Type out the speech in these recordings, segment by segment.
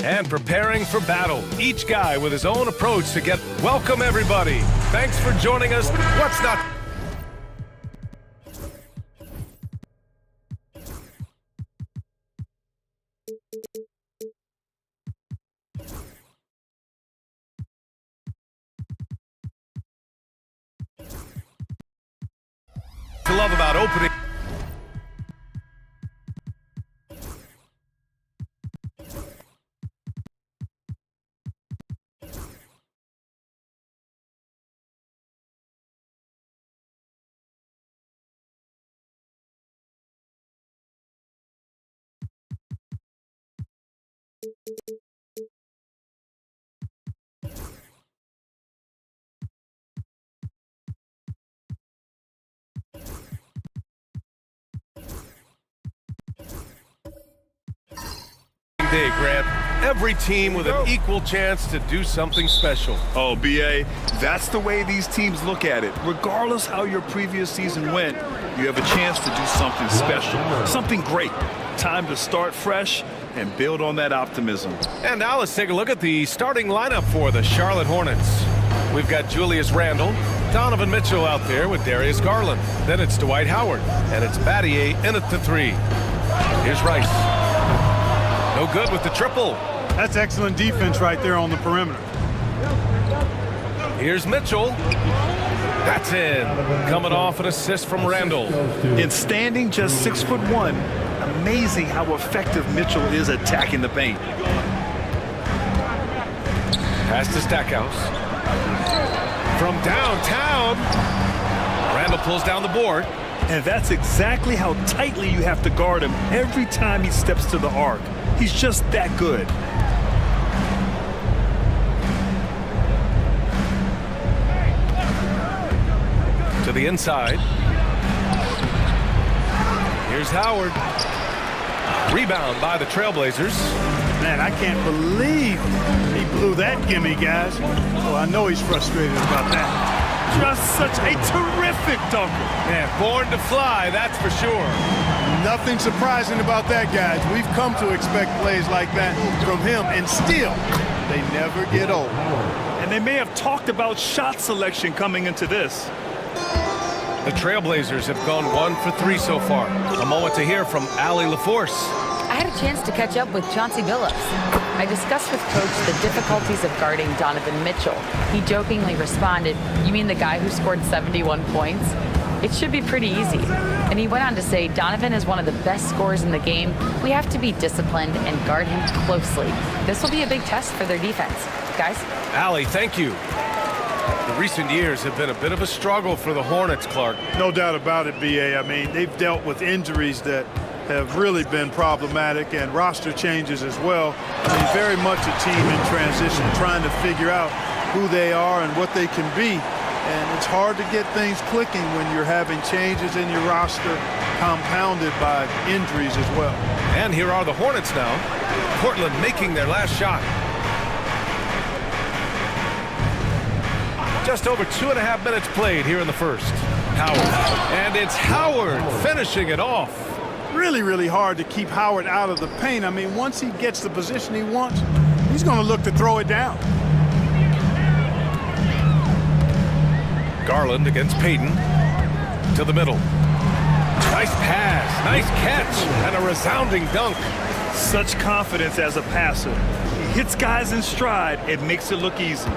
And preparing for battle, each guy with his own approach to get... Welcome, everybody. Thanks for joining us. What's not... to love about opening... day, Grant. Every team with an equal chance to do something special. Oh, B.A., that's the way these teams look at it. Regardless how your previous season went, you have a chance to do something special, something great. Time to start fresh and build on that optimism. And now let's take a look at the starting lineup for the Charlotte Hornets. We've got Julius Randle, Donovan Mitchell out there with Darius Garland. Then it's Dwight Howard, and it's Battier in at the 3. Here's Rice. No good with the triple. That's excellent defense right there on the perimeter. Here's Mitchell. That's in. Coming off an assist from Randle. In standing just 6'1", amazing how effective Mitchell is attacking the paint. Pass to Stackhouse. From downtown. Randle pulls down the board. And that's exactly how tightly you have to guard him every time he steps to the arc. He's just that good. To the inside. Here's Howard. Rebound by the Trailblazers. Man, I can't believe he blew that gimme, guys. Oh, I know he's frustrated about that. Just such a terrific dunker. Man, born to fly, that's for sure. Nothing surprising about that, guys. We've come to expect plays like that from him, and still, they never get old. And they may have talked about shot selection coming into this. The Trailblazers have gone 1 for 3 so far. A moment to hear from Allie LaForce. I had a chance to catch up with Chauncey Billups. I discussed with Coach the difficulties of guarding Donovan Mitchell. He jokingly responded, "You mean the guy who scored 71 points? It should be pretty easy." And he went on to say, "Donovan is one of the best scorers in the game. We have to be disciplined and guard him closely. This will be a big test for their defense." Guys? Allie, thank you. The recent years have been a bit of a struggle for the Hornets, Clark. No doubt about it, B.A. I mean, they've dealt with injuries that have really been problematic, and roster changes as well. I mean, very much a team in transition, trying to figure out who they are and what they can be. And it's hard to get things clicking when you're having changes in your roster compounded by injuries as well. And here are the Hornets now. Portland making their last shot. Just over 2.5 minutes played here in the first. Howard. And it's Howard finishing it off. Really, really hard to keep Howard out of the paint. I mean, once he gets the position he wants, he's going to look to throw it down. Garland against Payton. To the middle. Nice pass, nice catch, and a resounding dunk. Such confidence as a passer. He hits guys in stride. It makes it look easy.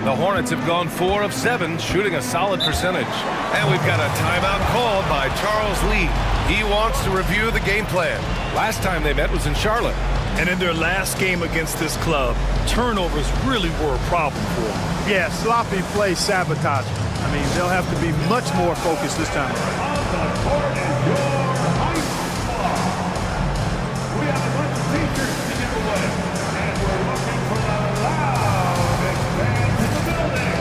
The Hornets have gone 4 of 7, shooting a solid percentage. And we've got a timeout called by Charles Lee. He wants to review the game plan. Last time they met was in Charlotte. And in their last game against this club, turnovers really were a problem for them. Yeah, sloppy play sabotage. I mean, they'll have to be much more focused this time around. We have a bunch of teachers to give away, and we're looking for the loudest fans in the building.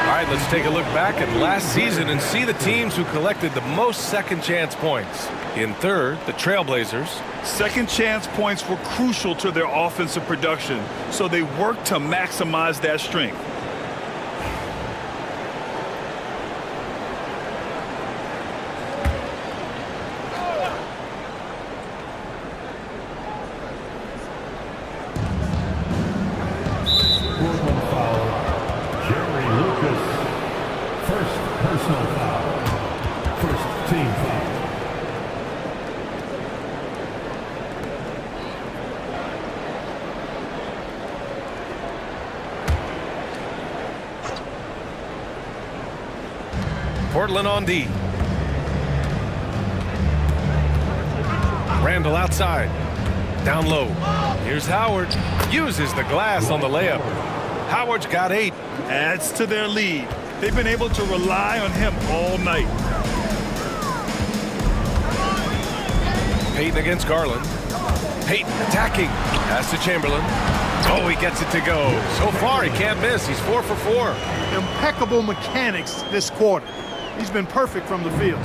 All right, let's take a look back at last season and see the teams who collected the most second chance points. In third, the Trailblazers. Second chance points were crucial to their offensive production, so they worked to maximize that strength. Portland on D. Randall outside. Down low. Here's Howard. Uses the glass on the layup. Howard's got 8. Adds to their lead. They've been able to rely on him all night. Payton against Garland. Payton attacking. Pass to Chamberlain. Oh, he gets it to go. So far, he can't miss. He's 4 for 4. Impeccable mechanics this quarter. He's been perfect from the field.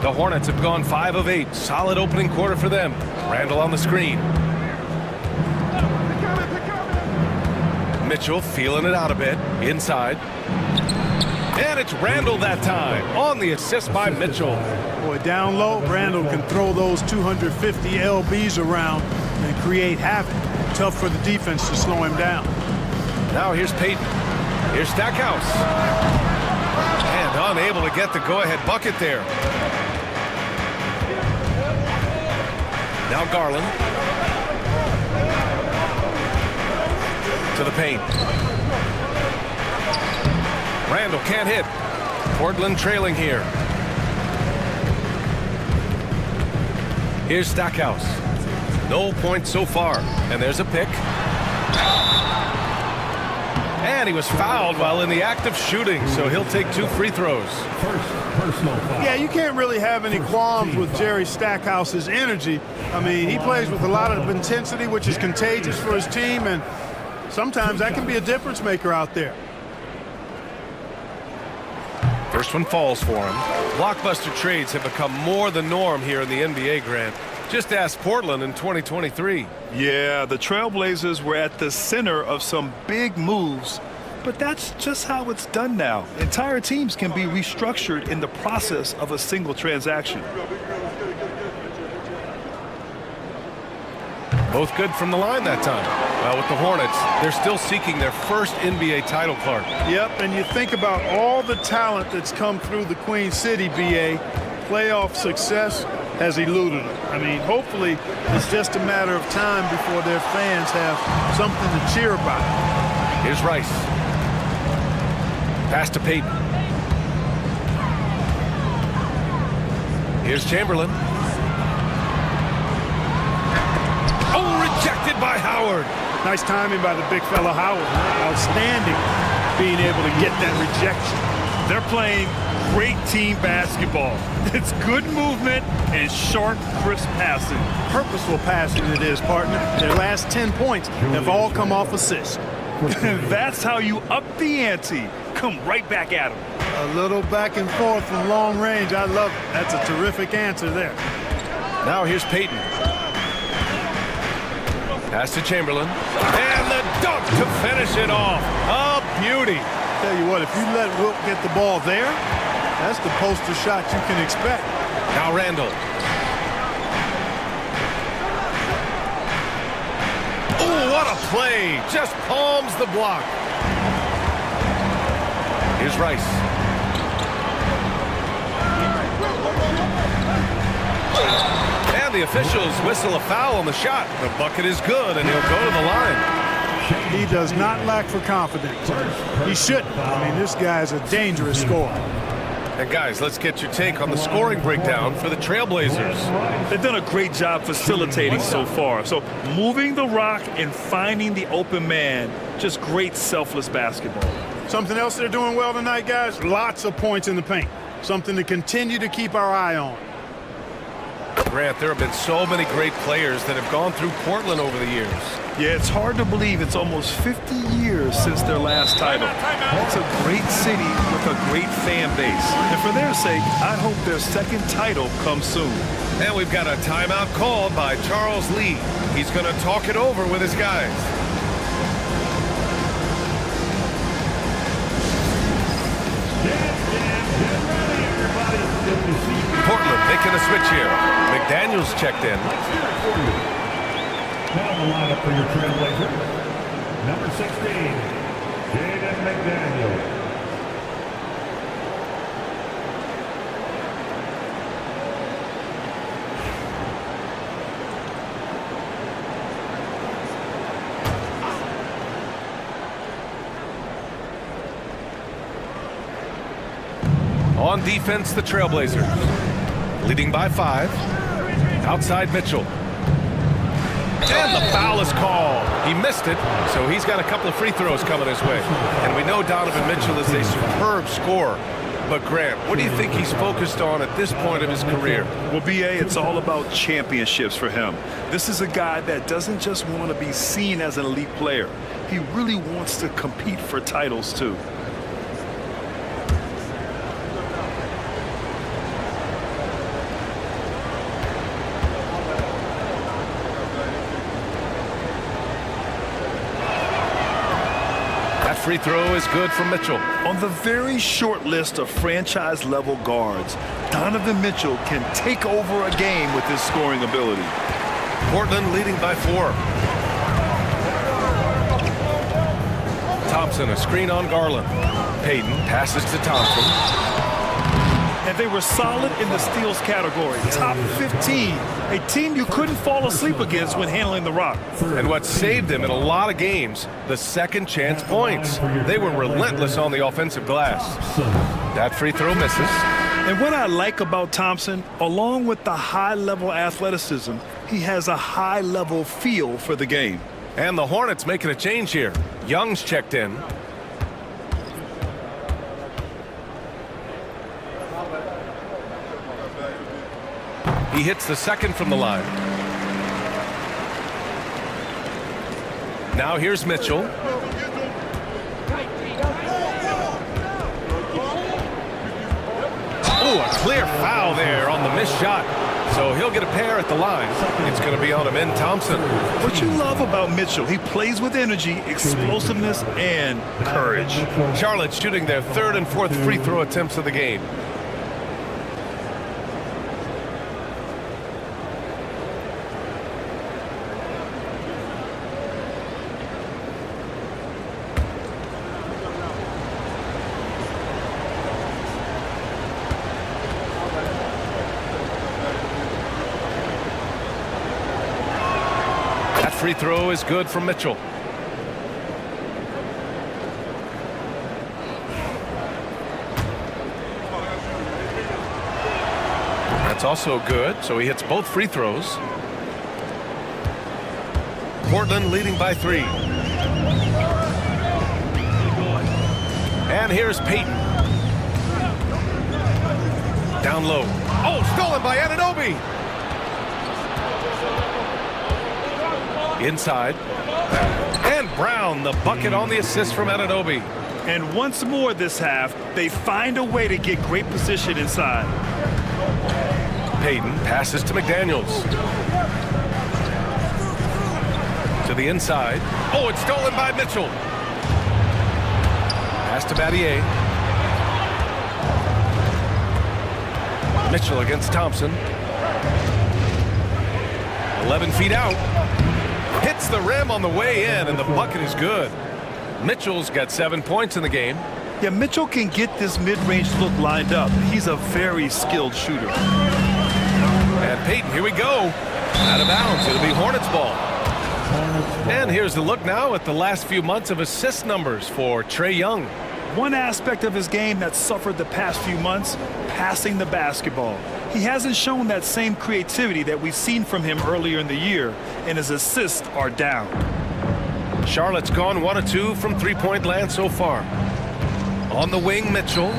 The Hornets have gone 5 of 8. Solid opening quarter for them. Randall on the screen. Mitchell feeling it out a bit. Inside. And it's Randall that time. On the assist by Mitchell. Boy, down low, Randall can throw those 250 LBs around and create havoc. Tough for the defense to slow him down. Now here's Payton. Here's Stackhouse. And unable to get the go-ahead bucket there. Now Garland. To the paint. Randall can't hit. Portland trailing here. Here's Stackhouse. No points so far. And there's a pick. And he was fouled while in the act of shooting, so he'll take 2 free throws. First personal foul. Yeah, you can't really have any qualms with Jerry Stackhouse's energy. I mean, he plays with a lot of intensity, which is contagious for his team, and sometimes that can be a difference maker out there. First one falls for him. Blockbuster trades have become more the norm here in the NBA, Grant. Just ask Portland in 2023. Yeah, the Trailblazers were at the center of some big moves, but that's just how it's done now. Entire teams can be restructured in the process of a single transaction. Both good from the line that time. Well, with the Hornets, they're still seeking their first NBA title, Clark. Yep, and you think about all the talent that's come through the Queen City, BA. Playoff success has eluded them. I mean, hopefully it's just a matter of time before their fans have something to cheer about. Here's Rice. Pass to Payton. Here's Chamberlain. Oh, rejected by Howard. Nice timing by the big fella Howard. Outstanding being able to get that rejection. They're playing great team basketball. It's good movement and sharp, crisp passing. Purposeful passing it is, partner. Their last 10 points have all come off assists. That's how you up the ante. Come right back at them. A little back and forth from long range. I love it. That's a terrific answer there. Now here's Payton. Pass to Chamberlain. And the dunk to finish it off. A beauty. Tell you what, if you let Wilt get the ball there, that's the poster shot you can expect. Now Randall. Oh, what a play. Just palms the block. Here's Rice. And the officials whistle a foul on the shot. The bucket is good, and he'll go to the line. He does not lack for confidence. He shouldn't. I mean, this guy's a dangerous scorer. And guys, let's get your take on the scoring breakdown for the Trailblazers. They've done a great job facilitating so far. So moving the rock and finding the open man, just great selfless basketball. Something else they're doing well tonight, guys? Lots of points in the paint. Something to continue to keep our eye on. Grant, there have been so many great players that have gone through Portland over the years. Yeah, it's hard to believe it's almost 50 years since their last title. It's a great city with a great fan base. And for their sake, I hope their second title comes soon. And we've got a timeout called by Charles Lee. He's going to talk it over with his guys. Portland making a switch here. McDaniels checked in. Now the lineup for your Trailblazers. Number 16, Jaden McDaniels. On defense, the Trailblazers. Leading by 5. Outside Mitchell. And the foul is called. He missed it, so he's got a couple of free throws coming his way. And we know Donovan Mitchell is a superb scorer. But Grant, what do you think he's focused on at this point of his career? Well, B.A., it's all about championships for him. This is a guy that doesn't just want to be seen as an elite player. He really wants to compete for titles, too. Free throw is good from Mitchell. On the very short list of franchise-level guards, Donovan Mitchell can take over a game with his scoring ability. Portland leading by 4. Thompson, a screen on Garland. Payton passes to Thompson. And they were solid in the steals category. Top 15. A team you couldn't fall asleep against when handling the rock. And what saved them in a lot of games, the second chance points. They were relentless on the offensive glass. That free throw misses. And what I like about Thompson, along with the high-level athleticism, he has a high-level feel for the game. And the Hornets making a change here. Young's checked in. He hits the second from the line. Now here's Mitchell. Ooh, a clear foul there on the missed shot. So he'll get a pair at the line. It's going to be on Amin Thompson. What you love about Mitchell, he plays with energy, explosiveness, and courage. Charlotte shooting their third and fourth free throw attempts of the game. Free throw is good from Mitchell. That's also good, so he hits both free throws. Portland leading by 3. And here's Payton. Down low. Oh, stolen by Anunoby. Inside. And Brown, the bucket on the assist from Anunoby. And once more this half, they find a way to get great position inside. Payton passes to McDaniels. To the inside. Oh, it's stolen by Mitchell. Pass to Battier. Mitchell against Thompson. 11 feet out. Hits the rim on the way in, and the bucket is good. Mitchell's got 7 points in the game. Yeah, Mitchell can get this mid-range look lined up. He's a very skilled shooter. And Payton, here we go. Out of bounds. It'll be Hornets ball. And here's the look now at the last few months of assist numbers for Trae Young. One aspect of his game that suffered the past few months, passing the basketball. He hasn't shown that same creativity that we've seen from him earlier in the year, and his assists are down. Charlotte's gone 1 of 2 from three-point land so far. On the wing, Mitchell.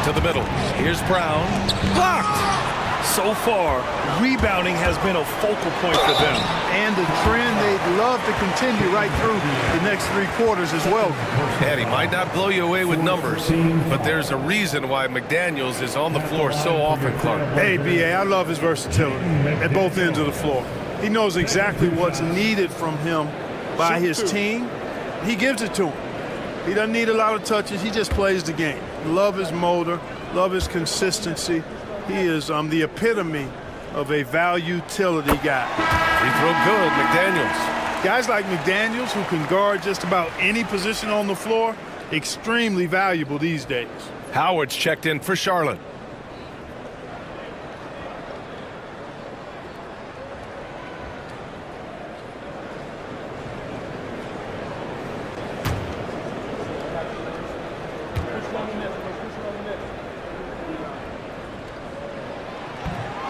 To the middle. Here's Brown. Blocked! So far, rebounding has been a focal point for them. And the trend they'd love to continue right through the next 3 quarters as well. And he might not blow you away with numbers, but there's a reason why McDaniels is on the floor so often, Clark. Hey, B.A., I love his versatility at both ends of the floor. He knows exactly what's needed from him by his team. He gives it to him. He doesn't need a lot of touches. He just plays the game. Love his motor. Love his consistency. He is the epitome of a value-utility guy. Free throw good, McDaniels. Guys like McDaniels, who can guard just about any position on the floor, extremely valuable these days. Howard's checked in for Charlotte.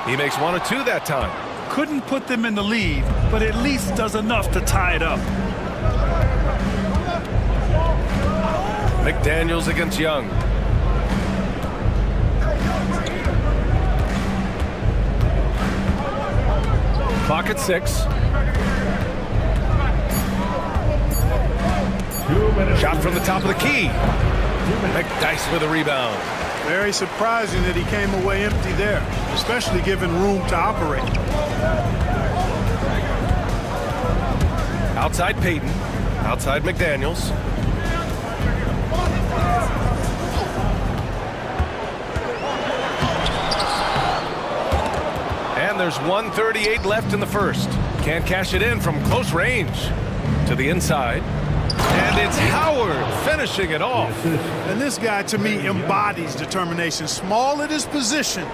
He makes 1 of 2 that time. Couldn't put them in the lead, but at least does enough to tie it up. McDaniels against Young. Clock at 6. Shot from the top of the key. McDyess with a rebound. Very surprising that he came away empty there, especially given room to operate. Outside Payton. Outside McDaniels. And there's 1:38 left in the first. Can't cash it in from close range. To the inside. And it's Howard finishing it off. And this guy, to me, embodies determination. Small at his position,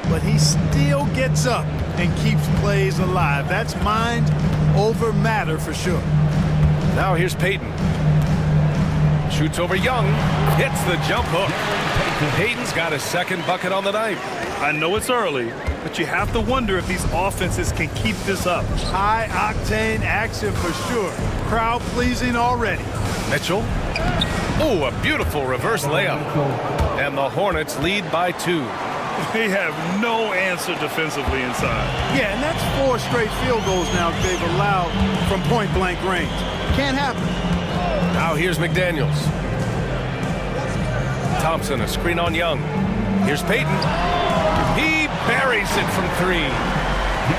but he still gets up and keeps plays alive. That's mind over matter for sure. Now here's Payton. Shoots over Young. Hits the jump hook. Payton's got his second bucket on the night. I know it's early, but you have to wonder if these offenses can keep this up. High-octane action for sure. Crowd-pleasing already. Mitchell. Oh, a beautiful reverse layup. And the Hornets lead by 2. They have no answer defensively inside. Yeah, and that's 4 straight field goals now they've allowed from point-blank range. Can't happen. Now here's McDaniels. Thompson, a screen on Young. Here's Payton. He buries it from 3.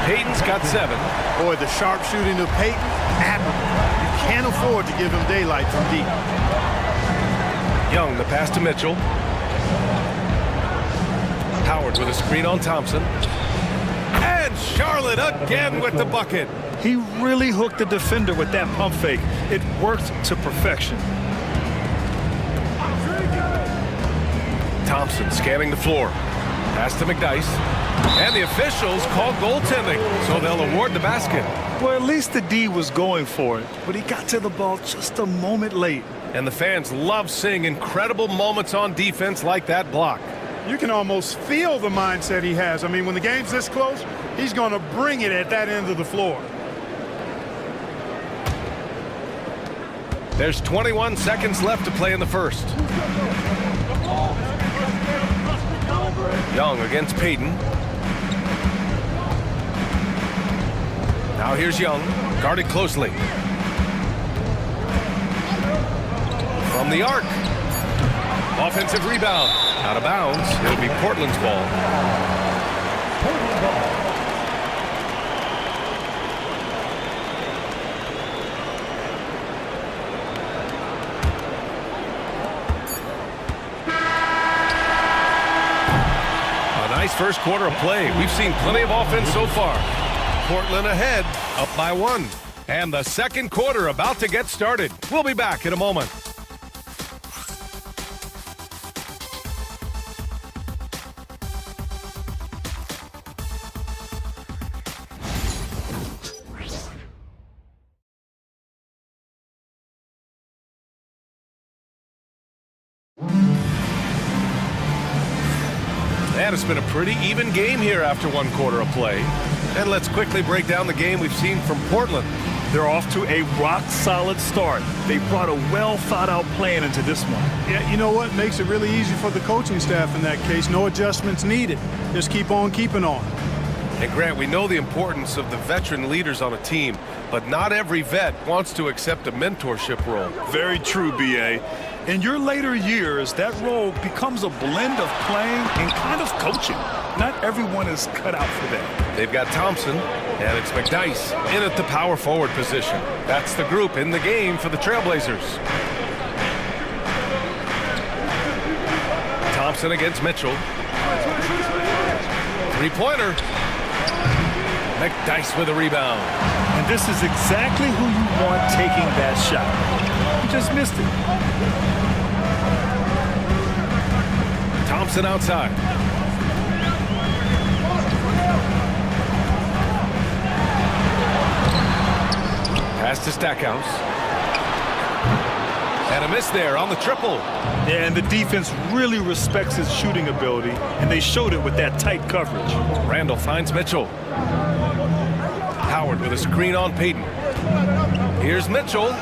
Payton's got 7. Boy, the sharpshooting of Payton, admirable. You can't afford to give him daylight from deep. Young, the pass to Mitchell. Howard with a screen on Thompson. And Charlotte again with the bucket. He really hooked the defender with that pump fake. It worked to perfection. Thompson scanning the floor. Pass to McDyess. And the officials call goaltending, so they'll award the basket. Well, at least the D was going for it, but he got to the ball just a moment late. And the fans love seeing incredible moments on defense like that block. You can almost feel the mindset he has. I mean, when the game's this close, he's going to bring it at that end of the floor. There's 21 seconds left to play in the first. Young against Payton. Now here's Young, guarded closely. From the arc. Offensive rebound. Out of bounds. It'll be Portland's ball. A nice first quarter of play. We've seen plenty of offense so far. Portland ahead, up by 1. And the second quarter about to get started. We'll be back in a moment. And it's been a pretty even game here after 1 quarter of play. And let's quickly break down the game we've seen from Portland. They're off to a rock-solid start. They brought a well-thought-out plan into this one. Yeah, you know what? Makes it really easy for the coaching staff in that case. No adjustments needed. Just keep on keeping on. And Grant, we know the importance of the veteran leaders on a team, but not every vet wants to accept a mentorship role. Very true, B.A. In your later years, that role becomes a blend of playing and kind of coaching. Not everyone is cut out for that. They've got Thompson, and it's McDyess in at the power forward position. That's the group in the game for the Trailblazers. Thompson against Mitchell. Three-pointer. McDyess with a rebound. And this is exactly who you want taking that shot. He just missed it. Thompson outside. Pass to Stackhouse. And a miss there on the triple. Yeah, and the defense really respects his shooting ability, and they showed it with that tight coverage. Randall finds Mitchell. Howard with a screen on Payton. Here's Mitchell.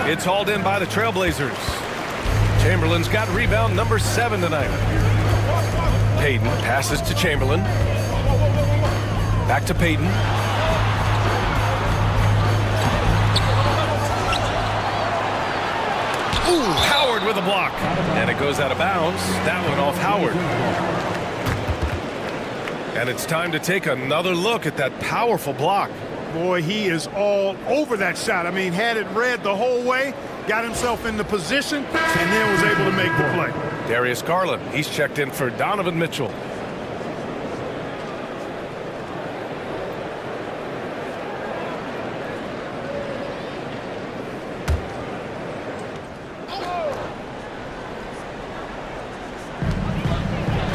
It's hauled in by the Trailblazers. Chamberlain's got rebound number 7 tonight. Payton passes to Chamberlain. Back to Payton. Ooh, Howard with a block. And it goes out of bounds. That one off Howard. And it's time to take another look at that powerful block. Boy, he is all over that shot. I mean, had it read the whole way, got himself in the position, and then was able to make the play. Darius Garland, he's checked in for Donovan Mitchell.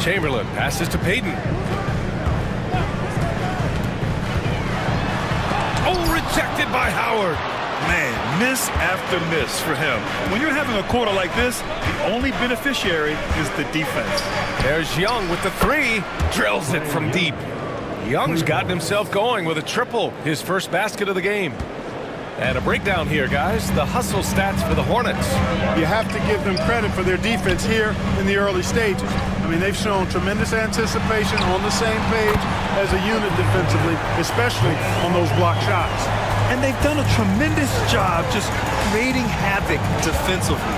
Chamberlain passes to Payton. Oh, rejected by Howard. Man, miss after miss for him. When you're having a quarter like this, the only beneficiary is the defense. There's Young with the 3. Drills it from deep. Young's gotten himself going with a triple, his first basket of the game. And a breakdown here, guys. The hustle stats for the Hornets. You have to give them credit for their defense here in the early stages. I mean, they've shown tremendous anticipation, on the same page as a unit defensively, especially on those block shots. And they've done a tremendous job just creating havoc defensively.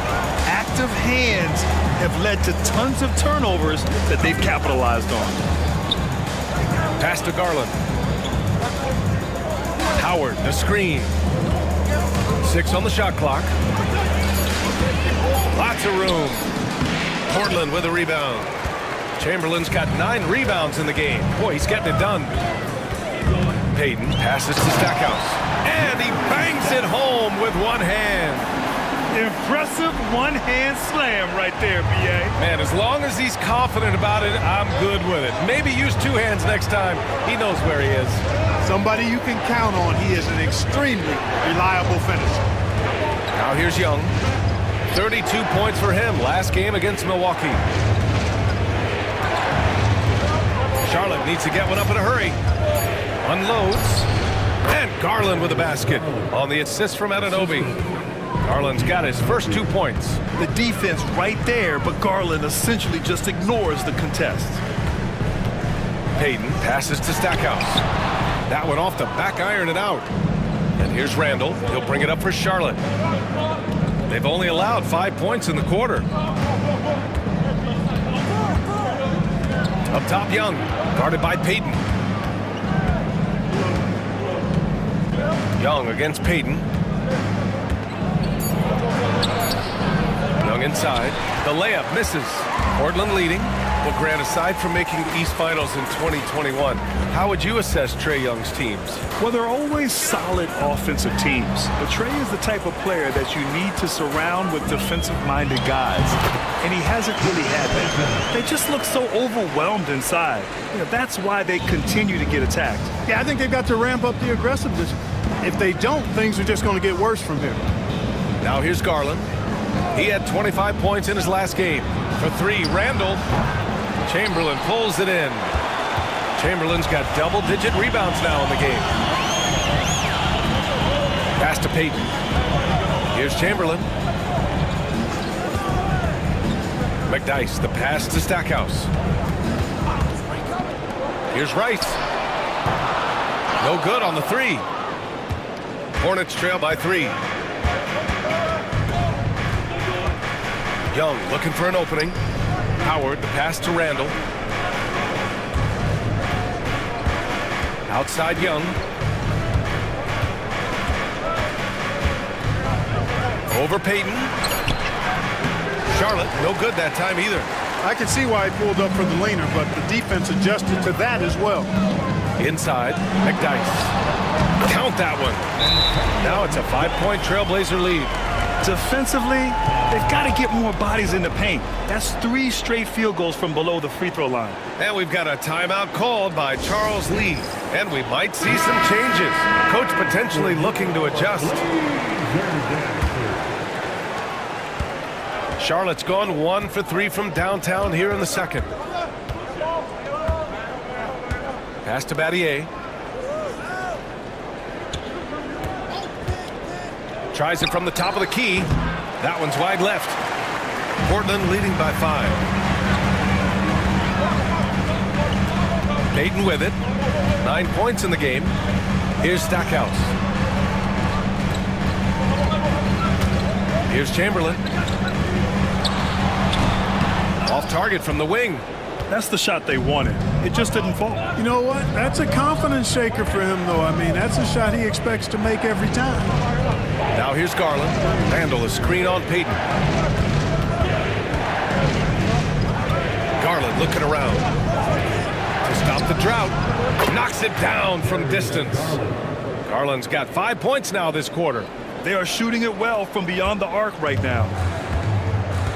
Active hands have led to tons of turnovers that they've capitalized on. Pass to Garland. Howard, the screen. 6 on the shot clock. Lots of room. Portland with a rebound. Chamberlain's got 9 rebounds in the game. Boy, he's getting it done. Payton passes to Stackhouse. And he bangs it home with one hand. Impressive one-hand slam right there, B.A. Man, as long as he's confident about it, I'm good with it. Maybe use 2 hands next time. He knows where he is. Somebody you can count on. He is an extremely reliable finisher. Now here's Young. 32 points for him last game against Milwaukee. Charlotte needs to get one up in a hurry. Unloads. And Garland with a basket on the assist from Anunoby. Garland's got his first 2 points. The defense right there, but Garland essentially just ignores the contest. Payton passes to Stackhouse. That one off the back iron and out. And here's Randall. He'll bring it up for Charlotte. They've only allowed 5 points in the quarter. Up top, Young, guarded by Payton. Young against Payton. Young inside. The layup misses. Portland leading. Well, Grant, aside from making the East Finals in 2021, how would you assess Trae Young's teams? Well, they're always solid offensive teams, but Trae is the type of player that you need to surround with defensive-minded guys, and he hasn't really had that. They just look so overwhelmed inside. You know, that's why they continue to get attacked. Yeah, I think they've got to ramp up the aggressiveness. If they don't, things are just going to get worse from here. Now here's Garland. He had 25 points in his last game. For 3, Randall. Chamberlain pulls it in. Chamberlain's got double-digit rebounds now in the game. Pass to Payton. Here's Chamberlain. McDyess, the pass to Stackhouse. Here's Rice. No good on the 3. Hornets trail by 3. Young looking for an opening. Howard, the pass to Randall. Outside Young. Over Payton. Charlotte, no good that time either. I can see why he pulled up for the leaner, but the defense adjusted to that as well. Inside, McDyess. Count that one. Now it's a 5-point Trailblazer lead. Defensively, they've got to get more bodies in the paint. That's 3 straight field goals from below the free throw line. And we've got a timeout called by Charles Lee. And we might see some changes. Coach potentially looking to adjust. Charlotte's gone 1 for 3 from downtown here in the second. Pass to Battier. Tries it from the top of the key. That one's wide left. Portland leading by 5. Payton with it. 9 points in the game. Here's Stackhouse. Here's Chamberlain. Off target from the wing. That's the shot they wanted. It just didn't fall. You know what? That's a confidence shaker for him, though. I mean, that's a shot he expects to make every time. Now here's Garland. Randall, a screen on Payton. Garland looking around. To stop the drought. Knocks it down from distance. Garland's got 5 points now this quarter. They are shooting it well from beyond the arc right now.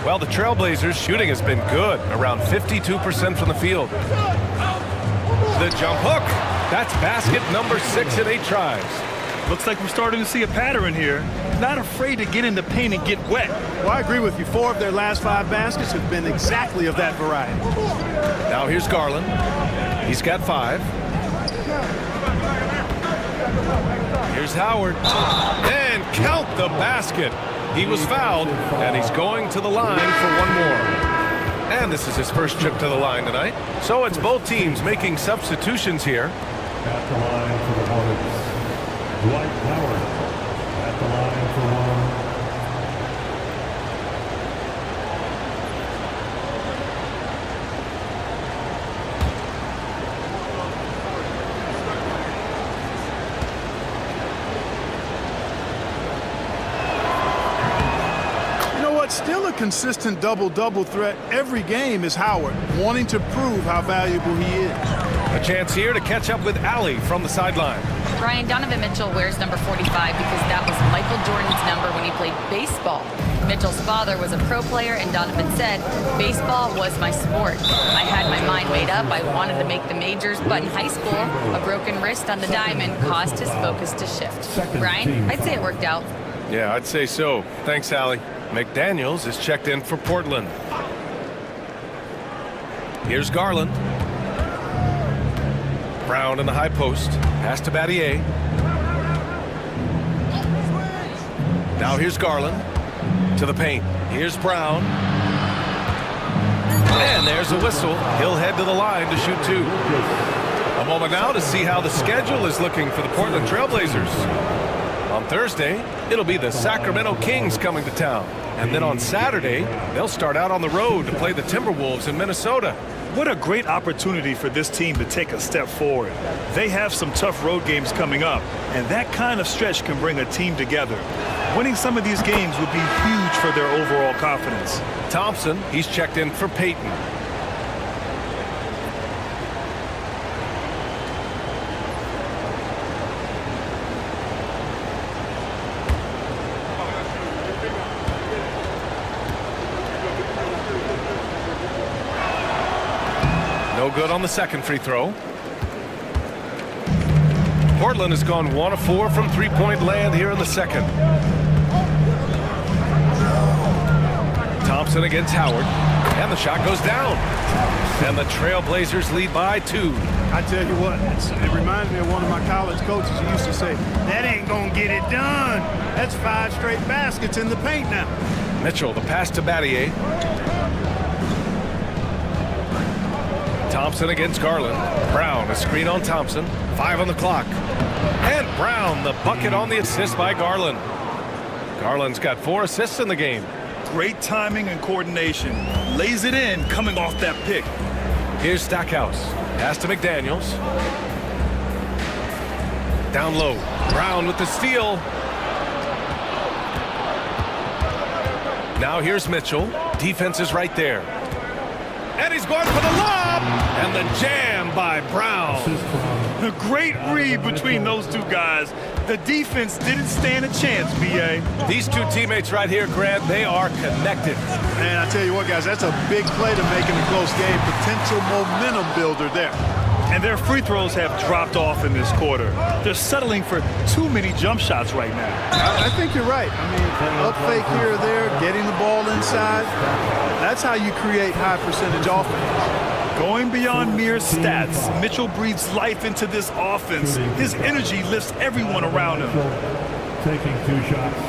Well, the Trailblazers' shooting has been good, around 52% from the field. The jump hook. That's basket number 6 in 8 tries. Looks like we're starting to see a pattern here. Not afraid to get in the paint and get wet. Well, I agree with you. 4 of their last 5 baskets have been exactly of that variety. Now here's Garland. He's got 5. Here's Howard. And count the basket. He was fouled, and he's going to the line for 1 more. And this is his first trip to the line tonight. So it's both teams making substitutions here. At the line for the Hornets, Dwight Howard. At the line for still a consistent double-double threat every game is Howard, wanting to prove how valuable he is. A chance here to catch up with Allie from the sideline. Brian, Donovan Mitchell wears number 45 because that was Michael Jordan's number when he played baseball. Mitchell's father was a pro player, and Donovan said, "Baseball was my sport. I had my mind made up. I wanted to make the majors, but in high school, a broken wrist on the diamond caused his focus to shift." Brian, I'd say it worked out. Yeah, I'd say so. Thanks, Allie. McDaniels is checked in for Portland. Here's Garland. Brown in the high post. Pass to Battier. Now here's Garland. To the paint. Here's Brown. And there's a whistle. He'll head to the line to shoot two. A moment now to see how the schedule is looking for the Portland Trailblazers. On Thursday, it'll be the Sacramento Kings coming to town. And then on Saturday, they'll start out on the road to play the Timberwolves in Minnesota. What a great opportunity for this team to take a step forward. They have some tough road games coming up, and that kind of stretch can bring a team together. Winning some of these games would be huge for their overall confidence. Thompson, he's checked in for Payton. No good on the second free throw. Portland has gone 1 of 4 from three-point land here in the second. Thompson against Howard, and the shot goes down. And the Trailblazers lead by 2. I tell you what, it reminds me of one of my college coaches who used to say, "That ain't gonna get it done. That's 5 straight baskets in the paint now." Mitchell, the pass to Battier. Thompson against Garland. Brown, a screen on Thompson. 5 on the clock. And Brown, the bucket on the assist by Garland. Garland's got 4 assists in the game. Great timing and coordination. Lays it in coming off that pick. Here's Stackhouse. Pass to McDaniels. Down low. Brown with the steal. Now here's Mitchell. Defense is right there. And he's going for the lob. And the jam by Brown. A great read between those two guys. The defense didn't stand a chance, B.A. These two teammates right here, Grant, they are connected. Man, I tell you what, guys, that's a big play to make in a close game. Potential momentum builder there. And their free throws have dropped off in this quarter. They're settling for too many jump shots right now. I think you're right. I mean, up fake here or there, getting the ball inside. That's how you create high percentage offense. Going beyond mere stats, Mitchell breathes life into this offense. His energy lifts everyone around him. Taking 2 shots.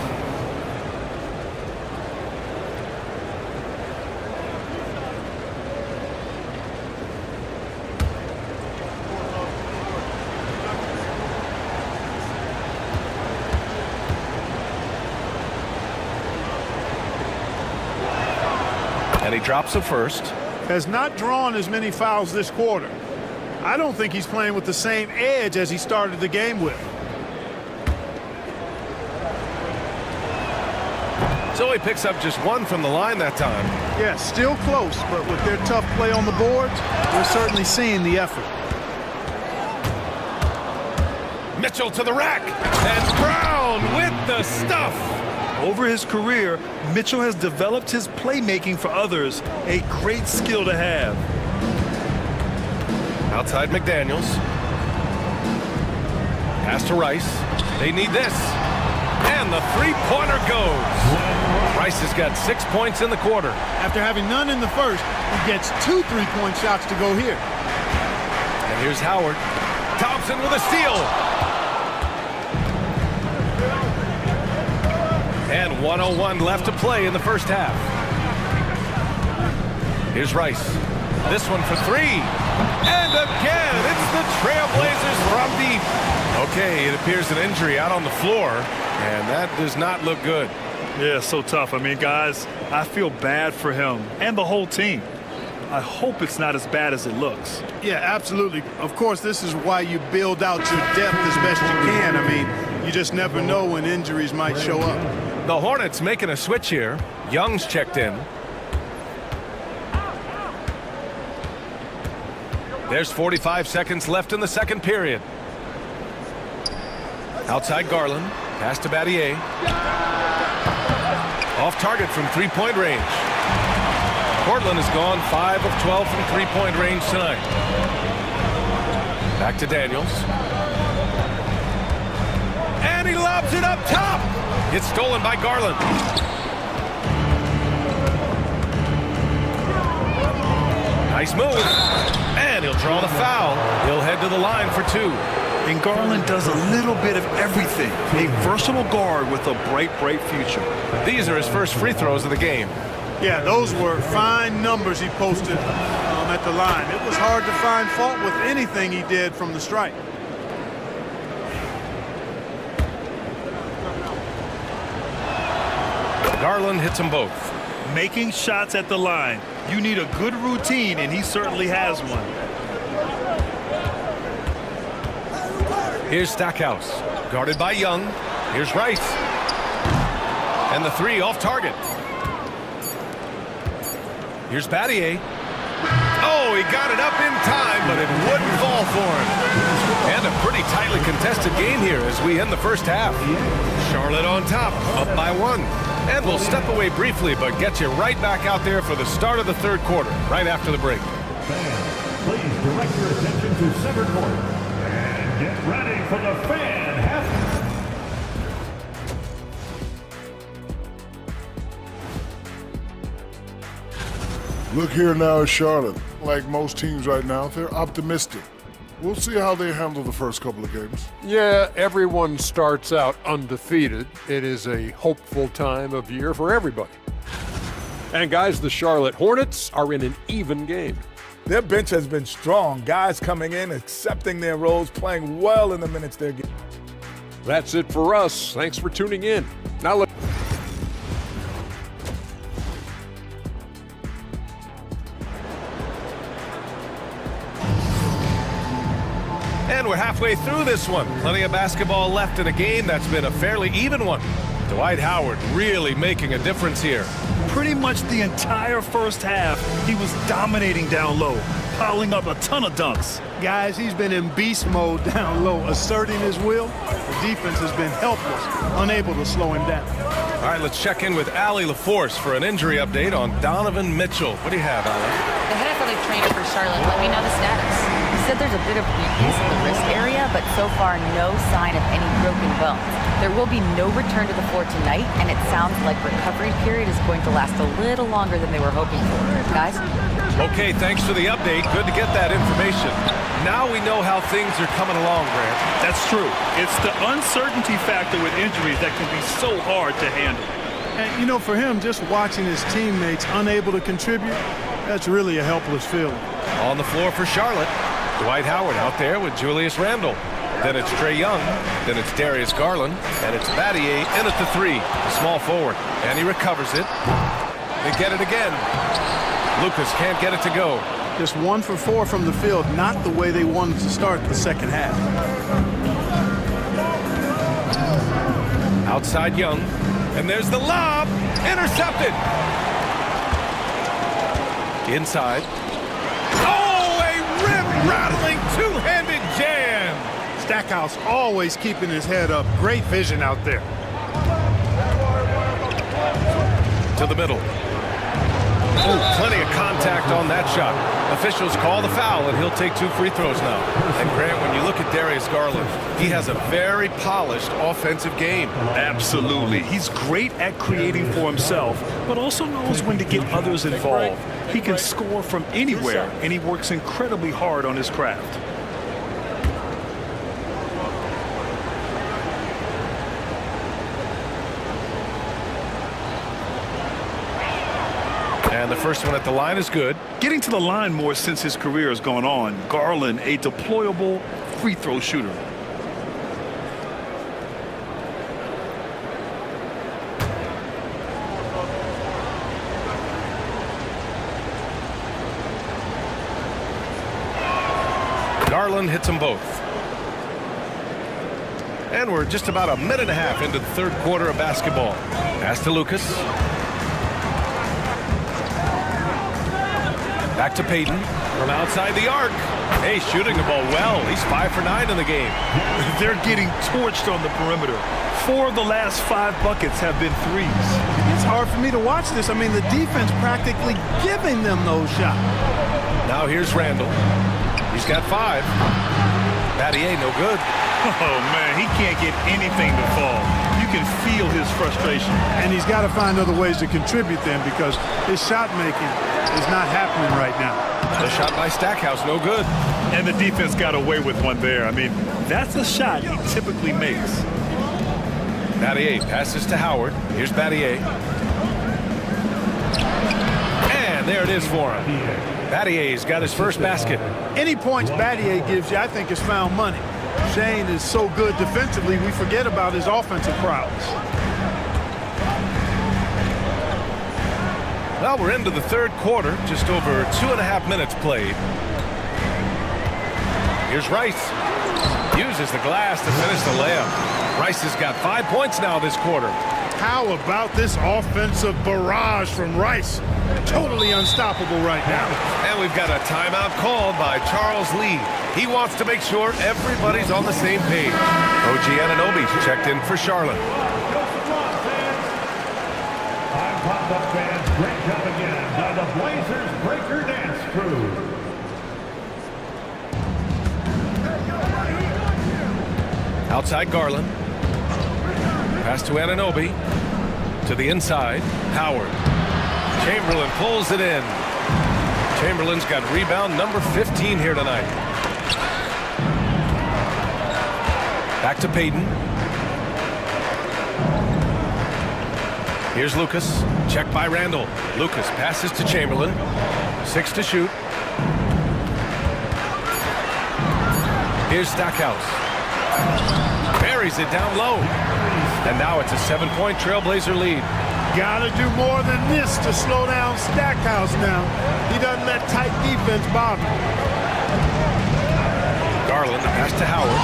And he drops a first. Has not drawn as many fouls this quarter. I don't think he's playing with the same edge as he started the game with. So he picks up just 1 from the line that time. Yeah, still close, but with their tough play on the boards, we're certainly seeing the effort. Mitchell to the rack. And Brown with the stuff. Over his career, Mitchell has developed his playmaking for others, a great skill to have. Outside McDaniels. Pass to Rice. They need this. And the three-pointer goes. Rice has got 6 points in the quarter. After having none in the first, he gets 2 3-point shots to go here. And here's Howard. Thompson with a steal. And 1:01 left to play in the first half. Here's Rice. This one for 3. And again, it's the Trailblazers from deep. Okay, it appears an injury out on the floor, and that does not look good. Yeah, so tough. I mean, guys, I feel bad for him and the whole team. I hope it's not as bad as it looks. Yeah, absolutely. Of course, this is why you build out your depth as best you can. I mean, you just never know when injuries might show up. The Hornets making a switch here. Young's checked in. There's 45 seconds left in the second period. Outside Garland. Pass to Battier. Off target from three-point range. Portland has gone 5 of 12 from three-point range tonight. Back to Daniels. And he lobs it up top. It's stolen by Garland. Nice move. And he'll draw the foul. He'll head to the line for 2. And Garland does a little bit of everything. A versatile guard with a bright future. These are his first free throws of the game. Yeah, those were fine numbers he posted at the line. It was hard to find fault with anything he did from the stripe. Garland hits them both. Making shots at the line. You need a good routine, and he certainly has one. Here's Stackhouse. Guarded by Young. Here's Rice. And the 3 off target. Here's Battier. Oh, he got it up in time, but it wouldn't fall for him. And a pretty tightly contested game here as we end the first half. Charlotte on top, up by 1. And we'll step away briefly, but get you right back out there for the start of the third quarter, right after the break. Fans, please direct your attention to center court. And get ready for the fan half. Look here now at Charlotte. Like most teams right now, they're optimistic. We'll see how they handle the first couple of games. Yeah, everyone starts out undefeated. It is a hopeful time of year for everybody. And guys, the Charlotte Hornets are in an even game. Their bench has been strong. Guys coming in, accepting their roles, playing well in the minutes they're getting. That's it for us. Thanks for tuning in. Now look. And we're halfway through this one. Plenty of basketball left in a game that's been a fairly even one. Dwight Howard really making a difference here. Pretty much the entire first half, he was dominating down low, piling up a ton of dunks. Guys, he's been in beast mode down low, asserting his will. The defense has been helpless, unable to slow him down. All right, let's check in with Allie LaForce for an injury update on Donovan Mitchell. What do you have, Allie? The head athletic trainer for Charlotte let me know the status. He said there's a bit of weakness in the wrist area, but so far no sign of any broken bones. There will be no return to the floor tonight, and it sounds like recovery period is going to last a little longer than they were hoping for. Guys? Okay, thanks for the update. Good to get that information. Now we know how things are coming along, Grant. That's true. It's the uncertainty factor with injuries that can be so hard to handle. And, you know, for him, just watching his teammates unable to contribute, that's really a helpless feeling. On the floor for Charlotte, Dwight Howard out there with Julius Randle. Then it's Trae Young. Then it's Darius Garland. And it's Battier in at the 3, the small forward. And he recovers it. They get it again. Lucas can't get it to go. Just 1 for 4 from the field, not the way they wanted to start the second half. Outside Young. And there's the lob. Intercepted. Inside. Oh, a rip-rattling two-handed jam. Stackhouse always keeping his head up. Great vision out there. To the middle. Oh, plenty of contact on that shot. Officials call the foul, and he'll take 2 free throws now. And Grant, when you look at Darius Garland, he has a very polished offensive game. Absolutely. He's great at creating for himself, but also knows when to get others involved. He can score from anywhere, and he works incredibly hard on his craft. And the first one at the line is good. Getting to the line more since his career has gone on. Garland, a deployable free throw shooter. Garland hits them both. And we're just about a minute and a half into the third quarter of basketball. Pass to Lucas. Back to Peyton from outside the arc. Hey, shooting the ball well. He's 5 for 9 in the game. They're getting torched on the perimeter. 4 of the last 5 buckets have been threes. It's hard for me to watch this. I mean, the defense practically giving them those shots. Now here's Randall. He's got 5. Battier, no good. Oh, man, he can't get anything to fall. You can feel his frustration. And he's got to find other ways to contribute then because his shot making is not happening right now. The shot by Stackhouse, no good. And the defense got away with one there. I mean, that's a shot he typically makes. Battier passes to Howard. Here's Battier. And there it is for him. Battier's got his first basket. Any points Battier gives you, I think, is found money. Shane is so good defensively, we forget about his offensive prowess. Well, we're into the third quarter, just over 2.5 minutes played. Here's Rice. Uses the glass to finish the layup. Rice has got 5 points now this quarter. How about this offensive barrage from Rice? Totally unstoppable right now. And we've got a timeout called by Charles Lee. He wants to make sure everybody's on the same page. OG Anunoby checked in for Charlotte. Time pop-up fans break up again by the Blazers Breaker Dance Crew. Outside Garland. Pass to Anunoby. To the inside. Howard. Chamberlain pulls it in. Chamberlain's got rebound number 15 here tonight. Back to Peyton. Here's Lucas. Check by Randall. Lucas passes to Chamberlain. 6 to shoot. Here's Stackhouse. Buries it down low. And now it's a 7-point Trailblazer lead. Gotta do more than this to slow down Stackhouse now. He doesn't let tight defense bother. Garland pass to Howard.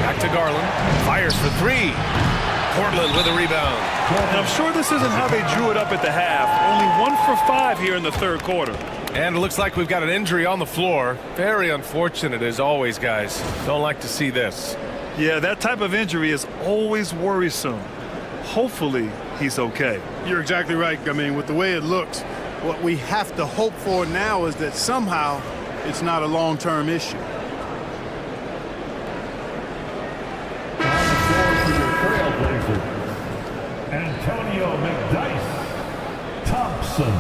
Back to Garland. Fires for 3. Portland with a rebound. And I'm sure this isn't how they drew it up at the half. Only 1 for 5 here in the third quarter. And it looks like we've got an injury on the floor. Very unfortunate as always, guys. Don't like to see this. Yeah, that type of injury is always worrisome. Hopefully, he's okay. You're exactly right. I mean, with the way it looks, what we have to hope for now is that somehow it's not a long-term issue. On the floor for your Trailblazers, Antonio McDyess Thompson.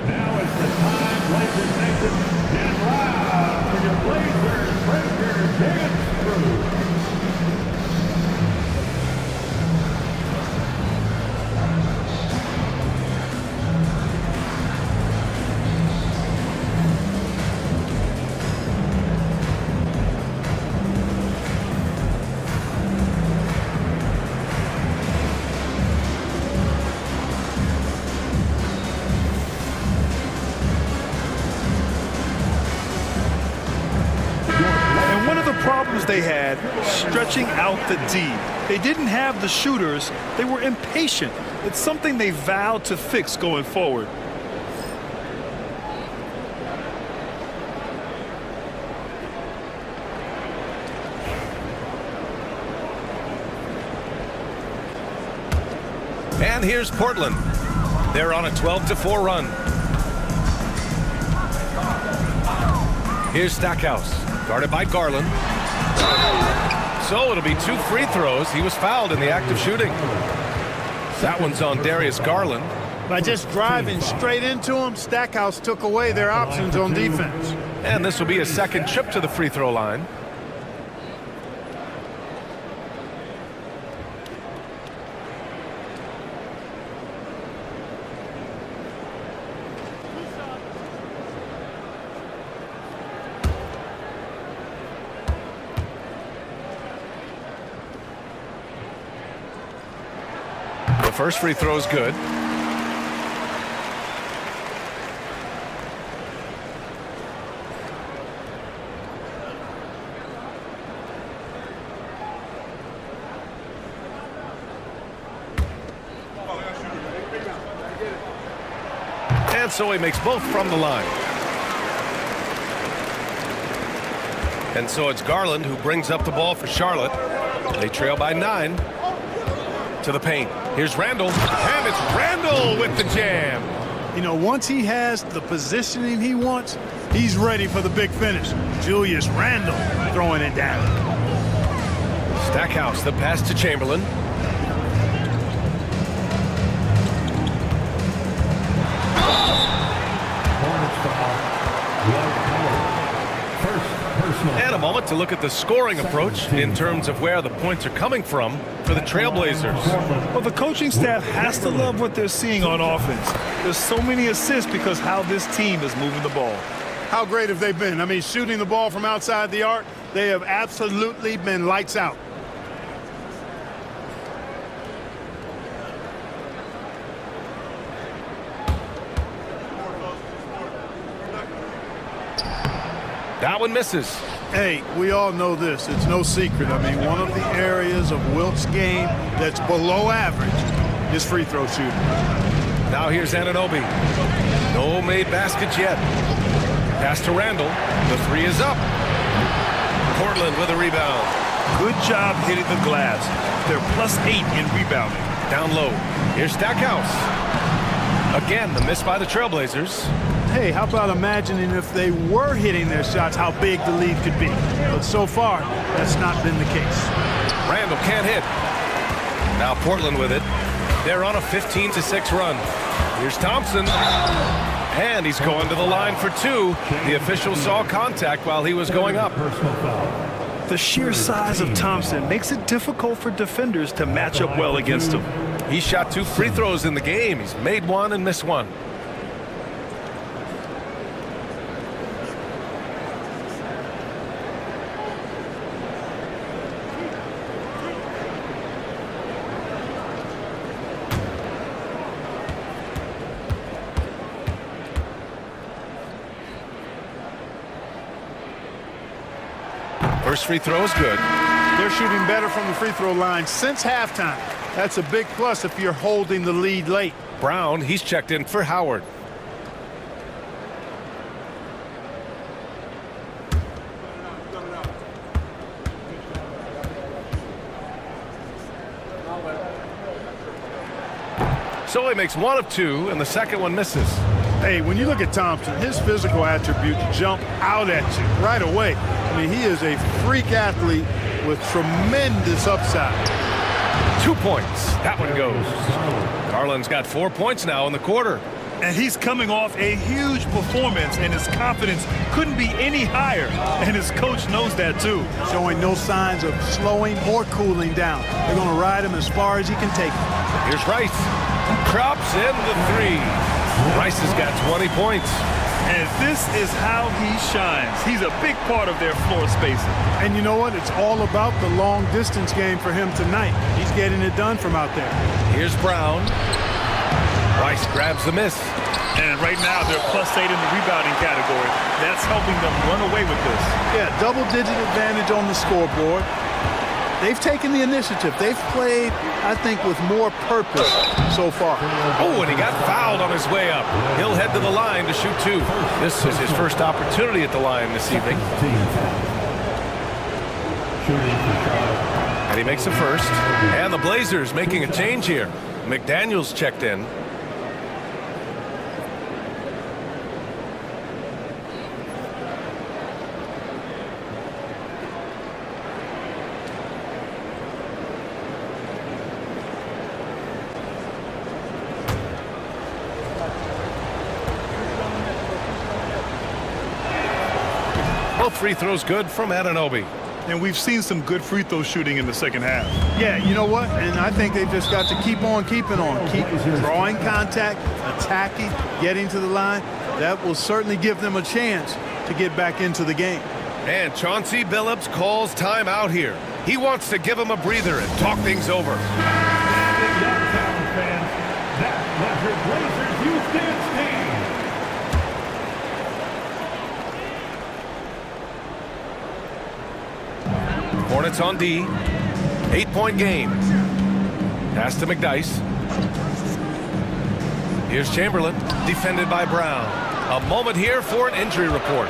Now it's the time, Blazers Nation, get loud for your Blazers Breaker Dance Crew. Problems they had stretching out the D. They didn't have the shooters. They were impatient. It's something they vowed to fix going forward. And here's Portland. They're on a 12-4 run. Here's Stackhouse. Guarded by Garland. So it'll be 2 free throws. He was fouled in the act of shooting. That one's on Darius Garland. By just driving straight into him, Stackhouse took away their options on defense. And this will be a second trip to the free throw line. first free throw is good. And so he makes both from the line. And so it's Garland who brings up the ball for Charlotte. They trail by 9 to the paint. Here's Randall, and it's Randall with the jam. You know, once he has the positioning he wants, he's ready for the big finish. Julius Randle throwing it down. Stackhouse, the pass to Chamberlain. And a moment to look at the scoring approach in terms of where the points are coming from for the Trailblazers. Well, the coaching staff has to love what they're seeing on offense. There's so many assists because how this team is moving the ball. How great have they been? I mean, shooting the ball from outside the arc, they have absolutely been lights out. That one misses. Hey, we all know this. It's no secret. I mean, one of the areas of Wilt's game that's below average is free throw shooting. Now here's Anunoby. No made baskets yet. Pass to Randall. The three is up. Portland with a rebound. Good job hitting the glass. They're +8 in rebounding. Down low. Here's Stackhouse. Again, the miss by the Trailblazers. Hey, how about imagining if they were hitting their shots, how big the lead could be? But so far, that's not been the case. Randall can't hit. Now Portland with it. They're on a 15-6 run. Here's Thompson. And he's going to the line for 2. The official saw contact while he was going up. The sheer size of Thompson makes it difficult for defenders to match up well against him. He shot 2 free throws in the game. He's made 1 and missed 1. First free throw is good. They're shooting better from the free throw line since halftime. That's a big plus if you're holding the lead late. Brown, he's checked in for Howard. So he makes 1 of 2, and the second one misses. Hey, when you look at Thompson, his physical attributes jump out at you right away. I mean, he is a freak athlete with tremendous upside. 2 points. That one goes. Garland's got 4 points now in the quarter. And he's coming off a huge performance, and his confidence couldn't be any higher. And his coach knows that, too. Showing no signs of slowing or cooling down. They're going to ride him as far as he can take him. Here's Rice. Drops in the 3. Rice has got 20 points. And this is how he shines. He's a big part of their floor spacing. And you know what? It's all about the long distance game for him tonight. He's getting it done from out there. Here's Brown. Rice grabs the miss. And right now they're +8 in the rebounding category. That's helping them run away with this. Yeah, double-digit advantage on the scoreboard. They've taken the initiative. They've played, I think, with more purpose so far. Oh, and he got fouled on his way up. He'll head to the line to shoot 2. This is his first opportunity at the line this evening. And he makes a first. And the Blazers making a change here. McDaniels checked in. Both free throws good from Anunoby. And we've seen some good free throw shooting in the second half. Yeah, you know what? And I think they've just got to keep on keeping on. Keep drawing contact, attacking, getting to the line. That will certainly give them a chance to get back into the game. And Chauncey Billups calls time out here. He wants to give him a breather and talk things over. Downtown fans. your Blazers Houston team. Hornets on D. 8-point game. Pass to McDyess. Here's Chamberlain, defended by Brown. A moment here for an injury report.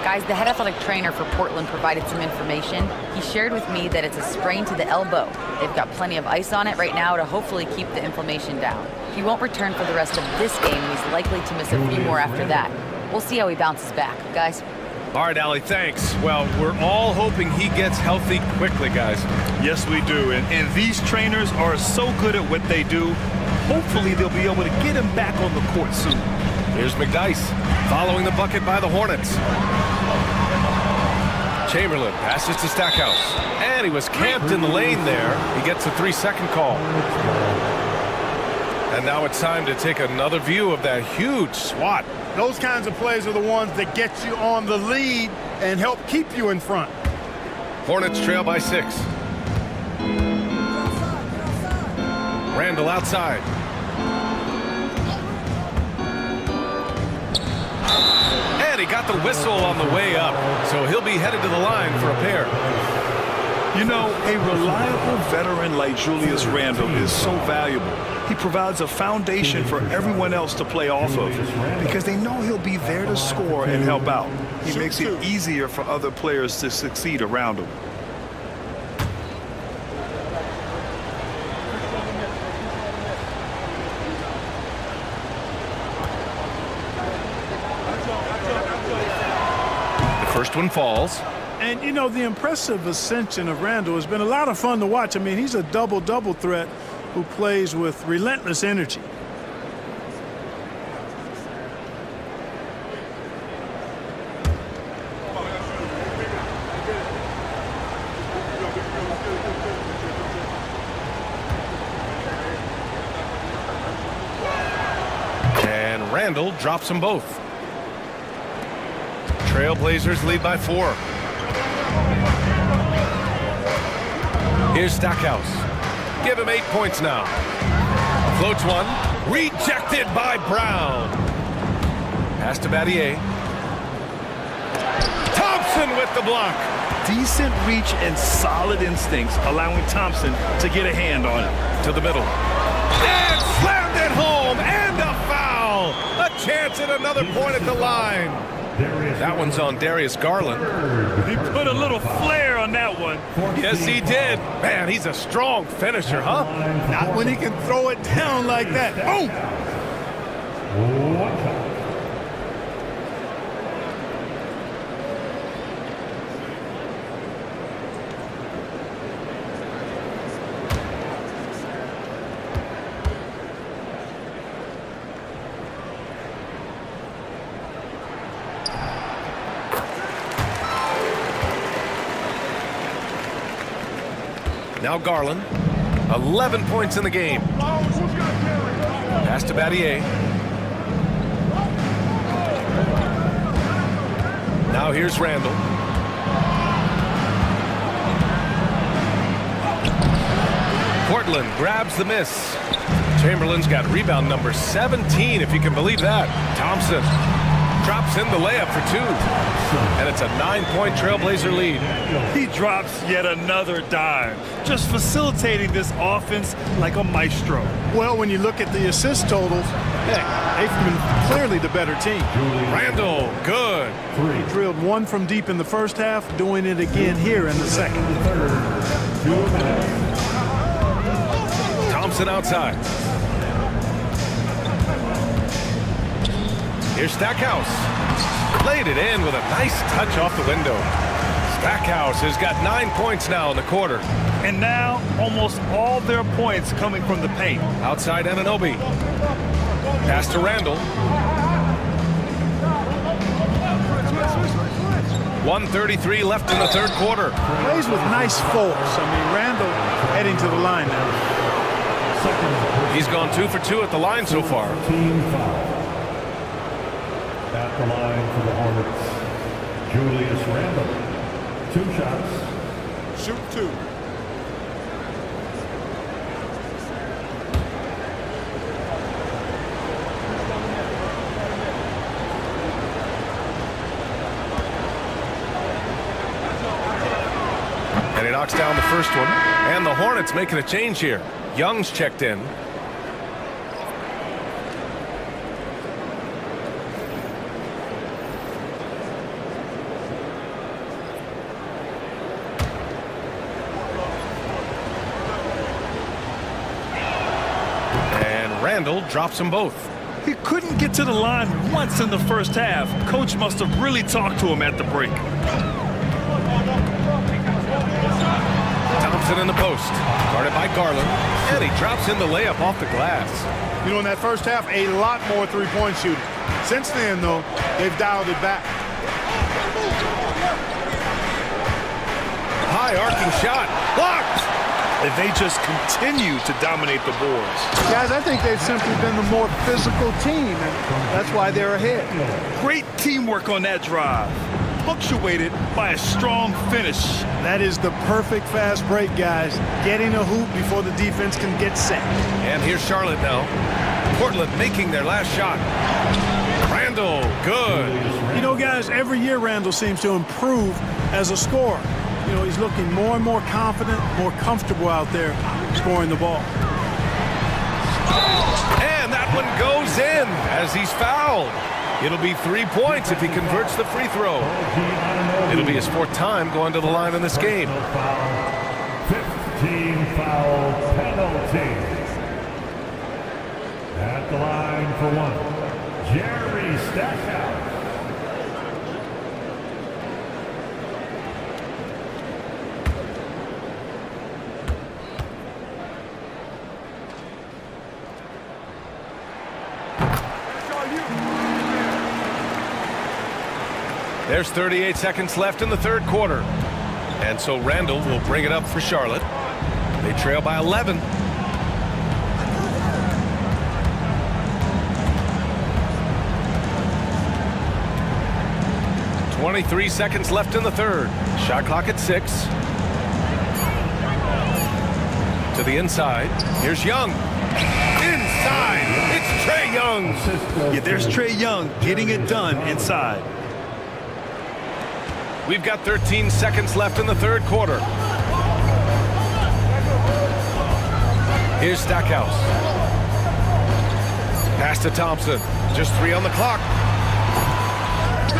Guys, the head athletic trainer for Portland provided some information. He shared with me that it's a sprain to the elbow. They've got plenty of ice on it right now to hopefully keep the inflammation down. He won't return for the rest of this game, and he's likely to miss a few more after that. We'll see how he bounces back, guys. All right, Allie, thanks. Well, we're all hoping he gets healthy quickly, guys. Yes, we do. And these trainers are so good at what they do. Hopefully, they'll be able to get him back on the court soon. Here's McDyess, following the bucket by the Hornets. Chamberlain passes to Stackhouse, and he was camped in the lane there. He gets a 3-second call. And now it's time to take another view of that huge swat. Those kinds of plays are the ones that get you on the lead and help keep you in front. Hornets trail by 6. Randall outside. And he got the whistle on the way up, so he'll be headed to the line for a pair. You know, a reliable veteran like Julius Randle is so valuable. He provides a foundation for everyone else to play off of because they know he'll be there to score and help out. He makes it easier for other players to succeed around him. The first one falls. And, you know, the impressive ascension of Randall has been a lot of fun to watch. I mean, he's a double-double threat who plays with relentless energy. And Randall drops them both. Trailblazers lead by 4. Here's Stackhouse. Give him 8 points now. Floats one. Rejected by Brown. Pass to Battier. Thompson with the block. Decent reach and solid instincts, allowing Thompson to get a hand on it. To the middle. And slammed it home. And a foul. A chance at another point at the line. That one's on Darius Garland. He put a little flair on that one. Yes, he did. Man, he's a strong finisher, huh? Not when he can throw it down like that. Boom! Now Garland, 11 points in the game. Pass to Battier. Now here's Randall. Portland grabs the miss. Chamberlain's got rebound number 17, if you can believe that. Thompson drops in the layup for 2. And it's a 9-point Trailblazer lead. He drops yet another dime, just facilitating this offense like a maestro. Well, when you look at the assist totals, heck, they've been clearly the better team. Randall, good. He drilled one from deep in the first half, doing it again here in the second. Thompson outside. Here's Stackhouse. Laid it in with a nice touch off the window. Stackhouse has got 9 points now in the quarter. And now, almost all their points coming from the paint. Outside Anunoby. Pass to Randall. 1:33 left in the third quarter. Plays with nice force. I mean, Randall heading to the line now. He's gone 2 for 2 at the line so far. Team foul. At the line for the Hornets, Julius Randle. 2 shots. Shoot 2. knocks down the first one. And the Hornets making a change here. Young's checked in. And Randall drops them both. He couldn't get to the line once in the first half. Coach must have really talked to him at the break. Thompson in the post, guarded by Garland, and he drops in the layup off the glass. You know, in that first half, a lot more three-point shooting. Since then, though, they've dialed it back. High arcing shot, blocked! And they just continue to dominate the boards. Guys, I think they've simply been the more physical team, and that's why they're ahead. Great teamwork on that drive, punctuated by a strong finish. That is the perfect fast break, guys. Getting a hoop before the defense can get set. And here's Charlotte now. Portland making their last shot. Randall, good. You know, guys, every year Randall seems to improve as a scorer. You know, he's looking more and more confident, more comfortable out there scoring the ball. And that one goes in as he's fouled. It'll be 3 points if he converts the free throw. It'll be his fourth time going to the line in this game. 15 foul penalty. At the line for one, Jerry Stackhouse. There's 38 seconds left in the third quarter. And so Randall will bring it up for Charlotte. They trail by 11. .23 seconds left in the third. Shot clock at 6. To the inside. Here's Young. Inside. It's Trae Young. Yeah, there's Trae Young getting it done inside. We've got 13 seconds left in the third quarter. Here's Stackhouse. Pass to Thompson. Just 3 on the clock.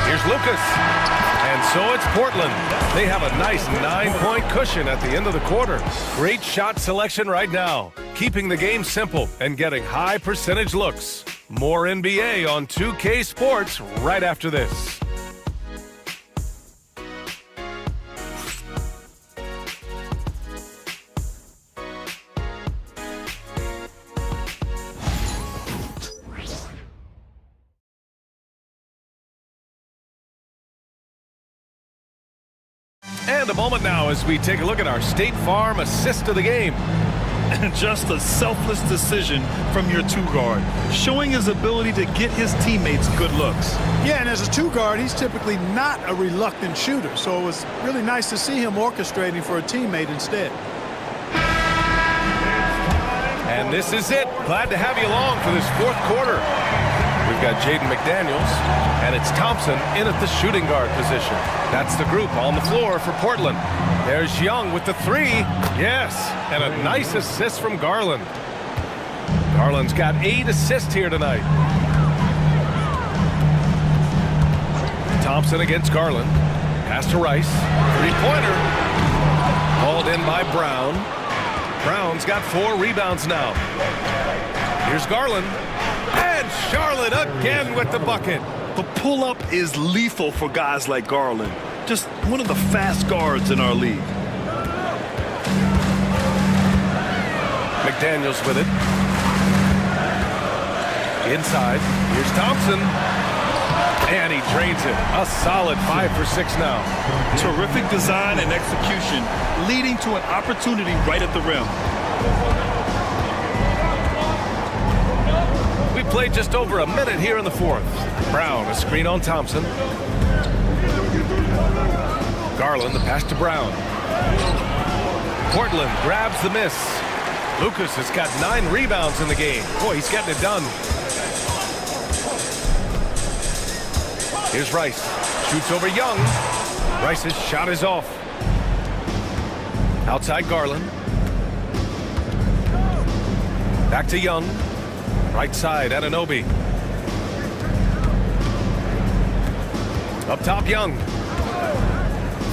Here's Lucas. And so it's Portland. They have a nice 9-point cushion at the end of the quarter. Great shot selection right now. Keeping the game simple and getting high percentage looks. More NBA on 2K Sports right after this. And a moment now as we take a look at our State Farm assist of the game. And just a selfless decision from your two-guard, showing his ability to get his teammates good looks. Yeah, and as a two-guard, he's typically not a reluctant shooter, so it was really nice to see him orchestrating for a teammate instead. And this is it. Glad to have you along for this fourth quarter. We've got Jaden McDaniels, and it's Thompson in at the shooting guard position. That's the group on the floor for Portland. There's Young with the 3. Yes, and a nice assist from Garland. Garland's got 8 assists here tonight. Thompson against Garland. Pass to Rice. 3-pointer. Called in by Brown. Brown's got 4 rebounds now. Here's Garland. And Charlotte again with the bucket. The pull-up is lethal for guys like Garland. Just one of the fast guards in our league. McDaniels with it. Inside. Here's Thompson. And he drains it. A solid 5 for 6 now. Terrific design and execution, leading to an opportunity right at the rim. We played just over a minute here in the fourth. Brown, a screen on Thompson. Garland, the pass to Brown. Portland grabs the miss. Lucas has got 9 rebounds in the game. Boy, he's getting it done. Here's Rice. Shoots over Young. Rice's shot is off. Outside Garland. Back to Young. Right side, Anunoby. Up top, Young.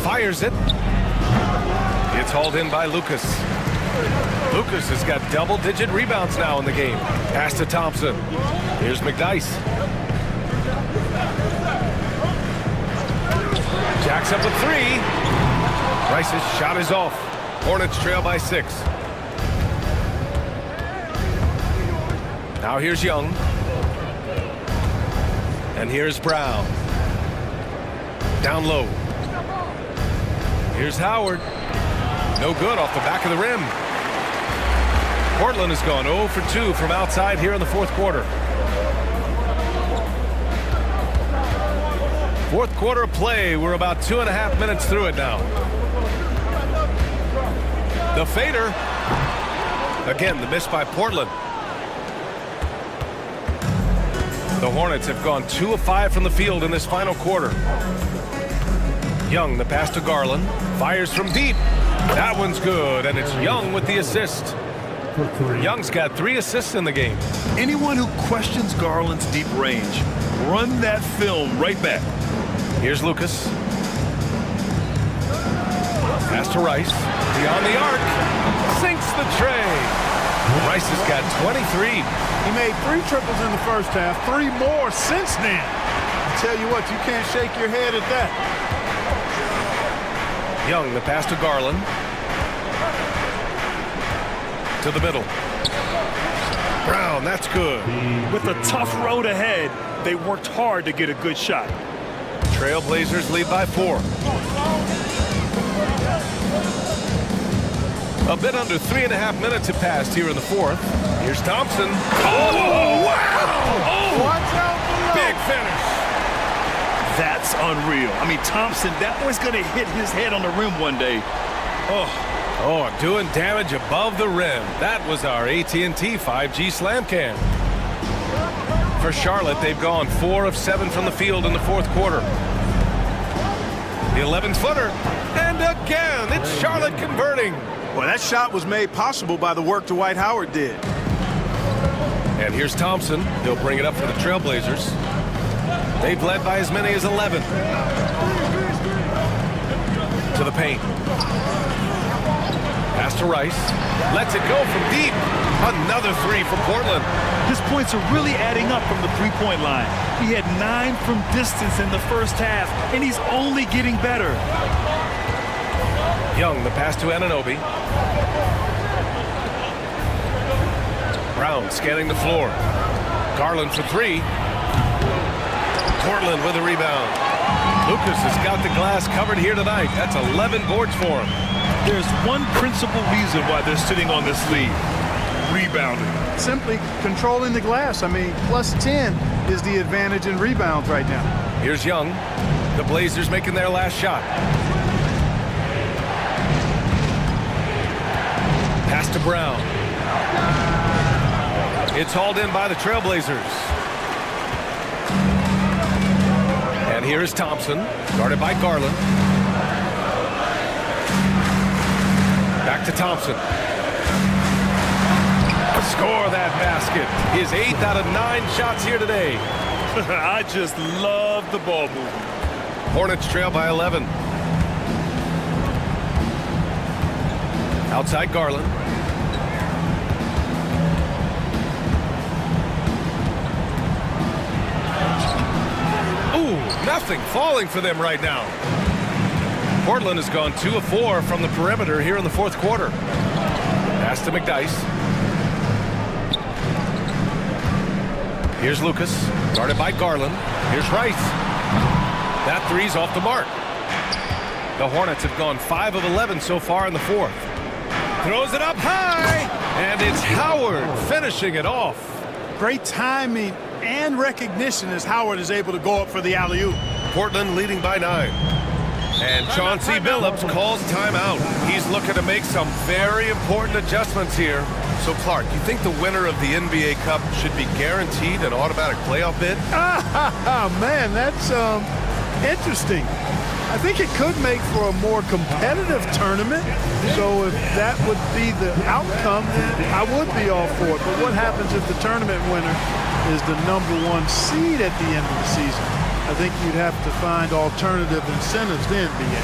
Fires it. It's hauled in by Lucas. Lucas has got double-digit rebounds now in the game. Pass to Thompson. Here's McDyess. Jacks up a three. Rice's shot is off. Hornets trail by 6. Now here's Young. And here's Brown. Down low. Here's Howard. No good off the back of the rim. Portland has gone 0 for 2 from outside here in the fourth quarter. Fourth quarter of play. We're about 2.5 minutes through it now. The fader. Again, the miss by Portland. The Hornets have gone 2 of 5 from the field in this final quarter. Young, the pass to Garland. Fires from deep. That one's good, and it's Young with the assist. Young's got 3 assists in the game. Anyone who questions Garland's deep range, run that film right back. Here's Lucas. Pass to Rice. Beyond the arc. Sinks the tray. Rice has got 23. He made 3 triples in the first half, 3 more since then. I tell you what, you can't shake your head at that. Young, the pass to Garland. To the middle. Brown, that's good. With a tough road ahead, they worked hard to get a good shot. Trailblazers lead by 4. A bit under 3.5 minutes have passed here in the fourth. Here's Thompson. Oh, wow! Oh, Watch out below. big finish. That's unreal. I mean, Thompson, that one's going to hit his head on the rim one day. Oh, doing damage above the rim. That was our AT&T 5G slam cam. For Charlotte, they've gone 4 of 7 from the field in the fourth quarter. The 11-footer. And again, it's Charlotte converting. Well, that shot was made possible by the work Dwight Howard did. And here's Thompson. He'll bring it up for the Trailblazers. They've led by as many as 11. To the paint. Pass to Rice. Lets it go from deep. Another 3 for Portland. His points are really adding up from the three-point line. He had 9 from distance in the first half, and he's only getting better. Young, the pass to Anunoby. Brown scanning the floor. Garland for 3. Portland with a rebound. Lucas has got the glass covered here tonight. That's 11 boards for him. There's one principal reason why they're sitting on this lead. Rebounding. Simply controlling the glass. I mean, plus 10 is the advantage in rebounds right now. Here's Young. The Blazers making their last shot. Pass to Brown. It's hauled in by the Trailblazers. And here is Thompson, guarded by Garland. Back to Thompson. Score that basket. His 8th out of 9 shots here today. I just love the ball movement. Hornets trail by 11. Outside Garland. Ooh, nothing falling for them right now. Portland has gone 2 of 4 from the perimeter here in the fourth quarter. Pass to McDyess. Here's Lucas, guarded by Garland. Here's Rice. That 3's off the mark. The Hornets have gone 5 of 11 so far in the fourth. Throws it up high, and it's Howard finishing it off. Great timing and recognition as Howard is able to go up for the alley-oop. Portland leading by 9. And Chauncey Billups calls timeout. He's looking to make some very important adjustments here. So, Clark, you think the winner of the NBA Cup should be guaranteed an automatic playoff bid? Man, that's interesting. I think it could make for a more competitive tournament. So if that would be the outcome, then I would be all for it. But what happens if the tournament winner is the #1 seed at the end of the season? I think you'd have to find alternative incentives then, BA.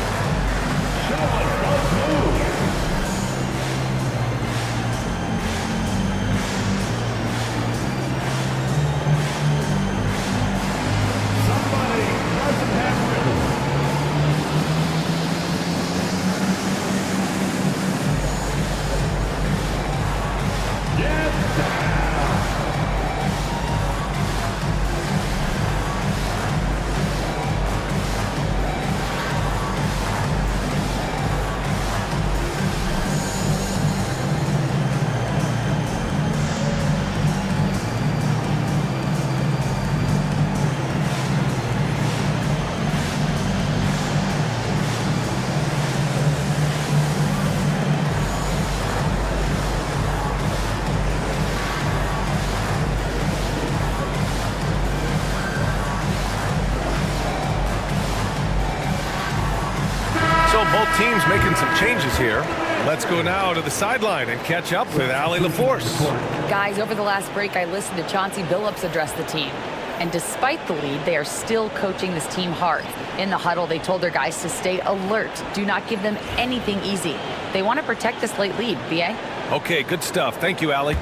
Both teams making some changes here. Let's go now to the sideline and catch up with Allie LaForce. Guys, over the last break, I listened to Chauncey Billups address the team. And despite the lead, they are still coaching this team hard. In the huddle, they told their guys to stay alert. Do not give them anything easy. They want to protect this late lead, BA. Okay, good stuff. Thank you, Allie.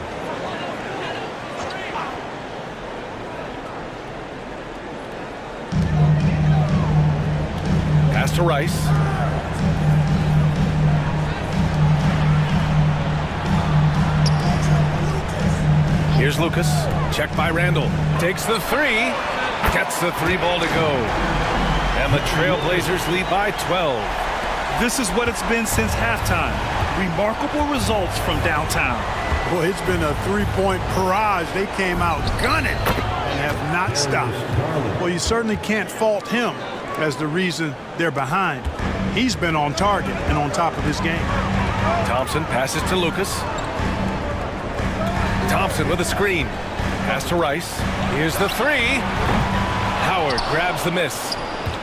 Pass to Rice. Here's Lucas. Checked by Randall. Takes the three. Gets the three ball to go. And the Trailblazers lead by 12. This is what it's been since halftime. Remarkable results from downtown. Boy, it's been a three-point barrage. They came out gunning and have not stopped. Well, you certainly can't fault him as the reason they're behind. He's been on target and on top of his game. Thompson passes to Lucas. Thompson with a screen. Pass to Rice. Here's the three. Howard grabs the miss.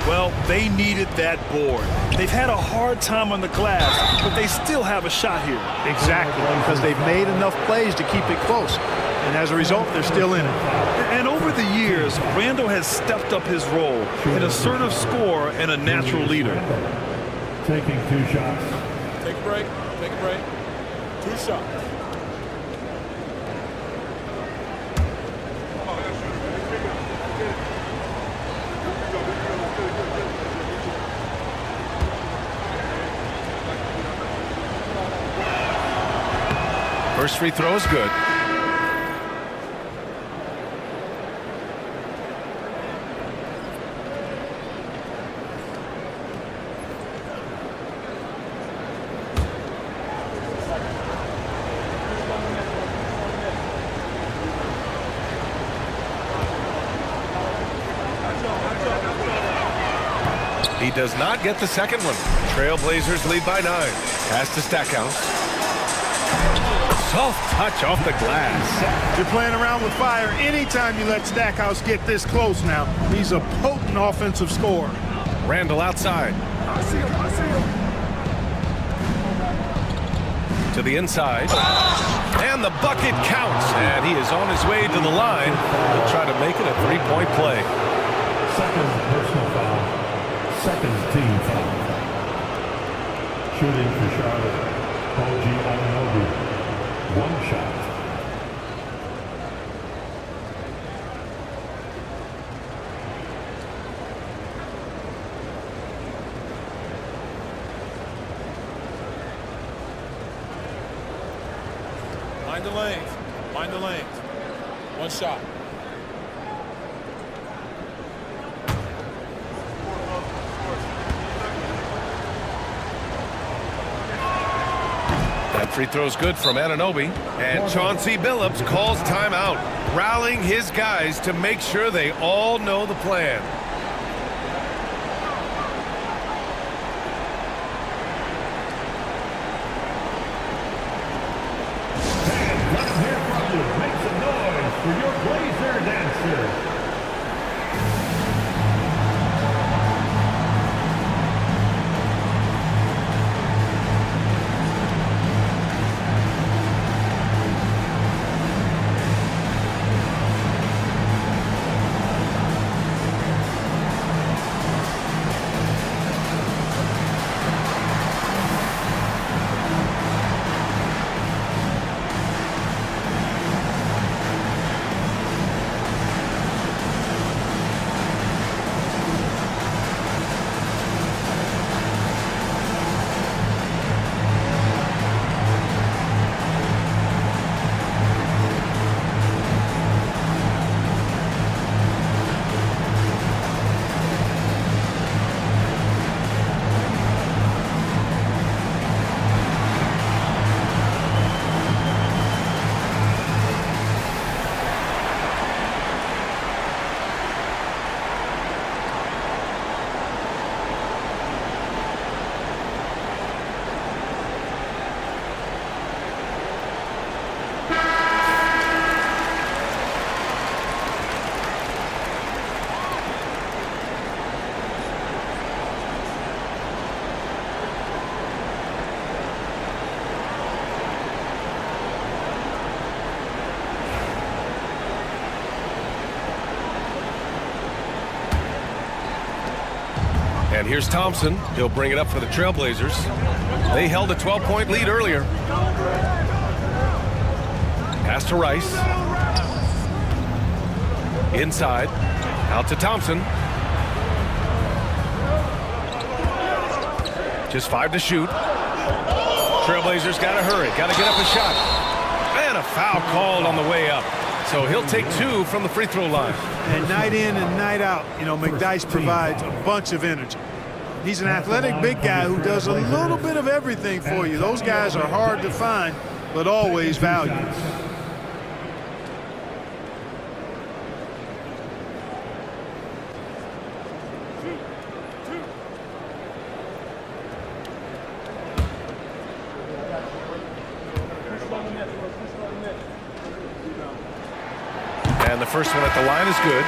Well, they needed that board. They've had a hard time on the glass, but they still have a shot here. Exactly, because they've made enough plays to keep it close. And as a result, they're still in it. And over the years, Randall has stepped up his role, an assertive scorer and a natural leader. Taking 2 shots. Take a break. Take a break. 2 shots. First free throw is good. He does not get the second one. Trailblazers lead by 9. Pass to Stackhouse. Soft touch off the glass. You're playing around with fire anytime you let Stackhouse get this close now. He's a potent offensive scorer. Randall outside. I see him. To the inside. And the bucket counts. And he is on his way to the line. He'll try to make it a 3-point play. Second personal foul. Second team foul. Shooting for Charlotte. OG Anunoby. 1 shot. Mind the lanes. Mind the lanes. 1 shot. That free throw's good from Anunoby. And Chauncey Billups calls timeout, rallying his guys to make sure they all know the plan. Fans, let them hear from you. Make some noise for your Blazer dancer. And here's Thompson. He'll bring it up for the Trailblazers. They held a 12-point lead earlier. Pass to Rice. Inside. Out to Thompson. Just 5 to shoot. Trailblazers got to hurry. Got to get up a shot. And a foul called on the way up. So he'll take 2 from the free throw line. And night in and night out, you know, McDyess provides a bunch of energy. He's an athletic big guy who does a little bit of everything for you. Those guys are hard to find, but always valued. And the first one at the line is good.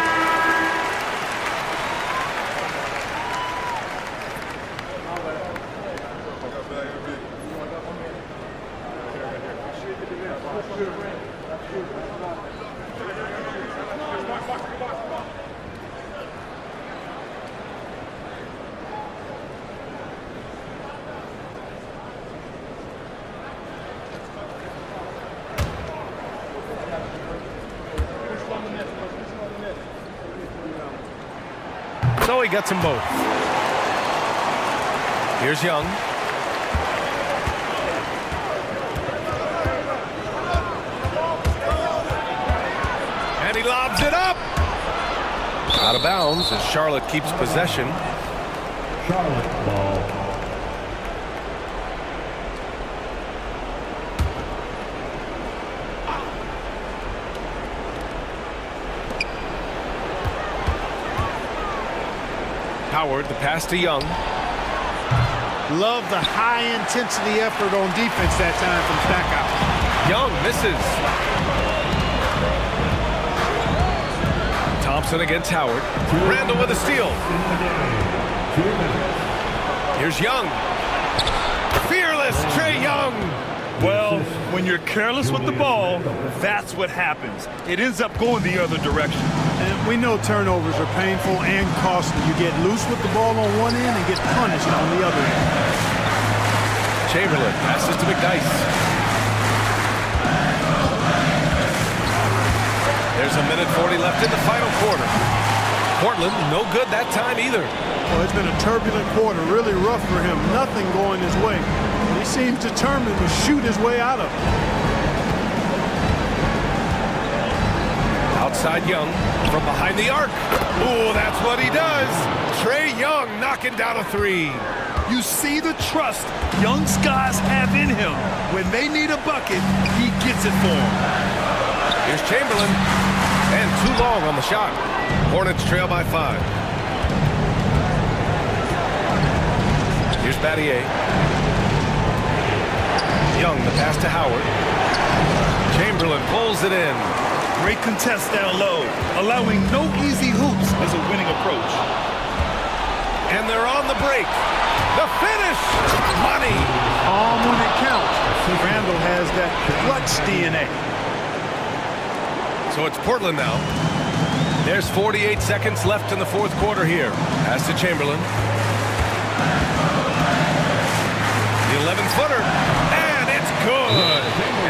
So he gets them both. Here's Young. And he lobs it up. Out of bounds as Charlotte keeps possession. Charlotte ball. Howard, the pass to Young. Love the high-intensity effort on defense that time from Stackhouse. Young misses. Thompson against Howard. Randall with a steal. Here's Young. Fearless Trae Young. Well, when you're careless with the ball, that's what happens. It ends up going the other direction. And we know turnovers are painful and costly. You get loose with the ball on one end and get punished on the other end. Chamberlain passes to McDyess. There's a minute 40 left in the final quarter. Portland, no good that time either. Well, it's been a turbulent quarter, really rough for him. Nothing going his way. He seems determined to shoot his way out of it. Outside Young from behind the arc. Ooh, that's what he does. Trae Young knocking down a 3. You see the trust young guys have in him. When they need a bucket, he gets it for them. Here's Chamberlain. And too long on the shot. Hornets trail by 5. Here's Battier. Young, the pass to Howard. Chamberlain pulls it in. Great contest down low, allowing no easy hoops as a winning approach. And they're on the break. The finish! Money! When it counts. Randall has that clutch DNA. So it's Portland now. There's 48 seconds left in the fourth quarter here. Pass to Chamberlain. The 11-footer. And it's good.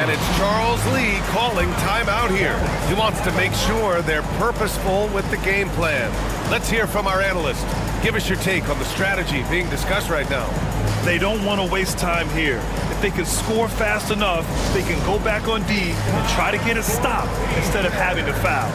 And it's Charles Lee calling timeout here. He wants to make sure they're purposeful with the game plan. Let's hear from our analyst. Give us your take on the strategy being discussed right now. They don't want to waste time here. If they can score fast enough, they can go back on D and try to get a stop instead of having to foul.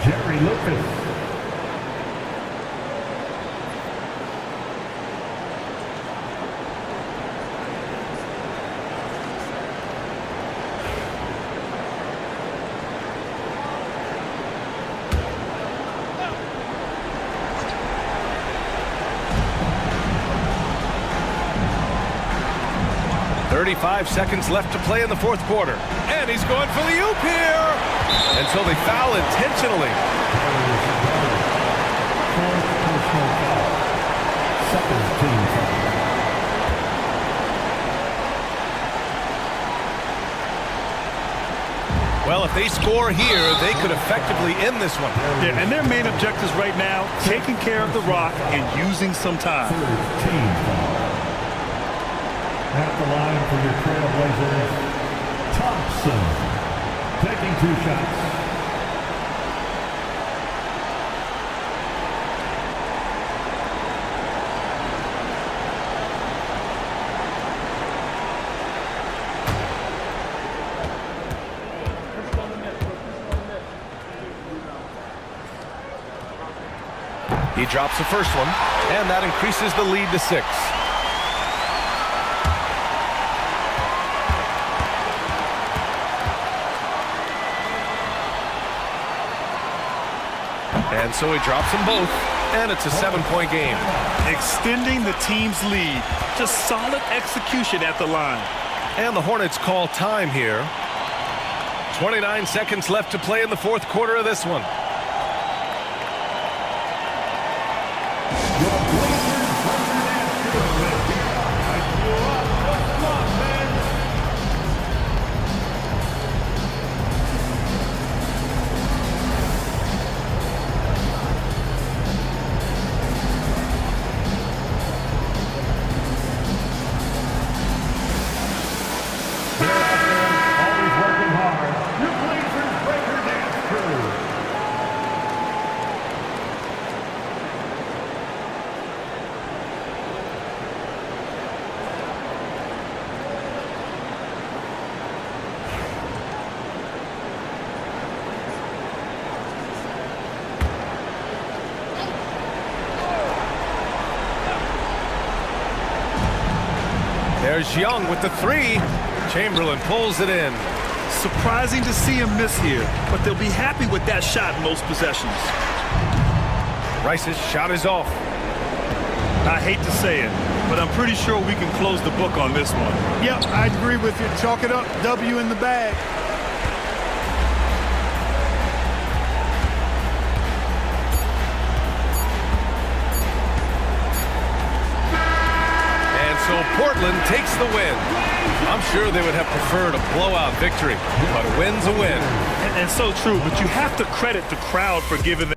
Jerry Lucas. .35 seconds left to play in the fourth quarter. And he's going for the oop here. And so they foul intentionally. Second team foul. Well, if they score here, they could effectively end this one. Yeah, and their main objectives right now, taking care of the rock and using some time. Third team foul. At the line for your Trailblazers, Thompson taking 2 shots. He drops the first one, and that increases the lead to 6. And so he drops them both, and it's a 7-point game. Extending the team's lead. Just solid execution at the line. And the Hornets call time here. 29 seconds left to play in the fourth quarter of this one. There's Young with the 3. Chamberlain pulls it in. Surprising to see him miss here, but they'll be happy with that shot most possessions. Rice's shot is off. I hate to say it, but I'm pretty sure we can close the book on this one. Yep, I agree with you. Chalk it up. W in the bag. So Portland takes the win. I'm sure they would have preferred a blowout victory, but a win's a win. And so true, but you have to credit the crowd for giving them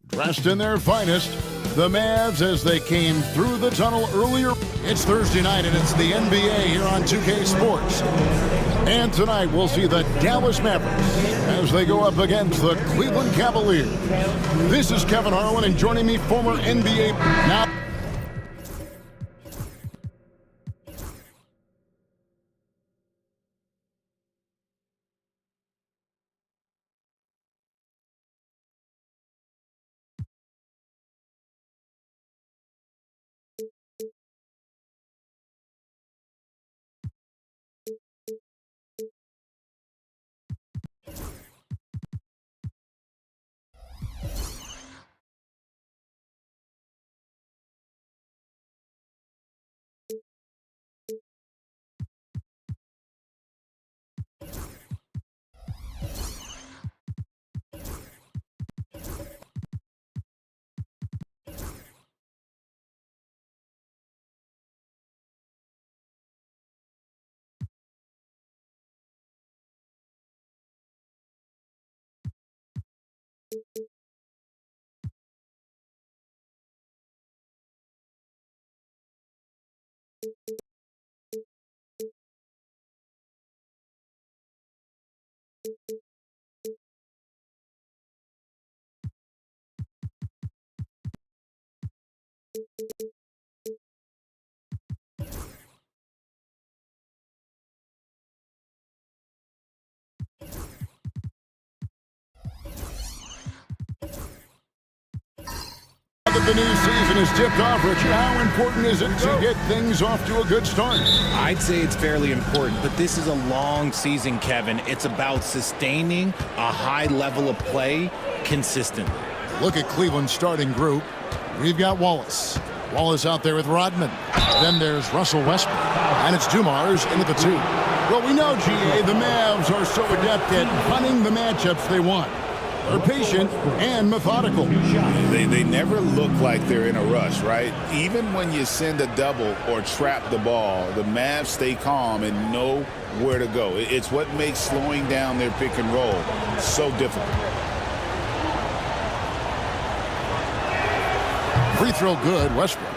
Dressed in their finest, the Mavs as they came through the tunnel earlier. It's Thursday night and it's the NBA here on 2K Sports. And tonight we'll see the Dallas Mavericks as they go up against the Cleveland Cavaliers. This is Kevin Harlan, and joining me, former NBA now. The new season is tipped off, Richard. How important is it to get things off to a good start? I'd say it's fairly important, but this is a long season, Kevin. It's about sustaining a high level of play consistently. Look at Cleveland's starting group. We've got Wallace. Wallace out there with Rodman. Then there's Russell Westbrook. And it's Dumars into the 2. Well, we know, GA, the Mavs are so adept at hunting the matchups they want. They're patient and methodical. They never look like they're in a rush, right? Even when you send a double or trap the ball, the Mavs stay calm and know where to go. It's what makes slowing down their pick and roll so difficult. Free throw good, Westbrook.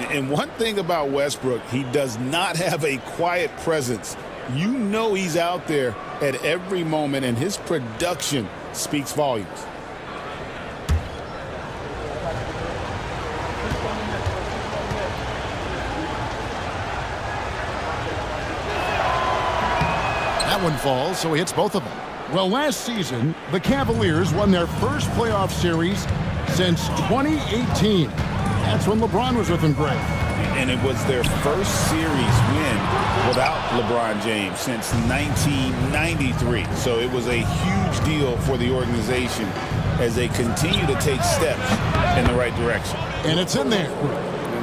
And one thing about Westbrook, he does not have a quiet presence. You know he's out there at every moment, and his production speaks volumes. That one falls, so he hits both of them. Well, last season, the Cavaliers won their first playoff series since 2018. That's when LeBron was with them, Greg. And it was their first series win without LeBron James since 1993. So it was a huge deal for the organization as they continue to take steps in the right direction. And it's in there.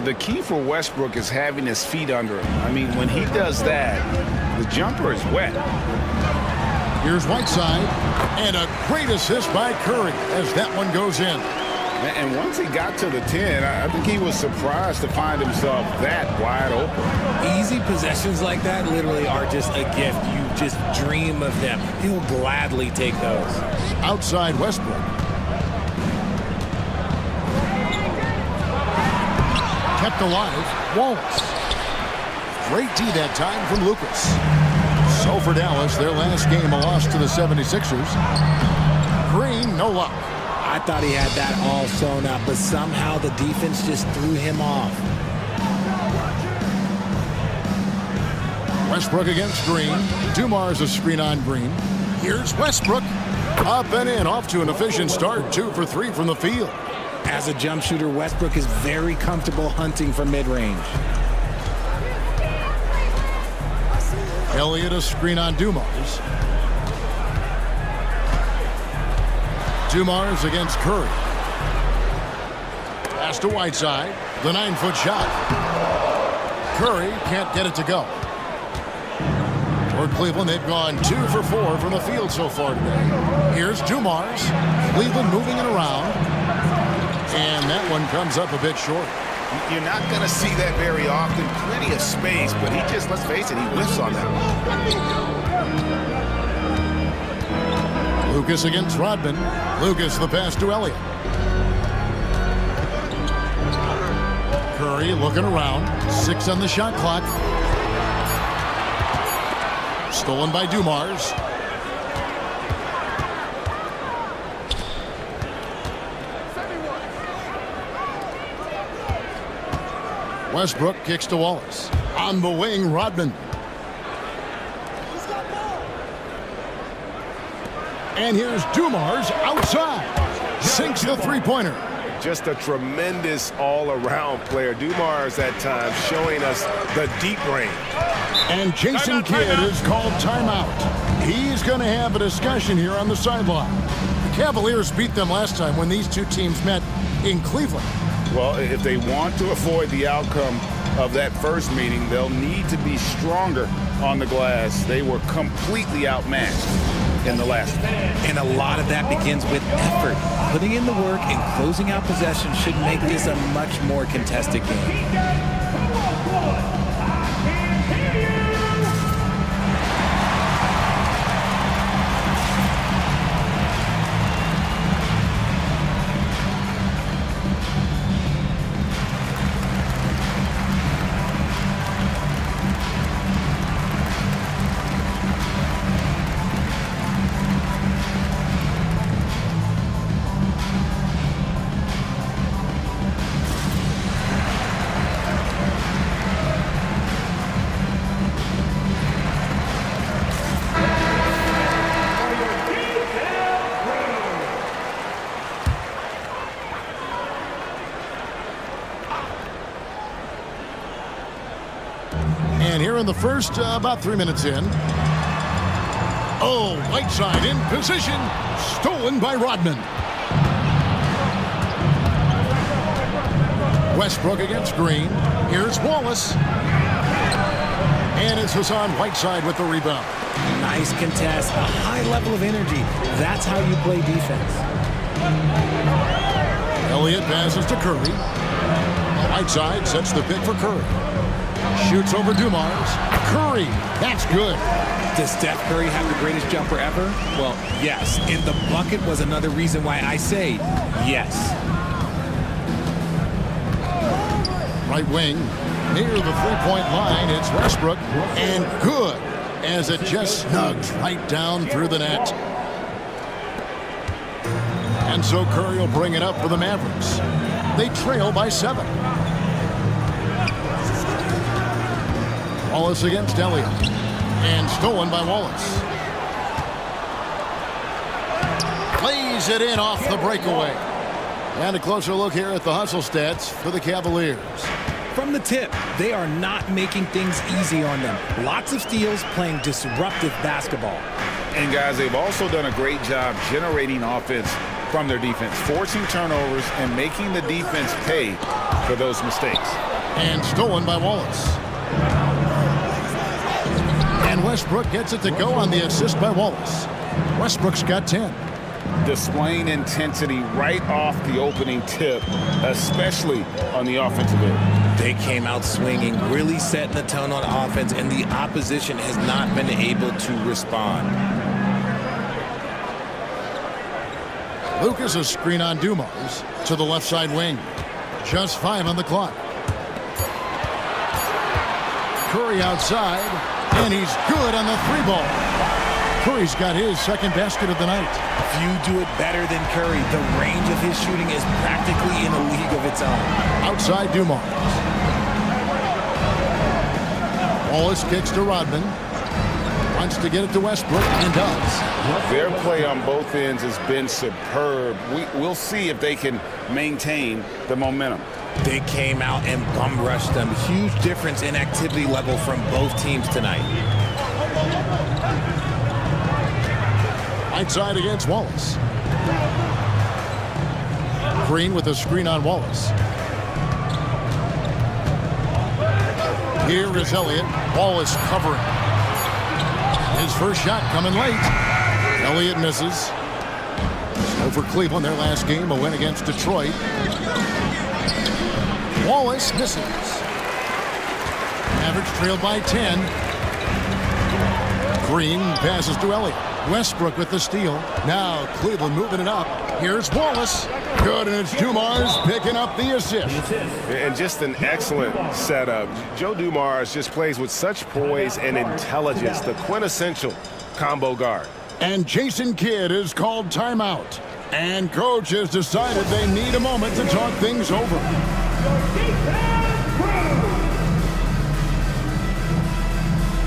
The key for Westbrook is having his feet under him. I mean, when he does that, the jumper is wet. Here's Whiteside, and a great assist by Curry as that one goes in. And once he got to the 10, I think he was surprised to find himself that wide open. Easy possessions like that literally are just a gift. You just dream of them. He'll gladly take those. Outside Westbrook. Kept alive, Wallace. Great D that time from Lucas. So for Dallas, their last game a loss to the 76ers. Green, no luck. I thought he had that all sewn up, but somehow the defense just threw him off. Westbrook against Green. Dumars a screen on Green. Here's Westbrook. Up and in, off to an efficient start. 2 for 3 from the field. As a jump shooter, Westbrook is very comfortable hunting for mid-range. Elliott a screen on Dumars. Dumars against Curry. Pass to Whiteside. The 9-foot shot. Curry can't get it to go. For Cleveland, they've gone 2 for 4 from the field so far today. Here's Dumars. Cleveland moving it around. And that one comes up a bit short. You're not going to see that very often. Plenty of space, but he just, let's face it, he whiffs on that one. Lucas against Rodman. Lucas the pass to Elliott. Curry looking around. 6 on the shot clock. Stolen by Dumars. Westbrook kicks to Wallace. On the wing, Rodman. And here's Dumars outside. Sinks the three-pointer. Just a tremendous all-around player. Dumars at times showing us the deep range. And Jason Kidd is called timeout. He's going to have a discussion here on the sideline. The Cavaliers beat them last time when these two teams met in Cleveland. Well, if they want to avoid the outcome of that first meeting, they'll need to be stronger on the glass. They were completely outmatched in the last one. And a lot of that begins with effort. Putting in the work and closing out possession should make this a much more contested game. And here in the first, about 3 minutes in. Oh, Whiteside in position. Stolen by Rodman. Westbrook against Green. Here's Wallace. And it's Hassan Whiteside with the rebound. Nice contest, a high level of energy. That's how you play defense. Elliott passes to Curry. Whiteside sets the pick for Curry. Shoots over Dumars. Curry, that's good. Does Steph Curry have the greatest jumper ever? Well, yes. And the bucket was another reason why I say yes. Right wing, near the three-point line, it's Westbrook. And good, as it just snugs right down through the net. And so Curry will bring it up for the Mavericks. They trail by 7. Wallace against Elliott. And stolen by Wallace. Plays it in off the breakaway. And a closer look here at the hustle stats for the Cavaliers. From the tip, they are not making things easy on them. Lots of steals, playing disruptive basketball. And guys, they've also done a great job generating offense from their defense, forcing turnovers and making the defense pay for those mistakes. And stolen by Wallace. And Westbrook gets it to go on the assist by Wallace. Westbrook's got 10. Displaying intensity right off the opening tip, especially on the offensive end. They came out swinging, really setting the tone on offense, and the opposition has not been able to respond. Lucas a screen on Dumars to the left side wing. Just 5 on the clock. Curry outside, and he's good on the 3 ball. Curry's got his second basket of the night. Few do it better than Curry. The range of his shooting is practically in a league of its own. Outside Dumars. Wallace kicks to Rodman. Wants to get it to Westbrook and does. Their play on both ends has been superb. We'll see if they can maintain the momentum. They came out and bum rushed them. Huge difference in activity level from both teams tonight. Right side against Wallace. Green with a screen on Wallace. Here is Elliott. Wallace covering. His first shot coming late. Elliott misses. Over Cleveland, their last game, a win against Detroit. Wallace misses. Mavericks trailed by 10. Green passes to Elliott. Westbrook with the steal. Now Cleveland moving it up. Here's Wallace. Good, and it's Dumars picking up the assist. And just an excellent setup. Joe Dumars just plays with such poise and intelligence, the quintessential combo guard. And Jason Kidd is called timeout. And coach has decided they need a moment to talk things over.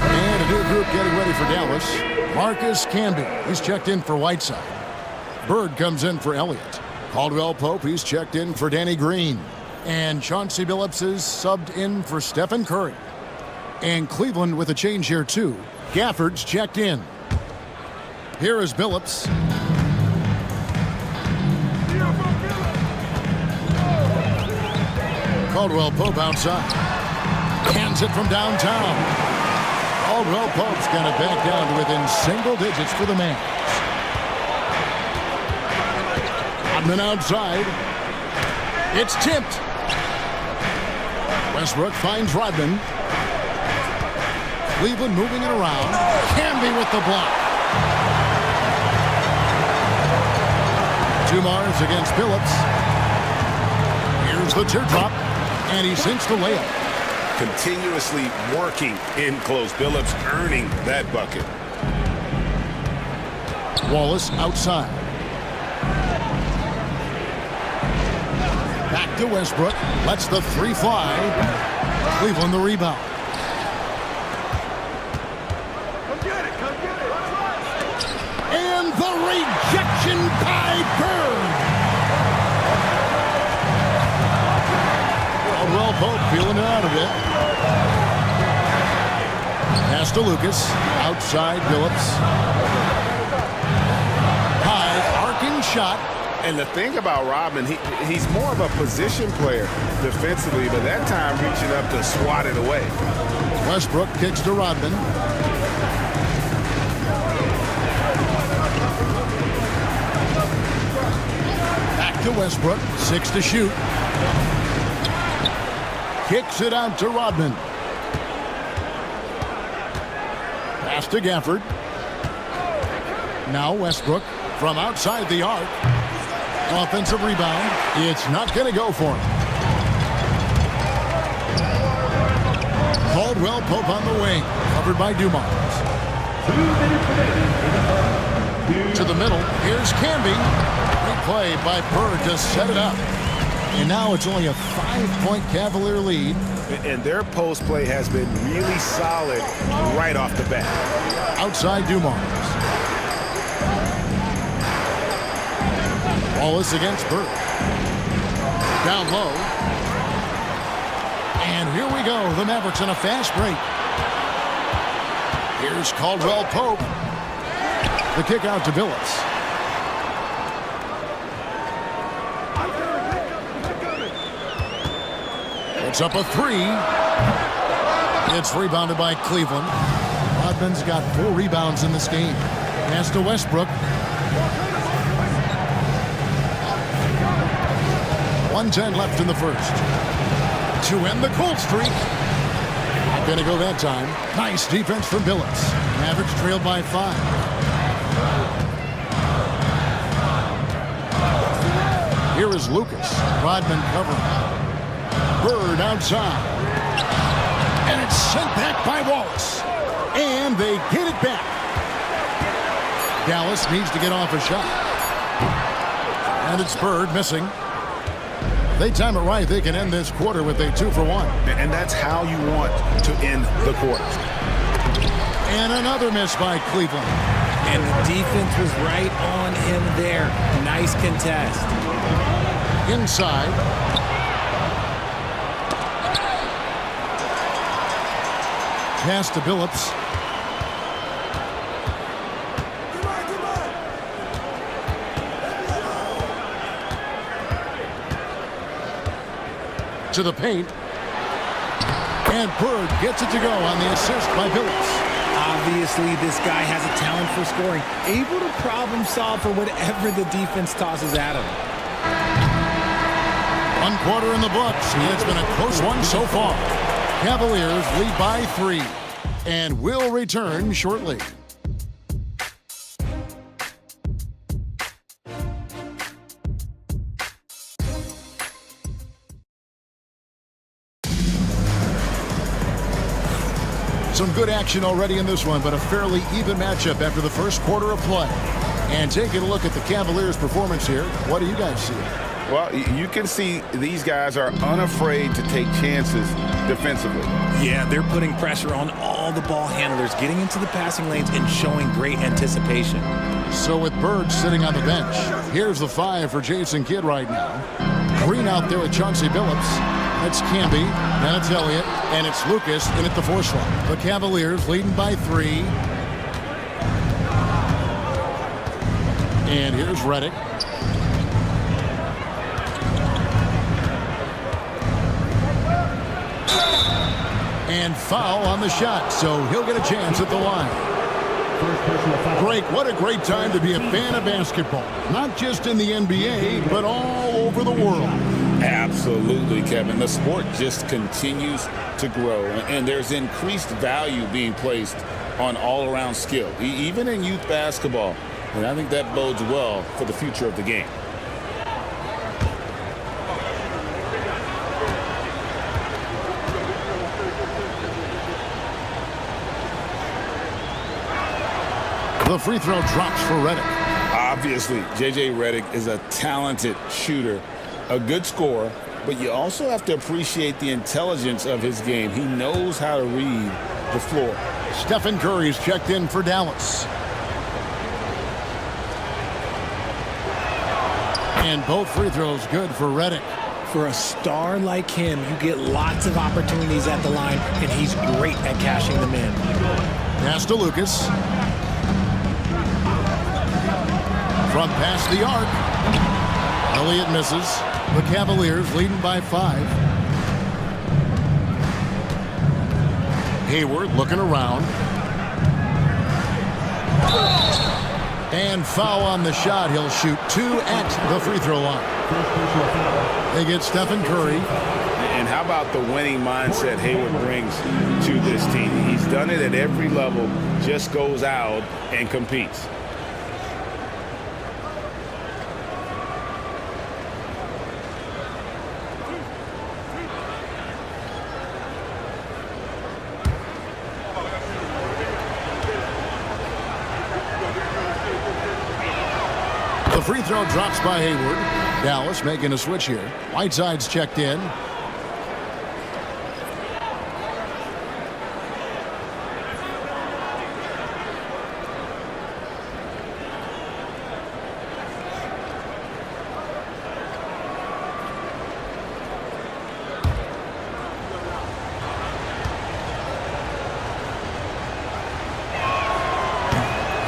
And a new group getting ready for Dallas. Marcus Camby, he's checked in for Whiteside. Bird comes in for Elliott. Caldwell Pope, he's checked in for Danny Green. And Chauncey Billups is subbed in for Stephen Curry. And Cleveland with a change here too. Gafford's checked in. Here is Billups. Caldwell Pope outside. Hands it from downtown. Caldwell Pope's got it back down to within single digits for the man. Rodman outside. It's tipped. Westbrook finds Rodman. Cleveland moving it around. Camby with the block. Dumars against Billups. Here's the teardrop. And he sinks the layup. Continuously working in close. Billups earning that bucket. Wallace outside. Back to Westbrook. Lets the three fly. Cleveland the rebound. And the rejection by Bird. Caldwell Pope feeling it out of it. Pass to Lucas. Outside Billups. High arcing shot. And the thing about Rodman, he's more of a position player defensively, but that time reaching up to swat it away. Westbrook kicks to Rodman. Back to Westbrook. 6 to shoot. Kicks it out to Rodman. Pass to Gafford. Now Westbrook from outside the arc. Offensive rebound. It's not going to go for him. Caldwell Pope on the wing. Covered by Dumars. To the middle. Here's Camby. Great play by Bird to set it up. And now it's only a 5-point Cavalier lead. And their post play has been really solid right off the bat. Outside Dumars. Wallace against Bird. Down low. And here we go. The Mavericks in a fast break. Here's Caldwell Pope. The kick out to Billups. It's up a three. It's rebounded by Cleveland. Rodman's got 4 rebounds in this game. Pass to Westbrook. 1:10 left in the first. To end the cold streak. Not going to go that time. Nice defense from Billups. Mavericks trailed by 5. Here is Lucas. Rodman covering. Bird outside. And it's sent back by Wallace. And they get it back. Dallas needs to get off a shot. And it's Bird missing. They time it right, they can end this quarter with a 2-for-1. And that's how you want to end the quarter. And another miss by Cleveland. And the defense was right on him there. Nice contest. Inside. Pass to Billups. To the paint. And Bird gets it to go on the assist by Billups. Obviously, this guy has a talent for scoring. Able to problem solve for whatever the defense tosses at him. 1 quarter in the books, and it's been a close one so far. Cavaliers lead by 3 and will return shortly. Some good action already in this one, but a fairly even matchup after the first quarter of play. And taking a look at the Cavaliers' performance here, what do you guys see? Well, you can see these guys are unafraid to take chances defensively. Yeah, they're putting pressure on all the ball handlers, getting into the passing lanes and showing great anticipation. So with Bird sitting on the bench, here's the 5 for Jason Kidd right now. Green out there with Chauncey Billups. It's Camby, then it's Elliott, and it's Lucas in at the 4 slot. The Cavaliers leading by 3. And here's Redick. And foul on the shot, so he'll get a chance at the line. Greg, what a great time to be a fan of basketball. Not just in the NBA, but all over the world. Absolutely, Kevin. The sport just continues to grow, and there's increased value being placed on all-around skill, even in youth basketball. And I think that bodes well for the future of the game. The free throw drops for Redick. Obviously, J.J. Redick is a talented shooter, a good scorer, but you also have to appreciate the intelligence of his game. He knows how to read the floor. Stephen Curry's checked in for Dallas. And both free throws good for Redick. For a star like him, you get lots of opportunities at the line, and he's great at cashing them in. Pass to Lucas. Front past the arc. Elliott misses. The Cavaliers leading by 5. Hayward looking around. And foul on the shot. He'll shoot 2 at the free throw line. They get Stephen Curry. And how about the winning mindset Hayward brings to this team? He's done it at every level, just goes out and competes. The free throw drops by Hayward. Dallas making a switch here. Whiteside's checked in.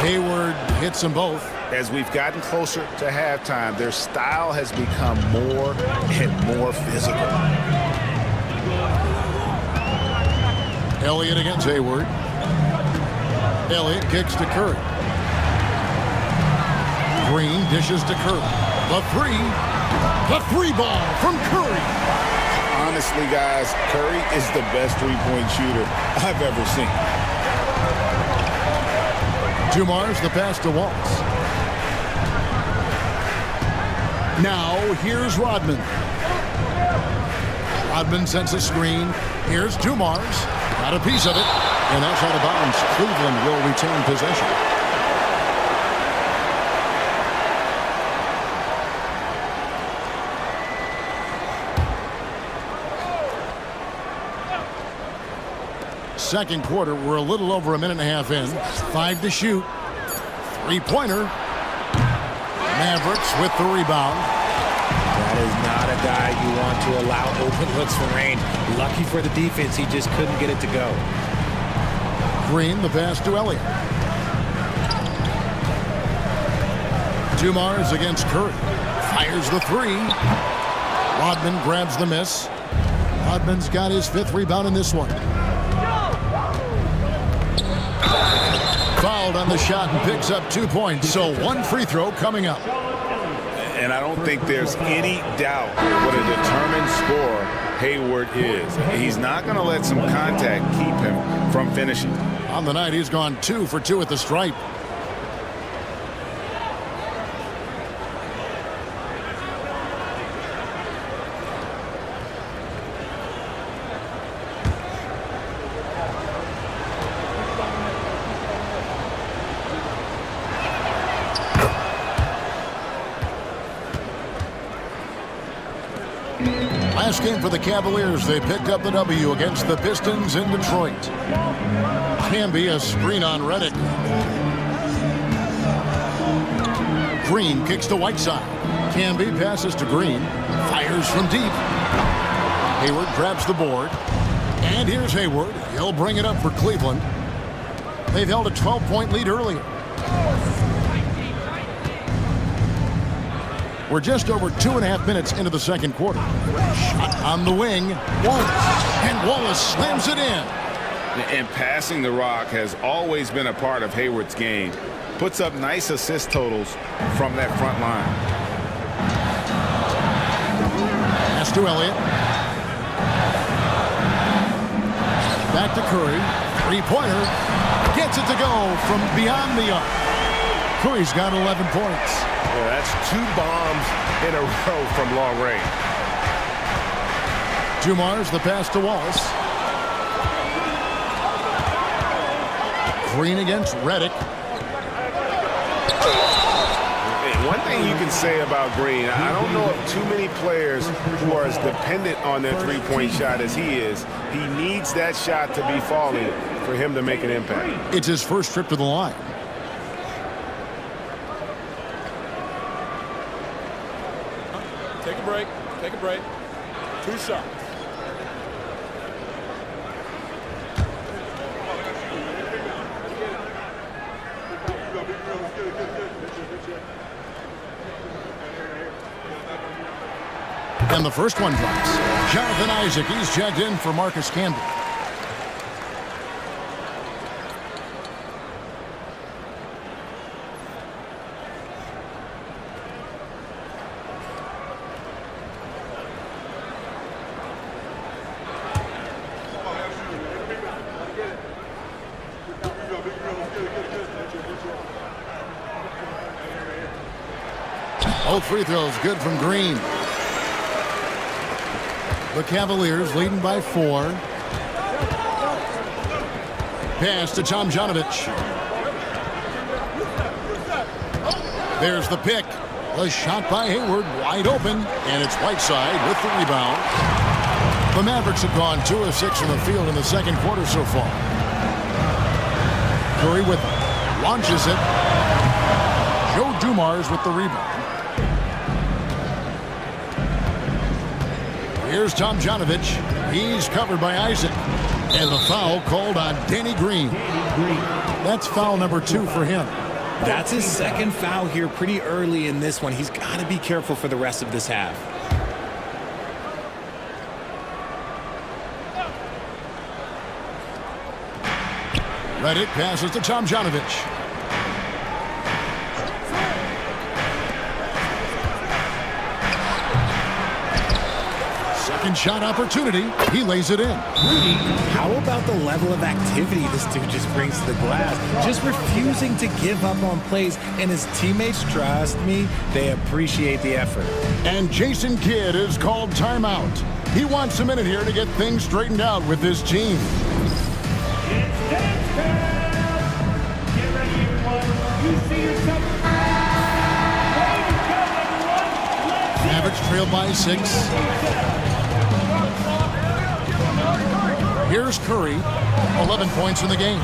Hayward hits them both. As we've gotten closer to halftime, their style has become more and more physical. Elliott against Hayward. Elliott kicks to Curry. Green dishes to Curry. The three ball from Curry. Honestly, guys, Curry is the best three-point shooter I've ever seen. Dumars the pass to Waltz. Now, here's Rodman. Rodman sends a screen. Here's Dumars. Got a piece of it. And that's out of bounds. Cleveland will retain possession. second quarter. We're a little over a minute and a half in. 5 to shoot. Three-pointer. Mavericks with the rebound. That is not a guy you want to allow open looks from range. Lucky for the defense, he just couldn't get it to go. Green, the pass to Elliott. Dumars against Curry. Fires the three. Rodman grabs the miss. Rodman's got his 5th rebound in this one. Fouled on the shot and picks up 2 points. So 1 free throw coming up. And I don't think there's any doubt what a determined scorer Hayward is. He's not going to let some contact keep him from finishing. On the night, he's gone 2 for 2 at the stripe. Last game for the Cavaliers, they picked up the W against the Pistons in Detroit. Camby, a screen on Redick. Green kicks to Whiteside. Camby passes to Green. Fires from deep. Hayward grabs the board. And here's Hayward. He'll bring it up for Cleveland. They've held a 12-point lead earlier. We're just over 2.5 minutes into the second quarter. Shot on the wing. Wallace. And Wallace slams it in. And passing the rock has always been a part of Hayward's game. Puts up nice assist totals from that front line. Pass to Elliott. Back to Curry. Three-pointer. Gets it to go from beyond the arc. Curry's got 11 points. Well, that's 2 bombs in a row from long range. Dumars, the pass to Wallace. Green against Redick. One thing you can say about Green, I don't know of too many players who are as dependent on their three-point shot as he is. He needs that shot to be falling for him to make an impact. It's his first trip to the line. Take a break. Take a break. 2 shots. And the first one drops. Jonathan Isaac, he's checked in for Marcus Camby. Both free throws good from Green. The Cavaliers leading by 4. Pass to Tomjanovich. There's the pick. A shot by Hayward, wide open, and it's Whiteside with the rebound. The Mavericks have gone 2 of 6 from the field in the second quarter so far. Curry with it. Launches it. Joe Dumars with the rebound. Here's Tomjanovich. He's covered by Isaac. And the foul called on Danny Green. That's foul number 2 for him. That's his second foul here pretty early in this one. He's got to be careful for the rest of this half. Redick passes to Tomjanovich. Second shot opportunity. He lays it in. How about the level of activity this dude just brings to the glass? Just refusing to give up on plays, and his teammates, trust me, they appreciate the effort. And Jason Kidd is called timeout. He wants a minute here to get things straightened out with his team. Mavericks trail by 6. Here's Curry, 11 points in the game.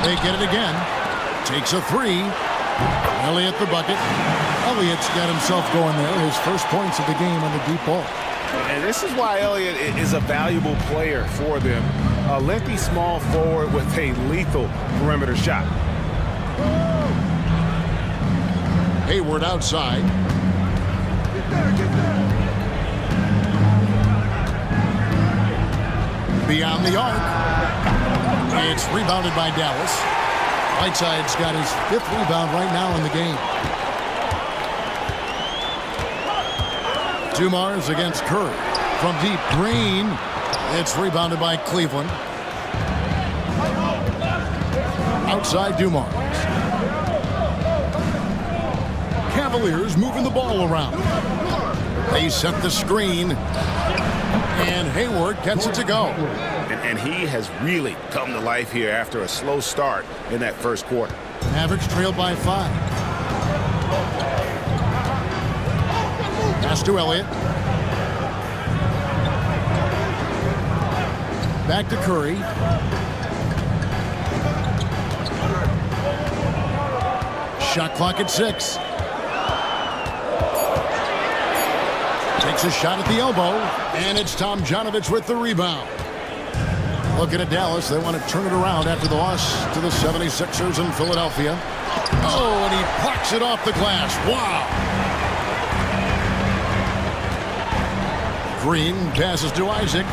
They get it again. Takes a three. Elliott the bucket. Elliott's got himself going there. His first points of the game on the deep ball. And this is why Elliott is a valuable player for them. A lengthy small forward with a lethal perimeter shot. Hayward outside. Beyond the arc. It's rebounded by Dallas. Whiteside's got his 5th rebound right now in the game. Dumars against Curry. From deep, Green. It's rebounded by Cleveland. Outside Dumars. Cavaliers moving the ball around. They set the screen. And Hayward gets it to go. And he has really come to life here after a slow start in that first quarter. Mavericks trailed by 5. Pass to Elliott. Back to Curry. Shot clock at 6. Takes a shot at the elbow, and it's Tomjanovich with the rebound. Looking at Dallas, they want to turn it around after the loss to the 76ers in Philadelphia. Oh, and he plucks it off the glass. Wow. Green passes to Isaac.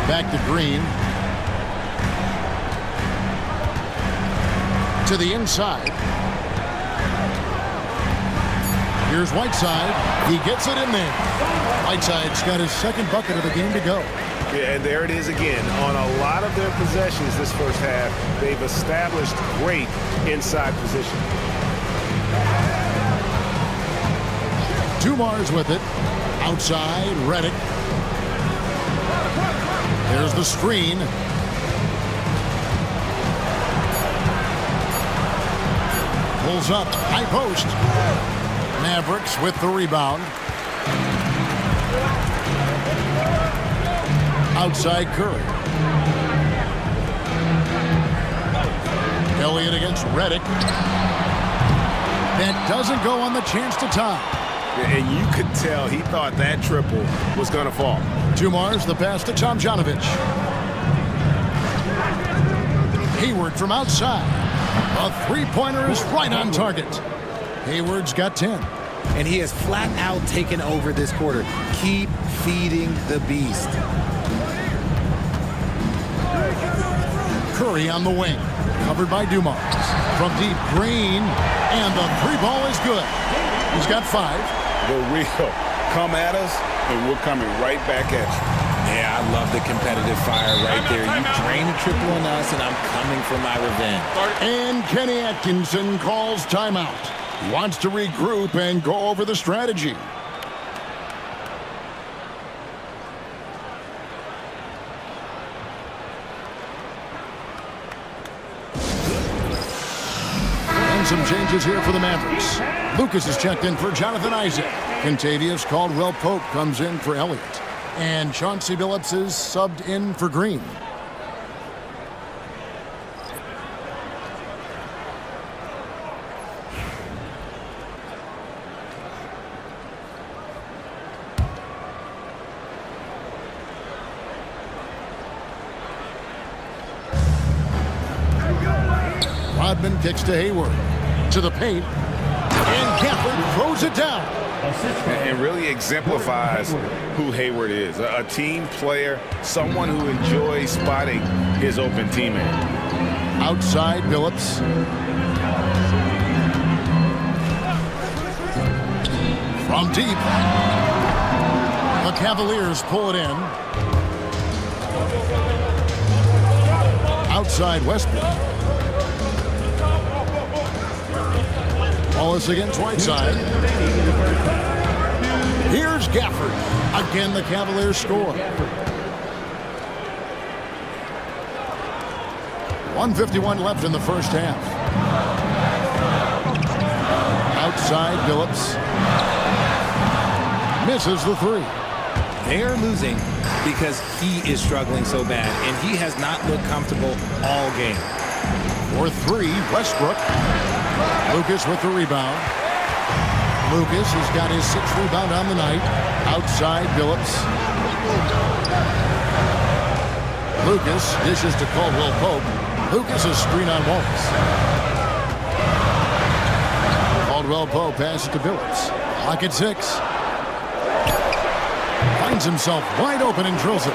Back to Green. To the inside. Here's Whiteside. He gets it in there. Whiteside's got his 2nd bucket of the game to go. Yeah, and there it is again. On a lot of their possessions this first half, they've established great inside position. Dumars with it. Outside, Redick. There's the screen. Pulls up. High post. Mavericks with the rebound. Outside Curry. Elliott against Redick. That doesn't go on the chance to tie. And you could tell he thought that triple was going to fall. Dumars, the pass to Tomjanovich. Hayward from outside. A three-pointer is right on target. Hayward's got 10. And he has flat out taken over this quarter. Keep feeding the beast. Curry on the wing. Covered by Dumars. From deep, Green. And the 3-ball is good. He's got 5. The real come at us, and we're coming right back at you. Yeah, I love the competitive fire right there. You drain a triple on us, and I'm coming for my revenge. And Kenny Atkinson calls timeout. Wants to regroup and go over the strategy. And some changes here for the Mavericks. Lucas is checked in for Jonathan Isaac. Contavious Caldwell-Pope comes in for Elliott. And Chauncey Billups is subbed in for Green. Rodman kicks to Hayward. To the paint. And Gafford throws it down. And really exemplifies who Hayward is. A team player, someone who enjoys spotting his open teammate. Outside Billups. From deep. The Cavaliers pull it in. Outside Westbrook. Wallace against Whiteside. Here's Gafford. Again, the Cavaliers score. 1:51 left in the first half. Outside Billups. Misses the 3. They are losing because he is struggling so bad, and he has not looked comfortable all game. For three, Westbrook. Lucas with the rebound. Lucas has got his 6th rebound on the night. Outside, Billups. Lucas dishes to Caldwell Pope. Lucas a screen on Wallace. Caldwell Pope passes to Billups. Clock at 6. Finds himself wide open and drills it.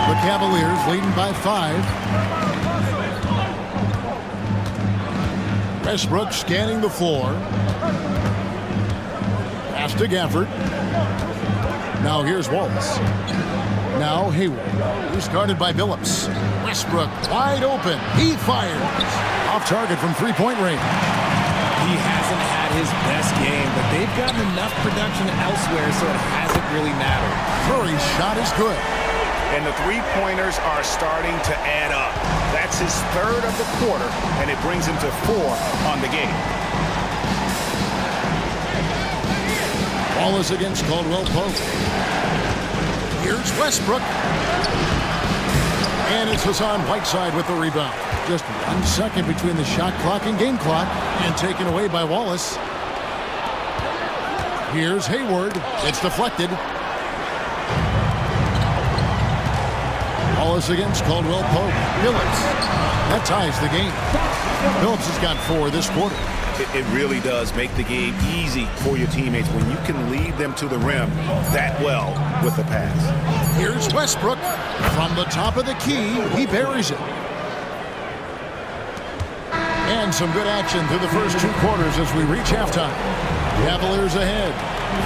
The Cavaliers leading by 5. Westbrook scanning the floor. Pass to Gafford. Now here's Wallace. Now Hayward. He's guarded by Billups. Westbrook wide open. He fires. Off target from three-point range. He hasn't had his best game, but they've gotten enough production elsewhere, so it hasn't really mattered. Curry's shot is good. And the three-pointers are starting to add up. That's his 3rd of the quarter, and it brings him to 4 on the game. Wallace against Caldwell Pope. Here's Westbrook. And it's Hassan Whiteside with the rebound. Just 1 second between the shot clock and game clock, and taken away by Wallace. Here's Hayward. It's deflected. Wallace against Caldwell Pope. Billups. That ties the game. Billups has got 4 this quarter. It really does make the game easy for your teammates when you can lead them to the rim that well with the pass. Here's Westbrook. From the top of the key, he buries it. And some good action through the first 2 quarters as we reach halftime. Cavaliers ahead,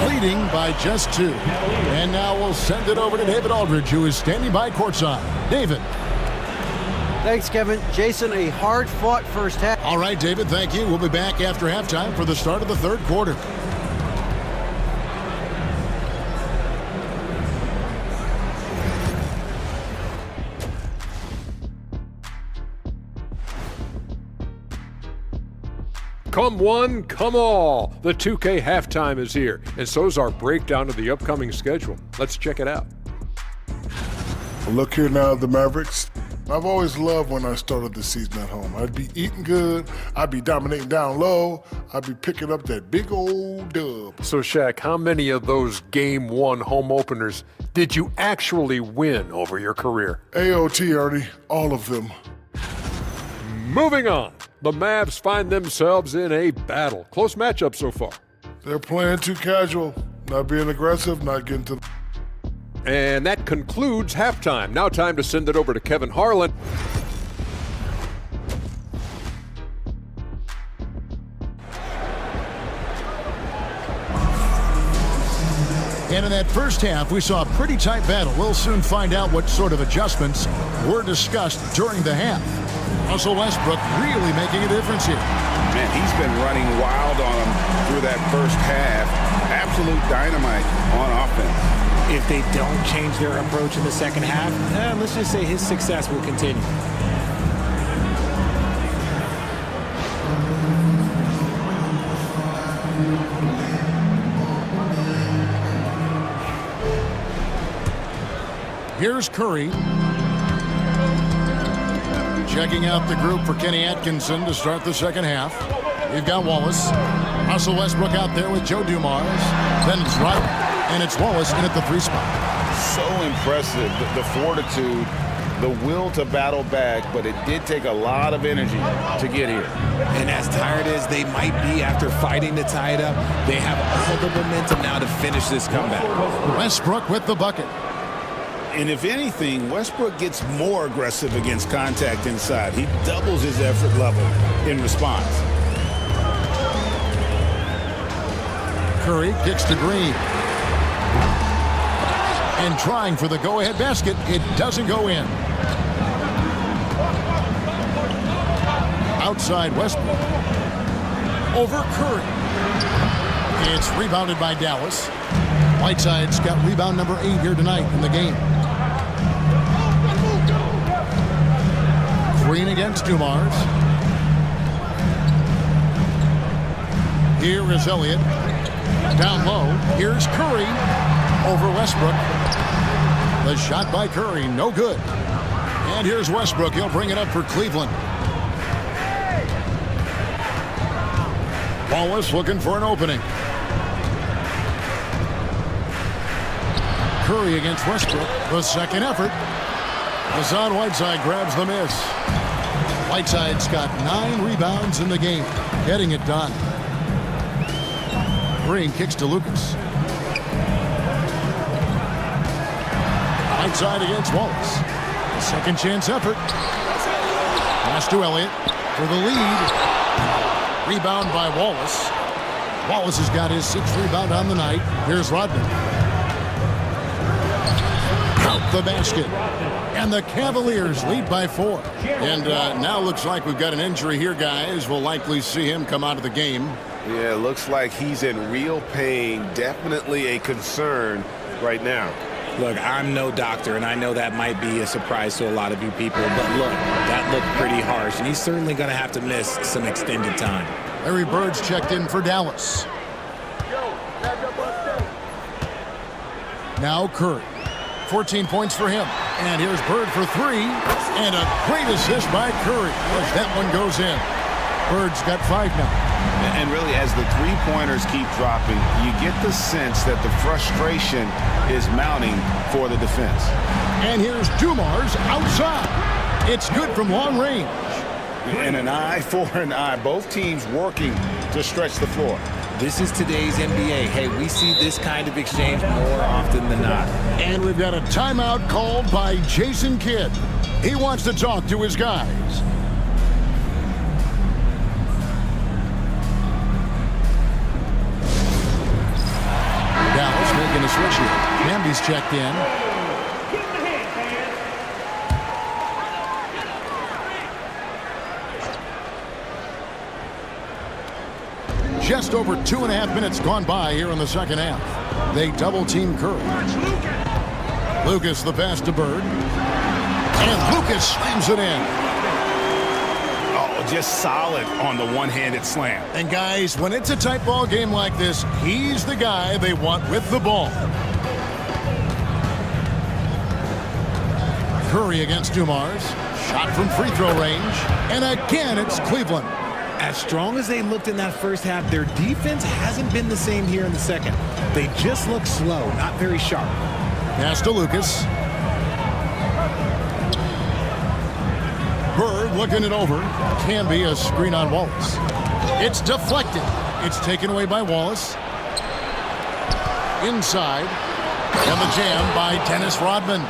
leading by just 2. And now we'll send it over to David Aldridge, who is standing by courtside. David. Thanks, Kevin. Jason, a hard-fought first half. All right, David, thank you. We'll be back after halftime for the start of the 3rd quarter. Come one, come all. The 2K halftime is here, and so's our breakdown of the upcoming schedule. Let's check it out. Look here now, the Mavericks. I've always loved when I started the season at home. I'd be eating good, I'd be dominating down low, I'd be picking up that big old dub. So, Shaq, how many of those Game 1 home openers did you actually win over your career? AOT, Ernie, all of them. Moving on. The Mavs find themselves in a battle. Close matchup so far. They're playing too casual, not being aggressive, not getting to... And that concludes halftime. Now time to send it over to Kevin Harlan. And in that first half, we saw a pretty tight battle. We'll soon find out what sort of adjustments were discussed during the half. Russell Westbrook really making a difference here. Man, he's been running wild on him through that first half. Absolute dynamite on offense. If they don't change their approach in the second half, let's just say his success will continue. Here's Curry. Checking out the group for Kenny Atkinson to start the second half. We've got Wallace. Russell Westbrook out there with Joe Dumars. Then it's Ryder. And it's Wallace in at the 3 spot. So impressive, the fortitude, the will to battle back, but it did take a lot of energy to get here. And as tired as they might be after fighting to tie it up, they have all the momentum now to finish this comeback. Westbrook with the bucket. And if anything, Westbrook gets more aggressive against contact inside. He doubles his effort level in response. Curry kicks to Green. And trying for the go-ahead basket, it doesn't go in. Outside Westbrook. Over Curry. It's rebounded by Dallas. Whiteside's got rebound number 8 here tonight in the game. Green against Dumars. Here is Elliott. Down low. Here's Curry. over Westbrook. The shot by Curry, no good. And here's Westbrook. He'll bring it up for Cleveland. Wallace looking for an opening. Curry against Westbrook. The second effort. Hassan Whiteside grabs the miss. Whiteside's got 9 rebounds in the game, getting it done. Green kicks to Lucas. Whiteside against Wallace. A second chance effort. Pass to Elliott for the lead. Rebound by Wallace. Wallace has got his 6th rebound on the night. Here's Rodman. Count the basket. And the Cavaliers lead by 4. And now looks like we've got an injury here, guys. We'll likely see him come out of the game. Yeah, looks like he's in real pain. Definitely a concern right now. Look, I'm no doctor, and I know that might be a surprise to a lot of you people, but look, that looked pretty harsh, and he's certainly going to have to miss some extended time. Larry Bird's checked in for Dallas. Now Curry. 14 points for him. And here's Bird for 3. And a great assist by Curry. As that one goes in. Bird's got 5 now. And really, as the three-pointers keep dropping, you get the sense that the frustration is mounting for the defense. And here's Dumars outside. It's good from long range. And an eye for an eye. Both teams working to stretch the floor. This is today's NBA. Hey, we see this kind of exchange more often than not. And we've got a timeout called by Jason Kidd. He wants to talk to his guys. Dallas making a switch here. Camby's checked in. Just over 2.5 minutes gone by here in the second half. They double-team Curry. Lucas the pass to Bird. And Lucas slams it in. Oh, just solid on the one-handed slam. And guys, when it's a tight ball game like this, he's the guy they want with the ball. Curry against Dumars. Shot from free throw range. And again, it's Cleveland. As strong as they looked in that first half, their defense hasn't been the same here in the second. They just look slow, not very sharp. Pass to Lucas. Bird looking it over. Camby a screen on Wallace. It's deflected. It's taken away by Wallace. Inside. And the jam by Dennis Rodman.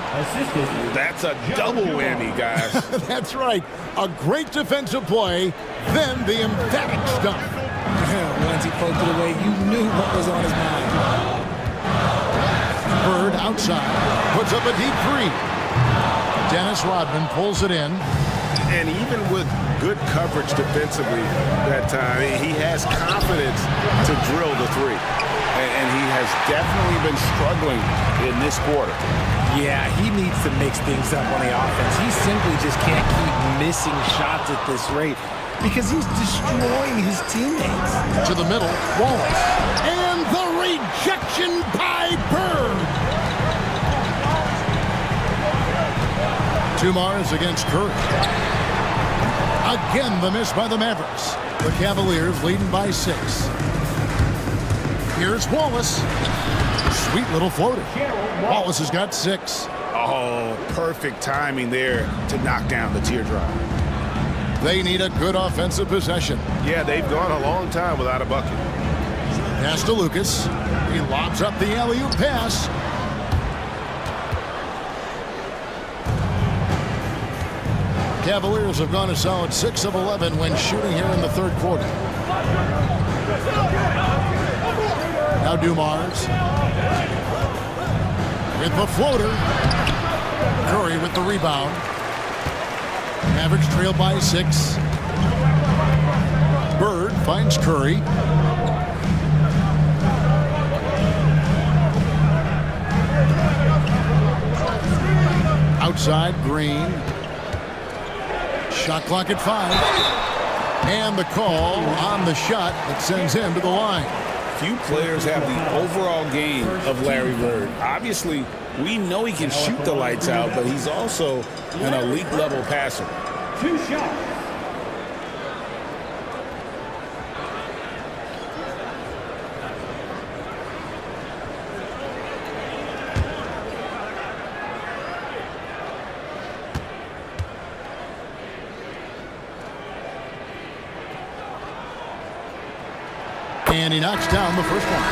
That's a double whammy, guys. That's right. A great defensive play, then the emphatic stuff. Once he poked it away, you knew what was on his mind. Bird outside. Puts up a deep 3. Dennis Rodman pulls it in. And even with good coverage defensively that time, he has confidence to drill the 3. And he has definitely been struggling in this quarter. Yeah, he needs to mix things up on the offense. He simply just can't keep missing shots at this rate because he's destroying his teammates. To the middle, Wallace. And the rejection by Bird. Dumars against Curry. Again, the miss by the Mavericks. The Cavaliers leading by 6. Here's Wallace. Sweet little floater. Wallace has got 6. Oh, perfect timing there to knock down the teardrop. They need a good offensive possession. Yeah, they've gone a long time without a bucket. Pass to Lucas. He lobs up the alley-oop pass. Cavaliers have gone a solid 6 of 11 when shooting here in the third quarter. Now Dumars with the floater. Curry with the rebound. Mavericks trail by 6. Bird finds Curry. Outside, Green. Shot clock at 5. And the call on the shot that sends him to the line. few players have the overall game of Larry Bird. Obviously, we know he can shoot the lights out, but he's also an elite level passer. 2 shots. And he knocks down the first one.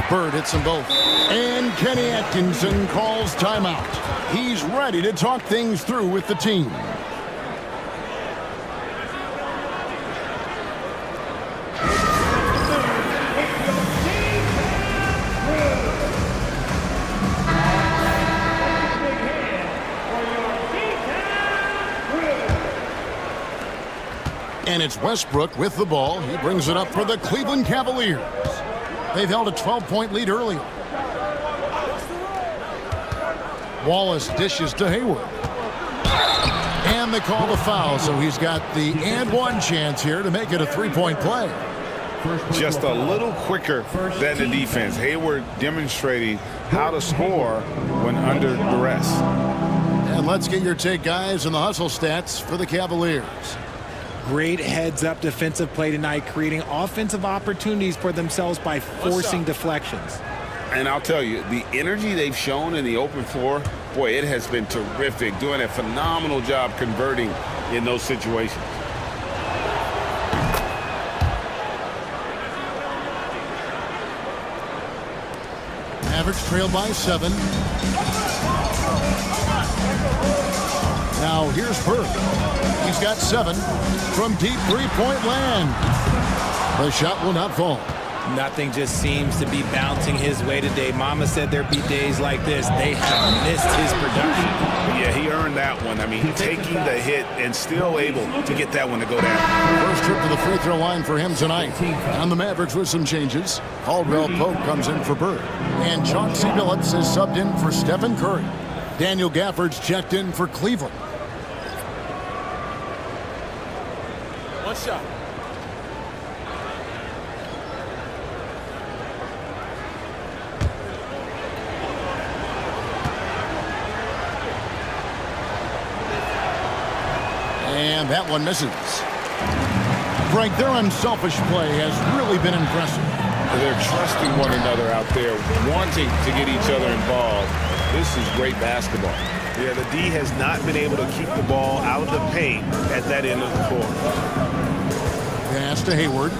Bird hits them both. And Kenny Atkinson calls timeout. He's ready to talk things through with the team. And it's Westbrook with the ball. He brings it up for the Cleveland Cavaliers. They've held a 12-point lead earlier. Wallace dishes to Hayward. And they call the foul, so he's got the and one chance here to make it a three-point play. Just a little quicker than the defense. Hayward demonstrating how to score when under duress. And let's get your take, guys, on the hustle stats for the Cavaliers. Great heads-up defensive play tonight, creating offensive opportunities for themselves by forcing deflections. And I'll tell you, the energy they've shown in the open floor, boy, it has been terrific. Doing a phenomenal job converting in those situations. Mavericks trail by 7. Now here's Bird. He's got 7 from deep three-point land. The shot will not fall. Nothing just seems to be bouncing his way today. Mama said there'd be days like this. They have missed his production. Yeah, he earned that one. I mean, taking the hit and still able to get that one to go down. First trip to the free throw line for him tonight. On the Mavericks with some changes. Caldwell Pope comes in for Bird. And Chauncey Billups is subbed in for Stephen Curry. Daniel Gafford's checked in for Cleveland. One shot. And that one misses. Frank, their unselfish play has really been impressive. They're trusting one another out there, wanting to get each other involved. This is great basketball. Yeah, the D has not been able to keep the ball out of the paint at that end of the court. Pass to Hayward.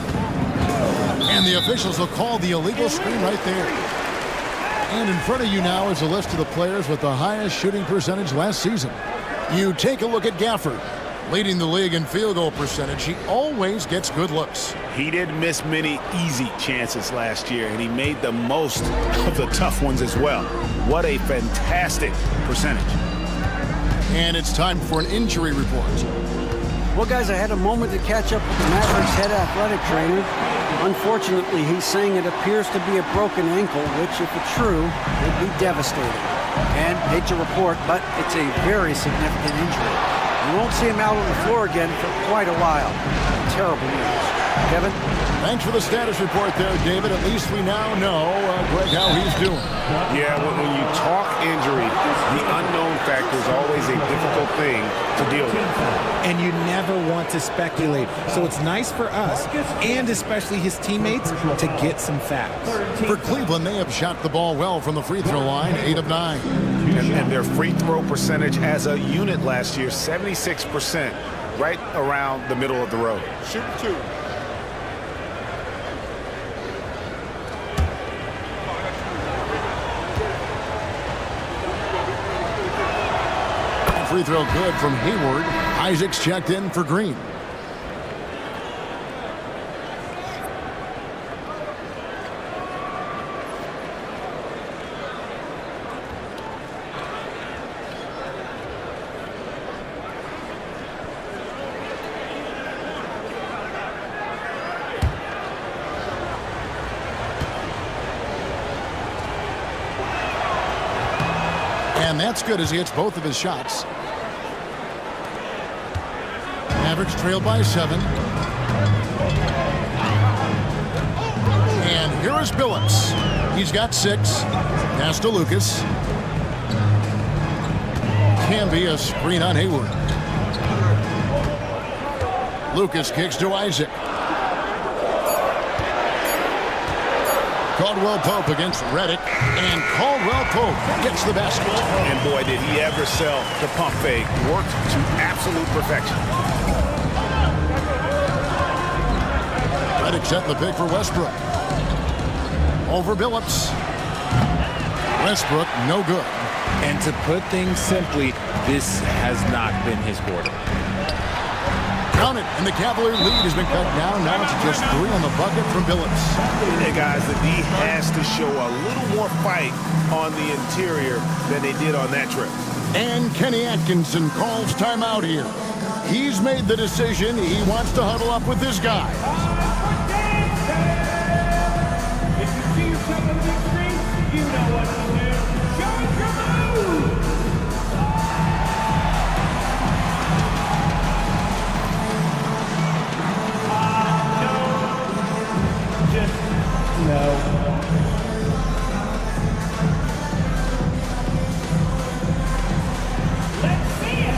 And the officials will call the illegal screen right there. And in front of you now is a list of the players with the highest shooting percentage last season. You take a look at Gafford. Leading the league in field goal percentage, he always gets good looks. He didn't miss many easy chances last year, and he made the most of the tough ones as well. What a fantastic percentage. And it's time for an injury report. Well, guys, I had a moment to catch up with the Mavericks head athletic trainer. Unfortunately, he's saying it appears to be a broken ankle, which, if it's true, would be devastating. And hate to report, but it's a very significant injury. You won't see him out on the floor again for quite a while. Terrible news. Kevin? Thanks for the status report there, David. At least we now know, Greg, how he's doing. Yeah, when you talk injury, the unknown factor is always a difficult thing to deal with. And you never want to speculate. So it's nice for us, and especially his teammates, to get some facts. For Cleveland, they have shot the ball well from the free throw line, 8 of 9. And their free throw percentage as a unit last year, 76%, right around the middle of the road. Shoot 2. Free throw good from Hayward. Isaac's checked in for Green. And that's good as he hits both of his shots. Mavericks trail by 7. And here is Billups. He's got 6. Pass to Lucas. Can be a screen on Hayward. Lucas kicks to Isaac. Caldwell Pope against Redick, and Caldwell Pope gets the basket. And boy, did he ever sell the pump fake. Worked to absolute perfection. Redick setting the pick for Westbrook. Over Billups. Westbrook, no good. And to put things simply, this has not been his quarter. Count it, and the Cavalier lead has been cut down. Now it's just 3 on the bucket from Billups. Hey guys, the D has to show a little more fight on the interior than they did on that trip. And Kenny Atkinson calls timeout here. He's made the decision. He wants to huddle up with his guys. If you see yourself on the big screen, you know what to do. Show us your move! No. Let's see it.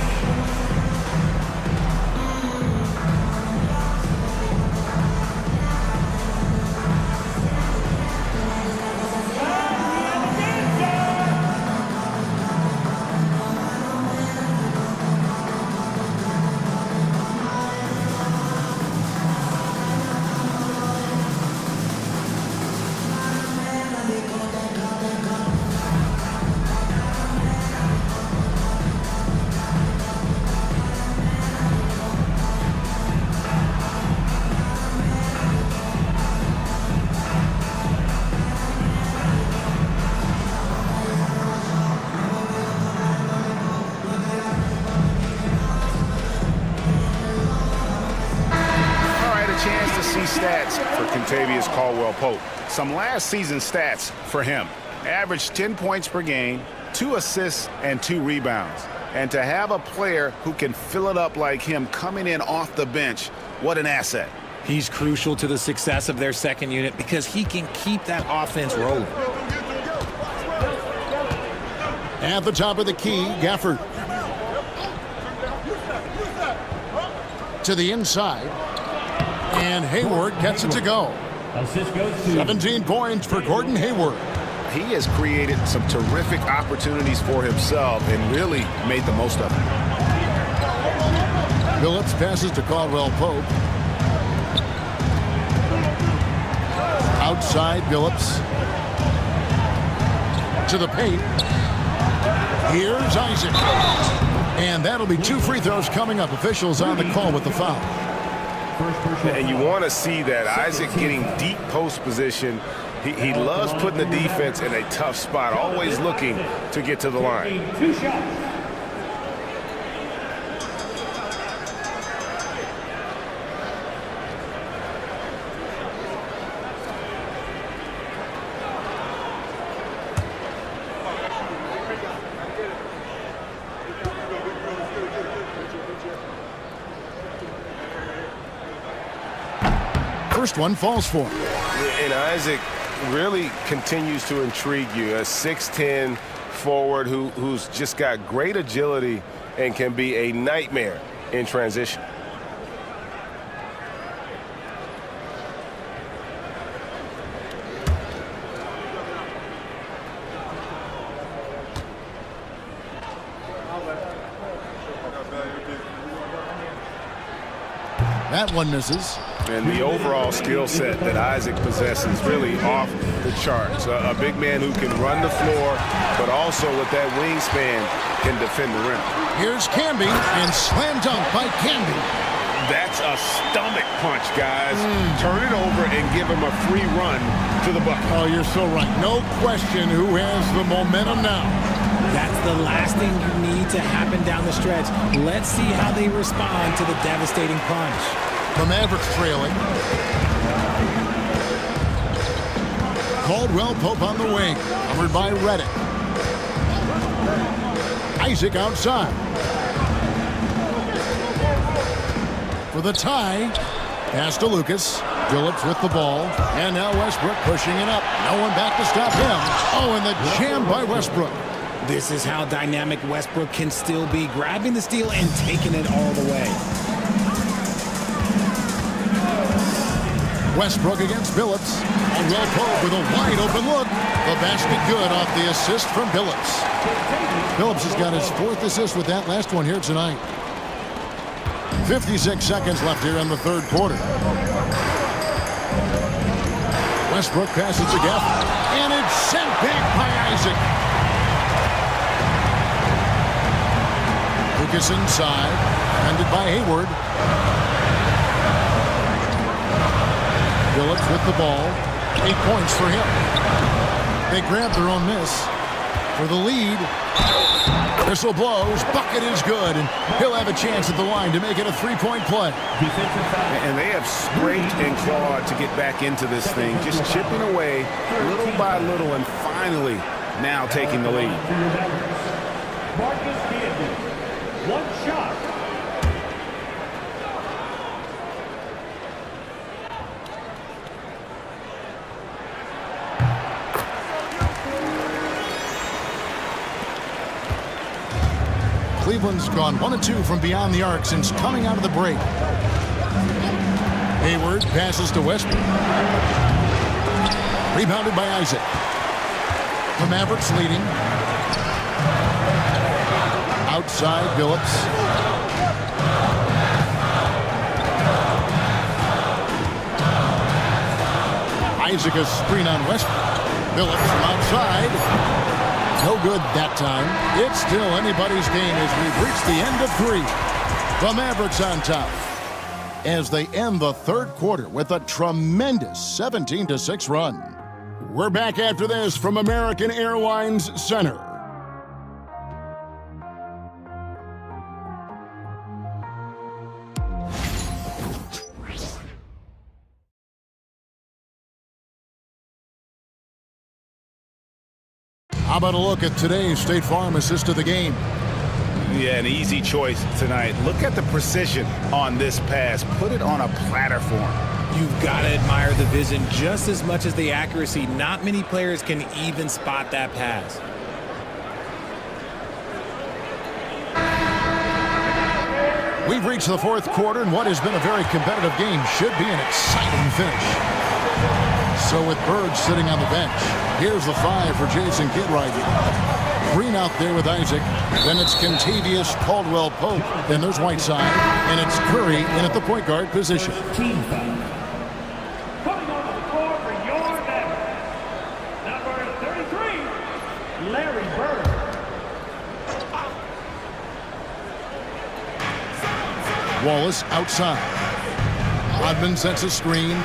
Stats for Kentavious Caldwell-Pope. Some last season stats for him. Averaged 10 points per game, 2 assists, and 2 rebounds. And to have a player who can fill it up like him coming in off the bench, what an asset. He's crucial to the success of their second unit because he can keep that offense rolling. At the top of the key, Gafford. To the inside. And Hayward gets it to go. 17 points for Gordon Hayward. He has created some terrific opportunities for himself and really made the most of it. Billups passes to Caldwell Pope. Outside Billups. To the paint. Here's Isaac. And that'll be 2 free throws coming up. Officials on the call with the foul. And you want to see that. Isaac getting deep post position. He loves putting the defense in a tough spot, always looking to get to the line. 2 shots. First one falls for him. And Isaac really continues to intrigue you. A 6'10" forward who's just got great agility and can be a nightmare in transition. That one misses. And the overall skill set that Isaac possesses really off the charts. A big man who can run the floor, but also with that wingspan can defend the rim. Here's Camby, and slam dunk by Camby. That's a stomach punch, guys. Turn it over and give him a free run to the bucket. Oh, you're so right. No question who has the momentum now. That's the last thing you need to happen down the stretch. Let's see how they respond to the devastating punch. The Mavericks trailing. Caldwell Pope on the wing. Covered by Redick. Isaac outside. For the tie, pass to Lucas. Phillips with the ball, and now Westbrook pushing it up. No one back to stop him. Oh, and the jam by Westbrook. This is how dynamic Westbrook can still be, grabbing the steal and taking it all the way. Westbrook against Billups. Caldwell Pope with a wide open look. The basket good off the assist from Billups. Billups has got his 4th assist with that last one here tonight. 56 seconds left here in the 3rd quarter. Westbrook passes to Geff, and it's sent back by Isaac. Lucas inside, defended by Hayward. Billups with the ball. 8 points for him. They grab their own miss for the lead. Whistle blows. Bucket is good, and he'll have a chance at the line to make it a 3-point play. And they have scraped and clawed to get back into this thing, just chipping away little by little, and finally now taking the lead. Marcus Camby, 1 shot. Cleveland's gone 1-2 from beyond the arc since coming out of the break. Hayward passes to Westbrook. Rebounded by Isaac. The Mavericks leading. Outside, Billups. Isaac a screen on Westbrook. Billups from outside. No good that time. It's still anybody's game as we've reached the end of 3. The Mavericks on top as they end the 3rd quarter with a tremendous 17-6 run. We're back after this from American Airlines Center. How about a look at today's State Farm assist of the game? Yeah, an easy choice tonight. Look at the precision on this pass. Put it on a platter form. You've got to admire the vision just as much as the accuracy. Not many players can even spot that pass. We've reached the 4th quarter, and what has been a very competitive game should be an exciting finish. So with Bird sitting on the bench, here's the 5 for Jason Kidd. Green out there with Isaac. Then it's Kentavious Caldwell Pope. Then there's Whiteside. And it's Curry in at the point guard position. Team foul. Coming on the floor for your Mavericks, number 33, Larry Bird. Wallace outside. Rodman sets a screen.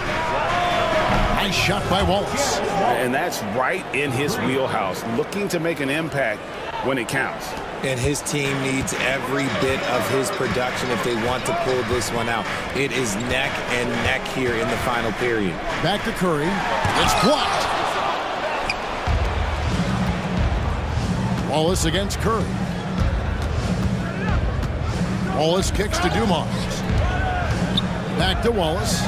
Nice shot by Wallace. And that's right in his wheelhouse, looking to make an impact when it counts. And his team needs every bit of his production if they want to pull this one out. It is neck and neck here in the final period. Back to Curry. It's blocked. Wallace against Curry. Wallace kicks to Dumars. Back to Wallace.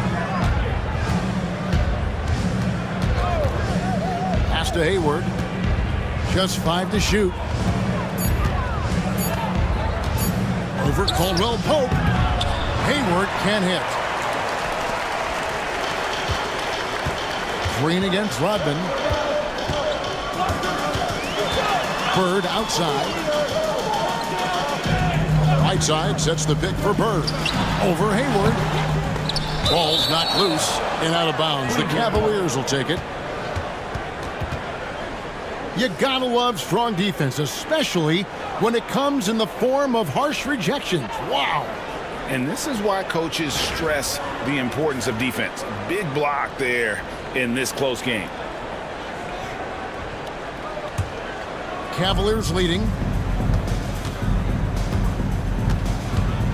Pass to Hayward. Just 5 to shoot. Over Caldwell Pope. Hayward can't hit. Green against Rodman. Bird outside. Whiteside sets the pick for Bird. Over Hayward. Ball's knocked loose and out of bounds. The Cavaliers will take it. You gotta love strong defense, especially when it comes in the form of harsh rejections. Wow. And this is why coaches stress the importance of defense. Big block there in this close game. Cavaliers leading.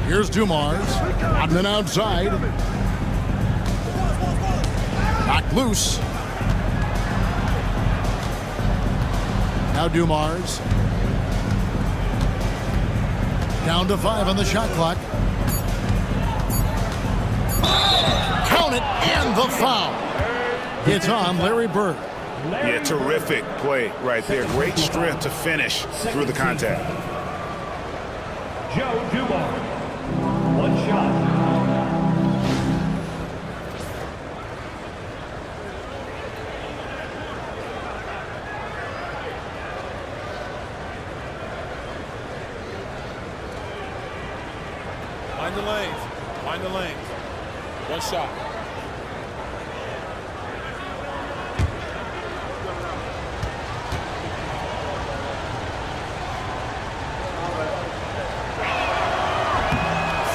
Here's Dumars. Rodman outside. Knocked loose. Now Dumars. Down to 5 on the shot clock. Count it, and the foul. It's on Larry Bird. Yeah, terrific play right there. Great strength to finish through the contact. Joe Dumars. One shot. Mind the lanes. Mind the lanes. One shot.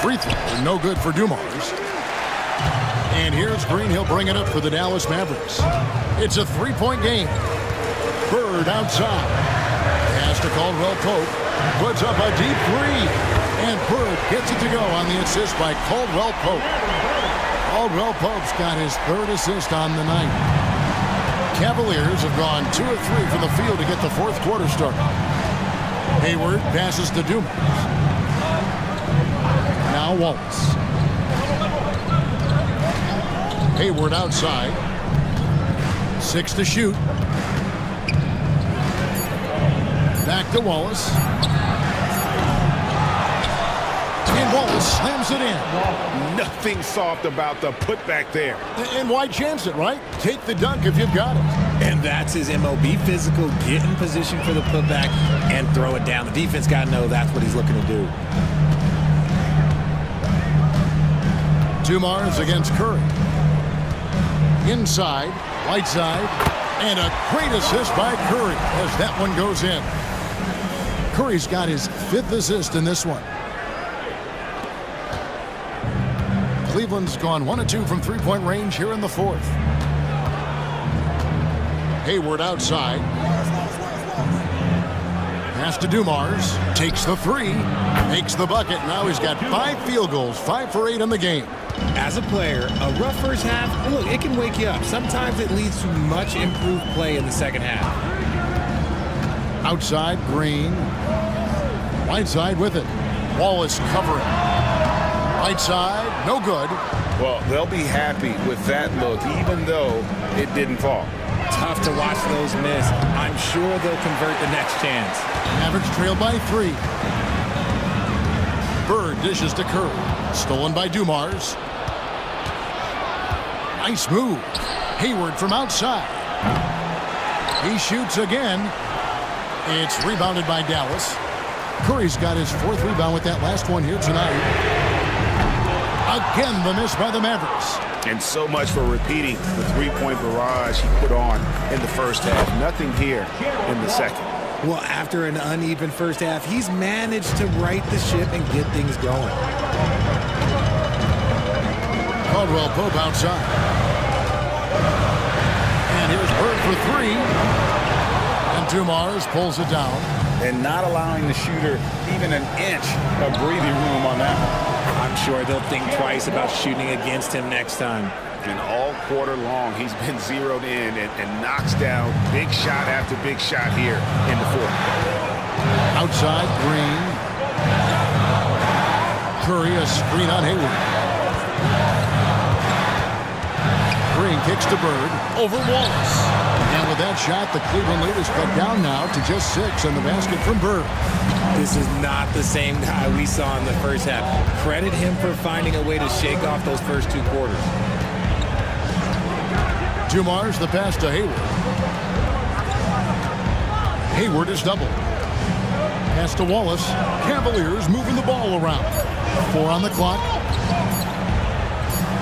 Free throw, no good for Dumars. And here's Green. He'll bring it up for the Dallas Mavericks. It's a three-point game. Bird outside. Pass to Caldwell Pope. Puts up a deep three. And Bird gets it to go on the assist by Caldwell Pope. Caldwell Pope's got his third assist on the night. Cavaliers have gone 2 of 3 from the field to get the fourth quarter started. Hayward passes to Dumars. Now Wallace. Hayward outside. 6 to shoot. Back to Wallace. And Wallace slams it in. Nothing soft about the putback there. And why chance it, right? Take the dunk if you've got it. And that's his MO. Be physical, get in position for the putback, and throw it down. The defense got to know that's what he's looking to do. Dumars against Curry. Inside, Whiteside, and a great assist by Curry as that one goes in. Curry's got his 5th assist in this one. Cleveland's gone 1 of 2 from three-point range here in the fourth. Hayward outside. Pass to Dumars. Takes the 3. Makes the bucket. Now he's got 5 field goals. 5 for 8 in the game. As a player, a rough first half, look, it can wake you up. Sometimes it leads to much improved play in the second half. Outside, Green. Whiteside with it. Wallace covering. Whiteside, no good. Well, they'll be happy with that look, even though it didn't fall. Tough to watch those miss. I'm sure they'll convert the next chance. Mavericks trail by 3. Bird dishes to Curry. Stolen by Dumars. Nice move. Hayward from outside. He shoots again. It's rebounded by Dallas. Curry's got his 4th rebound with that last one here tonight. Again, the miss by the Mavericks. And so much for repeating the three-point barrage he put on in the first half. Nothing here in the second. Well, after an uneven first half, he's managed to right the ship and get things going. Caldwell Pope outside. And here's Bird for 3. And Dumars pulls it down. And not allowing the shooter even an inch of breathing room on that one. I'm sure they'll think twice about shooting against him next time. And all quarter long, he's been zeroed in and knocks down big shot after big shot here in the fourth. Outside, Green. Curry, a screen on Hayward. Green kicks to Bird. Over Wallace. And with that shot, the Cleveland lead is cut down now to just 6 on the basket from Bird. This is not the same guy we saw in the first half. Credit him for finding a way to shake off those first 2 quarters. Dumars, the pass to Hayward. Hayward is doubled. Pass to Wallace. Cavaliers moving the ball around. 4 on the clock.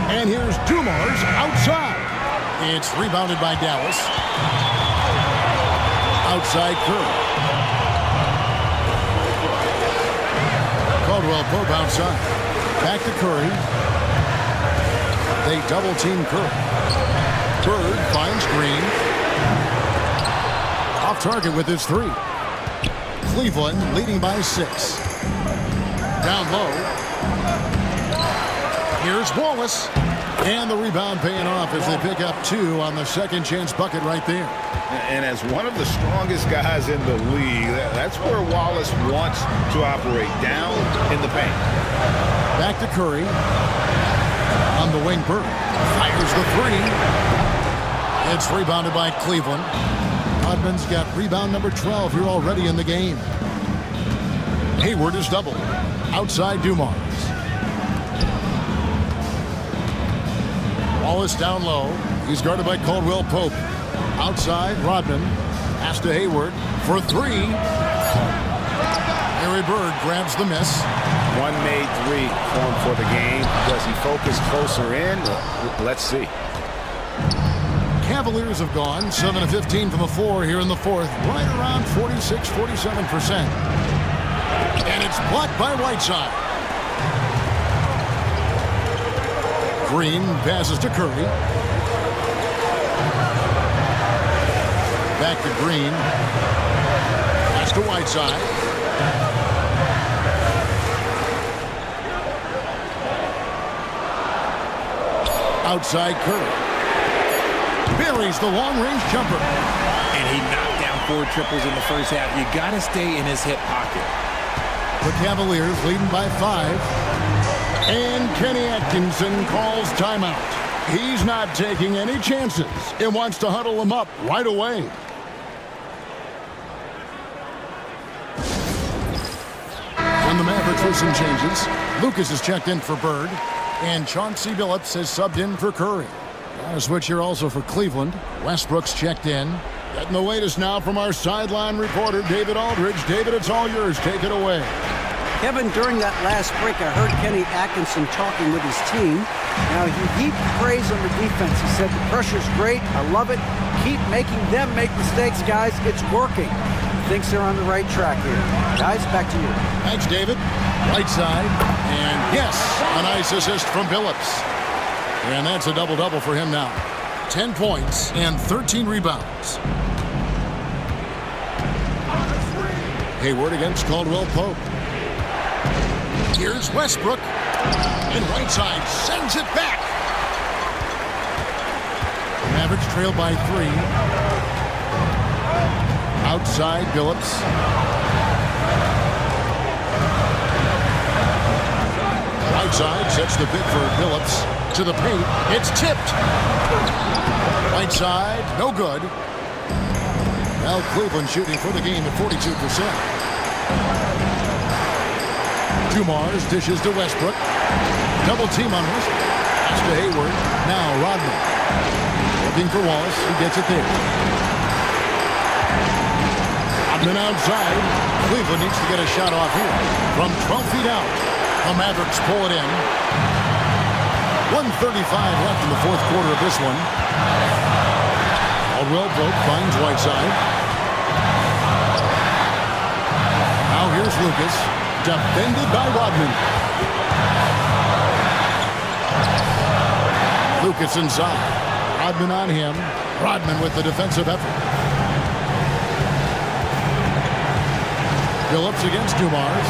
And here's Dumars outside. It's rebounded by Dallas. Outside Curry. Caldwell Pope outside. Back to Curry. They double team Curry. Bird finds Green. Off target with his 3. Cleveland leading by 6. Down low. Here's Wallace. And the rebound paying off as they pick up 2 on the second chance bucket right there. And as one of the strongest guys in the league, that's where Wallace wants to operate, down in the paint. Back to Curry. On the wing, Burke fires the three. It's rebounded by Cleveland. Rodman's got rebound number 12 here already in the game. Hayward is doubled. Outside Dumars. Wallace down low. He's guarded by Caldwell Pope. Outside, Rodman. Pass to Hayward for three. Larry Bird grabs the miss. One made three for him for the game. Does he focus closer in? Let's see. Cavaliers have gone 7 of 15 from the floor here in the fourth. Right around 46-47%. And it's blocked by Whiteside. Green passes to Curry. Back to Green. Pass to Whiteside. Outside Curry. Buries the long-range jumper. And he knocked down 4 triples in the first half. You got to stay in his hip pocket. The Cavaliers leading by 5. And Kenny Atkinson calls timeout. He's not taking any chances. He wants to huddle them up right away. And the Mavericks with some changes. Lucas is checked in for Bird. And Chauncey Billups has subbed in for Curry. A switch here also for Cleveland. Westbrook's checked in. Getting the latest now from our sideline reporter, David Aldridge. David, it's all yours. Take it away. Kevin, during that last break, I heard Kenny Atkinson talking with his team. Now, he heaped praise on the defense. He said, the pressure's great. I love it. Keep making them make mistakes, guys. It's working. He thinks they're on the right track here. Guys, back to you. Thanks, David. Right side. And yes, a nice assist from Billups. And that's a double-double for him now. 10 points and 13 rebounds. Hayward against Caldwell Pope. Here's Westbrook. And right side sends it back. Mavericks trail by 3. Outside Billups. Right side sets the pick for Billups. To the paint. It's tipped. Right side, no good. Now Cleveland shooting for the game at 42%. Dumars dishes to Westbrook. Double team on Westbrook. Pass to Hayward. Now Rodman. Looking for Wallace. He gets it there. Rodman outside. Cleveland needs to get a shot off here. From 12 feet out. The Mavericks pull it in. 1:35 left in the fourth quarter of this one. Caldwell Pope finds Whiteside. Now here's Lucas. Defended by Rodman. Lucas inside. Rodman on him. Rodman with the defensive effort. Billups against Dumars.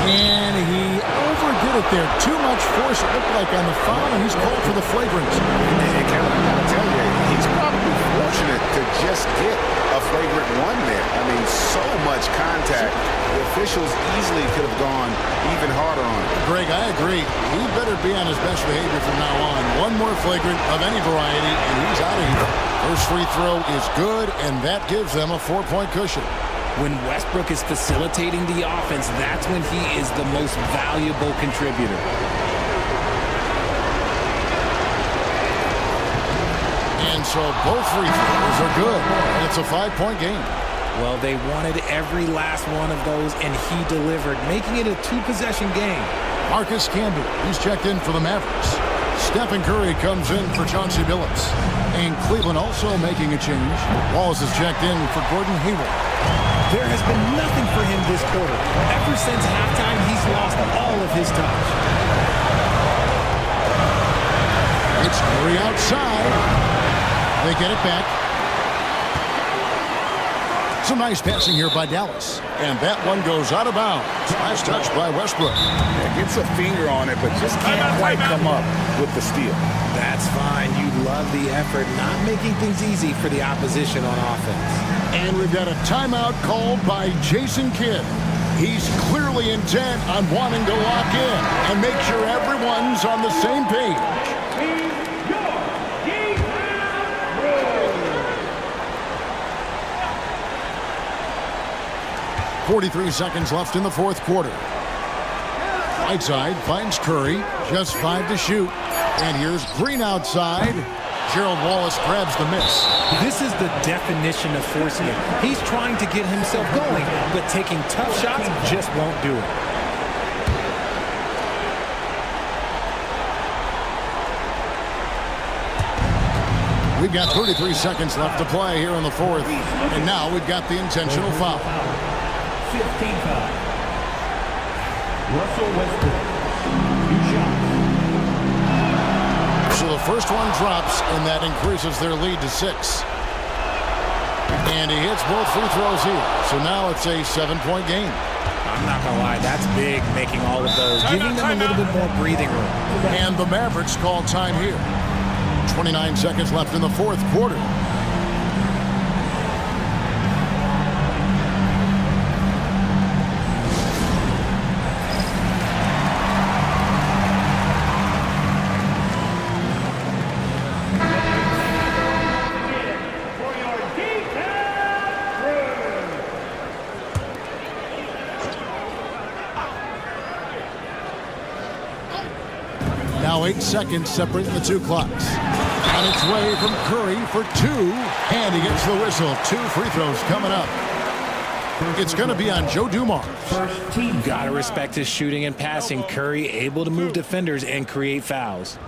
And he overdid it there. Too much force, it looked like, on the foul, and he's called for the flagrant. And Kevin, I gotta tell you, he's probably fortunate to just get a flagrant 1 there. I mean, so much contact. The officials easily could have gone even harder on it. Greg, I agree. He better be on his best behavior from now on. One more flagrant of any variety, and he's out of here. First free throw is good, and that gives them a 4-point cushion. When Westbrook is facilitating the offense, that's when he is the most valuable contributor. And so both free throws are good. And it's a 5-point game. Well, they wanted every last one of those, and he delivered, making it a 2-possession game. Marcus Camby, he's checked in for the Mavericks. Stephen Curry comes in for Chauncey Billups. And Cleveland also making a change. Wallace is checked in for Gordon Hayward. There has been nothing for him this quarter. Ever since halftime, he's lost all of his touch. It's Curry outside. They get it back. Some nice passing here by Dallas. And that one goes out of bounds. Nice touch by Westbrook. Yeah, gets a finger on it, but just can't quite come up with the steal. That's fine. You love the effort, not making things easy for the opposition on offense. And we've got a timeout called by Jason Kidd. He's clearly intent on wanting to lock in and make sure everyone's on the same page. 43 seconds left in the fourth quarter. Whiteside finds Curry, just 5 to shoot. And here's Green outside. Gerald Wallace grabs the miss. This is the definition of forcing it. He's trying to get himself going, but taking tough shots just won't do it. We've got 33 seconds left to play here in the fourth. And now we've got the intentional foul. 15 foul. Russell Westbrook. 2 shots. So the first one drops, and that increases their lead to 6. And he hits both free throws here. So now it's a 7-point game. I'm not going to lie, that's big, making all of those, giving them a little bit more breathing room. And the Mavericks call time here. 29 seconds left in the fourth quarter. Now 8 seconds separating the two clocks. On its way from Curry for 2, and he gets the whistle. 2 free throws coming up. It's going to be on Joe Dumars. Gotta respect his shooting and passing. Curry able to move defenders and create fouls.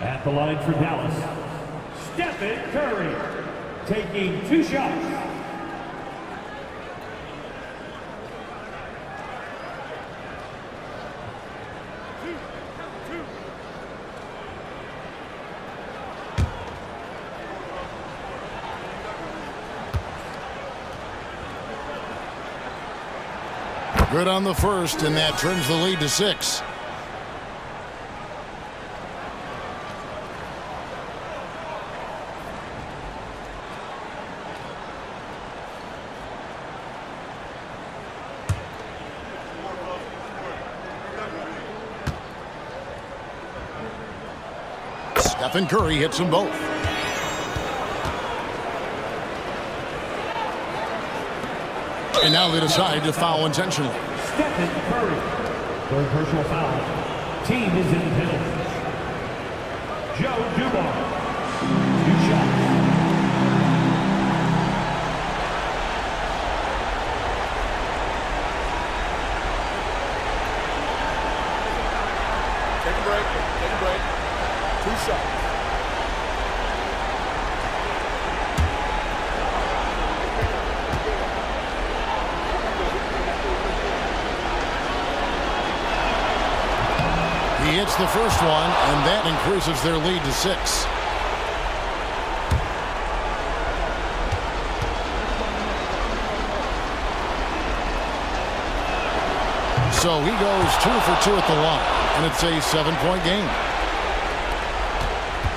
At the line for Dallas, Stephen Curry, taking 2 shots. Good on the first, and that trims the lead to 6. Stephen Curry hits them both. And now they decide to foul intentionally. Stephen Curry. Third personal foul. Team is in penalty. Joe Dumars. 2 shots. Take a break. Take a break. 2 shots. He hits the first one, and that increases their lead to 6. So he goes 2 for 2 at the line, and it's a 7-point game.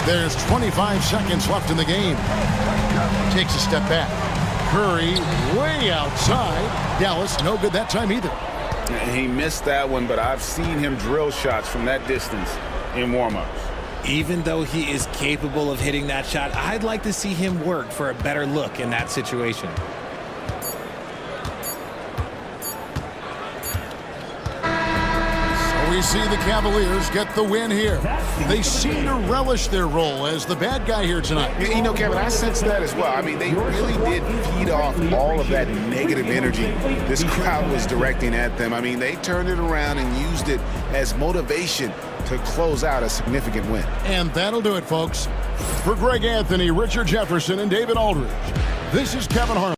There's 25 seconds left in the game. Takes a step back. Curry way outside. Dallas no good that time either. He missed that one, but I've seen him drill shots from that distance in warm-ups. Even though he is capable of hitting that shot, I'd like to see him work for a better look in that situation. We see the Cavaliers get the win here. They seem to relish their role as the bad guy here tonight. You know, Kevin, I sense that as well. I mean, they really did feed off all of that negative energy this crowd was directing at them. I mean, they turned it around and used it as motivation to close out a significant win. And that'll do it, folks. For Greg Anthony, Richard Jefferson, and David Aldridge, this is Kevin Harlan.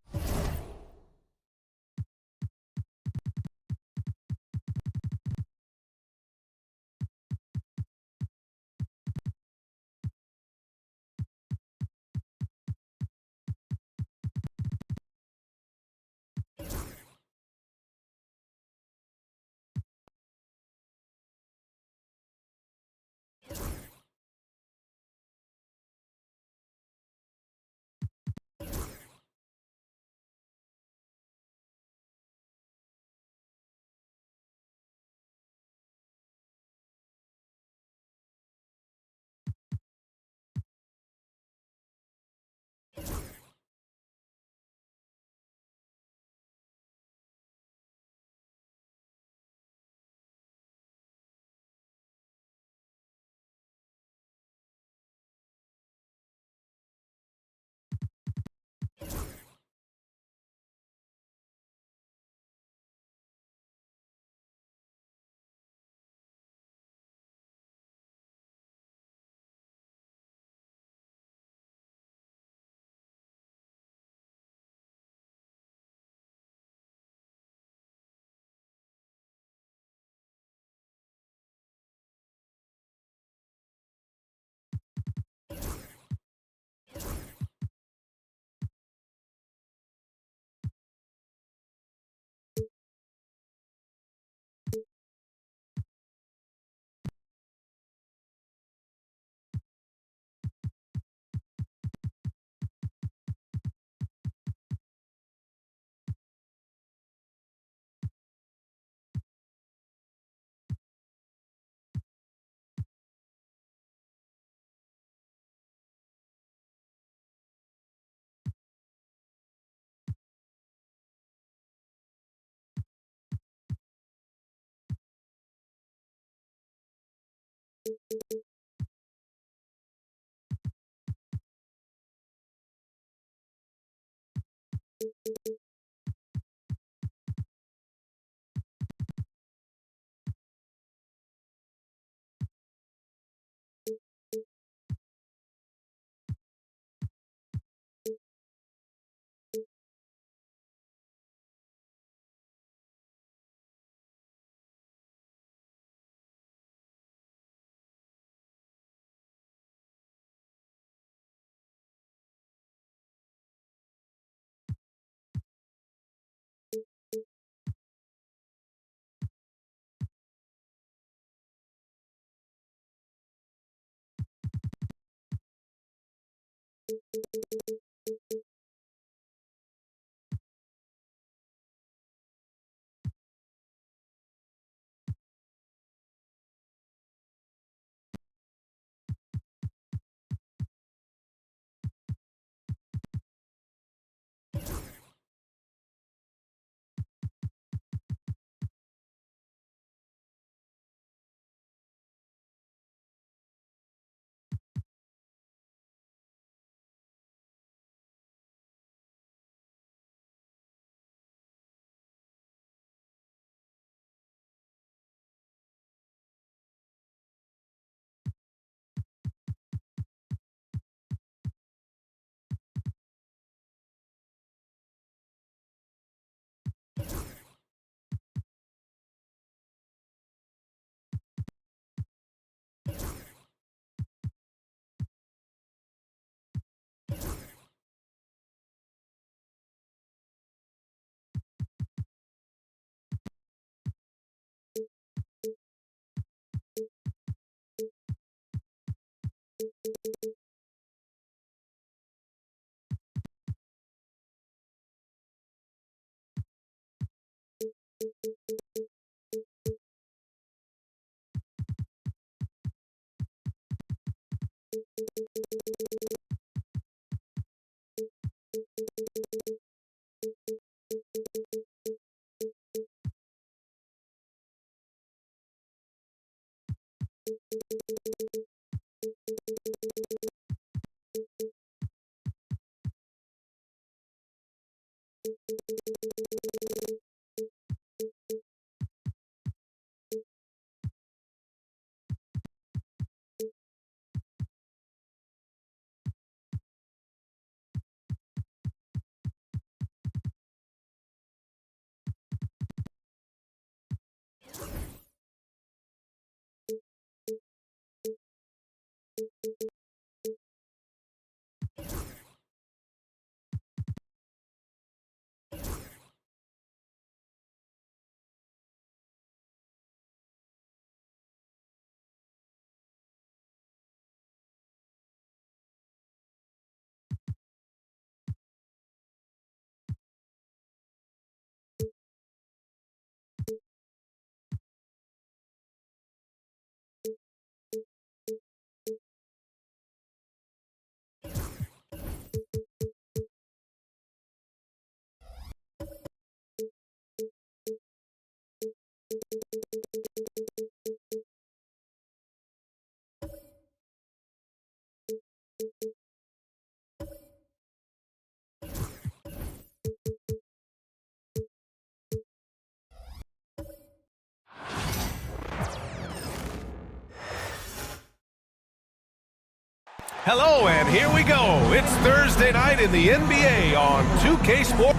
Hello, and here we go. It's Thursday night in the NBA on 2K Sports.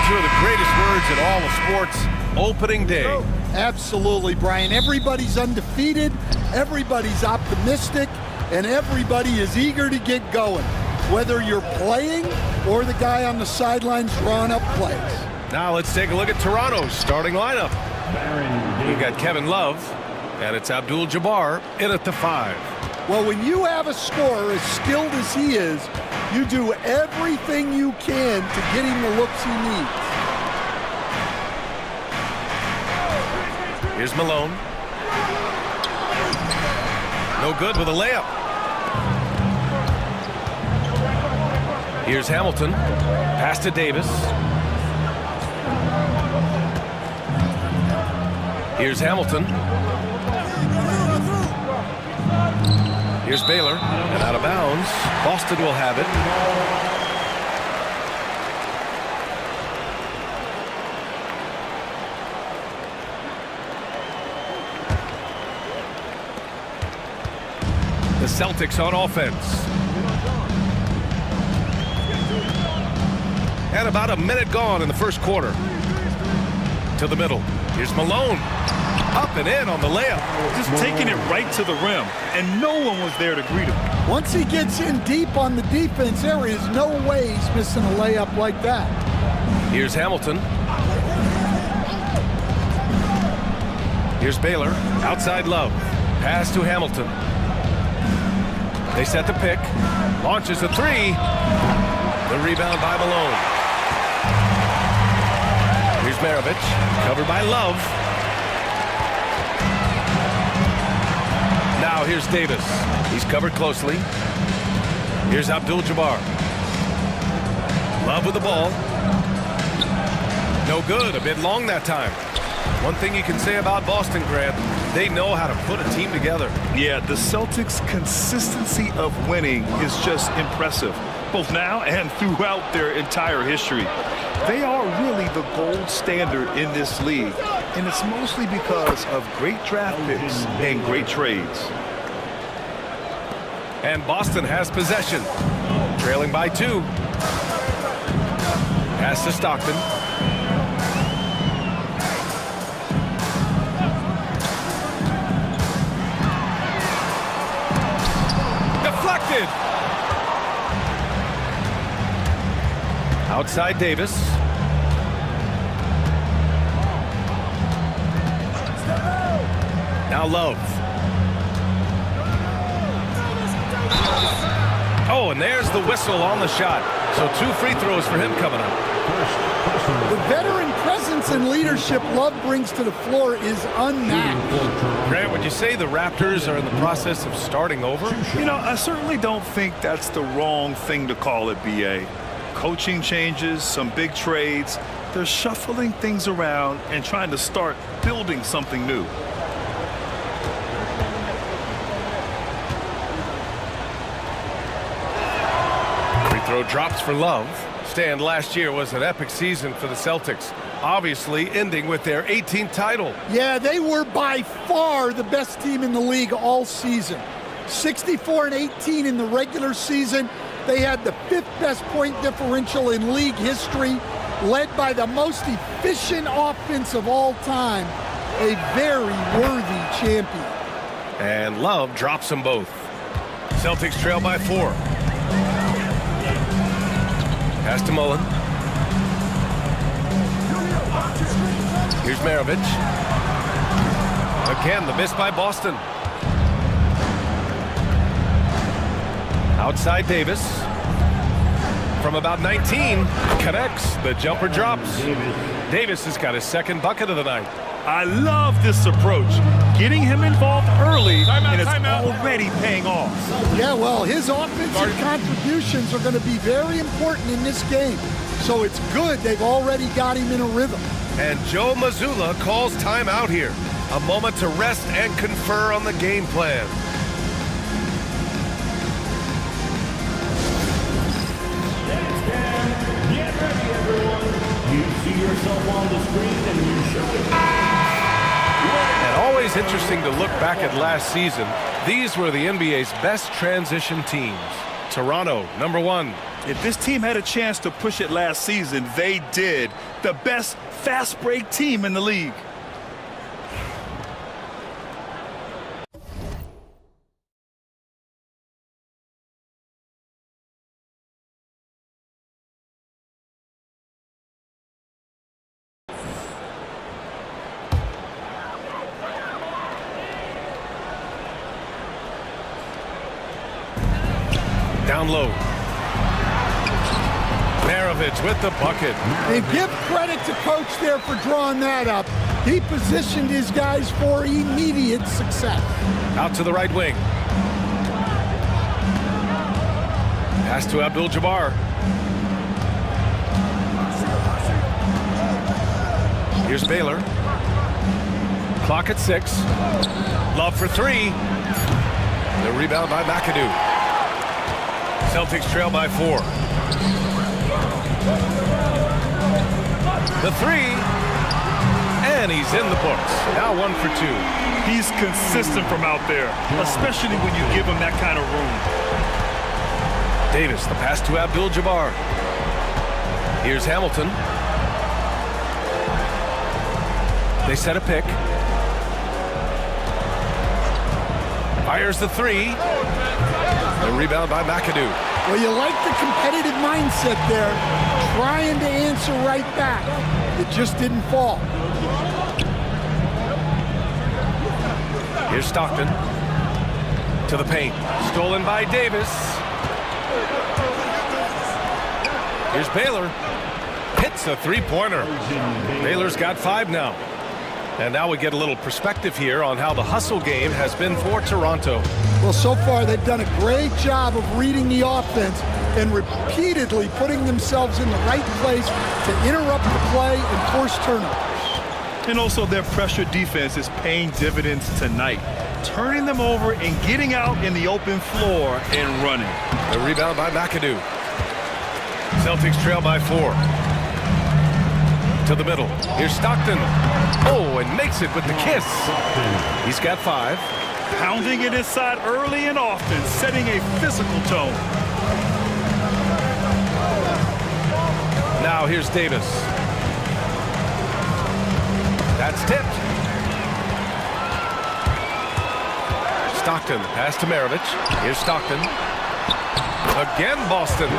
Two of the greatest words in all of sports, opening day. Absolutely, Brian. Everybody's undefeated, everybody's optimistic, and everybody is eager to get going, whether you're playing or the guy on the sidelines drawing up plays. Now let's take a look at Toronto's starting lineup. We've got Kevin Love, and it's Abdul-Jabbar in at the 5. Well, when you have a scorer as skilled as he is, you do everything you can to get him the looks he needs. Here's Malone. No good with a layup. Here's Hamilton. Pass to Davis. Here's Hamilton. Here's Baylor, and out of bounds. Boston will have it. The Celtics on offense. And about a minute gone in the first quarter. To the middle. Here's Malone. Up and in on the layup. Just taking it right to the rim, and no one was there to greet him. Once he gets in deep on the defense, there is no way he's missing a layup like that. Here's Hamilton. Here's Baylor. Outside Love. Pass to Hamilton. They set the pick. Launches a 3. The rebound by Malone. Here's Maravich. Covered by Love. Now here's Davis. He's covered closely. Here's Abdul-Jabbar. Love with the ball. No good. A bit long that time. One thing you can say about Boston, Grant, they know how to put a team together. Yeah, the Celtics' consistency of winning is just impressive, both now and throughout their entire history. They are really the gold standard in this league, and it's mostly because of great draft picks and great trades. And Boston has possession, trailing by 2. Pass to Stockton. Deflected. Outside Davis. Now Love. Oh, and there's the whistle on the shot. So 2 free throws for him coming up. The veteran presence and leadership Love brings to the floor is unmatched. Grant, would you say the Raptors are in the process of starting over? You know, I certainly don't think that's the wrong thing to call it, B.A. Coaching changes, some big trades. They're shuffling things around and trying to start building something new. Free throw drops for Love. Stan, last year was an epic season for the Celtics, obviously ending with their 18th title. Yeah, they were by far the best team in the league all season. 64-18 in the regular season. They had the 5th best point differential in league history, led by the most efficient offense of all time. A very worthy champion. And Love drops them both. Celtics trail by 4. Pass to Mullen. Here's Maravich. Again, the miss by Boston. Outside Davis. From about 19, connects. The jumper drops. Davis has got his 2nd bucket of the night. I love this approach. getting him involved early, and it's already paying off. Yeah, well, his offensive contributions are going to be very important in this game. So it's good they've already got him in a rhythm. And Joe Mazzulla calls timeout here. A moment to rest and confer on the game plan. Get ready, everyone. You see yourself on the screen and you show it. And always interesting to look back at last season. These were the NBA's best transition teams. Toronto, number 1. If this team had a chance to push it last season, they did. The best fast break team in the league. Down low. Maravich with the bucket. And give credit to coach there for drawing that up. He positioned his guys for immediate success. Out to the right wing. Pass to Abdul-Jabbar. Here's Baylor. Clock at 6. Love for 3. The rebound by McAdoo. Celtics trail by 4. The 3. And he's in the books. Now 1 for 2. He's consistent from out there, especially when you give him that kind of room. Davis, the pass to Abdul-Jabbar. Here's Hamilton. They set a pick. Fires the 3. The rebound by McAdoo. Well, you like the competitive mindset there, trying to answer right back. It just didn't fall. Here's Stockton. To the paint. Stolen by Davis. Here's Baylor. Hits a three-pointer. Baylor's got 5 now. And now we get a little perspective here on how the hustle game has been for Toronto. Well, so far they've done a great job of reading the offense and repeatedly putting themselves in the right place to interrupt the play and force turnovers. And also their pressure defense is paying dividends tonight, turning them over and getting out in the open floor and running. The rebound by McAdoo. Celtics trail by 4. To the middle. Here's Stockton. Oh, and makes it with the kiss. He's got 5. Pounding it inside early and often, setting a physical tone. Now here's Davis. That's tipped. Stockton, pass to Maravich. Here's Stockton. Again, Boston.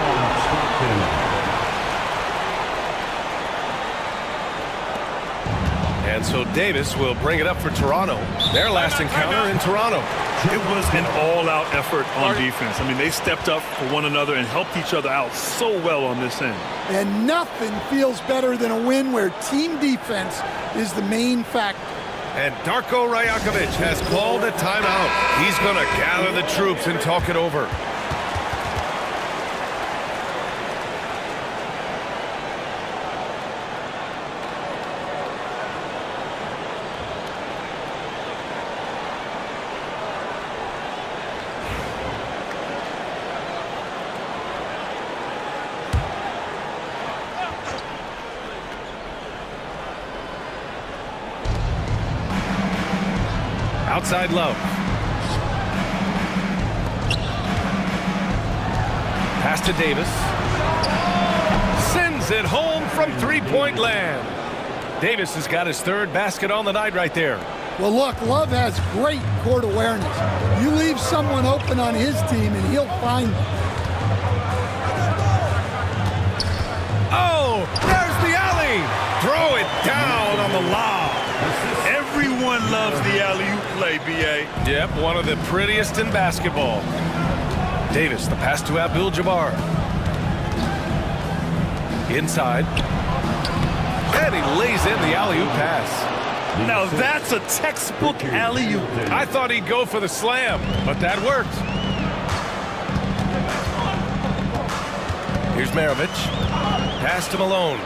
And so Davis will bring it up for Toronto. Their last encounter in Toronto. It was an all-out effort on defense. I mean, they stepped up for one another and helped each other out so well on this end. And nothing feels better than a win where team defense is the main factor. And Darko Rajakovic has called a timeout. He's going to gather the troops and talk it over. Outside Love. Pass to Davis. Sends it home from three-point land. Davis has got his 3rd basket on the night right there. Well, look, Love has great court awareness. You leave someone open on his team and he'll find them. Oh, there's the alley. Throw it down on the lob. Everyone loves the alley-oop play, B.A. Yep, one of the prettiest in basketball. Davis, the pass to Abdul-Jabbar. Inside. And he lays in the alley-oop pass. Now that's a textbook alley-oop. I thought he'd go for the slam, but that worked. Here's Maravich. Pass to Malone.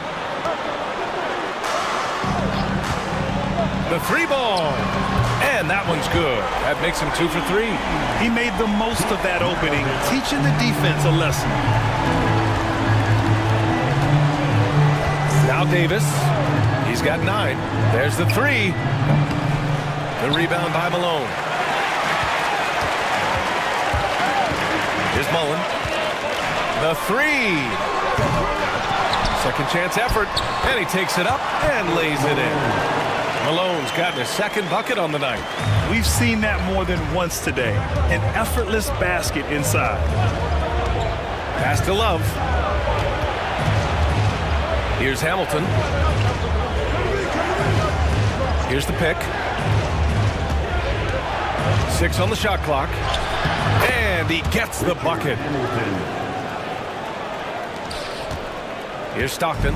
The three ball. And that one's good. That makes him 2 for 3. He made the most of that opening, teaching the defense a lesson. Now Davis. He's got 9. There's the 3. The rebound by Malone. Here's Mullen. The 3. Second chance effort. And he takes it up and lays it in. Malone's gotten his second bucket on the night. We've seen that more than once today. An effortless basket inside. Pass to Love. Here's Hamilton. Here's the pick. 6 on the shot clock. And he gets the bucket. Here's Stockton.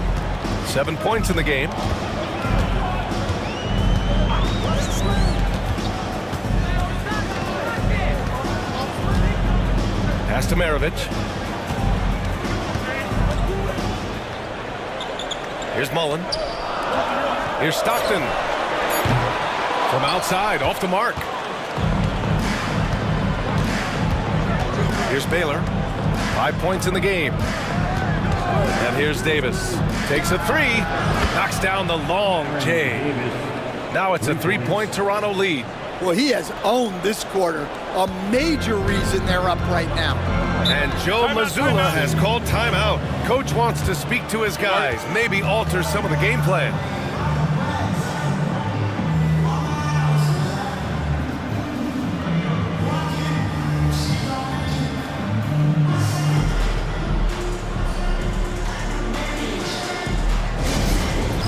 7 points in the game. Pass to Maravich. Here's Mullen. Here's Stockton. From outside, off the mark. Here's Baylor. 5 points in the game. And here's Davis. Takes a 3. Knocks down the long J. Now it's a 3-point Toronto lead. Well, he has owned this quarter. A major reason they're up right now. And Joe Mazzulla has called timeout. Coach wants to speak to his guys, maybe alter some of the game plan.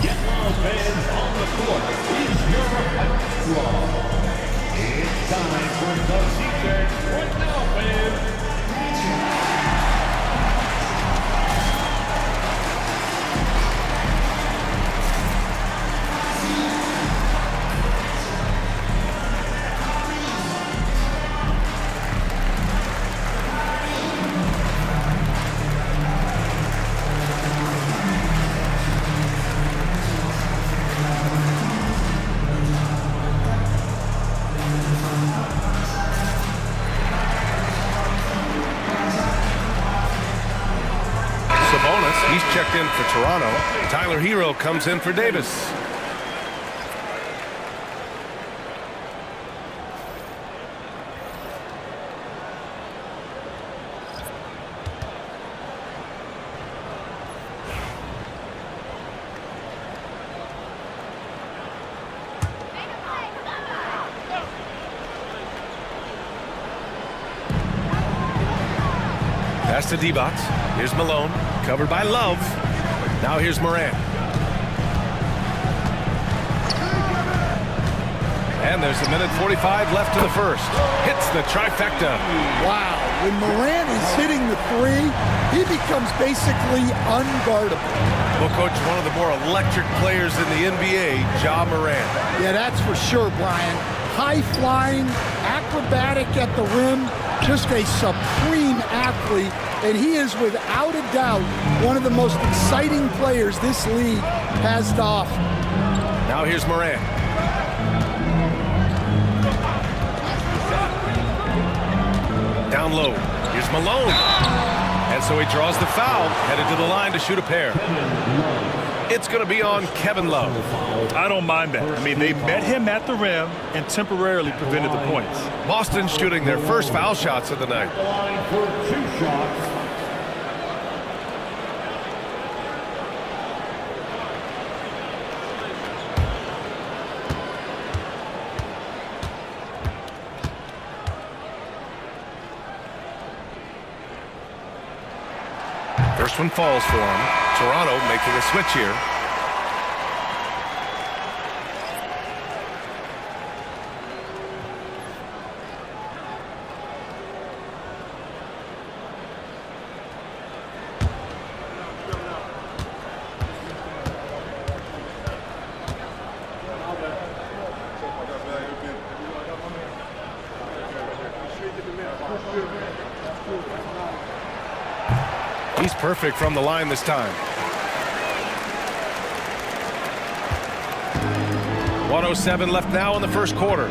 Get Loud fans on the court. Is your squad. It's time for the T-shirts. Right now, fans. He's checked in for Toronto. Tyler Hero comes in for Davis. Pass to Divac. Here's Malone. Covered by Love. Now here's Morant. And there's a minute 45 left to the first. Hits the trifecta. Wow. When Morant is hitting the 3, he becomes basically unguardable. Well, Coach, one of the more electric players in the NBA, Ja Morant. Yeah, that's for sure, Brian. High-flying, acrobatic at the rim, just a supreme athlete. And he is, without a doubt, one of the most exciting players this league has to offer. Now here's Morant. Down low. Here's Malone. And so he draws the foul, headed to the line to shoot a pair. It's going to be on Kevin Love. I don't mind that. I mean, they met him at the rim and temporarily prevented the points. Boston shooting their first foul shots of the night. For 2 shots. First one falls for him. Toronto making a switch here. He's perfect from the line this time. 1:07 left now in the first quarter.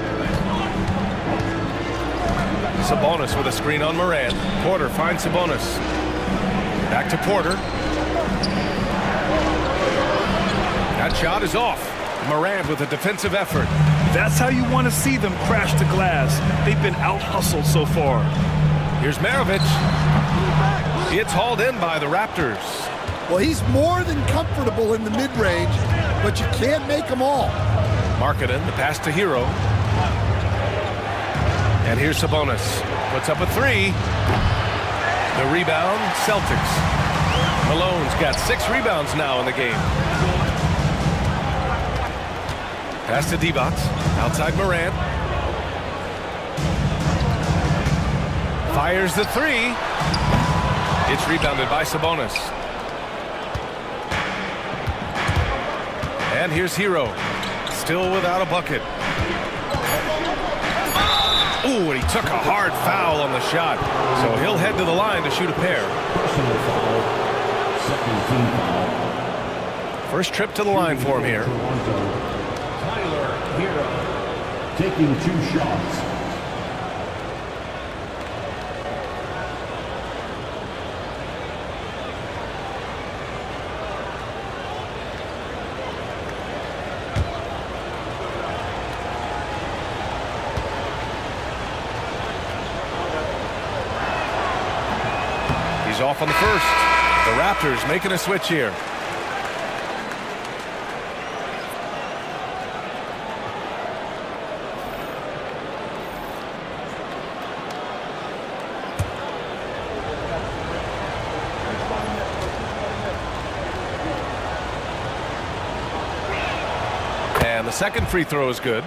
Sabonis with a screen on Morant. Porter finds Sabonis. Back to Porter. That shot is off. Morant with a defensive effort. That's how you want to see them crash the glass. They've been out-hustled so far. Here's Maravich. It's hauled in by the Raptors. Well, he's more than comfortable in the mid-range, but you can't make them all. Markkanen, the pass to Hero. And here's Sabonis. Puts up a three. The rebound, Celtics. Malone's got 6 rebounds now in the game. Pass to Divac. Outside Morant. Fires the three. It's rebounded by Sabonis. And here's Hero. Still without a bucket. Ooh, and he took a hard foul on the shot. So he'll head to the line to shoot a pair. Personal foul. Second team foul. First trip to the line for him here. Tyler Hero taking 2 shots. He's off on the first. The Raptors making a switch here. And the second free throw is good.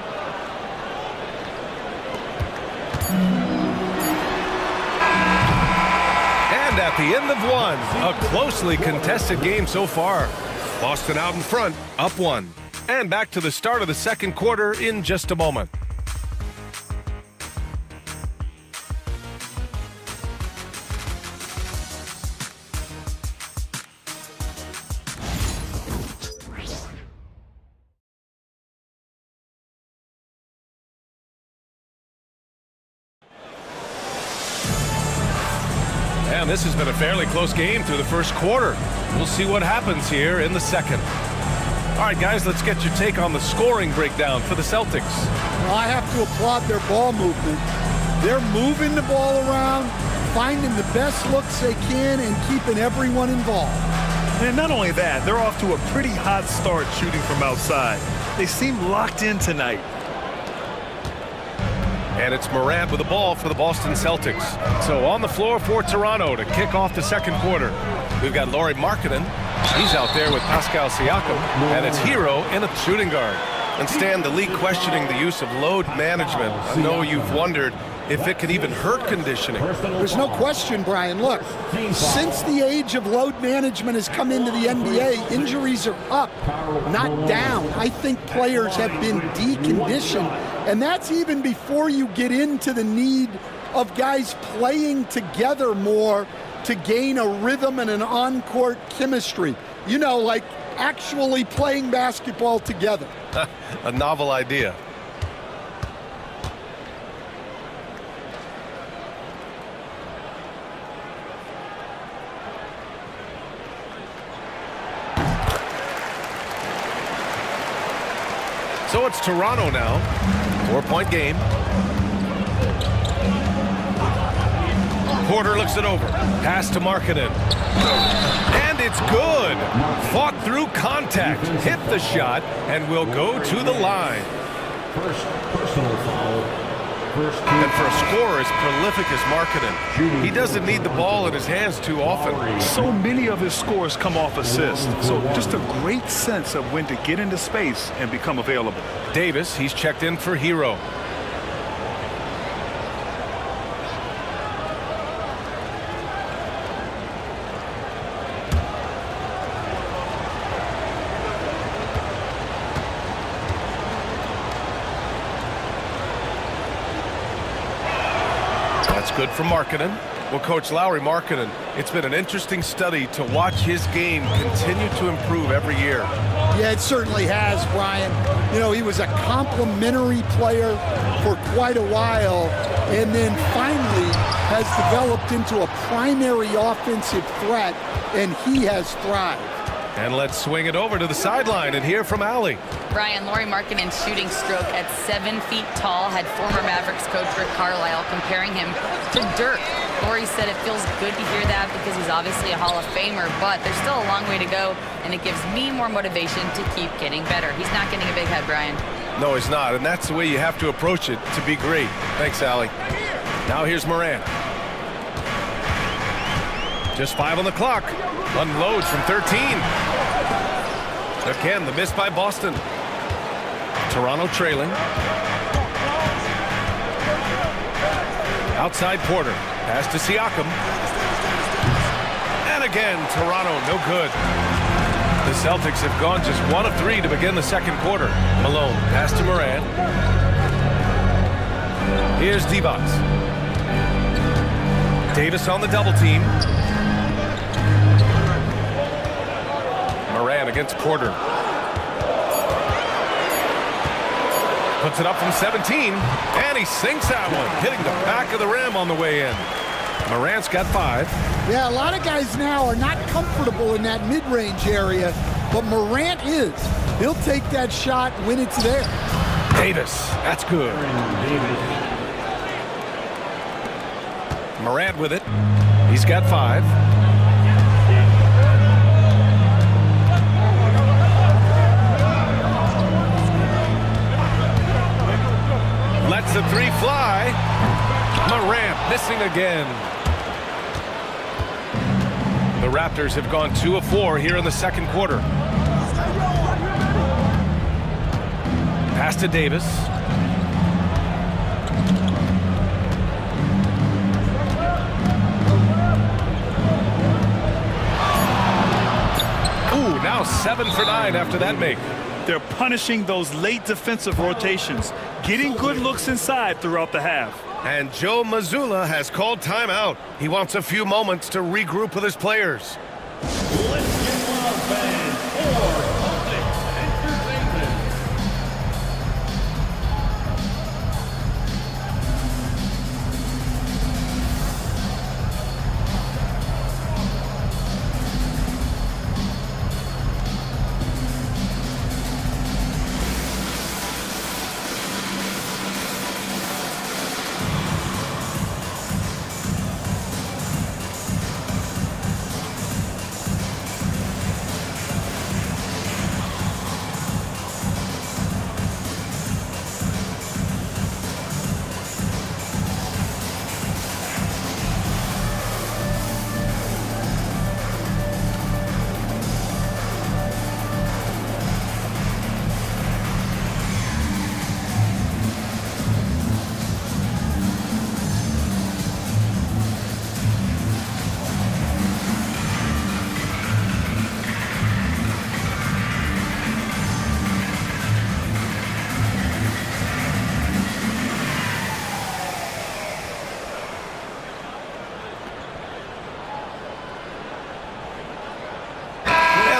And at the end of one, a closely contested game so far. Boston out in front, up 1. And back to the start of the second quarter in just a moment. And this has been a fairly close game through the first quarter. We'll see what happens here in the second. All right, guys, let's get your take on the scoring breakdown for the Celtics. Well, I have to applaud their ball movement. They're moving the ball around, finding the best looks they can, and keeping everyone involved. And not only that, they're off to a pretty hot start shooting from outside. They seem locked in tonight. And it's Morant with the ball for the Boston Celtics. So on the floor for Toronto to kick off the second quarter. We've got Lauri Markkanen. He's out there with Pascal Siakam. And it's Hero in a shooting guard. And Stan, the league questioning the use of load management. I know you've wondered if it could even hurt conditioning. There's no question, Brian. Look, since the age of load management has come into the NBA, injuries are up, not down. I think players have been deconditioned, and that's even before you get into the need of guys playing together more to gain a rhythm and an on-court chemistry. You know, like actually playing basketball together. A novel idea. So it's Toronto now. 4-point game. Porter looks it over. Pass to Markkanen. And it's good. Fought through contact. Hit the shot and will go to the line. First personal foul. And for a scorer as prolific as Markkanen, he doesn't need the ball in his hands too often. So many of his scores come off assists. So just a great sense of when to get into space and become available. Davis, he's checked in for Hero. That's good for Markkanen. Well, Coach Lauri Markkanen, it's been an interesting study to watch his game continue to improve every year. Yeah, it certainly has, Brian. You know, he was a complimentary player for quite a while, and then finally has developed into a primary offensive threat, and he has thrived. And let's swing it over to the sideline and hear from Allie. Brian, Lauri Markkanen's shooting stroke at 7 feet tall had former Mavericks coach Rick Carlisle comparing him to Dirk. Lauri said it feels good to hear that because he's obviously a Hall of Famer, but there's still a long way to go, and it gives me more motivation to keep getting better. He's not getting a big head, Brian. No, he's not, and that's the way you have to approach it to be great. Thanks, Allie. Now here's Morant. Just 5 on the clock. Unloads from 13. Again, the miss by Boston. Toronto trailing. Outside Porter. Pass to Siakam. And again, Toronto, no good. The Celtics have gone just 1 of 3 to begin the second quarter. Malone, pass to Morant. Here's Divac. Davis on the double team. Morant against Porter. Puts it up from 17, and he sinks that one, hitting the back of the rim on the way in. Morant's got 5. Yeah, a lot of guys now are not comfortable in that mid-range area, but Morant is. He'll take that shot when it's there. Davis, that's good. Morant with it. He's got 5. Lets the 3 fly. Morant missing again. The Raptors have gone 2 of 4 here in the second quarter. Pass to Davis. Ooh, now 7 for 9 after that make. They're punishing those late defensive rotations, getting good looks inside throughout the half. And Joe Mazzulla has called timeout. He wants a few moments to regroup with his players. Let's get wild, fans, for Celtics Entertainment.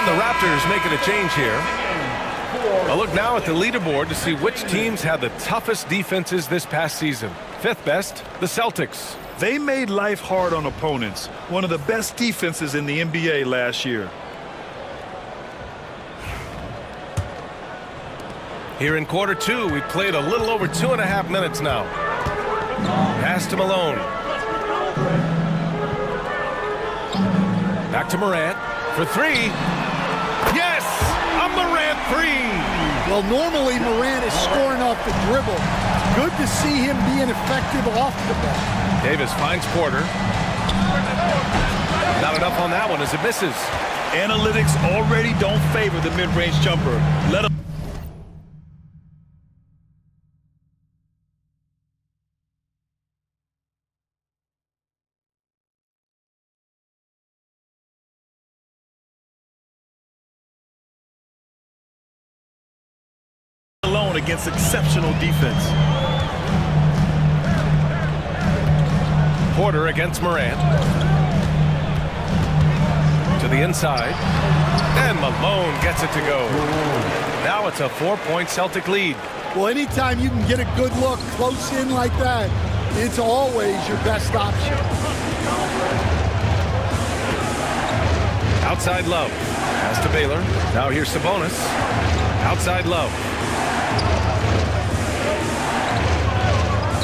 The Raptors making a change here. A look now at the leaderboard to see which teams had the toughest defenses this past season. 5th best, the Celtics. They made life hard on opponents. One of the best defenses in the NBA last year. Here in quarter 2, we played a little over 2.5 minutes now. Pass to Malone. Back to Morant for 3. Yes! A Morant 3! Well, normally Morant is scoring off the dribble. Good to see him being effective off the ball. Davis finds Porter. Not enough on that one as it misses. Analytics already don't favor the mid-range jumper. Let him. Alone against exceptional defense. Porter against Morant. To the inside. And Malone gets it to go. Now it's a 4-point Celtic lead. Well, anytime you can get a good look close in like that, it's always your best option. Outside Love. Pass to Baylor. Now here's Sabonis. Outside Love.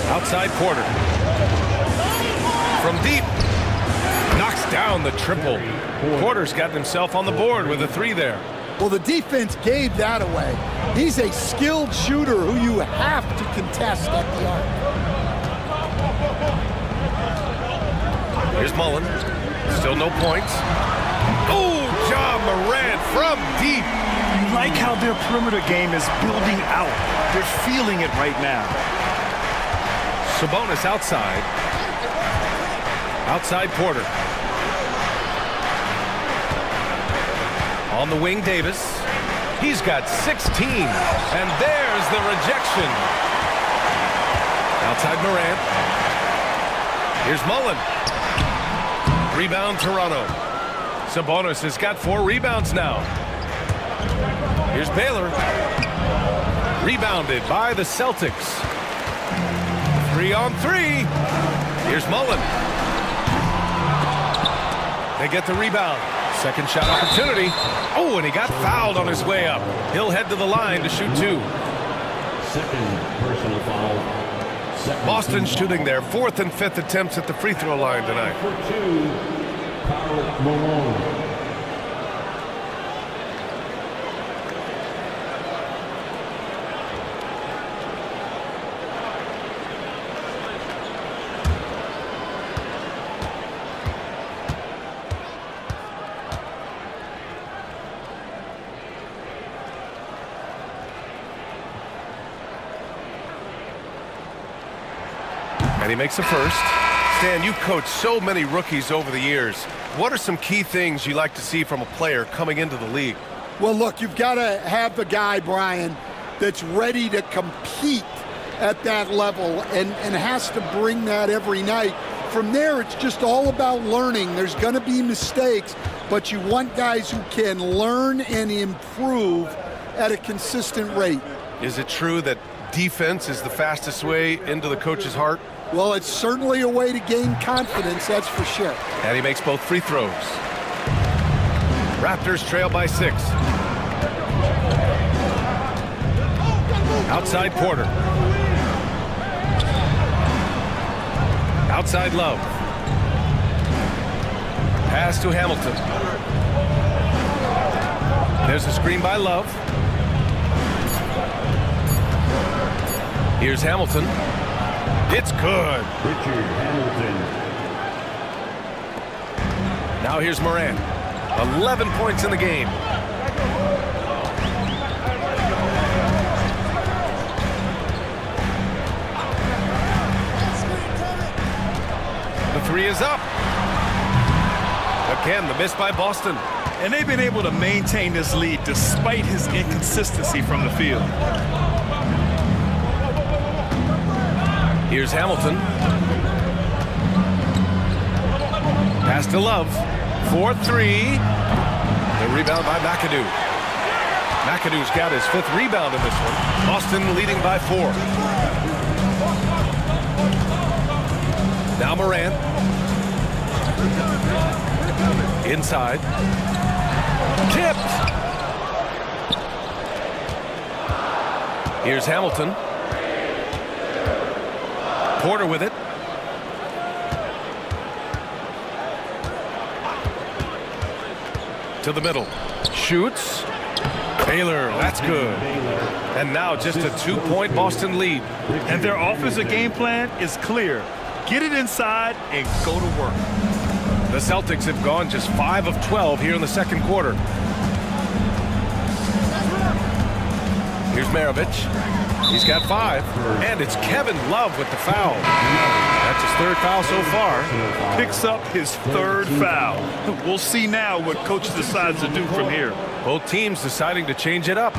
Outside Porter. From deep. Knocks down the triple. Porter's gotten himself on the board with a 3 there. Well, the defense gave that away. He's a skilled shooter who you have to contest at the arc. Here's Mullen. Still no points. Oh, Ja Morant from deep. You like how their perimeter game is building out. They're feeling it right now. Sabonis outside. Outside Porter. On the wing, Davis. He's got 16. And there's the rejection. Outside Morant. Here's Mullen. Rebound Toronto. Sabonis has got 4 rebounds now. Here's Baylor. Rebounded by the Celtics. 3-on-3. Here's Mullen. They get the rebound. Second shot opportunity. Oh, and he got fouled on his way up. He'll head to the line to shoot 2. Second personal foul. Boston shooting their 4th and 5th attempts at the free throw line tonight. For 2, Karl Malone. And he makes a first. Stan, you coached so many rookies over the years. What are some key things you like to see from a player coming into the league? Well, look, you've got to have the guy, Brian, that's ready to compete at that level and has to bring that every night. From there, it's just all about learning. There's going to be mistakes, but you want guys who can learn and improve at a consistent rate. Is it true that defense is the fastest way into the coach's heart? Well, it's certainly a way to gain confidence, that's for sure. And he makes both free throws. Raptors trail by 6. Outside Porter. Outside Love. Pass to Hamilton. There's a screen by Love. Here's Hamilton. It's good. Richard Hamilton. Now here's Morant. 11 points in the game. The 3 is up. Again, the miss by Boston. And they've been able to maintain this lead despite his inconsistency from the field. Here's Hamilton. Pass to Love. 4-3. The rebound by McAdoo. McAdoo's got his 5th rebound in this one. Boston leading by 4. Now Morant. Inside. Tipped. Here's Hamilton. Porter with it. To the middle. Shoots. Baylor, that's good. And now just a 2-point Boston lead. And their offensive game plan is clear. Get it inside and go to work. The Celtics have gone just 5 of 12 here in the second quarter. Here's Maravich. He's got 5. And it's Kevin Love with the foul. That's his 3rd foul so far. Picks up his 3rd foul. We'll see now what coach decides to do from here. Both teams deciding to change it up.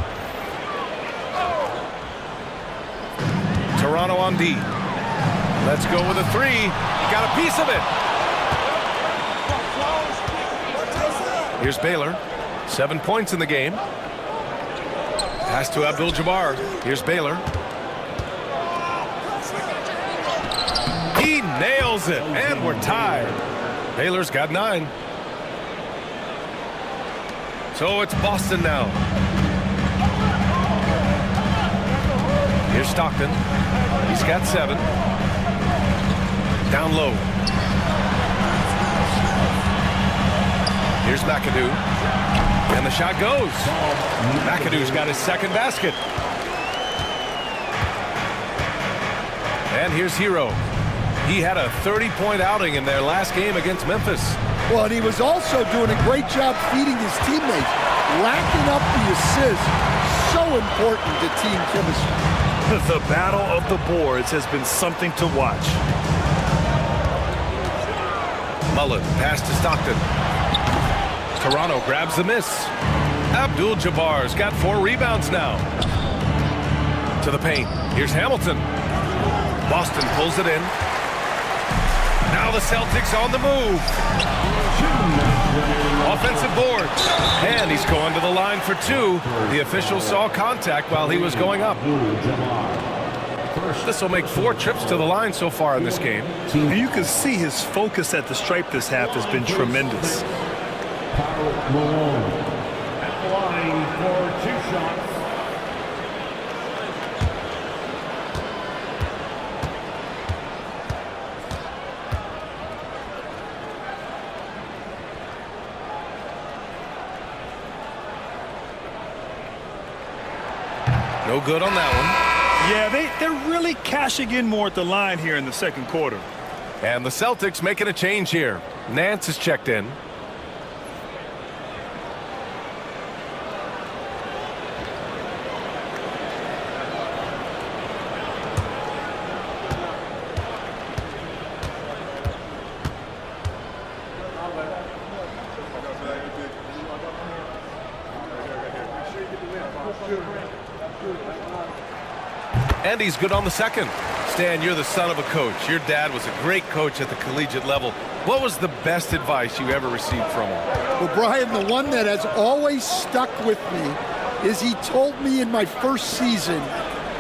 Toronto on D. Let's go with a 3. got a piece of it. Here's Baylor. 7 points in the game. Pass to Abdul-Jabbar. Here's Baylor. He nails it, and we're tied. Baylor's got 9. So it's Boston now. Here's Stockton. He's got 7. Down low. Here's McAdoo. And the shot goes. McAdoo's got his second basket. And here's Hero. He had a 30-point outing in their last game against Memphis. Well, and he was also doing a great job feeding his teammates, racking up the assists. So important to team chemistry. The battle of the boards has been something to watch. Mullen, pass to Stockton. Toronto grabs the miss. Abdul-Jabbar's got 4 rebounds now. To the paint. Here's Hamilton. Boston pulls it in. Now the Celtics on the move. Offensive board. And he's going to the line for 2. The official saw contact while he was going up. This will make 4 trips to the line so far in this game. And you can see his focus at the stripe this half has been tremendous. Malone at the line for 2 shots. No good on that one. Yeah, they're really cashing in more at the line here in the second quarter. And the Celtics making a change here. Nance is checked in. And he's good on the second. Stan, you're the son of a coach. Your dad was a great coach at the collegiate level. What was the best advice you ever received from him? Well, Brian, the one that has always stuck with me is he told me in my first season,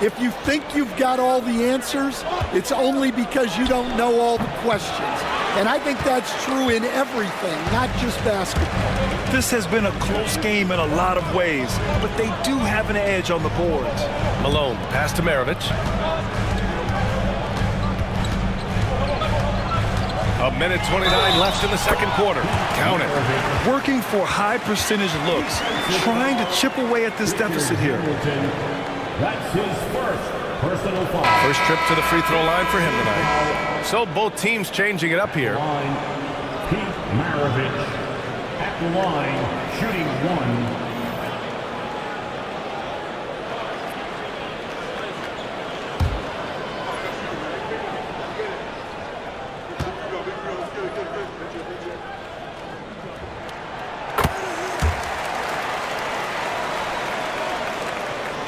if you think you've got all the answers, it's only because you don't know all the questions. And I think that's true in everything, not just basketball. This has been a close game in a lot of ways, but they do have an edge on the boards. Malone, pass to Maravich. A minute 29 left in the second quarter. Count it. Working for high percentage looks, trying to chip away at this deficit here. That's his first personal foul. First trip to the free throw line for him tonight. So both teams changing it up here. Pete Maravich at the line, shooting 1.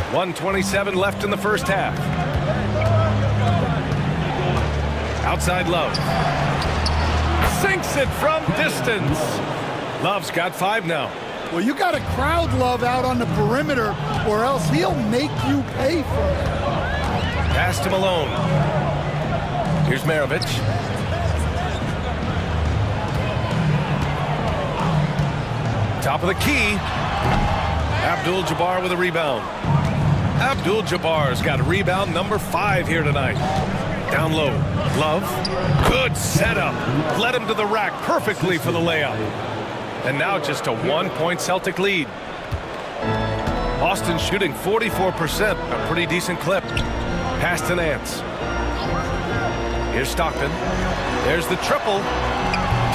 .127 left in the first half. Outside Love. Sinks it from distance. Love's got 5 now. Well, you got to crowd Love out on the perimeter or else he'll make you pay for it. Pass to Malone. Here's Maravich. Top of the key. Abdul-Jabbar with a rebound. Abdul-Jabbar's got rebound number 5 here tonight. Down low. Love. Good setup. Led him to the rack perfectly for the layup. And now just a 1-point Celtic lead. Boston shooting 44%, a pretty decent clip. Pass to Nance. Here's Stockton. There's the triple.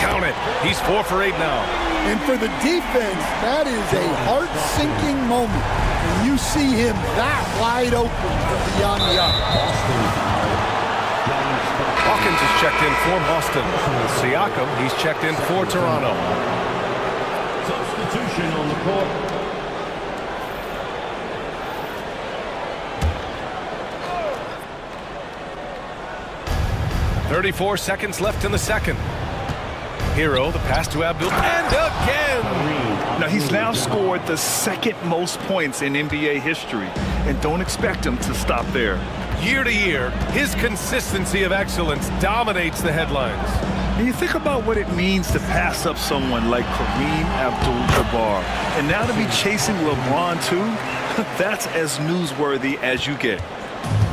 Count it. He's 4 for 8 now. And for the defense, that is a heart-sinking moment when you see him that wide open from beyond the arc. Hawkins is checked in for Boston. Siakam, he's checked in for Toronto. Substitution on the court. 34 seconds left in the second. Hero, the pass to Abdul, and again! Now, he's now scored the second most points in NBA history, and don't expect him to stop there. Year to year, his consistency of excellence dominates the headlines. And you think about what it means to pass up someone like Kareem Abdul-Jabbar, and now to be chasing LeBron too, that's as newsworthy as you get.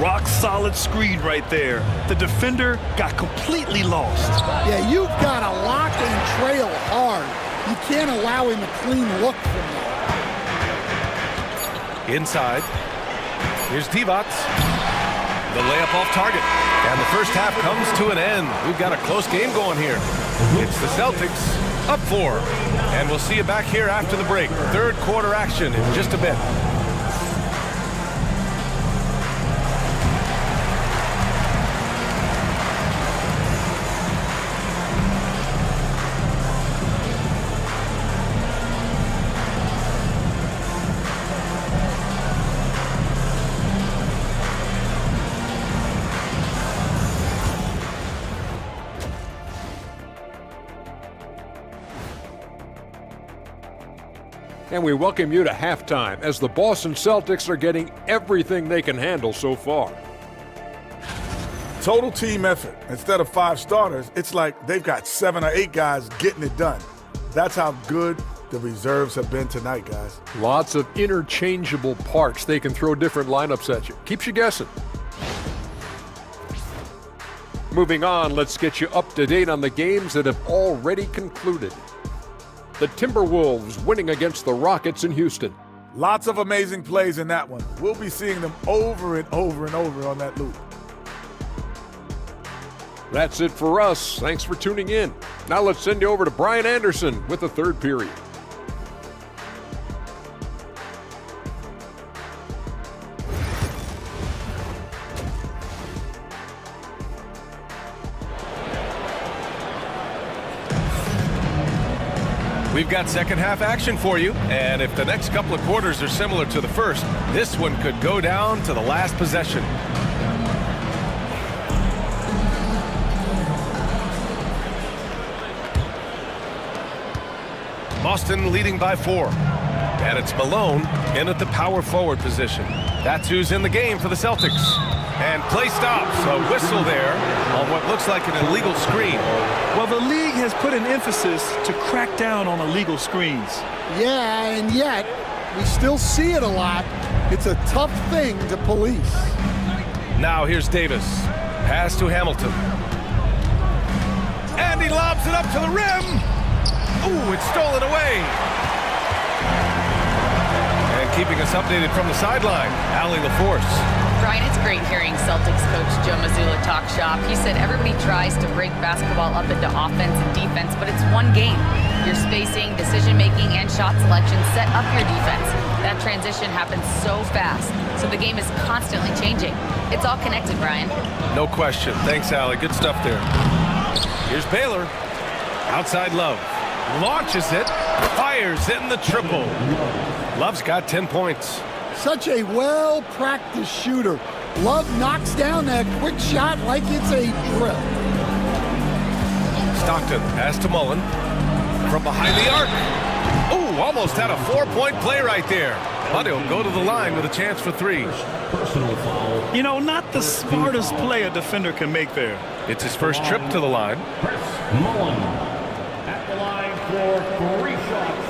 Rock solid screen right there. The defender got completely lost. Yeah, you've got to lock and trail hard. You can't allow him a clean look from there. Inside. Here's Divac. The layup off target. And the first half comes to an end. We've got a close game going here. It's the Celtics up 4. And we'll see you back here after the break. Third quarter action in just a bit. And we welcome you to halftime as the Boston Celtics are getting everything they can handle so far. Total team effort. Instead of 5 starters, it's like they've got 7 or 8 guys getting it done. That's how good the reserves have been tonight, guys. Lots of interchangeable parts. They can throw different lineups at you. Keeps you guessing. Moving on, let's get you up to date on the games that have already concluded. The Timberwolves winning against the Rockets in Houston. Lots of amazing plays in that one. We'll be seeing them over and over and over on that loop. That's it for us. Thanks for tuning in. Now let's send you over to Brian Anderson with the third period. We've got second half action for you, and if the next couple of quarters are similar to the first, this one could go down to the last possession. Boston leading by 4. And it's Malone in at the power forward position. That's who's in the game for the Celtics. And play stops. A whistle there on what looks like an illegal screen. Well, the league has put an emphasis to crack down on illegal screens. Yeah, and yet we still see it a lot. It's a tough thing to police. Now here's Davis. Pass to Hamilton. And he lobs it up to the rim. Ooh, it's stolen away. And keeping us updated from the sideline, Allie LaForce. Brian, it's great hearing Celtics coach Joe Mazzulla talk shop. He said everybody tries to break basketball up into offense and defense, but it's one game. Your spacing, decision-making, and shot selection set up your defense. That transition happens so fast, so the game is constantly changing. It's all connected, Brian. No question. Thanks, Allie. Good stuff there. Here's Baylor. Outside Love. Launches it. Fires in the triple. Love's got 10 points. Such a well-practiced shooter. Love knocks down that quick shot like it's a drill. Stockton, pass to Mullen. From behind the arc. Ooh, almost had a 4-point play right there. But he'll go to the line with a chance for 3. You know, not the smartest play a defender can make there. It's his first trip to the line. Mullen at the line for 3 shots.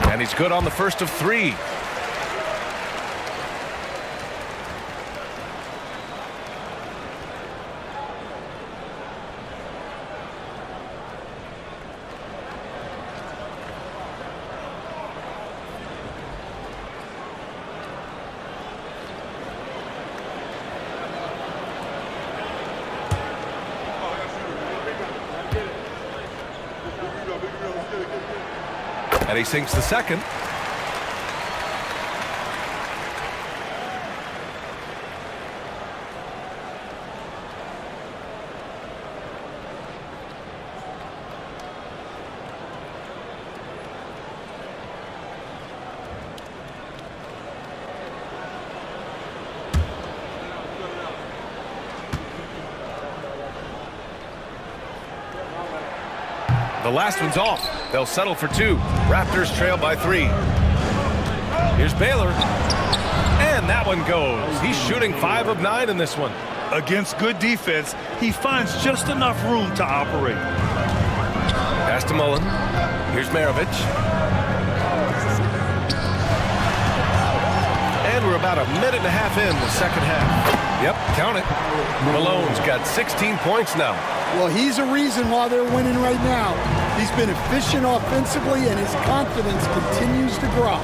And he's good on the first of 3. And he sinks the second. The last one's off. They'll settle for 2. Raptors trail by 3. Here's Baylor. And that one goes. He's shooting 5 of 9 in this one. Against good defense, he finds just enough room to operate. Pass to Mullen. Here's Maravich. And we're about a minute and a half in the second half. Yep, count it. Malone's got 16 points now. Well, he's a reason why they're winning right now. He's been efficient offensively, and his confidence continues to grow.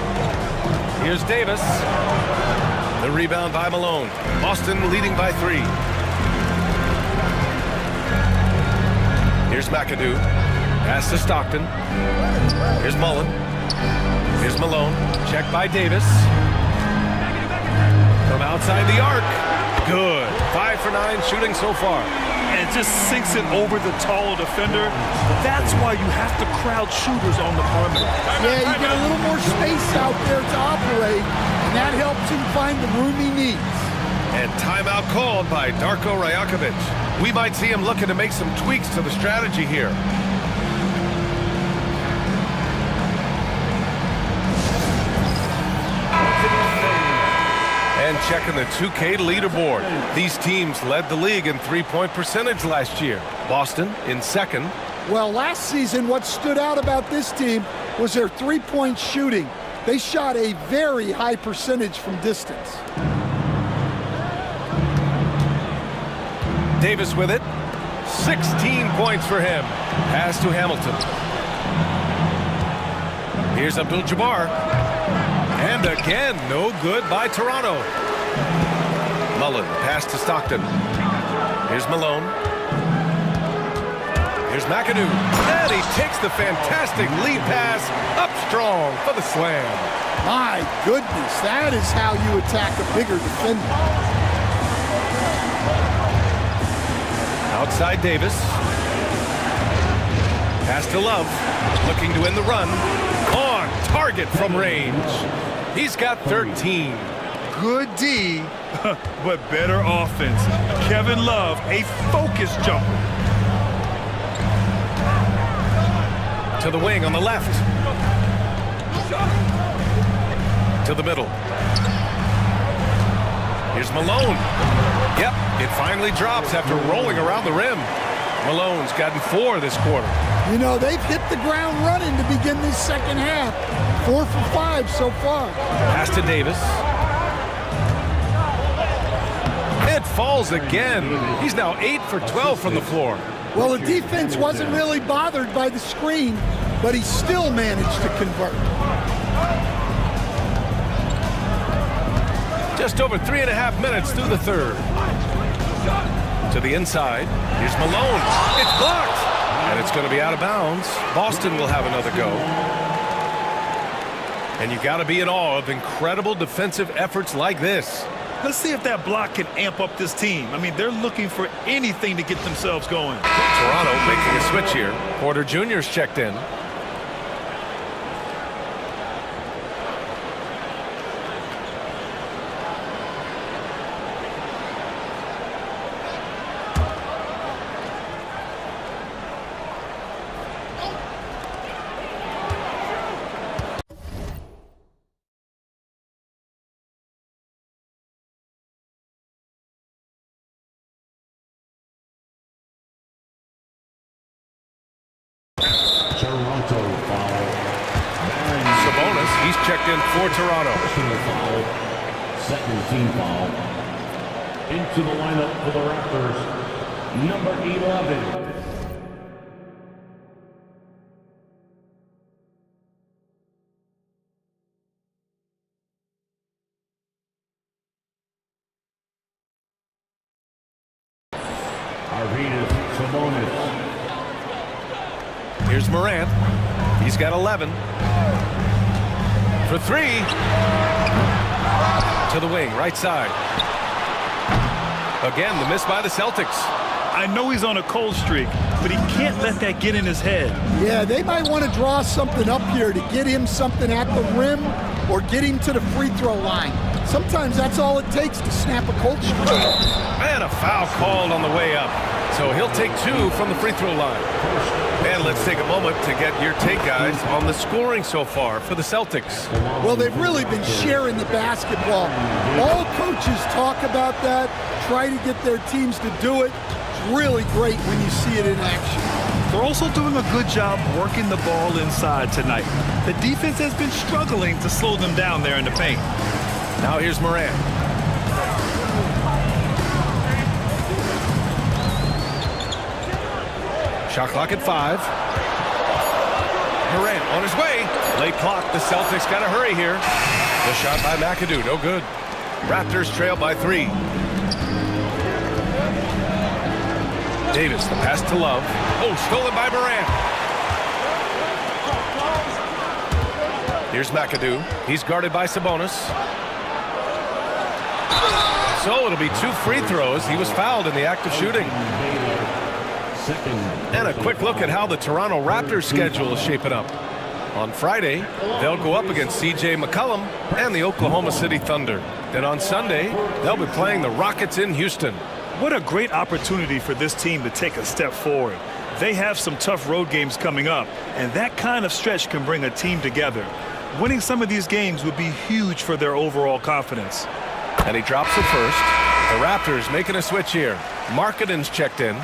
Here's Davis. The rebound by Malone. Boston leading by 3. Here's McAdoo. Pass to Stockton. Here's Mullen. Here's Malone. Checked by Davis. From outside the arc. Good. 5 for 9 shooting so far. And just sinks it over the taller defender. That's why you have to crowd shooters on the perimeter. Yeah, you get a little more space out there to operate, and that helps him find the room he needs. And timeout called by Darko Rajakovic. We might see him looking to make some tweaks to the strategy here. And checking the 2K leaderboard. These teams led the league in three-point percentage last year. Boston in second. Well, last season, what stood out about this team was their three-point shooting. They shot a very high percentage from distance. Davis with it. 16 points for him. Pass to Hamilton. Here's Abdul-Jabbar. And again, no good by Toronto. Mullen, pass to Stockton. Here's Malone. Here's McAdoo. And he takes the fantastic lead pass up strong for the slam. My goodness, that is how you attack a bigger defender. Outside Davis. Pass to Love. Looking to win the run. On target from range. He's got 13. Good D, but better offense. Kevin Love, a focus jumper. To the wing on the left. To the middle. Here's Malone. Yep, it finally drops after rolling around the rim. Malone's gotten 4 this quarter. You know, they've hit the ground running to begin this second half. 4 for 5 so far. Pass to Davis. It falls again. He's now 8 for 12 from the floor. Well, the defense wasn't really bothered by the screen, but he still managed to convert. Just over 3.5 minutes through the third. To the inside. Here's Malone. It's blocked. And it's going to be out of bounds. Boston will have another go. And you got to be in awe of incredible defensive efforts like this. Let's see if that block can amp up this team. I mean, they're looking for anything to get themselves going. Toronto making a switch here. Porter Jr.'s checked in. Toronto foul. Sabonis, he's checked in for Toronto. Personal foul. Second team foul. Into the lineup for the Raptors, number 11. Arvydas Sabonis. Here's Morant. He's got 11. For 3. To the wing, right side. Again, the miss by the Celtics. I know he's on a cold streak, but he can't let that get in his head. Yeah, they might want to draw something up here to get him something at the rim or get him to the free throw line. Sometimes that's all it takes to snap a cold streak. And a foul called on the way up. so he'll take 2 from the free throw line. And let's take a moment to get your take, guys, on the scoring so far for the Celtics. Well, they've really been sharing the basketball. All coaches talk about that, try to get their teams to do it. It's really great when you see it in action. They're also doing a good job working the ball inside tonight. The defense has been struggling to slow them down there in the paint. Now here's Morant. Shot clock at 5. Morant on his way. Late clock. The Celtics got to hurry here. The shot by McAdoo. No good. Raptors trail by 3. Davis, the pass to Love. Oh, stolen by Morant. Here's McAdoo. He's guarded by Sabonis. So it'll be 2 free throws. He was fouled in the act of shooting. And a quick look at how the Toronto Raptors schedule is shaping up. On Friday, they'll go up against C.J. McCollum and the Oklahoma City Thunder. Then on Sunday, they'll be playing the Rockets in Houston. What a great opportunity for this team to take a step forward. They have some tough road games coming up, and that kind of stretch can bring a team together. Winning some of these games would be huge for their overall confidence. And he drops it first. The Raptors making a switch here. Markkanen's checked in.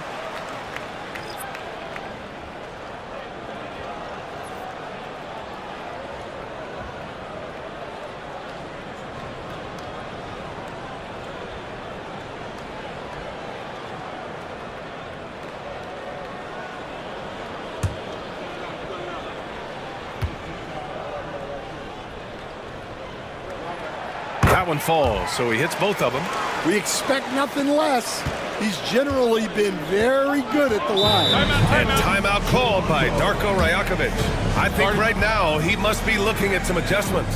That one falls, so he hits both of them. We expect nothing less. He's generally been very good at the line. And timeout called by Darko Rajakovic. I think right now he must be looking at some adjustments.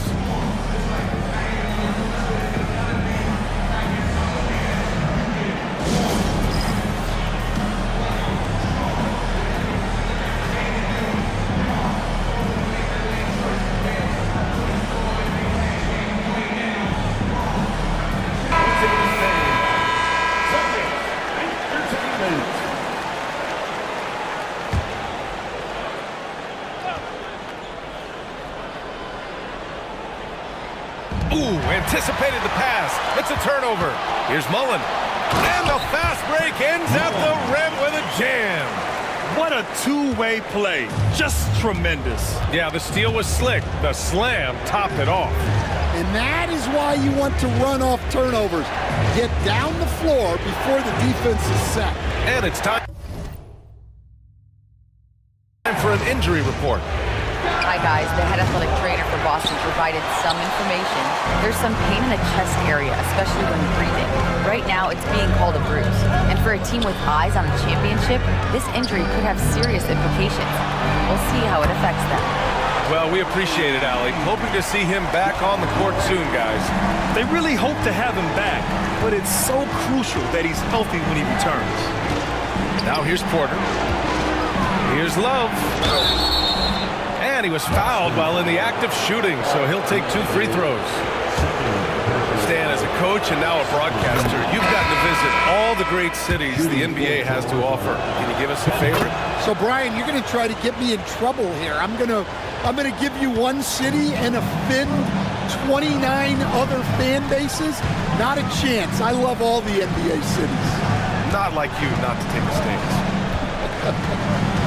Ooh, anticipated the pass. It's a turnover. Here's Mullen. And the fast break ends at the rim with a jam. What a two-way play. Just tremendous. Yeah, the steal was slick. The slam topped it off. And that is why you want to run off turnovers. Get down the floor before the defense is set. And it's time for an injury report. Hi guys, the head athletic trainer for Boston provided some information. There's some pain in the chest area, especially when breathing. Right now, it's being called a bruise. And for a team with eyes on the championship, this injury could have serious implications. We'll see how it affects them. Well, we appreciate it, Allie. Hoping to see him back on the court soon, guys. They really hope to have him back, but it's so crucial that he's healthy when he returns. Now here's Porter. Here's Love. And he was fouled while in the act of shooting, so he'll take 2 free throws. Stan, as a coach and now a broadcaster, you've gotten to visit all the great cities the NBA has to offer. Can you give us a favorite? So, Brian, you're going to try to get me in trouble here. I'm going to give you one city and offend 29 other fan bases. Not a chance. I love all the NBA cities. Not like you not to take a stance.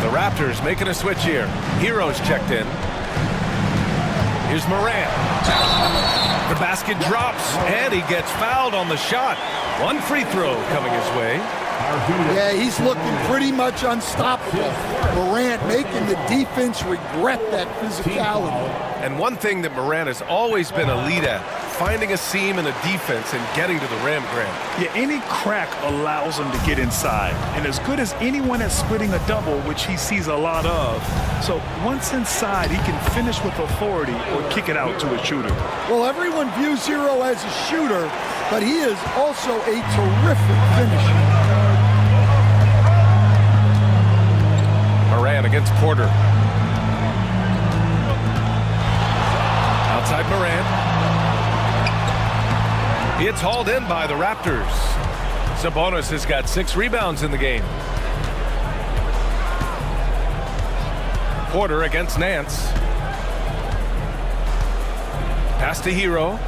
The Raptors making a switch here. Heroes checked in. Here's Morant. The basket drops, and he gets fouled on the shot. 1 free throw coming his way. Yeah, he's looking pretty much unstoppable. Morant making the defense regret that physicality. And one thing that Morant has always been elite at, finding a seam in a defense and getting to the rim, Grant. Yeah, any crack allows him to get inside. And as good as anyone at splitting a double, which he sees a lot of. So once inside, he can finish with authority or kick it out to a shooter. Well, everyone views Hero as a shooter, but he is also a terrific finisher. Morant against Porter. Outside Morant. It's hauled in by the Raptors. Sabonis has got 6 rebounds in the game. Porter against Nance. Pass to Hero.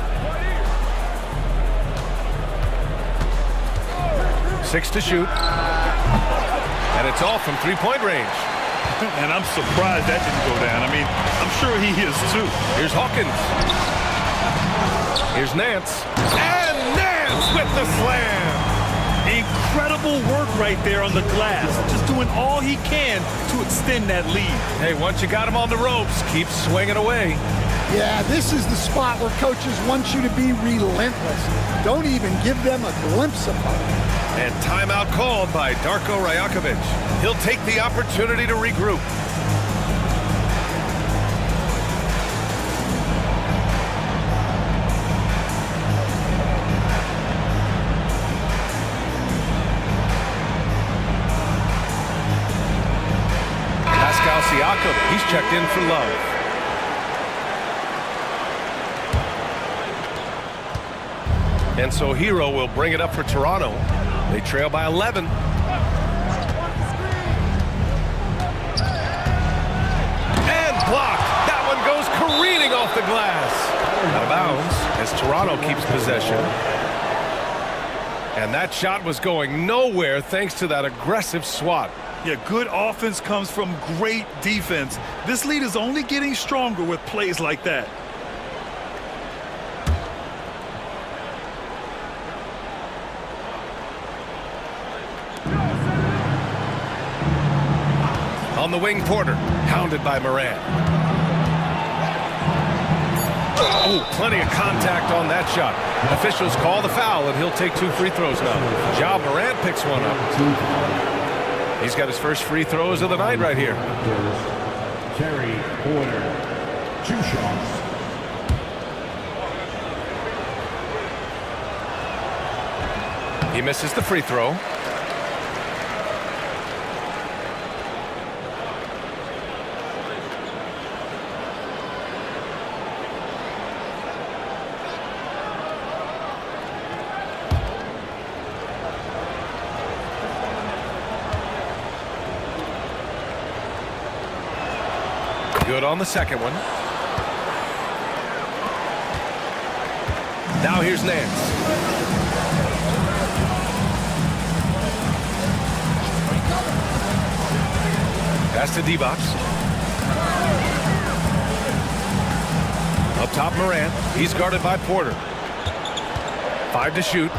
6 to shoot. And it's off from three-point range. And I'm surprised that didn't go down. I mean, I'm sure he is too. Here's Hawkins. Here's Nance. And Nance with the slam. Incredible work right there on the glass. Just doing all he can to extend that lead. Hey, once you got him on the ropes, keep swinging away. Yeah, this is the spot where coaches want you to be relentless. Don't even give them a glimpse of hope. And timeout called by Darko Rajakovic. He'll take the opportunity to regroup. Pascal Siakam, he's checked in for Love. And so Hero will bring it up for Toronto. They trail by 11. And blocked. That one goes careening off the glass. Out of bounds as Toronto keeps possession. And that shot was going nowhere thanks to that aggressive swat. Yeah, good offense comes from great defense. This lead is only getting stronger with plays like that. On the wing, Porter, hounded by Morant. Oh, plenty of contact on that shot. Officials call the foul, and he'll take 2 free throws now. Ja Morant picks one up. He's got his first free throws of the night right here. Terry Porter, 2 shots. He misses the free throw. Good on the second one. Now here's Nance. Pass to D-Box. Up top, Morant. He's guarded by Porter. 5 to shoot.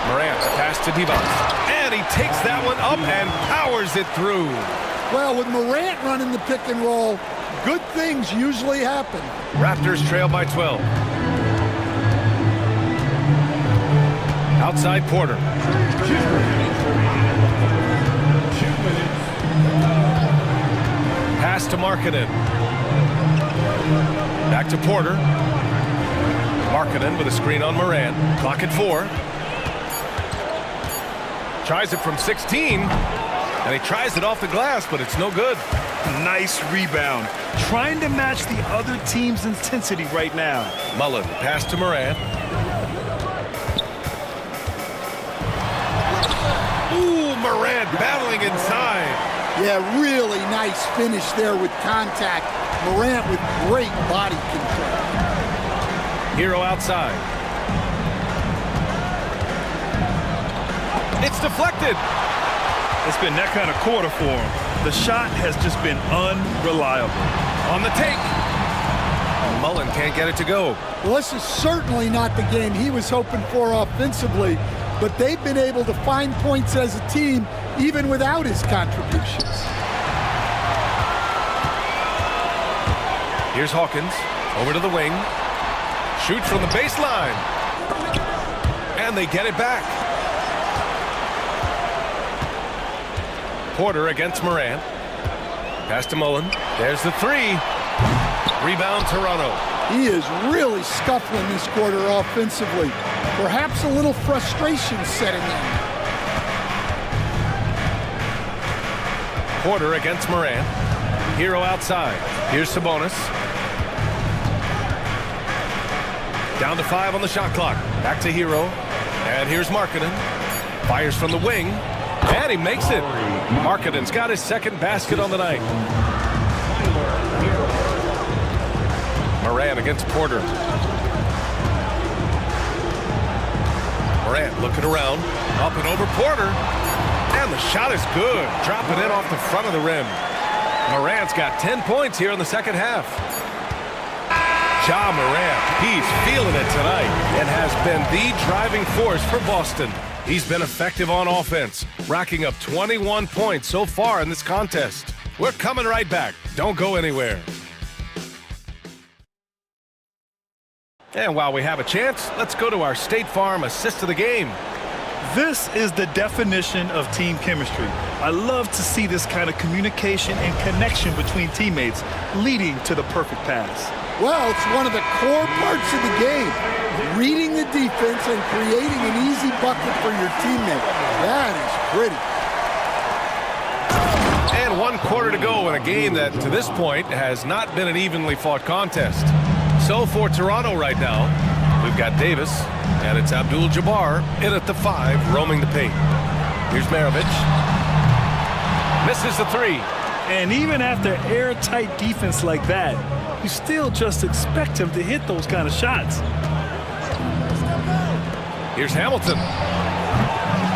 Morant, pass to D-Box. And he takes that one up and powers it through. Well, with Morant running the pick and roll, good things usually happen. Raptors trail by 12. Outside Porter. 2 minutes. Pass to Markkanen. Back to Porter. Markkanen with a screen on Morant. Clock at 4. Tries it from 16. And he tries it off the glass, but it's no good. Nice rebound. Trying to match the other team's intensity right now. Mullen, pass to Morant. Ooh, Morant battling inside. Yeah, really nice finish there with contact. Morant with great body control. Hero outside. It's deflected. It's been that kind of quarter for him. The shot has just been unreliable. On the take. Mullen can't get it to go. Well, this is certainly not the game he was hoping for offensively, but they've been able to find points as a team even without his contributions. Here's Hawkins. Over to the wing. Shoots from the baseline. And they get it back. Porter against Morant. Pass to Mullen. There's the 3. Rebound Toronto. He is really scuffling this quarter offensively. Perhaps a little frustration setting in. Porter against Morant. Hero outside. Here's Sabonis. Down to 5 on the shot clock. Back to Hero. And here's Markkanen. Fires from the wing. And he makes it. Markkanen's got his second basket on the night. Morant against Porter. Morant looking around. Up and over Porter. And the shot is good. Dropping in off the front of the rim. Morant's got 10 points here in the second half. Ja Morant, he's feeling it tonight and has been the driving force for Boston. He's been effective on offense, racking up 21 points so far in this contest. We're coming right back. Don't go anywhere. And while we have a chance, let's go to our State Farm assist of the game. This is the definition of team chemistry. I love to see this kind of communication and connection between teammates leading to the perfect pass. Well, it's one of the core parts of the game. Reading the defense and creating an easy bucket for your teammate. That is pretty. And 1 quarter to go in a game that, to this point, has not been an evenly fought contest. So for Toronto right now, we've got Davis, and it's Abdul-Jabbar in at the 5, roaming the paint. Here's Maravich. Misses the 3. And even after airtight defense like that, you still just expect him to hit those kind of shots. Here's Hamilton.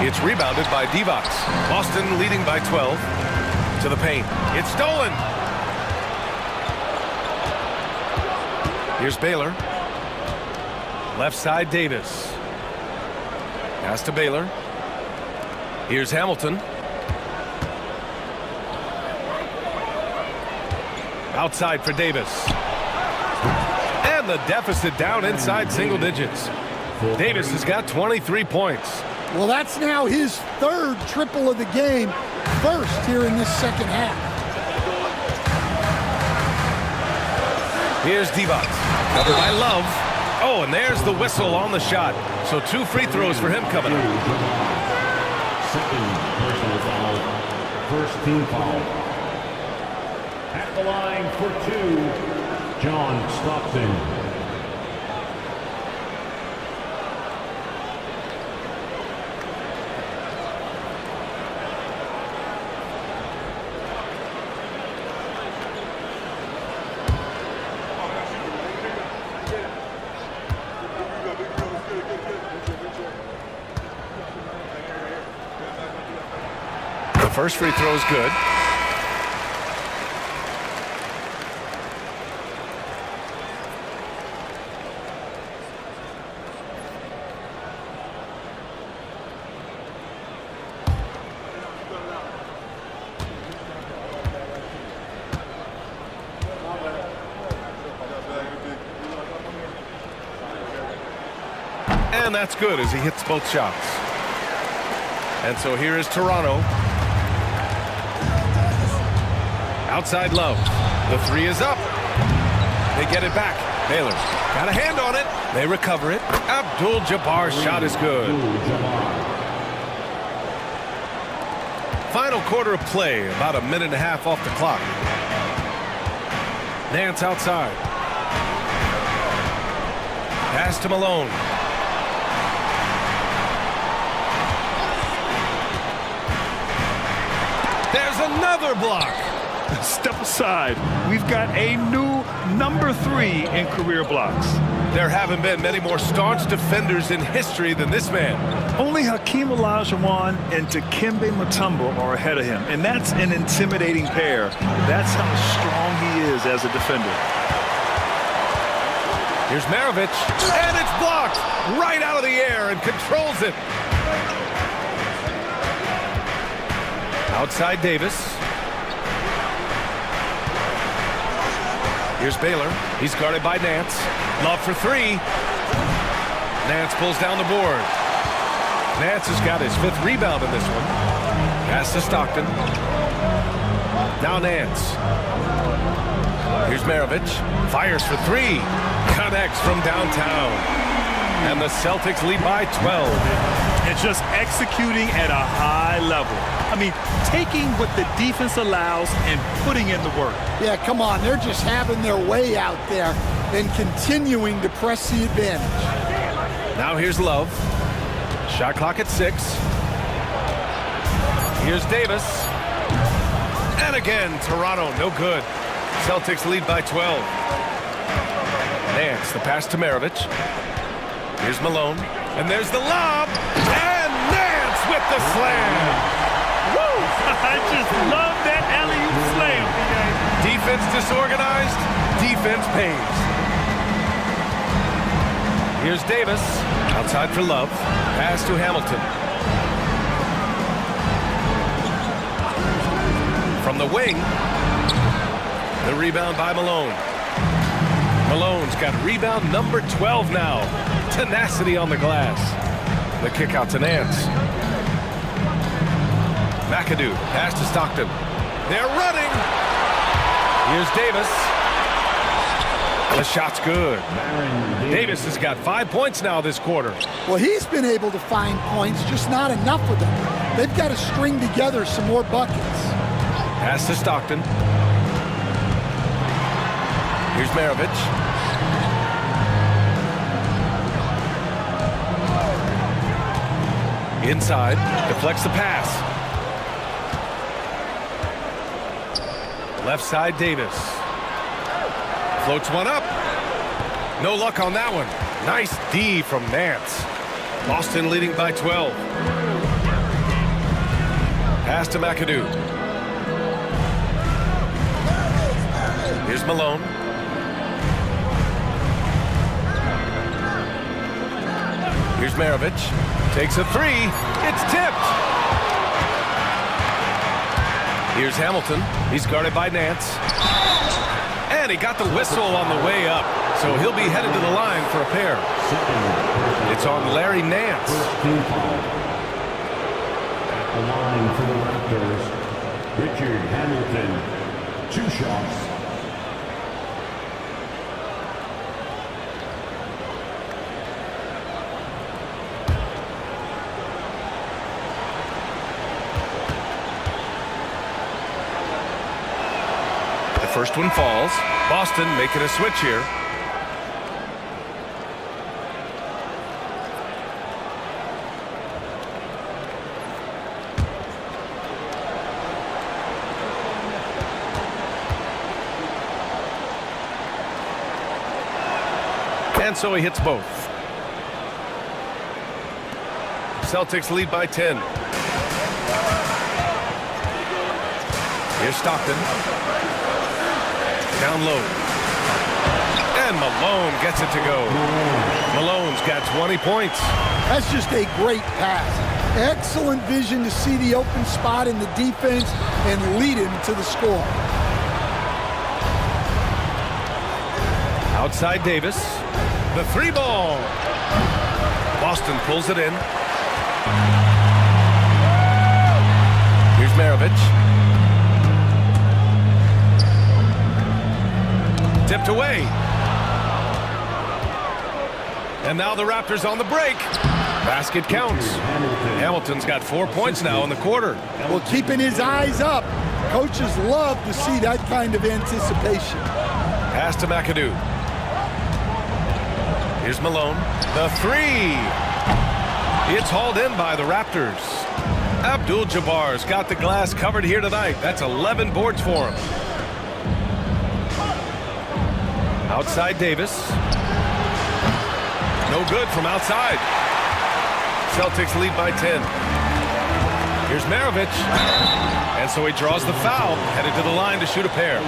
It's rebounded by Divac. Boston leading by 12. To the paint. It's stolen. Here's Baylor. Left side, Davis. Pass to Baylor. Here's Hamilton. Outside for Davis. And the deficit down inside single digits. Davis has got 23 points. Well, that's now his 3rd triple of the game, first here in this second half. Here's Divac. Covered by Love. Oh, and there's the whistle on the shot. So 2 free throws for him coming up. Second personal foul. First team foul. At the line for 2, John Stockton. First free throw is good. And that's good as he hits both shots. And so here is Toronto. Outside Love. The 3 is up. They get it back. Baylor got a hand on it. They recover it. Abdul-Jabbar's shot is good. Final quarter of play. About a minute and a half off the clock. Nance outside. Pass to Malone. There's another block. Step aside. We've got a new number 3 in career blocks. There haven't been many more staunch defenders in history than this man. Only Hakeem Olajuwon and Dikembe Mutombo are ahead of him, and that's an intimidating pair. That's how strong he is as a defender. Here's Maravich, and it's blocked right out of the air and controls it. Outside Davis. Here's Baylor. He's guarded by Nance. Love for 3. Nance pulls down the board. Nance has got his 5th rebound in this one. Pass to Stockton. Now Nance. Here's Maravich. Fires for 3. Connects from downtown. And the Celtics lead by 12. And just executing at a high level. I mean, taking what the defense allows and putting in the work. Yeah, come on. They're just having their way out there and continuing to press the advantage. Now here's Love. Shot clock at 6. Here's Davis. And again, Toronto, no good. Celtics lead by 12. Nance, the pass to Maravich. Here's Malone. And there's the lob. And Nance with the slam. Woo! I just love that alley-oop slam. Defense disorganized. Defense pays. Here's Davis. Outside for Love. Pass to Hamilton. From the wing. The rebound by Malone. Malone's got rebound number 12 now. Tenacity on the glass. The kick out to Nance. McAdoo, pass to Stockton. They're running. Here's Davis. The shot's good. Davis has got 5 points now this quarter. Well, he's been able to find points, just not enough of them. They've got to string together some more buckets. Pass to Stockton. Here's Maravich. Inside, deflects the pass. Left side, Davis. Floats one up. No luck on that one. Nice D from Nance. Boston leading by 12. Pass to McAdoo. Here's Malone. Here's Maravich. Takes a three. It's tipped. Here's Hamilton. He's guarded by Nance. And he got the whistle on the way up. So he'll be headed to the line for a pair. It's on Larry Nance. At the line for the Raptors, Richard Hamilton. 2 shots. First one falls. Boston making a switch here. And so he hits both. Celtics lead by 10. Here's Stockton. Down low. And Malone gets it to go. Malone's got 20 points. That's just a great pass. Excellent vision to see the open spot in the defense and lead him to the score. Outside Davis. The 3-ball. Boston pulls it in. Here's Maravich. Tipped away. And now the Raptors on the break. Basket counts. Hamilton's got 4 points now in the quarter. Well, keeping his eyes up. Coaches love to see that kind of anticipation. Pass to McAdoo. Here's Malone. The 3. It's hauled in by the Raptors. Abdul-Jabbar's got the glass covered here tonight. That's 11 boards for him. Outside Davis. No good from outside. Celtics lead by 10. Here's Maravich. And so he draws the foul, headed to the line to shoot a pair.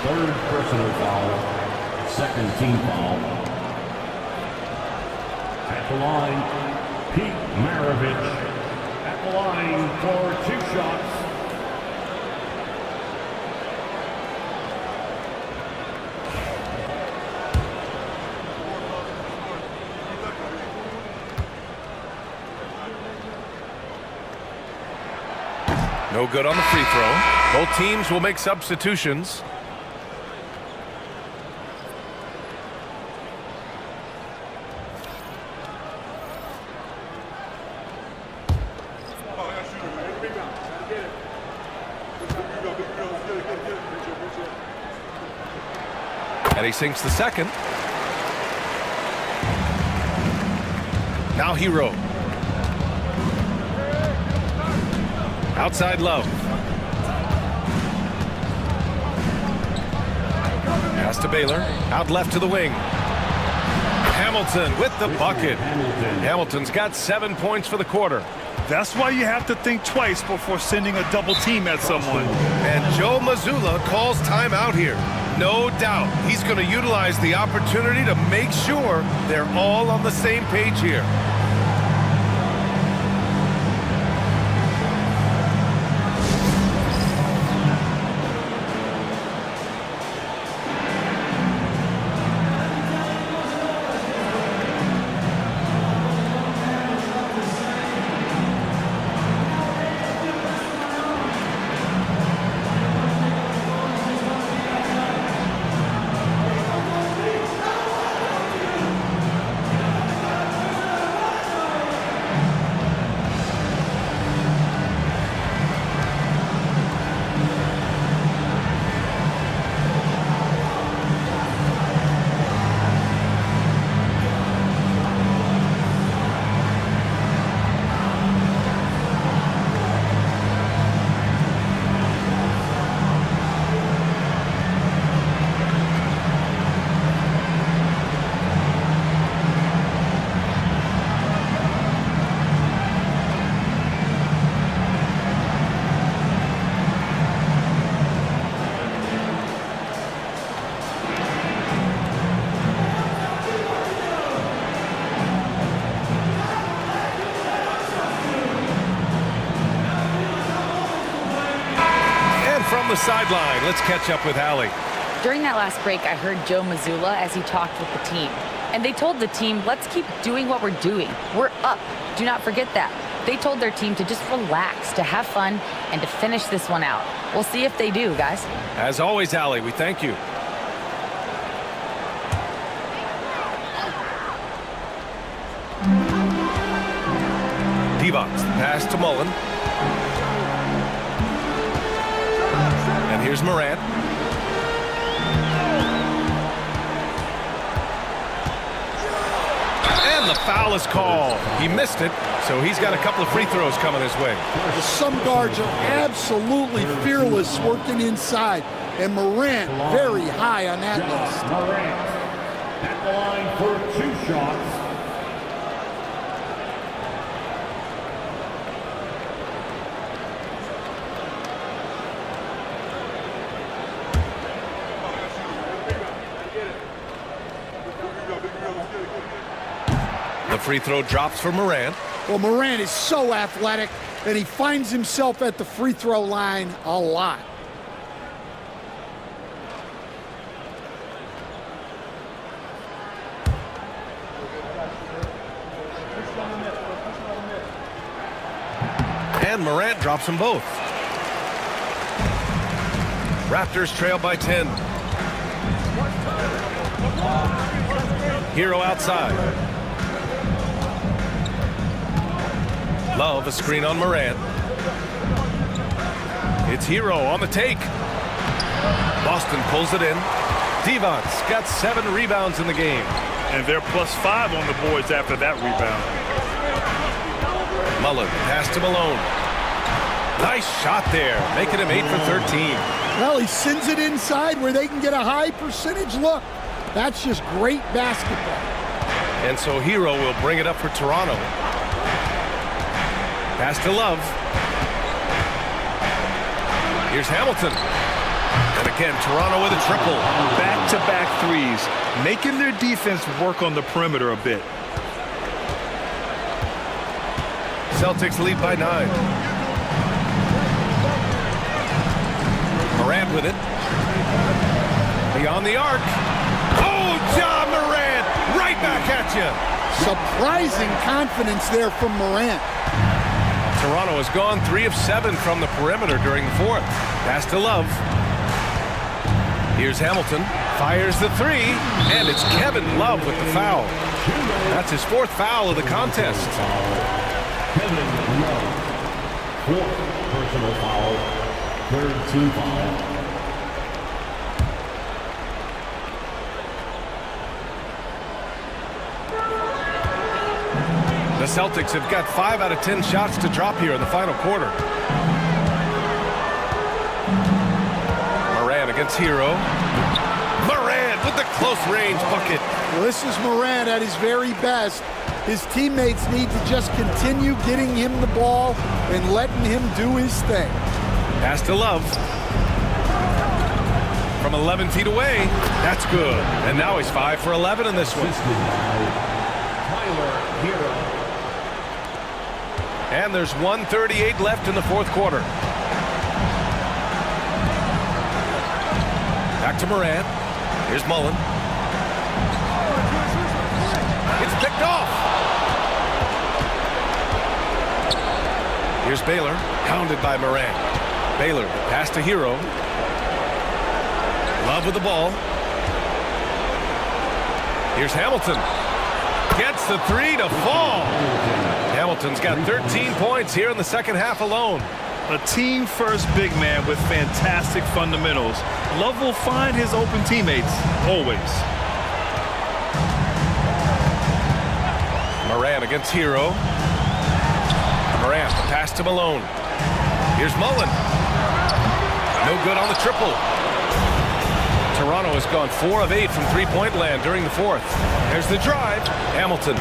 Third personal foul, second team foul. At the line, Pete Maravich. At the line for 2 shots. No good on the free throw. Both teams will make substitutions. And he sinks the second. Now Hero. Outside Love. Pass to Baylor. Out left to the wing. Hamilton with the bucket. Hamilton's got 7 points for the quarter. That's why you have to think twice before sending a double team at someone. And Joe Mazzulla calls timeout here. No doubt he's going to utilize the opportunity to make sure they're all on the same page here. From the sideline, let's catch up with Allie. During that last break, I heard Joe Mazzulla as he talked with the team. And they told the team, let's keep doing what we're doing. We're up. Do not forget that. They told their team to just relax, to have fun, and to finish this one out. We'll see if they do, guys. As always, Allie, we thank you. Divac, pass to Mullen. And here's Morant. And the foul is called. He missed it, so he's got a couple of free throws coming his way. Some guards are absolutely fearless working inside, and Morant very high on that list. Morant at the line for 2 shots. The free throw drops for Morant. Well, Morant is so athletic, and he finds himself at the free throw line a lot. And Morant drops them both. Raptors trail by 10. Hero outside. Love, a screen on Morant. It's Hero on the take. Boston pulls it in. Divac's got 7 rebounds in the game. And they're +5 on the boards after that rebound. Mullen, pass to Malone. Nice shot there, making him 8 for 13. Well, he sends it inside where they can get a high percentage look. That's just great basketball. And so Hero will bring it up for Toronto. Pass to Love. Here's Hamilton. And again, Toronto with a triple. Back-to-back threes, making their defense work on the perimeter a bit. Celtics lead by 9. Morant with it. Beyond the arc. Oh, Ja Morant! Right back at you. Surprising confidence there from Morant. Toronto has gone 3 of 7 from the perimeter during the 4th. Pass to Love. Here's Hamilton. Fires the 3. And it's Kevin Love with the foul. That's his 4th foul of the contest. Kevin Love, 4th personal foul, 3rd team foul. The Celtics have got 5 out of 10 shots to drop here in the final quarter. against Hero. Morant with the close-range bucket. Well, this is Morant at his very best. His teammates need to just continue getting him the ball and letting him do his thing. Pass to Love. From 11 feet away. That's good. And now he's 5 for 11 in this one. Tyler Hero. And there's 1:38 left in the fourth quarter. Back to Morant. Here's Mullen. It's picked off. Here's Baylor, hounded by Morant. Baylor, pass to Hero. Love with the ball. Here's Hamilton. Gets the three to fall. Hamilton's got 13 points here in the second half alone. A team-first big man with fantastic fundamentals. Love will find his open teammates, always. Morant against Hero. Morant, pass to Malone. Here's Mullen. No good on the triple. Toronto has gone 4 of 8 from three-point land during the fourth. There's the drive. Hamilton.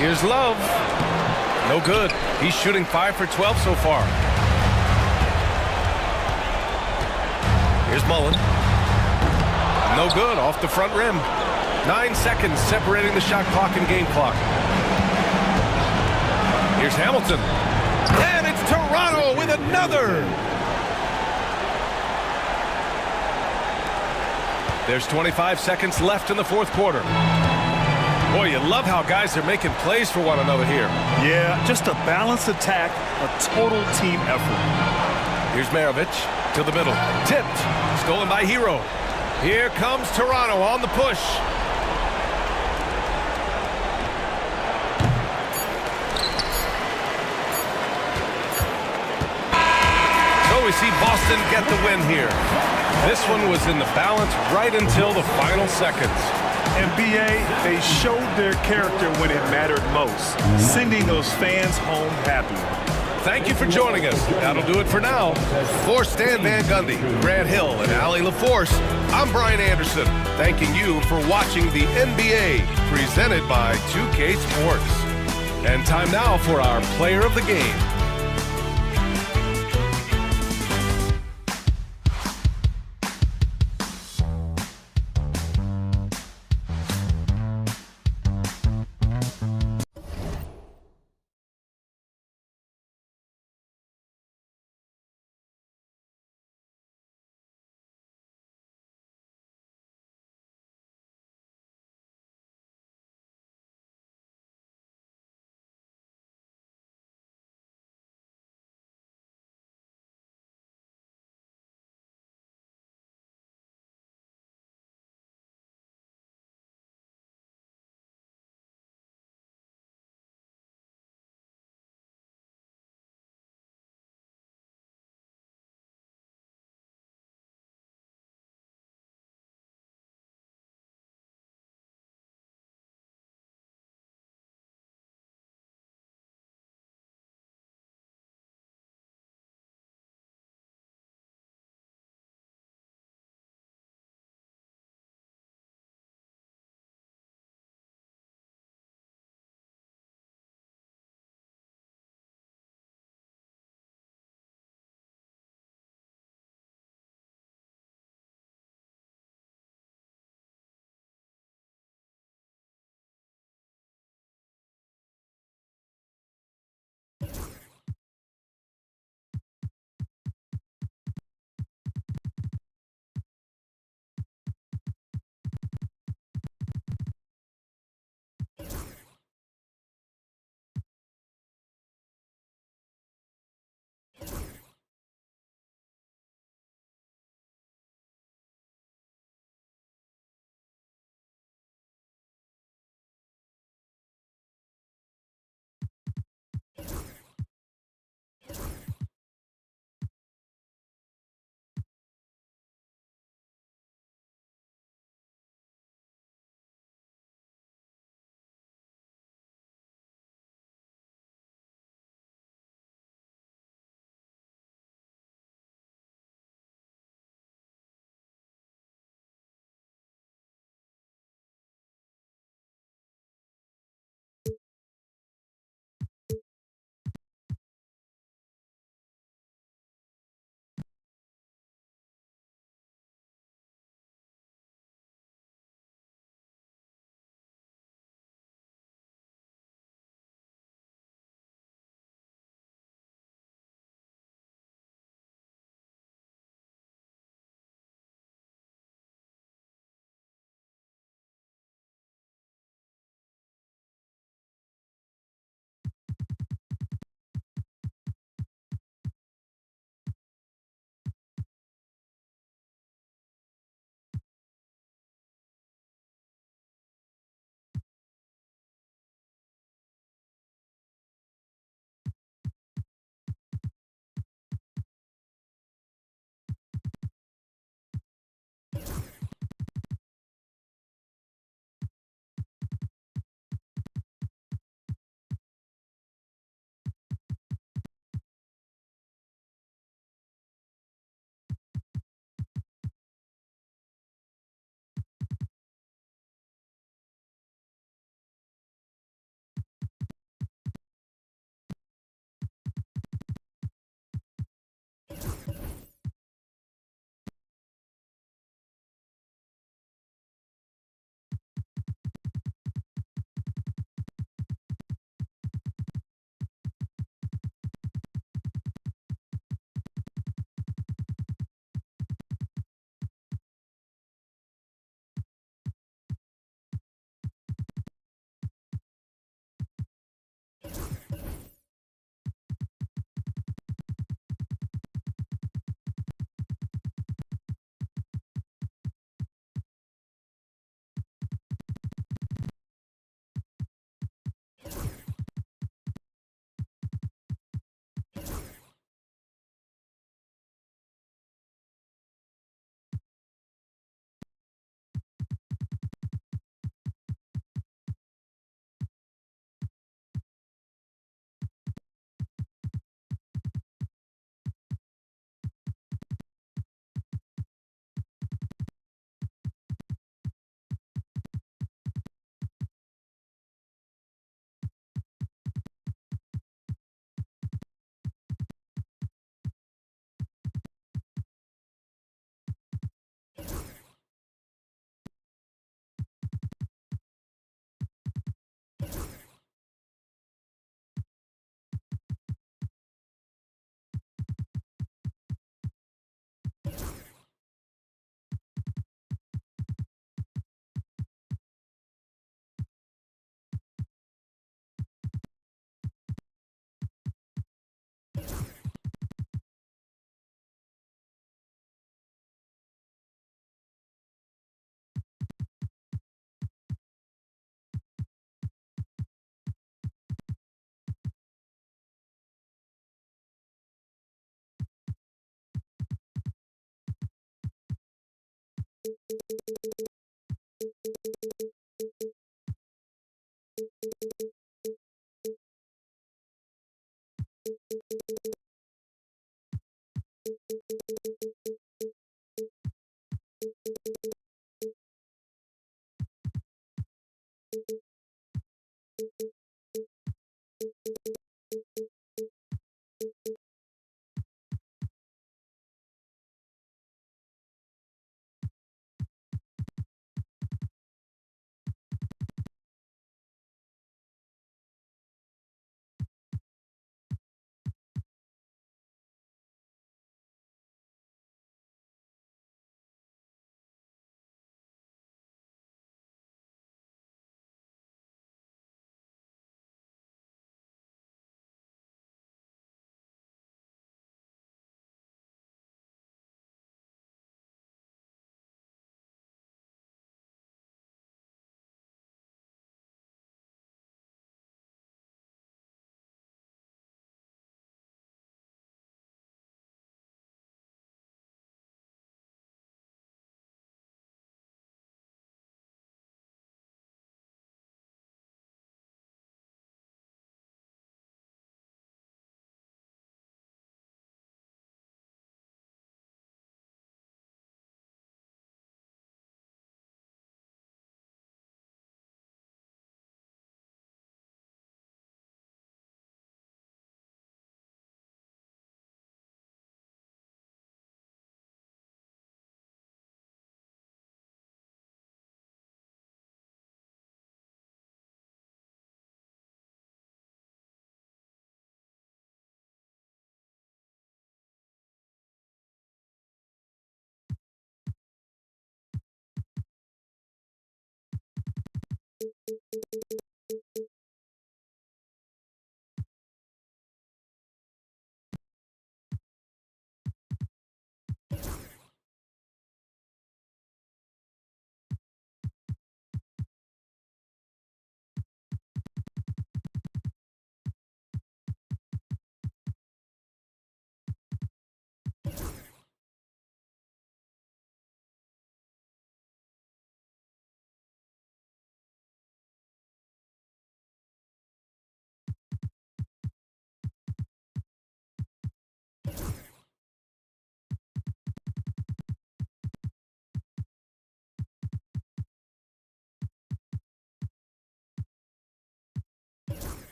Here's Love. No good. He's shooting 5 for 12 so far. Here's Mullen. No good. Off the front rim. 9 seconds separating the shot clock and game clock. Here's Hamilton. And it's Toronto with another. There's 25 seconds left in the fourth quarter. Boy, you love how guys are making plays for one another here. Yeah, just a balanced attack, a total team effort. Here's Maravich to the middle. Tipped. Stolen by Hero. Here comes Toronto on the push. So we see Boston get the win here. This one was in the balance right until the final seconds. And B.A., they showed their character when it mattered most, sending those fans home happy. Thank you for joining us. That'll do it for now. For Stan Van Gundy, Grant Hill, and Allie LaForce, I'm Brian Anderson, thanking you for watching the NBA, presented by 2K Sports. And time now for our player of the game.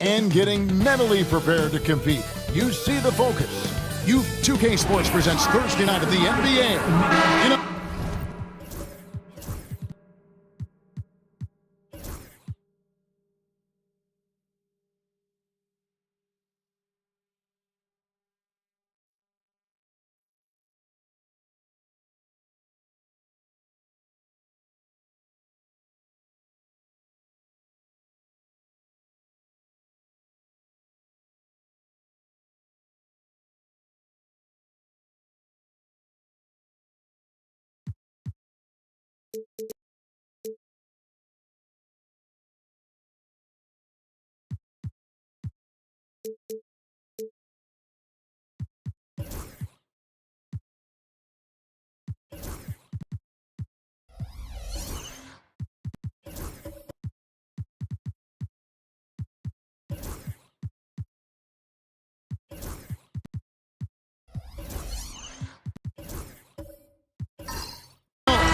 And getting mentally prepared to compete. You see the focus. You 2K Sports presents Thursday night of the NBA.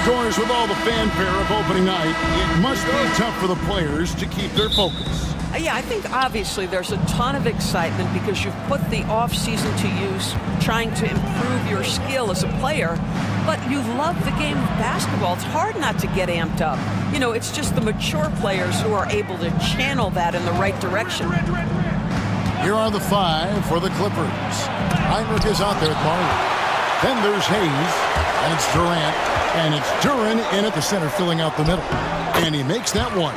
Doors with all the fanfare of opening night, it must be tough for the players to keep their focus. Yeah, I think obviously there's a ton of excitement because you've put the offseason to use trying to improve your skill as a player, but you love the game of basketball. It's hard not to get amped up. You know, it's just the mature players who are able to channel that in the right direction. Here are the 5 for the Clippers. Hinrich is out there with Marley. Then there's Hayes, and it's Durant. And it's Duren in at the center, filling out the middle. And he makes that one.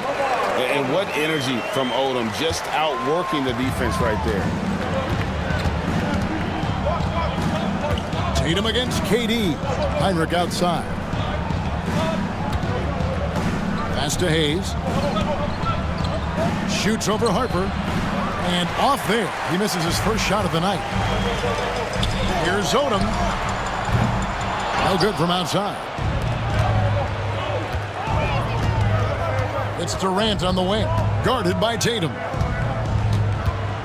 And what energy from Odom, just outworking the defense right there. Tatum against KD. Hinrich outside. Pass to Hayes. Shoots over Harper. And off there. He misses his first shot of the night. Here's Odom. No good from outside. It's Durant on the wing, guarded by Tatum.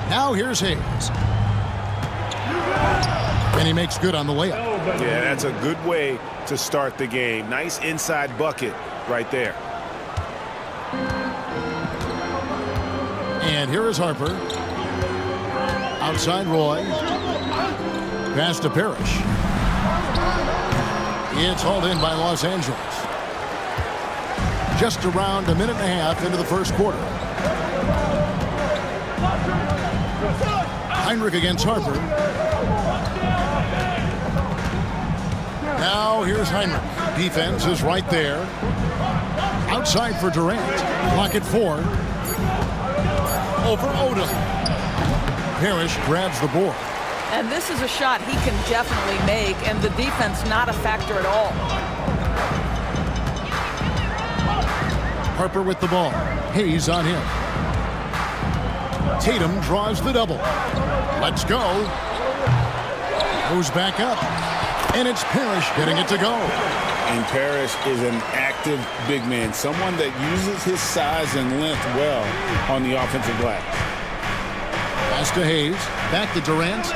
Now here's Hayes. And he makes good on the layup. Yeah, that's a good way to start the game. Nice inside bucket right there. And here is Harper. Outside Roy. Pass to Parrish. It's hauled in by Los Angeles. Just around a minute and a half into the first quarter. Hinrich against Harper. Now here's Hinrich. Defense is right there. Outside for Durant. Clock at 4. Over Odom. Parrish grabs the board. And this is a shot he can definitely make, and the defense not a factor at all. Harper with the ball. Hayes on him. Tatum draws the double. Let's go. Goes back up. And it's Parrish getting it to go. And Parrish is an active big man, someone that uses his size and length well on the offensive glass. Pass to Hayes. Back to Durant.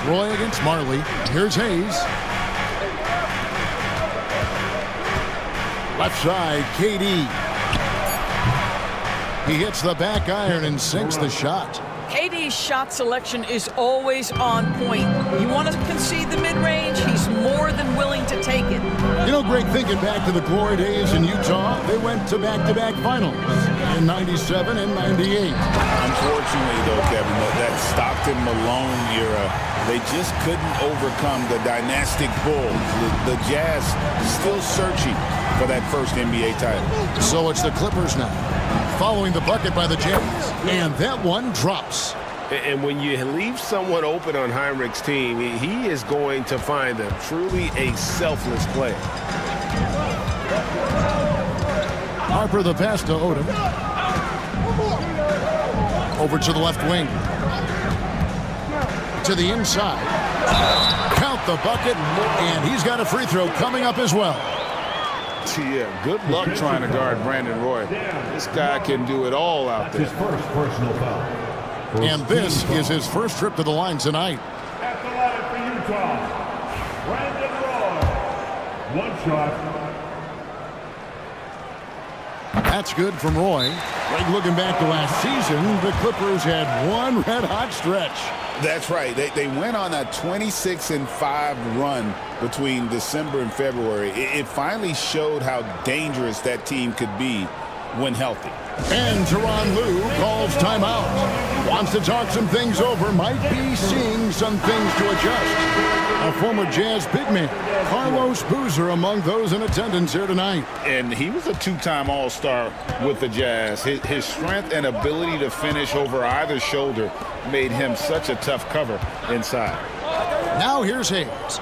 Roy against Marley. Here's Hayes. Left side, KD. He hits the back iron and sinks the shot. KD's shot selection is always on point. You want to concede the mid-range, he's more than willing to take it. You know, Greg, thinking back to the glory days in Utah, they went to back-to-back finals in 97 and 98. Unfortunately, though, Kevin, that Stockton-Malone era, they just couldn't overcome the dynastic Bulls. The Jazz still searching for that first NBA title. So it's the Clippers now, following the bucket by the Jazz. And that one drops. And when you leave someone open on Hinrich's team, he is going to find them. Truly a selfless player. Harper the pass to Odom. Over to the left wing. To the inside. Count the bucket, and he's got a free throw coming up as well. Yeah, good luck trying to guard Brandon Roy. This guy can do it all out there. His first personal foul. And this is his first trip to the line tonight. At the line for Utah, Brandon Roy. One shot. That's good from Roy. Like looking back to last season, the Clippers had one red-hot stretch. That's right. They went on a 26-5 run between December and February. It finally showed how dangerous that team could be when healthy. And Tyronn Lue calls timeout. Wants to talk some things over. Might be seeing some things to adjust. A former Jazz big man, Carlos Boozer, among those in attendance here tonight. And he was a two-time All-Star with the Jazz. His strength and ability to finish over either shoulder made him such a tough cover inside. Now here's Hayes.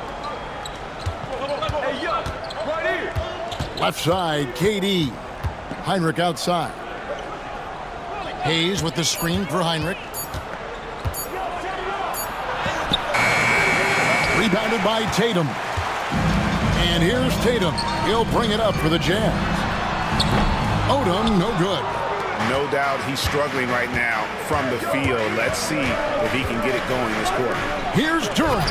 Left side, KD. Heinrich outside. Hayes with the screen for Heinrich. Rebounded by Tatum. And here's Tatum. He'll bring it up for the Jazz. Odom, no good. No doubt he's struggling right now from the field. Let's see if he can get it going this quarter. Here's Durant.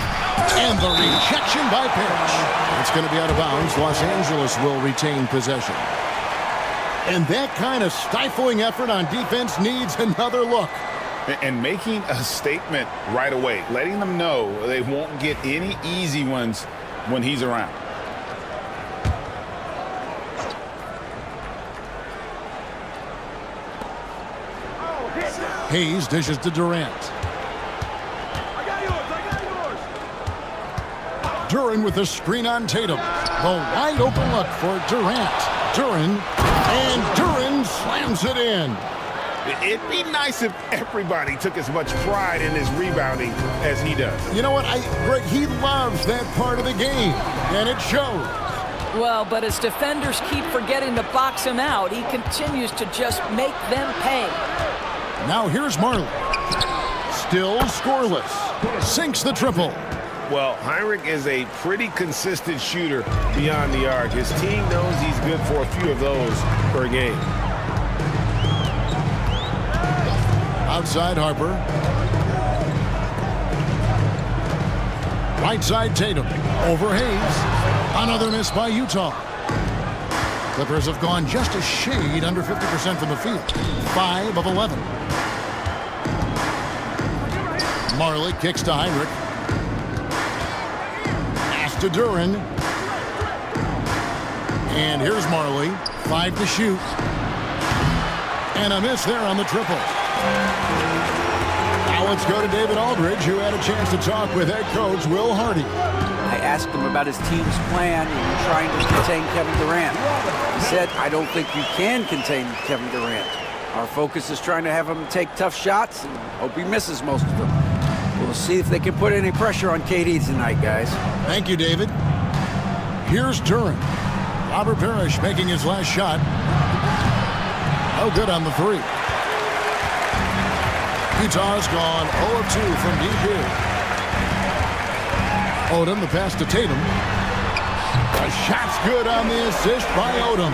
And the rejection by Parrish. It's going to be out of bounds. Los Angeles will retain possession. And that kind of stifling effort on defense needs another look. And making a statement right away, letting them know they won't get any easy ones when he's around. Hayes dishes to Durant. Duran with the screen on Tatum. The wide open look for Durant. Duran slams it in. It'd be nice if everybody took as much pride in his rebounding as he does. You know what, Greg, he loves that part of the game, and it shows. Well, but as defenders keep forgetting to box him out, he continues to just make them pay. Now here's Marley. Still scoreless. Sinks the triple. Well, Heinrich is a pretty consistent shooter beyond the arc. His team knows he's good for a few of those per game. Outside Harper. Right side Tatum. Over Hayes. Another miss by Utah. Clippers have gone just a shade under 50% from the field. 5 of 11. Marley kicks to Heinrich. Pass to Duran. And here's Marley. 5 to shoot. And a miss there on the triple. Now let's go to David Aldridge, who had a chance to talk with head coach Will Hardy. I asked him about his team's plan in trying to contain Kevin Durant. He said, I don't think you can contain Kevin Durant. Our focus is trying to have him take tough shots and hope he misses most of them. We'll see if they can put any pressure on KD tonight, guys. Thank you, David. Here's Duran. Robert Parrish making his last shot. No good on the three. Utah's gone 0 of 2 from deep here. Odom, the pass to Tatum. A shot's good on the assist by Odom.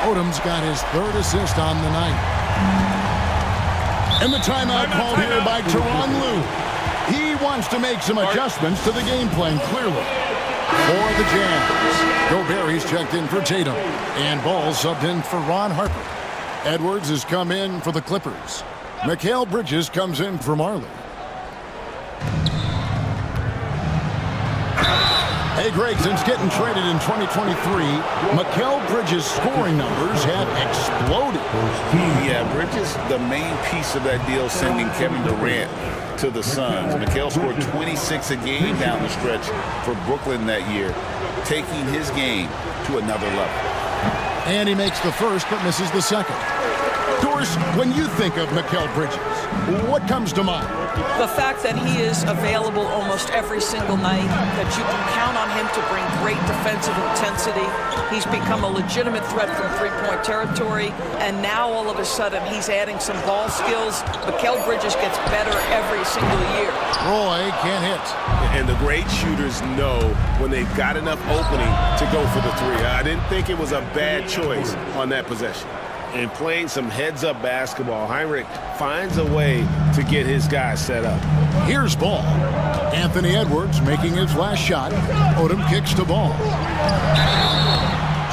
Odom's got his 3rd assist on the night. And the timeout called here by Tyronn Lue. He wants to make some adjustments to the game plan, clearly. For the Jazz, Gobert checked in for Tatum. And Ball subbed in for Ron Harper. Edwards has come in for the Clippers. Mikal Bridges comes in for Marley. Hey, Greg, since getting traded in 2023, Mikal Bridges' scoring numbers have exploded. Yeah, Bridges, the main piece of that deal, sending Kevin Durant to the Suns. Mikal scored 26 a game down the stretch for Brooklyn that year, taking his game to another level. And he makes the first but misses the second. Doris, when you think of Mikal Bridges, what comes to mind? The fact that he is available almost every single night, that you can count on him to bring great defensive intensity. He's become a legitimate threat from three-point territory, and now all of a sudden he's adding some ball skills. Mikal Bridges gets better every single year. Roy can't hit. And the great shooters know when they've got enough opening to go for the three. I didn't think it was a bad choice on that possession. And playing some heads-up basketball, Heinrich finds a way to get his guys set up. Here's Ball. Anthony Edwards making his last shot. Odom kicks to Ball.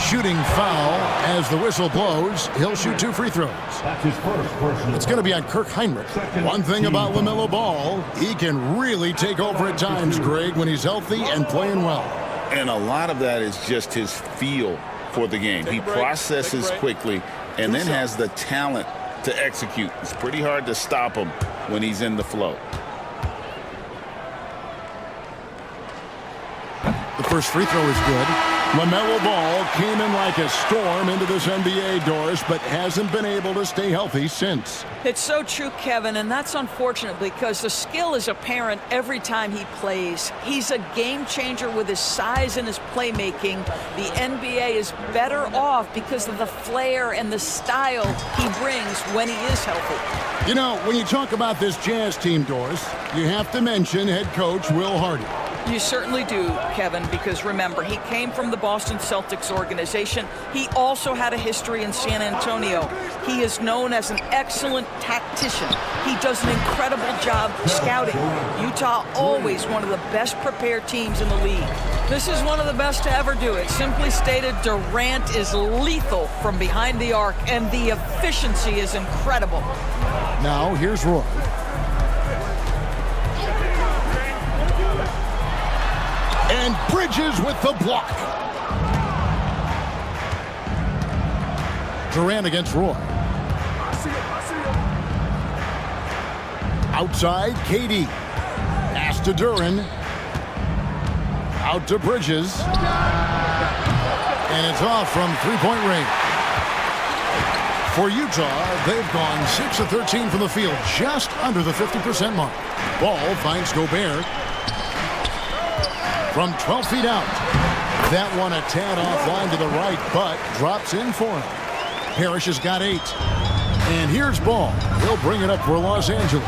Shooting foul As the whistle blows, he'll shoot 2 free throws. That's his first personal. It's going to be on Kirk Heinrich. One thing about LaMelo Ball, he can really take over at times, Greg, when he's healthy and playing well. And a lot of that is just his feel for the game. He processes quickly and then has the talent to execute. It's pretty hard to stop him when he's in the flow. The first free throw is good. LaMelo Ball came in like a storm into this NBA, Doris, but hasn't been able to stay healthy since. It's so true, Kevin, and that's unfortunate because the skill is apparent every time he plays. He's a game changer with his size and his playmaking. The NBA is better off because of the flair and the style he brings when he is healthy. You know, when you talk about this Jazz team, Doris, you have to mention head coach Will Hardy. You certainly do, Kevin, because remember, he came from the Boston Celtics organization. He also had a history in San Antonio. He is known as an excellent tactician. He does an incredible job scouting. Utah always one of the best prepared teams in the league. This is one of the best to ever do it. Simply stated, Durant is lethal from behind the arc, and the efficiency is incredible. Now, here's Roy. And Bridges with the block. Durant against Roy. Outside, KD. Pass to Duran. Out to Bridges. And it's off from three-point range. For Utah, they've gone 6 of 13 from the field, just under the 50% mark. Ball finds Gobert. From 12 feet out. That one a tad offline to the right, but drops in for him. Parrish has got 8. And here's Ball. He'll bring it up for Los Angeles.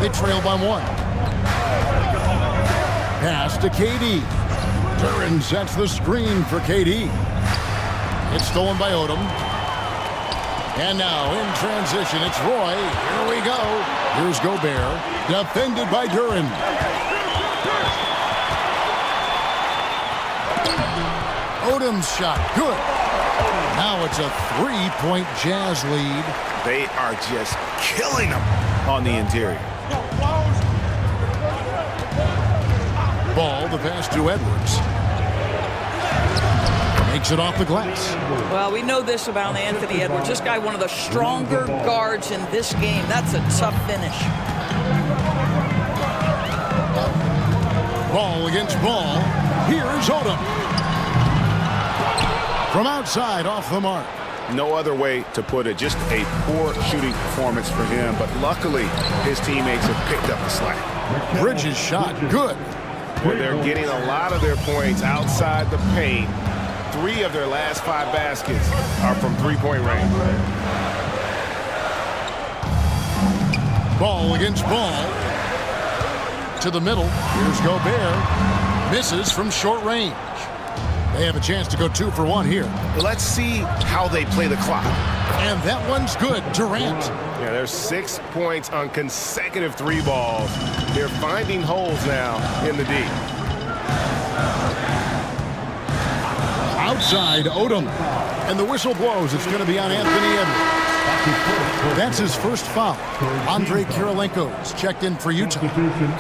They trail by 1. Pass to KD. Duran sets the screen for KD. It's stolen by Odom. And now in transition, it's Roy. Here we go. Here's Gobert. Defended by Duran. Odom's shot, good. Now it's a 3-point Jazz lead. They are just killing them on the interior. Ball, the pass to Edwards. Makes it off the glass. Well, we know this about Anthony Edwards. This guy, one of the stronger guards in this game. That's a tough finish. Ball against Ball. Here's Odom. From outside, off the mark. No other way to put it. Just a poor shooting performance for him. But luckily, his teammates have picked up the slack. Bridges shot, good. Well, they're getting a lot of their points outside the paint. 3 of their last 5 baskets are from three-point range. Ball against Ball. To the middle. Here's Gobert. Misses from short range. They have a chance to go 2 for 1 here. Let's see how they play the clock. And that one's good. Durant. Yeah, there's 6 points on consecutive 3 balls. They're finding holes now in the D. Outside, Odom. And the whistle blows. It's going to be on Anthony Edwards. That's his first foul. Andre Kirilenko's checked in for Utah.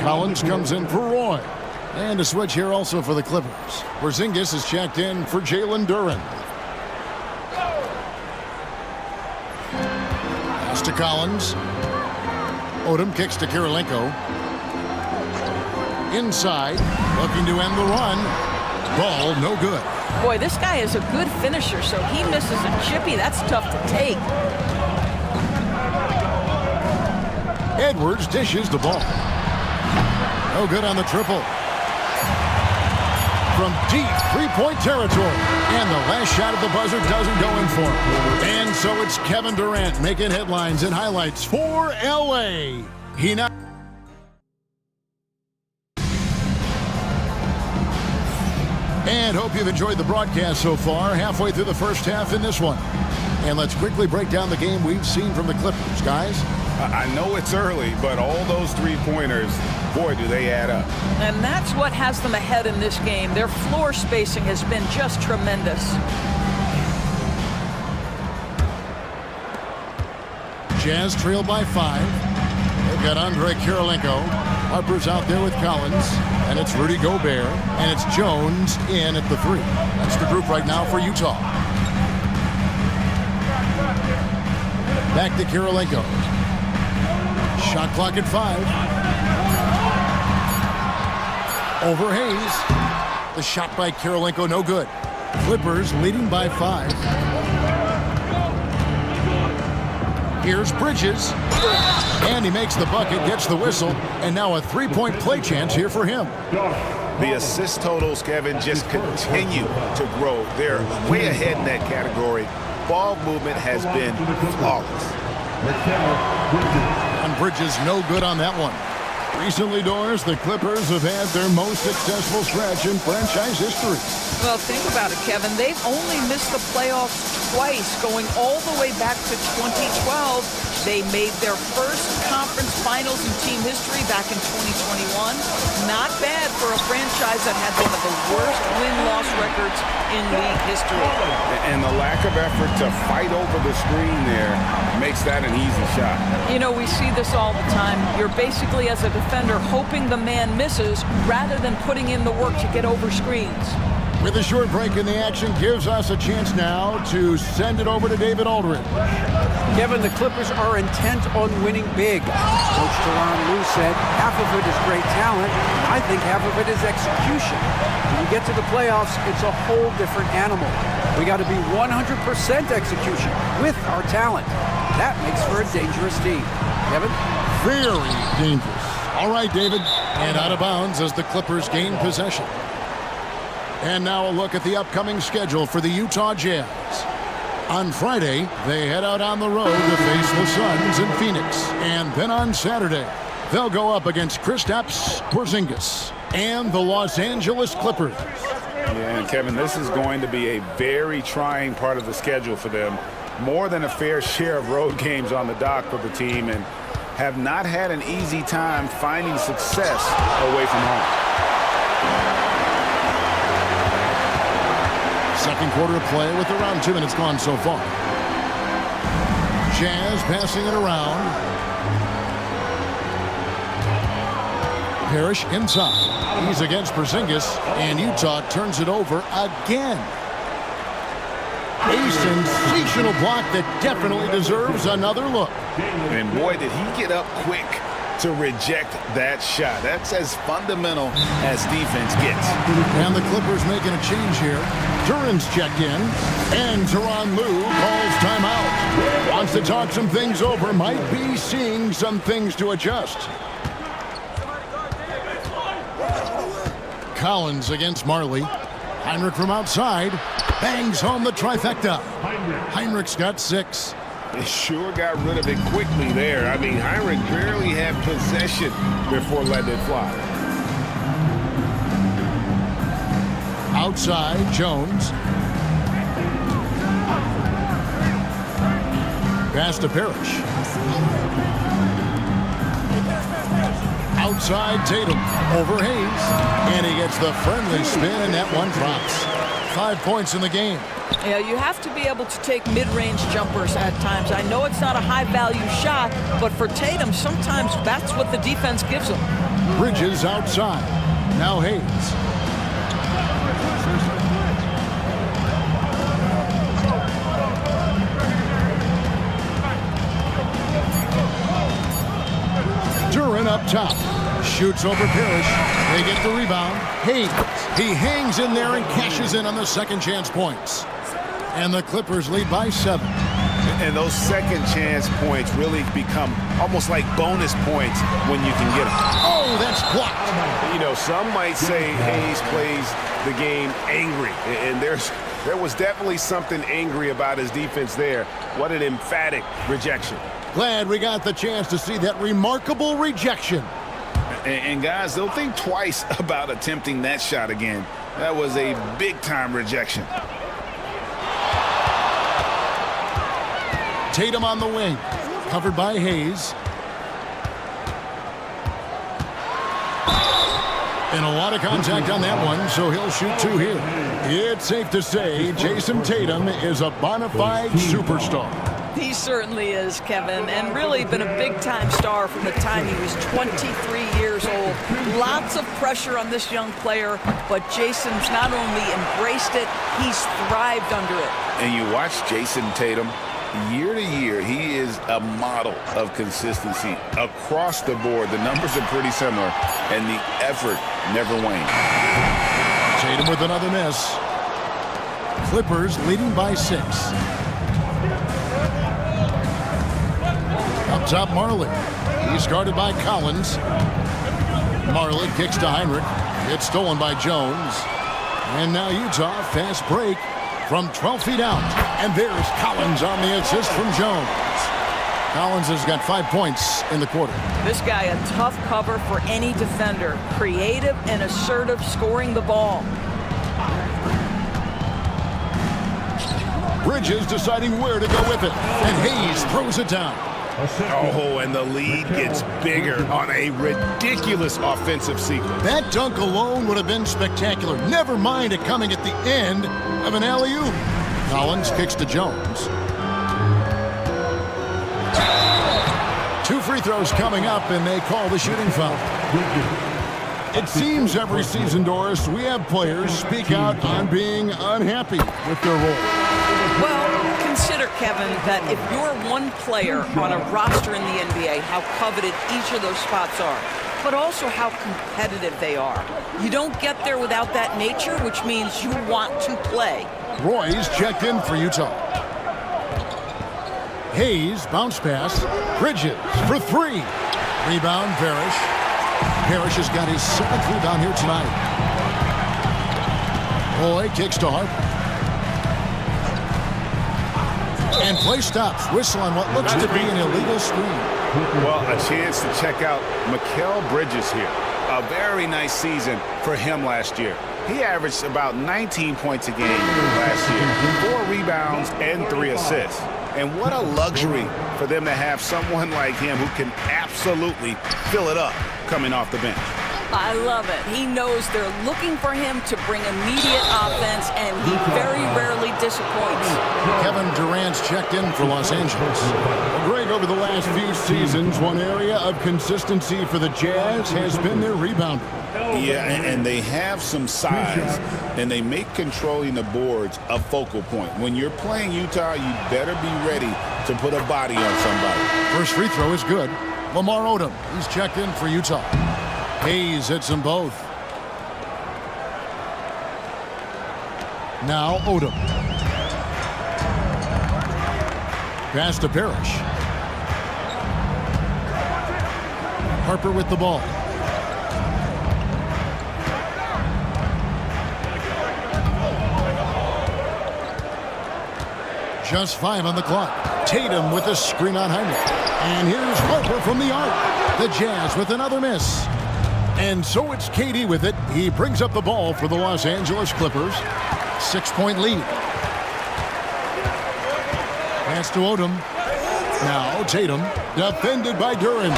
Collins comes in for Roy. And a switch here also for the Clippers. Porzingis is checked in for Jalen Duran. Pass to Collins. Odom kicks to Kirilenko. Inside, looking to end the run. Ball, no good. Boy, this guy is a good finisher, so he misses a chippy. That's tough to take. Edwards dishes the ball. No good on the triple. From deep three-point territory. And the last shot at the buzzer doesn't go in for him. And so it's Kevin Durant making headlines and highlights for L.A. He now... And hope you've enjoyed the broadcast so far. Halfway through the first half in this one. And let's quickly break down the game we've seen from the Clippers, guys. I know it's early, but all those three-pointers, boy, do they add up. And that's what has them ahead in this game. Their floor spacing has been just tremendous. Jazz trail by 5. They've got Andre Kirilenko. Harper's out there with Collins. And it's Rudy Gobert. And it's Jones in at the 3. That's the group right now for Utah. Back to Kirilenko. Shot clock at 5. Over Hayes. The shot by Kirilenko, no good. Clippers leading by 5. Here's Bridges. And he makes the bucket, gets the whistle, and now a three-point play chance here for him. The assist totals, Kevin, just continue to grow. They're way ahead in that category. Ball movement has been flawless. And Bridges no good on that one. Recently, Doris, the Clippers have had their most successful stretch in franchise history. Well, think about it, Kevin. They've only missed the playoffs twice, going all the way back to 2012. They made their first conference finals in team history back in 2021. Not bad for a franchise that had one of the worst win-loss records in league history. And the lack of effort to fight over the screen there makes that an easy shot. You know, we see this all the time. You're basically, as a defender, hoping the man misses rather than putting in the work to get over screens. With a short break in the action, gives us a chance now to send it over to David Aldridge. Kevin, the Clippers are intent on winning big. Coach Tyronn Lue said half of it is great talent. I think half of it is execution. When you get to the playoffs, it's a whole different animal. We got to be 100% execution with our talent. That makes for a dangerous team. Kevin? Very dangerous. All right, David. And out of bounds as the Clippers gain possession. And now a look at the upcoming schedule for the Utah Jazz. On Friday, they head out on the road to face the Suns in Phoenix. And then on Saturday, they'll go up against Kristaps Porzingis and the Los Angeles Clippers. Yeah, and Kevin, this is going to be a very trying part of the schedule for them. More than a fair share of road games on the dock for the team, and have not had an easy time finding success away from home. Second quarter of play with around 2 minutes gone so far. Jazz passing it around. Parrish inside. He's against Porzingis, and Utah turns it over again. A sensational block that definitely deserves another look. And boy, did he get up quick to reject that shot. That's as fundamental as defense gets. And the Clippers making a change here. Duran's checked in, and Tyronn Lue calls timeout. Wants to talk some things over, might be seeing some things to adjust. Collins against Marley. Hinrich from outside. Bangs home the trifecta. Heinrich's got 6. They sure got rid of it quickly there. I mean, Hinrich barely had possession before letting it fly. Outside, Jones. Pass to Parrish. Outside, Tatum. Over Hayes. And he gets the friendly spin, and that one drops. 5 points in the game. Yeah, you have to be able to take mid-range jumpers at times. I know it's not a high-value shot, but for Tatum, sometimes that's what the defense gives him. Bridges outside. Now Hayes. Duran up top. Shoots over Parrish. They get the rebound. Hayes. He hangs in there and cashes in on the second chance points. And the Clippers lead by 7. And those second chance points really become almost like bonus points when you can get them. Oh, that's blocked. You know, some might say Hayes plays the game angry. And there was definitely something angry about his defense there. What an emphatic rejection. Glad we got the chance to see that remarkable rejection. And guys, they'll think twice about attempting that shot again. That was a big-time rejection. Tatum on the wing, covered by Hayes. And a lot of contact on that one, so he'll shoot 2 here. It's safe to say Jason Tatum is a bona fide superstar. He certainly is, Kevin, and really been a big-time star from the time he was 23 years old. Lots of pressure on this young player, but Jason's not only embraced it, he's thrived under it. And you watch Jason Tatum, year to year, he is a model of consistency across the board. The numbers are pretty similar, and the effort never wanes. Tatum with another miss. Clippers leading by 6. Up top, Marley. He's guarded by Collins. Marley kicks to Heinrich. It's stolen by Jones. And now Utah, fast break from 12 feet out. And there's Collins on the assist from Jones. Collins has got 5 points in the quarter. This guy, a tough cover for any defender. Creative and assertive, scoring the ball. Bridges deciding where to go with it. And Hayes throws it down. Oh, and the lead gets bigger on a ridiculous offensive sequence. That dunk alone would have been spectacular. Never mind it coming at the end of an alley-oop. Collins kicks to Jones. 2 free throws coming up, and they call the shooting foul. It seems every season, Doris, we have players speak out on being unhappy with their role. Well, consider, Kevin, that if you're one player on a roster in the NBA, how coveted each of those spots are, but also how competitive they are. You don't get there without that nature, which means you want to play. Roy's checked in for Utah. Hayes, bounce pass. Bridges for 3. Rebound, Parrish. Parrish has got his 7th rebound here tonight. Roy kicks to Harper. And play stops. Whistle on what looks to be an illegal screen. Well, a chance to check out Mikal Bridges here. A very nice season for him last year. He averaged about 19 points a game last year, 4 rebounds and 3 assists. And what a luxury for them to have someone like him who can absolutely fill it up coming off the bench. I love it. He knows they're looking for him to bring immediate offense, and he very rarely disappoints. Kevin Durant's checked in for Los Angeles. Greg, over the last few seasons, one area of consistency for the Jazz has been their rebounding. Yeah, and they have some size, and they make controlling the boards a focal point. When you're playing Utah, you better be ready to put a body on somebody. First free throw is good. Lamar Odom, he's checked in for Utah. Hayes hits them both. Now Odom. Pass to Parrish. Harper with the ball. Just 5 on the clock. Tatum with a screen on Heinrich. And here's Harper from the arc. The Jazz with another miss. And so it's KD with it. He brings up the ball for the Los Angeles Clippers. 6-point lead. Pass to Odom. Now Tatum, defended by Duren.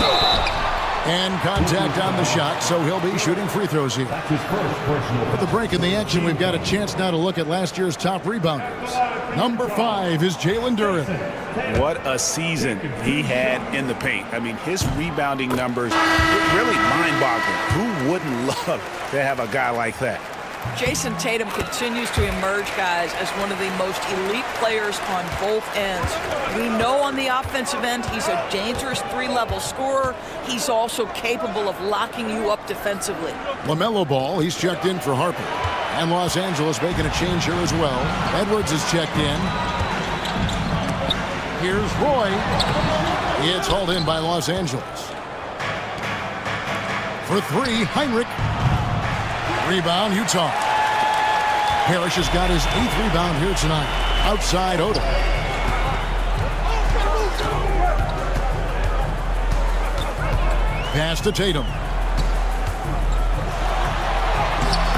And contact on the shot, so he'll be shooting free throws here. With the break in the action, we've got a chance now to look at last year's top rebounders. Number 5 is Jalen Duren. What a season he had in the paint. I mean, his rebounding numbers, really mind-boggling. Who wouldn't love to have a guy like that? Jason Tatum continues to emerge, guys, as one of the most elite players on both ends. We know on the offensive end, he's a dangerous 3-level scorer. He's also capable of locking you up defensively. LaMelo Ball, he's checked in for Harper. And Los Angeles making a change here as well. Edwards is checked in. Here's Roy. It's hauled in by Los Angeles. For 3, Heinrich. Rebound, Utah. Parrish has got his 8th rebound here tonight. Outside Odom. Pass to Tatum.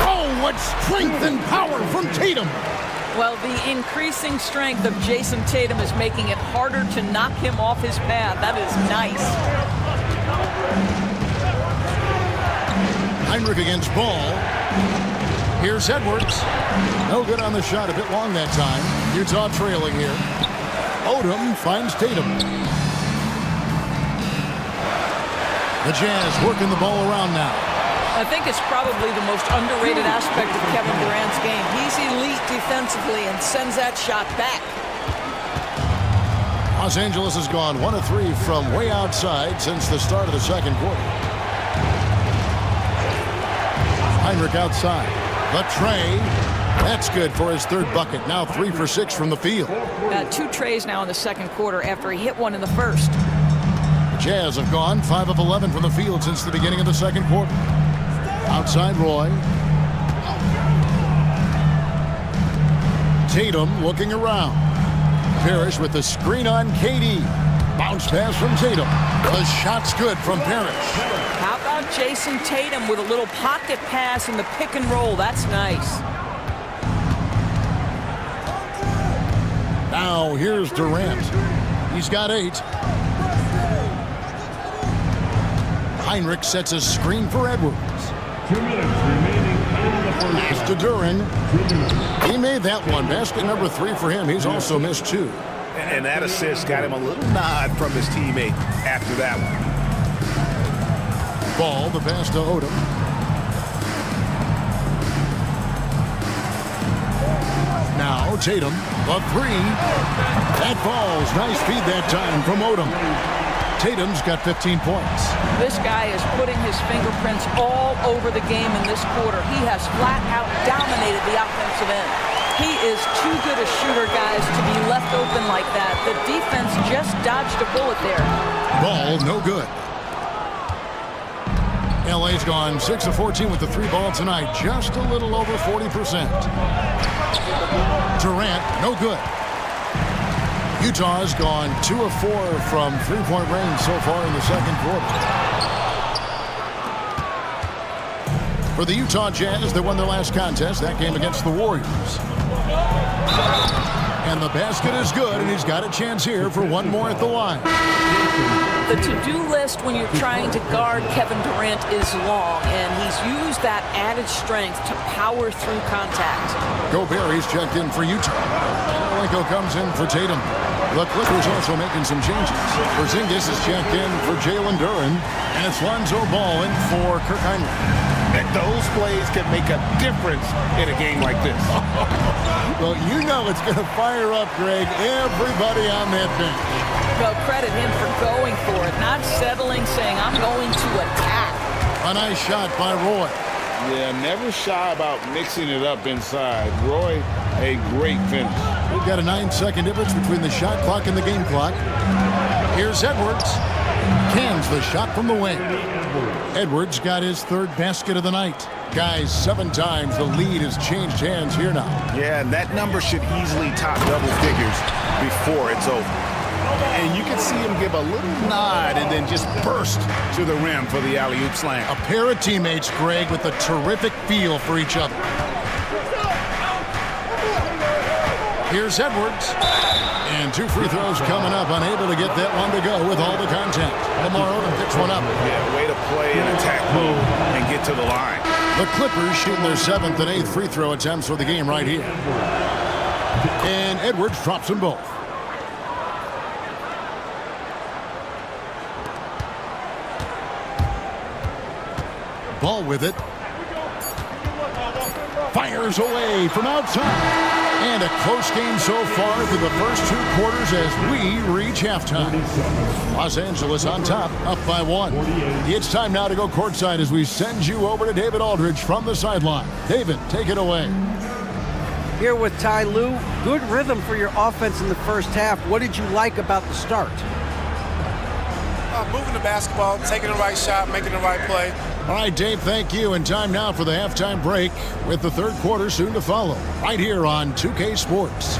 Oh, what strength and power from Tatum. Well, the increasing strength of Jason Tatum is making it harder to knock him off his path. That is nice. Heinrich against Ball. Here's Edwards. No good on the shot, a bit long that time. Utah trailing here. Odom finds Tatum. The Jazz working the ball around now. I think it's probably the most underrated aspect of Kevin Durant's game. He's elite defensively and sends that shot back. Los Angeles has gone 1 of 3 from way outside since the start of the second quarter. Hinrich outside. The tray. That's good for his third bucket. Now 3 for 6 from the field. 2 trays now in the second quarter after he hit one in the first. The Jazz have gone 5 of 11 from the field since the beginning of the second quarter. Outside Roy. Tatum looking around. Parrish with the screen on KD. Bounce pass from Tatum. The shot's good from Parrish. How about Jason Tatum with a little pocket pass in the pick and roll? That's nice. Now here's Durant. He's got 8. Hinrich sets a screen for Edwards. 2 minutes remaining in the first. Pass to Duren. He made that one. Basket number 3 for him. He's also missed 2. And that assist got him a little nod from his teammate after that one. Ball, the pass to Odom. Now Tatum, the 3. That falls. Nice feed that time from Odom. Tatum's got 15 points. This guy is putting his fingerprints all over the game in this quarter. He has flat out dominated the offensive end. He is too good a shooter, guys, to be left open like that. The defense just dodged a bullet there. Ball, no good. LA's gone 6 of 14 with the 3 ball tonight. Just a little over 40%. Durant, no good. Utah's gone 2 of 4 from 3-point range so far in the second quarter. For the Utah Jazz, they won their last contest, that game against the Warriors. And the basket is good, and he's got a chance here for one more at the line. The to-do list when you're trying to guard Kevin Durant is long, and he's used that added strength to power through contact. Gobert's checked in for Utah. Linko comes in for Tatum. The Clippers also making some changes. Porzingis is checked in for Jalen Duren, and it's Lonzo Ball in for Kirk Hinrich. Those plays can make a difference in a game like this. Well, you know it's going to fire up, Greg, everybody on that bench. Well, credit him for going for it, not settling, saying, I'm going to attack. A nice shot by Roy. Yeah, never shy about mixing it up inside. Roy, a great finish. We've got a 9-second difference between the shot clock and the game clock. Here's Edwards. Cans the shot from the wing. Edwards got his 3rd basket of the night. Guys, 7 times the lead has changed hands here now. Yeah, and that number should easily top double figures before it's over. And you can see him give a little nod and then just burst to the rim for the alley-oop slam. A pair of teammates, Greg, with a terrific feel for each other. Here's Edwards. And 2 free throws coming up, unable to get that one to go with all the contact. Lamar Odom picks one up. Yeah, way to play an attack move and get to the line. The Clippers shooting their 7th and 8th free throw attempts for the game right here. And Edwards drops them both. Ball with it. Fires away from outside. And a close game so far through the first 2 quarters as we reach halftime. Los Angeles on top, up by 1. It's time now to go courtside as we send you over to David Aldridge from the sideline. David, take it away. Here with Ty Lue. Good rhythm for your offense in the first half. What did you like about the start? Moving the basketball, taking the right shot, making the right play. All right, Dave, thank you. And time now for the halftime break with the 3rd quarter soon to follow. Right here on 2K Sports.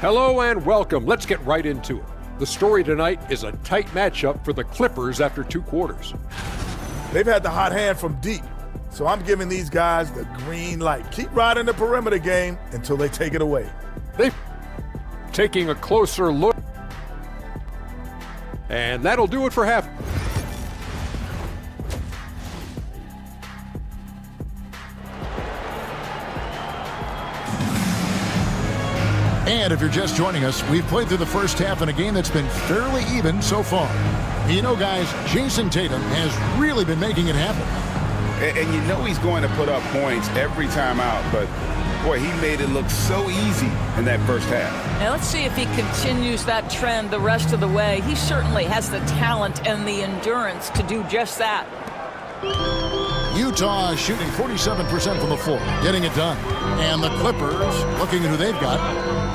Hello and welcome. Let's get right into it. The story tonight is a tight matchup for the Clippers after 2 quarters. They've had the hot hand from deep. So I'm giving these guys the green light. Keep riding the perimeter game until they take it away. They're taking a closer look. And that'll do it for half. And if you're just joining us, we've played through the first half in a game that's been fairly even so far. You know, guys, Jason Tatum has really been making it happen. And you know he's going to put up points every time out, but boy, he made it look so easy in that first half. Now let's see if he continues that trend the rest of the way. He certainly has the talent and the endurance to do just that. Utah is shooting 47% from the floor, getting it done. And the Clippers, looking at who they've got.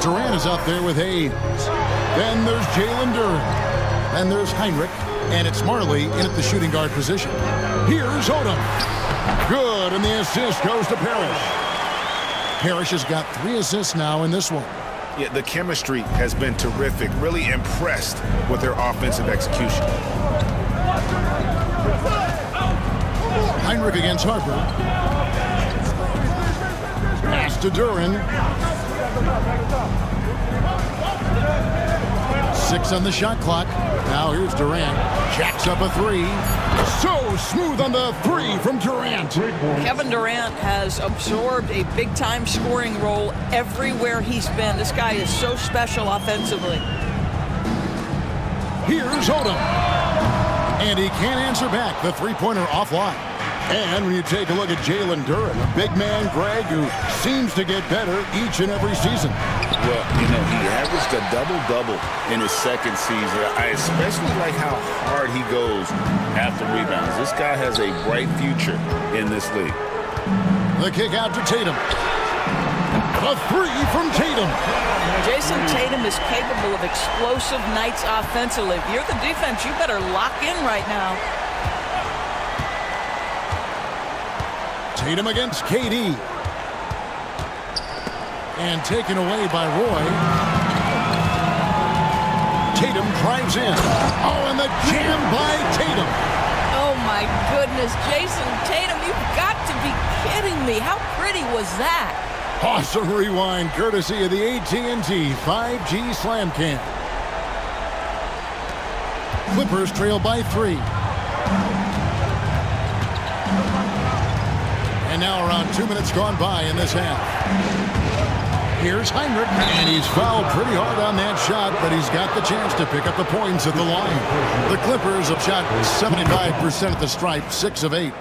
Durant is out there with Hayes. Then there's Jalen Duren. Then there's Heinrich. And it's Marley in at the shooting guard position. Here's Odom. Good, and the assist goes to Parrish. Parrish has got 3 assists now in this one. Yeah, the chemistry has been terrific. Really impressed with their offensive execution. Heinrich against Harper. Pass to Duren. 6 on the shot clock. Now here's Durant. Jacks up a 3. So smooth on the 3 from Durant. Kevin Durant has absorbed a big-time scoring role everywhere he's been. This guy is so special offensively. Here's Odom. And he can't answer back. The three-pointer offline. And when you take a look at Jalen Duren, a big man, Greg, who seems to get better each and every season. Well, you know, he averaged a double-double in his second season. I especially like how hard he goes after rebounds. This guy has a bright future in this league. The kick out to Tatum. A 3 from Tatum. Jason Tatum is capable of explosive nights offensively. If you're the defense, you better lock in right now. Tatum against KD. And taken away by Roy. Tatum drives in. Oh, and the jam by Tatum. Oh, my goodness. Jason Tatum, you've got to be kidding me. How pretty was that? Awesome rewind, courtesy of the AT&T 5G Slam Cam. Clippers trail by 3. And now around 2 minutes gone by in this half. Here's Heinrich, and he's fouled pretty hard on that shot, but he's got the chance to pick up the points at the line. The Clippers have shot 75% at the stripe, 6 of 8.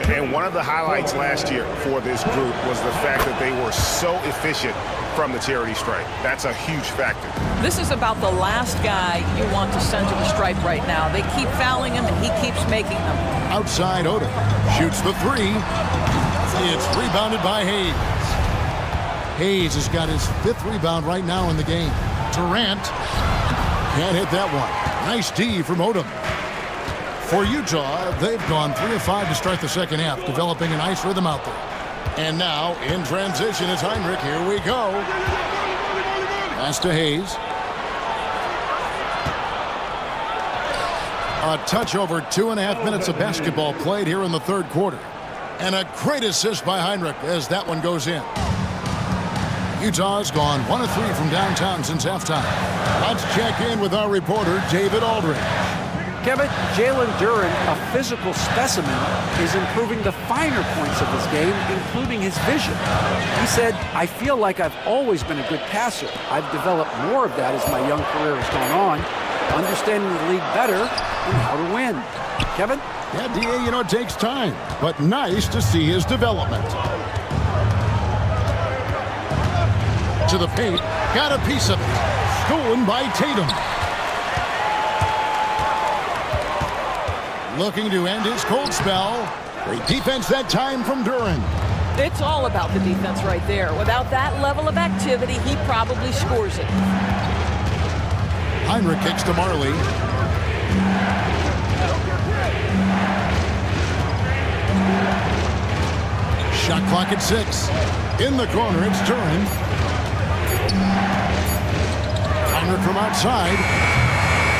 And one of the highlights last year for this group was the fact that they were so efficient from the charity stripe. That's a huge factor. This is about the last guy you want to send to the stripe right now. They keep fouling him, and he keeps making them. Outside Odom shoots the 3. It's rebounded by Hayes. Hayes has got his 5th rebound right now in the game. Durant can't hit that one. Nice D from Odom. For Utah, they've gone 3 of 5 to start the second half, developing a nice rhythm out there. And now, in transition, it's Heinrich. Here we go. Pass to Hayes. A touch over 2.5 minutes of basketball played here in the third quarter. And a great assist by Heinrich as that one goes in. Utah's gone 1 of 3 from downtown since halftime. Let's check in with our reporter, David Aldridge. Kevin, Jalen Duren, a physical specimen, is improving the finer points of his game, including his vision. He said, I feel like I've always been a good passer. I've developed more of that as my young career has gone on, understanding the league better and how to win. Kevin? Yeah, D.A., you know, it takes time, but nice to see his development. To the paint, got a piece of it. Stolen by Tatum. Looking to end his cold spell. Great defense that time from Duren. It's all about the defense right there. Without that level of activity, he probably scores it. Heinrich kicks to Marley. Shot clock at 6. In the corner, it's Duren. Heinrich from outside.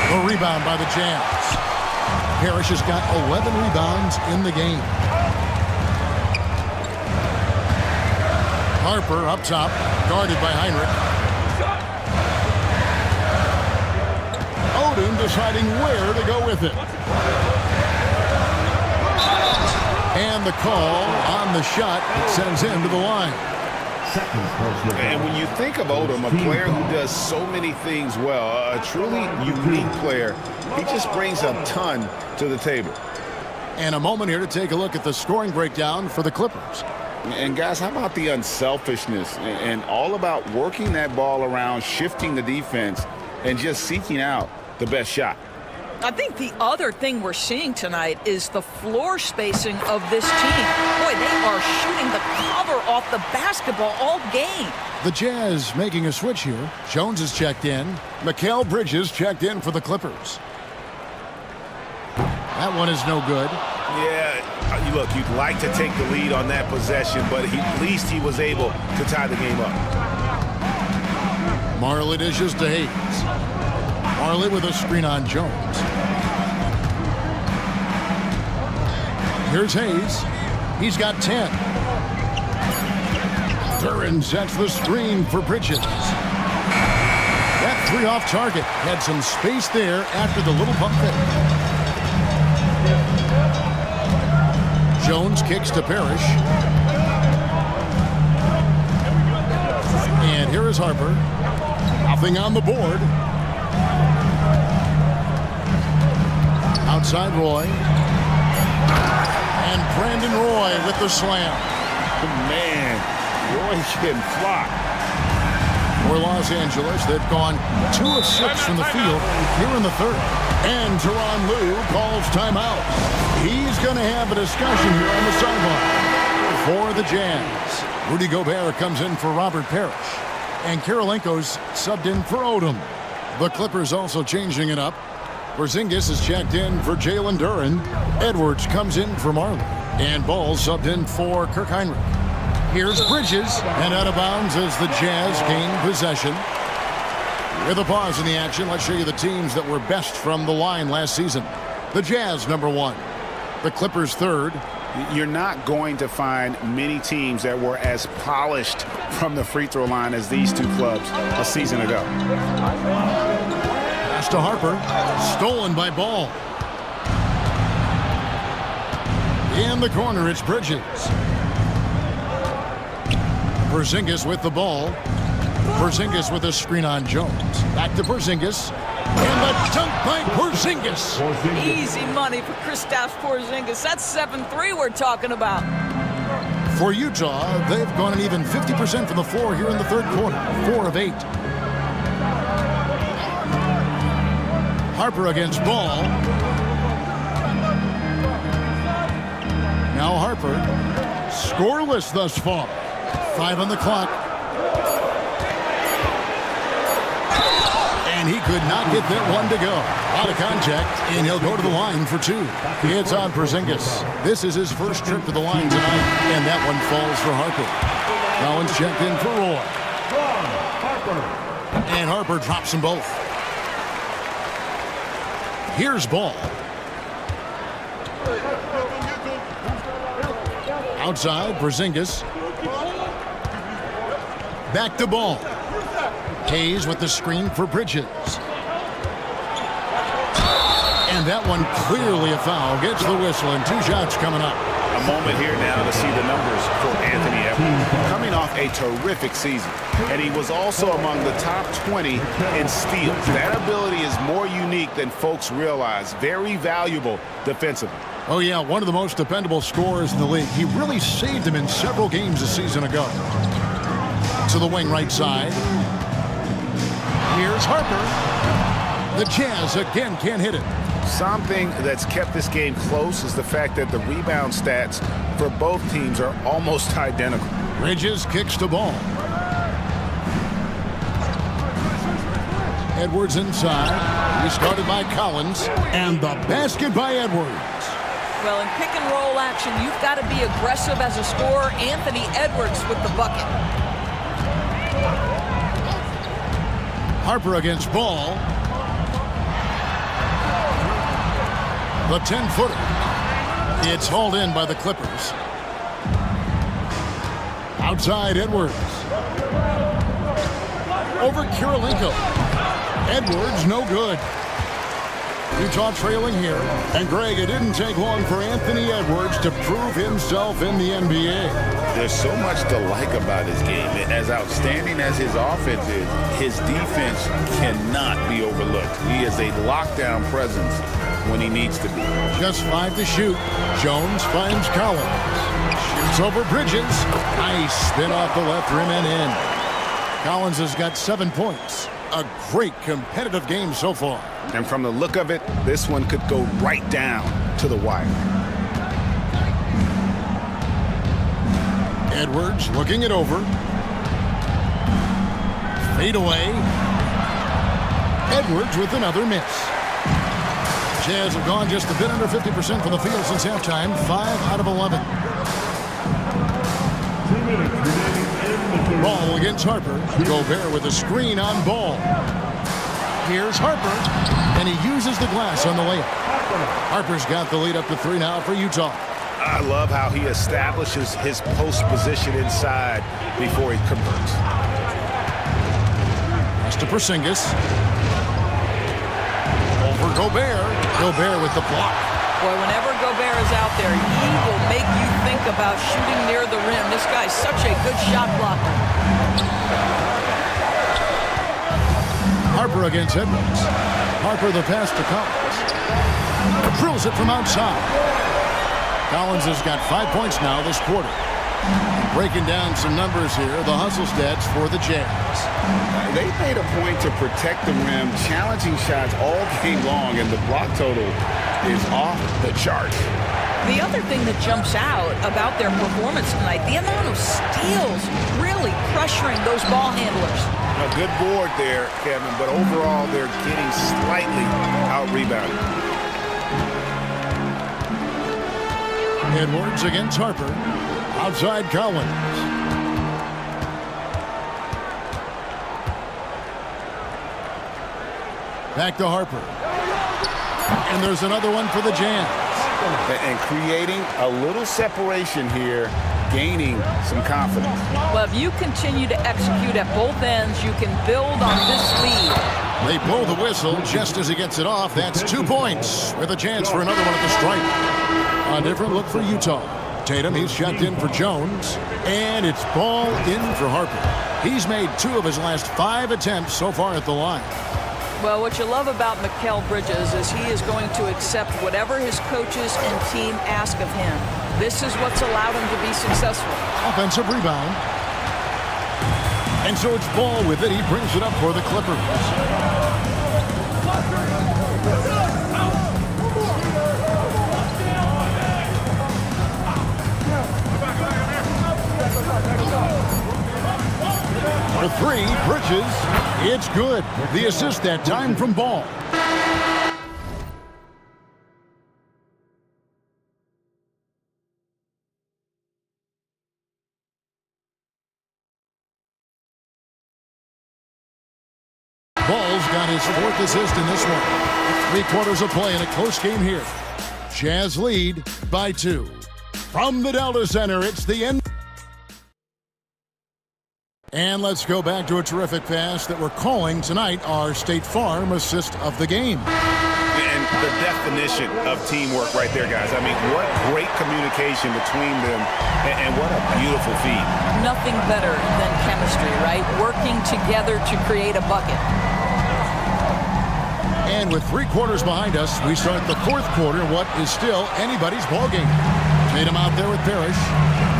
The rebound by the Jazz. Parrish has got 11 rebounds in the game. Harper up top, guarded by Heinrich. Odom deciding where to go with it. And the call on the shot that sends him to the line. And when you think of Odom, a player who does so many things well, a truly unique player, he just brings a ton to the table. And a moment here to take a look at the scoring breakdown for the Clippers. And guys, how about the unselfishness and all about working that ball around, shifting the defense, and just seeking out the best shot? I think the other thing we're seeing tonight is the floor spacing of this team. Boy, they are shooting the cover off the basketball all game. The Jazz making a switch here. Jones is checked in. Mikal Bridges checked in for the Clippers. That one is no good. Yeah, look, you'd like to take the lead on that possession, but at least he was able to tie the game up. Marley dishes to Hayes. Marley with a screen on Jones. Here's Hayes. He's got 10. Duren sets the screen for Bridges. That three off target. Had some space there after the little pump fake. Jones kicks to Parrish. And here is Harper. Nothing on the board. Outside Roy. And Brandon Roy with the slam. Man, Roy can fly. For Los Angeles, they've gone 2 of 6 from the field here in the third. And Tyronn Lue calls timeout. He's going to have a discussion here on the sideline for the Jazz. Rudy Gobert comes in for Robert Parrish. And Kirilenko's subbed in for Odom. The Clippers also changing it up. Porzingis is checked in for Jalen Duren. Edwards comes in for Marley. And Ball subbed in for Kirk Hinrich. Here's Bridges, and out of bounds as the Jazz gain possession. With a pause in the action, let's show you the teams that were best from the line last season. The Jazz, number 1. The Clippers, 3rd. You're not going to find many teams that were as polished from the free throw line as these two clubs a season ago. Pass to Harper. Stolen by Ball. In the corner, it's Bridges. Porzingis with the ball. Porzingis with a screen on Jones. Back to Porzingis. And the dunk by Porzingis. Easy money for Kristaps Porzingis. That's 7-3 we're talking about. For Utah, they've gone an even 50% from the floor here in the third quarter. 4 of 8. Harper against Ball. Now Harper. Scoreless thus far. 5 on the clock. And he could not get that one to go. Out of contact, and he'll go to the line for 2. It's on Porzingis. This is his first trip to the line tonight, and that one falls for Harper. Collins checked in for Roy. And Harper drops them both. Here's Ball. Outside, Porzingis. Back to Ball. Hayes with the screen for Bridges. And that one clearly a foul. Gets the whistle, and 2 shots coming up. A moment here now to see the numbers for Anthony Edwards. Coming off a terrific season, and he was also among the top 20 in steals. That ability is more unique than folks realize. Very valuable defensively. Oh, yeah, one of the most dependable scorers in the league. He really saved him in several games a season ago. To the wing right side. Here's Harper. The Jazz again can't hit it. Something that's kept this game close is the fact that the rebound stats for both teams are almost identical. Bridges kicks the ball. Edwards inside. He started by Collins. And the basket by Edwards. Well, in pick and roll action, you've got to be aggressive as a scorer. Anthony Edwards with the bucket. Harper against Ball. The 10-footer. It's hauled in by the Clippers. Outside Edwards. Over Kirilenko. Edwards no good. Utah trailing here. And Greg, it didn't take long for Anthony Edwards to prove himself in the NBA. There's so much to like about his game. As outstanding as his offense is, his defense cannot be overlooked. He is a lockdown presence when he needs to be. Just 5 to shoot. Jones finds Collins. Shoots over Bridges. Nice spin off the left rim and in. Collins has got 7 points. A great competitive game so far. And from the look of it, this one could go right down to the wire. Edwards looking it over. Fade away. Edwards with another miss. Jazz have gone just a bit under 50% from the field since halftime. 5 out of 11. Ball against Harper. Gobert with a screen on Ball. Here's Harper, and he uses the glass on the layup. Harper's got the lead up to 3 now for Utah. I love how he establishes his post position inside before he converts. Pass to Porzingis. Over Gobert. Gobert with the block. Boy, whenever Gobert is out there, he will make you think about shooting near the rim. This guy's such a good shot blocker. Harper against Edwards. Harper the pass to Collins. Drills it from outside. Collins has got 5 points now this quarter. Breaking down some numbers here, the hustle stats for the Jazz. They made a point to protect the rim, challenging shots all game long, and the block total is off the charts. The other thing that jumps out about their performance tonight, the amount of steals really pressuring those ball handlers. A good board there, Kevin, but overall they're getting slightly out-rebounded. Edwards against Harper. Outside Collins. Back to Harper. And there's another one for the Jazz. And creating a little separation here, gaining some confidence. Well, if you continue to execute at both ends, you can build on this lead. They blow the whistle just as he gets it off. That's 2 points with a chance for another one at the stripe. A different look for Utah. Tatum, he's checked in for Jones. And it's ball in for Harper. He's made 2 of his last 5 attempts so far at the line. Well, what you love about Mikal Bridges is he is going to accept whatever his coaches and team ask of him. This is what's allowed him to be successful. Offensive rebound. And so it's Ball with it. He brings it up for the Clippers. For 3, Bridges. It's good. The assist that time from Ball. Ball's got his 4th assist in this one. 3 quarters of play in a close game here. Jazz lead by 2. From the Delta Center, it's the end. And let's go back to a terrific pass that we're calling tonight our State Farm assist of the game. And the definition of teamwork right there, guys. I mean, what great communication between them, and what a beautiful feed. Nothing better than chemistry, right? Working together to create a bucket. And with 3 quarters behind us, we start the 4th quarter, what is still anybody's ballgame. Tatum out there with Parrish.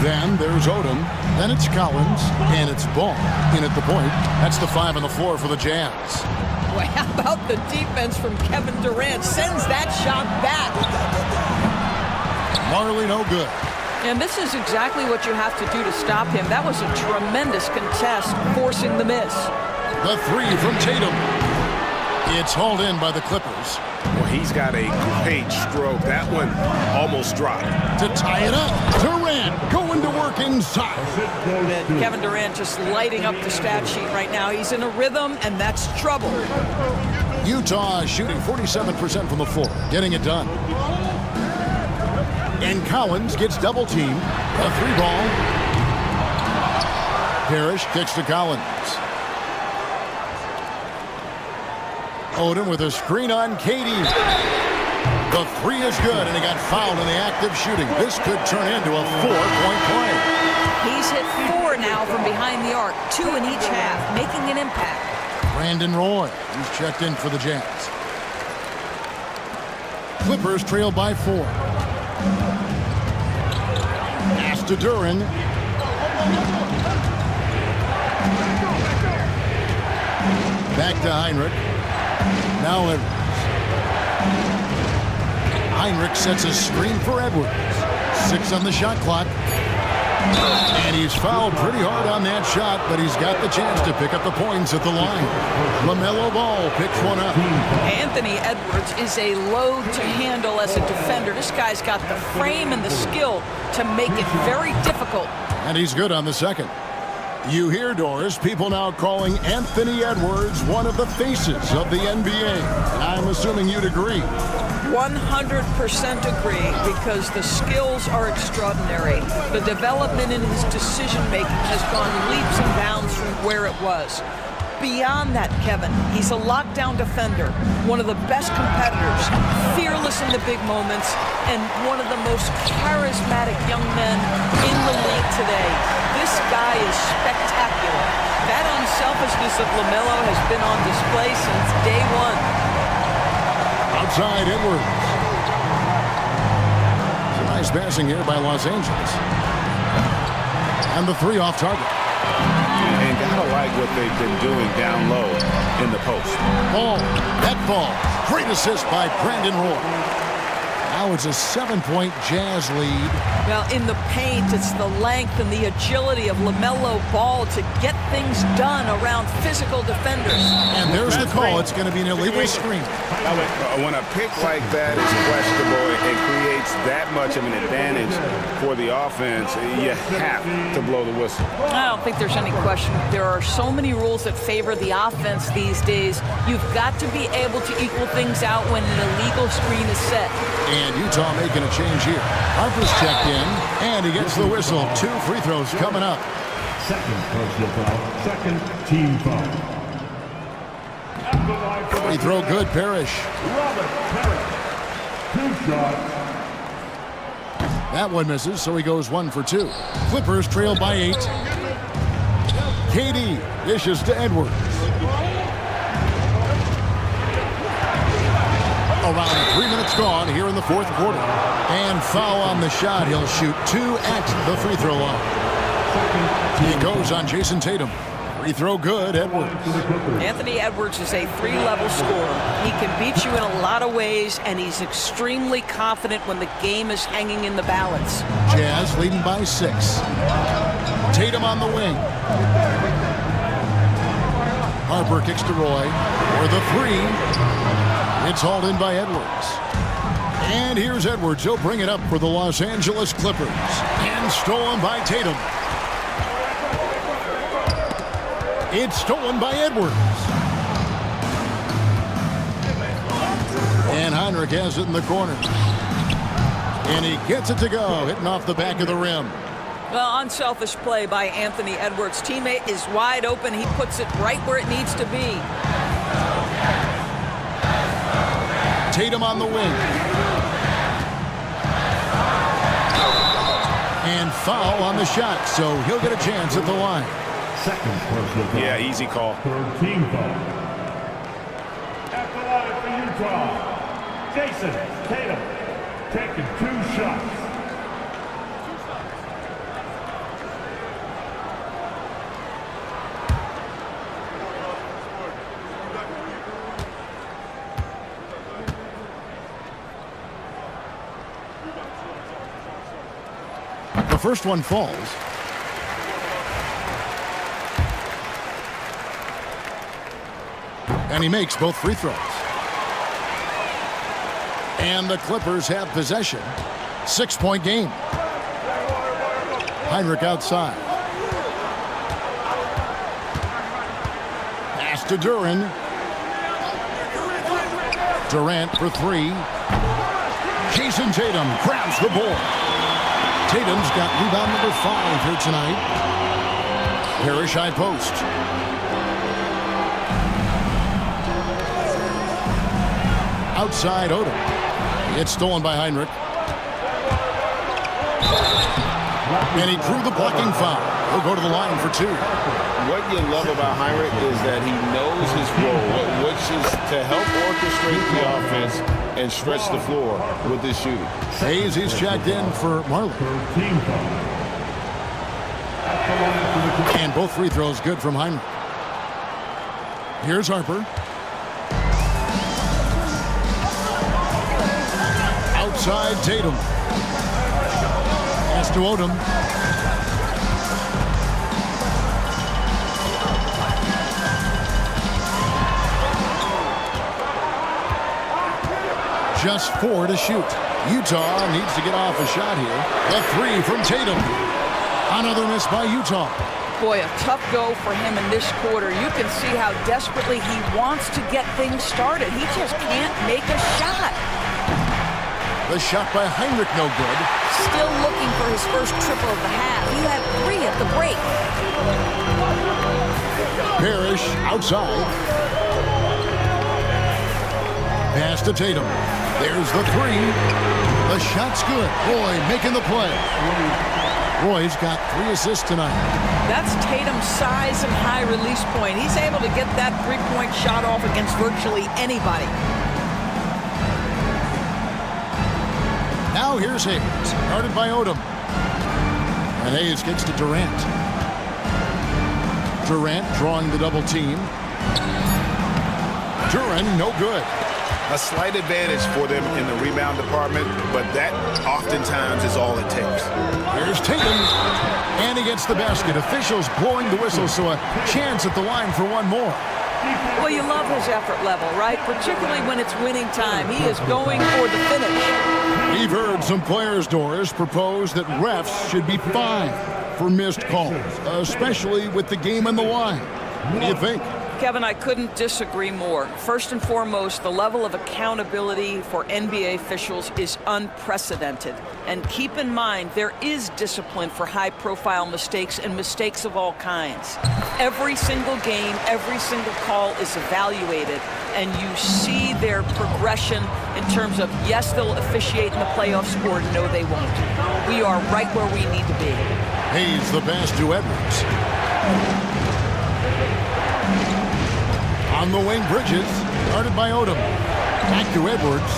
Then there's Odom. Then it's Collins. And it's Ball in at the point. That's the 5 on the floor for the Jazz. Well, how about the defense from Kevin Durant? Sends that shot back. Marley no good. And this is exactly what you have to do to stop him. That was a tremendous contest, forcing the miss. The 3 from Tatum. It's hauled in by the Clippers. Well, he's got a great stroke. That one almost dropped. To tie it up, Durant going to work inside. Kevin Durant just lighting up the stat sheet right now. He's in a rhythm, and that's trouble. Utah shooting 47% from the floor, getting it done. And Collins gets double teamed. A 3-ball. Parrish kicks to Collins. Odom with a screen on Katie. The three is good, and he got fouled in the act of shooting. This could turn into a 4-point play. He's hit 4 now from behind the arc, 2 in each half, making an impact. Brandon Roy, he's checked in for the Jazz. Clippers trail by 4. Pass to Duren. Back to Heinrich. Now Edwards. Heinrich sets a screen for Edwards. 6 on the shot clock. And he's fouled pretty hard on that shot, but he's got the chance to pick up the points at the line. LaMelo Ball picks one up. Anthony Edwards is a load to handle as a defender. This guy's got the frame and the skill to make it very difficult. And he's good on the second. You hear, Doris, people now calling Anthony Edwards one of the faces of the NBA. I'm assuming you'd agree. 100% agree, because the skills are extraordinary. The development in his decision-making has gone leaps and bounds from where it was. Beyond that, Kevin, he's a lockdown defender, one of the best competitors, fearless in the big moments, and one of the most charismatic young men in the league today. This guy is spectacular. That unselfishness of LaMelo has been on display since day one. Outside Edwards. It's a nice passing here by Los Angeles. And the 3 off target. And gotta like what they've been doing down low in the post. Ball. That ball. Great assist by Brandon Roy. Now it's a 7-point Jazz lead. Well, in the paint, it's the length and the agility of LaMelo Ball to get things done around physical defenders. And there's the call. It's going to be an illegal screen. When a pick like that is questionable and creates that much of an advantage for the offense, you have to blow the whistle. I don't think there's any question. There are so many rules that favor the offense these days. You've got to be able to equal things out when an illegal screen is set. And Utah making a change here. Harper's checked in, and he gets the whistle. 2 free throws coming up. Second personal foul, second team foul. Free throw good, Parrish. Robert Parrish, 2 shots. That one misses, so he goes 1 for 2. Clippers trail by 8. KD dishes to Edwards. Around 3 minutes gone here in the 4th quarter. And foul on the shot. He'll shoot 2 at the free throw line. He goes on Jason Tatum. Free throw good, Edwards. Anthony Edwards is a 3-level scorer. He can beat you in a lot of ways, and he's extremely confident when the game is hanging in the balance. Jazz leading by 6. Tatum on the wing. Harper kicks to Roy for the 3. It's hauled in by Edwards. And here's Edwards. He'll bring it up for the Los Angeles Clippers. And stolen by Tatum. It's stolen by Edwards. And Heinrich has it in the corner. And he gets it to go, hitting off the back of the rim. Well, unselfish play by Anthony Edwards. Teammate is wide open. He puts it right where it needs to be. Tatum on the wing. And foul on the shot, so he'll get a chance at the line. Second personal foul. Yeah, easy call. 3rd team foul. At the line for Utah, Jason Tatum, taking 2 shots. The first one falls. And he makes both free throws. And the Clippers have possession. 6-point game. Heinrich outside. Pass to Duren. Durant for 3. Jason Tatum grabs the ball. Tatum's got rebound number 5 here tonight. Parrish high post. outside Odom. It's stolen by Heinrich. And he drew the blocking foul. He'll go to the line for 2. What you love about Heinrich is that he knows his role, which is to help orchestrate the offense and stretch the floor with his shooting. Hayes, he's checked in for Marley. And both free throws good from Heinrich. Here's Harper. Outside Tatum. Pass to Odom. Just 4 to shoot. Utah needs to get off a shot here. The 3 from Tatum. Another miss by Utah. Boy, a tough go for him in this quarter. You can see how desperately he wants to get things started. He just can't make a shot. The shot by Heinrich, no good. Still looking for his first triple of the half. He had 3 at the break. Parrish outside. Pass to Tatum. There's the 3. The shot's good. Roy making the play. Roy's got 3 assists tonight. That's Tatum's size and high release point. He's able to get that three-point shot off against virtually anybody. Now here's Hayes, guarded by Odom. And Hayes gets to Durant. Durant drawing the double team. Durant, no good. A slight advantage for them in the rebound department, but that oftentimes is all it takes. Here's Tatum, and he gets the basket. Officials blowing the whistle, so a chance at the line for one more. Well, you love his effort level, right? Particularly when it's winning time. He is going for the finish. We've heard some players, Doris, propose that refs should be fined for missed calls, especially with the game on the line. What do you think? Kevin, I couldn't disagree more. First and foremost, the level of accountability for NBA officials is unprecedented. And keep in mind, there is discipline for high-profile mistakes and mistakes of all kinds. Every single game, every single call is evaluated, and you see their progression in terms of, yes, they'll officiate in the playoffs, or no, they won't. We are right where we need to be. Hayes the pass to Edwards. On the wing, Bridges, guarded by Odom. Back to Edwards.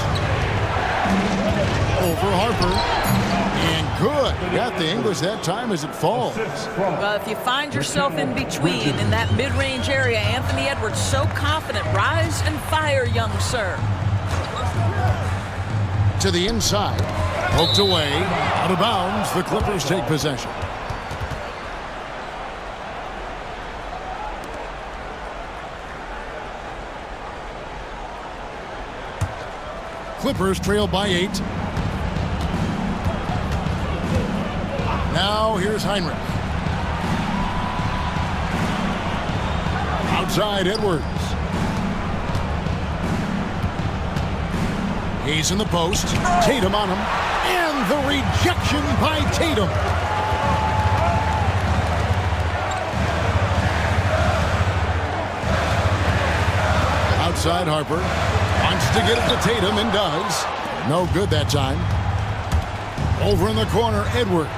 Over Harper. And good. Got the English that time as it falls. Well, if you find yourself in between, in that mid-range area, Anthony Edwards so confident. Rise and fire, young sir. To the inside. Poked away. Out of bounds. The Clippers take possession. Clippers trail by 8. Now here's Heinrich. Outside Edwards. He's in the post. Tatum on him. And the rejection by Tatum. Outside Harper. Wants to get it to Tatum and does. No good that time. Over in the corner, Edwards.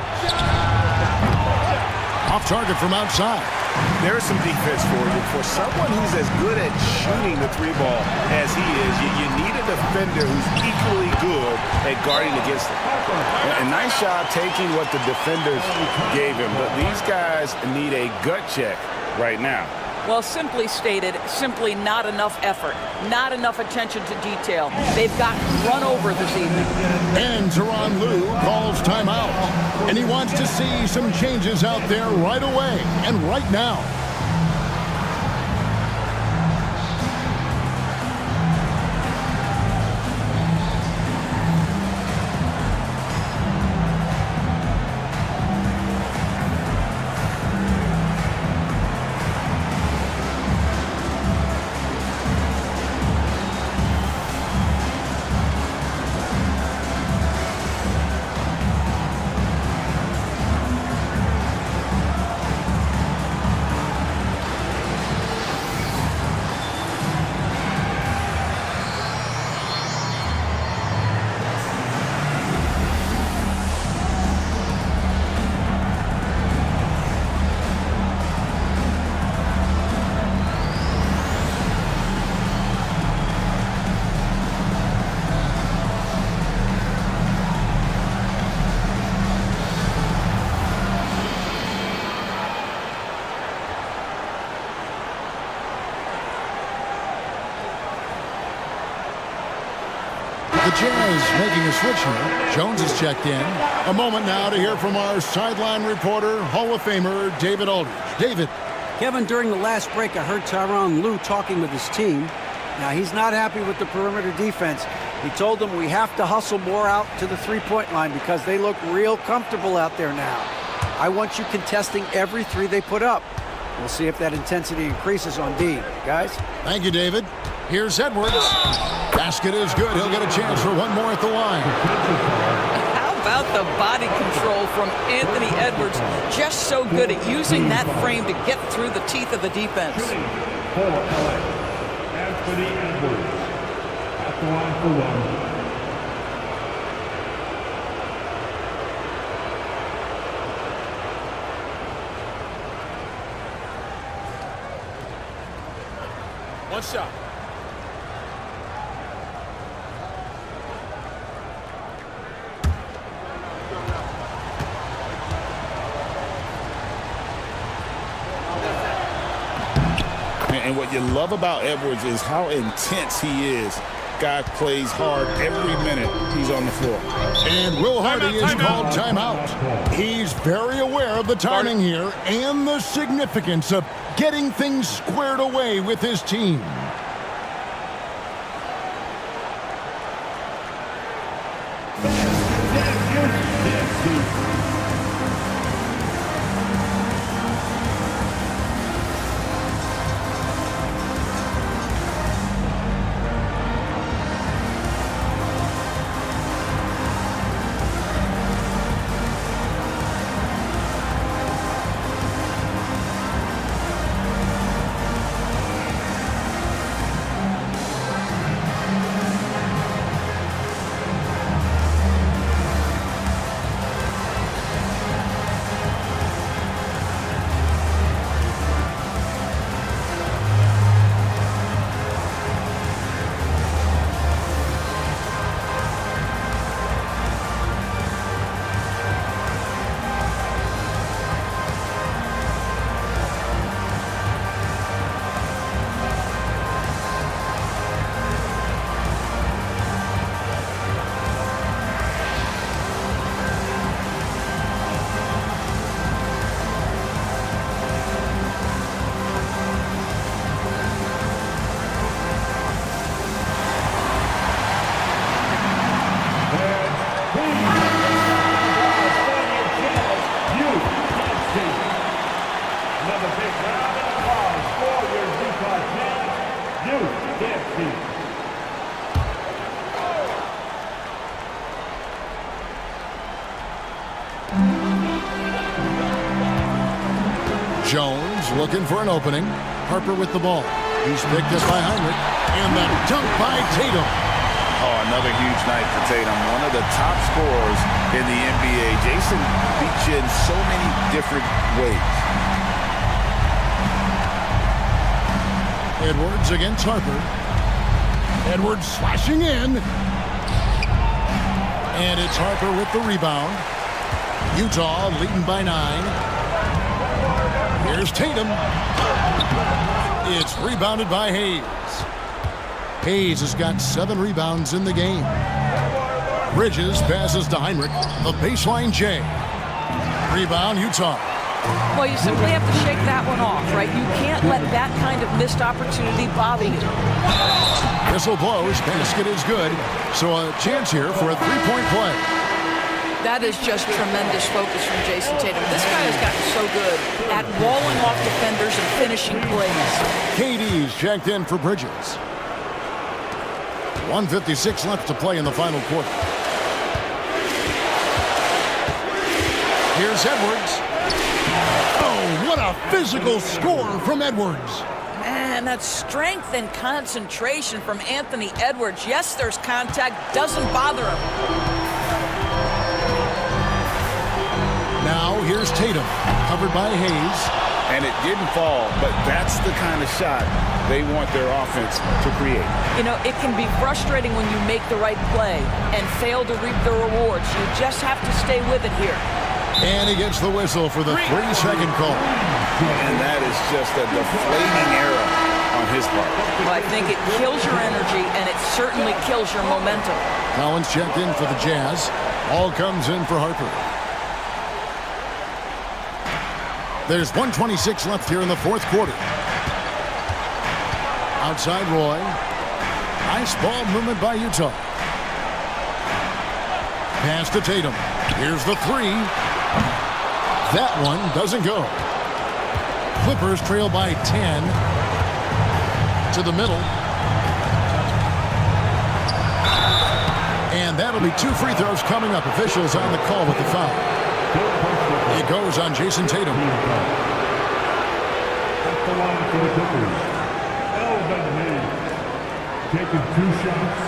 Off target from outside. There's some defense for you. For someone who's as good at shooting the 3-ball as he is, you need a defender who's equally good at guarding against him. A nice job taking what the defenders gave him, but these guys need a gut check right now. Well, simply stated, simply not enough effort, not enough attention to detail. They've gotten run over this evening. And Tyronn Lue calls timeout. And he wants to see some changes out there right away and right now. The Jazz making a switch here. Jones is checked in. A moment now to hear from our sideline reporter, Hall of Famer David Aldridge. David. Kevin, during the last break, I heard Tyronn Lue talking with his team. Now, he's not happy with the perimeter defense. He told them we have to hustle more out to the three-point line because they look real comfortable out there now. I want you contesting every three they put up. We'll see if that intensity increases on D. Guys? Thank you, David. Here's Edwards. Basket is good. He'll get a chance for one more at the line. How about the body control from Anthony Edwards? Just so good at using that frame to get through the teeth of the defense. For LA, Anthony Edwards at the line for one. One shot. And what you love about Edwards is how intense he is. Guy plays hard every minute he's on the floor. And Will Hardy is called timeout. He's very aware of the timing here and the significance of getting things squared away with his team. Jones looking for an opening. Harper with the ball. He's picked up by Heinrich. And the dunk by Tatum. Oh, another huge night for Tatum. One of the top scorers in the NBA. Jason beats you in so many different ways. Edwards against Harper. Edwards slashing in. And it's Harper with the rebound. Utah leading by 9. Here's Tatum. It's rebounded by Hayes. Hayes has got 7 rebounds in the game. Bridges passes to Heinrich. The baseline J. Rebound, Utah. Well, you simply have to shake that one off, right? You can't let that kind of missed opportunity bother you. Whistle blows. Basket is good. So a chance here for a three-point play. That is just tremendous focus from Jason Tatum. This guy has gotten so good at walling off defenders and finishing plays. KD's checked in for Bridges. 1:56 left to play in the final quarter. Here's Edwards. Oh, what a physical score from Edwards. Man, that strength and concentration from Anthony Edwards. Yes, there's contact. Doesn't bother him. Now here's Tatum, covered by Hayes. And it didn't fall, but that's the kind of shot they want their offense to create. You know, it can be frustrating when you make the right play and fail to reap the rewards. You just have to stay with it here. And he gets the whistle for the 3-second call. And that is just a deflating error on his part. Well, I think it kills your energy, and it certainly kills your momentum. Collins checked in for the Jazz. All comes in for Harper. There's 1:26 left here in the fourth quarter. Outside Roy. Nice ball movement by Utah. Pass to Tatum. Here's the three. That one doesn't go. Clippers trail by 10. To the middle. And that'll be 2 free throws coming up. Officials on the call with the foul. It goes on Jason Tatum. At the line for the Clippers, Elvin Hayes, taking 2 shots.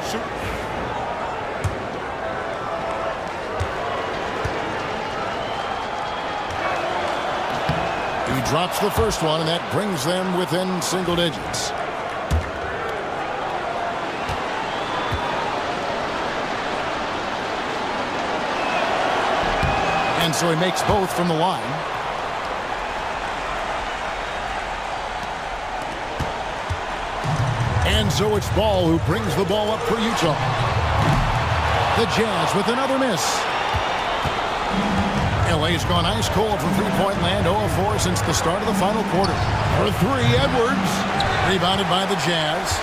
Shoot. He drops the first one, and that brings them within single digits. And so he makes both from the line. And so it's Ball who brings the ball up for Utah. The Jazz with another miss. LA's gone ice cold from three-point land, 0 of 4 since the start of the final quarter. For 3, Edwards. Rebounded by the Jazz.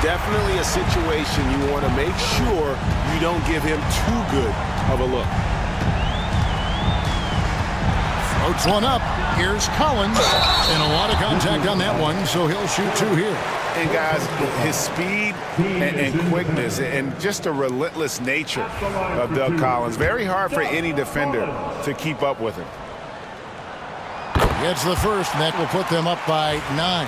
Definitely a situation you want to make sure you don't give him too good of a look. Floats one up. Here's Collins. And a lot of contact on that one, so he'll shoot 2 here. And guys, his speed and quickness and just the relentless nature of Doug Collins. Very hard for any defender to keep up with him. Gets the first, and that will put them up by 9.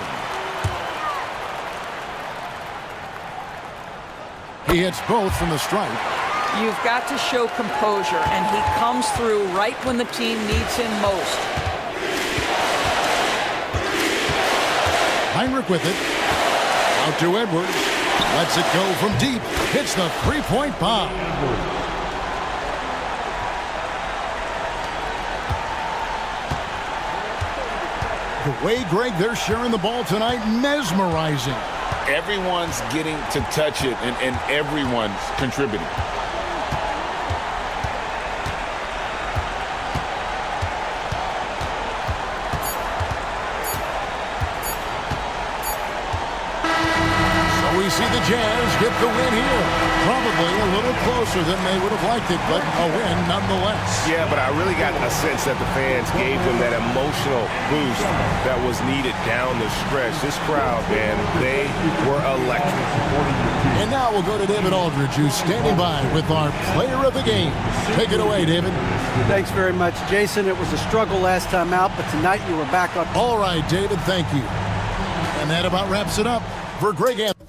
He hits both from the stripe. You've got to show composure, and he comes through right when the team needs him most. Heinrich with it. Out to Edwards. Lets it go from deep. Hits the three-point bomb. The way, Greg, they're sharing the ball tonight, mesmerizing. Everyone's getting to touch it, and everyone's contributing. We see the Jazz get the win here. Probably a little closer than they would have liked it, but a win nonetheless. Yeah, but I really got a sense that the fans gave them that emotional boost that was needed down the stretch. This crowd, man, they were electric. And now we'll go to David Aldridge, who's standing by with our player of the game. Take it away, David. Thanks very much, Jason. It was a struggle last time out, but tonight you were back on. All right, David, thank you. And that about wraps it up for Greg Anthony.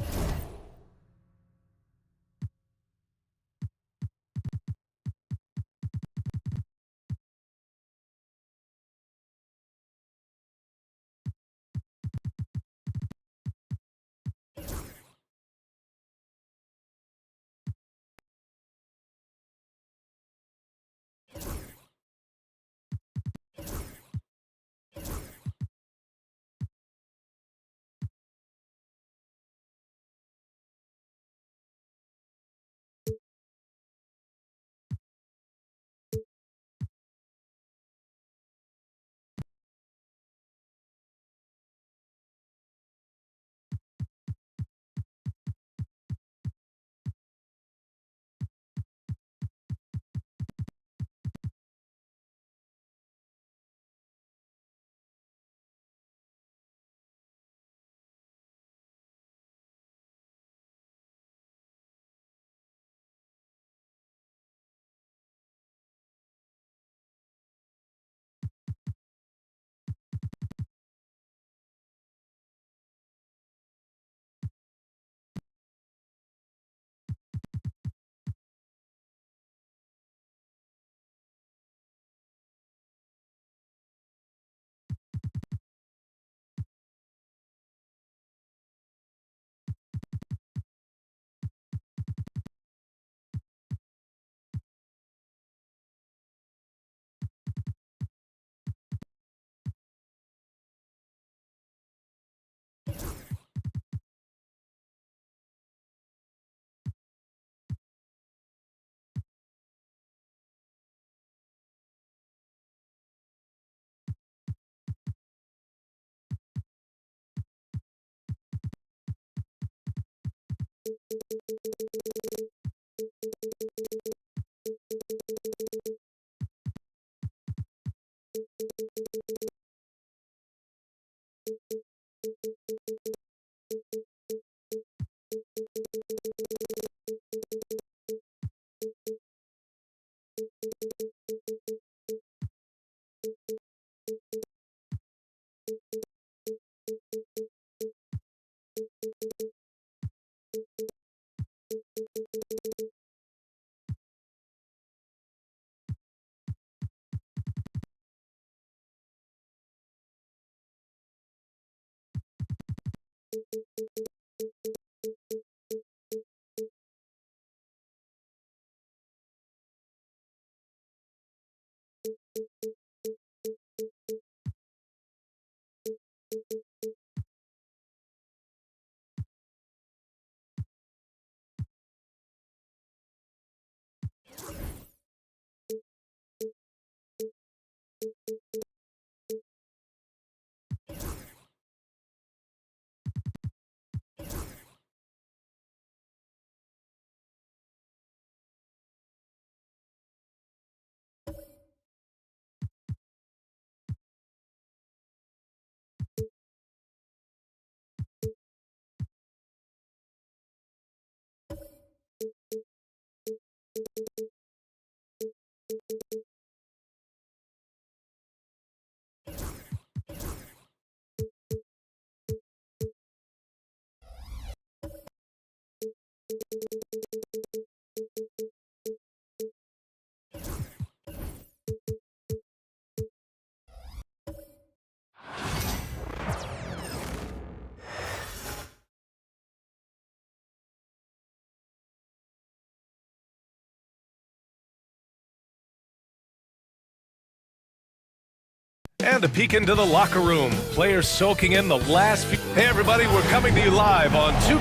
And a peek into the locker room. Players soaking in the last few. Hey, everybody, we're coming to you live on 2.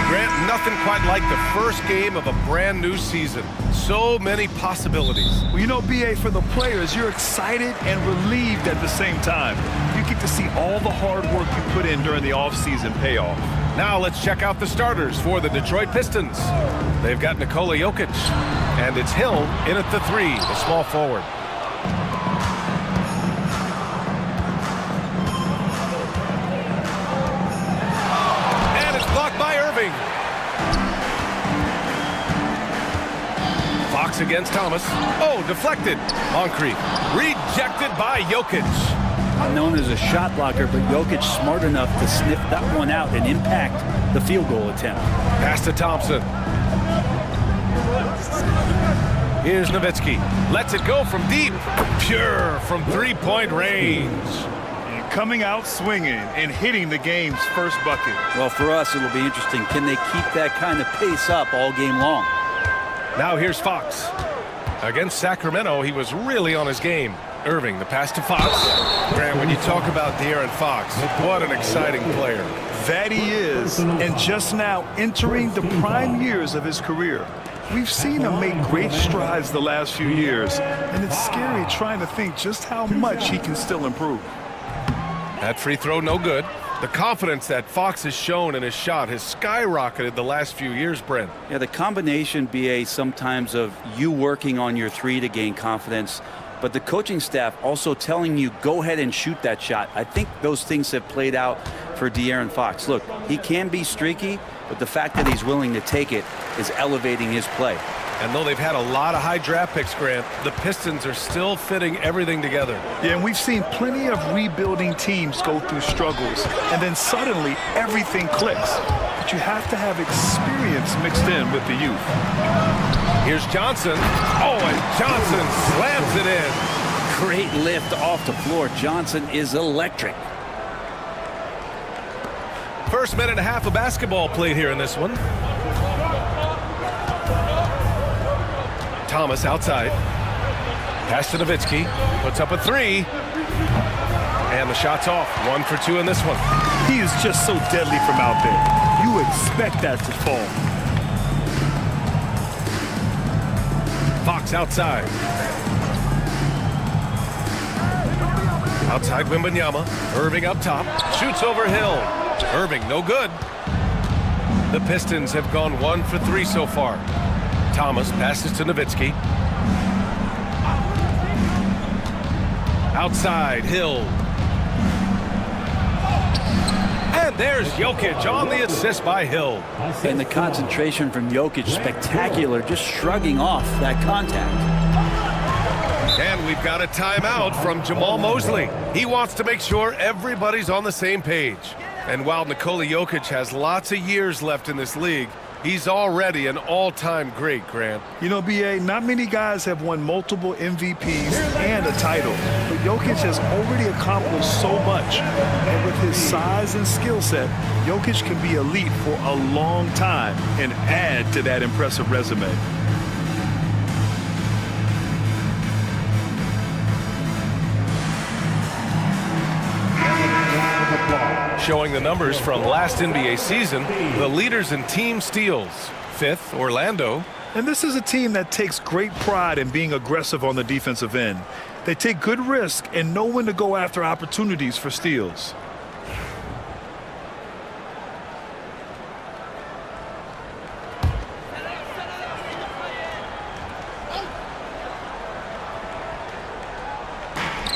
Grant, nothing quite like the first game of a brand new season. So many possibilities. Well, you know, BA, for the players, you're excited and relieved at the same time. You get to see all the hard work you put in during the offseason pay off. Now let's check out the starters for the Detroit Pistons. They've got Nikola Jokic, and it's Hill in at the 3, the small forward. And it's blocked by Irving. Fox against Thomas. Oh, deflected. Moncrief rejected by Jokic. Not known as a shot blocker, but Jokic smart enough to sniff that one out and impact the field goal attempt. Pass to Thompson. Here's Nowitzki. Lets it go from deep. Pure from three-point range. And coming out swinging and hitting the game's first bucket. Well, for us, it'll be interesting. Can they keep that kind of pace up all game long? Now here's Fox. Against Sacramento, he was really on his game. Irving, the pass to Fox. Grant, when you talk about De'Aaron Fox, what an exciting player. That he is, and just now entering the prime years of his career. We've seen him make great strides the last few years, and it's scary trying to think just how much he can still improve. That free throw, no good. The confidence that Fox has shown in his shot has skyrocketed the last few years, Brent. Yeah, the combination, BA, sometimes of you working on your 3 to gain confidence, but the coaching staff also telling you, go ahead and shoot that shot. I think those things have played out for De'Aaron Fox. Look, he can be streaky, but the fact that he's willing to take it is elevating his play. And though they've had a lot of high draft picks, Grant, the Pistons are still fitting everything together. Yeah, and we've seen plenty of rebuilding teams go through struggles, and then suddenly everything clicks. But you have to have experience mixed in with the youth. Here's Johnson. Oh, and Johnson slams it in. Great lift off the floor. Johnson is electric. First minute and a half of basketball played here in this one. Thomas outside. Pass to Nowitzki. Puts up a three. And the shot's off. 1 for 2 in this one. He is just so deadly from out there. You expect that to fall. Fox outside. Outside Wembanyama. Irving up top. Shoots over Hill. Irving no good. The Pistons have gone 1 for 3 so far. Thomas passes to Nowitzki. Outside Hill. And there's Jokic on the assist by Hill. And the concentration from Jokic, spectacular, just shrugging off that contact. And we've got a timeout from Jamal Mosley. He wants to make sure everybody's on the same page. And while Nikola Jokic has lots of years left in this league, he's already an all-time great, Grant. You know, B.A., not many guys have won multiple MVPs and a title, but Jokic has already accomplished so much. And with his size and skill set, Jokic can be elite for a long time and add to that impressive resume. Showing the numbers from last NBA season, the leaders in team steals. 5th, Orlando. And this is a team that takes great pride in being aggressive on the defensive end. They take good risk and know when to go after opportunities for steals.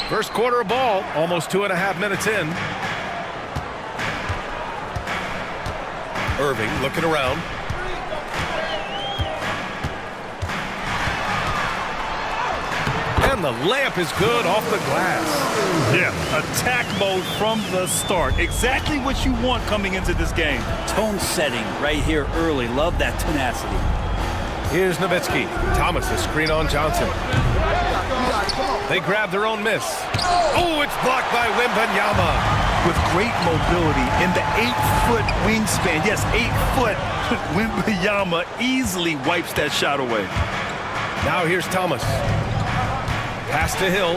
First quarter of ball, almost 2.5 minutes in. Irving looking around. And the layup is good off the glass. Yeah, attack mode from the start. Exactly what you want coming into this game. Tone setting right here early. Love that tenacity. Here's Nowitzki. Thomas, a screen on Johnson. They grab their own miss. Oh, it's blocked by Wembanyama. With great mobility in the 8-foot wingspan. Yes, 8 foot. Wembanyama easily wipes that shot away. Now here's Thomas. Pass to Hill.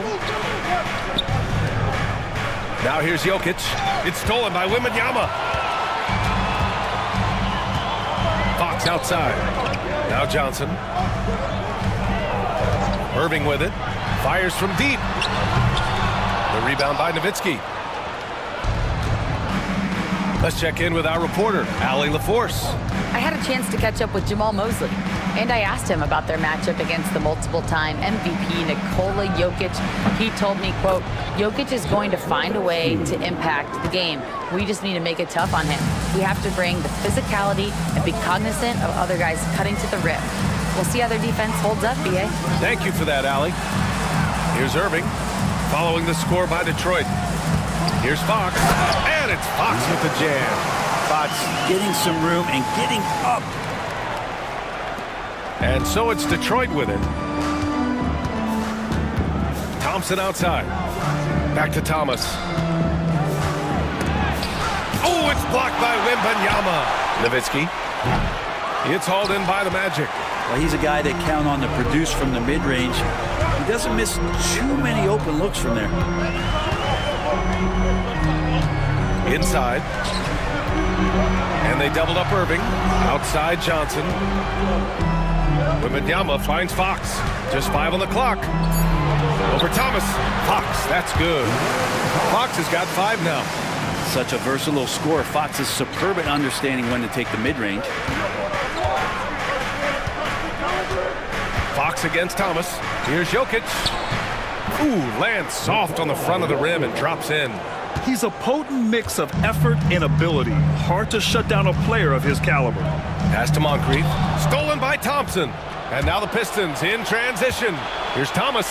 Now here's Jokic. It's stolen by Wembanyama. Fox outside. Now Johnson. Irving with it. Fires from deep. The rebound by Nowitzki. Let's check in with our reporter, Allie LaForce. I had a chance to catch up with Jamal Mosley, and I asked him about their matchup against the multiple-time MVP Nikola Jokic. He told me, quote, Jokic is going to find a way to impact the game. We just need to make it tough on him. We have to bring the physicality and be cognizant of other guys cutting to the rim. We'll see how their defense holds up, B.A. Thank you for that, Allie. Here's Irving, following the score by Detroit. Here's Fox, and it's Fox with the jam. Fox getting some room and getting up. And so it's Detroit with it. Thompson outside. Back to Thomas. Oh, it's blocked by Wembanyama. Nowitzki. It's hauled in by the Magic. Well, he's a guy that count on to produce from the mid-range. He doesn't miss too many open looks from there. Inside. And they doubled up Irving. Outside Johnson. Wembanyama finds Fox. Just 5 on the clock. Over Thomas. Fox, that's good. Fox has got 5 now. Such a versatile scorer. Fox is superb at understanding when to take the mid-range. Fox against Thomas. Here's Jokic. Ooh, lands soft on the front of the rim and drops in. He's a potent mix of effort and ability. Hard to shut down a player of his caliber. Pass to Moncrief. Stolen by Thompson. And now the Pistons in transition. Here's Thomas.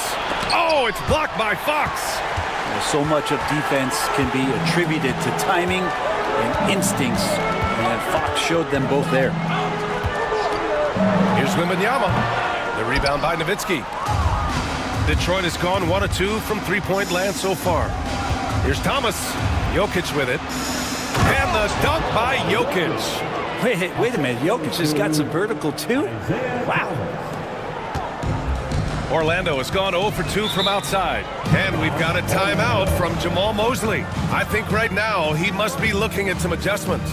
Oh, it's blocked by Fox. Well, so much of defense can be attributed to timing and instincts. And Fox showed them both there. Here's Wembanyama. The rebound by Nowitzki. Detroit has gone 1 of 2 from three-point land so far. Here's Thomas. Jokic with it. And the dunk by Jokic. Wait a minute. Jokic has got some vertical, too? Wow. Orlando has gone 0 for 2 from outside. And we've got a timeout from Jamal Mosley. I think right now he must be looking at some adjustments.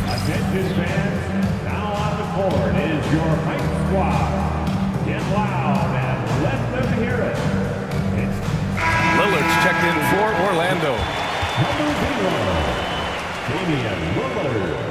Attention fans, now on the court is your hype squad. Get loud and let them hear it. Lillard's checked in for Orlando. Number 0, Damian Lillard.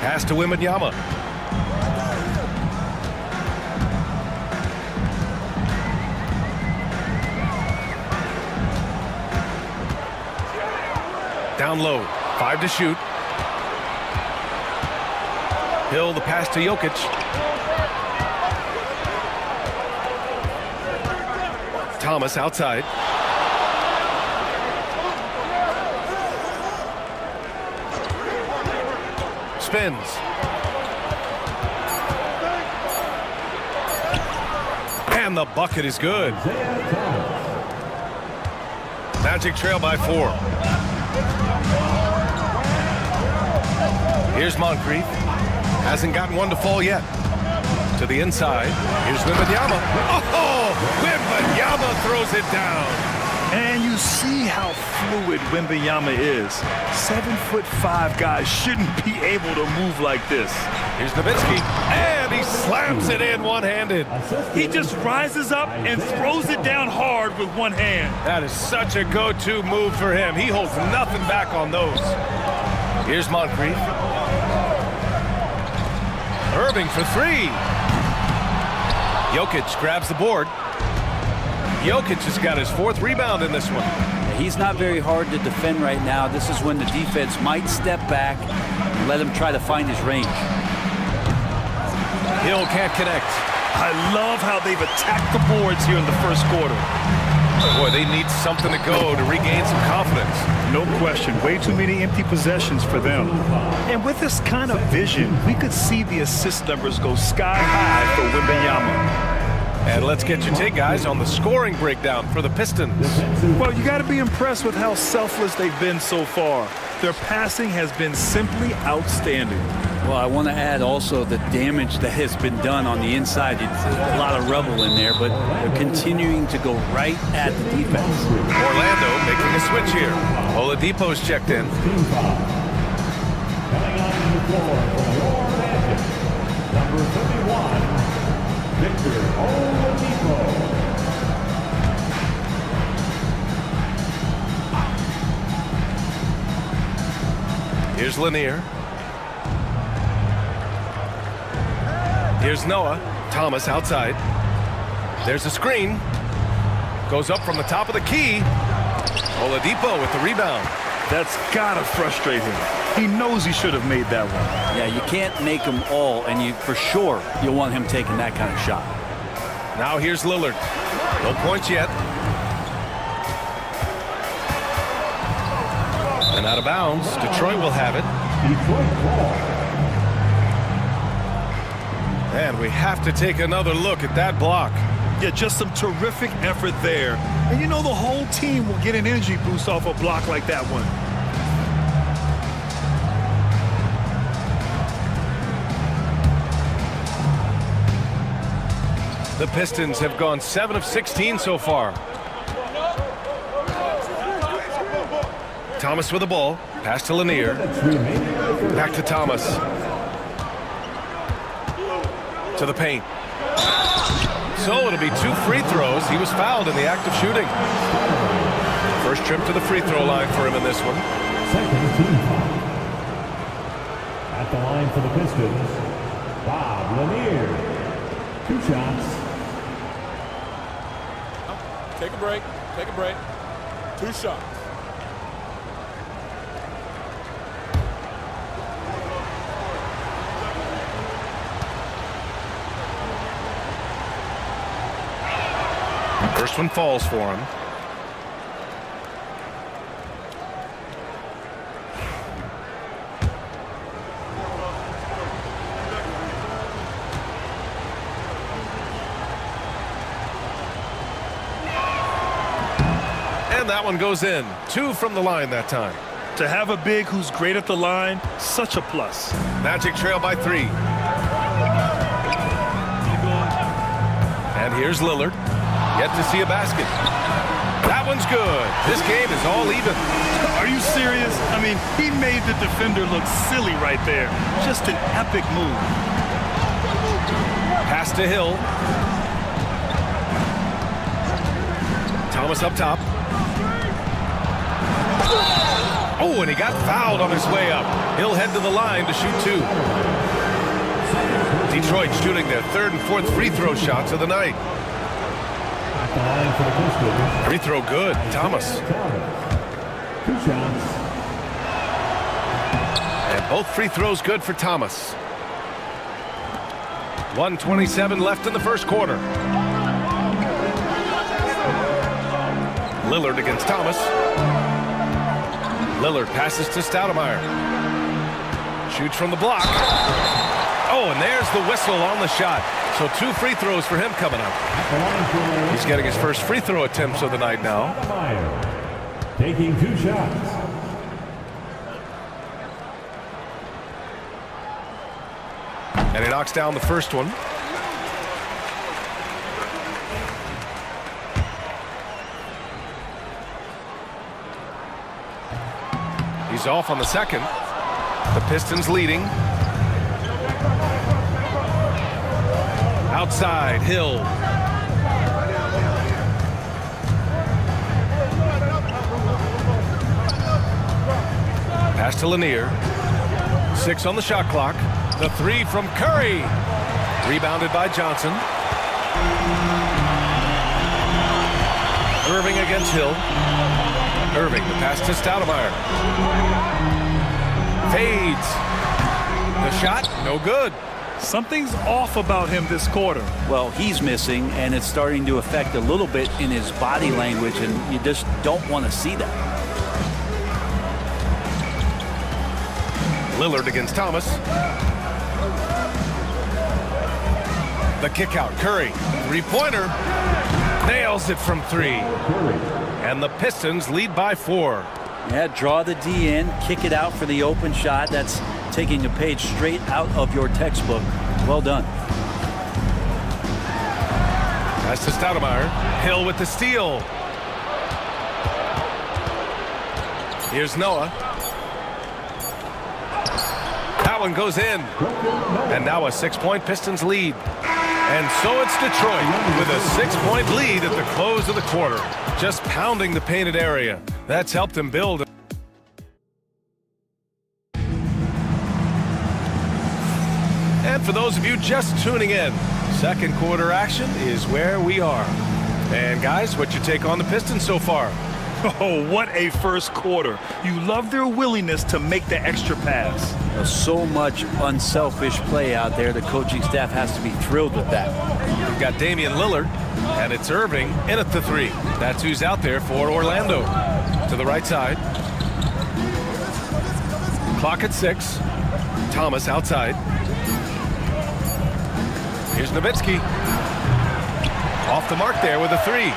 Pass to Wembanyama. Down low. 5 to shoot. Hill, the pass to Jokic. Thomas outside. Spins. And the bucket is good. Magic trail by 4. Here's Moncrief. Hasn't gotten one to fall yet. To the inside. Here's Wembanyama. Oh! Wembanyama throws it down. And you see how fluid Wembanyama is. 7'5" guys shouldn't be able to move like this. Here's Nowitzki, and he slams it in one-handed. He just rises up and throws it down hard with one hand. That is such a go-to move for him. He holds nothing back on those. Here's Moncrief. Irving for 3. Jokic grabs the board. Jokic has got his 4th rebound in this one. He's not very hard to defend right now. This is when the defense might step back and let him try to find his range. Hill can't connect. I love how they've attacked the boards here in the first quarter. Boy, they need something to go to regain some confidence. No question. Way too many empty possessions for them. And with this kind of vision, we could see the assist numbers go sky high for Wembanyama. And let's get your take, guys, on the scoring breakdown for the Pistons. Well, you got to be impressed with how selfless they've been so far. Their passing has been simply outstanding. Well, I want to add also the damage that has been done on the inside. It's a lot of rubble in there, but they're continuing to go right at the defense. Orlando making a switch here. Oladipo's checked in. Coming on the floor for your Magic, number 31, Victor Oladipo. Here's Lanier. Here's Noah. Thomas outside. There's a screen. Goes up from the top of the key. Oladipo with the rebound. That's gotta frustrate him. He knows he should have made that one. Yeah, you can't make them all, and you for sure you'll want him taking that kind of shot. Now here's Lillard. No points yet. And out of bounds. Detroit will have it. And we have to take another look at that block. Yeah, just some terrific effort there. And you know the whole team will get an energy boost off a block like that one. The Pistons have gone 7 of 16 so far. Thomas with the ball. Pass to Lanier. Back to Thomas. To the paint. So it'll be 2 free throws. He was fouled in the act of shooting. First trip to the free throw line for him in this one. Second team foul. At the line for the Pistons, Lanier. 2 shots. Take a break. Take a break. 2 shots. First one falls for him. And that one goes in. 2 from the line that time. To have a big who's great at the line, such a plus. Magic trail by 3. And here's Lillard. Yet to see a basket. That one's good. This game is all even. Are you serious? I mean, he made the defender look silly right there. Just an epic move. Pass to Hill. Thomas up top. Oh, and he got fouled on his way up. He'll head to the line to shoot 2. Detroit shooting their 3rd and 4th free throw shots of the night. Free throw good, Thomas. 2 shots. And both free throws good for Thomas. 1:27 left in the first quarter. Lillard against Thomas. Lillard passes to Stoudemire. Shoots from the block. Oh, and there's the whistle on the shot. So 2 free throws for him coming up. He's getting his first free throw attempts of the night now. Taking 2 shots. And he knocks down the first one. He's off on the second. The Pistons leading. Outside, Hill. Pass to Lanier. 6 on the shot clock. The 3 from Curry. Rebounded by Johnson. Irving against Hill. Irving, the pass to Stoudemire. Fades. The shot, no good. Something's off about him this quarter. Well, he's missing, and it's starting to affect a little bit in his body language, and you just don't want to see that. Lillard against Thomas. The kick out, Curry. 3-pointer. Nails it from 3. And the Pistons lead by 4. Yeah, draw the D in, kick it out for the open shot. That's taking a page straight out of your textbook. Well done. Pass to Stoudemire. Hill with the steal. Here's Noah. That one goes in. And now a 6-point Pistons lead. And so it's Detroit with a 6-point lead at the close of the quarter. Just pounding the painted area. That's helped them build. And for those of you just tuning in, second quarter action is where we are. And guys, what's your take on the Pistons so far? Oh, what a first quarter. You love their willingness to make the extra pass. So much unselfish play out there. The coaching staff has to be thrilled with that. We've got Damian Lillard, and it's Irving in at the 3. That's who's out there for Orlando. To the right side. Clock at 6. Thomas outside. Here's Nowitzki. Off the mark there with a 3.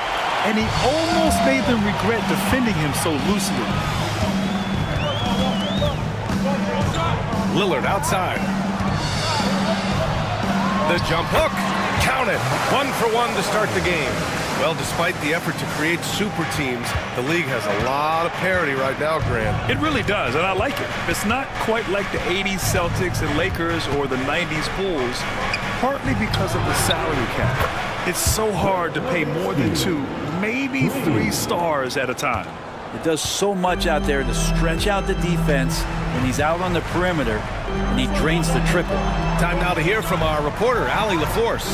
And he almost made them regret defending him so loosely. Lillard outside. The jump hook. Count it. 1 for 1 to start the game. Well, despite the effort to create super teams, the league has a lot of parity right now, Grant. It really does, and I like it. It's not quite like the 80s Celtics and Lakers or the 90s Bulls, partly because of the salary cap. It's so hard to pay more than 2, maybe 3 stars at a time. It does so much out there to stretch out the defense when he's out on the perimeter, and he drains the triple. Time now to hear from our reporter, Allie LaForce.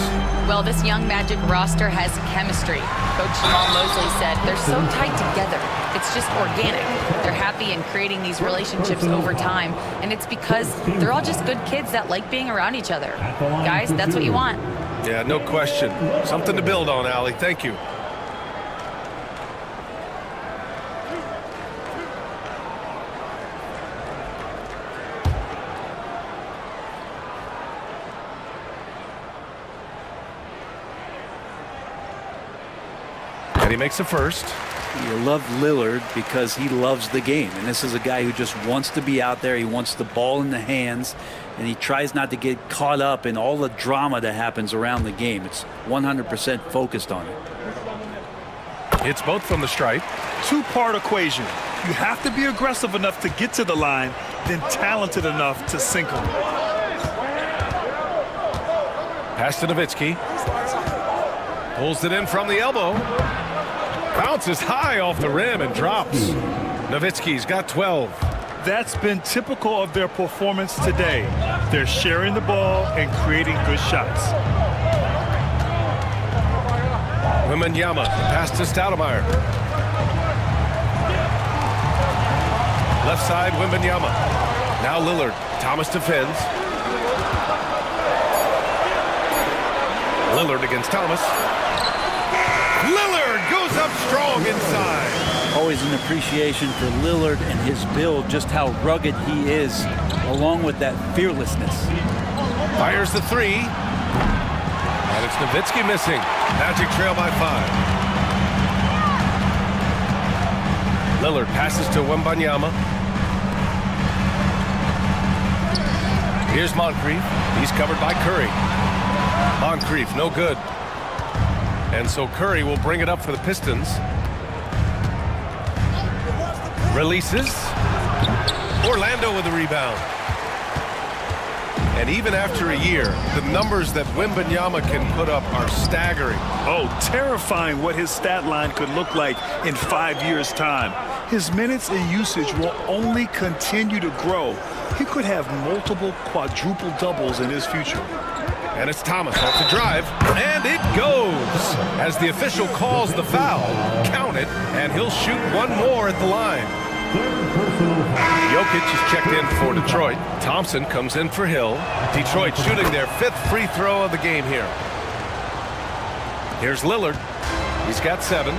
Well, this young Magic roster has chemistry. Coach Jamal Mosley said they're so tight together. It's just organic. They're happy in creating these relationships over time, and it's because they're all just good kids that like being around each other. Guys, that's what you want. Yeah, no question. Something to build on, Allie. Thank you. And he makes the first. You love Lillard because he loves the game. And this is a guy who just wants to be out there. He wants the ball in the hands. And he tries not to get caught up in all the drama that happens around the game. It's 100% focused on it. It's both from the stripe. Two-part equation. You have to be aggressive enough to get to the line, then talented enough to sink them. Pass to Nowitzki. Pulls it in from the elbow. Bounces high off the rim and drops. Nowitzki's got 12. That's been typical of their performance today. They're sharing the ball and creating good shots. Wembanyama, pass to Stoudemire. Left side, Wembanyama. Now Lillard. Thomas defends. Lillard against Thomas. Lillard goes up strong inside. Always an appreciation for Lillard and his build, just how rugged he is, along with that fearlessness. Fires the three. And it's Nowitzki missing. Magic trail by 5. Lillard passes to Wembanyama. Here's Moncrief. He's covered by Curry. Moncrief, no good. And so Curry will bring it up for the Pistons. Releases. Orlando with the rebound. And even after a year, the numbers that Wembanyama can put up are staggering. Oh, terrifying what his stat line could look like in 5 years' time. His minutes and usage will only continue to grow. He could have multiple quadruple doubles in his future. And it's Thomas off the drive, and it goes. As the official calls the foul, count it, and he'll shoot one more at the line. Jokic is checked in for Detroit. Thompson comes in for Hill. Detroit shooting their 5th free throw of the game here. Here's Lillard. He's got 7.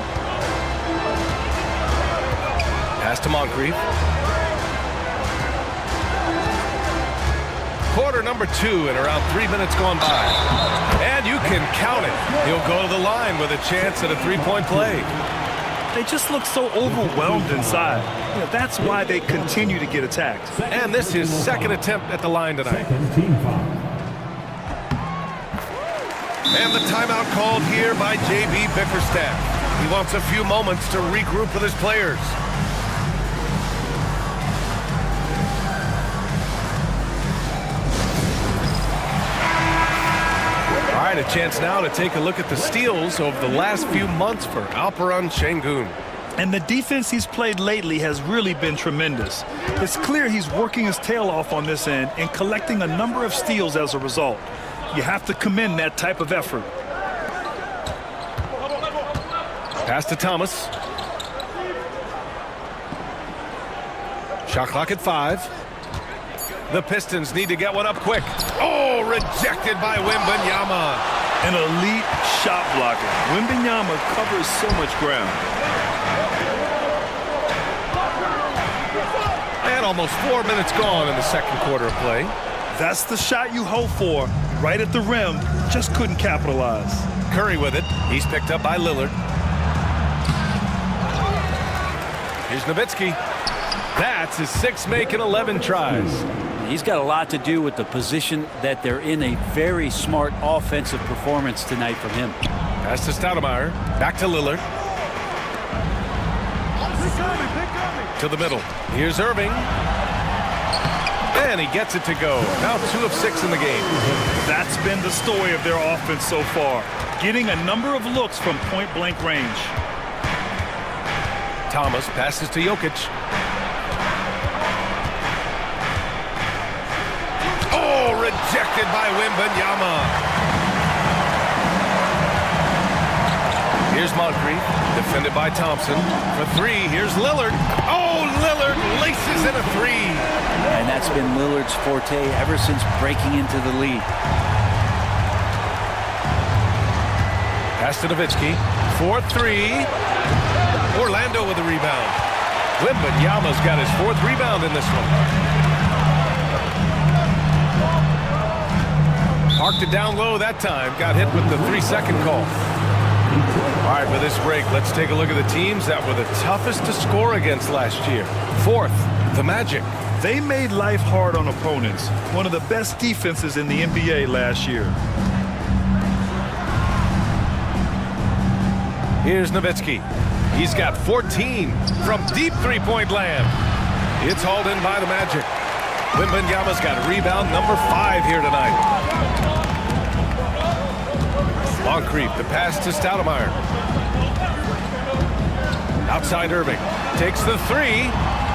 Pass to Moncrief. Quarter number 2 and around 3 minutes gone by. And you can count it. He'll go to the line with a chance at a 3-point play. They just look so overwhelmed inside. You know, that's why they continue to get attacked. And this is his 2nd attempt at the line tonight. And the timeout called here by J.B. Bickerstaff. He wants a few moments to regroup with his players. All right, a chance now to take a look at the steals over the last few months for Alperen Şengün. And the defense he's played lately has really been tremendous. It's clear he's working his tail off on this end and collecting a number of steals as a result. You have to commend that type of effort. Pass to Thomas. Shot clock at 5. The Pistons need to get one up quick. Oh, rejected by Wembanyama. An elite shot blocker. Wembanyama covers so much ground. And almost 4 minutes gone in the 2nd quarter of play. That's the shot you hope for. Right at the rim. Just couldn't capitalize. Curry with it. He's picked up by Lillard. Here's Nowitzki. That's his 6th make in 11 tries. He's got a lot to do with the position that they're in. A very smart offensive performance tonight from him. Pass to Stoudemire. Back to Lillard. To the middle. Here's Irving. And he gets it to go. Now 2 of 6 in the game. That's been the story of their offense so far. Getting a number of looks from point-blank range. Thomas passes to Jokic. Oh, rejected by Wembanyama. Here's Moncrief, defended by Thompson. For three, here's Lillard. Oh, Lillard laces in a three. And that's been Lillard's forte ever since breaking into the league. Pass to Nowitzki. 4-3. Orlando with a rebound. Wembanyama's got his 4th rebound in this one. Parked it down low that time. Got hit with the 3-second call. All right, for this break, let's take a look at the teams that were the toughest to score against last year. 4th, the Magic. They made life hard on opponents. One of the best defenses in the NBA last year. Here's Nowitzki. He's got 14 from deep three-point land. It's hauled in by the Magic. Wembanyama's got rebound number 5 here tonight. Moncrief, the pass to Stoudemire. Outside Irving. Takes the 3.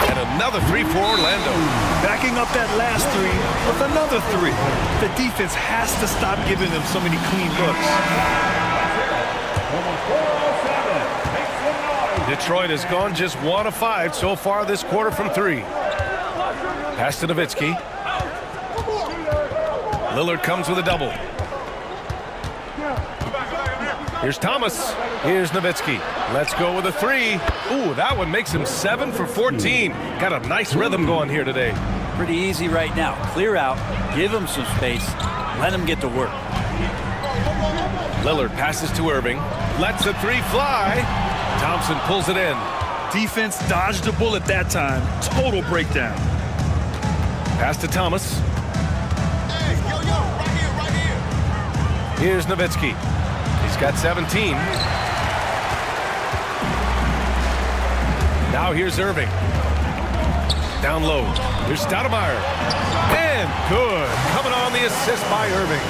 And another 3 for Orlando. Backing up that last 3 with another 3. The defense has to stop giving them so many clean looks. Detroit has gone just 1 of 5 so far this quarter from 3. Pass to Nowitzki. Lillard comes with a double. Here's Thomas. Here's Nowitzki. Let's go with a 3. Ooh, that one makes him 7 for 14. Got a nice rhythm going here today. Pretty easy right now. Clear out, give him some space, let him get to work. Lillard passes to Irving. Lets the 3 fly. Thompson pulls it in. Defense dodged a bullet that time. Total breakdown. Pass to Thomas. Here's Nowitzki. He's got 17. Now here's Irving. Down low. Here's Stoudemire. And good. Coming on the assist by Irving.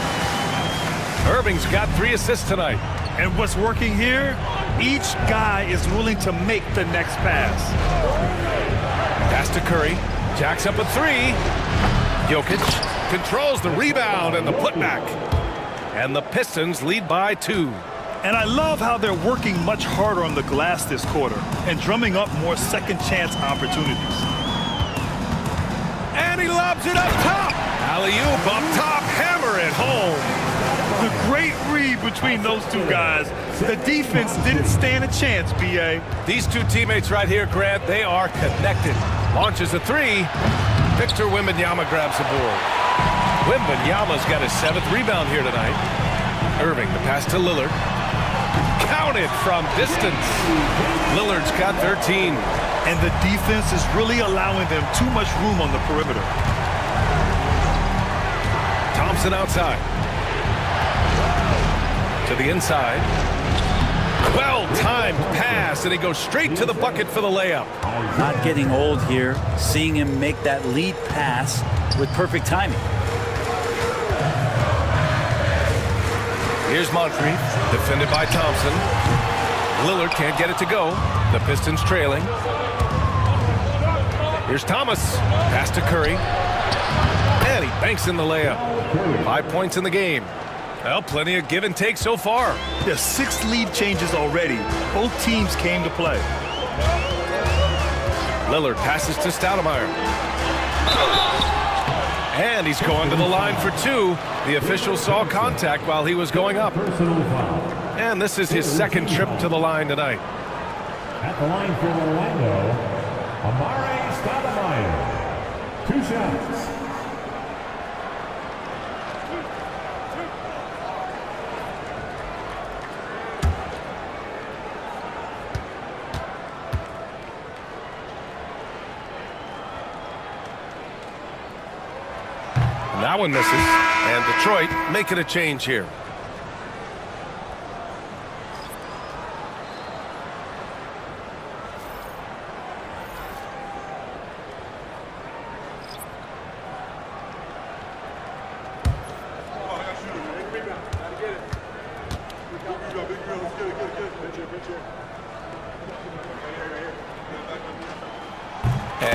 Irving's got 3 assists tonight. And what's working here? Each guy is willing to make the next pass. Pass to Curry. Jacks up a 3. Jokic controls the rebound and the putback. And the Pistons lead by 2. And I love how they're working much harder on the glass this quarter and drumming up more second chance opportunities. And he lobs it up top. Alley-oop up top. Hammer it home. The great read between those two guys. The defense didn't stand a chance, B.A. These two teammates right here, Grant, they are connected. Launches a 3. Victor Wembanyama grabs the board. Wembanyama's got his 7th rebound here tonight. Irving, the pass to Lillard. Counted from distance. Lillard's got 13. And the defense is really allowing them too much room on the perimeter. Thompson outside. To the inside. Well-timed pass, and he goes straight to the bucket for the layup. Not getting old here, seeing him make that lead pass with perfect timing. Here's Moncrief, defended by Thompson. Lillard can't get it to go. The Pistons trailing. Here's Thomas. Pass to Curry. And he banks in the layup. 5 points in the game. Well, plenty of give and take so far. There's 6 lead changes already. Both teams came to play. Lillard passes to Stoudemire. And he's going to the line for 2. The official saw contact while he was going up. And this is his 2nd trip to the line tonight. At the line for Orlando, Amare Stoudemire. 2 shots. That one misses, and Detroit making a change here.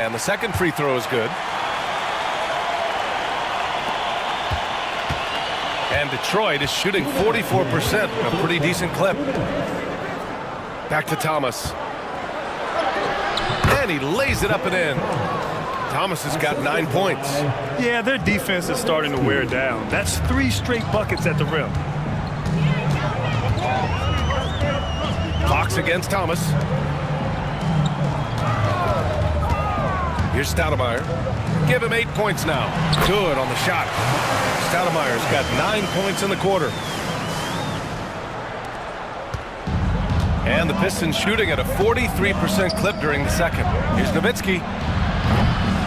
And the second free throw is good. And Detroit is shooting 44%, a pretty decent clip. Back to Thomas. And he lays it up and in. Thomas has got 9 points. Yeah, their defense is starting to wear down. That's 3 straight buckets at the rim. Fox against Thomas. Here's Stoudemire. Give him 8 points now. Good on the shot. Stoudemire's got 9 points in the quarter. And the Pistons shooting at a 43% clip during the second. Here's Nowitzki.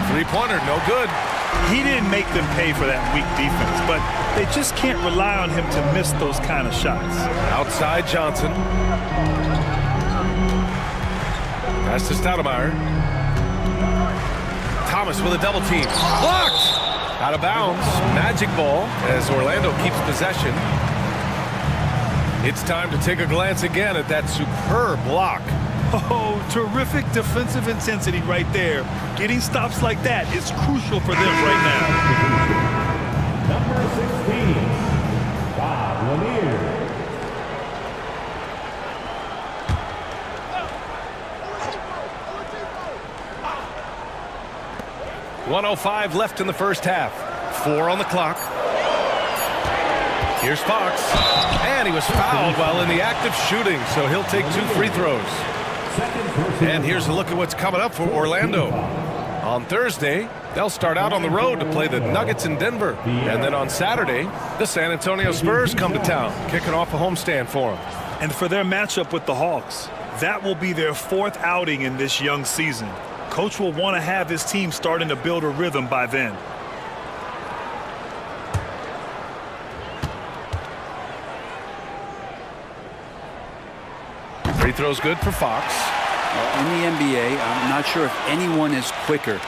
Three-pointer, no good. He didn't make them pay for that weak defense, but they just can't rely on him to miss those kind of shots. Outside Johnson. Pass to Stoudemire. Thomas with a double team. Blocked! Out of bounds. Magic ball as Orlando keeps possession. It's time to take a glance again at that superb block. Oh, terrific defensive intensity right there. Getting stops like that is crucial for them right now. Number 16, Bob Lanier. 1:05 left in the first half. 4 on the clock. Here's Fox. And he was fouled while in the act of shooting, so he'll take 2 free throws. And here's a look at what's coming up for Orlando. On Thursday, they'll start out on the road to play the Nuggets in Denver. And then on Saturday, the San Antonio Spurs come to town, kicking off a homestand for them. And for their matchup with the Hawks, that will be their 4th outing in this young season. Coach will want to have his team starting to build a rhythm by then. Free throw's good for Fox. In the NBA, I'm not sure if anyone is quicker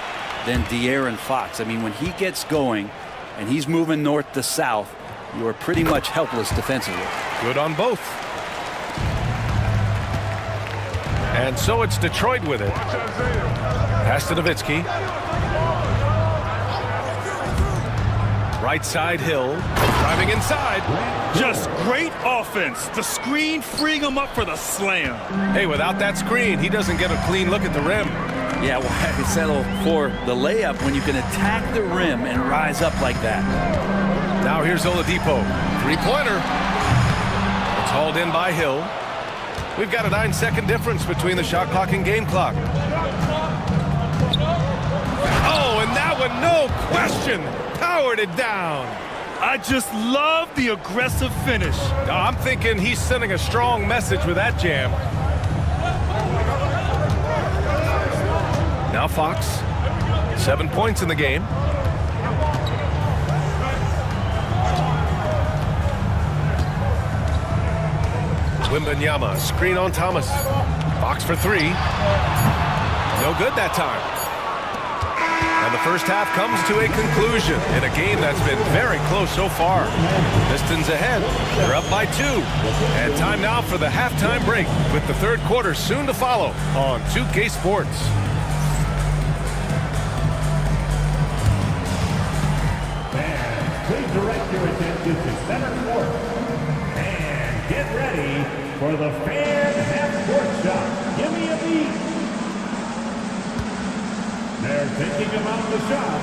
than De'Aaron Fox. I mean, when he gets going and he's moving north to south, you are pretty much helpless defensively. Good on both. And so it's Detroit with it. Pass to Nowitzki. Right side Hill. Driving inside. Just great offense. The screen freeing him up for the slam. Hey, without that screen, he doesn't get a clean look at the rim. Yeah, well, I could settle for the layup when you can attack the rim and rise up like that. Now here's Oladipo. Three-pointer. It's hauled in by Hill. We've got a 9-second difference between the shot clock and game clock. Oh, and that one, no question, powered it down. I just love the aggressive finish. I'm thinking he's sending a strong message with that jam. Now Fox, 7 points in the game. Wembanyama, screen on Thomas. Fox for 3. No good that time. And the first half comes to a conclusion in a game that's been very close so far. Pistons ahead. They're up by 2. And time now for the halftime break with the third quarter soon to follow on 2K Sports. Fans, please direct your attention to center court. And get ready for the Fan Half-Court Shot. Give me a beat. They're thinking about the shot.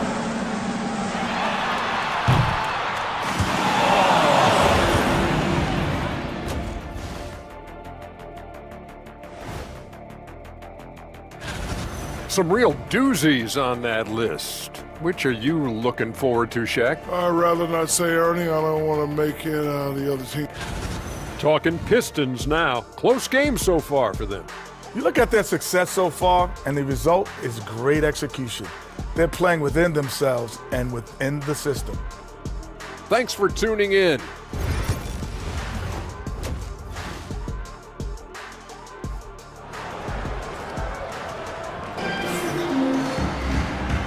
Some real doozies on that list. Which are you looking forward to, Shaq? I'd rather not say, Ernie. I don't want to make it the other team. Talking Pistons now. Close game so far for them. You look at their success so far, and the result is great execution. They're playing within themselves and within the system. Thanks for tuning in.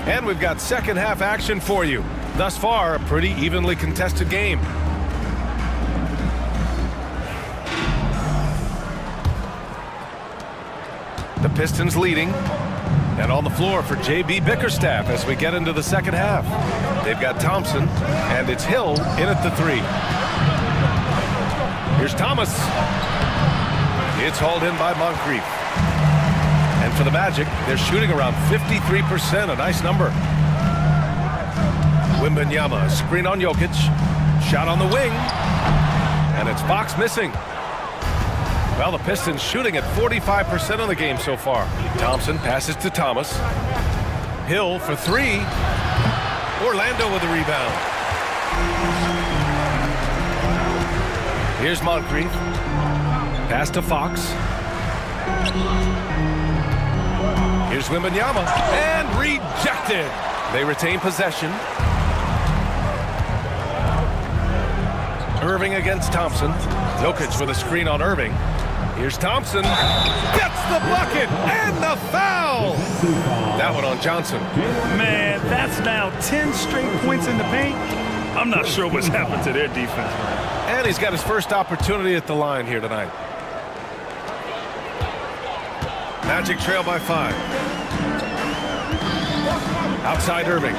And we've got second half action for you. Thus far, a pretty evenly contested game. The Pistons leading. And on the floor for J.B. Bickerstaff as we get into the second half. They've got Thompson, and it's Hill in at the 3. Here's Thomas. It's hauled in by Moncrief. And for the Magic, they're shooting around 53%, a nice number. Wembanyama, screen on Jokic. Shot on the wing. And it's Fox missing. Well, the Pistons shooting at 45% of the game so far. Thompson passes to Thomas. Hill for 3. Orlando with a rebound. Here's Moncrief. Pass to Fox. Here's Wembanyama. And rejected. They retain possession. Irving against Thompson. Jokic with a screen on Irving. Here's Thompson. Gets the bucket and the foul. That one on Johnson. Man, that's now 10 straight points in the paint. I'm not sure what's happened to their defense, man. And he's got his first opportunity at the line here tonight. Magic trail by 5. Outside Irving.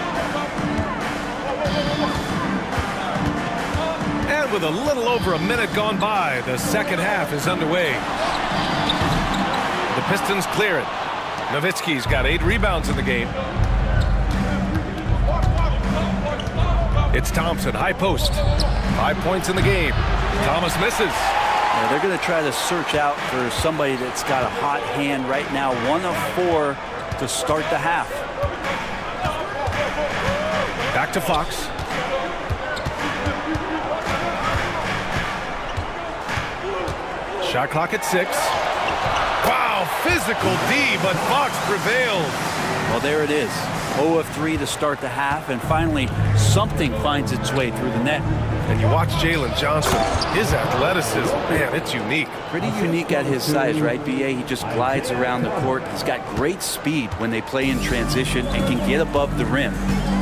And with a little over a minute gone by, the second half is underway. The Pistons clear it. Nowitzki's got 8 rebounds in the game. It's Thompson, high post. 5 points in the game. Thomas misses. Yeah, they're going to try to search out for somebody that's got a hot hand right now. 1 of 4 to start the half. Back to Fox. Shot clock at 6. Wow, physical D, but Fox prevails. Well, there it is. 0 of 3 to start the half, and finally something finds its way through the net. And you watch Jalen Johnson. His athleticism, man, it's unique. Pretty unique at his size, right, B.A.? He just glides around the court. He's got great speed when they play in transition and can get above the rim.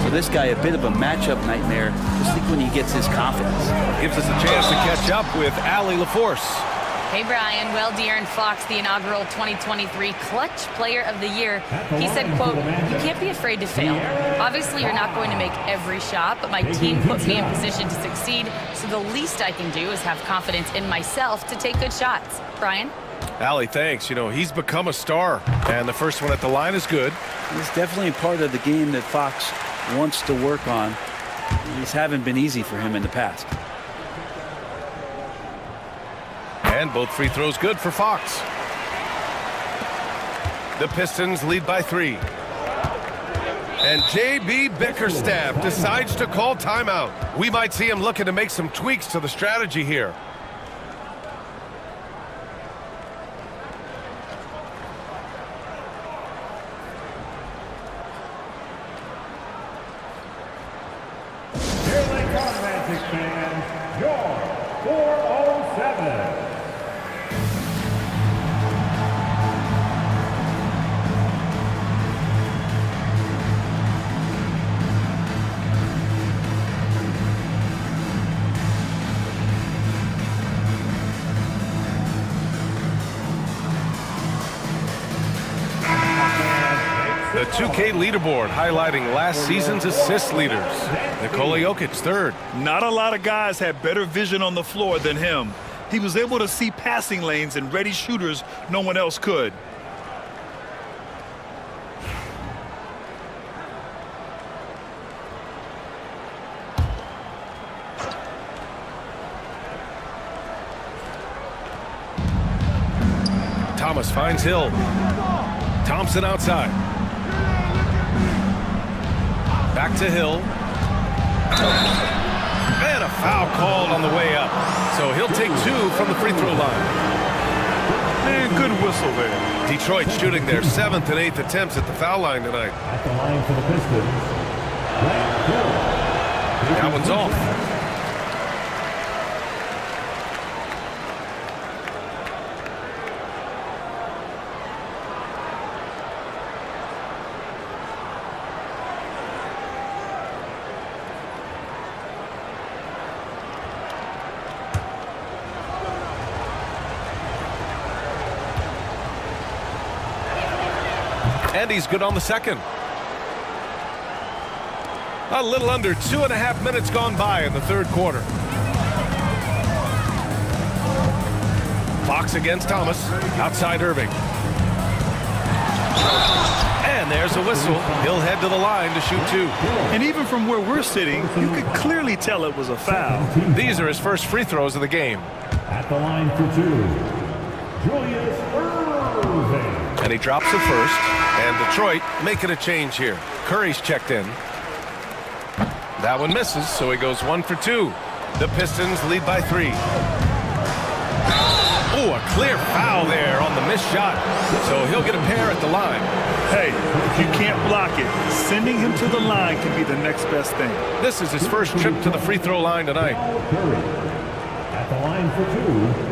So this guy, a bit of a matchup nightmare, just think when he gets his confidence. Gives us a chance to catch up with Allie LaForce. Hey, Brian. Well, De'Aaron Fox, the inaugural 2023 Clutch Player of the Year, he said, quote, "You can't be afraid to fail. Obviously, you're not going to make every shot, but my team put me in position to succeed, so the least I can do is have confidence in myself to take good shots." Brian? Allie, thanks. You know, he's become a star, and the first one at the line is good. It's definitely a part of the game that Fox wants to work on. These haven't been easy for him in the past. And both free throws good for Fox. The Pistons lead by 3. And J.B. Bickerstaff decides to call timeout. We might see him looking to make some tweaks to the strategy here. Here they come, Magic fans. Your 407. The 2K leaderboard highlighting last season's assist leaders. Nikola Jokic, 3rd. Not a lot of guys had better vision on the floor than him. He was able to see passing lanes and ready shooters no one else could. Thomas finds Hill. Thompson outside. Back to Hill. And a foul called on the way up. So he'll take 2 from the free throw line. And good whistle there. Detroit shooting their 7th and 8th attempts at the foul line tonight. At the line for the Pistons. That one's off. And he's good on the second. A little under 2.5 minutes gone by in the third quarter. Fox against Thomas. Outside Irving. And there's a whistle. He'll head to the line to shoot 2. And even from where we're sitting, you could clearly tell it was a foul. These are his first free throws of the game. At the line for 2, Julius Irving. And he drops it first. And Detroit making a change here. Curry's checked in. That one misses, so he goes 1 for 2. The Pistons lead by 3. Oh, a clear foul there on the missed shot. So he'll get a pair at the line. Hey, if you can't block it, sending him to the line can be the next best thing. This is his first trip to the free throw line tonight. Curry. At the line for 2.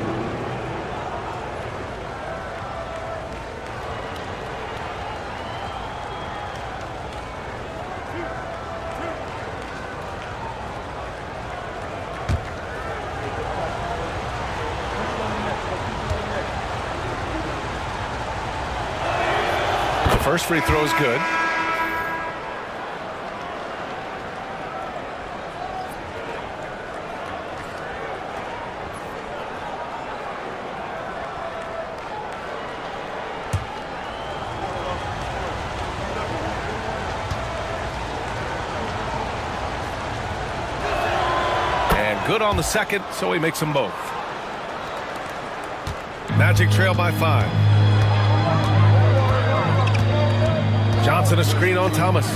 First free throw is good. And good on the second, so he makes them both. Magic trail by 5. Johnson a screen on Thomas.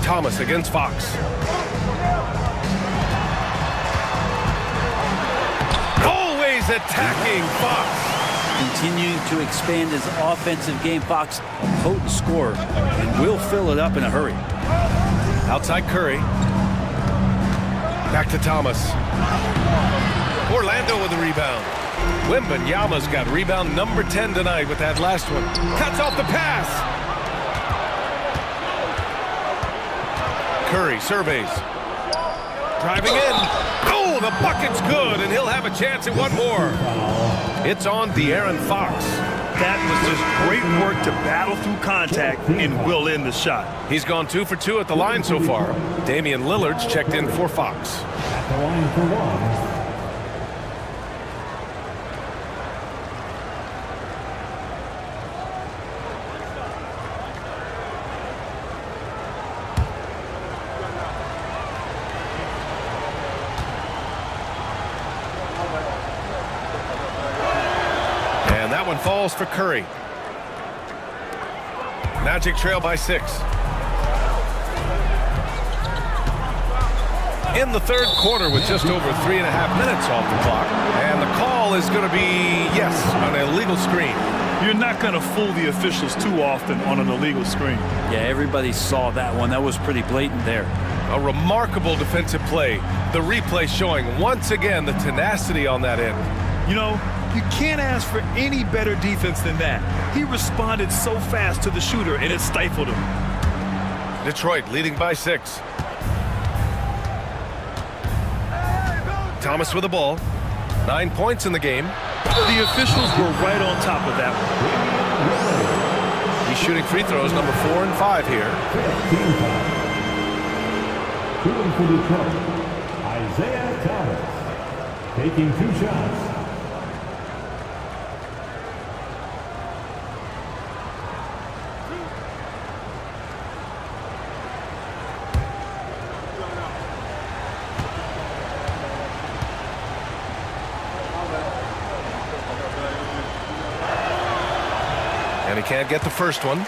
Thomas against Fox. Always attacking Fox. Continuing to expand his offensive game. Fox, a potent scorer, and will fill it up in a hurry. Outside Curry. Back to Thomas. Orlando with the rebound. Wembanyama's got rebound number 10 tonight with that last one. Cuts off the pass. Curry surveys. Driving in. Oh, the bucket's good, and he'll have a chance at one more. It's on De'Aaron Fox. That was just great work to battle through contact and will end the shot. He's gone 2 for 2 at the line so far. Damian Lillard's checked in for Fox. At the line for 1. Falls for Curry. Magic trail by 6. In the third quarter with just over 3.5 minutes off the clock. And the call is going to be, yes, an illegal screen. You're not going to fool the officials too often on an illegal screen. Yeah, everybody saw that one. That was pretty blatant there. A remarkable defensive play. The replay showing once again the tenacity on that end. You know, you can't ask for any better defense than that. He responded so fast to the shooter, and it stifled him. Detroit leading by 6. Thomas with the ball. 9 points in the game. The officials were right on top of that one. He's shooting free throws number 4 and 5 here. Shooting for Detroit, Isaiah Thomas. Taking 2 shots. And he can't get the first one.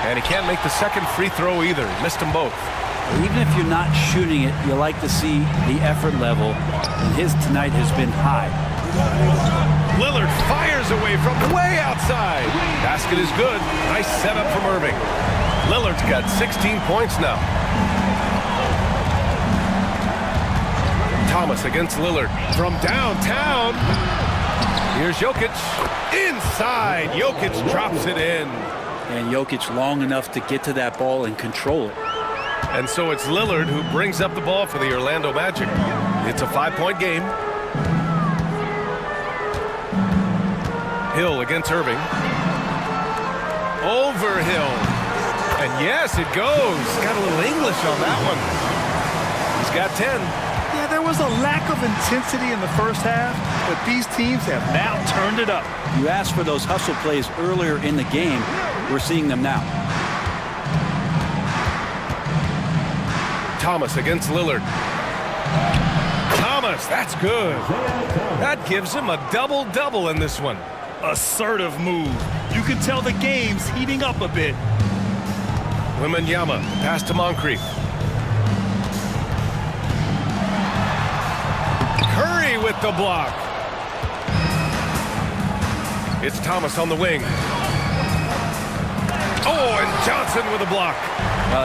And he can't make the second free throw either. He missed them both. Even if you're not shooting it, you like to see the effort level. And his tonight has been high. Lillard fires away from way outside. Basket is good. Nice setup from Irving. Lillard's got 16 points now. Thomas against Lillard from downtown. Here's Jokic. Inside. Jokic drops it in. And Jokic long enough to get to that ball and control it. And so it's Lillard who brings up the ball for the Orlando Magic. It's a 5-point game. Hill against Irving. Over Hill. And yes, it goes. Got a little English on that one. He's got 10. Yeah, there was a lack of intensity in the first half, but these teams have now turned it up. You asked for those hustle plays earlier in the game. We're seeing them now. Thomas against Lillard. Thomas, that's good. That gives him a double-double in this one. Assertive move. You can tell the game's heating up a bit. Wembanyama, pass to Moncrief. Curry with the block. It's Thomas on the wing. Oh, and Johnson with a block.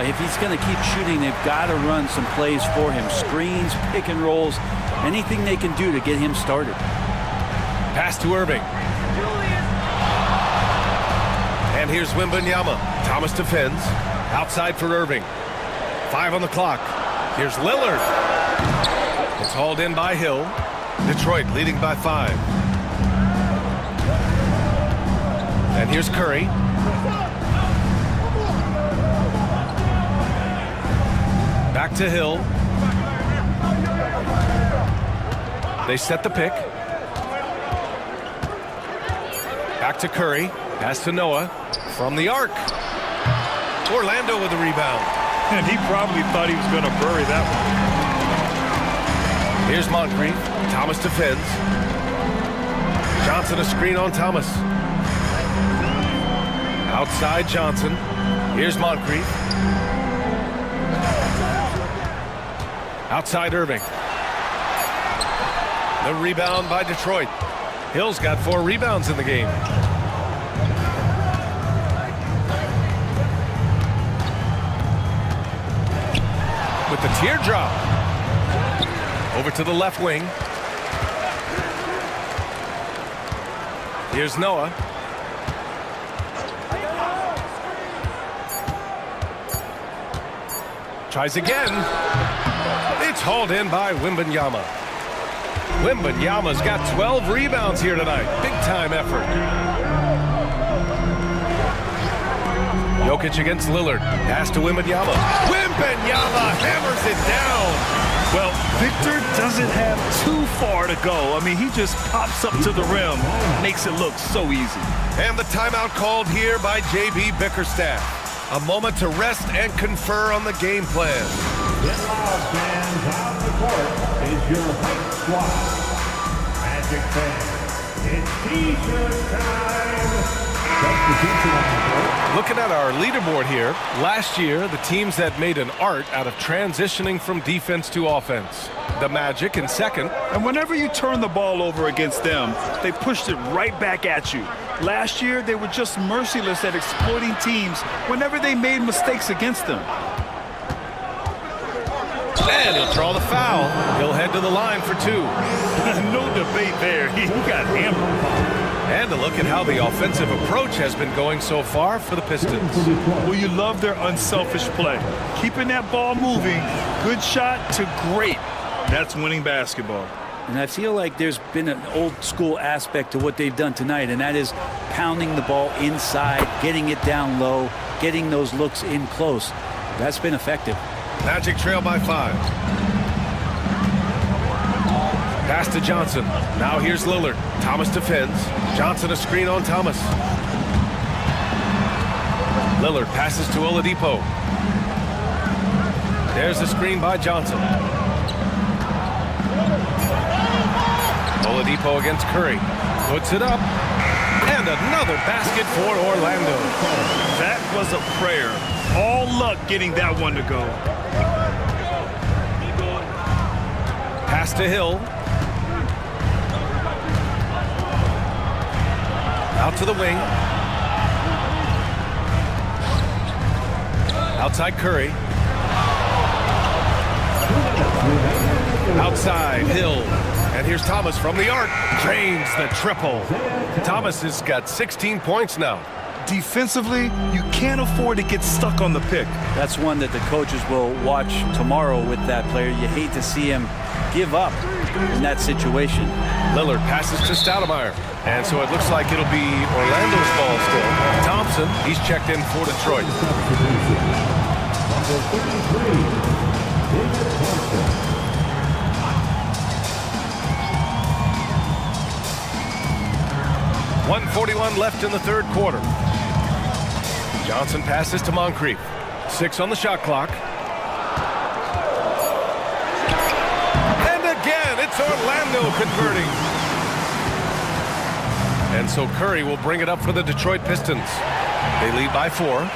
If he's going to keep shooting, they've got to run some plays for him. Screens, pick and rolls, anything they can do to get him started. Pass to Irving. And here's Wembanyama. Thomas defends. Outside for Irving. 5 on the clock. Here's Lillard. It's hauled in by Hill. Detroit leading by 5. And here's Curry. Back to Hill. They set the pick. Back to Curry. Pass to Noah. From the arc. Orlando with the rebound. And he probably thought he was going to bury that one. Here's Moncrief. Thomas defends. Johnson a screen on Thomas. Outside Johnson. Here's Moncrief. Outside Irving. The rebound by Detroit. Hill's got 4 rebounds in the game. With the teardrop. Over to the left wing. Here's Noah. Tries again. It's hauled in by Wembanyama. Wembanyama's got 12 rebounds here tonight. Big time effort. Jokic against Lillard. Pass to Wembanyama. Wembanyama hammers it down. Well, Victor doesn't have too far to go. I mean, he just pops up to the rim. Makes it look so easy. And the timeout called here by J.B. Bickerstaff. A moment to rest and confer on the game plan. Get loud, fans. On the court is your White Squad. Magic fans, it's T-shirt time. Substitution on the court. Looking at our leaderboard here, last year the teams that made an art out of transitioning from defense to offense. The Magic in second. And whenever you turn the ball over against them, they pushed it right back at you. Last year, they were just merciless at exploiting teams whenever they made mistakes against them. And he'll draw the foul. He'll head to the line for 2. No debate there. He got hammered. And a look at how the offensive approach has been going so far for the Pistons. Well, you love their unselfish play. Keeping that ball moving, good shot to great. That's winning basketball. And I feel like there's been an old school aspect to what they've done tonight, and that is pounding the ball inside, getting it down low, getting those looks in close. That's been effective. Magic trail by 5. Pass to Johnson. Now here's Lillard. Thomas defends. Johnson a screen on Thomas. Lillard passes to Oladipo. There's the screen by Johnson. Oladipo against Curry. Puts it up. And another basket for Orlando. That was a prayer. All luck getting that one to go. Pass to Hill. Out to the wing. Outside Curry. Outside Hill. And here's Thomas from the arc. Drains the triple. Thomas has got 16 points now. Defensively, you can't afford to get stuck on the pick. That's one that the coaches will watch tomorrow with that player. You hate to see him give up in that situation. Lillard passes to Stoudemire. And so it looks like it'll be Orlando's ball still. Thompson, he's checked in for Detroit. Number 53, David Thompson. 1:41 left in the third quarter. Johnson passes to Moncrief. 6 on the shot clock. And again, it's Orlando converting. And so Curry will bring it up for the Detroit Pistons. They lead by 4.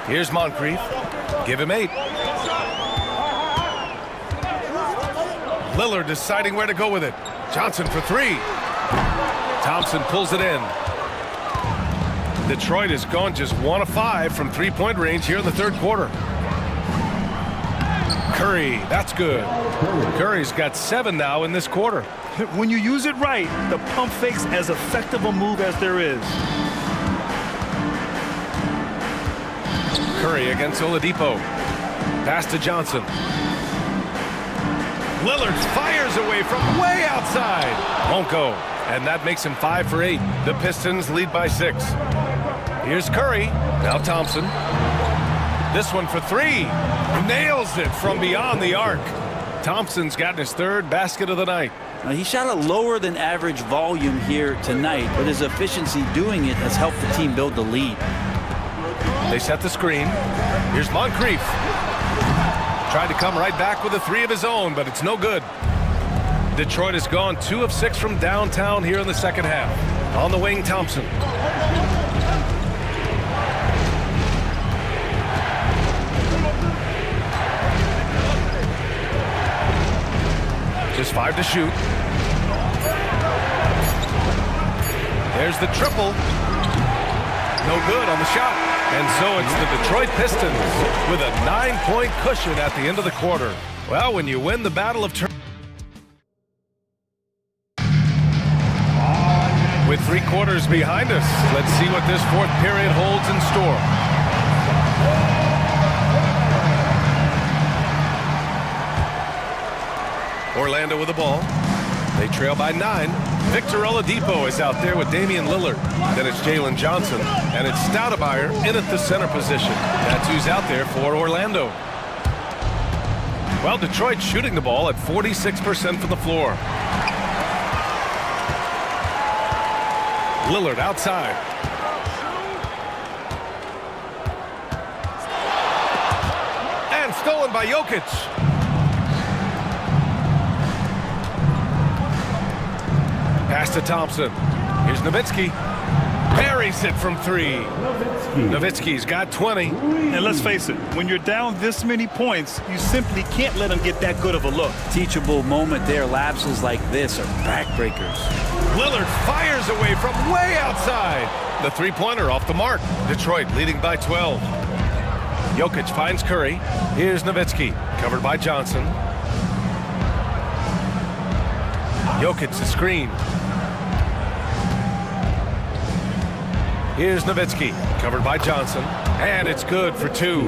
Here's Moncrief. Give him 8. Lillard deciding where to go with it. Johnson for 3. Thompson pulls it in. Detroit has gone just 1 of 5 from three-point range here in the third quarter. Curry, that's good. Curry's got 7 now in this quarter. When you use it right, the pump fake's as effective a move as there is. Curry against Oladipo. Pass to Johnson. Lillard fires away from way outside. Won't go. And that makes him 5 for 8. The Pistons lead by 6. Here's Curry. Now Thompson. This one for 3. Nails it from beyond the arc. Thompson's gotten his 3rd basket of the night. Now, he shot a lower than average volume here tonight, but his efficiency doing it has helped the team build the lead. They set the screen. Here's Moncrief. Tried to come right back with a 3 of his own, but it's no good. Detroit has gone 2 of 6 from downtown here in the second half. On the wing, Thompson. Just 5 to shoot. There's the triple. No good on the shot. And so it's the Detroit Pistons with a 9-point cushion at the end of the quarter. Well, when you win the battle of with 3 quarters behind us, let's see what this 4th period holds in store. Orlando with the ball. They trail by 9. Victor Oladipo is out there with Damian Lillard. Then it's Jalen Johnson. And it's Stoudemire in at the center position. That's who's out there for Orlando. Well, Detroit shooting the ball at 46% from the floor. Lillard outside. And stolen by Jokic. Pass to Thompson. Here's Nowitzki. Buries it from 3. Nowitzki's got 20. And let's face it, when you're down this many points, you simply can't let him get that good of a look. Teachable moment there. Lapses like this are backbreakers. Lillard fires away from way outside. The 3-pointer off the mark. Detroit leading by 12. Jokic finds Curry. Here's Nowitzki. Covered by Johnson. Jokic the screen. Here's Nowitzki, covered by Johnson, and it's good for 2.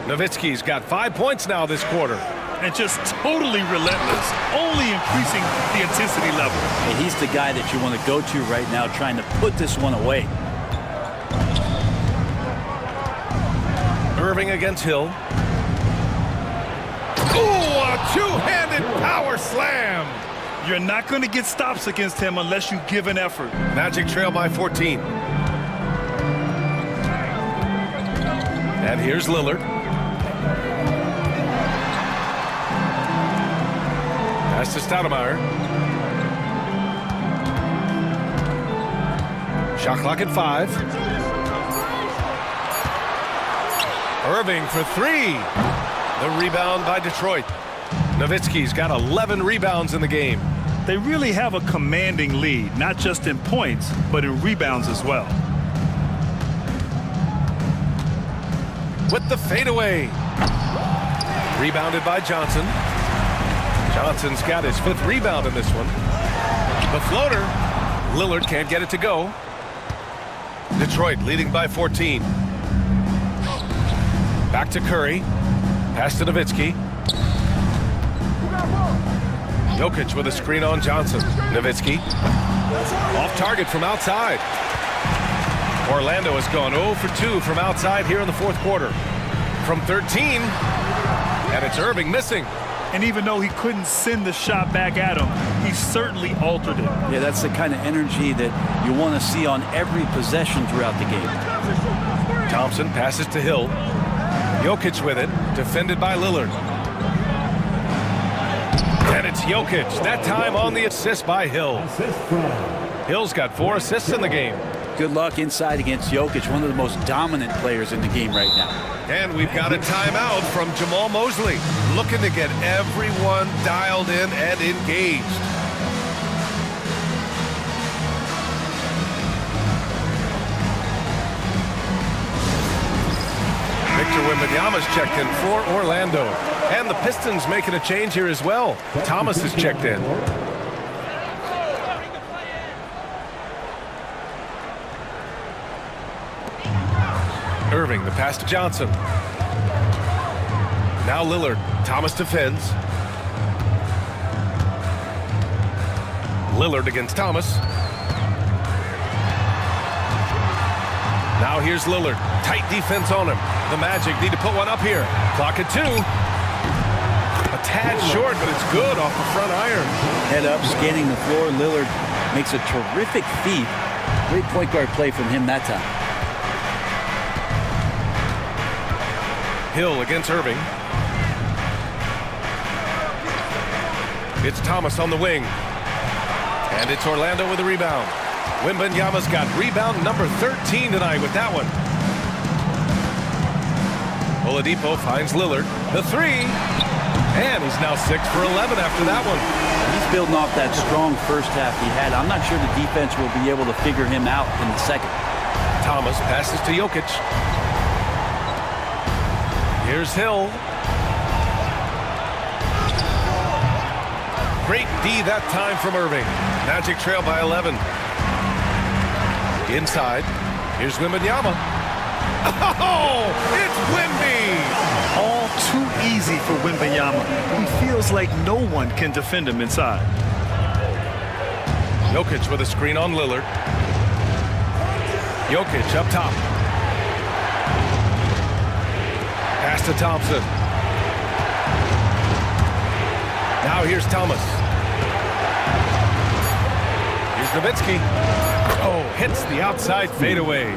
Nowitzki's got 5 points now this quarter. And just totally relentless, only increasing the intensity level. Hey, he's the guy that you want to go to right now, trying to put this one away. Irving against Hill. Ooh, a 2-handed power slam. You're not going to get stops against him unless you give an effort. Magic trail by 14. And here's Lillard. Pass to Stoudemire. Shot clock at 5. Irving for 3. The rebound by Detroit. Nowitzki's got 11 rebounds in the game. They really have a commanding lead, not just in points, but in rebounds as well. With the fadeaway. Rebounded by Johnson. Johnson's got his 5th rebound in this one. The floater. Lillard can't get it to go. Detroit leading by 14. Back to Curry. Pass to Nowitzki. Jokic with a screen on Johnson. Nowitzki. Off target from outside. Orlando has gone 0 for 2 from outside here in the fourth quarter. From 13. And it's Irving missing. And even though he couldn't send the shot back at him, he certainly altered it. Yeah, that's the kind of energy that you want to see on every possession throughout the game. Thompson passes to Hill. Jokic with it, defended by Lillard. And it's Jokic, that time on the assist by Hill. Hill's got 4 assists in the game. Good luck inside against Jokic, one of the most dominant players in the game right now. And we've got a timeout from Jamal Mosley, looking to get everyone dialed in and engaged. Victor Wembanyama's checked in for Orlando. And the Pistons making a change here as well. Thomas is checked in. Irving, the pass to Johnson. Now Lillard. Thomas defends. Lillard against Thomas. Now here's Lillard. Tight defense on him. The Magic need to put one up here. Clock at 2. A tad short, but it's good off the front iron. Head up, scanning the floor. Lillard makes a terrific feed. Great point guard play from him that time. Hill against Irving. It's Thomas on the wing. And it's Orlando with a rebound. Wembanyama's got rebound number 13 tonight with that one. Oladipo finds Lillard. The 3. And he's now 6 for 11 after that one. He's building off that strong first half he had. I'm not sure the defense will be able to figure him out in the second. Thomas passes to Jokic. Here's Hill. Great D that time from Irving. Magic trail by 11. Inside. Here's Wembanyama. Oh, it's Wemby! All too easy for Wembanyama. He feels like no one can defend him inside. Jokic with a screen on Lillard. Jokic up top. Pass to Thompson. Now here's Thomas. Here's Nowitzki. Oh, hits the outside fadeaway.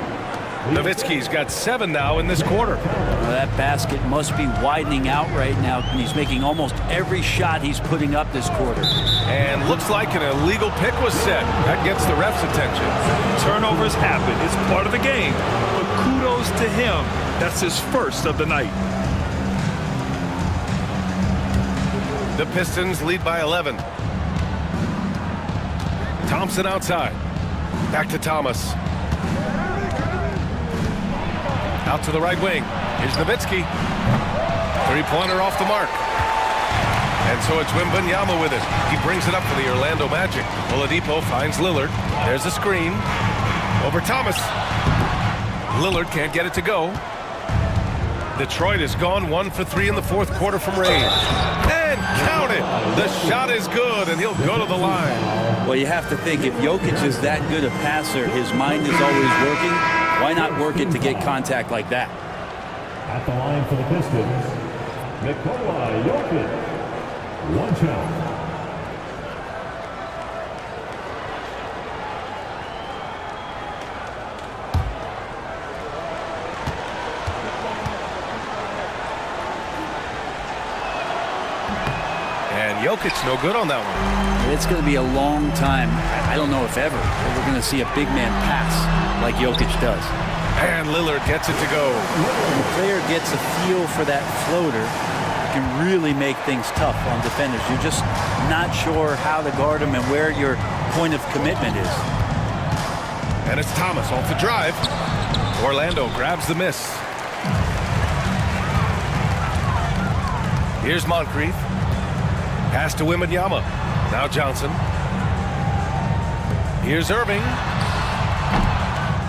Nowitzki's got 7 now in this quarter. Well, that basket must be widening out right now, and he's making almost every shot he's putting up this quarter. And looks like an illegal pick was set. That gets the ref's attention. Turnovers happen. It's part of the game. But kudos to him. That's his first of the night. The Pistons lead by 11. Thompson outside. Back to Thomas. Out to the right wing. Here's Nowitzki. Three-pointer off the mark. And so it's Wembanyama with it. He brings it up for the Orlando Magic. Oladipo finds Lillard. There's a screen. Over Thomas. Lillard can't get it to go. Detroit has gone 1 for 3 in the fourth quarter from range. And count it! The shot is good, and he'll go to the line. Well, you have to think, if Jokic is that good a passer, his mind is always working. Why not work it to get contact like that? At the line for the Pistons, Nikola Jokic. 1 shot. And Jokic no good on that one. It's going to be a long time. I don't know if ever that we're going to see a big man pass like Jokic does. And Lillard gets it to go. When the player gets a feel for that floater, it can really make things tough on defenders. You're just not sure how to guard him and where your point of commitment is. And it's Thomas off the drive. Orlando grabs the miss. Here's Moncrief. Pass to Wembanyama. Now Johnson. Here's Irving.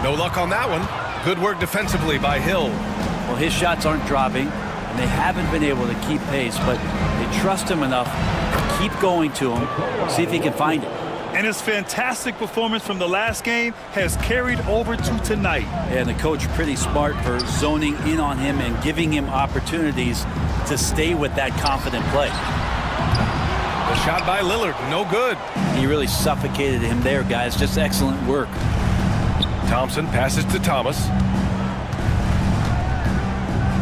No luck on that one. Good work defensively by Hill. Well, his shots aren't dropping, and they haven't been able to keep pace, but they trust him enough to keep going to him, see if he can find it. And his fantastic performance from the last game has carried over to tonight. And the coach pretty smart for zoning in on him and giving him opportunities to stay with that confident play. The shot by Lillard, no good. He really suffocated him there, guys. Just excellent work. Thompson passes to Thomas.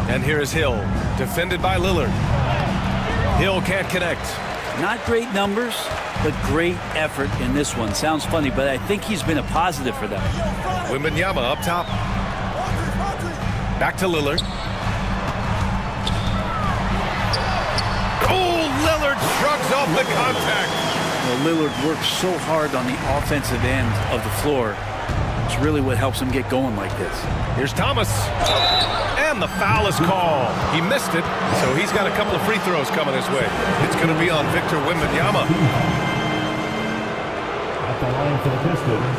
And here is Hill, defended by Lillard. Hill can't connect. Not great numbers, but great effort in this one. Sounds funny, but I think he's been a positive for them. Wembanyama up top. Back to Lillard. Oh, Lillard shrugs off the contact. Well, Lillard works so hard on the offensive end of the floor. It's really what helps him get going like this. Here's Thomas. And the foul is called. He missed it, so he's got a couple of free throws coming his way. It's going to be on Victor Wembanyama. At the line for the Pistons,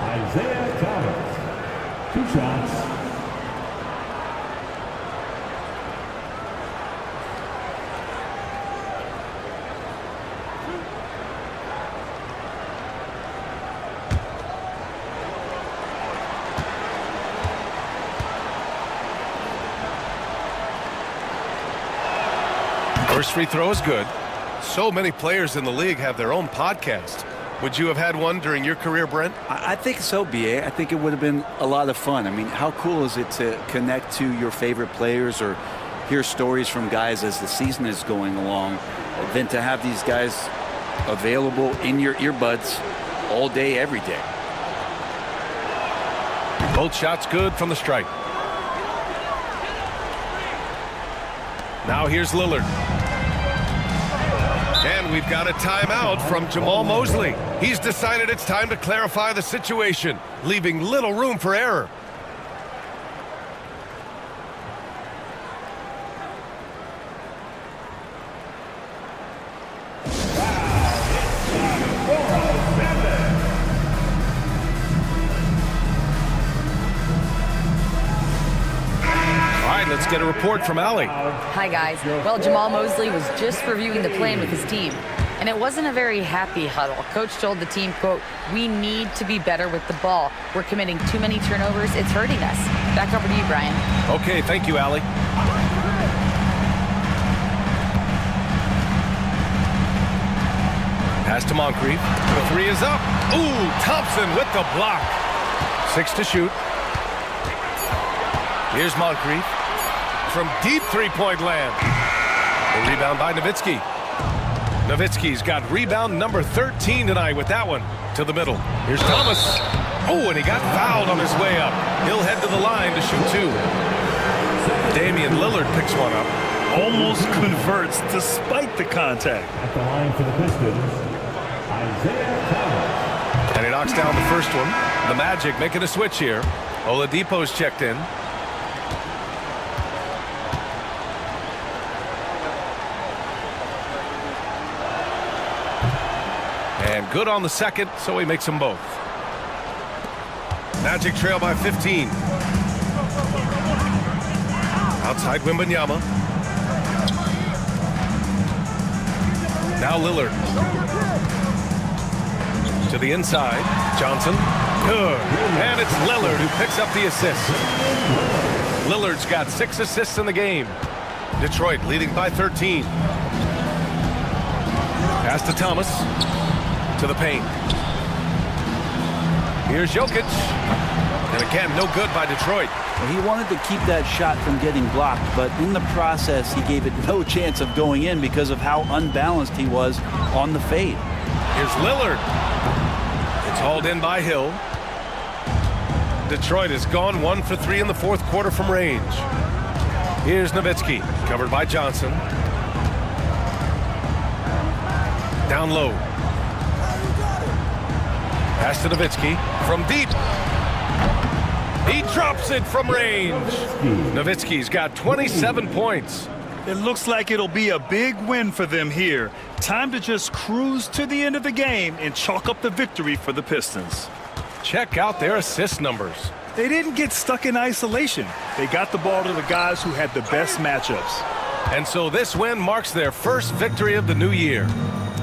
Isaiah Thomas. 2 shots. First free throw is good. So many players in the league have their own podcast. Would you have had one during your career, Brent? I think so, B.A. I think it would have been a lot of fun. I mean, how cool is it to connect to your favorite players or hear stories from guys as the season is going along than to have these guys available in your earbuds all day, every day. Both shots good from the stripe. Now here's Lillard. And we've got a timeout from Jamal Mosley. He's decided it's time to clarify the situation, leaving little room for error. Let's get a report from Allie. Hi, guys. Well, Jamal Mosley was just reviewing the plan with his team, and it wasn't a very happy huddle. Coach told the team, quote, "We need to be better with the ball. We're committing too many turnovers. It's hurting us." Back over to you, Brian. Okay, thank you, Allie. Pass to Moncrief. The three is up. Ooh, Thompson with the block. 6 to shoot. Here's Moncrief. From deep three-point land. The rebound by Nowitzki. Nowitzki's got rebound number 13 tonight with that one. To the middle. Here's Thomas. Oh, and he got fouled on his way up. He'll head to the line to shoot 2. Damian Lillard picks one up. Almost converts despite the contact. At the line for the Pistons, Isaiah Thomas. And he knocks down the first one. The Magic making a switch here. Oladipo's checked in. And good on the second, so he makes them both. Magic trail by 15. Outside Wembanyama. Now Lillard. To the inside. Johnson. Good. And it's Lillard who picks up the assist. Lillard's got 6 assists in the game. Detroit leading by 13. Pass to Thomas. To the paint. Here's Jokic. And again, no good by Detroit. Well, he wanted to keep that shot from getting blocked, but in the process, he gave it no chance of going in because of how unbalanced he was on the fade. Here's Lillard. It's hauled in by Hill. Detroit has gone 1 for 3 in the fourth quarter from range. Here's Nowitzki, covered by Johnson. Down low. Pass to Nowitzki from deep. He drops it from range. Nowitzki's got 27 points. It looks like it'll be a big win for them here. Time to just cruise to the end of the game and chalk up the victory for the Pistons. Check out their assist numbers. They didn't get stuck in isolation. They got the ball to the guys who had the best matchups. And so this win marks their first victory of the new year.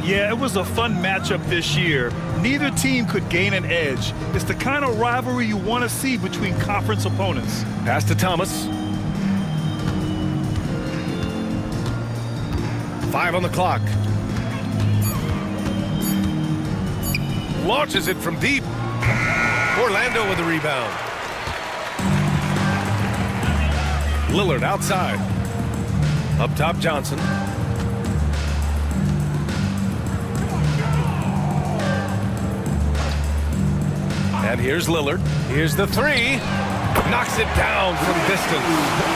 Yeah, it was a fun matchup this year. Neither team could gain an edge. It's the kind of rivalry you want to see between conference opponents. Pass to Thomas. 5 on the clock. Launches it from deep. Orlando with the rebound. Lillard outside. Up top, Johnson. And here's Lillard. Here's the three. Knocks it down from distance.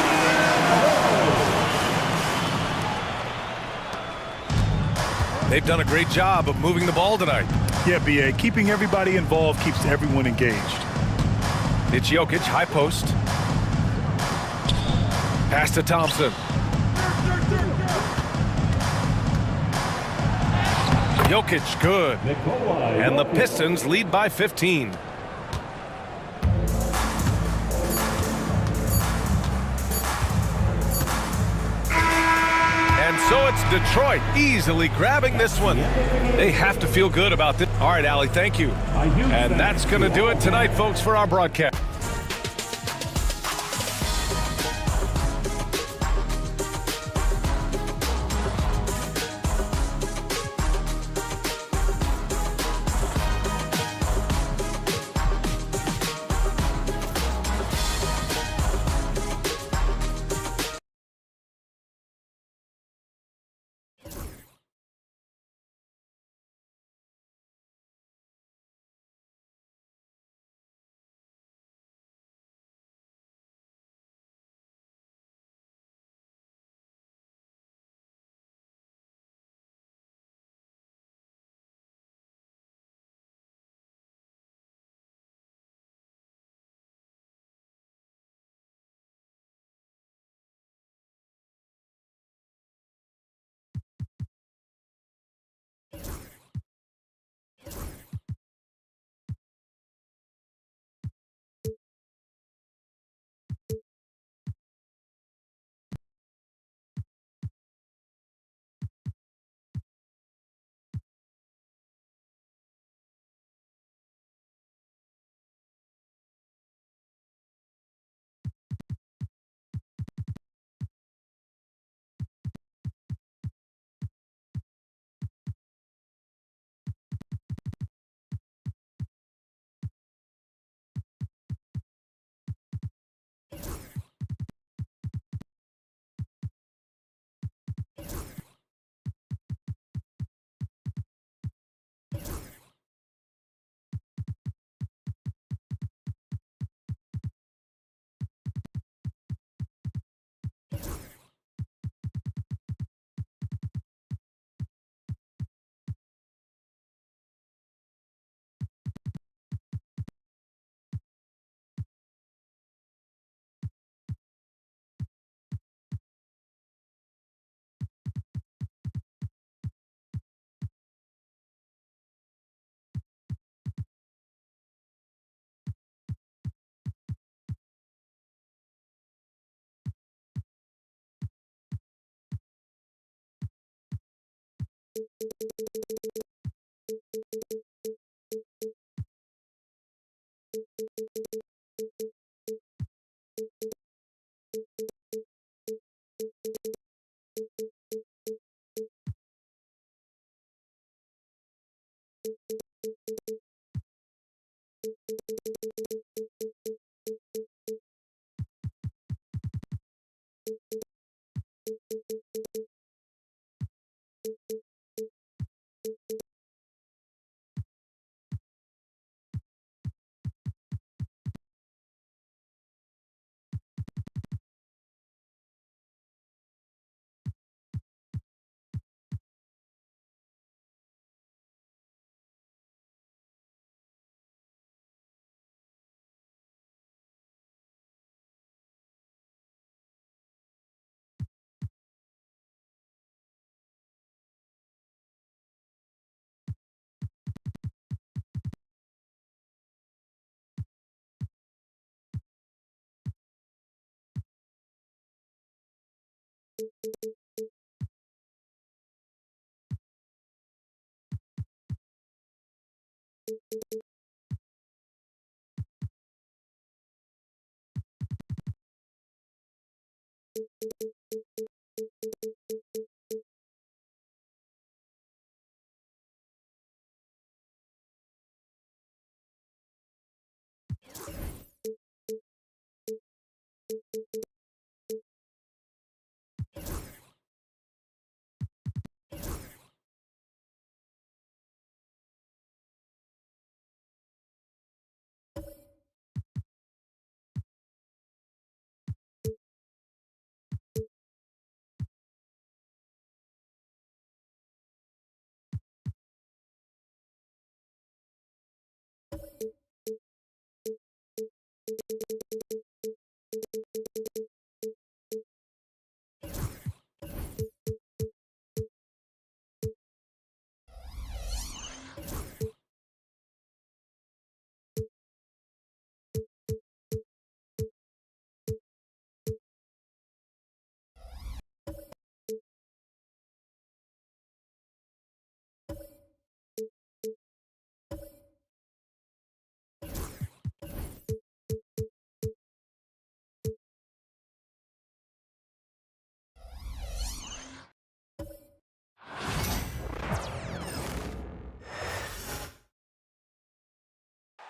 They've done a great job of moving the ball tonight. Yeah, B.A. Keeping everybody involved keeps everyone engaged. It's Jokic, high post. Pass to Thompson. Jokic, good. And the Pistons lead by 15. And so it's Detroit easily grabbing this one. They have to feel good about this. All right, Allie, thank you. And that's going to do it tonight, folks, for our broadcast.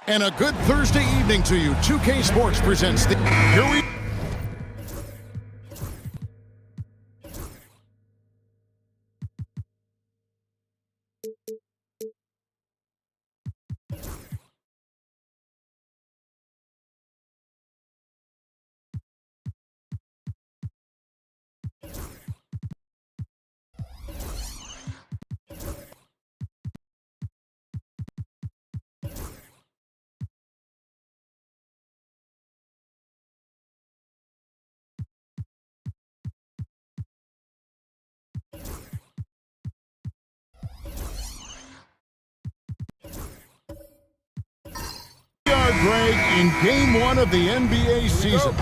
And a good Thursday evening to you. 2K Sports presents the... Here we... Greg, in Game 1 of the NBA season.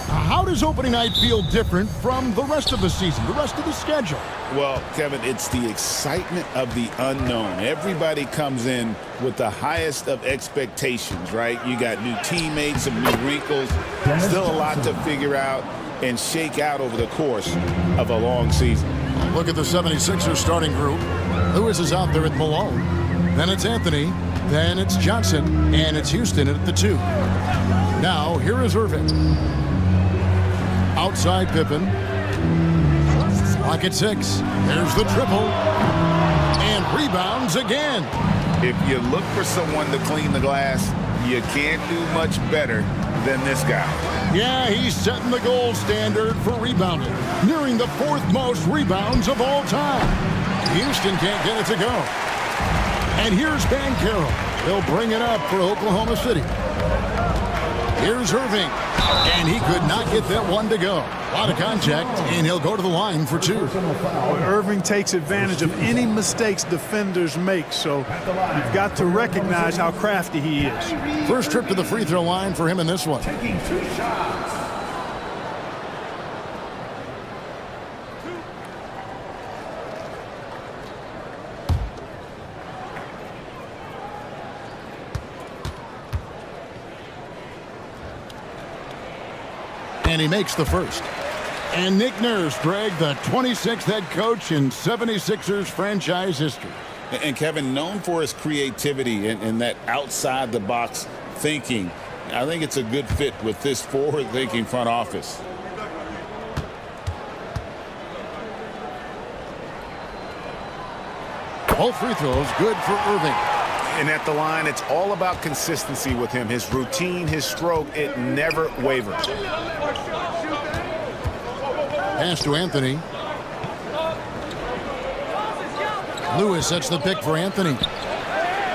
How does opening night feel different from the rest of the season, the rest of the schedule? Well, Kevin, it's the excitement of the unknown. Everybody comes in with the highest of expectations, right? You got new teammates, some new wrinkles, still a lot to figure out and shake out over the course of a long season. Look at the 76ers starting group. Lewis is out there at Malone. Then it's Anthony. Then it's Johnson, and it's Houston at the 2. Now, here is Irving. Outside Pippen. Clock at 6. There's the triple. And rebounds again. If you look for someone to clean the glass, you can't do much better than this guy. Yeah, he's setting the gold standard for rebounding, nearing the 4th most rebounds of all time. Houston can't get it to go. And here's Banchero. He'll bring it up for Oklahoma City. Here's Irving. And he could not get that one to go. A lot of contact, and he'll go to the line for 2. Irving takes advantage of any mistakes defenders make, so you've got to recognize how crafty he is. First trip to the free throw line for him in this one. Taking 2 shots. And he makes the first. And Nick Nurse, Greg, the 26th head coach in 76ers franchise history. And Kevin, known for his creativity and that outside-the-box thinking, I think it's a good fit with this forward-thinking front office. Both free throws good for Irving. And at the line, it's all about consistency with him. His routine, his stroke, it never wavers. Pass to Anthony. Lewis sets the pick for Anthony.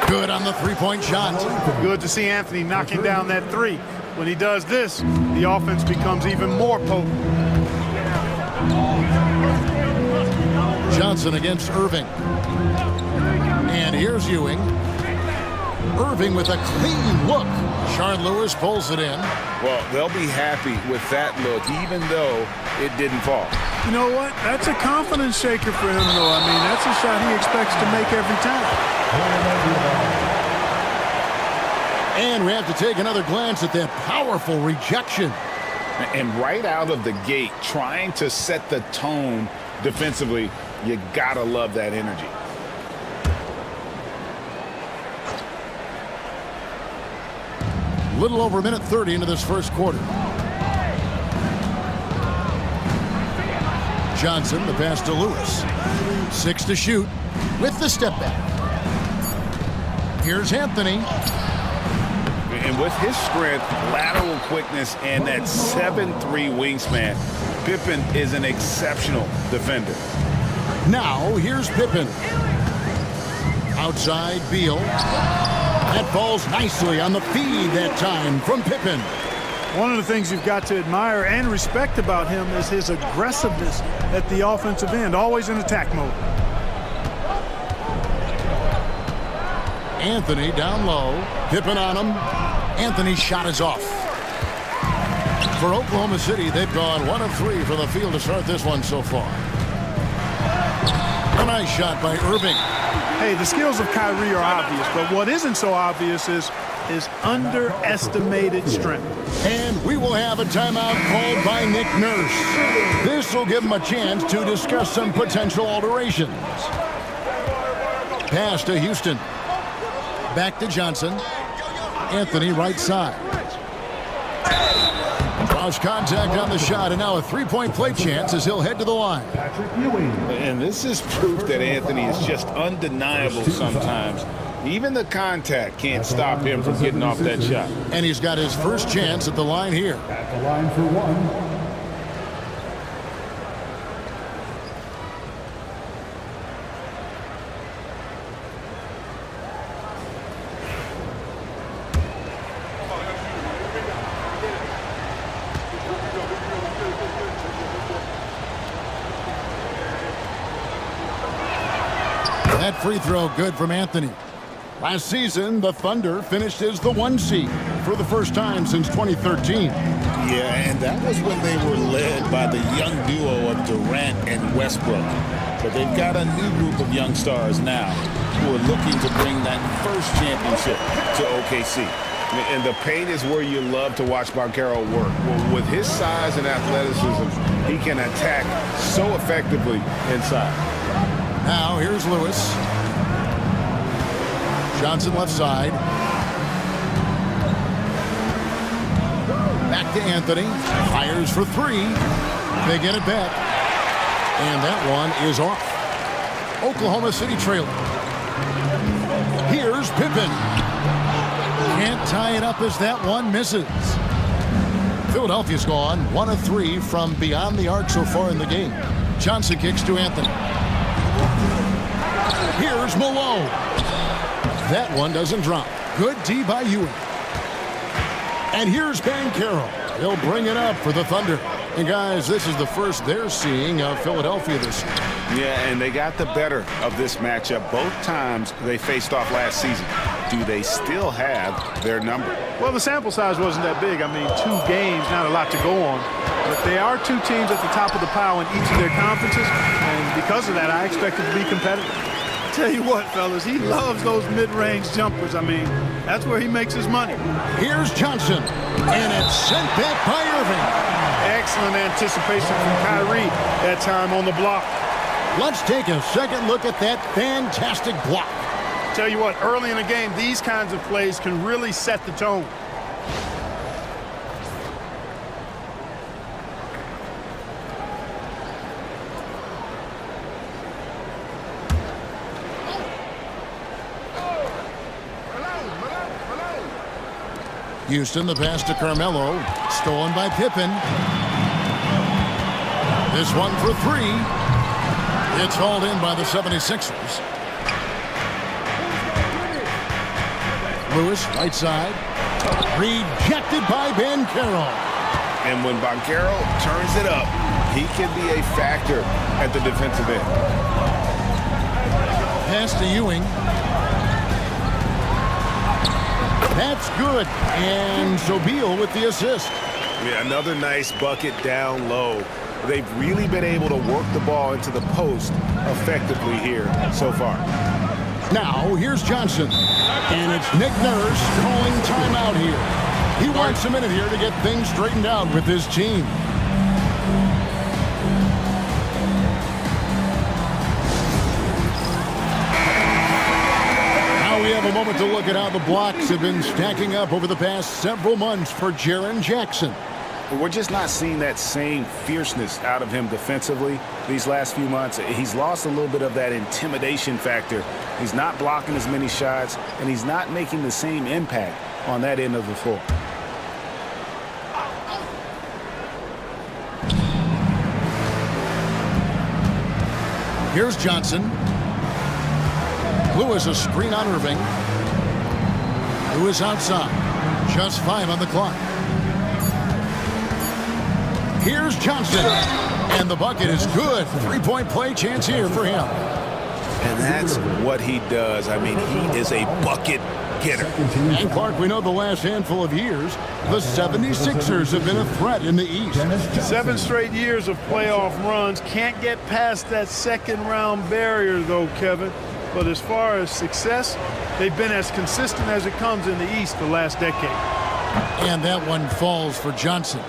Good on the three-point shot. Good to see Anthony knocking down that 3. When he does this, the offense becomes even more potent. Johnson against Irving. And here's Ewing. Irving with a clean look. Shard Lewis pulls it in. Well, they'll be happy with that look, even though it didn't fall. You know what? That's a confidence shaker for him, though. I mean, that's a shot he expects to make every time. And we have to take another glance at that powerful rejection. And right out of the gate, trying to set the tone defensively, you gotta love that energy. Little over a minute 30 into this first quarter. Johnson, the pass to Lewis. 6 to shoot with the step back. Here's Anthony. And with his strength, lateral quickness, and that 7'3" wingspan, Pippen is an exceptional defender. Now, here's Pippen. Outside, Beal. That falls nicely on the feed that time from Pippen. One of the things you've got to admire and respect about him is his aggressiveness at the offensive end, always in attack mode. Anthony down low. Pippen on him. Anthony's shot is off. For Oklahoma City, they've gone 1 of 3 from the field to start this one so far. A nice shot by Irving. Hey, the skills of Kyrie are obvious, but what isn't so obvious is his underestimated strength. And we will have a timeout called by Nick Nurse. This will give him a chance to discuss some potential alterations. Pass to Houston. Back to Johnson. Anthony right side. Cross contact on the shot, and now a three-point play chance as he'll head to the line. And this is proof that Anthony is just undeniable sometimes. Even the contact can't stop him from getting off that shot. And he's got his first chance at the line here. At the line for one. That free throw good from Anthony. Last season, the Thunder finished as the 1 seed for the first time since 2013. Yeah, and that was when they were led by the young duo of Durant and Westbrook. But they've got a new group of young stars now who are looking to bring that first championship to OKC. And the paint is where you love to watch Banchero work. Well, with his size and athleticism, he can attack so effectively inside. Now, here's Lewis. Johnson left side. Back to Anthony. Fires for 3. They get it back. And that one is off. Oklahoma City trailing. Here's Pippen. Can't tie it up as that one misses. Philadelphia's gone 1 of 3 from beyond the arc so far in the game. Johnson kicks to Anthony. Here's Malone. That one doesn't drop. Good D by Ewing. And here's Banchero. He'll bring it up for the Thunder. And guys, this is the first they're seeing of Philadelphia this year. Yeah, and they got the better of this matchup both times they faced off last season. Do they still have their number? Well, the sample size wasn't that big. I mean, 2 games, not a lot to go on. But they are 2 teams at the top of the pile in each of their conferences. And because of that, I expect it to be competitive. Tell you what, fellas, he loves those mid-range jumpers. I mean, that's where he makes his money. Here's Johnson, and it's sent back by Irving. Excellent anticipation from Kyrie that time on the block. Let's take a second look at that fantastic block. Tell you what, early in the game, these kinds of plays can really set the tone. Houston, the pass to Carmelo. Stolen by Pippen. This one for 3. It's hauled in by the 76ers. Lewis, right side. Rejected by Banchero. And when Banchero turns it up, he can be a factor at the defensive end. Pass to Ewing. That's good. And so Beal with the assist. Yeah, another nice bucket down low. They've really been able to work the ball into the post effectively here so far. Now, here's Johnson. And it's Nick Nurse calling timeout here. He wants a minute here to get things straightened out with his team. Now we have a moment to look at how the blocks have been stacking up over the past several months for Jaren Jackson. We're just not seeing that same fierceness out of him defensively these last few months. He's lost a little bit of that intimidation factor. He's not blocking as many shots, and he's not making the same impact on that end of the floor. Here's Johnson. Lewis a screen on Irving. Lewis outside. Just 5 on the clock. Here's Johnson. And the bucket is good. 3-point play chance here for him. And that's what he does. I mean, he is a bucket getter. And Clark, we know the last handful of years, the 76ers have been a threat in the East. 7 straight years of playoff runs. Can't get past that second-round barrier, though, Kevin. But as far as success, they've been as consistent as it comes in the East the last decade. And that one falls for Johnson.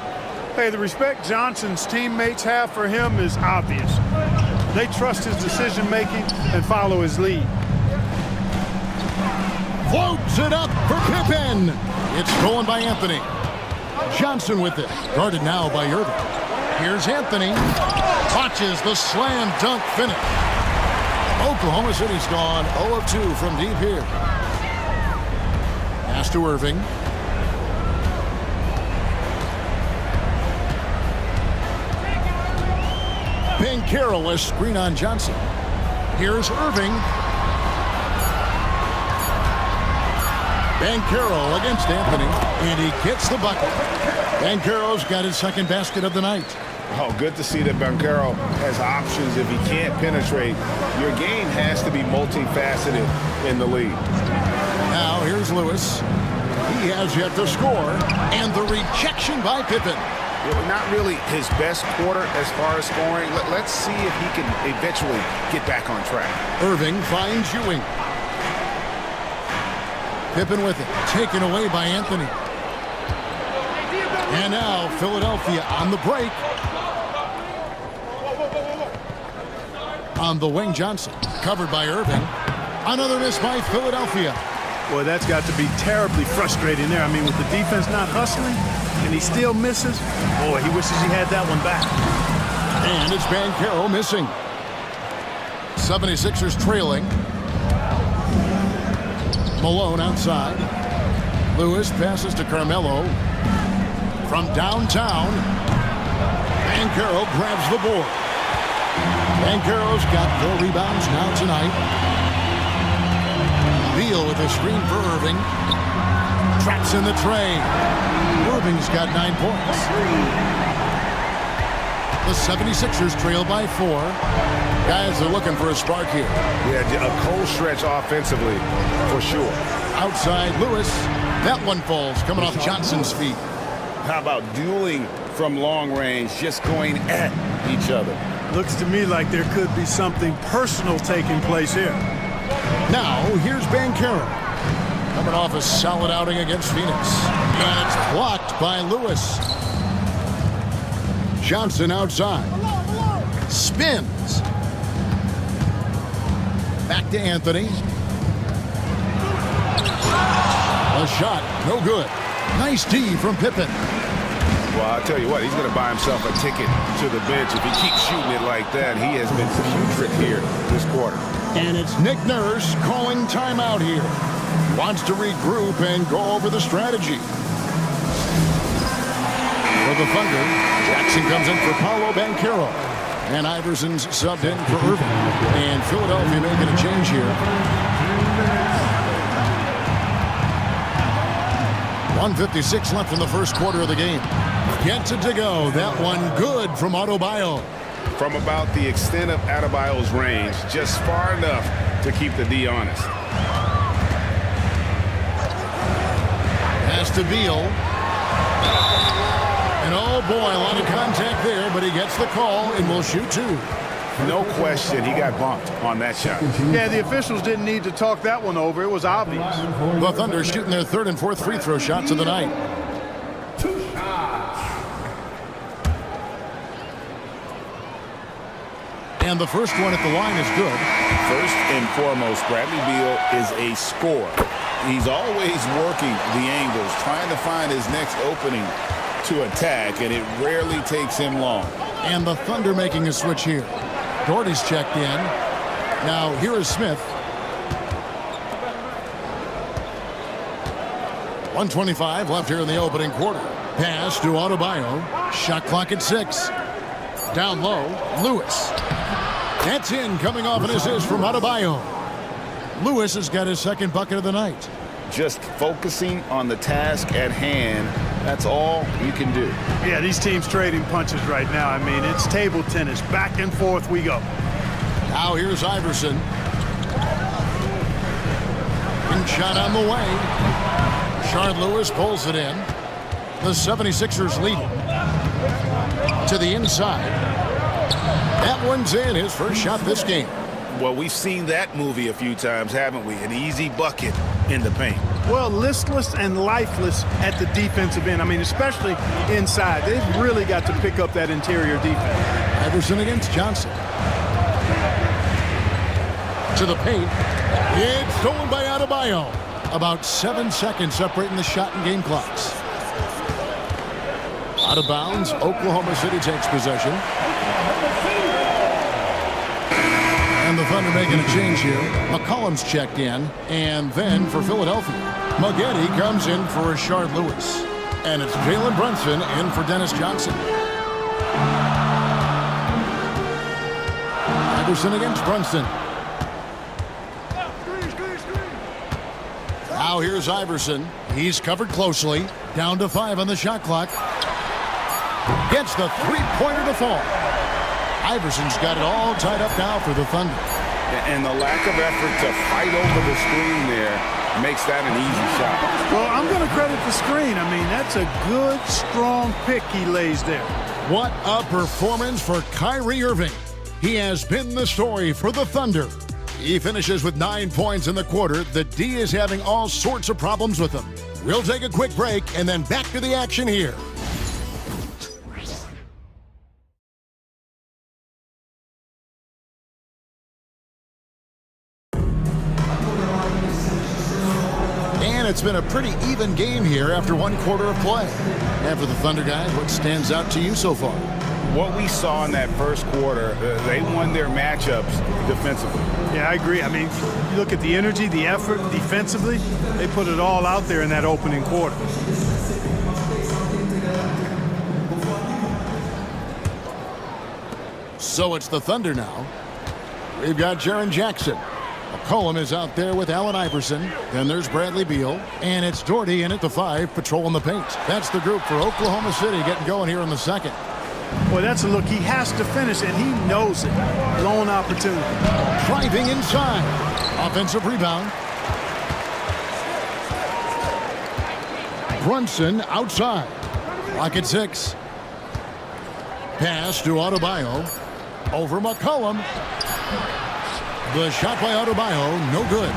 Hey, the respect Johnson's teammates have for him is obvious. They trust his decision-making and follow his lead. Floats it up for Pippen. It's stolen by Anthony. Johnson with it. Guarded now by Irving. Here's Anthony. Watches the slam dunk finish. Oklahoma City's gone 0 of 2 from deep here. Pass to Irving. Banchero, a screen on Johnson. Here's Irving. Banchero against Anthony, and he gets the bucket. Banchero's got his second basket of the night. Oh, good to see that Banchero has options. If he can't penetrate, your game has to be multifaceted in the league. Now here's Lewis. He has yet to score, and the rejection by Pippen. Not really his best quarter as far as scoring. Let's see if he can eventually get back on track. Irving finds Ewing. Pippen with it, taken away by Anthony. And now Philadelphia on the break. On the wing, Johnson, covered by Irving. Another miss by Philadelphia. Boy, that's got to be terribly frustrating there. I mean, with the defense not hustling, and he still misses. Boy, he wishes he had that one back. And it's Banchero missing. 76ers trailing. Malone outside. Lewis passes to Carmelo. From downtown, Banchero grabs the board. Banchero's got 4 rebounds now tonight. Beal with a screen for Irving. Traps in the tray. Irving's got 9 points. The 76ers trail by 4. Guys are looking for a spark here. Yeah, a cold stretch offensively, for sure. Outside Lewis. That one falls, coming off Johnson's feet. How about dueling from long range, just going at each other? Looks to me like there could be something personal taking place here. Now, here's Banchero. Coming off a solid outing against Phoenix. And it's blocked by Lewis. Johnson outside. Spins. Back to Anthony. A shot, no good. Nice D from Pippen. Well, I'll tell you what, he's going to buy himself a ticket to the bench if he keeps shooting it like that. He has been putrid here this quarter. And it's Nick Nurse calling timeout here. Wants to regroup and go over the strategy. For the Thunder, Jackson comes in for Paolo Banchero. And Iverson's subbed in for Irving. And Philadelphia making a change here. 1:56 left in the first quarter of the game. Gets it to go. That one good from Adebayo. From about the extent of Adebayo's range, just far enough to keep the D honest. Pass to Beal. boy, a lot of contact there, but he gets the call and will shoot 2. No question, he got bumped on that shot. Yeah, the officials didn't need to talk that one over. It was obvious. The Thunder shooting their 3rd and 4th free throw shots of the night. And the first one at the line is good. First and foremost, Bradley Beal is a scorer. He's always working the angles, trying to find his next opening to attack, and it rarely takes him long. And the Thunder making a switch here. Doherty's checked in. Now here is Smith. 1:25 left here in the opening quarter. Pass to Adebayo. Shot clock at 6. Down low, Lewis. That's in, coming off an assist from Adebayo. Lewis has got his 2nd bucket of the night. Just focusing on the task at hand, that's all you can do. Yeah, these teams trading punches right now. I mean, it's table tennis. Back and forth we go. Now here's Iverson. And shot on the way. Shard Lewis pulls it in. The 76ers lead to the inside. That one's in, his first shot this game. Well, we've seen that movie a few times, haven't we? An easy bucket in the paint. Well, listless and lifeless at the defensive end. I mean, especially inside. They've really got to pick up that interior defense. Iverson against Johnson. To the paint. It's stolen by Adebayo. About 7 seconds separating the shot and game clocks. Out of bounds, Oklahoma City takes possession. And the Thunder making a change here. McCollum's checked in. And then for Philadelphia, Maggette comes in for Rashard Lewis. And it's Jalen Brunson in for Dennis Johnson. Iverson against Brunson. Now here's Iverson. He's covered closely. Down to 5 on the shot clock. Gets the 3-pointer to fall. Iverson's got it all tied up now for the Thunder. And the lack of effort to fight over the screen there makes that an easy shot. Well, I'm going to credit the screen. I mean, that's a good, strong pick he lays there. What a performance for Kyrie Irving. He has been the story for the Thunder. He finishes with 9 points in the quarter. The D is having all sorts of problems with him. We'll take a quick break and then back to the action here. It's been a pretty even game here after 1 quarter of play. And for the Thunder guys, what stands out to you so far? What we saw in that first quarter, they won their matchups defensively. Yeah, I agree. I mean, you look at the energy, the effort defensively, they put it all out there in that opening quarter. So it's the Thunder now. We've got Jaren Jackson. McCollum is out there with Allen Iverson. Then there's Bradley Beal. And it's Doherty in at the 5, patrolling the paint. That's the group for Oklahoma City getting going here in the second. Boy, that's a look he has to finish, and he knows it. Lone opportunity. Driving inside. Offensive rebound. Brunson outside. Clock at 6. Pass to Adebayo. Over McCollum. The shot by Adebayo, no good.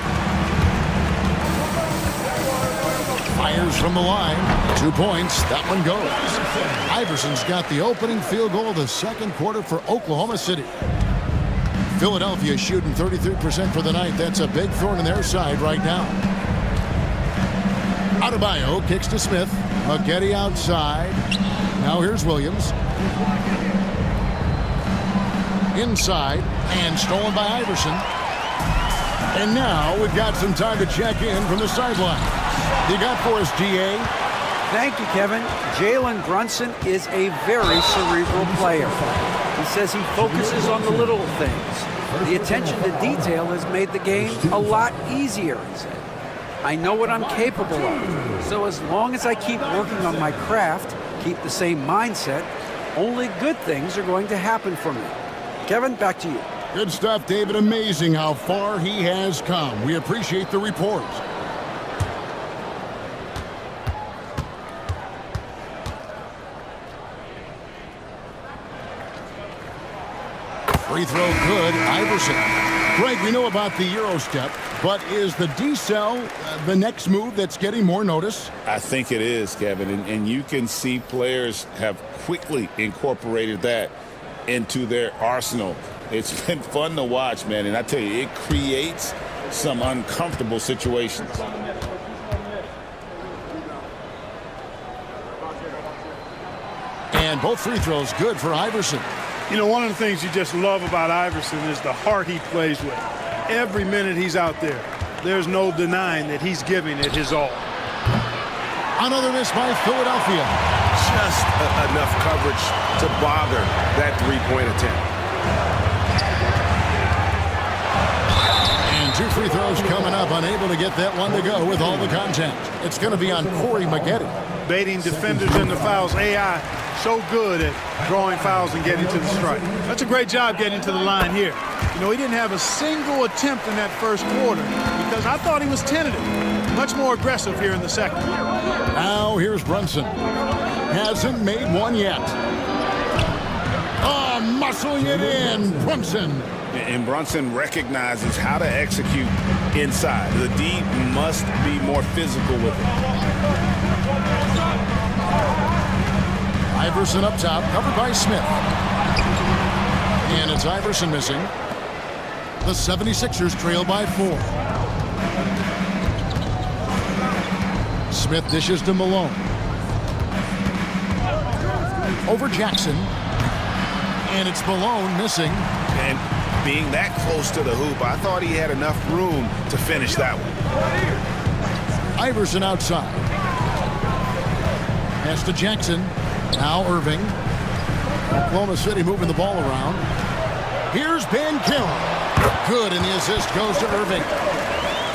Fires from the line. 2 points. That one goes. Iverson's got the opening field goal of the second quarter for Oklahoma City. Philadelphia shooting 33% for the night. That's a big thorn in their side right now. Adebayo kicks to Smith. Maggette outside. Now here's Williams. Inside and stolen by Iverson. And now we've got some time to check in from the sideline. You got for us, GA? Thank you, Kevin. Jalen Brunson is a very cerebral player. He says he focuses on the little things. The attention to detail has made the game a lot easier, he said. I know what I'm capable of. So as long as I keep working on my craft, keep the same mindset, only good things are going to happen for me. Kevin, back to you. Good stuff, David. Amazing how far he has come. We appreciate the report. Free throw good. Iverson. Greg, we know about the Euro step, but is the decel the next move that's getting more notice? I think it is, Kevin, and you can see players have quickly incorporated that into their arsenal. It's been fun to watch, man, and I tell you, it creates some uncomfortable situations. And both free throws good for Iverson. You know, one of the things you just love about Iverson is the heart he plays with. Every minute he's out there, there's no denying that he's giving it his all. Another miss by Philadelphia. Just enough coverage to bother that three-point attempt. And 2 free throws coming up, unable to get that one to go with all the contact. It's going to be on Corey Maggette. Baiting defenders into fouls. AI so good at drawing fouls and getting to the strike. That's a great job getting to the line here. You know, he didn't have a single attempt in that first quarter because I thought he was tentative. Much more aggressive here in the second. Now here's Brunson. Hasn't made one yet. Oh, muscling it in. Brunson. And Brunson recognizes how to execute inside. The D must be more physical with it. Iverson up top, covered by Smith. And it's Iverson missing. The 76ers trail by 4. Smith dishes to Malone. Over Jackson. And it's Malone missing. And being that close to the hoop, I thought he had enough room to finish that one. Iverson outside. Pass to Jackson. Now Irving. Oklahoma City moving the ball around. Here's Banchero. Good, and the assist goes to Irving.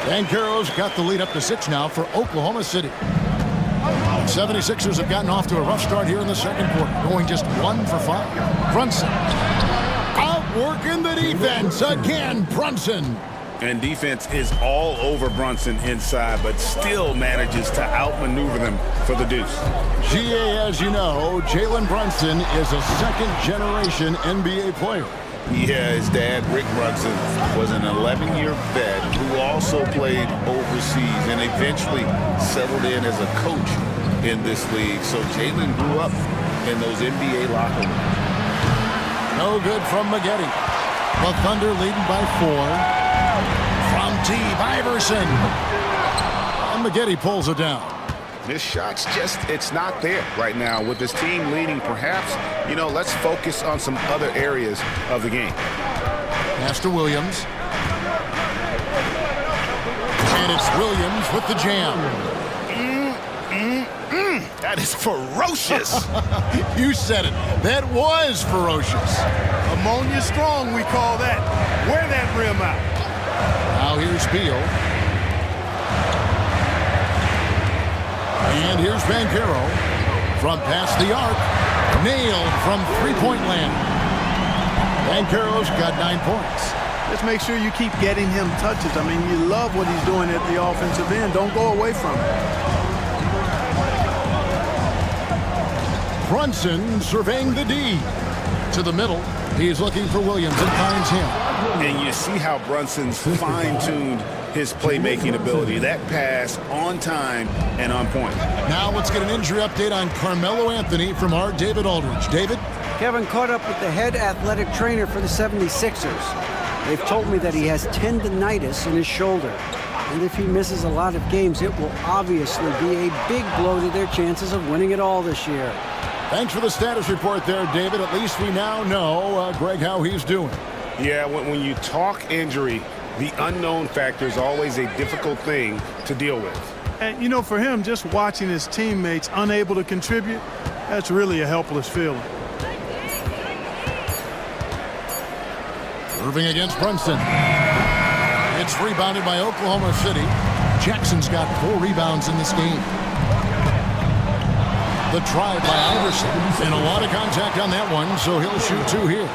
Banchero's got the lead up to 6 now for Oklahoma City. 76ers have gotten off to a rough start here in the second quarter, going just 1 for 5. Brunson. Outworking the defense again. Brunson. And defense is all over Brunson inside, but still manages to outmaneuver them for the deuce. GA, as you know, Jalen Brunson is a second-generation NBA player. Yeah, his dad, Rick Brunson, was an 11-year vet who also played overseas and eventually settled in as a coach in this league. So Jalen grew up in those NBA locker rooms. No good from Maggette. The Thunder leading by 4. From Steve Iverson. And Maggette pulls it down. This shot's just, it's not there right now. With this team leading, perhaps, you know, let's focus on some other areas of the game. Pass to Williams. And it's Williams with the jam. That is ferocious. You said it. That was ferocious. Ammonia strong, we call that. Wear that rim out. Now here's Beal. And here's Banchero from past the arc. Nailed from three-point land. Banchero's got 9 points. Just make sure you keep getting him touches. I mean, you love what he's doing at the offensive end. Don't go away from it. Brunson surveying the D. To the middle. He's looking for Williams and finds him. And you see how Brunson's fine-tuned his playmaking ability. That pass on time and on point. Now let's get an injury update on Carmelo Anthony from our David Aldridge. David? Kevin caught up with the head athletic trainer for the 76ers. They've told me that he has tendinitis in his shoulder. And if he misses a lot of games, it will obviously be a big blow to their chances of winning it all this year. Thanks for the status report there, David. At least we now know, Greg, how he's doing. Yeah, when you talk injury, the unknown factor is always a difficult thing to deal with. And, you know, for him, just watching his teammates unable to contribute, that's really a helpless feeling. Irving against Brunson. It's rebounded by Oklahoma City. Jackson's got 4 rebounds in this game. The try by Iverson. And a lot of contact on that one, so he'll shoot 2 here.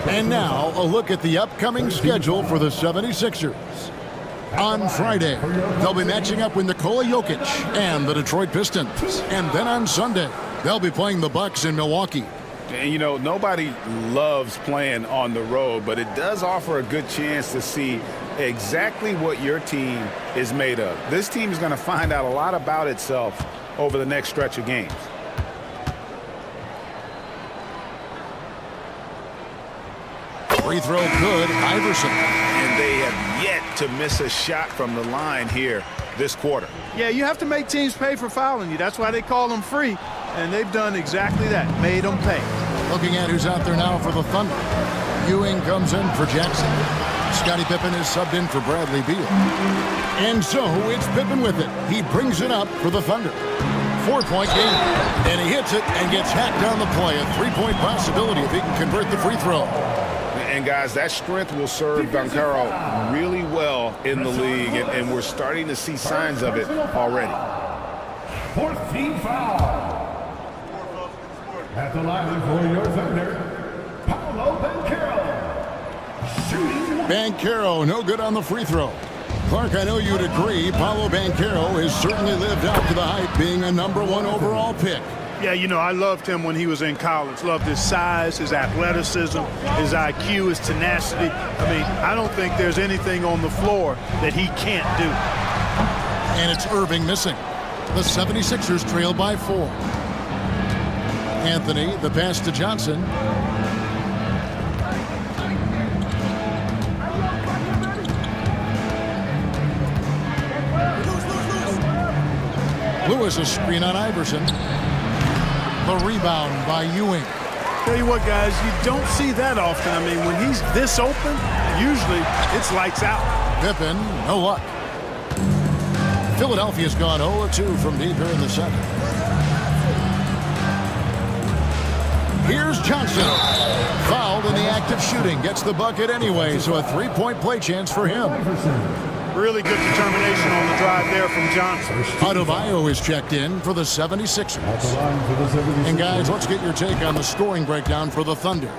And now, a look at the upcoming schedule for the 76ers. On Friday, they'll be matching up with Nikola Jokic and the Detroit Pistons. And then on Sunday, they'll be playing the Bucks in Milwaukee. And, you know, nobody loves playing on the road, but it does offer a good chance to see exactly what your team is made of. This team is going to find out a lot about itself over the next stretch of games. Free throw good, Iverson. And they have yet to miss a shot from the line here this quarter. Yeah, you have to make teams pay for fouling you. That's why they call them free. And they've done exactly that, made them pay. Looking at who's out there now for the Thunder. Ewing comes in for Jackson. Scottie Pippen is subbed in for Bradley Beal. And so it's Pippen with it. He brings it up for the Thunder. 4-point game. And he hits it and gets hacked down the play. A 3-point possibility if he can convert the free throw. And, guys, that strength will serve Banchero really well in the league, and we're starting to see signs of it already. 4th team foul. At the line for your Thunder, Paolo Banchero. Shooting. Banchero, no good on the free throw. Clark, I know you'd agree, Paolo Banchero has certainly lived up to the hype, being a #1 overall pick. Yeah, you know, I loved him when he was in college. Loved his size, his athleticism, his IQ, his tenacity. I mean, I don't think there's anything on the floor that he can't do. And it's Irving missing. The 76ers trail by 4. Anthony, the pass to Johnson. Lewis, a screen on Iverson. The rebound by Ewing. Tell you what, guys, you don't see that often. I mean, when he's this open, usually it's lights out. Pippen, no luck. Philadelphia's gone 0-2 from deep here in the second. Here's Johnson. Fouled in the act of shooting. Gets the bucket anyway, so a 3-point play chance for him. Really good determination on the drive there from Johnson. Adebayo is checked in for the 76ers. And guys, let's get your take on the scoring breakdown for the Thunder.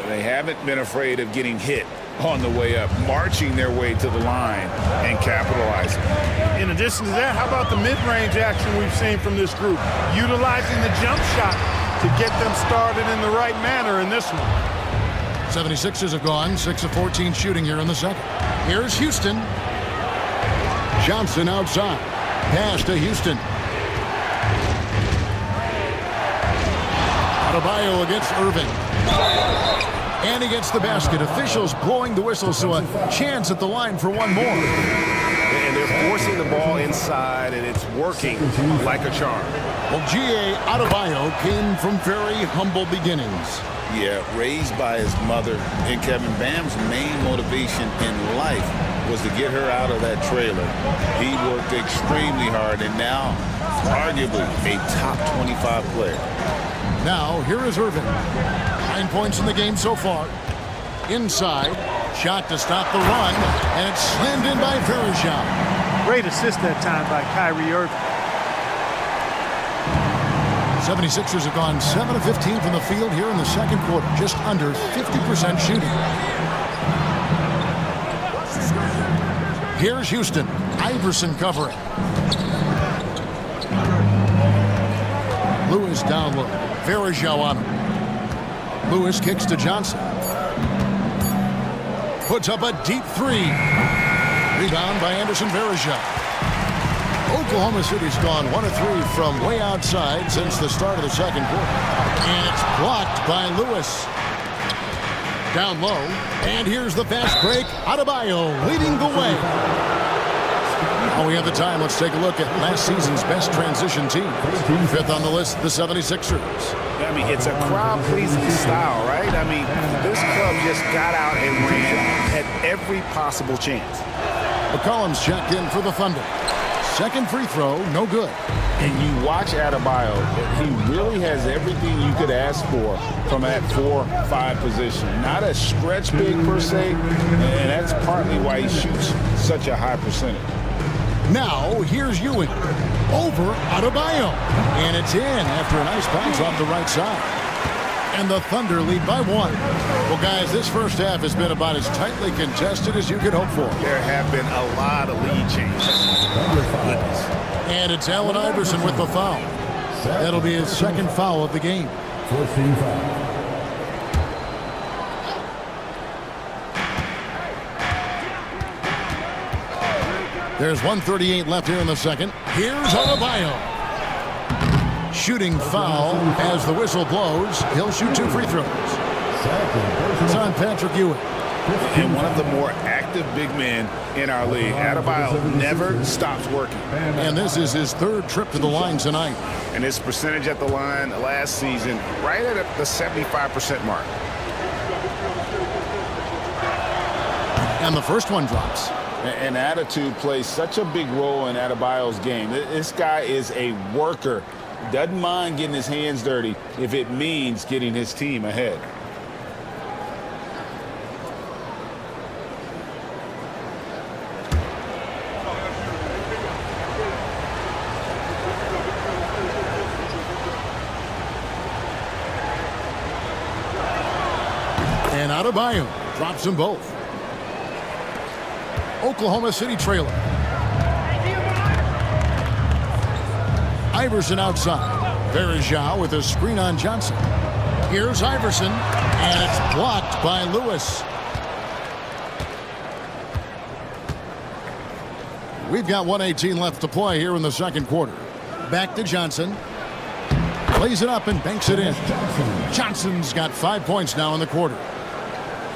They haven't been afraid of getting hit on the way up, marching their way to the line and capitalizing. In addition to that, how about the mid-range action we've seen from this group? Utilizing the jump shot to get them started in the right manner in this one. 76ers have gone 6 of 14 shooting here in the second. Here's Houston. Johnson outside. Pass to Houston. Adebayo against Irving. And he gets the basket. Officials blowing the whistle, so a chance at the line for one more. And they're forcing the ball inside, and it's working like a charm. Well, G.A. Adebayo came from very humble beginnings. Yeah, raised by his mother. And Kevin, Bam's main motivation in life was to get her out of that trailer. He worked extremely hard, and now arguably a top 25 player. Now, here is Irving. 9 points in the game so far. Inside, shot to stop the run, and it's slammed in by Varejao. Great assist that time by Kyrie Irving. 76ers have gone 7 of 15 from the field here in the second quarter, just under 50% shooting. Here's Houston. Iverson covering. Lewis down low. Varejao on him. Lewis kicks to Johnson. Puts up a deep 3. Rebound by Anderson Varejao. Oklahoma City's gone 1 of 3 from way outside since the start of the second quarter. And it's blocked by Lewis. Down low. And here's the fast break. Adebayo leading the way. While we have the time, let's take a look at last season's best transition team. 5th on the list, the 76ers. I mean, it's a crowd-pleasing style, right? I mean, this club just got out and ran at every possible chance. McCollum's checked in for the Thunder. Second free throw, no good. And you watch Adebayo, he really has everything you could ask for from that 4-5 position. Not a stretch big per se, and that's partly why he shoots such a high percentage. Now, here's Ewing. Over Adebayo. And it's in after a nice bounce off the right side. And the Thunder lead by 1. Well, guys, this first half has been about as tightly contested as you could hope for. There have been a lot of lead changes. And it's Allen Iverson with the foul. That'll be his second foul of the game. Forcing foul. There's 1:38 left here in the second. Here's Adebayo. Shooting foul as the whistle blows. He'll shoot 2 free throws. It's on Patrick Ewing. And one of the more active big men in our league. Adebayo never stops working. And this is his 3rd trip to the line tonight. And his percentage at the line last season, right at the 75% mark. And the first one drops. And attitude plays such a big role in Adebayo's game. This guy is a worker. Doesn't mind getting his hands dirty if it means getting his team ahead. And Adebayo drops them both. Oklahoma City trailer. Iverson outside. Varejao with a screen on Johnson. Here's Iverson, and it's blocked by Lewis. We've got 1:18 left to play here in the second quarter. Back to Johnson. Plays it up and banks it in. Johnson's got 5 points now in the quarter.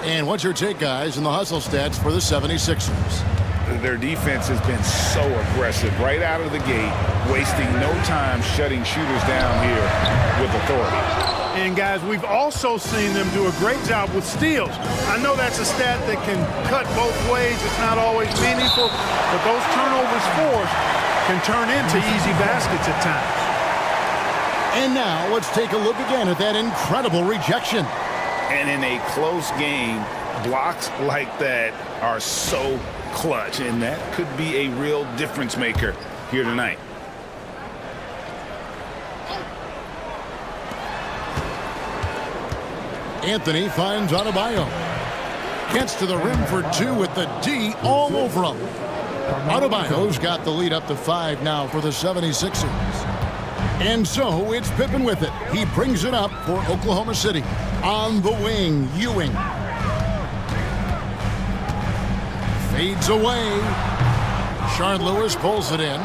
And what's your take, guys, in the hustle stats for the 76ers? Their defense has been so aggressive right out of the gate, wasting no time shutting shooters down here with authority. And, guys, we've also seen them do a great job with steals. I know that's a stat that can cut both ways. It's not always meaningful, but those turnovers forced can turn into easy baskets at times. And now let's take a look again at that incredible rejection. And in a close game, blocks like that are so clutch, and that could be a real difference maker here tonight. Anthony finds Adebayo. Gets to the rim for 2 with the D all over him. Adebayo's got the lead up to 5 now for the 76ers. And so it's Pippen with it. He brings it up for Oklahoma City. On the wing, Ewing. Fades away. Shard Lewis pulls it in.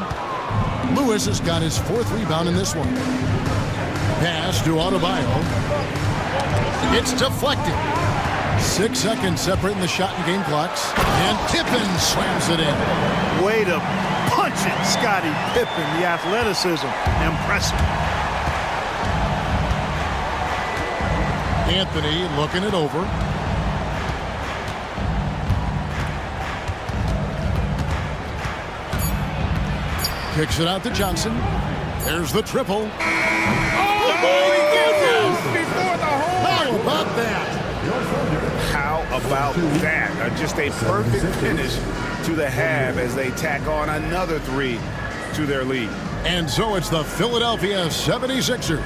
Lewis has got his 4th rebound in this one. Pass to Adebayo. It's deflected. 6 seconds separating the shot and game clocks. And Pippen slams it in. Way to punch it, Scottie Pippen. The athleticism, impressive. Anthony looking it over. Kicks it out to Johnson. There's the triple. Oh, my goodness! Before the hole. How about that? How about that? Just a perfect finish to the half as they tack on another 3 to their lead. And so it's the Philadelphia 76ers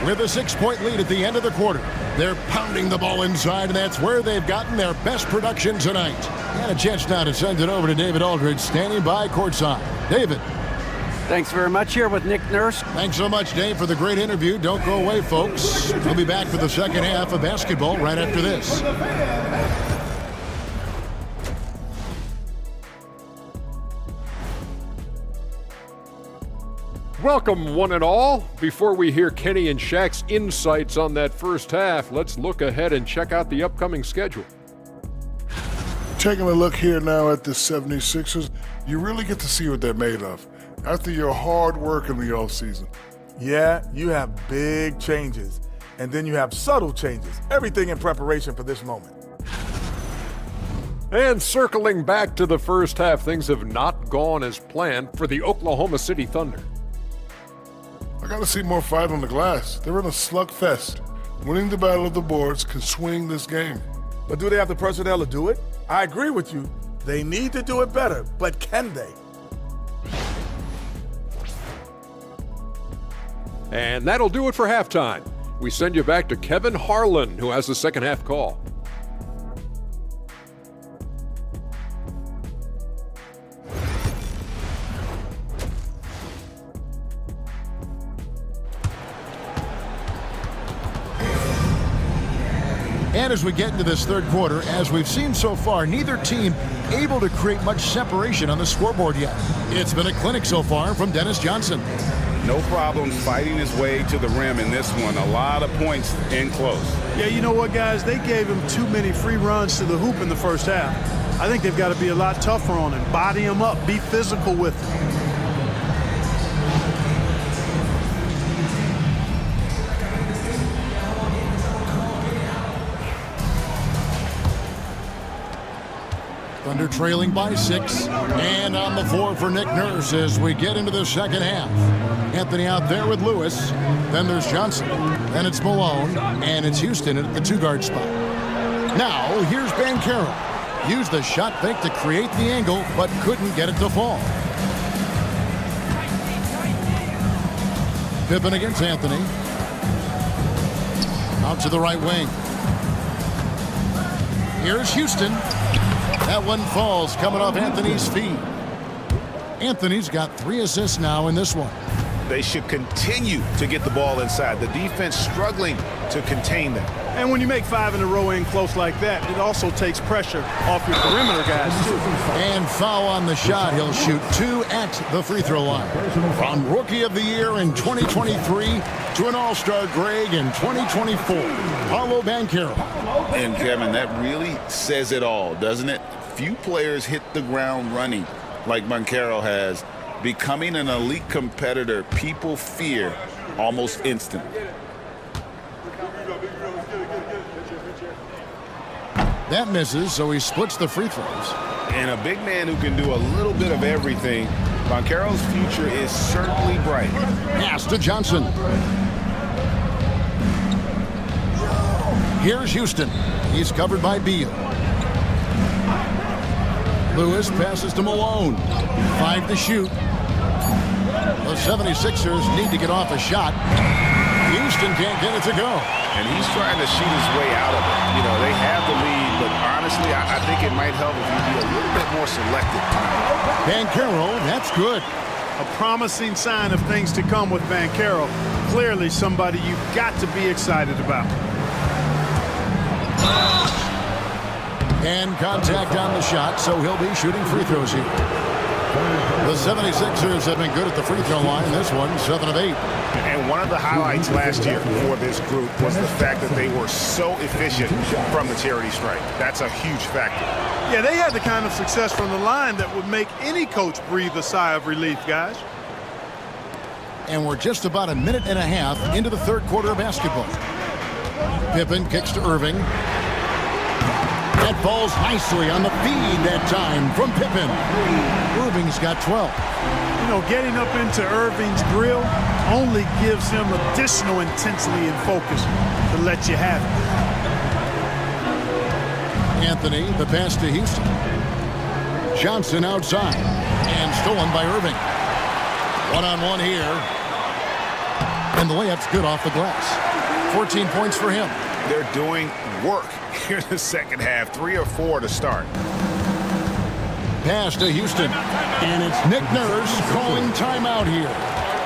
with a 6-point lead at the end of the quarter. They're pounding the ball inside, and that's where they've gotten their best production tonight. And a chance now to send it over to David Aldridge, standing by courtside. David. Thanks very much. Here with Nick Nurse. Thanks so much, Dave, for the great interview. Don't go away, folks. We'll be back for the second half of basketball right after this. Welcome, one and all. Before we hear Kenny and Shaq's insights on that first half, let's look ahead and check out the upcoming schedule. Taking a look here now at the 76ers, you really get to see what they're made of after your hard work in the offseason. Yeah, you have big changes, and then you have subtle changes. Everything in preparation for this moment. And circling back to the first half, things have not gone as planned for the Oklahoma City Thunder. I got to see more fight on the glass. They're in a slugfest. Winning the battle of the boards can swing this game. But do they have the personnel to do it? I agree with you. They need to do it better, but can they? And that'll do it for halftime. We send you back to Kevin Harlan, who has the second half call. And as we get into this third quarter, as we've seen so far, neither team able to create much separation on the scoreboard yet. It's been a clinic so far from Dennis Johnson. No problem fighting his way to the rim in this one. A lot of points in close. Yeah, you know what, guys? They gave him too many free runs to the hoop in the first half. I think they've got to be a lot tougher on him. Body him up. Be physical with him. Thunder trailing by 6. And on the floor for Nick Nurse as we get into the second half. Anthony out there with Lewis. Then there's Johnson. Then it's Malone. And it's Houston at the 2-guard spot. Now, here's Banchero. Used the shot fake to create the angle, but couldn't get it to fall. Pippen against Anthony. Out to the right wing. Here's Houston. That one falls coming off Anthony's feet. Anthony's got 3 assists now in this one. They should continue to get the ball inside. The defense struggling to contain them. And when you make 5 in a row in close like that, it also takes pressure off your perimeter guys, too. And foul on the shot. He'll shoot 2 at the free throw line. From Rookie of the Year in 2023 to an All-Star Greg in 2024, Paolo Banchero. And, Kevin, that really says it all, doesn't it? Few players hit the ground running like Banchero has. Becoming an elite competitor, people fear almost instantly. That misses, so he splits the free throws. And a big man who can do a little bit of everything. Banchero's future is certainly bright. Pass to Johnson. Here's Houston. He's covered by Beal. Lewis passes to Malone. 5 to shoot. The 76ers need to get off a shot. Houston can't get it to go. And he's trying to shoot his way out of it. You know, they have the lead, but honestly, I think it might help if you be a little bit more selective tonight. Banchero, that's good. A promising sign of things to come with Banchero. Clearly somebody you've got to be excited about. And contact on the shot, so he'll be shooting free throws here. The 76ers have been good at the free throw line. This one, 7 of 8. And one of the highlights last year for this group was the fact that they were so efficient from the charity stripe. That's a huge factor. Yeah, they had the kind of success from the line that would make any coach breathe a sigh of relief, guys. And we're just about a minute and a half into the third quarter of basketball. Pippen kicks to Irving. That falls nicely on the feed that time from Pippen. Irving's got 12. You know, getting up into Irving's grill only gives him additional intensity and focus to let you have it. Anthony, the pass to Houston. Johnson outside and stolen by Irving. One-on-one here. And the layup's good off the glass. 14 points for him. They're doing work here in the second half. 3 or 4 to start. Pass to Houston. And it's Nick Nurse calling timeout here.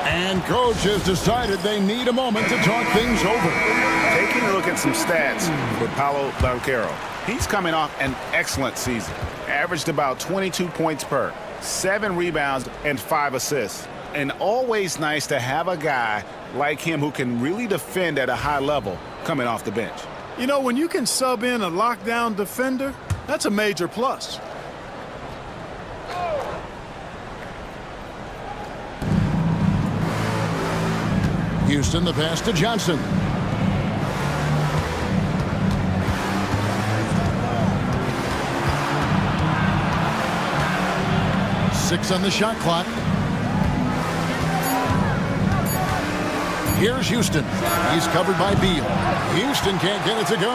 And coach has decided they need a moment to talk things over. Taking a look at some stats with Paolo Banchero. He's coming off an excellent season. Averaged about 22 points per, 7 rebounds, and 5 assists. And always nice to have a guy like him who can really defend at a high level coming off the bench. You know, when you can sub in a lockdown defender, that's a major plus. Houston, the pass to Johnson. Six on the shot clock. Here's Houston. He's covered by Beal. Houston can't get it to go.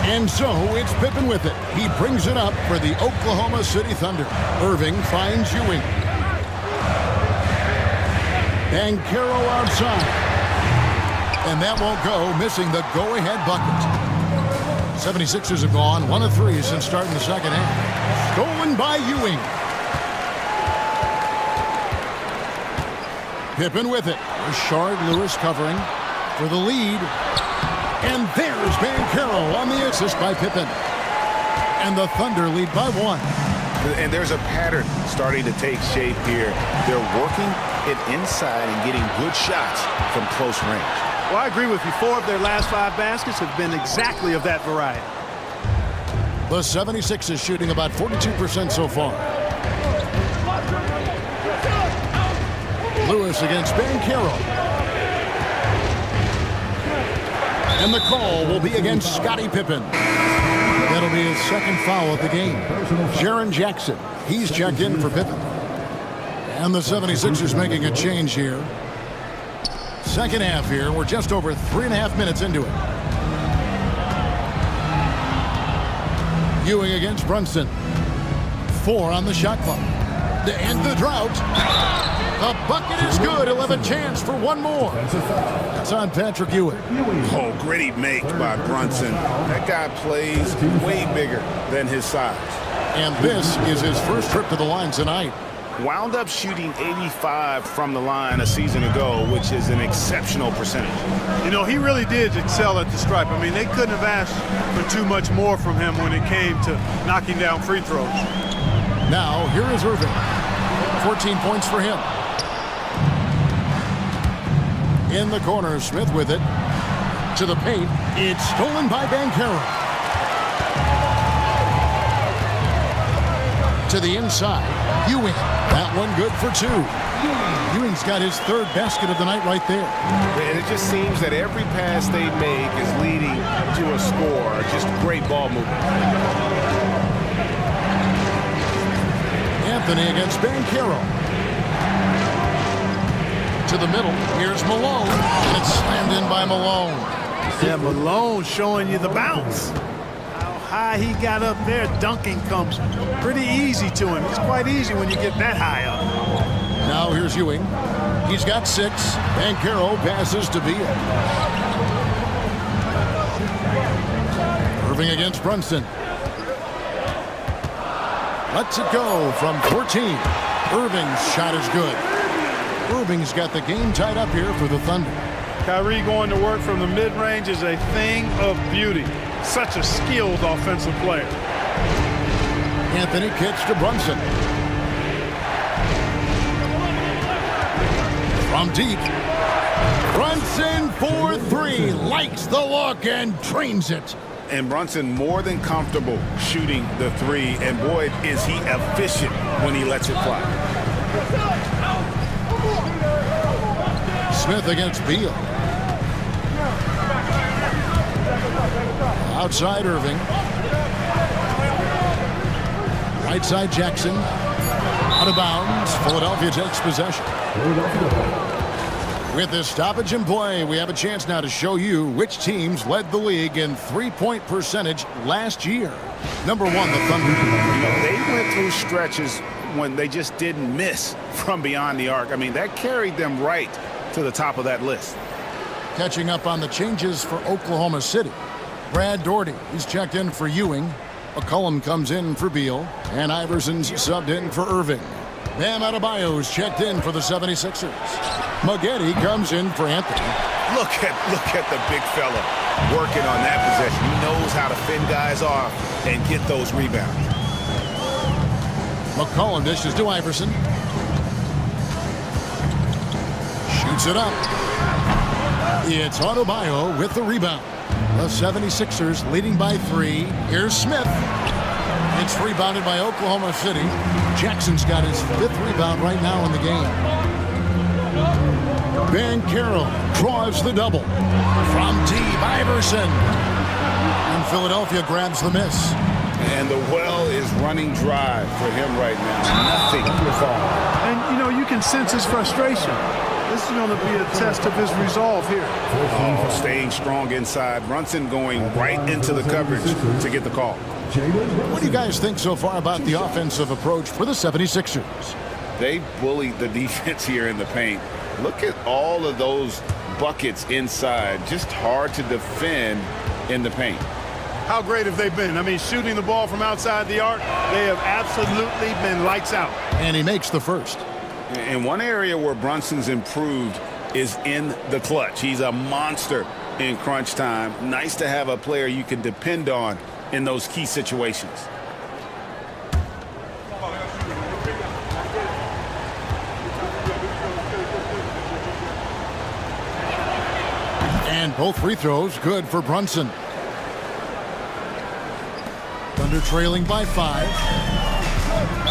And so it's Pippen with it. He brings it up for the Oklahoma City Thunder. Irving finds Ewing. Banchero outside. And that won't go, missing the go-ahead bucket. 76ers have gone 1 of 3 since starting the second half. Stolen by Ewing. Pippen with it. Rashard Lewis covering for the lead. And there's Banchero on the assist by Pippen. And the Thunder lead by 1. And there's a pattern starting to take shape here. They're working it inside and getting good shots from close range. Well, I agree with you. 4 of their last 5 baskets have been exactly of that variety. The 76ers shooting about 42% so far. Lewis against Banchero. And the call will be against Scottie Pippen. That'll be his second foul of the game. Jaren Jackson, he's checked in for Pippen. And the 76ers making a change here. Second half here. We're just over 3.5 minutes into it. Ewing against Brunson. 4 on the shot clock. To end the drought. The bucket is good. He'll have a chance for one more. It's on Patrick Ewing. Oh, gritty make by Brunson. That guy plays way bigger than his size. And this is his first trip to the line tonight. Wound up shooting 85 from the line a season ago, which is an exceptional percentage. You know, he really did excel at the stripe. I mean, they couldn't have asked for too much more from him when it came to knocking down free throws. Now, here is Irving. 14 points for him. In the corner, Smith with it. To the paint. It's stolen by Banchero. To the inside. Ewing. That one good for 2. Ewing's got his 3rd basket of the night right there. And it just seems that every pass they make is leading to a score. Just great ball movement. Anthony against Banchero. To the middle. Here's Malone. And it's slammed in by Malone. Yeah, Malone showing you the bounce. How high he got up there. Dunking comes pretty easy to him. It's quite easy when you get that high up. Now here's Ewing. He's got 6. Banchero passes to Beal. Irving against Brunson. Lets it go from 14. Irving's shot is good. Irving's got the game tied up here for the Thunder. Kyrie going to work from the mid-range is a thing of beauty. Such a skilled offensive player. Anthony kicks to Brunson. From deep. Brunson for 3. Likes the look and trains it. And Brunson more than comfortable shooting the 3. And boy, is he efficient when he lets it fly. Smith against Beal. Outside Irving. Right side Jackson. Out of bounds. Philadelphia takes possession. With this stoppage in play, we have a chance now to show you which teams led the league in three-point percentage last year. Number 1, the Thunder. You know, they went through stretches when they just didn't miss from beyond the arc. I mean, that carried them right to the top of that list. Catching up on the changes for Oklahoma City. Brad Daugherty is checked in for Ewing. McCollum comes in for Beal. And Iverson's subbed in for Irving. Bam Adebayo's checked in for the 76ers. Maggette comes in for Anthony. Look at the big fella working on that possession. He knows how to fend guys off and get those rebounds. McCollum dishes to Iverson. Shoots it up. It's Adebayo with the rebound. The 76ers leading by 3. Here's Smith. It's rebounded by Oklahoma City. Jackson's got his 5th rebound right now in the game. Banchero draws the double. From deep, Iverson. And Philadelphia grabs the miss. And the well is running dry for him right now. Nothing to fall. And, you know, you can sense his frustration. This is going to be a test of his resolve here. Oh, staying strong inside. Brunson going right into the coverage to get the call. What do you guys think so far about the offensive approach for the 76ers? They bullied the defense here in the paint. Look at all of those buckets inside. Just hard to defend in the paint. How great have they been? I mean, shooting the ball from outside the arc, they have absolutely been lights out. And he makes the first. And one area where Brunson's improved is in the clutch. He's a monster in crunch time. Nice to have a player you can depend on in those key situations. And both free throws good for Brunson. Thunder trailing by 5.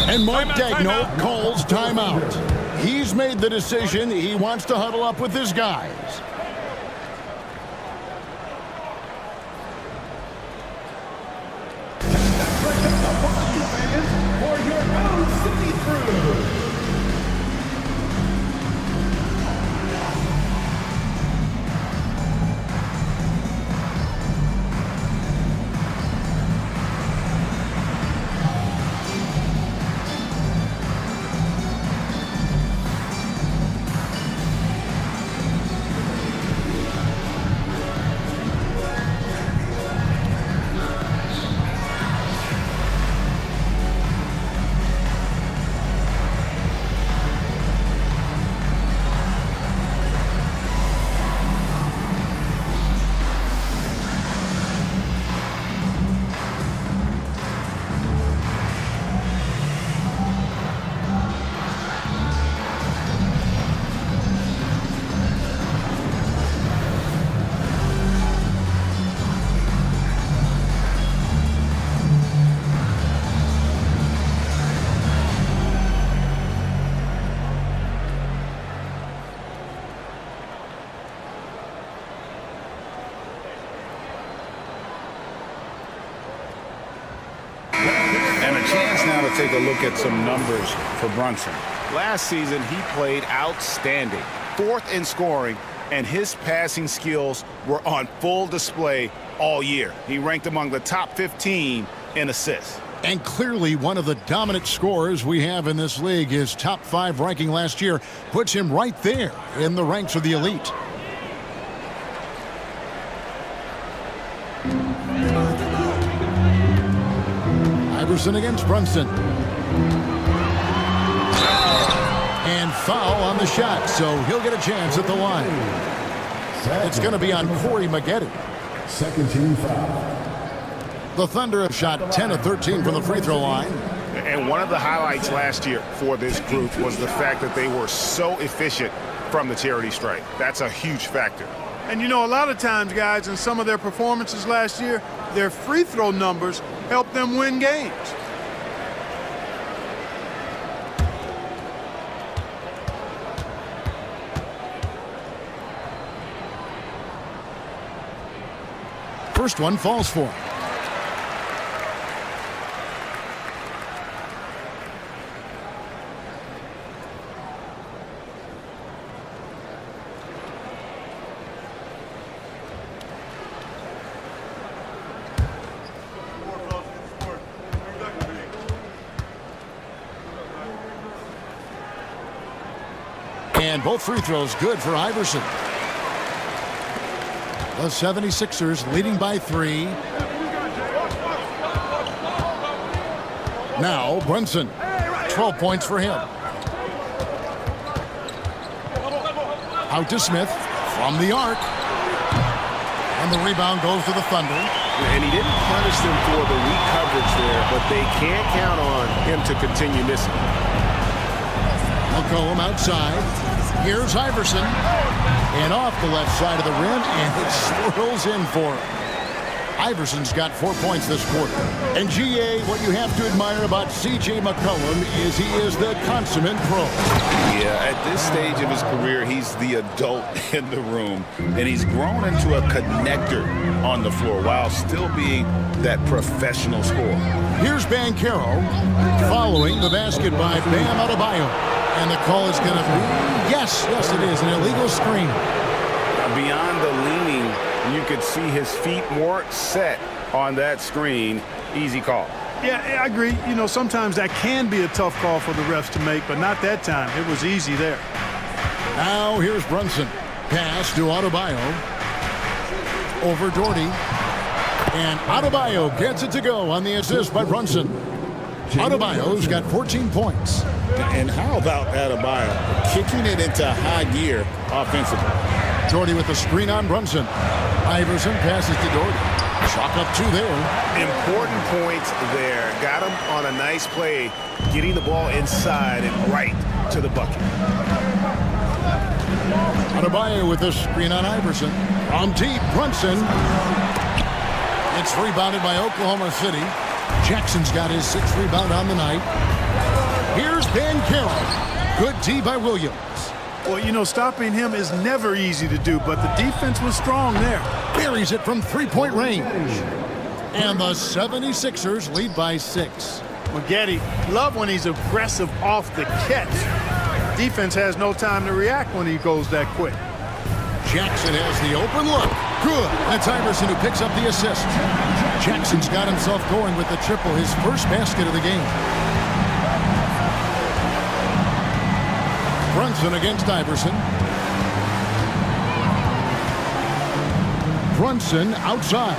And Mark Daigneault calls timeout. He's made the decision. He wants to huddle up with his guys. For your own city through. Take a look at some numbers for Brunson. Last season, he played outstanding, 4th in scoring, and his passing skills were on full display all year. He ranked among the top 15 in assists. And clearly one of the dominant scorers we have in this league. His top 5 ranking last year puts him right there in the ranks of the elite. Iverson against Brunson. And foul on the shot, so he'll get a chance at the line. It's going to be on Corey Maggette. Second team foul. The Thunder have shot 10 of 13 from the free throw line. And one of the highlights last year for this group was the fact that they were so efficient from the charity stripe. That's a huge factor. And you know, a lot of times, guys, in some of their performances last year, their free throw numbers helped them win games. First one falls for him. And both free throws good for Iverson. The 76ers leading by 3. Now Brunson, 12 points for him. Out to Smith from the arc. And the rebound goes to the Thunder. And he didn't punish them for the weak coverage there, but they can't count on him to continue missing. McCollum outside. Here's Iverson. And off the left side of the rim, and it swirls in for him. Iverson's got 4 points this quarter. And GA, what you have to admire about C.J. McCollum is he is the consummate pro. Yeah, at this stage of his career, he's the adult in the room, and he's grown into a connector on the floor while still being that professional scorer. Here's Banchero following the basket by Bam Adebayo. And the call is going to be, yes, it is, an illegal screen. Beyond the leaning, you could see his feet more set on that screen. Easy call. Yeah, I agree. You know, sometimes that can be a tough call for the refs to make, but not that time. It was easy there. Now here's Brunson. Pass to Adebayo. Over Doherty. And Adebayo gets it to go on the assist by Brunson. Adebayo's got 14 points. And how about Adebayo kicking it into high gear offensively? Doherty with the screen on Brunson. Iverson passes to Doherty. Chalk up 2 there. Important points there. Got him on a nice play, getting the ball inside and right to the bucket. Adebayo with the screen on Iverson. From deep, Brunson. It's rebounded by Oklahoma City. Jackson's got his 6th rebound on the night. Here's Banchero. Good D by Williams. Well, you know, stopping him is never easy to do, but the defense was strong there. Buries it from 3-point range. And the 76ers lead by 6. Maggette, love when he's aggressive off the catch. Defense has no time to react when he goes that quick. Jackson has the open look. Good. That's Iverson who picks up the assist. Jackson's got himself going with the triple, his first basket of the game. Brunson against Iverson. Brunson outside.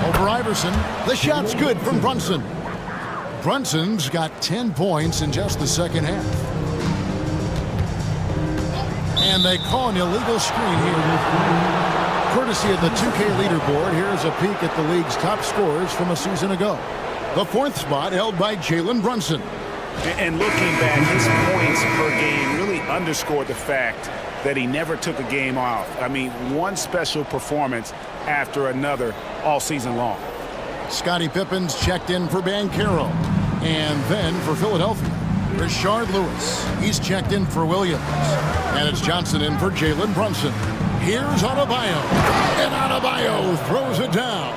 Over Iverson. The shot's good from Brunson. Brunson's got 10 points in just the second half. And they call an illegal screen here. Courtesy of the 2K leaderboard, here's a peek at the league's top scorers from a season ago. The 4th spot held by Jalen Brunson. And looking back, his points per game really underscored the fact that he never took a game off. I mean, one special performance after another all season long. Scottie Pippen's checked in for Banchero. And then for Philadelphia, Rashard Lewis. He's checked in for Williams. And it's Johnson in for Jalen Brunson. Here's Adebayo. And Adebayo throws it down.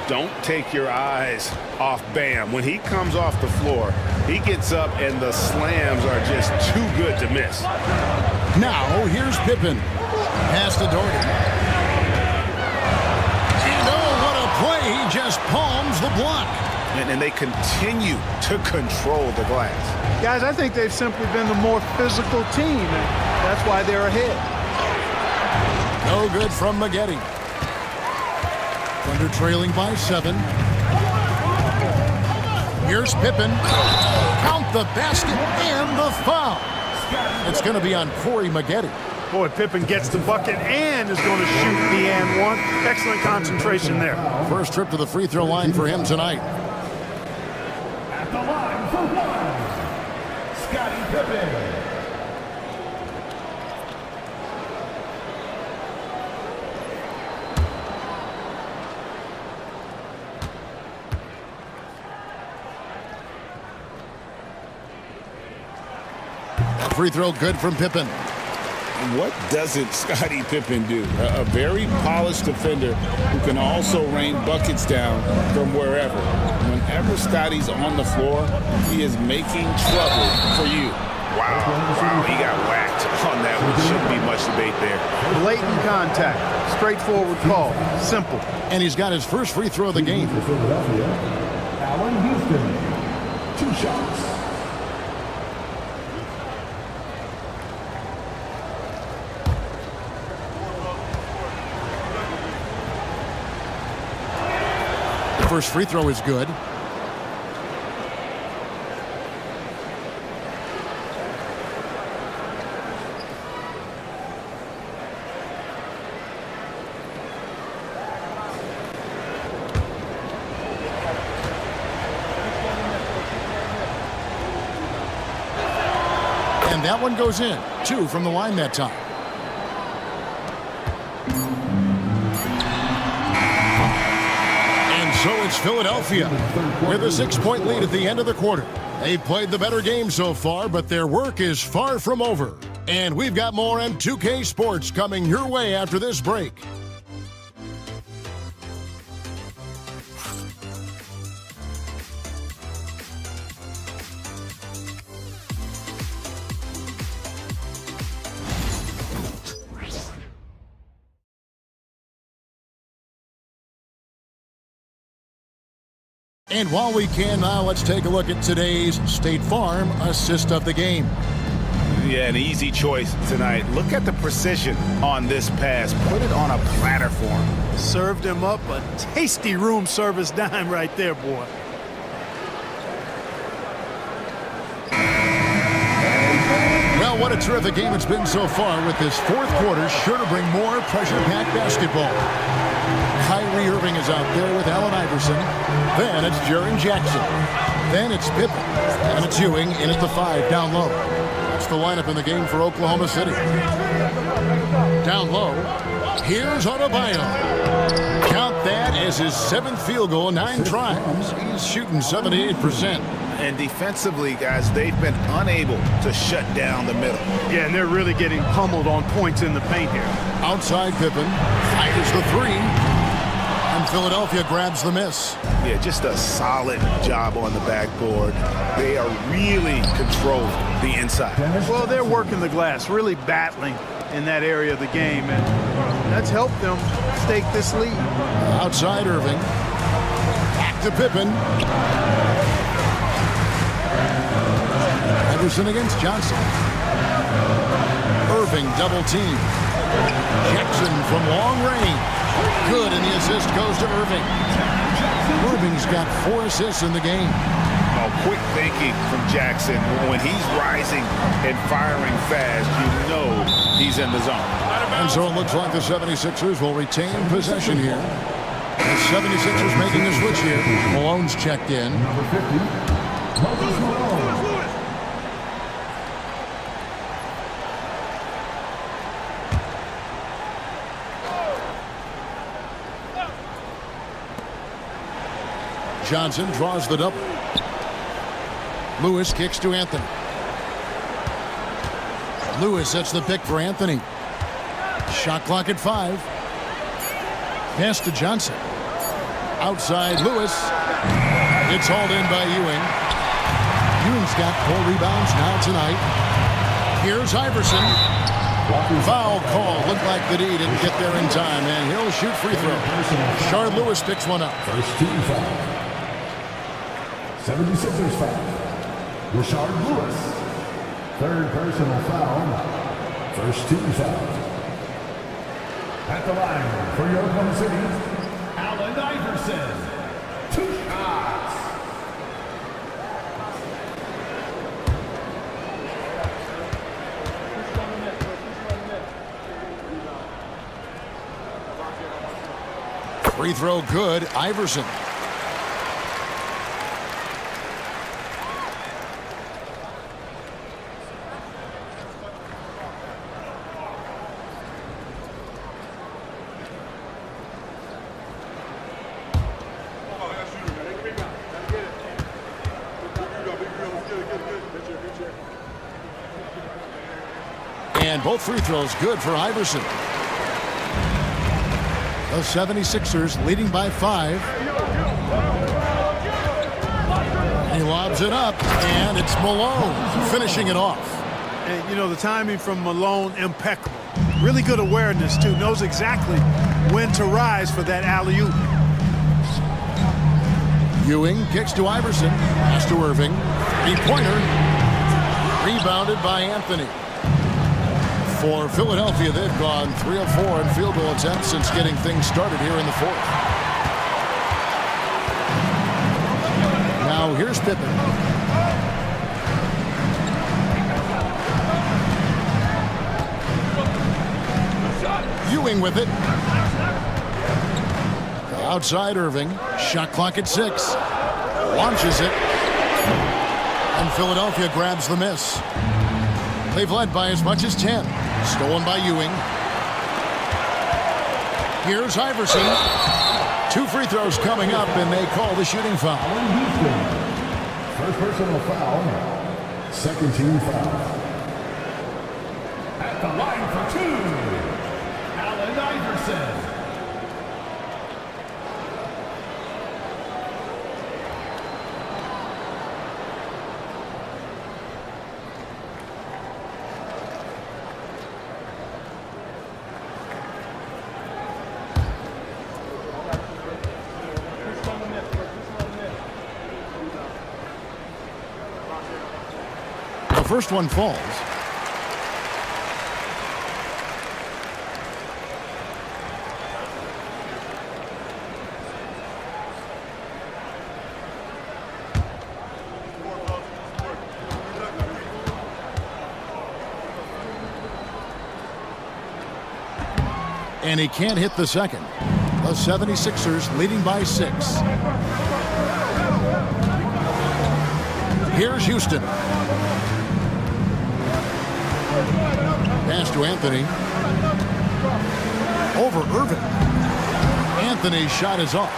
Don't take your eyes off Bam. When he comes off the floor, he gets up and the slams are just too good to miss. Now, here's Pippen. Pass to Doherty. And oh, what a play. He just palms the block. And they continue to control the glass. Guys, I think they've simply been the more physical team, and that's why they're ahead. No good from Maggette. Thunder trailing by 7. Here's Pippen. Count the basket and the foul. It's going to be on Corey Maggette. Boy, Pippen gets the bucket and is going to shoot the and one. Excellent concentration there. First trip to the free throw line for him tonight. At the line for 1, Scottie Pippen. Free throw good from Pippen. What doesn't Scottie Pippen do? A very polished defender who can also rain buckets down from wherever. Whenever Scottie's on the floor, he is making trouble for you. Wow, he got whacked on that one. Shouldn't be much debate there. Blatant contact. Straightforward call. Simple. And he's got his first free throw of the game. For Philadelphia, Allen Houston. 2 shots. First free throw is good. And that one goes in. 2 from the line that time. So it's Philadelphia with a 6-point lead at the end of the quarter. They've played the better game so far, but their work is far from over. And we've got more on 2K Sports coming your way after this break. And while we can now, let's take a look at today's State Farm assist of the game. Yeah, an easy choice tonight. Look at the precision on this pass. Put it on a platter for him. Served him up a tasty room service dime right there, boy. Well, what a terrific game it's been so far, with this fourth quarter sure to bring more pressure-packed basketball. Kyrie Irving is out there with Allen Iverson. Then it's Jaren Jackson. Then it's Pippen. And it's Ewing in at the 5 down low. That's the lineup in the game for Oklahoma City. Down low, here's Adebayo. Count that as his 7th field goal, 9 tries. He's shooting 78%. And defensively, guys, they've been unable to shut down the middle. Yeah, and they're really getting pummeled on points in the paint here. Outside Pippen, fires the 3. And Philadelphia grabs the miss. Yeah, just a solid job on the backboard. They are really controlling the inside. Well, they're working the glass, really battling in that area of the game, and that's helped them stake this lead. Outside Irving. Back to Pippen. Iverson against Johnson. Irving double team. Jackson from long range. Good, and the assist goes to Irving. Irving's got 4 assists in the game. Oh, quick thinking from Jackson. When he's rising and firing fast, you know he's in the zone. And so it looks like the 76ers will retain possession here. The 76ers making a switch here. Malone's checked in. Number 50, Moses Malone. Johnson draws the double. Lewis kicks to Anthony. Lewis sets the pick for Anthony. Shot clock at 5. Pass to Johnson. Outside Lewis. It's hauled in by Ewing. Ewing's got 4 rebounds now tonight. Here's Iverson. Foul call. Looked like the D didn't get there in time, and he'll shoot free throw. Shard Lewis picks one up. First team foul. 76ers foul. Rashard Lewis. 3rd personal foul. First team foul. At the line for your Oklahoma City, Allen Iverson. 2 shots. Free throw good. Iverson. And both free throws good for Iverson. The 76ers leading by 5. He lobs it up, and it's Malone finishing it off. And, you know, the timing from Malone, impeccable. Really good awareness, too. Knows exactly when to rise for that alley-oop. Ewing kicks to Iverson. Pass to Irving. 3-pointer. Rebounded by Anthony. For Philadelphia, they've gone 3 of 4 in field goal attempts since getting things started here in the 4th. Now here's Pippen. Ewing with it. Outside Irving. Shot clock at 6. Launches it. And Philadelphia grabs the miss. They've led by as much as 10. Stolen by Ewing. Here's Iverson. 2 free throws coming up, and they call the shooting foul. First personal foul. 2nd team foul. At the line for 2, Allen Iverson. The first one falls. And he can't hit the second. The 76ers leading by 6. Here's Houston. Pass to Anthony. Over Irving. Anthony's shot is off.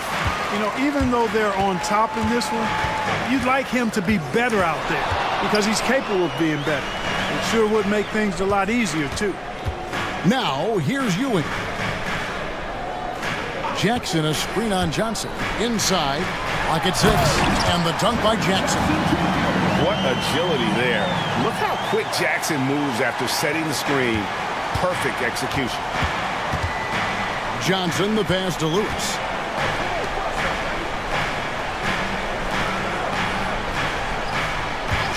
You know, even though they're on top in this one, you'd like him to be better out there because he's capable of being better. It sure would make things a lot easier, too. Now, here's Ewing. Jackson, a screen on Johnson. Inside, pocket 6, and the dunk by Jackson. What agility there. Look how quick Jackson moves after setting the screen. Perfect execution. Johnson, the pass to Lewis.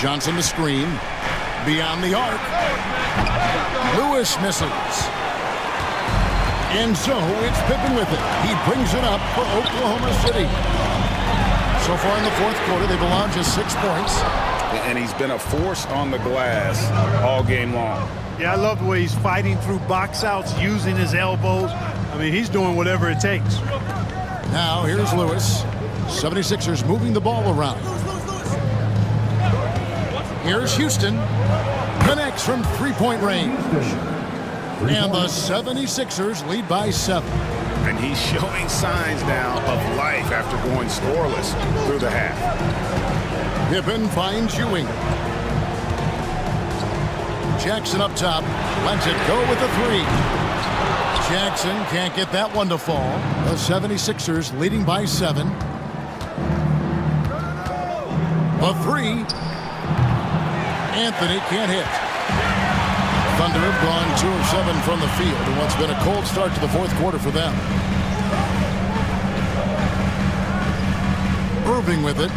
Johnson, the screen. Beyond the arc. Lewis misses. And so it's Pippen with it. He brings it up for Oklahoma City. So far in the fourth quarter, they've allowed just 6 points. And he's been a force on the glass all game long. Yeah, I love the way he's fighting through box outs, using his elbows. I mean, he's doing whatever it takes. Now here's Lewis. 76ers moving the ball around. Here's Houston. Connects from three-point range. And the 76ers lead by 7. And he's showing signs now of life after going scoreless through the half. Pippen finds Ewing. Jackson up top. Lets it go with a 3. Jackson can't get that one to fall. The 76ers leading by 7. A 3. Anthony can't hit. Thunder have gone 2 of 7 from the field in what's been a cold start to the fourth quarter for them. Irving with it.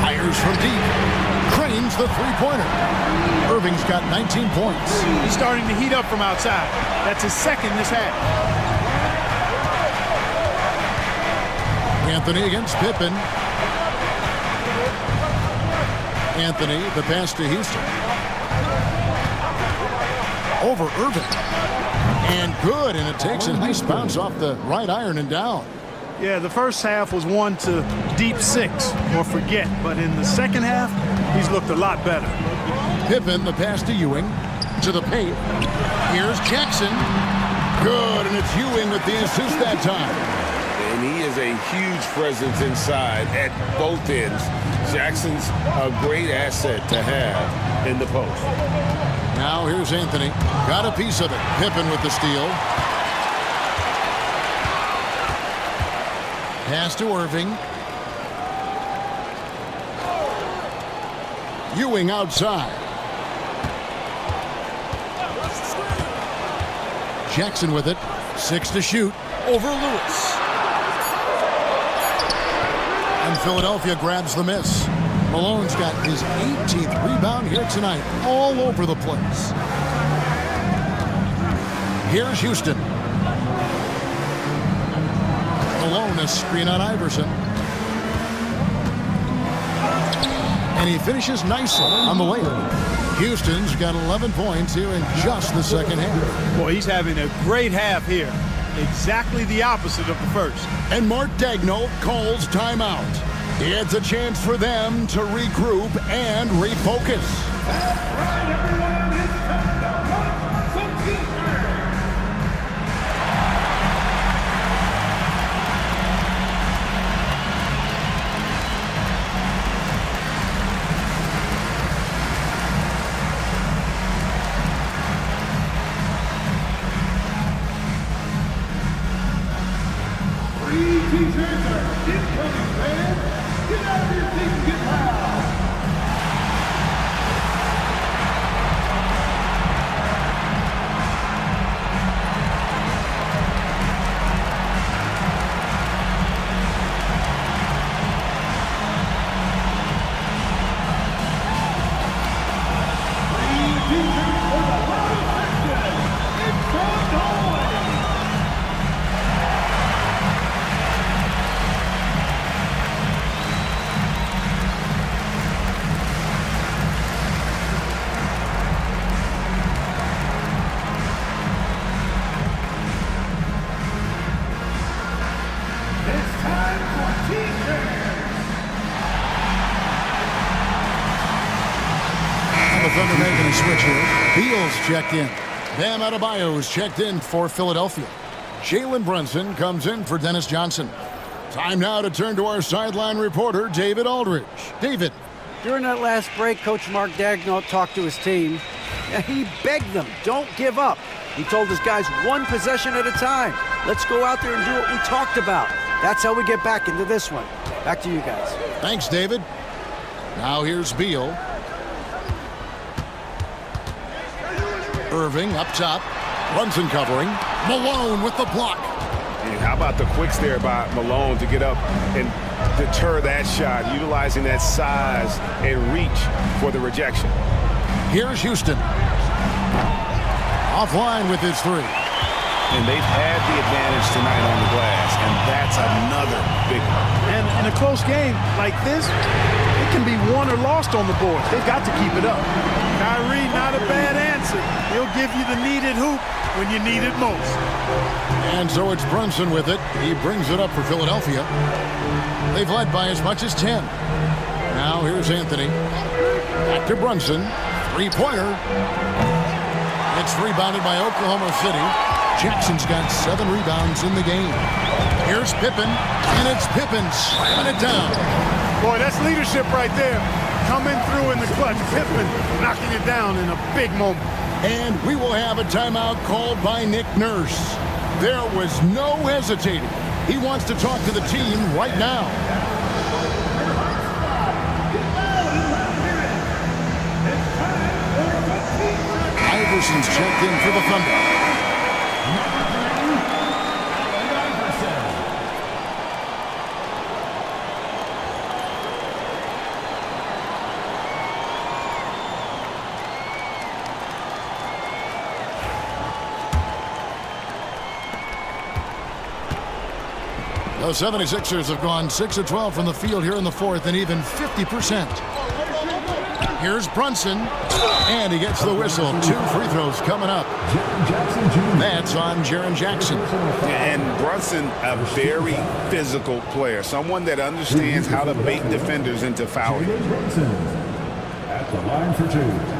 Fires from deep. Cranes the three-pointer. Irving's got 19 points. He's starting to heat up from outside. That's his second this half. Anthony against Pippen. Anthony, the pass to Houston. Over Irving. And good, and it takes a nice bounce off the right iron and down. Yeah, the first half was 1 to deep 6, or forget. But in the second half, he's looked a lot better. Pippen, the pass to Ewing. To the paint. Here's Jackson. Good, and it's Ewing with the assist that time. And he is a huge presence inside at both ends. Jackson's a great asset to have in the post. Now here's Anthony. Got a piece of it. Pippen with the steal. Pass to Irving. Ewing outside. Jackson with it. 6 to shoot. Over Lewis. And Philadelphia grabs the miss. Malone's got his 18th rebound here tonight. All over the place. Here's Houston. Malone, a screen on Iverson. And he finishes nicely on the layup. Houston's got 11 points here in just the second half. Boy, he's having a great half here. Exactly the opposite of the first. And Mark Daigneault calls timeout. It's a chance for them to regroup and refocus. Thunder making a switch here. Beal's checked in. Bam Adebayo's checked in for Philadelphia. Jalen Brunson comes in for Dennis Johnson. Time now to turn to our sideline reporter, David Aldridge. David. During that last break, Coach Mark Daigneault talked to his team. He begged them, don't give up. He told his guys, one possession at a time. Let's go out there and do what we talked about. That's how we get back into this one. Back to you guys. Thanks, David. Now here's Beal. Irving up top. Brunson covering. Malone with the block. And how about the quicks there by Malone to get up and deter that shot, utilizing that size and reach for the rejection. Here's Houston. Offline with his three. And they've had the advantage tonight on the glass, and that's another big one. And in a close game like this, it can be won or lost on the boards. They've got to keep it up. Kyrie, not a bad answer. He'll give you the needed hoop when you need it most. And so it's Brunson with it. He brings it up for Philadelphia. They've led by as much as 10. Now here's Anthony. Back to Brunson. Three-pointer. It's rebounded by Oklahoma City. Jackson's got 7 rebounds in the game. Here's Pippen, and it's Pippen slamming it down. Boy, that's leadership right there. Coming through in the clutch. Pippen knocking it down in a big moment. And we will have a timeout called by Nick Nurse. There was no hesitating. He wants to talk to the team right now. Iverson's checked in for the Thunder. The 76ers have gone 6 of 12 from the field here in the fourth and even 50%. Here's Brunson, and he gets the whistle. 2 free throws coming up. That's on Jaren Jackson. And Brunson, a very physical player, someone that understands how to bait defenders into fouling. At the line for 2.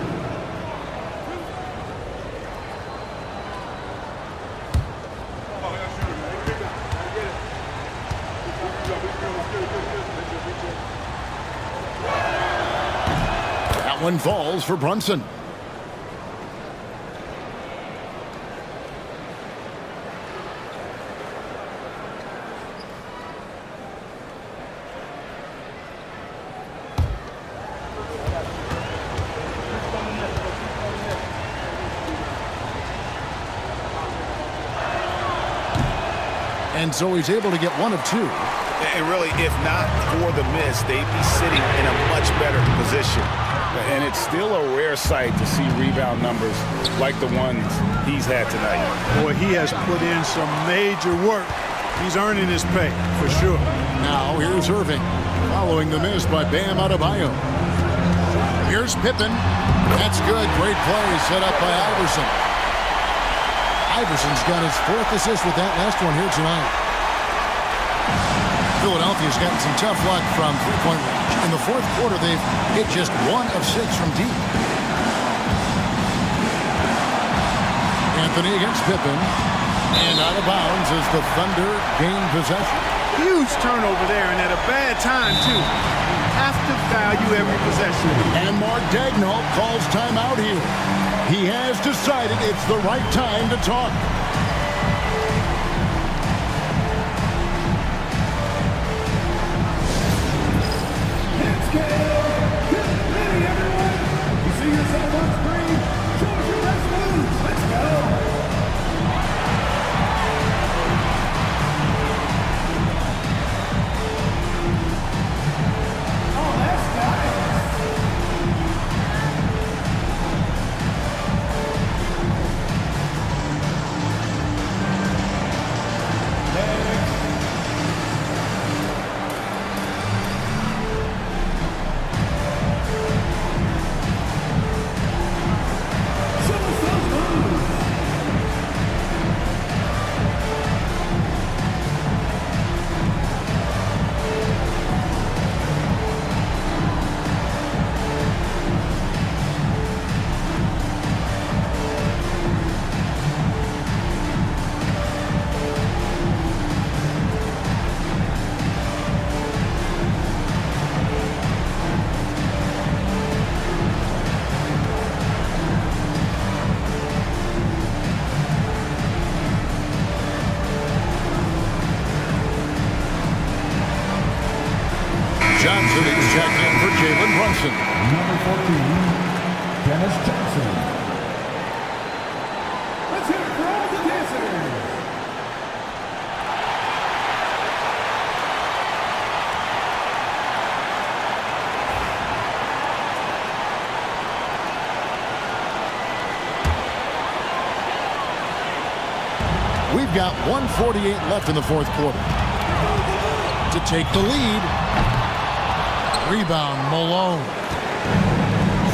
That one falls for Brunson. And so he's able to get 1 of 2. And really, if not for the miss, they'd be sitting in a much better position. And it's still a rare sight to see rebound numbers like the ones he's had tonight. Boy, he has put in some major work. He's earning his pay, for sure. Now here's Irving, following the miss by Bam Adebayo. Here's Pippen. That's good. Great play set up by Iverson. Iverson's got his 4th assist with that last one here tonight. Philadelphia's gotten some tough luck from three-point range. In the fourth quarter, they've hit just 1 of 6 from deep. Anthony against Pippen. And out of bounds as the Thunder gain possession. Huge turnover there, and at a bad time, too. You have to value every possession. And Mark Daigneault calls timeout here. He has decided it's the right time to talk. Johnson is checked in for Jalen Brunson. Number 14, Dennis Johnson. Let's hear it for all the dancers. We've got 1:48 left in the fourth quarter. To take the lead. Rebound, Malone.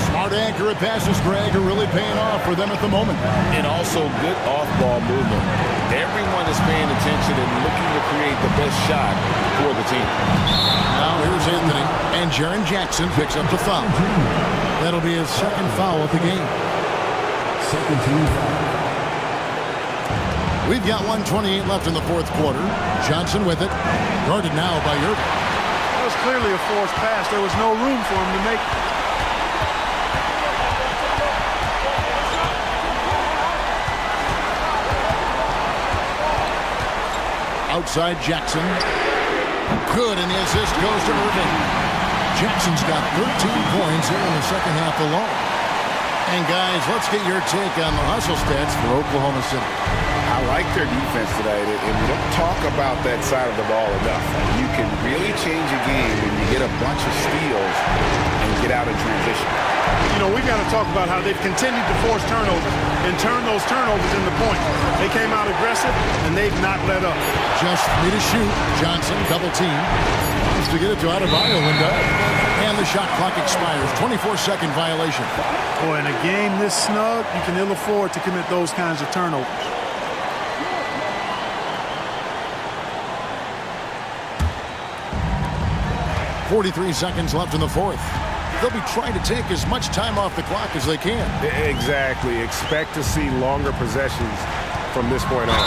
Smart, accurate passes, Greg, are really paying off for them at the moment. And also good off-ball movement. Everyone is paying attention and looking to create the best shot for the team. Now here's Anthony. And Jaren Jackson picks up the foul. That'll be his second foul of the game. Second team foul. We've got 1:28 left in the fourth quarter. Johnson with it. Guarded now by Irving. That was clearly a forced pass. There was no room for him to make it. Outside Jackson. Good, and the assist goes to Irving. Jackson's got 13 points here in the second half alone. And guys, let's get your take on the hustle stats for Oklahoma City. I like their defense tonight, and we don't talk about that side of the ball enough. You can really change a game when you get a bunch of steals and get out in transition. You know, we've got to talk about how they've continued to force turnovers and turn those turnovers into points. They came out aggressive, and they've not let up. Just 3 to shoot. Johnson, double team. Wants to get it to Adebayo, Linda. And the shot clock expires. 24-second violation. Boy, in a game this snug, you can ill afford to commit those kinds of turnovers. .43 seconds left in the fourth. They'll be trying to take as much time off the clock as they can. Exactly. Expect to see longer possessions from this point on.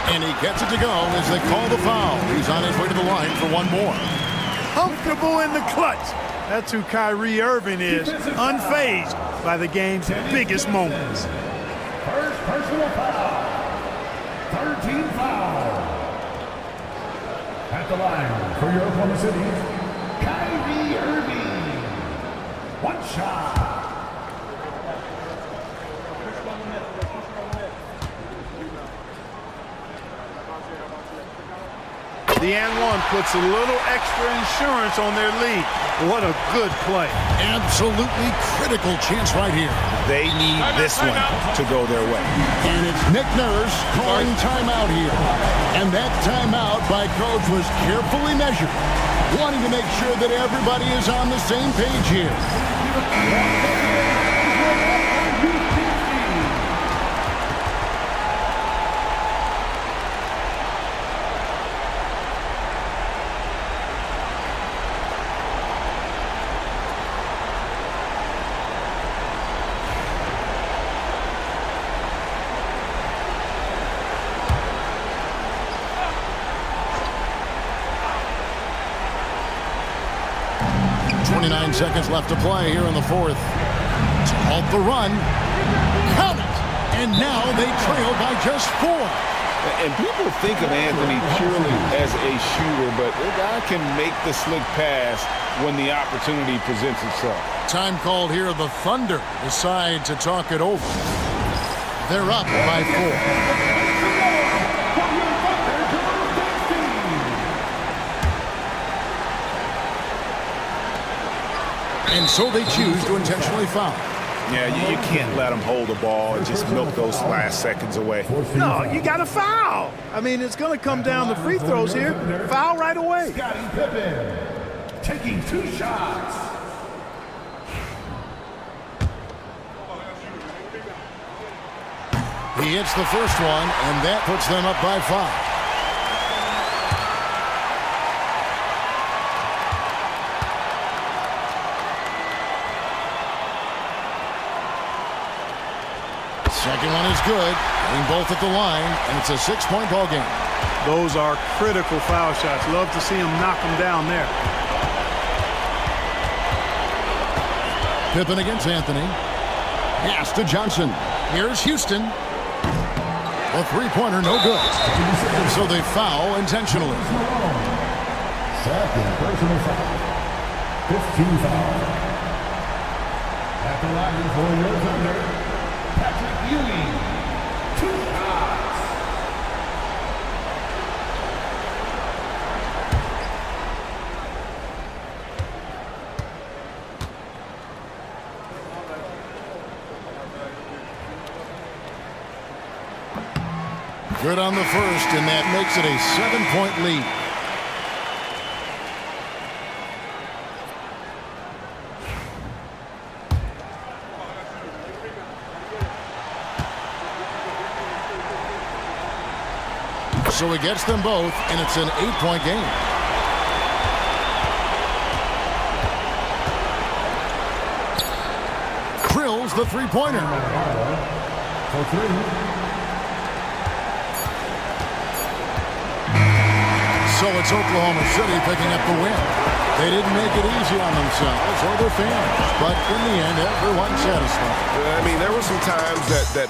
And he gets it to go as they call the foul. He's on his way to the line for one more. Comfortable in the clutch. That's who Kyrie Irving is, unfazed by the game's biggest moments. First personal foul. Third team foul. At the line for your Oklahoma City, Kyrie Irving. One shot. The and one puts a little extra insurance on their lead. What a good play. Absolutely critical chance right here. They need this one to go their way. And it's Nick Nurse calling timeout here. And that timeout by Coach was carefully measured, wanting to make sure that everybody is on the same page here. Seconds left to play here in the fourth. To halt the run. Count it! And now they trail by just 4. And people think of Anthony purely as a shooter, but the guy can make the slick pass when the opportunity presents itself. Time called here. The Thunder decide to talk it over. They're up by 4. And so they choose to intentionally foul. Yeah, you can't let them hold the ball and just milk those last seconds away. No, you got to foul. I mean, it's going to come down to free throws here. Foul right away. Scottie Pippen taking 2 shots. He hits the first one, and that puts them up by 5. Second one is good. Getting both at the line, and it's a 6-point ball game. Those are critical foul shots. Love to see him knock them down there. Pippen against Anthony. Pass to Johnson. Here's Houston. A 3-pointer, no good. And so they foul intentionally. Second personal foul. 15 foul. At the line for your thunder, Patrick Ewing. 2 shots. Good on the first, and that makes it a 7-point lead. So he gets them both, and it's an 8-point game. Drills the three-pointer. For 3. So it's Oklahoma City picking up the win. They didn't make it easy on themselves or their fans, but in the end, everyone's satisfied. I mean, there were some times that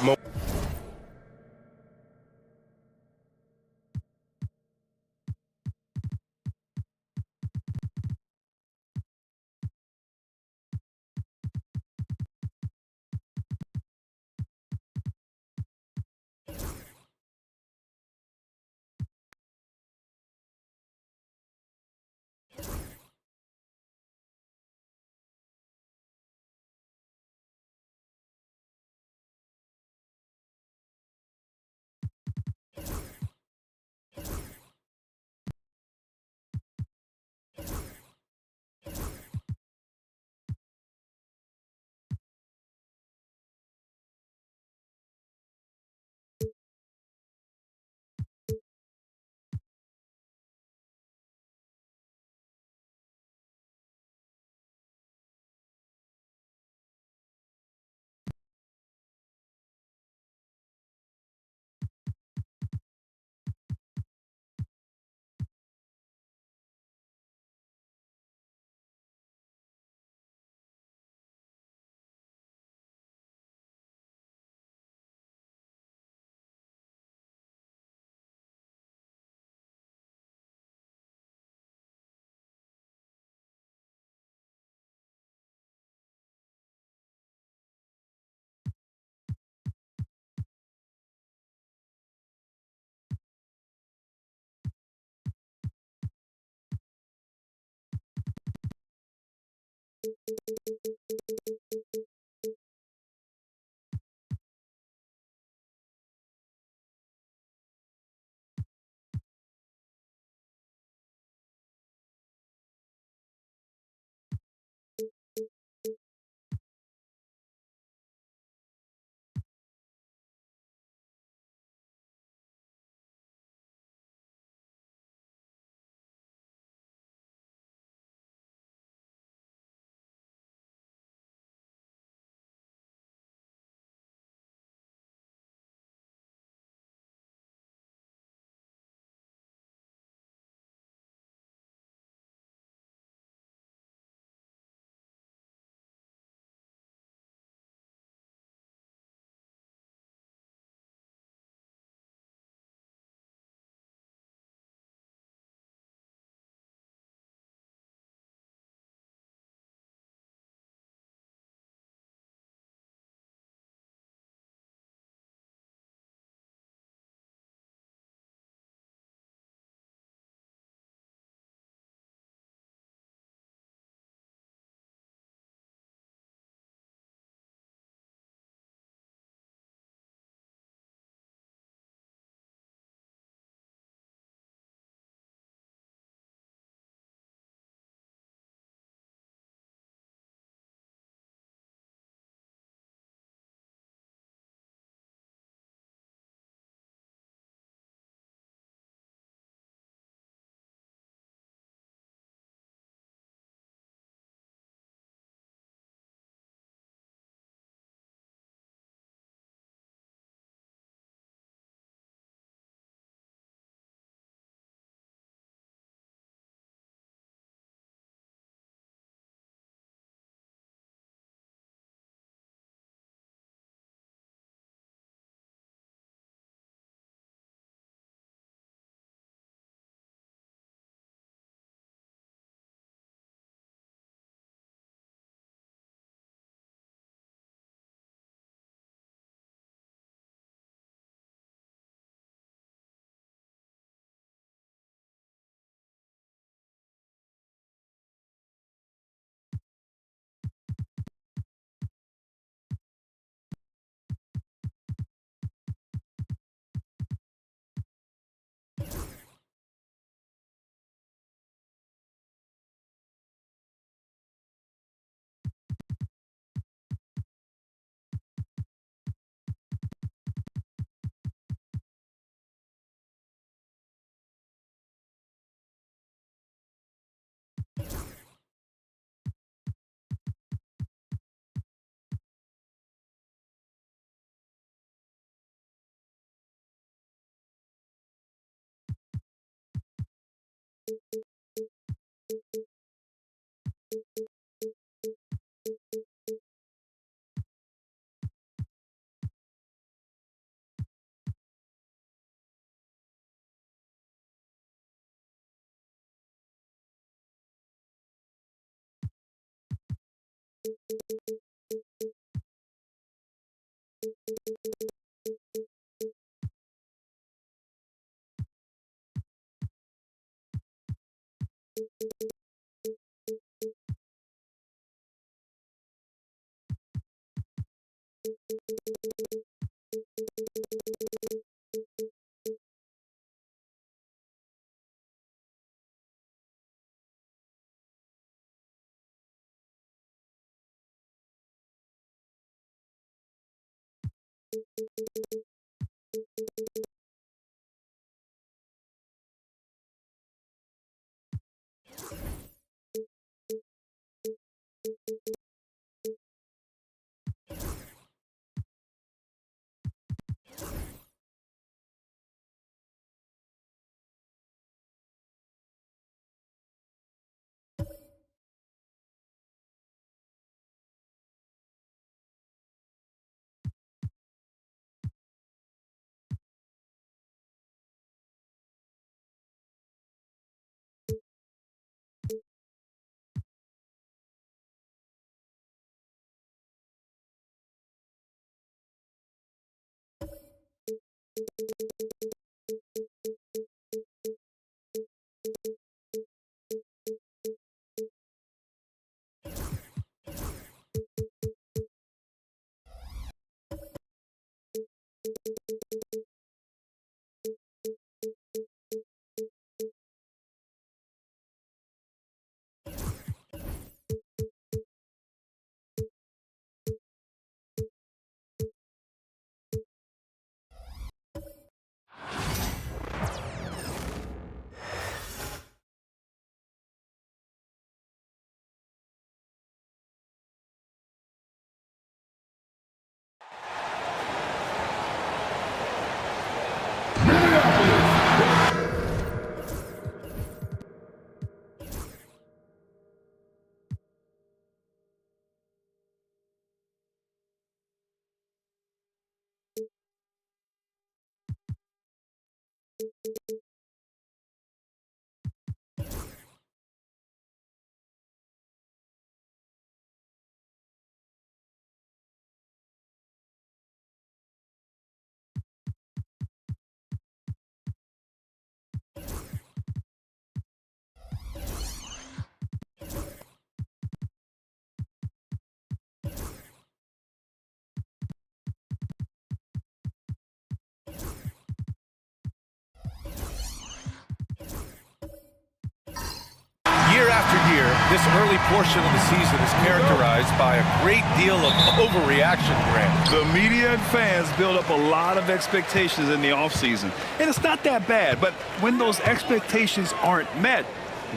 Year after year, this early portion of the season is characterized by a great deal of overreaction, Grant. The media and fans build up a lot of expectations in the offseason. And it's not that bad, but when those expectations aren't met,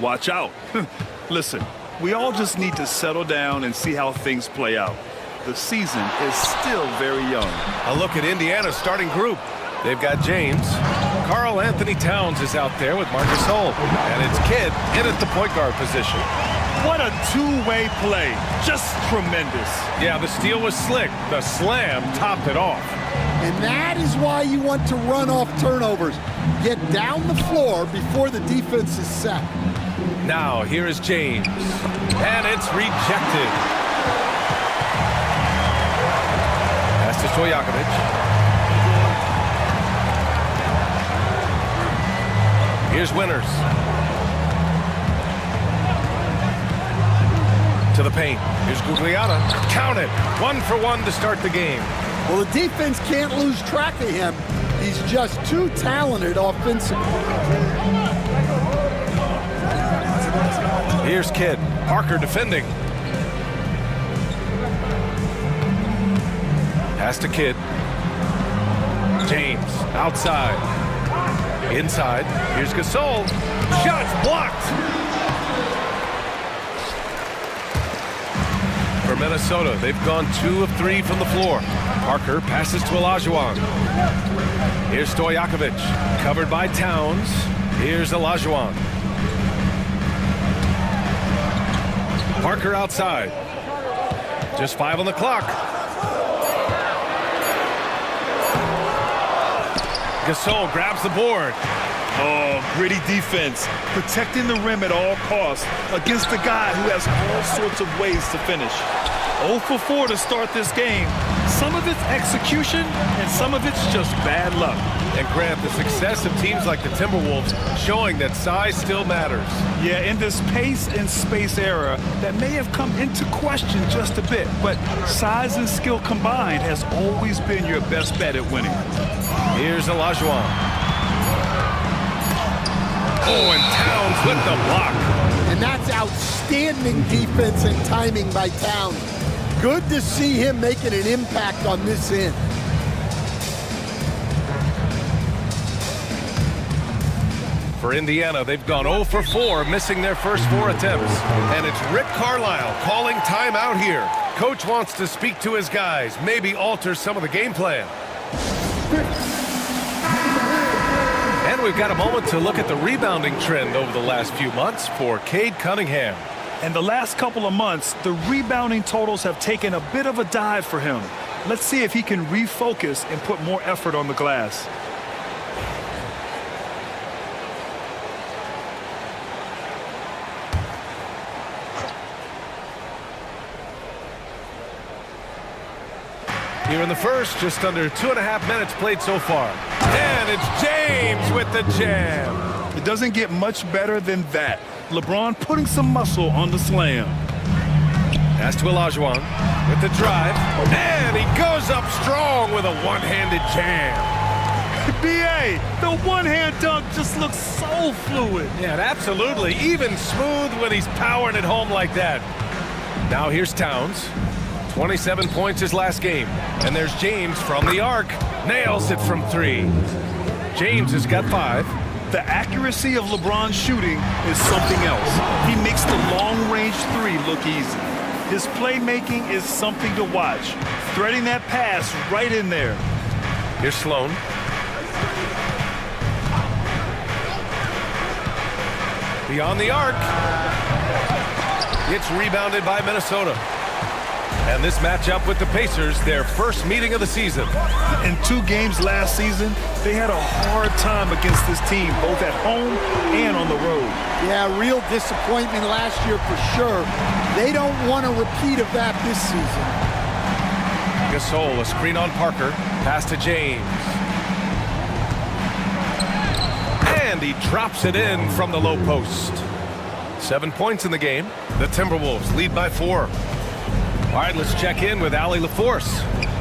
watch out. Listen, we all just need to settle down and see how things play out. The season is still very young. A look at Indiana's starting group. They've got James. Karl Anthony Towns is out there with Marc Gasol. And it's Kidd in at the point guard position. What a two-way play. Just tremendous. Yeah, the steal was slick. The slam topped it off. And that is why you want to run off turnovers. Get down the floor before the defense is set. Now, here is James. And it's rejected. Pass to Stojakovic. Here's Winters. To the paint. Here's Gugliotta. Count it. 1 for 1 to start the game. Well, the defense can't lose track of him. He's just too talented offensively. Here's Kidd. Parker defending. Pass to Kidd. James outside. Inside, here's Gasol. Shots blocked. For Minnesota, they've gone 2 of 3 from the floor. Parker passes to Olajuwon. Here's Stojakovic, covered by Towns. Here's Olajuwon. Parker outside. Just 5 on the clock. Gasol grabs the board. Oh, gritty defense. Protecting the rim at all costs against a guy who has all sorts of ways to finish. 0 for 4 to start this game. Some of it's execution, and some of it's just bad luck. And Grant, the success of teams like the Timberwolves showing that size still matters. Yeah, in this pace and space era, that may have come into question just a bit, but size and skill combined has always been your best bet at winning. Here's Olajuwon. Oh, and Towns with the block. And that's outstanding defense and timing by Towns. Good to see him making an impact on this end. For Indiana, they've gone 0 for 4, missing their first 4 attempts. And it's Rick Carlisle calling timeout here. Coach wants to speak to his guys, maybe alter some of the game plan. And we've got a moment to look at the rebounding trend over the last few months for Cade Cunningham. And the last couple of months, the rebounding totals have taken a bit of a dive for him. Let's see if he can refocus and put more effort on the glass. Here in the first, just under 2.5 minutes played so far. And it's James with the jam. It doesn't get much better than that. LeBron putting some muscle on the slam. Pass to Olajuwon with the drive. And he goes up strong with a one-handed jam. B.A., the one-hand dunk just looks so fluid. Yeah, absolutely. Even smooth when he's powering it home like that. Now here's Towns. 27 points his last game. And there's James from the arc. Nails it from 3. James has got 5. The accuracy of LeBron's shooting is something else. He makes the long-range 3 look easy. His playmaking is something to watch. Threading that pass right in there. Here's Sloan. Beyond the arc. It's rebounded by Minnesota. And this matchup with the Pacers, their first meeting of the season. In 2 games last season, they had a hard time against this team, both at home and on the road. Yeah, real disappointment last year for sure. They don't want a repeat of that this season. Gasol, a screen on Parker. Pass to James. And he drops it in from the low post. 7 points in the game. The Timberwolves lead by 4. All right, let's check in with Allie LaForce.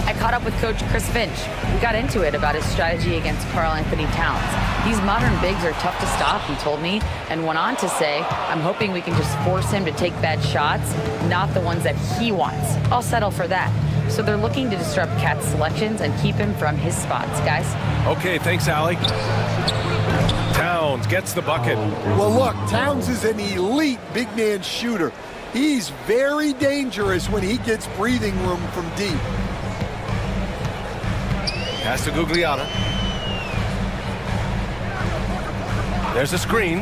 I caught up with Coach Chris Finch. We got into it about his strategy against Karl Anthony Towns. These modern bigs are tough to stop, he told me, and went on to say, I'm hoping we can just force him to take bad shots, not the ones that he wants. I'll settle for that. So they're looking to disrupt Cat's selections and keep him from his spots, guys. Okay, thanks, Allie. Towns gets the bucket. Well, look, Towns is an elite big man shooter. He's very dangerous when he gets breathing room from deep. Pass to Gugliotta. There's a screen.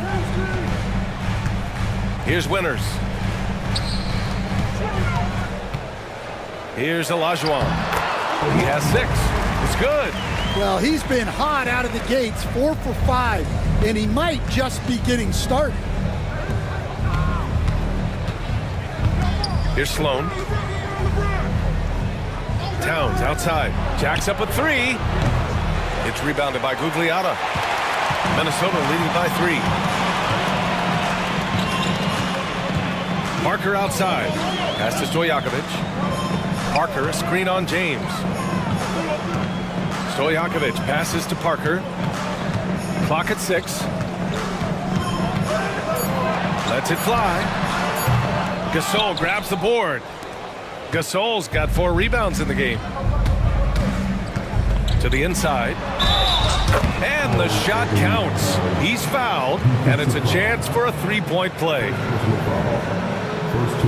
Here's Winters. Here's Olajuwon. He has 6. It's good. Well, he's been hot out of the gates, 4 for 5, and he might just be getting started. Here's Sloan. Towns outside. Jacks up a 3. It's rebounded by Gugliotta. Minnesota leading by 3. Parker outside. Pass to Stojakovic. Parker, a screen on James. Stojakovic passes to Parker. Clock at 6. Lets it fly. Gasol grabs the board. Gasol's got 4 rebounds in the game. To the inside. And the shot counts. He's fouled, and it's a chance for a 3-point play.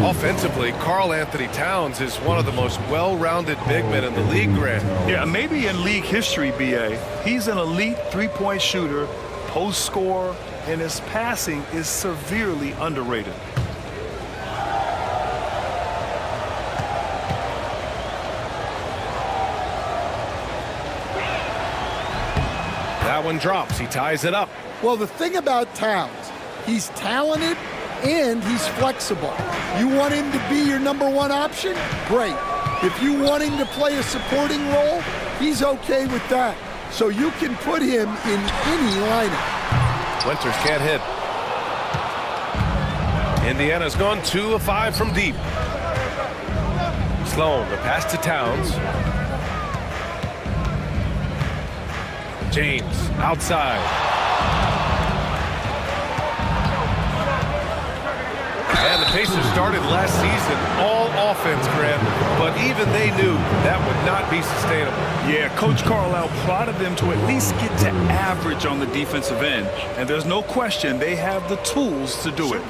Offensively, Karl Anthony Towns is one of the most well-rounded big men in the league, Grant. Yeah, maybe in league history, B.A. He's an elite 3-point shooter, post scorer, and his passing is severely underrated. That one drops. He ties it up. Well, the thing about Towns, he's talented and he's flexible. You want him to be your #1 option? Great. If you want him to play a supporting role, he's okay with that. So you can put him in any lineup. Winters can't hit. Indiana's gone 2 of 5 from deep. Sloan, the pass to Towns. James outside. And the Pacers started last season all offense, Grant, but even they knew that would not be sustainable. Yeah, Coach Carlisle prodded them to at least get to average on the defensive end. And there's no question they have the tools to do it.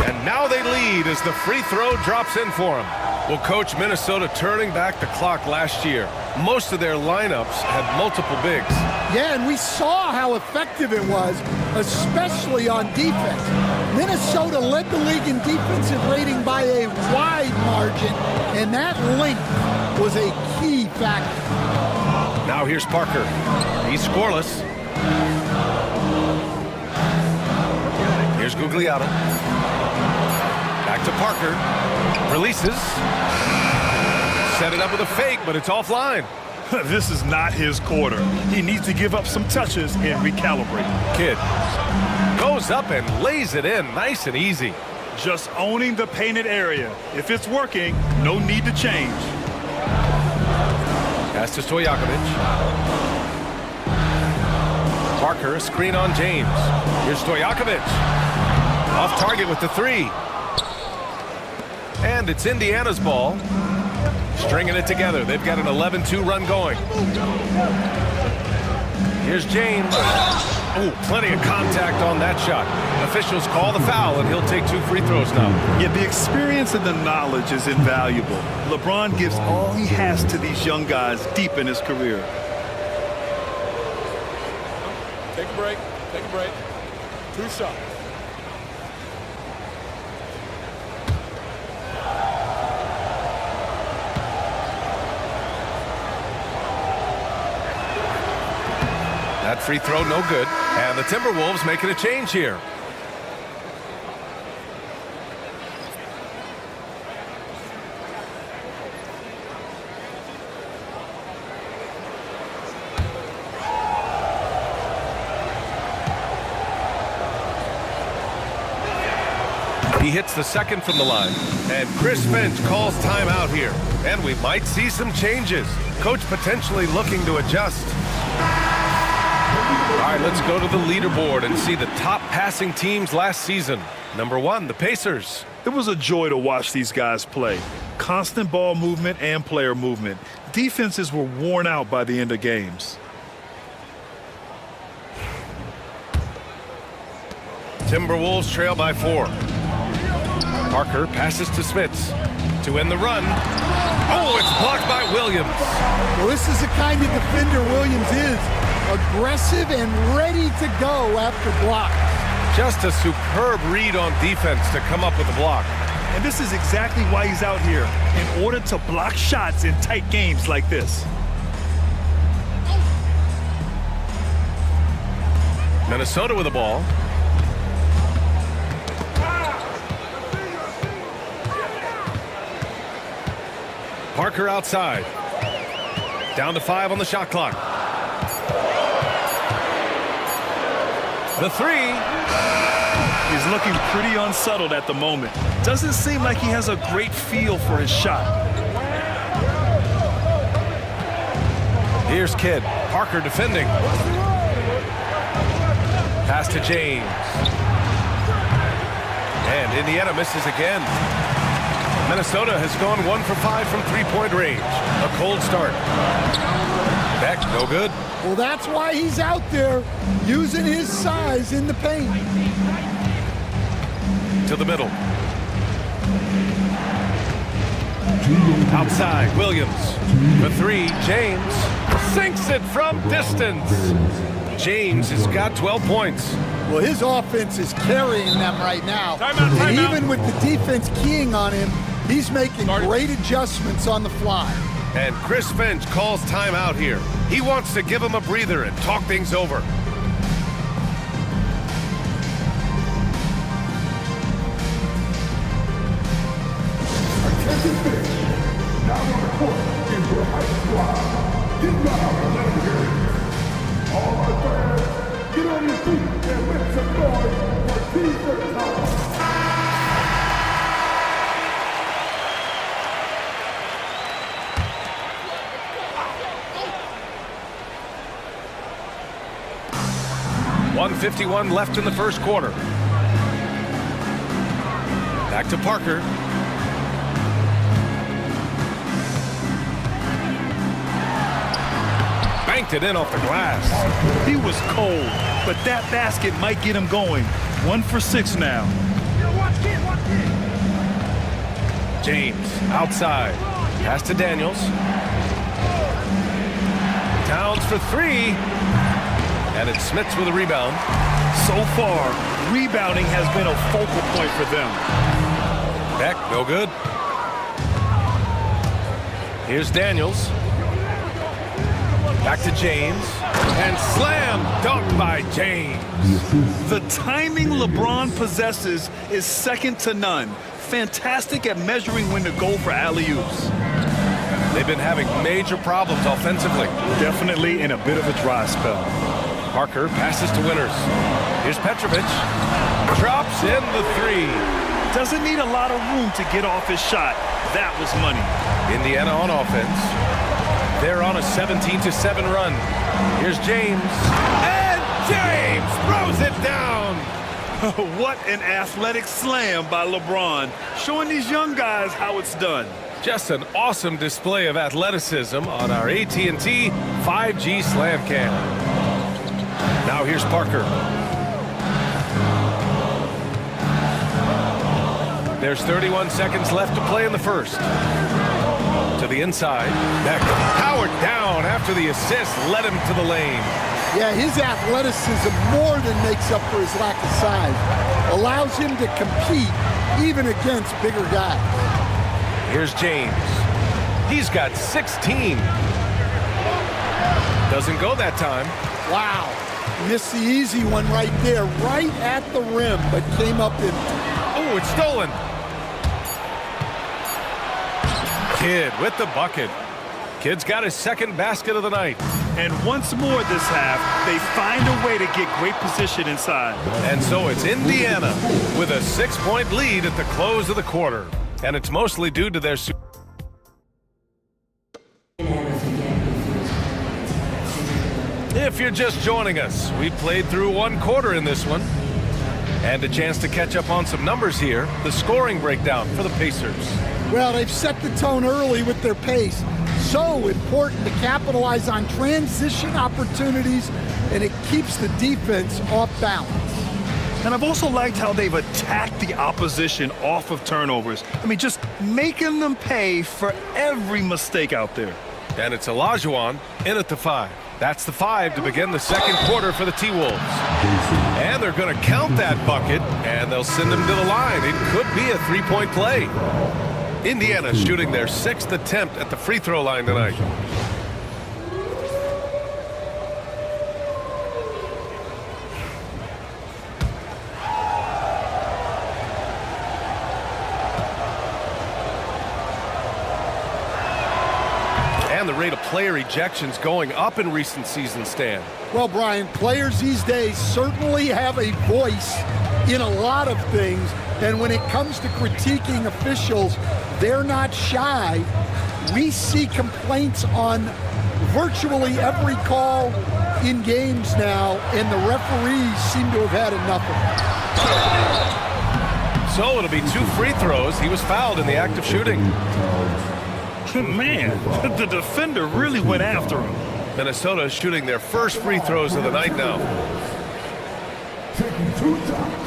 And now they lead as the free throw drops in for them. Well, Coach, Minnesota turning back the clock last year. Most of their lineups had multiple bigs. Yeah, and we saw how effective it was, especially on defense. Minnesota led the league in defensive rating by a wide margin, and that length was a key factor. Now here's Parker. He's scoreless. Here's Gugliotta. Back to Parker. Releases. Set it up with a fake, but it's offline. This is not his quarter. He needs to give up some touches and recalibrate. Kidd goes up and lays it in nice and easy. Just owning the painted area. If it's working, no need to change. Pass to Stojakovic. Parker, a screen on James. Here's Stojakovic. Off target with the three. And it's Indiana's ball. Stringing it together. They've got an 11-2 run going. Here's James. Oh, plenty of contact on that shot. Officials call the foul, and he'll take 2 free throws now. Yeah, the experience and the knowledge is invaluable. LeBron gives all he has to these young guys deep in his career. Take a break. Take a break. 2 shots. That free throw no good. And the Timberwolves making a change here. He hits the second from the line. And Chris Finch calls timeout here. And we might see some changes. Coach potentially looking to adjust. All right, let's go to the leaderboard and see the top passing teams last season. Number 1, the Pacers. It was a joy to watch these guys play. Constant ball movement and player movement. Defenses were worn out by the end of games. Timberwolves trail by 4. Parker passes to Smits to end the run. Oh, it's blocked by Williams. Well, this is the kind of defender Williams is. Aggressive and ready to go after blocks. Just a superb read on defense to come up with a block. And this is exactly why he's out here, in order to block shots in tight games like this. Minnesota with the ball. Parker outside. Down to 5 on the shot clock. The three. He's looking pretty unsettled at the moment. Doesn't seem like he has a great feel for his shot. Here's Kidd. Parker defending. Pass to James. And Indiana misses again. Minnesota has gone 1 for 5 from three-point range. A cold start. Beck, no good. Well, that's why he's out there using his size in the paint. To the middle. Outside, Williams. The three, James. Sinks it from distance. James has got 12 points. Well, his offense is carrying them right now. Timeout. Even with the defense keying on him, he's making great adjustments on the fly. And Chris Finch calls timeout here. He wants to give him a breather and talk things over. Attention finish. Now on the court is your hype squad. Get down and let him hear it. All right, fans, get on your feet and make some noise for T-shirt time. 1:51 left in the first quarter. Back to Parker. Banked it in off the glass. He was cold, but that basket might get him going. 1 for 6 now. James outside. Pass to Daniels. Towns for 3. And it's Smits with a rebound. So far, rebounding has been a focal point for them. Beck, no good. Here's Daniels. Back to James. And slam dunk by James. The timing LeBron possesses is second to none. Fantastic at measuring when to go for alley-oops. They've been having major problems offensively. Definitely in a bit of a dry spell. Parker passes to Winters. Here's Petrovic. Drops in the 3. Doesn't need a lot of room to get off his shot. That was money. Indiana on offense. They're on a 17-7 run. Here's James. And James throws it down. What an athletic slam by LeBron, showing these young guys how it's done. Just an awesome display of athleticism on our AT&T 5G Slam Cam. Now here's Parker. There's 31 seconds left to play in the first. To the inside. Beck powered down after the assist led him to the lane. Yeah, his athleticism more than makes up for his lack of size. Allows him to compete even against bigger guys. Here's James. He's got 16. Doesn't go that time. Wow. Missed the easy one right there, right at the rim, but came up in. Oh, it's stolen. Kidd with the bucket. Kidd's got his second basket of the night. And once more this half, they find a way to get great position inside. And so it's Indiana with a 6-point lead at the close of the quarter. And it's mostly due to their... If you're just joining us, we played through 1 quarter in this one. And a chance to catch up on some numbers here. The scoring breakdown for the Pacers. Well, they've set the tone early with their pace. So important to capitalize on transition opportunities, and it keeps the defense off balance. And I've also liked how they've attacked the opposition off of turnovers. I mean, just making them pay for every mistake out there. And it's Olajuwon in at the 5. That's the 5 to begin the second quarter for the T-Wolves. And they're going to count that bucket, and they'll send him to the line. It could be a 3-point play. Indiana shooting their 6th attempt at the free throw line tonight. And the rate of player ejections going up in recent seasons, Stan. Well, Brian, players these days certainly have a voice in a lot of things, and when it comes to critiquing officials, they're not shy. We see complaints on virtually every call in games now, and the referees seem to have had enough of it. So it'll be 2 free throws. He was fouled in the act of shooting. Man, the defender really went after him. Minnesota is shooting their first free throws of the night now. Taking 2 shots.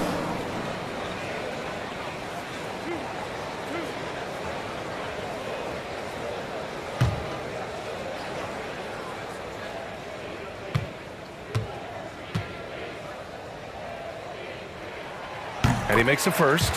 And he makes a first.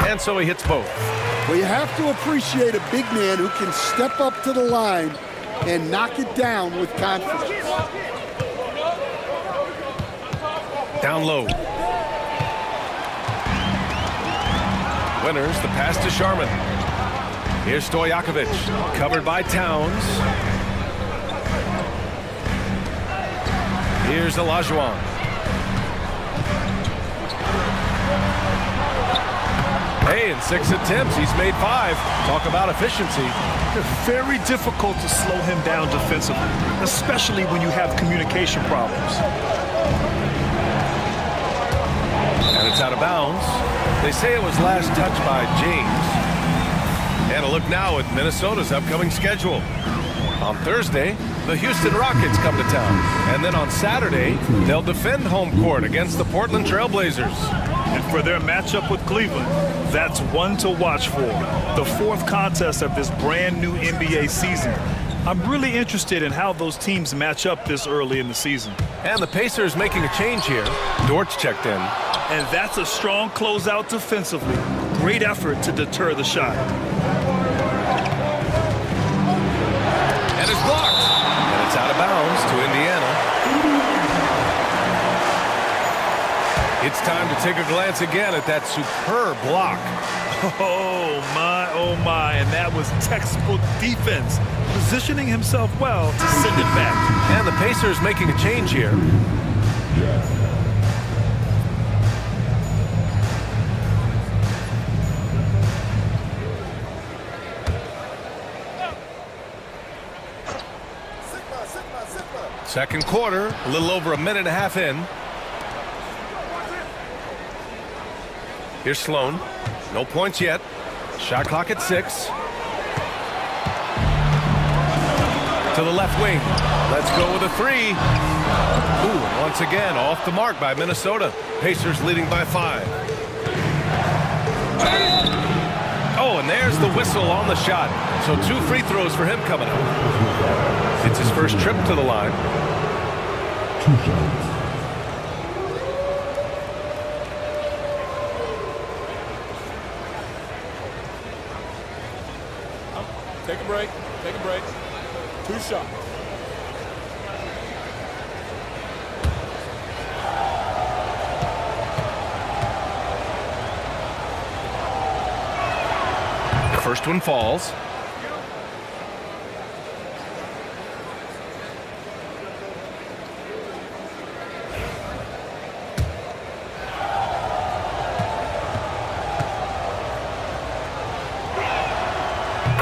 And so he hits both. Well, you have to appreciate a big man who can step up to the line and knock it down with confidence. Down low. Winters, the pass to Sharman. Here's Stojakovic, covered by Towns. Here's Olajuwon. Hey, in 6 attempts, he's made 5. Talk about efficiency. It's very difficult to slow him down defensively, especially when you have communication problems. And it's out of bounds. They say it was last touched by James. And a look now at Minnesota's upcoming schedule. On Thursday, the Houston Rockets come to town. And then on Saturday, they'll defend home court against the Portland Trailblazers. And for their matchup with Cleveland, that's one to watch for. The 4th contest of this brand new NBA season. I'm really interested in how those teams match up this early in the season. And the Pacers making a change here. Dortch checked in. And that's a strong closeout defensively. Great effort to deter the shot. And it's blocked. And it's out of bounds to Indiana. It's time to take a glance again at that superb block. Oh my, and that was textbook defense. Positioning himself well to send it back. And the Pacers making a change here. Second quarter, a little over a minute and a half in. Here's Sloan. No points yet. Shot clock at 6. To the left wing. Let's go with a 3. Ooh, once again, off the mark by Minnesota. Pacers leading by 5. Oh, and there's the whistle on the shot. So 2 free throws for him coming up. It's his first trip to the line. 2 shots. Take a break. Take a break. 2 shots. The first one falls.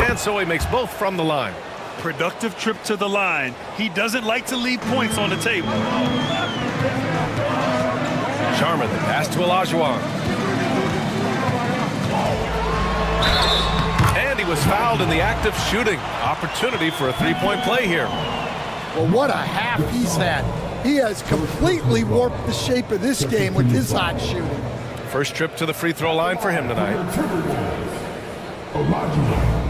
And so he makes both from the line. Productive trip to the line. He doesn't like to leave points on the table. Sharman, the pass to Olajuwon. And he was fouled in the act of shooting. Opportunity for a 3-point play here. Well, what a half he's had. He has completely warped the shape of this game with his hot shooting. First trip to the free throw line for him tonight. Olajuwon.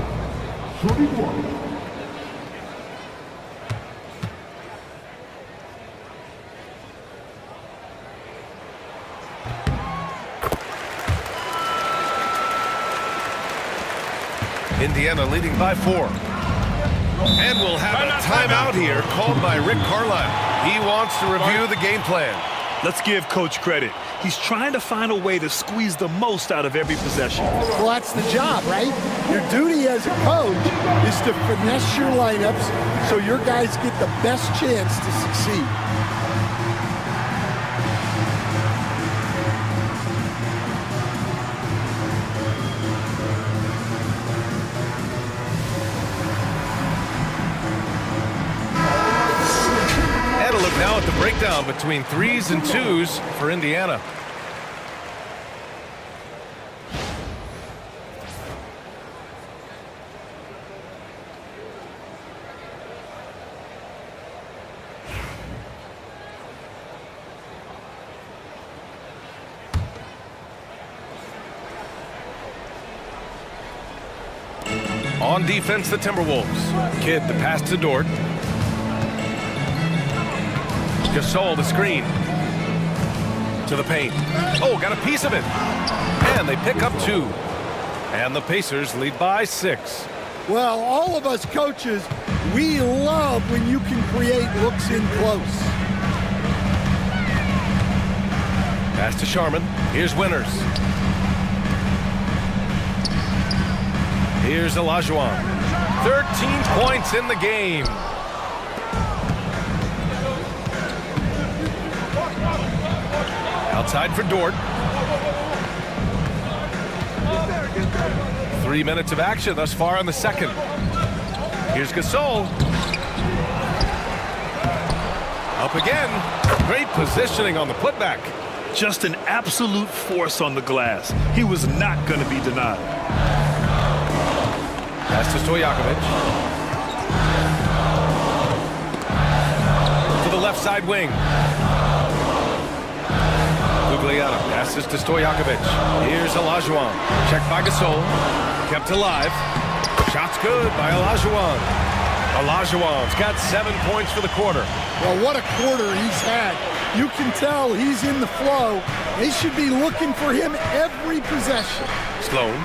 Shooting 1. Indiana leading by 4. And we'll have a timeout here called by Rick Carlisle. He wants to review the game plan. Let's give Coach credit. He's trying to find a way to squeeze the most out of every possession. Well, that's the job, right? Your duty as a coach is to finesse your lineups so your guys get the best chance to succeed. And a look now at the breakdown between 3s and 2s for Indiana. On defense, the Timberwolves. Kidd, the pass to Dort. Gasol, the screen. To the paint. Oh, got a piece of it. And they pick up 2. And the Pacers lead by 6. Well, all of us coaches, we love when you can create looks in close. Pass to Sharman. Here's Winters. Here's Olajuwon. 13 points in the game. Outside for Dort. 3 minutes of action thus far in the second. Here's Gasol. Up again. Great positioning on the putback. Just an absolute force on the glass. He was not going to be denied. Pass to Stojakovic. To the left side wing. Guglielmo passes to Stojakovic. Here's Olajuwon. Checked by Gasol. Kept alive. Shot's good by Olajuwon. Olajuwon's got 7 points for the quarter. Well, what a quarter he's had. You can tell he's in the flow. They should be looking for him every possession. Sloan.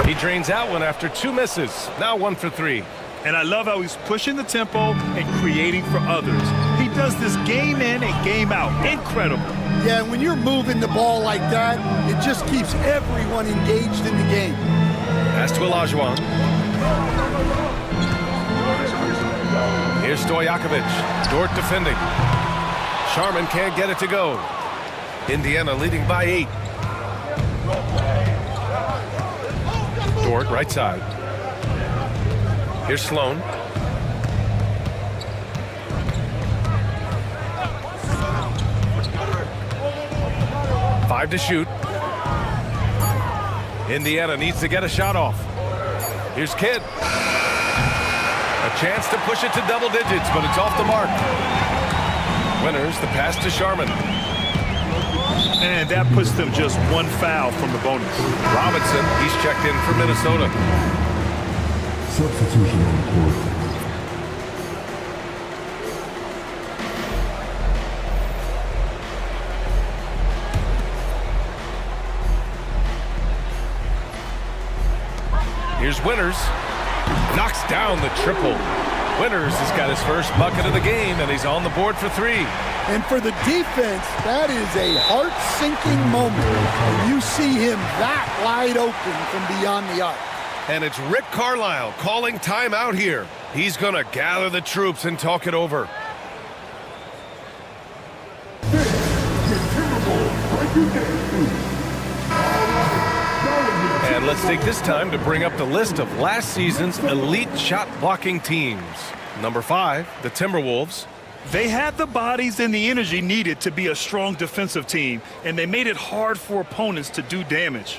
He drains out one after 2 misses. Now 1 for 3. And I love how he's pushing the tempo and creating for others. He does this game in and game out. Incredible. Yeah, when you're moving the ball like that, it just keeps everyone engaged in the game. Pass to Olajuwon. Here's Stojakovic. Dort defending. Sharman can't get it to go. Indiana leading by 8. Dort, right side. Here's Sloan. Five to shoot. Indiana needs to get a shot off. Here's Kidd. A chance to push it to double digits, but it's off the mark. Winners, the pass to Sharman. And that puts them just 1 foul from the bonus. Robinson, he's checked in for Minnesota. Substitution on the court. Here's Winters. Knocks down the triple. Winters has got his first bucket of the game, and he's on the board for 3. And for the defense, that is a heart-sinking moment. You see him that wide open from beyond the arc. And it's Rick Carlisle calling timeout here. He's going to gather the troops and talk it over. And let's take this time to bring up the list of last season's elite shot blocking teams. Number 5, the Timberwolves. They had the bodies and the energy needed to be a strong defensive team, and they made it hard for opponents to do damage.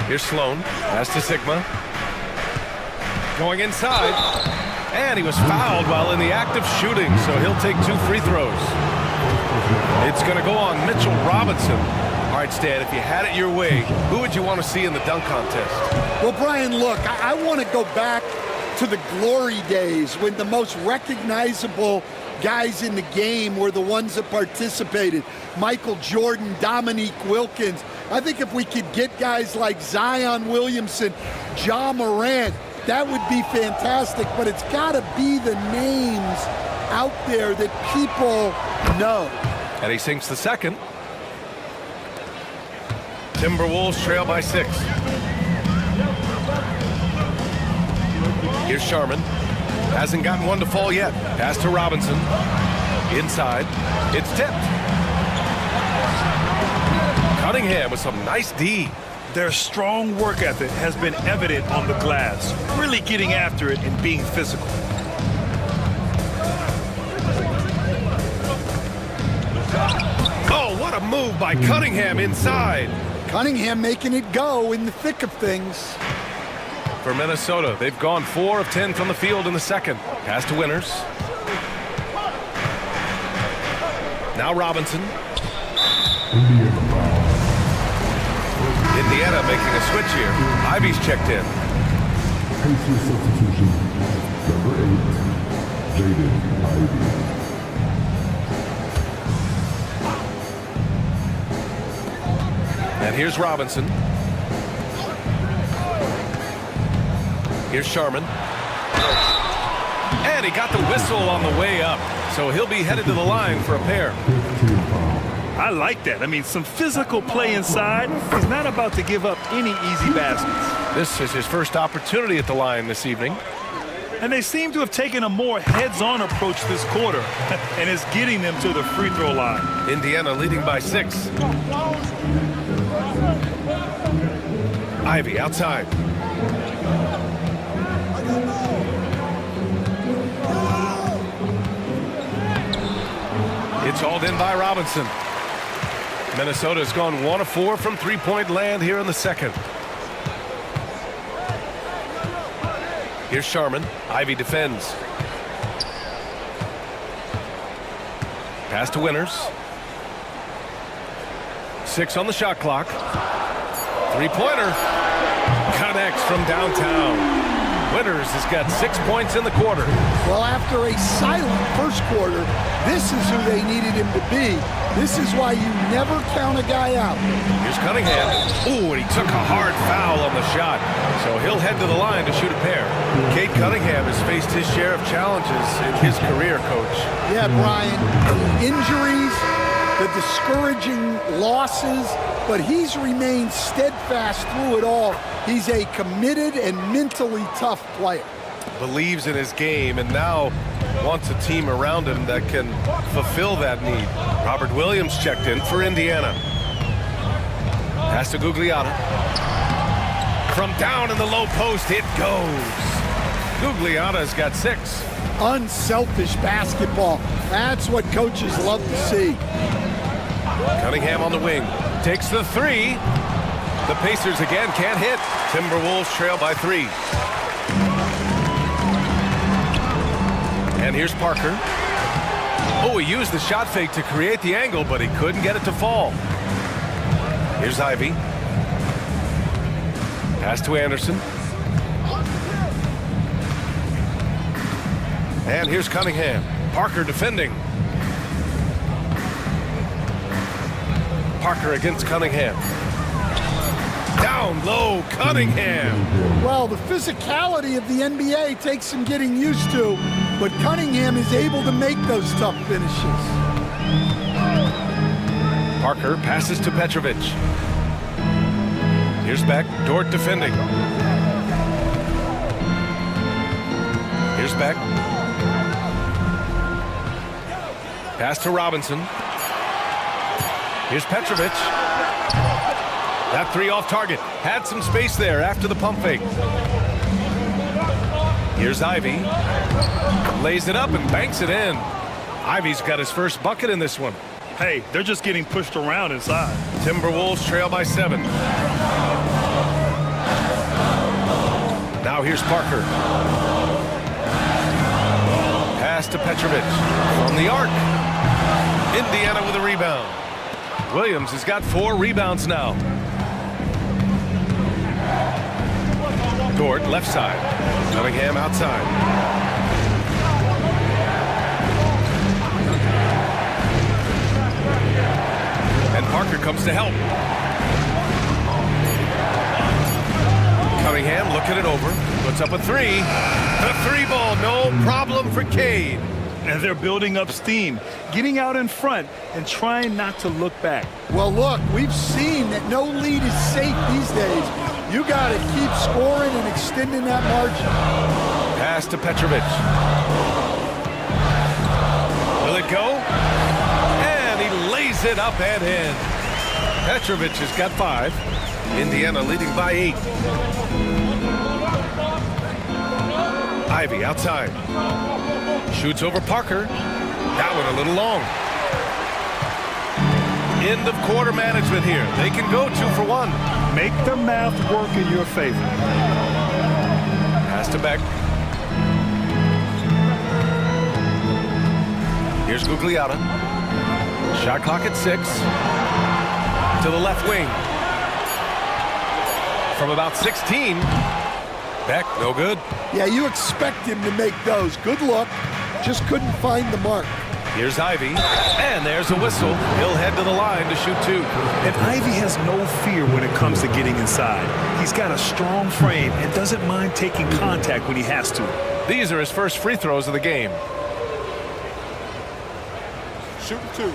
Here's Sloan. Pass to Sigma. Going inside. And he was fouled while in the act of shooting, so he'll take 2 free throws. It's going to go on Mitchell Robinson. All right, Stan, if you had it your way, who would you want to see in the dunk contest? Well, Brian, look, I want to go back to the glory days when the most recognizable guys in the game were the ones that participated. Michael Jordan, Dominique Wilkins. I think if we could get guys like Zion Williamson, Ja Morant, that would be fantastic, but it's got to be the names out there that people know. And he sinks the second. Timberwolves trail by 6. Here's Sharman. Hasn't gotten one to fall yet. Pass to Robinson. Inside. It's tipped. Cunningham with some nice D. Their strong work ethic has been evident on the glass, really getting after it and being physical. Oh, what a move by Cunningham inside. Cunningham making it go in the thick of things. For Minnesota, they've gone 4 of 10 from the field in the second. Pass to Winters. Now Robinson. Indiana making a switch here. Ivy's checked in. Pacers substitution. Number 8, Jaden Ivey. And here's Robinson. Here's Sharman. And he got the whistle on the way up. So he'll be headed to the line for a pair. I like that. I mean, some physical play inside. He's not about to give up any easy baskets. This is his first opportunity at the line this evening. And they seem to have taken a more heads-on approach this quarter, and it's getting them to the free throw line. Indiana leading by 6. Ivey outside. It's hauled in by Robinson. Minnesota's gone 1 of 4 from three-point land here in the second. Here's Sharman. Ivey defends. Pass to Winters. 6 on the shot clock. Three-pointer. Connects from downtown. Winters has got 6 points in the quarter. Well, after a silent first quarter, this is who they needed him to be. This is why you never count a guy out. Here's Cunningham. Ooh, and he took a hard foul on the shot. So he'll head to the line to shoot a pair. Cade Cunningham has faced his share of challenges in his career, Coach. Yeah, Brian. Injuries, the discouraging losses, but he's remained steadfast through it all. He's a committed and mentally tough player. Believes in his game and now wants a team around him that can fulfill that need. Robert Williams checked in for Indiana. Pass to Gugliotta. From down in the low post, it goes. Gugliotta's got 6. Unselfish basketball. That's what coaches love to see. Cunningham on the wing. Takes the 3. The Pacers again can't hit. Timberwolves trail by 3. And here's Parker. Oh, he used the shot fake to create the angle, but he couldn't get it to fall. Here's Ivey. Pass to Anderson. And here's Cunningham. Parker defending. Parker against Cunningham. Down low, Cunningham. Well, the physicality of the NBA takes some getting used to, but Cunningham is able to make those tough finishes. Parker passes to Petrovic. Here's Beck. Dort defending. Here's Beck. Pass to Robinson. Here's Petrovic. That 3 off target. Had some space there after the pump fake. Here's Ivey. Lays it up and banks it in. Ivey's got his first bucket in this one. Hey, they're just getting pushed around inside. Timberwolves trail by 7. Now here's Parker. Pass to Petrovic. From the arc. Indiana with a rebound. Williams has got 4 rebounds now. Dort left side. Cunningham outside. And Parker comes to help. Cunningham looking it over. Puts up a 3. The 3 ball, no problem for Cade. And they're building up steam, getting out in front and trying not to look back. Well, look, we've seen that no lead is safe these days. You got to keep scoring and extending that margin. Pass to Petrovic. Will it go? And he lays it up and in. Petrovic has got 5. Indiana leading by 8. Ivey outside. Shoots over Parker. That one a little long. End of quarter management here. They can go 2 for 1. Make the math work in your favor. Pass to Beck. Here's Gugliotta. Shot clock at 6. To the left wing. From about 16. Beck, no good. Yeah, you expect him to make those. Good look. Just couldn't find the mark. Here's Ivy, and there's a whistle. He'll head to the line to shoot 2. And Ivy has no fear when it comes to getting inside. He's got a strong frame and doesn't mind taking contact when he has to. These are his first free throws of the game. Shooting 2.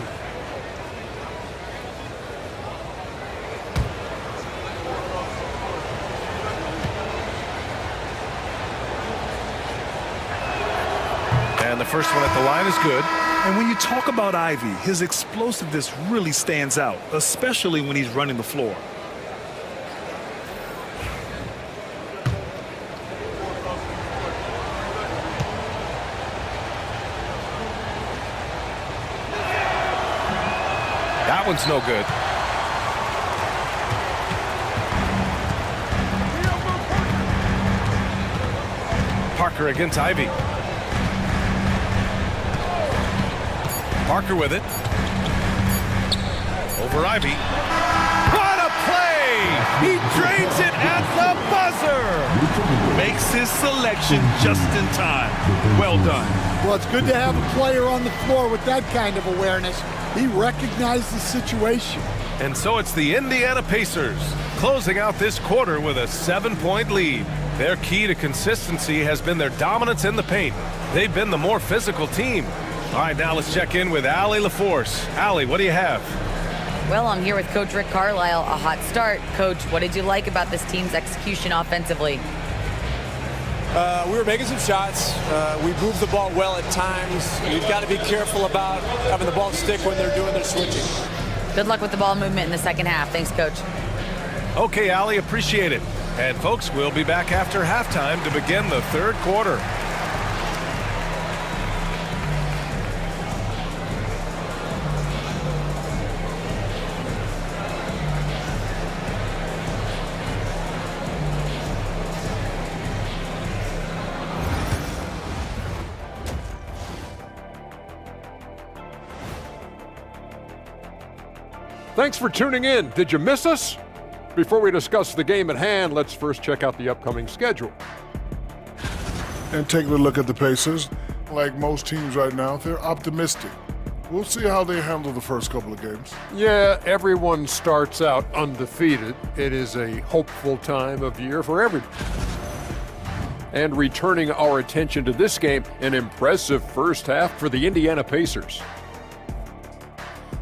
And the first one at the line is good. And when you talk about Ivy, his explosiveness really stands out, especially when he's running the floor. That one's no good. Parker against Ivy. Parker with it. Over Ivy. What a play! He drains it at the buzzer! Makes his selection just in time. Well done. Well, it's good to have a player on the floor with that kind of awareness. He recognized the situation. And so it's the Indiana Pacers closing out this quarter with a 7-point lead. Their key to consistency has been their dominance in the paint. They've been the more physical team. All right, now let's check in with Allie LaForce. Allie, what do you have? Well, I'm here with Coach Rick Carlisle. A hot start. Coach, what did you like about this team's execution offensively? We were making some shots. We moved the ball well at times. You've got to be careful about having the ball stick when they're doing their switching. Good luck with the ball movement in the second half. Thanks, Coach. Okay, Allie, appreciate it. And folks, we'll be back after halftime to begin the third quarter. Thanks for tuning in. Did you miss us? Before we discuss the game at hand, let's first check out the upcoming schedule. And taking a look at the Pacers, like most teams right now, they're optimistic. We'll see how they handle the first couple of games. Yeah, everyone starts out undefeated. It is a hopeful time of year for everyone. And returning our attention to this game, an impressive first half for the Indiana Pacers.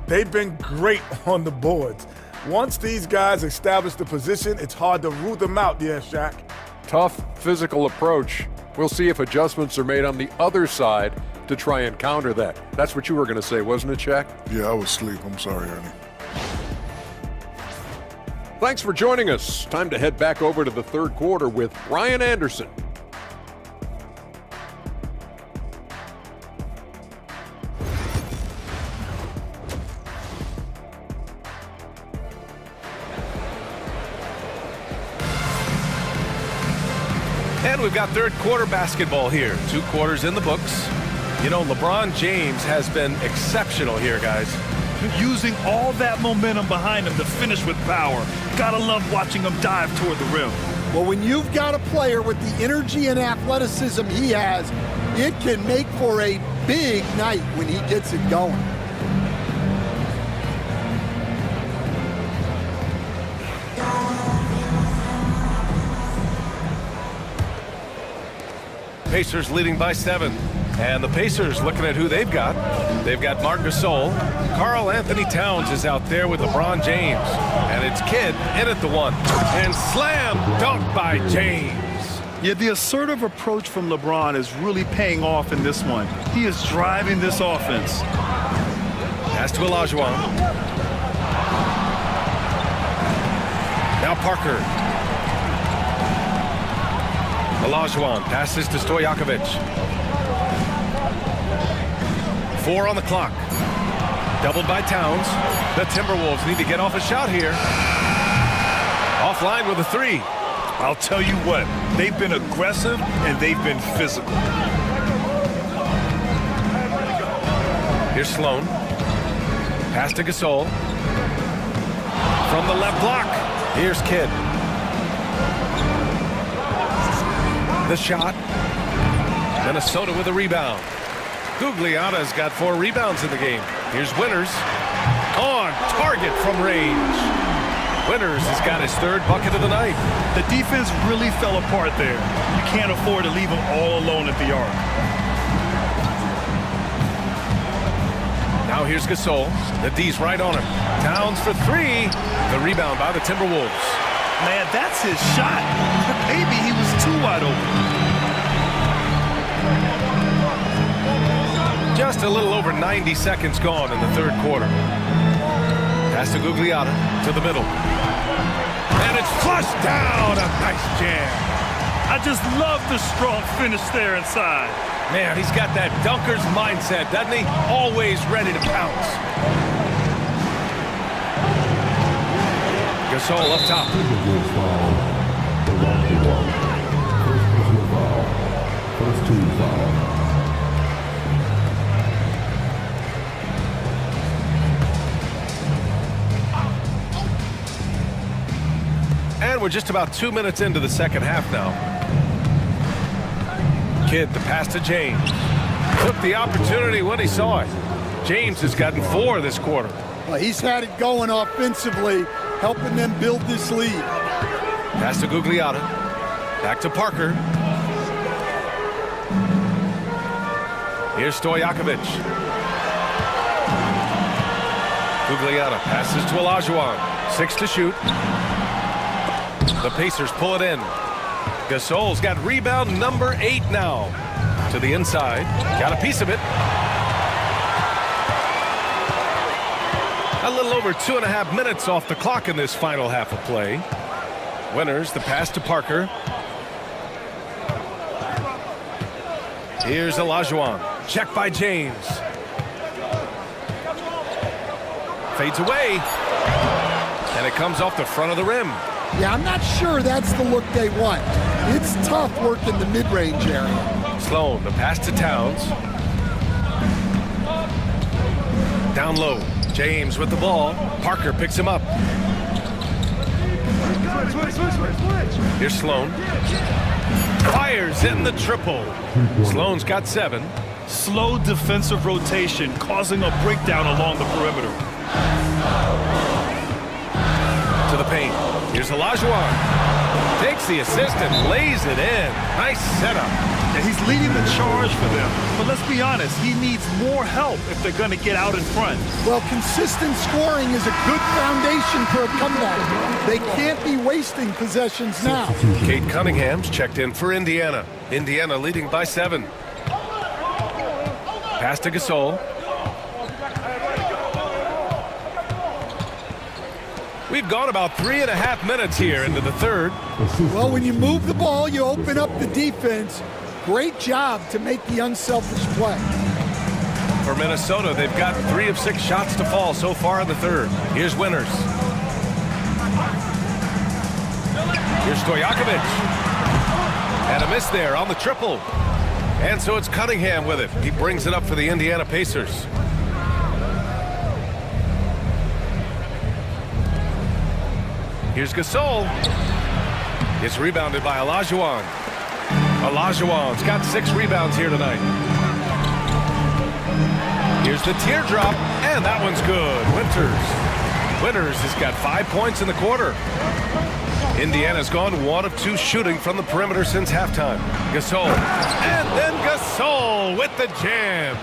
They've been great on the boards. Once these guys establish the position, it's hard to root them out, Shaq. Tough physical approach. We'll see if adjustments are made on the other side to try and counter that. That's what you were going to say, wasn't it, Shaq? Yeah, I was asleep. I'm sorry, Ernie. Thanks for joining us. Time to head back over to the third quarter with Ryan Anderson. And we've got third quarter basketball here. 2 quarters in the books. You know, LeBron James has been exceptional here, guys. Using all that momentum behind him to finish with power. Gotta love watching him dive toward the rim. Well, when you've got a player with the energy and athleticism he has, it can make for a big night when he gets it going. Pacers leading by 7. And the Pacers looking at who they've got. They've got Marc Gasol. Karl Anthony Towns is out there with LeBron James. And it's Kidd in at the 1. And slam dunk by James. Yeah, the assertive approach from LeBron is really paying off in this one. He is driving this offense. Pass to Olajuwon. Now Parker. Olajuwon passes to Stojakovic. 4 on the clock. Doubled by Towns. The Timberwolves need to get off a shot here. Offline with a 3. I'll tell you what, they've been aggressive and they've been physical. Here's Sloan. Pass to Gasol. From the left block. Here's Kidd. The shot. Minnesota with a rebound. Gugliotta's got 4 rebounds in the game. Here's Winters. On target from range. Winters has got his 3rd bucket of the night. The defense really fell apart there. You can't afford to leave them all alone at the arc. Now here's Gasol. The D's right on him. Towns for 3. The rebound by the Timberwolves. Man, that's his shot. Maybe he was too wide open. Just a little over 90 seconds gone in the 3rd quarter. Pass to Gugliotta to the middle. And it's flushed down. A nice jam. I just love the strong finish there inside. Man, he's got that dunker's mindset, doesn't he? Always ready to pounce. Gasol up top. First team foul. And we're just about 2 minutes into the second half now. Kidd, the pass to James. Took the opportunity when he saw it. James has gotten 4 this quarter. Well, he's had it going offensively, helping them build this lead. Pass to Gugliotta. Back to Parker. Here's Stojakovic. Gugliotta passes to Olajuwon. 6 to shoot. The Pacers pull it in. Gasol's got rebound number 8 now. To the inside. Got a piece of it. A little over 2.5 minutes off the clock in this final half of play. Winters, the pass to Parker. Here's Olajuwon. Check by James. Fades away. And it comes off the front of the rim. Yeah, I'm not sure that's the look they want. It's tough working the mid-range area. Sloan, the pass to Towns. Down low. James with the ball. Parker picks him up. Here's Sloan. Fires in the triple. Sloan's got 7. Slow defensive rotation causing a breakdown along the perimeter. To the paint. Here's Olajuwon. Takes the assist and lays it in. Nice setup. Yeah, he's leading the charge for them. But let's be honest, he needs more help if they're going to get out in front. Well, consistent scoring is a good foundation for a comeback. They can't be wasting possessions now. Kate Cunningham's checked in for Indiana. Indiana leading by 7. Pass to Gasol. We've gone about 3.5 minutes here into the 3rd. Well, when you move the ball, you open up the defense. Great job to make the unselfish play. For Minnesota, they've got 3 of 6 shots to fall so far in the 3rd. Here's Winters. Here's Stojakovic. And a miss there on the triple. And so it's Cunningham with it. He brings it up for the Indiana Pacers. Here's Gasol. It's rebounded by Olajuwon. Olajuwon's got 6 rebounds here tonight. Here's the teardrop, and that one's good. Winters has got 5 points in the quarter. Indiana's gone 1 of 2 shooting from the perimeter since halftime. Gasol, and then Gasol with the jam.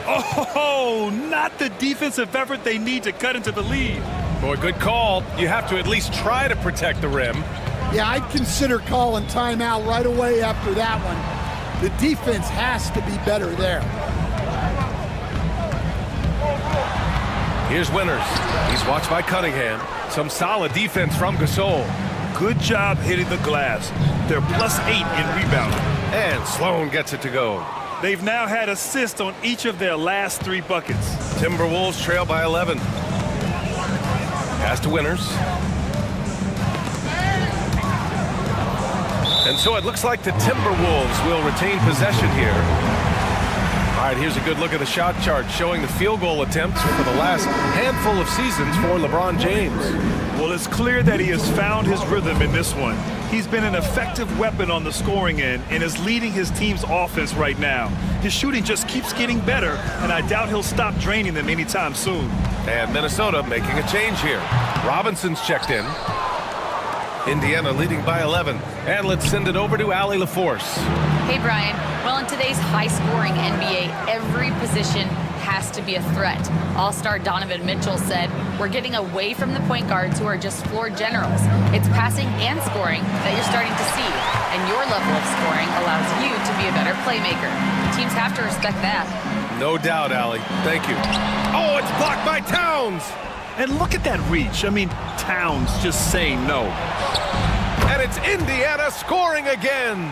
Oh, not the defensive effort they need to cut into the lead. Boy, good call. You have to at least try to protect the rim. Yeah, I'd consider calling timeout right away after that one. The defense has to be better there. Here's Winters. He's watched by Cunningham. Some solid defense from Gasol. Good job hitting the glass. They're +8 in rebounding. And Sloan gets it to go. They've now had assists on each of their last 3 buckets. Timberwolves trail by 11. Pass to Winters. And so it looks like the Timberwolves will retain possession here All right, here's a good look at the shot chart showing the field goal attempts for the last handful of seasons for LeBron James. Well, it's clear that he has found his rhythm in this one. He's been an effective weapon on the scoring end and is leading his team's offense right now. His shooting just keeps getting better, and I doubt he'll stop draining them anytime soon. And Minnesota making a change here. Robinson's checked in. Indiana leading by 11. And let's send it over to Allie LaForce. Hey, Brian. Well, in today's high-scoring NBA, every position has to be a threat. All-star Donovan Mitchell said, "We're getting away from the point guards who are just floor generals. It's passing and scoring that you're starting to see, and your level of scoring allows you to be a better playmaker. Teams have to respect that." No doubt, Allie. Thank you. Oh, it's blocked by Towns. And look at that reach. I mean, Towns just saying no. And it's Indiana scoring again.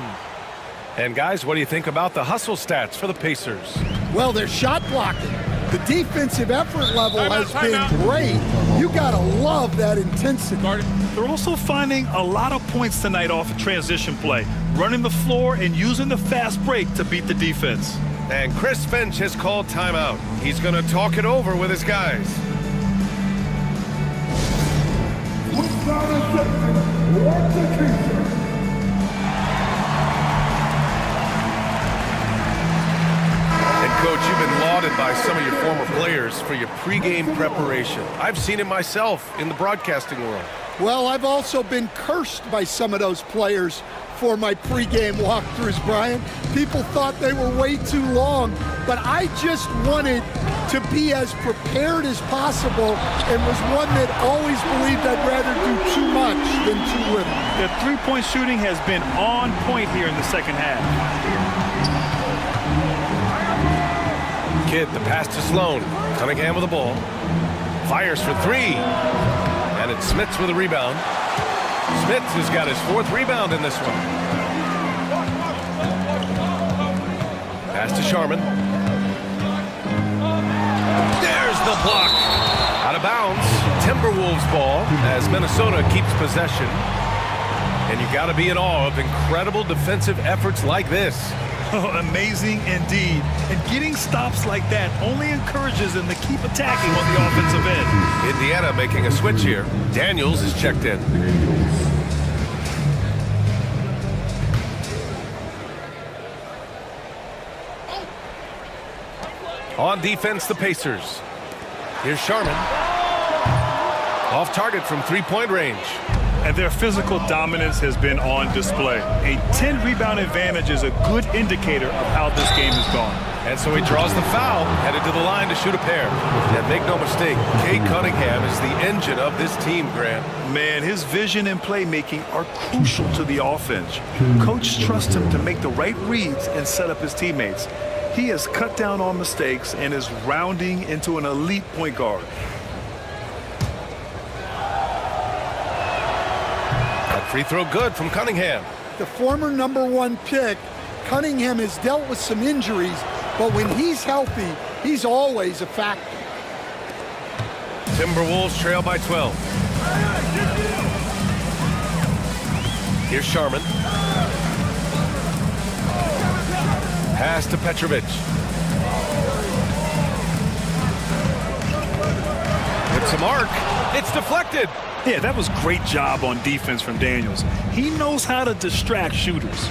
And guys, what do you think about the hustle stats for the Pacers? Well, they're shot blocking. The defensive effort level has been great. You gotta love that intensity. They're also finding a lot of points tonight off of transition play, running the floor and using the fast break to beat the defense. And Chris Finch has called timeout. He's going to talk it over with his guys. And Coach, you've been lauded by some of your former players for your pregame preparation. I've seen it myself in the broadcasting world. Well, I've also been cursed by some of those players for my pregame walkthroughs, Brian. People thought they were way too long, but I just wanted to be as prepared as possible and was one that always believed I'd rather do too much than too little. The three-point shooting has been on point here in the second half. Kidd, the pass to Sloan. Cunningham with the ball. Fires for three. And it's Smits with a rebound. Smits has got his fourth rebound in this one. Pass to Sharman. There's the block. Out of bounds. Timberwolves ball as Minnesota keeps possession. And you got to be in awe of incredible defensive efforts like this. Oh, amazing indeed. And getting stops like that only encourages them to keep attacking on the offensive end. Indiana making a switch here. Daniels is checked in. On defense, the Pacers. Here's Sharman. Off target from three-point range. And their physical dominance has been on display. A 10-rebound advantage is a good indicator of how this game has gone. And so he draws the foul, headed to the line to shoot a pair. And make no mistake, Cade Cunningham is the engine of this team, Grant. Man, his vision and playmaking are crucial to the offense. Coach trusts him to make the right reads and set up his teammates. He has cut down on mistakes and is rounding into an elite point guard. That free throw good from Cunningham. The former #1 pick, Cunningham has dealt with some injuries, but when he's healthy, he's always a factor. Timberwolves trail by 12. Here's Sharman. Pass to Petrovic. With some arc, it's deflected. Yeah, that was great job on defense from Daniels. He knows how to distract shooters.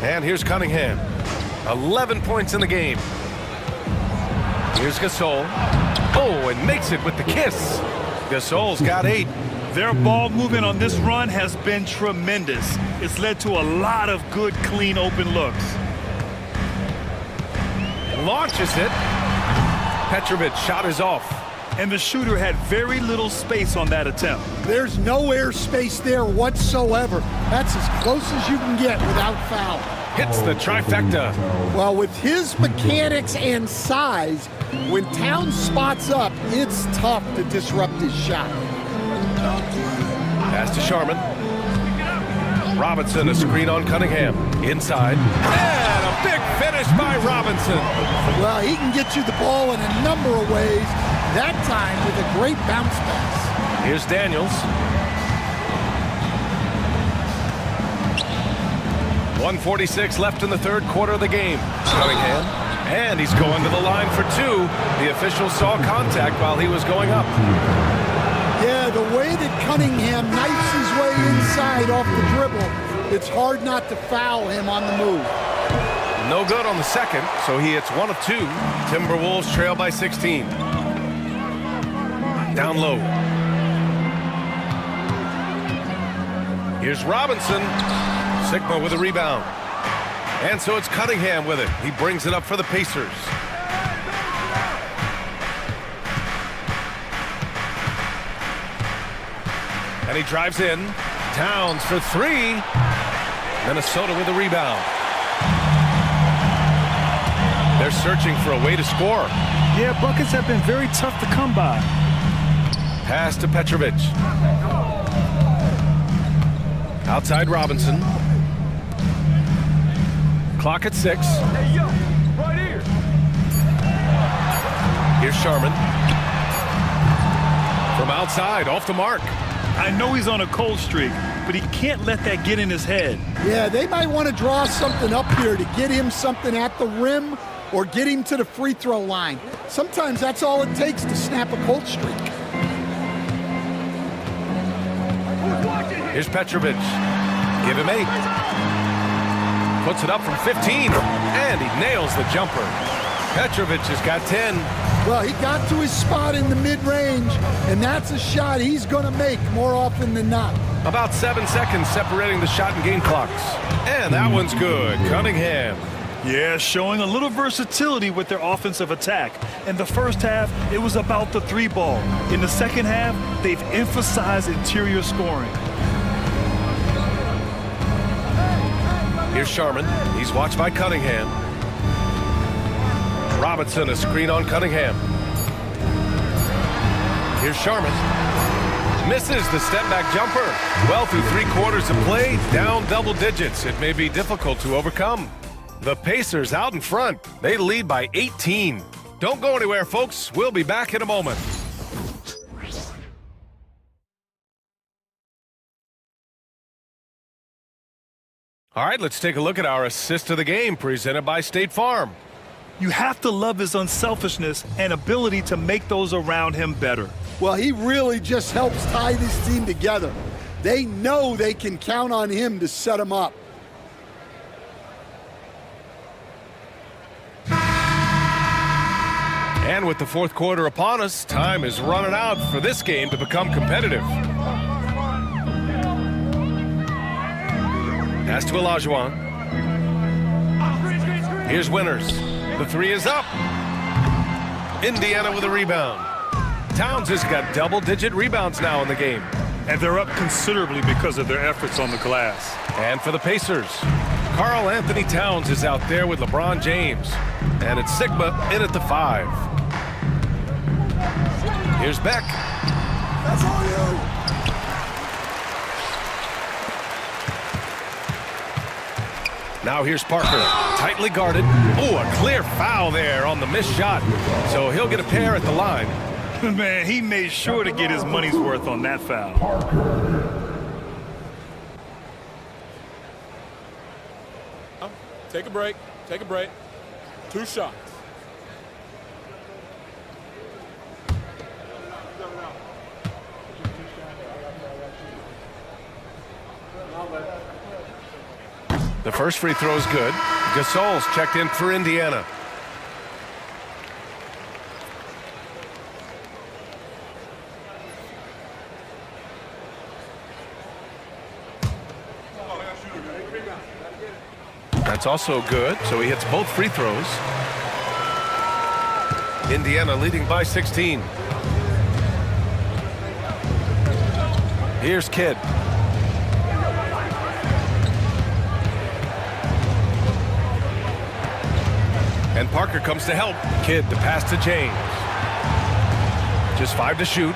And here's Cunningham. 11 points in the game. Here's Gasol. Oh, and makes it with the kiss. Gasol's got 8. Their ball movement on this run has been tremendous. It's led to a lot of good, clean, open looks. Launches it. Petrovic shot is off. And the shooter had very little space on that attempt. There's no air space there whatsoever. That's as close as you can get without foul. Hits the trifecta. Well, with his mechanics and size, when Towns spots up, it's tough to disrupt his shot. Pass to Sharman. Robinson, a screen on Cunningham. Inside. And a big finish by Robinson. Well, he can get you the ball in a number of ways. That time with a great bounce pass. Here's Daniels. 1:46 left in the third quarter of the game. Cunningham, and he's going to the line for two. The official saw contact while he was going up. Yeah, the way that Cunningham knifes his way inside off the dribble, it's hard not to foul him on the move. No good on the second, so he hits one of two. Timberwolves trail by 16. Down low. Here's Robinson. Sigma with a rebound. And so it's Cunningham with it. He brings it up for the Pacers. And he drives in. Towns for three. Minnesota with a rebound. They're searching for a way to score. Yeah, buckets have been very tough to come by. Pass to Petrovic. Outside Robinson. Clock at 6. Hey, yo, right here. Here's Sharman. From outside, off the mark. I know he's on a cold streak, but he can't let that get in his head. Yeah, they might want to draw something up here to get him something at the rim or get him to the free throw line. Sometimes that's all it takes to snap a cold streak. Here's Petrovic. Give him 8. Puts it up from 15, and he nails the jumper. Petrovic has got 10. Well, he got to his spot in the mid-range, and that's a shot he's going to make more often than not. About 7 seconds separating the shot and game clocks. And that one's good. Cunningham. Yeah, showing a little versatility with their offensive attack. In the first half, it was about the three ball. In the second half, they've emphasized interior scoring. Here's Sharman. He's watched by Cunningham. Robinson, a screen on Cunningham. Here's Sharman. Misses the step-back jumper. Well, through 3 quarters of play, down double digits. It may be difficult to overcome. The Pacers out in front. They lead by 18. Don't go anywhere, folks. We'll be back in a moment. All right, let's take a look at our assist of the game presented by State Farm. You have to love his unselfishness and ability to make those around him better. Well, he really just helps tie this team together. They know they can count on him to set them up. And with the fourth quarter upon us, time is running out for this game to become competitive. Pass to Olajuwon. Here's Winters. The three is up. Indiana with a rebound. Towns has got double-digit rebounds now in the game. And they're up considerably because of their efforts on the glass. And for the Pacers, Karl Anthony Towns is out there with LeBron James. And it's Sigma in at the 5. Here's Beck. That's all you. Now here's Parker, tightly guarded. Oh, a clear foul there on the missed shot. So he'll get a pair at the line. Man, he made sure to get his money's worth on that foul. Take a break. Take a break. 2 shots. The first free throw is good. Gasol's checked in for Indiana. That's also good, so he hits both free throws. Indiana leading by 16. Here's Kidd. And Parker comes to help. Kidd to pass to James. Just 5 to shoot.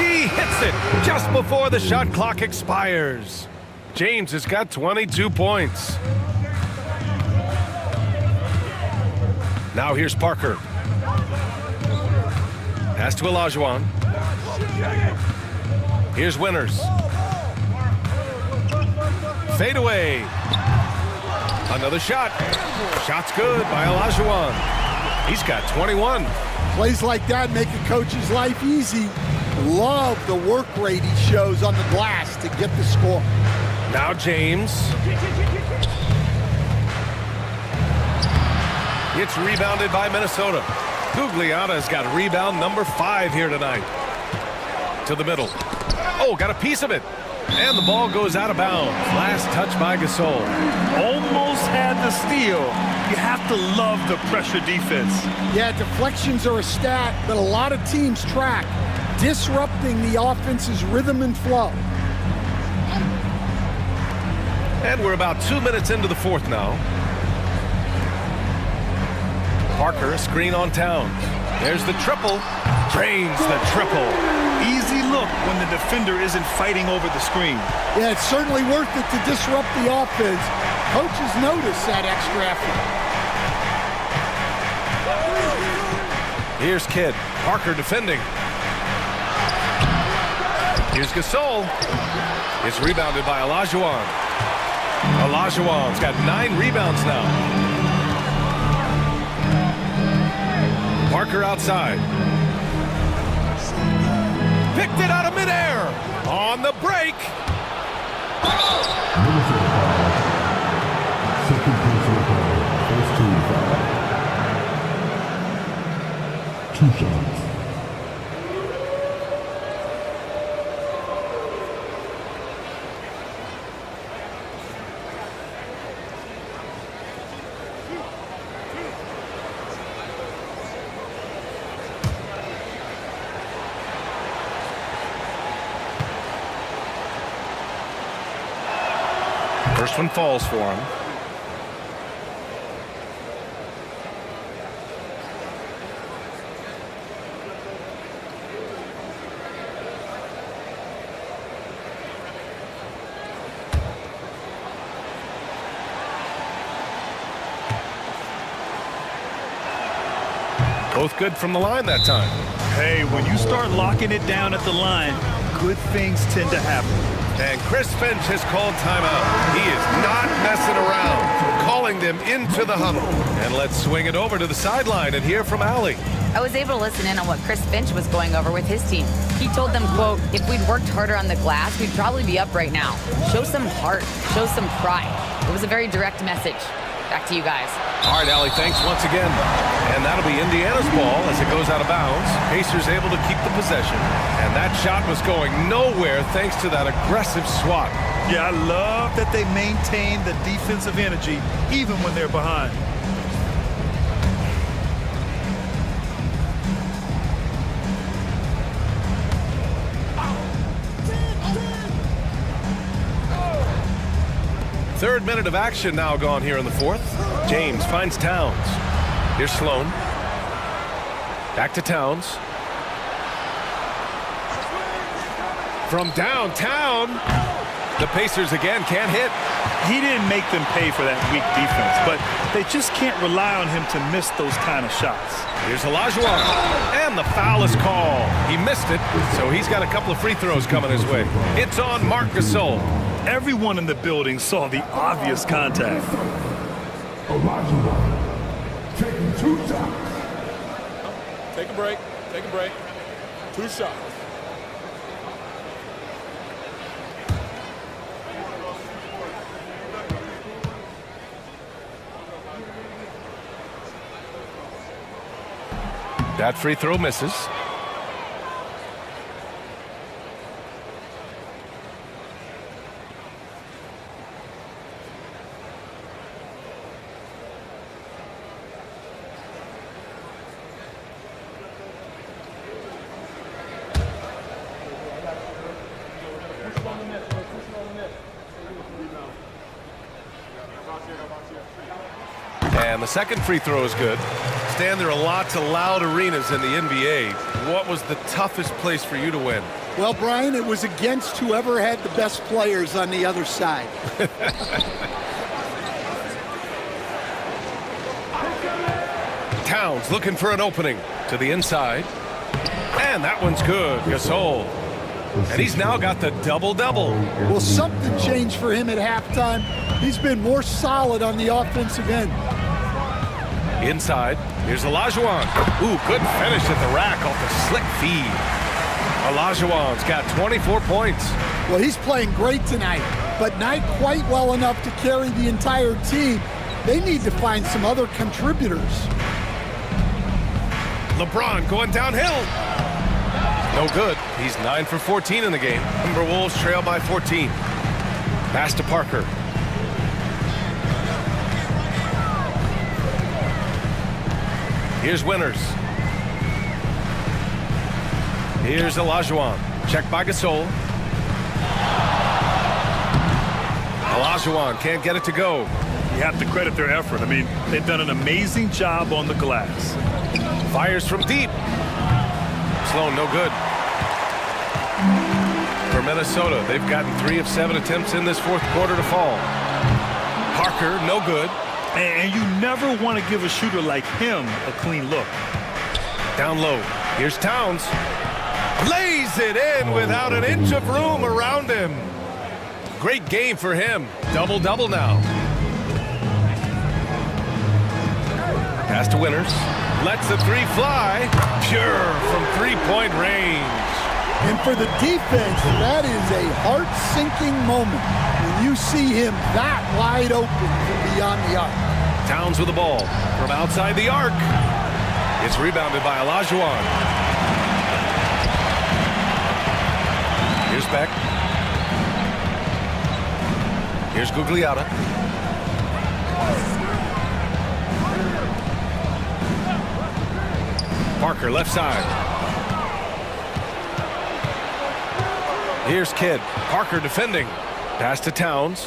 He hits it just before the shot clock expires. James has got 22 points. Now here's Parker. Pass to Olajuwon. Here's Winters. Fade away. Another shot. Shot's good by Olajuwon. He's got 21. Plays like that make a coach's life easy. Love the work rate he shows on the glass to get the score. Now James. It's rebounded by Minnesota. Gugliotta's got rebound number 5 here tonight. To the middle. Oh, got a piece of it. And the ball goes out of bounds. Last touch by Gasol. Almost had the steal. You have to love the pressure defense. Yeah, deflections are a stat that a lot of teams track, disrupting the offense's rhythm and flow. And we're about 2 minutes into the fourth now. Parker, a screen on Towns. There's the triple. Drains the triple. Easy look when the defender isn't fighting over the screen. Yeah, it's certainly worth it to disrupt the offense. Coaches notice that extra effort. Here's Kidd. Parker defending. Here's Gasol. It's rebounded by Olajuwon. Olajuwon's got 9 rebounds now. Parker outside. Picked it out of midair. On the break. Second personal foul. First team foul. 2 shots. First one falls for him. Both good from the line that time. Hey, when you start locking it down at the line, good things tend to happen. And Chris Finch has called timeout. He is not messing around, calling them into the huddle. And let's swing it over to the sideline and hear from Allie. I was able to listen in on what Chris Finch was going over with his team. He told them, quote, if we'd worked harder on the glass, we'd probably be up right now. Show some heart, show some pride. It was a very direct message. Back to you guys. All right, Allie, thanks once again. And that'll be Indiana's ball as it goes out of bounds. Pacers able to keep the possession. And that shot was going nowhere thanks to that aggressive swat. Yeah, I love that they maintain the defensive energy even when they're behind. Third minute of action now gone here in the fourth. James finds Towns. Here's Sloan. Back to Towns. From downtown, the Pacers again can't hit. He didn't make them pay for that weak defense, but they just can't rely on him to miss those kind of shots. Here's Olajuwon, and the foul is called. He missed it, so he's got a couple of free throws coming his way. It's on Marc Gasol. Everyone in the building saw the obvious contact. Olajuwon taking 2 shots. Take a break. Take a break. 2 shots. That free throw misses. And the second free throw is good. Stan, there are lots of loud arenas in the NBA. What was the toughest place for you to win? Well, Brian, it was against whoever had the best players on the other side. Towns looking for an opening to the inside. And that one's good. Gasol. And he's now got the double-double. Well, something changed for him at halftime. He's been more solid on the offensive end. Inside, here's Olajuwon. Ooh, good finish at the rack off the slick feed. Olajuwon's got 24 points. Well, he's playing great tonight, but not quite well enough to carry the entire team. They need to find some other contributors. LeBron going downhill. No good. He's 9 for 14 in the game. Timberwolves trail by 14. Pass to Parker. Here's Winters. Here's Olajuwon. Check by Gasol. Olajuwon can't get it to go. You have to credit their effort. I mean, they've done an amazing job on the glass. Fires from deep. Sloan, no good. For Minnesota, they've gotten 3 of 7 attempts in this fourth quarter to fall. Parker, no good. And you never want to give a shooter like him a clean look. Down low. Here's Towns. Lays it in without an inch of room around him. Great game for him. Double-double now. Pass to Winters. Lets the three fly. Pure from three-point range. And for the defense, that is a heart-sinking moment when you see him that wide open from beyond the arc. Towns with the ball from outside the arc. It's rebounded by Olajuwon. Here's Beck. Here's Gugliotta. Parker left side. Here's Kidd. Parker defending. Pass to Towns.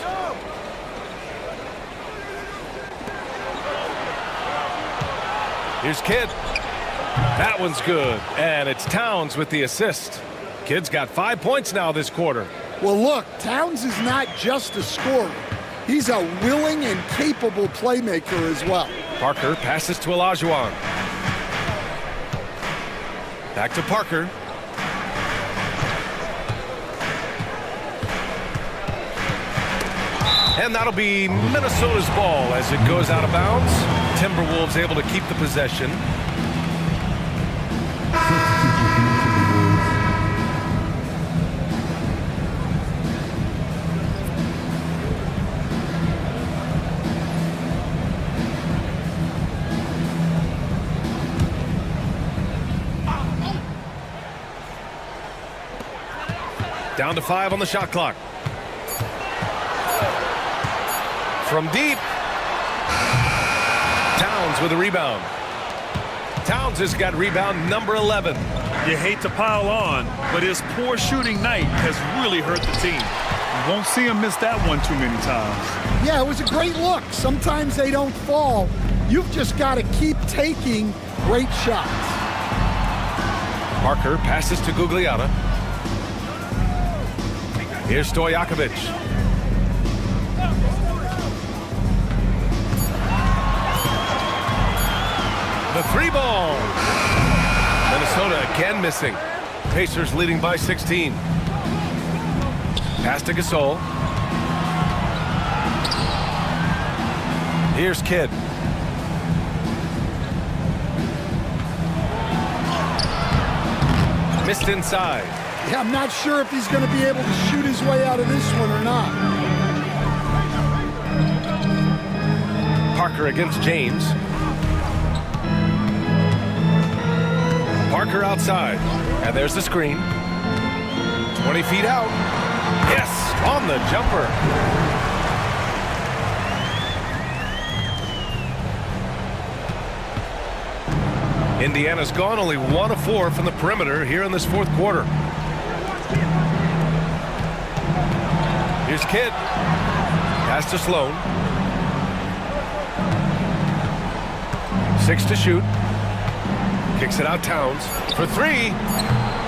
Here's Kidd. That one's good. And it's Towns with the assist. Kidd's got 5 points now this quarter. Well, look, Towns is not just a scorer. He's a willing and capable playmaker as well. Parker passes to Olajuwon. Back to Parker. And that'll be Minnesota's ball as it goes out of bounds. Timberwolves able to keep the possession. Down to 5 on the shot clock. From deep. Towns with a rebound. Towns has got rebound number 11. You hate to pile on, but his poor shooting night has really hurt the team. You won't see him miss that one too many times. Yeah, it was a great look. Sometimes they don't fall. You've just got to keep taking great shots. Parker passes to Gugliotta. Here's Stojakovic. The three ball. Minnesota again missing. Pacers leading by 16. Pass to Gasol. Here's Kidd. Missed inside. Yeah, I'm not sure if he's going to be able to shoot his way out of this one or not. Parker against James. Parker outside. And there's the screen. 20 feet out. Yes, on the jumper. Indiana's gone only 1 of 4 from the perimeter here in this fourth quarter. Here's Kidd. Pass to Sloan. 6 to shoot. Kicks it out Towns. For 3.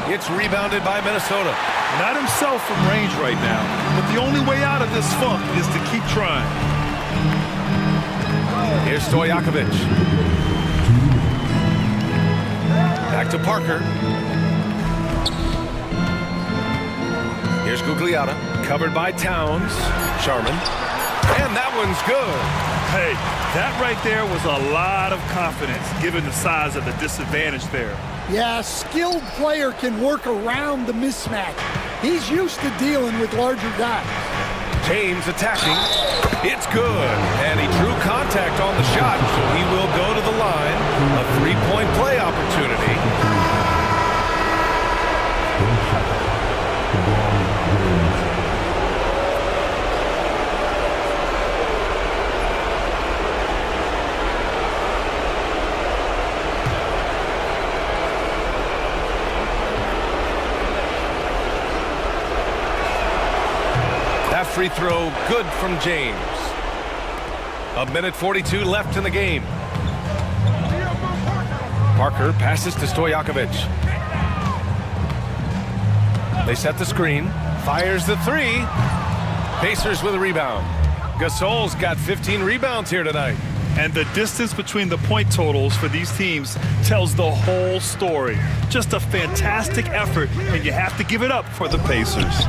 It's rebounded by Minnesota. Not himself from range right now, but the only way out of this funk is to keep trying. Here's Stojakovic. Back to Parker. Here's Gugliotta, covered by Towns. Sharman. And that one's good. Hey, that right there was a lot of confidence, given the size of the disadvantage there. Yeah, a skilled player can work around the mismatch. He's used to dealing with larger guys. James attacking. It's good. And he drew contact on the shot, so he will go to the line. A three-point play opportunity. That free throw good from James. 1:42 left in the game. Parker passes to Stojakovic. They set the screen. Fires the three. Pacers with a rebound. Gasol's got 15 rebounds here tonight. And the distance between the point totals for these teams tells the whole story. Just a fantastic effort, and you have to give it up for the Pacers.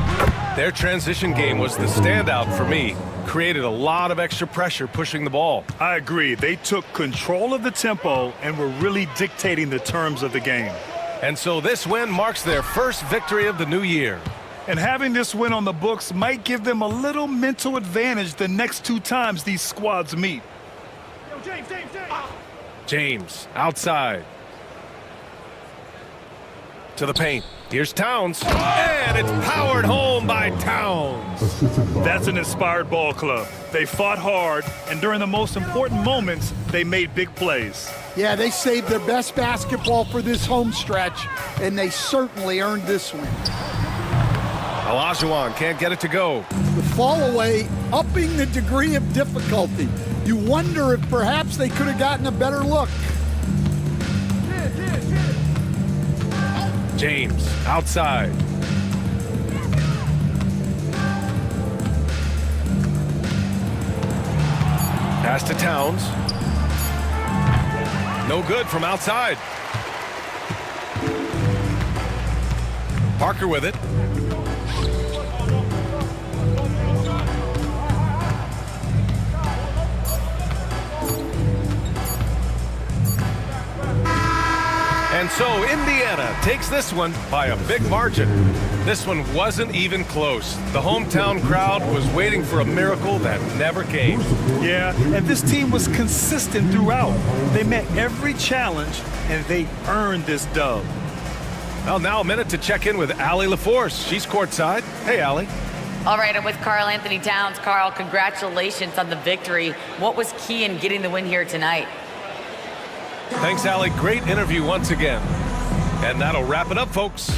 Their transition game was the standout for me. Created a lot of extra pressure pushing the ball. I agree. They took control of the tempo and were really dictating the terms of the game. And so this win marks their first victory of the new year. And having this win on the books might give them a little mental advantage the next two times these squads meet. James outside. To the paint. Here's Towns. And it's powered home by Towns. That's an inspired ball club. They fought hard, and during the most important moments, they made big plays. Yeah, they saved their best basketball for this home stretch, and they certainly earned this win. Olajuwon can't get it to go. The fall away, upping the degree of difficulty. You wonder if perhaps they could have gotten a better look. James outside. Pass to Towns. No good from outside. Parker with it. And so Indiana takes this one by a big margin. This one wasn't even close. The hometown crowd was waiting for a miracle that never came. Yeah, and this team was consistent throughout. They met every challenge, and they earned this dub. Well, now a minute to check in with Allie LaForce. She's courtside. Hey, Allie. All right, I'm with Karl Anthony Towns. Karl, congratulations on the victory. What was key in getting the win here tonight? Thanks, Allie. Great interview once again. And that'll wrap it up, folks.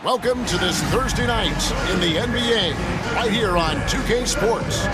Welcome to this Thursday night in the NBA, right here on 2K Sports.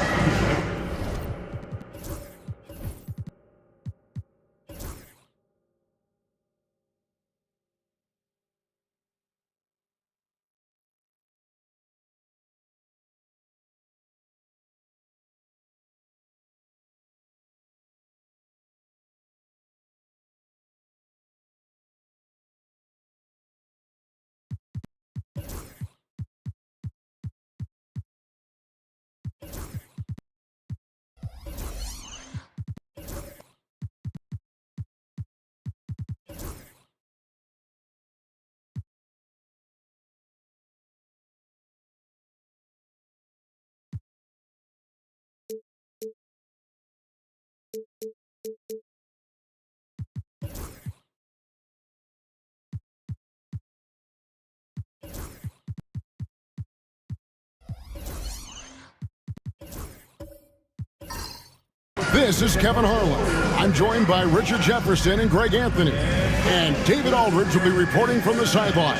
This is Kevin Harlan. I'm joined by Richard Jefferson and Greg Anthony. And David Aldridge will be reporting from the sideline.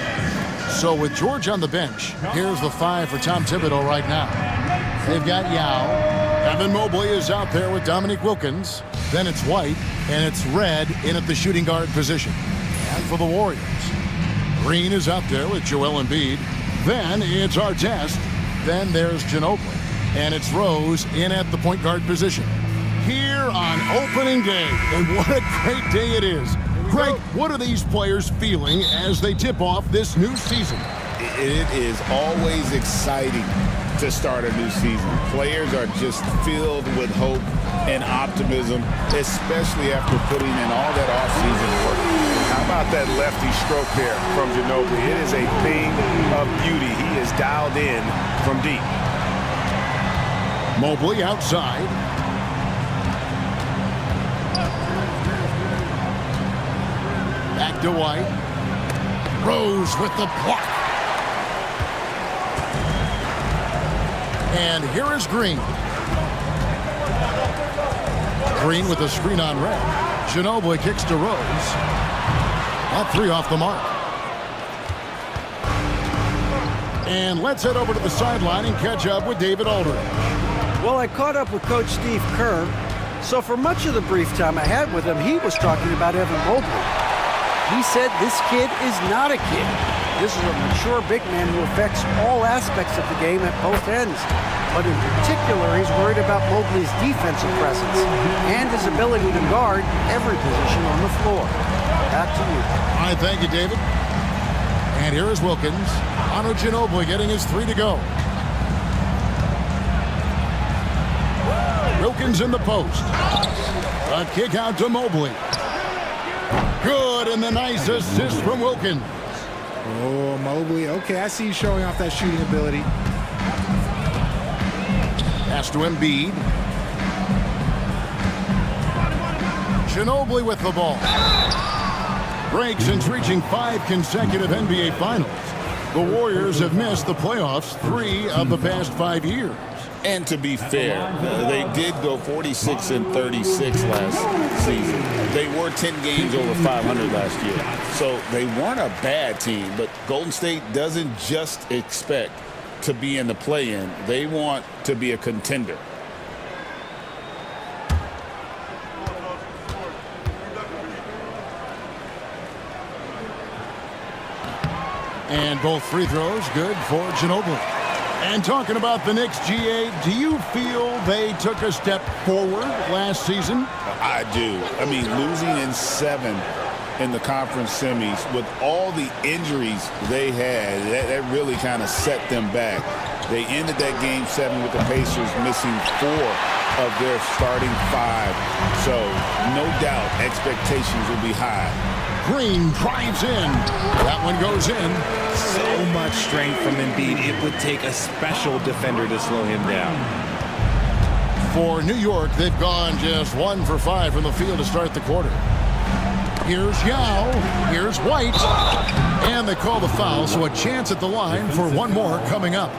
So with George on the bench, here's the 5 for Tom Thibodeau right now. They've got Yao. Evan Mobley is out there with Dominique Wilkins. Then it's White, and it's Red in at the shooting guard position. And for the Warriors, Green is out there with Joel Embiid. Then it's Artest. Then there's Ginobili. And it's Rose in at the point guard position. Here on opening day, and what a great day it is. Greg, what are these players feeling as they tip off this new season? It is always exciting to start a new season. Players are just filled with hope and optimism, especially after putting in all that offseason work. How about that lefty stroke there from Ginobili? It is a thing of beauty. He is dialed in from deep. Mobley outside. Back to White. Rose with the block. And here is Green. Green with a screen on Red. Ginobili kicks to Rose. That 3 off the mark. And let's head over to the sideline and catch up with David Aldridge. Well, I caught up with Coach Steve Kerr. So for much of the brief time I had with him, he was talking about Evan Mobley. He said this kid is not a kid. This is a mature big man who affects all aspects of the game at both ends. But in particular, he's worried about Mobley's defensive presence and his ability to guard every position on the floor. Back to you. All right, thank you, David. And here is Wilkins. Manu Ginobili getting his 3 to go. Wilkins in the post. A kick out to Mobley. Good, and the nice assist from Wilkins. Oh, Mobley. Okay, I see you showing off that shooting ability. Pass to Embiid. Ginobili with the ball. Breaks since reaching 5 consecutive NBA Finals. The Warriors have missed the playoffs 3 of the past 5 years. And to be fair, they did go 46-36 last season. They were 10 games over 500 last year. So they weren't a bad team, but Golden State doesn't just expect to be in the play-in. They want to be a contender. And both free throws good for Ginobili. And talking about the Knicks, GA, do you feel they took a step forward last season? I do. I mean, losing in 7 in the conference semis. With all the injuries they had, that really kind of set them back. They ended that Game 7 with the Pacers missing 4 of their starting 5. So, no doubt, expectations will be high. Green drives in. That one goes in. So much strength from Embiid. It would take a special defender to slow him down. For New York, they've gone just 1 for 5 from the field to start the quarter. Here's Yao. Here's White. And they call the foul, so a chance at the line for one more coming up.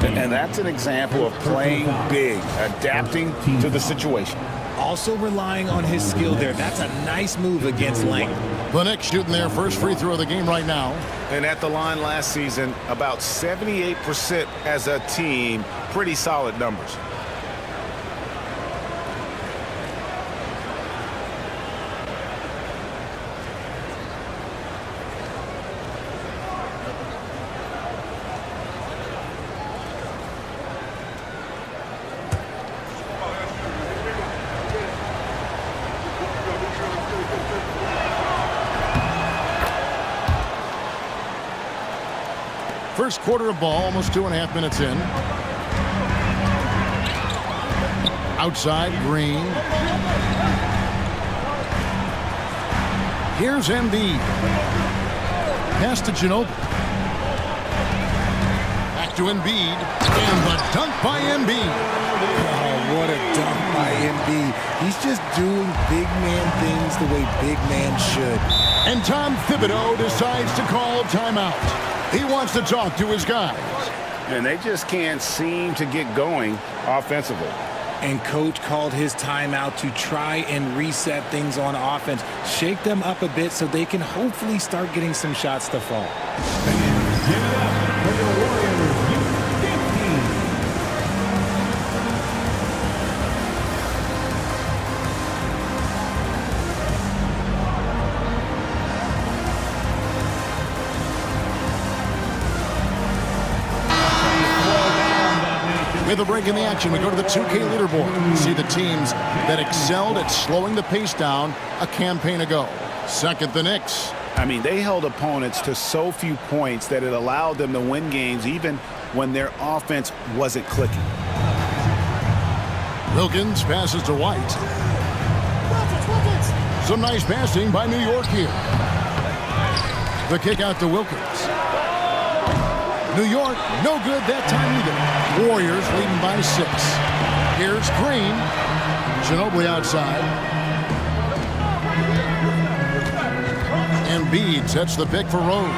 And that's an example of playing big, adapting to the situation. Also relying on his skill there. That's a nice move against length. The Knicks shooting their first free throw of the game right now. And at the line last season, about 78% as a team. Pretty solid numbers. First quarter of ball, almost 2.5 minutes in. Outside, Green. Here's Embiid. Pass to Ginobili. Back to Embiid. And the dunk by Embiid. Oh, what a dunk by Embiid. He's just doing big man things the way big man should. And Tom Thibodeau decides to call timeout. He wants to talk to his guys. And they just can't seem to get going offensively. And coach called his timeout to try and reset things on offense. Shake them up a bit so they can hopefully start getting some shots to fall. Give it up for the Warriors. With a break in the action, we go to the 2K leaderboard. See the teams that excelled at slowing the pace down a campaign ago. Second, the Knicks. I mean, they held opponents to so few points that it allowed them to win games even when their offense wasn't clicking. Wilkins passes to White. Some nice passing by New York here. The kick out to Wilkins. New York, no good that time either. Warriors leading by 6. Here's Green. Ginobili outside. Embiid sets the pick for Rose.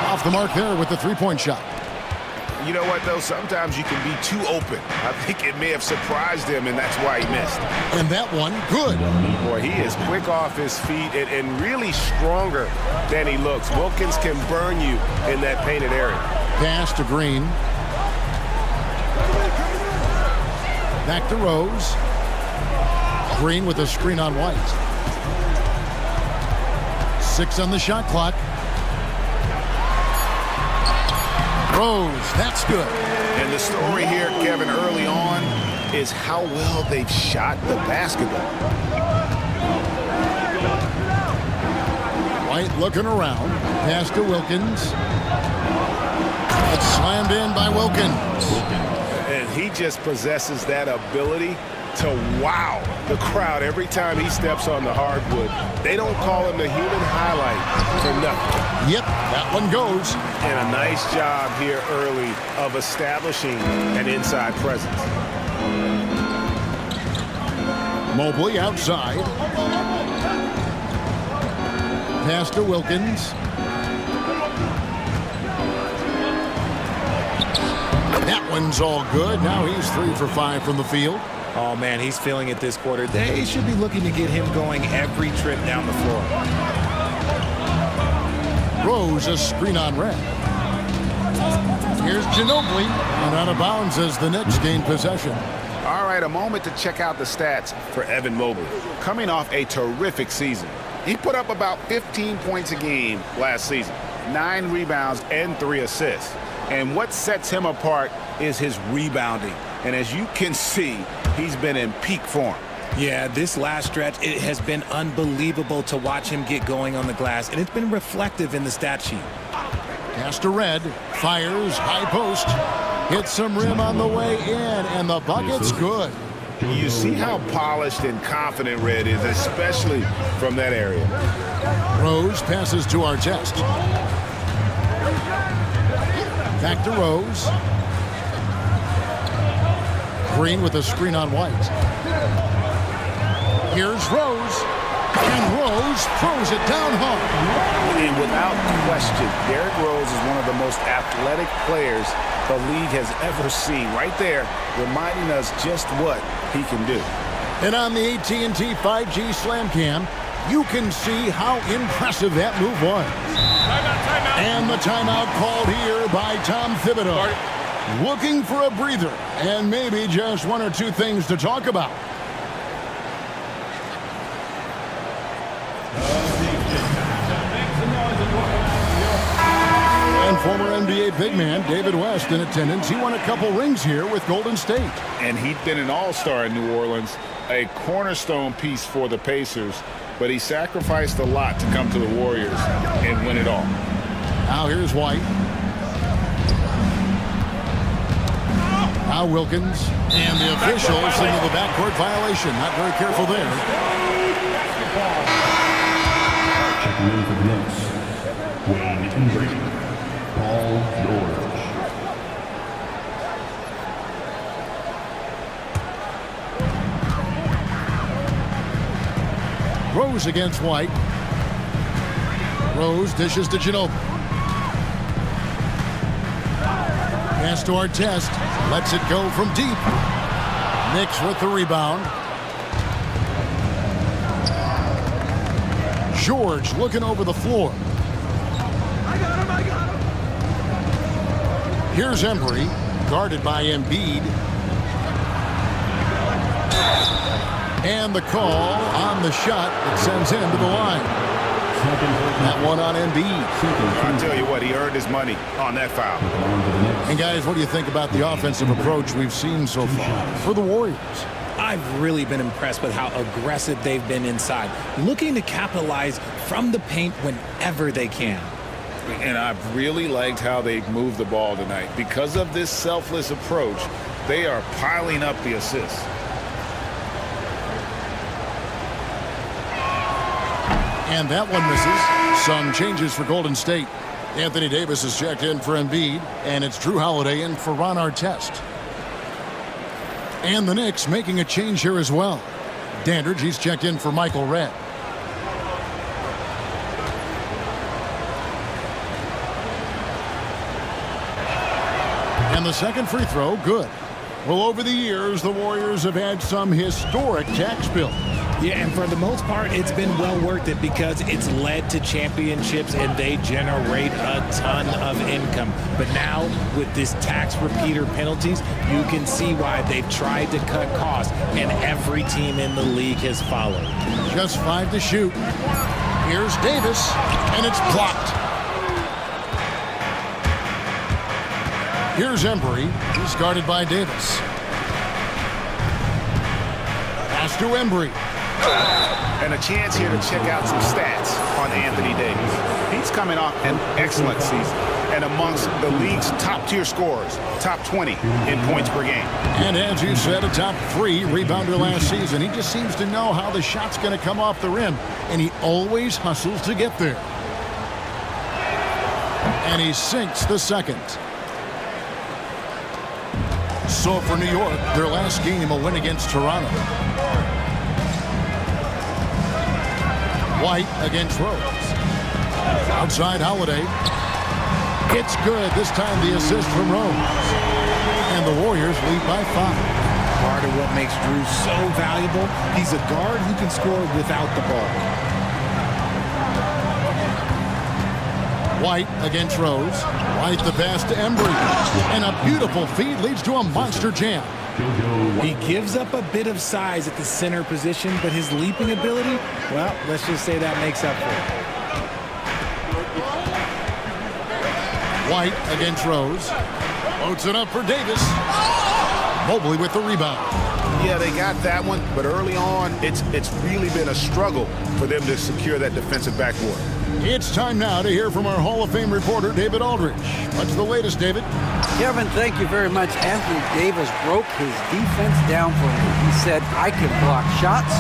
Off the mark there with the three-point shot. You know what, though? Sometimes you can be too open. I think it may have surprised him, and that's why he missed. And that one, good. Boy, he is quick off his feet and really stronger than he looks. Wilkins can burn you in that painted area. Pass to Green. Back to Rose. Green with a screen on White. 6 on the shot clock. Rose, that's good. And the story here, Kevin, early on is how well they've shot the basketball. White looking around. Pass to Wilkins. It's slammed in by Wilkins. And he just possesses that ability to wow the crowd every time he steps on the hardwood. They don't call him the human highlight for nothing. Yep, that one goes. And a nice job here early of establishing an inside presence. Mobley outside. Pass to Wilkins. That one's all good. Now he's 3 for 5 from the field. Oh, man, he's feeling it this quarter. They should be looking to get him going every trip down the floor. Rose, a screen on red. Here's Ginobili. And out of bounds as the Knicks gain possession. All right, a moment to check out the stats for Evan Mobley. Coming off a terrific season. He put up about 15 points a game last season, 9 rebounds and 3 assists. And what sets him apart is his rebounding. And as you can see, he's been in peak form. Yeah, this last stretch, it has been unbelievable to watch him get going on the glass, and it's been reflective in the stat sheet. Pass to Red, fires, high post, hits some rim on the way in, and the bucket's good. You see how polished and confident Red is, especially from that area. Rose passes to Artest. Back to Rose. Green with a screen on White. Here's Rose. And Rose throws it down hard. And without question, Derrick Rose is one of the most athletic players the league has ever seen. Right there, reminding us just what he can do. And on the AT&T 5G Slam Cam, you can see how impressive that move was. And the timeout called here by Tom Thibodeau. Looking for a breather and maybe just one or two things to talk about. And former NBA big man David West in attendance. He won a couple rings here with Golden State. And he'd been an all-star in New Orleans, a cornerstone piece for the Pacers, but he sacrificed a lot to come to the Warriors and win it all. Now here's White. Now Wilkins. And the official signal the backcourt violation. Not very careful there. Checking in for the Knicks, Wayne Embry, Paul George. Rose against White. Rose dishes to Ginobili. Pass to Artest. Lets it go from deep. Knicks with the rebound. George looking over the floor. I got him. Here's Embry, guarded by Embiid. And the call on the shot that sends him to the line. That one on Embiid. I'll tell you what, he earned his money on that foul. And guys, what do you think about the offensive approach we've seen so far for the Warriors? I've really been impressed with how aggressive they've been inside, looking to capitalize from the paint whenever they can. And I've really liked how they've moved the ball tonight. Because of this selfless approach, they are piling up the assists. And that one misses. Some changes for Golden State. Anthony Davis is checked in for Embiid, and it's Drew Holiday in for Ron Artest. And the Knicks making a change here as well. Dandridge, he's checked in for Michael Redd. And the second free throw, good. Well, over the years, the Warriors have had some historic tax bills. Yeah, and for the most part, it's been well worth it because it's led to championships and they generate a ton of income. But now, with this tax repeater penalties, you can see why they've tried to cut costs, and every team in the league has followed. Just 5 to shoot. Here's Davis, and it's blocked. Here's Embry. He's guarded by Davis. Pass to Embry. And a chance here to check out some stats on Anthony Davis. He's coming off an excellent season and amongst the league's top-tier scorers, top 20 in points per game. And as you said, a top 3 rebounder last season. He just seems to know how the shot's going to come off the rim, and he always hustles to get there. And he sinks the second. So for New York, their last game, a win against Toronto. White against Rose. Outside Holiday. It's good. This time the assist from Rose. And the Warriors lead by 5. Part of what makes Drew so valuable, he's a guard who can score without the ball. White against Rose. White the pass to Embry. And a beautiful feed leads to a monster jam. He gives up a bit of size at the center position, but his leaping ability, well, let's just say that makes up for it. White against Rose. Loads it up for Davis. Mobley with the rebound. Yeah, they got that one, but early on, it's really been a struggle for them to secure that defensive backboard. It's time now to hear from our Hall of Fame reporter, David Aldridge. What's the latest, David? Kevin, thank you very much. Anthony Davis broke his defense down for me. He said, I can block shots,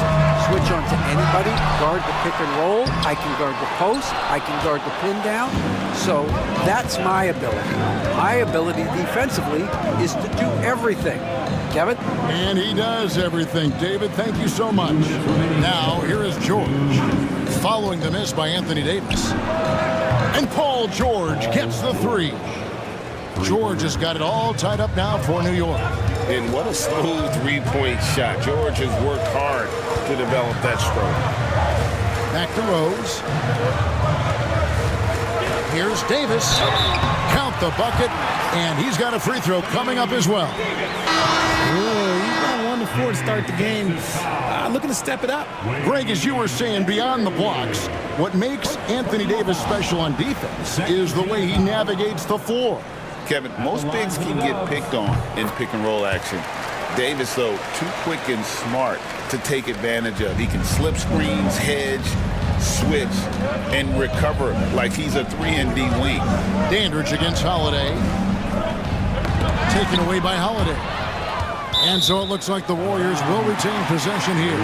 switch on to anybody, guard the pick and roll, I can guard the post, I can guard the pin down. So that's my ability. My ability defensively is to do everything. Kevin? And he does everything. David, thank you so much. Now, here is George, following the miss by Anthony Davis. And Paul George gets the three. George has got it all tied up now for New York. And what a smooth three-point shot. George has worked hard to develop that stroke. Back to Rose. Here's Davis. Count the bucket, and he's got a free throw coming up as well. He's got 1-4 to start the game. Looking to step it up. Greg, as you were saying, beyond the blocks, what makes Anthony Davis special on defense is the way he navigates the floor. Kevin, most bigs can get picked on in pick and roll action. Davis, though, too quick and smart to take advantage of. He can slip screens, hedge, switch, and recover like he's a 3-and-D wing. Dandridge against Holiday. Taken away by Holiday. And so it looks like the Warriors will retain possession here.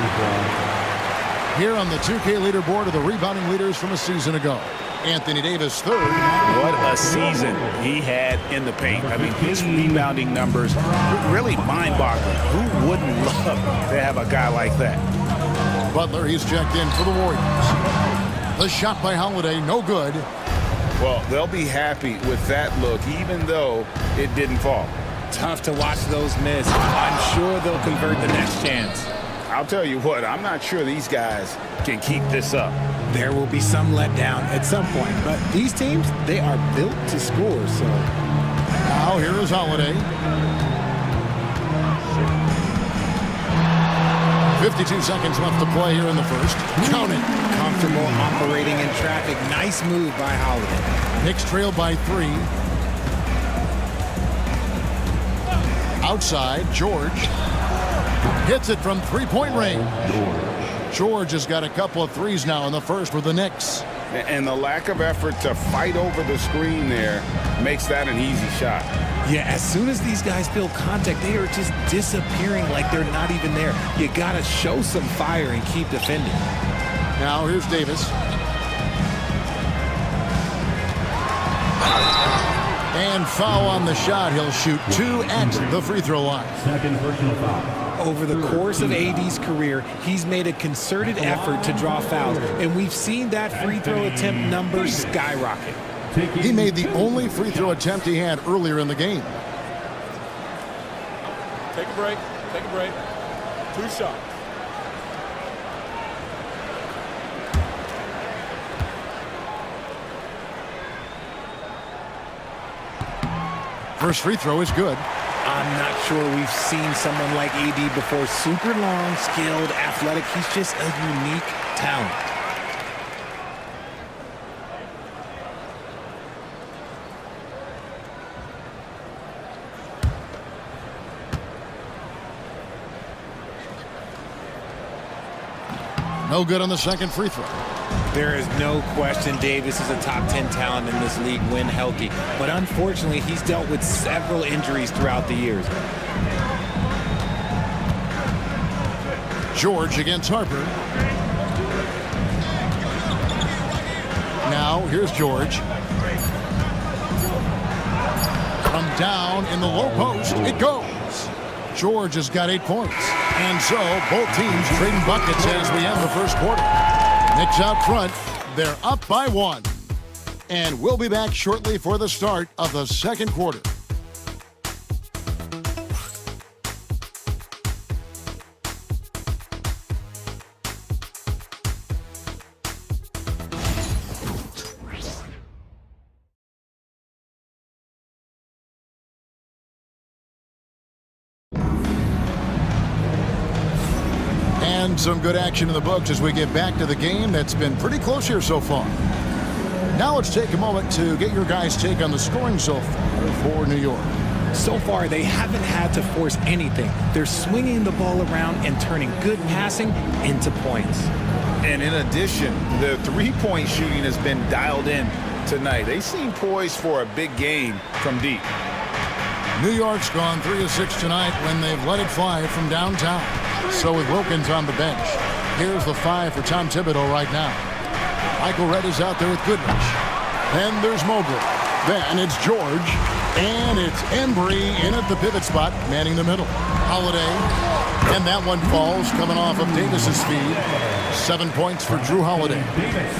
Here on the 2K leaderboard are the rebounding leaders from a season ago. Anthony Davis, third. What a season he had in the paint. I mean, his rebounding numbers really mind-boggling. Who wouldn't love to have a guy like that? Butler, he's checked in for the Warriors. The shot by Holiday, no good. Well, they'll be happy with that look, even though it didn't fall. Tough to watch those miss. I'm sure they'll convert the next chance. I'll tell you what, I'm not sure these guys can keep this up. There will be some letdown at some point, but these teams, they are built to score, so. Now here is Holiday. 52 seconds left to play here in the first. Count it. Comfortable operating in traffic. Nice move by Holiday. Knicks trail by 3. Outside, George hits it from three-point range. George has got a couple of threes now in the first with the Knicks. And the lack of effort to fight over the screen there makes that an easy shot. Yeah, as soon as these guys feel contact, they are just disappearing like they're not even there. You got to show some fire and keep defending. Now here's Davis. And foul on the shot. He'll shoot 2 at the free throw line. Second personal foul. Over the course of AD's career, he's made a concerted effort to draw fouls, and we've seen that free throw attempt number skyrocket. He made the only free throw attempt he had earlier in the game. Take a break. Take a break. 2 shots. First free throw is good. I'm not sure we've seen someone like AD before. Super long, skilled, athletic. He's just a unique talent. No good on the second free throw. There is no question Davis is a top 10 talent in this league when healthy. But unfortunately, he's dealt with several injuries throughout the years. George against Harper. Now, here's George. From down in the low post, it goes. George has got 8 points. And so, both teams trading buckets as we end the first quarter. Knicks out front. They're up by 1. And we'll be back shortly for the start of the second quarter. And some good action in the books as we get back to the game that's been pretty close here so far. Now let's take a moment to get your guys' take on the scoring so far for New York. So far, they haven't had to force anything. They're swinging the ball around and turning good passing into points. And in addition, the three-point shooting has been dialed in tonight. They seem poised for a big game from deep. New York's gone 3 of 6 tonight when they've let it fly from downtown. So with Wilkins on the bench, here's the 5 for Tom Thibodeau right now. Michael Redd is out there with Goodrich. Then there's Mobley. Then it's George. And it's Embry in at the pivot spot, manning the middle. Holiday. And that one falls, coming off of Davis's feed. 7 points for Drew Holiday.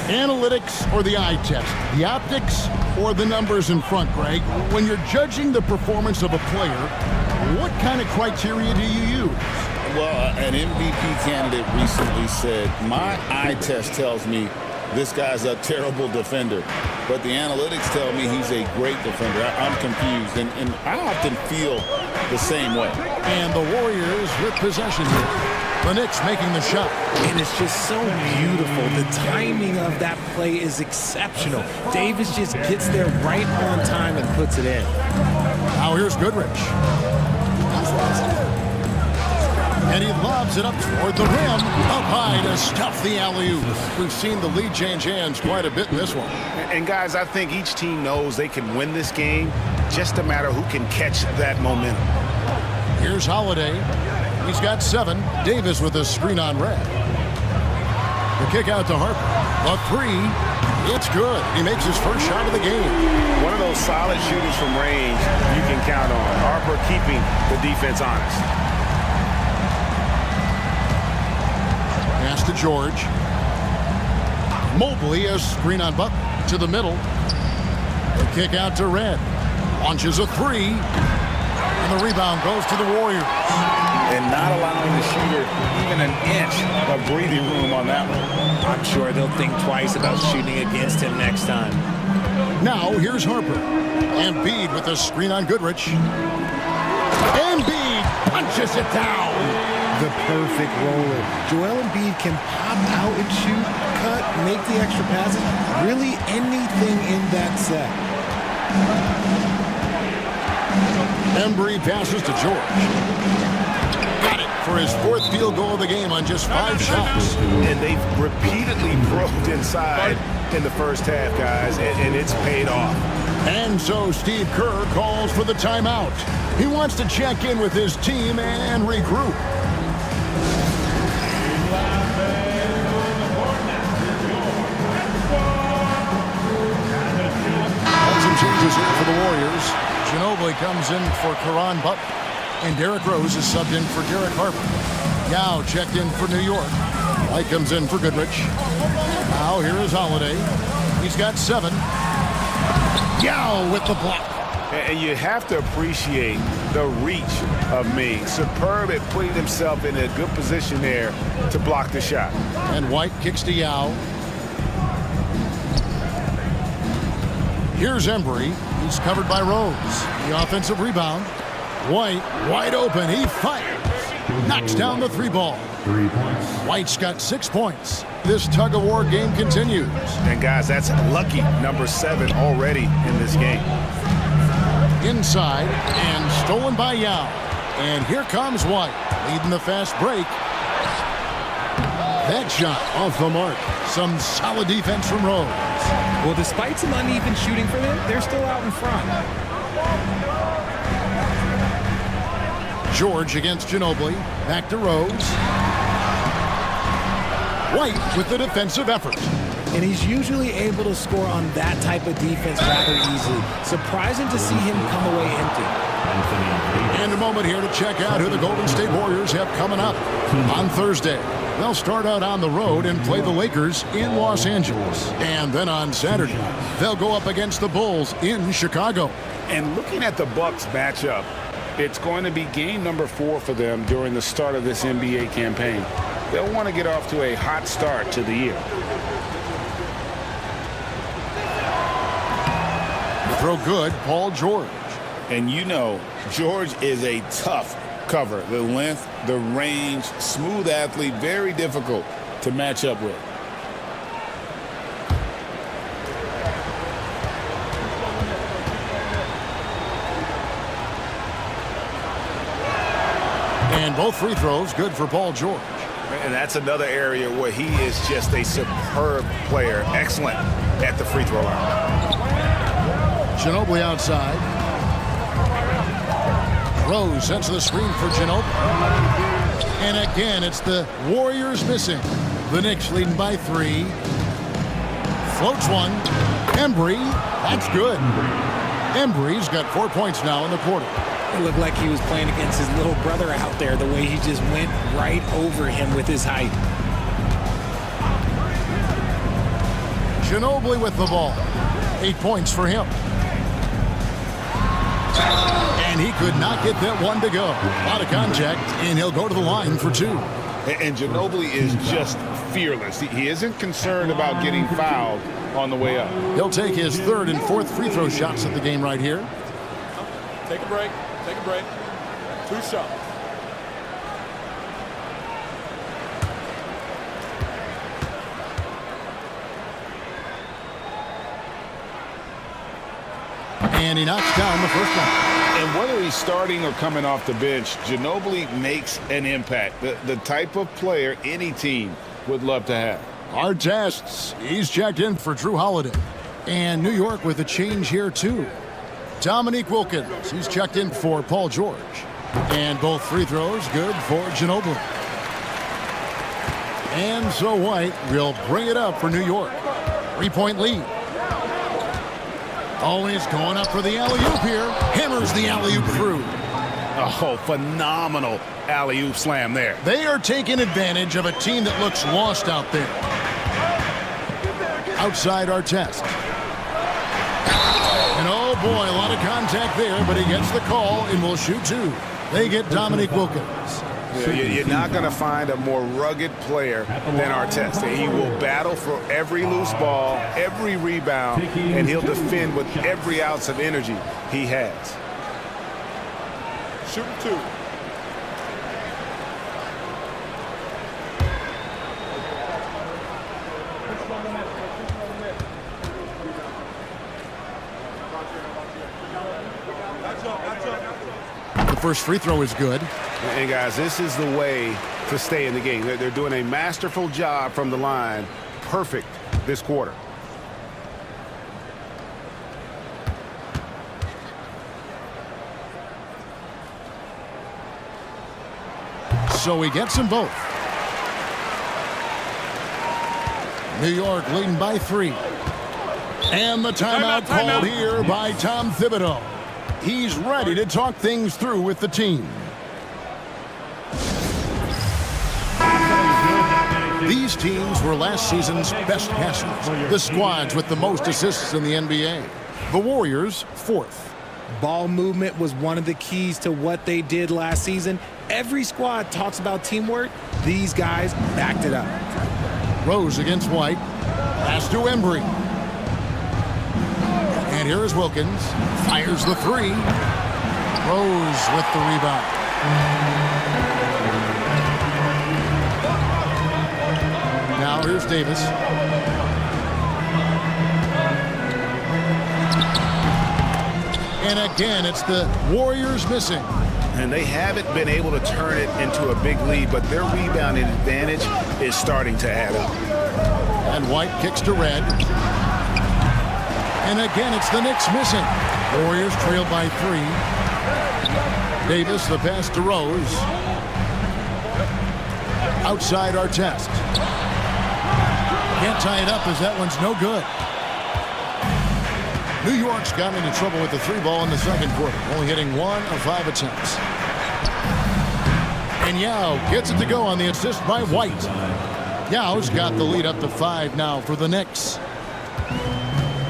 Analytics or the eye test? The optics or the numbers in front, Greg? When you're judging the performance of a player, what kind of criteria do you use? Well, an MVP candidate recently said, my eye test tells me this guy's a terrible defender, but the analytics tell me he's a great defender. I'm confused, and I often feel the same way. And the Warriors with possession here. The Knicks making the shot. And it's just so beautiful. The timing of that play is exceptional. Davis just gets there right on time and puts it in. Now here's Goodrich. And he lobs it up toward the rim. Up high to stuff the alley-oop. We've seen the lead change hands quite a bit in this one. And guys, I think each team knows they can win this game. Just a matter who can catch that momentum. Here's Holiday. He's got 7. Davis with a screen on Redd. The kick out to Harper. A 3. It's good. He makes his first shot of the game. One of those solid shooters from range you can count on. Harper keeping the defense honest. Pass to George. Mobley, a screen on Butler to the middle. The kick out to Redd. Launches a 3. And the rebound goes to the Warriors. And not allowing the shooter even an inch of breathing room on that one. I'm sure they'll think twice about shooting against him next time. Now here's Harper. Embiid with a screen on Goodrich. Embiid punches it down. The perfect roller. Joel Embiid can pop out and shoot, cut, make the extra passes. Really anything in that set. Embry passes to George. Got it for his 4th field goal of the game on just 5 shots. And they've repeatedly broke inside in the first half, guys, and it's paid off. And so Steve Kerr calls for the timeout. He wants to check in with his team and regroup. Some changes here for the Warriors. Ginobili comes in for Caron Butler. And Derrick Rose is subbed in for Derek Harper. Yao checked in for New York. White comes in for Goodrich. Now here is Holiday. He's got 7. Yao with the block. And you have to appreciate the reach of Ming. Superb at putting himself in a good position there to block the shot. And White kicks to Yao. Here's Embry. He's covered by Rose. The offensive rebound. White, wide open. He fires. Knocks down the 3 ball. 3 points. White's got 6 points. This tug-of-war game continues. And guys, that's lucky number 7 already in this game. Inside and stolen by Yao. And here comes White, leading the fast break. That shot off the mark. Some solid defense from Rose. Well, despite some uneven shooting for them, they're still out in front. George against Ginobili. Back to Rose. White with the defensive effort. And he's usually able to score on that type of defense rather easily. Surprising to see him come away empty. And a moment here to check out who the Golden State Warriors have coming up on Thursday. They'll start out on the road and play the Lakers in Los Angeles. And then on Saturday, they'll go up against the Bulls in Chicago. And looking at the Bucks matchup, it's going to be game number 4 for them during the start of this NBA campaign. They'll want to get off to a hot start to the year. The throw good, Paul George. And you know, George is a tough cover. The length, the range, smooth athlete, very difficult to match up with. And both free throws good for Paul George. And that's another area where he is just a superb player. Excellent at the free throw line. Ginobili outside. Rose sets the screen for Ginobili. And again, it's the Warriors missing. The Knicks leading by 3. Floats one. Embry. That's good. Embry's got 4 points now in the quarter. It looked like he was playing against his little brother out there, the way he just went right over him with his height. Ginobili with the ball. 8 points for him. And he could not get that one to go. A lot of contact, and he'll go to the line for 2. And Ginobili is just fearless. He isn't concerned about getting fouled on the way up. He'll take his 3rd and 4th free throw shots of the game right here. Take a break. Take a break. 2 shots. And he knocks down the first one. And whether he's starting or coming off the bench, Ginobili makes an impact. The type of player any team would love to have. Our tests. He's checked in for Drew Holiday. And New York with a change here, too. Dominique Wilkins. He's checked in for Paul George. And both free throws good for Ginobili. And so White will bring it up for New York. 3-point lead. Always going up for the alley-oop here. Hammers the alley-oop through. Oh, phenomenal alley-oop slam there. They are taking advantage of a team that looks lost out there. Outside our test. And oh boy, a lot of contact there, but he gets the call and will shoot 2. They get Dominique Wilkins. You're not going to find a more rugged player than Artest. He will battle for every loose ball, every rebound, and he'll defend with every ounce of energy he has. Shooting 2. The first free throw is good. And guys, this is the way to stay in the game. They're doing a masterful job from the line. Perfect this quarter. So he gets them both. New York leading by 3. And the timeout called here by Tom Thibodeau. He's ready to talk things through with the team. These teams were last season's best passers. The squads with the most assists in the NBA. The Warriors, 4th. Ball movement was one of the keys to what they did last season. Every squad talks about teamwork. These guys backed it up. Rose against White. Pass to Embry. And here is Wilkins. Fires the 3. Rose with the rebound. Now here's Davis. And again, it's the Warriors missing. And they haven't been able to turn it into a big lead, but their rebounding advantage is starting to add up. And White kicks to Red. And again, it's the Knicks missing. Warriors trail by 3. Davis, the pass to Rose. Outside our test. Can't tie it up as that one's no good. New York's got into trouble with the 3 ball in the second quarter, only hitting 1 of 5 attempts. And Yao gets it to go on the assist by White. Yao's got the lead up to 5 now for the Knicks.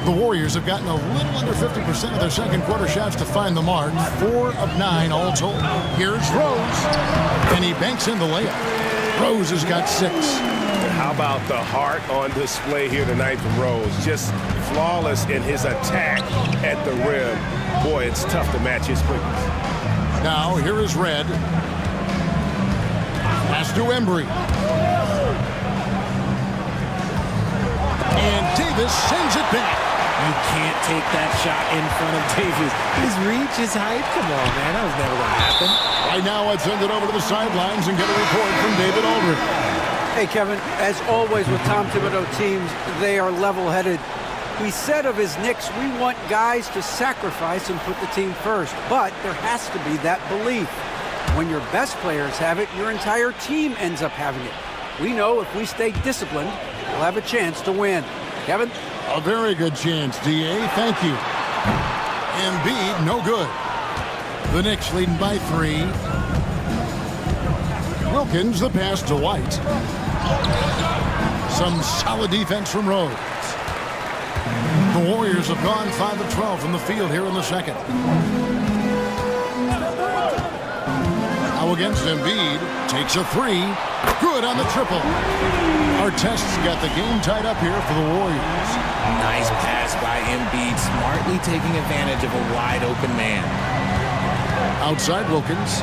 The Warriors have gotten a little under 50% of their second quarter shots to find the mark. 4 of 9 all told. Here's Rose. And he banks in the layup. Rose has got 6. How about the heart on display here tonight from Rose? Just flawless in his attack at the rim. Boy, it's tough to match his quickness. Now, here is Red. Pass to Embry. And Davis sends it back. You can't take that shot in front of Davis. His reach, his height, come on, man. That was never going to happen. Right now, let's send it over to the sidelines and get a report from David Aldridge. Hey, Kevin, as always with Tom Thibodeau teams, they are level-headed. He said of his Knicks, we want guys to sacrifice and put the team first. But there has to be that belief. When your best players have it, your entire team ends up having it. We know if we stay disciplined, we'll have a chance to win. Kevin? A very good chance, D.A. Thank you. Embiid, no good. The Knicks leading by 3. Wilkins, the pass to White. Some solid defense from Rose. The Warriors have gone 5 of 12 from the field here in the second. Now against Embiid, takes a 3. Good on the triple. Artest's got the game tied up here for the Warriors. Nice pass by Embiid, smartly taking advantage of a wide open man. Outside Wilkins.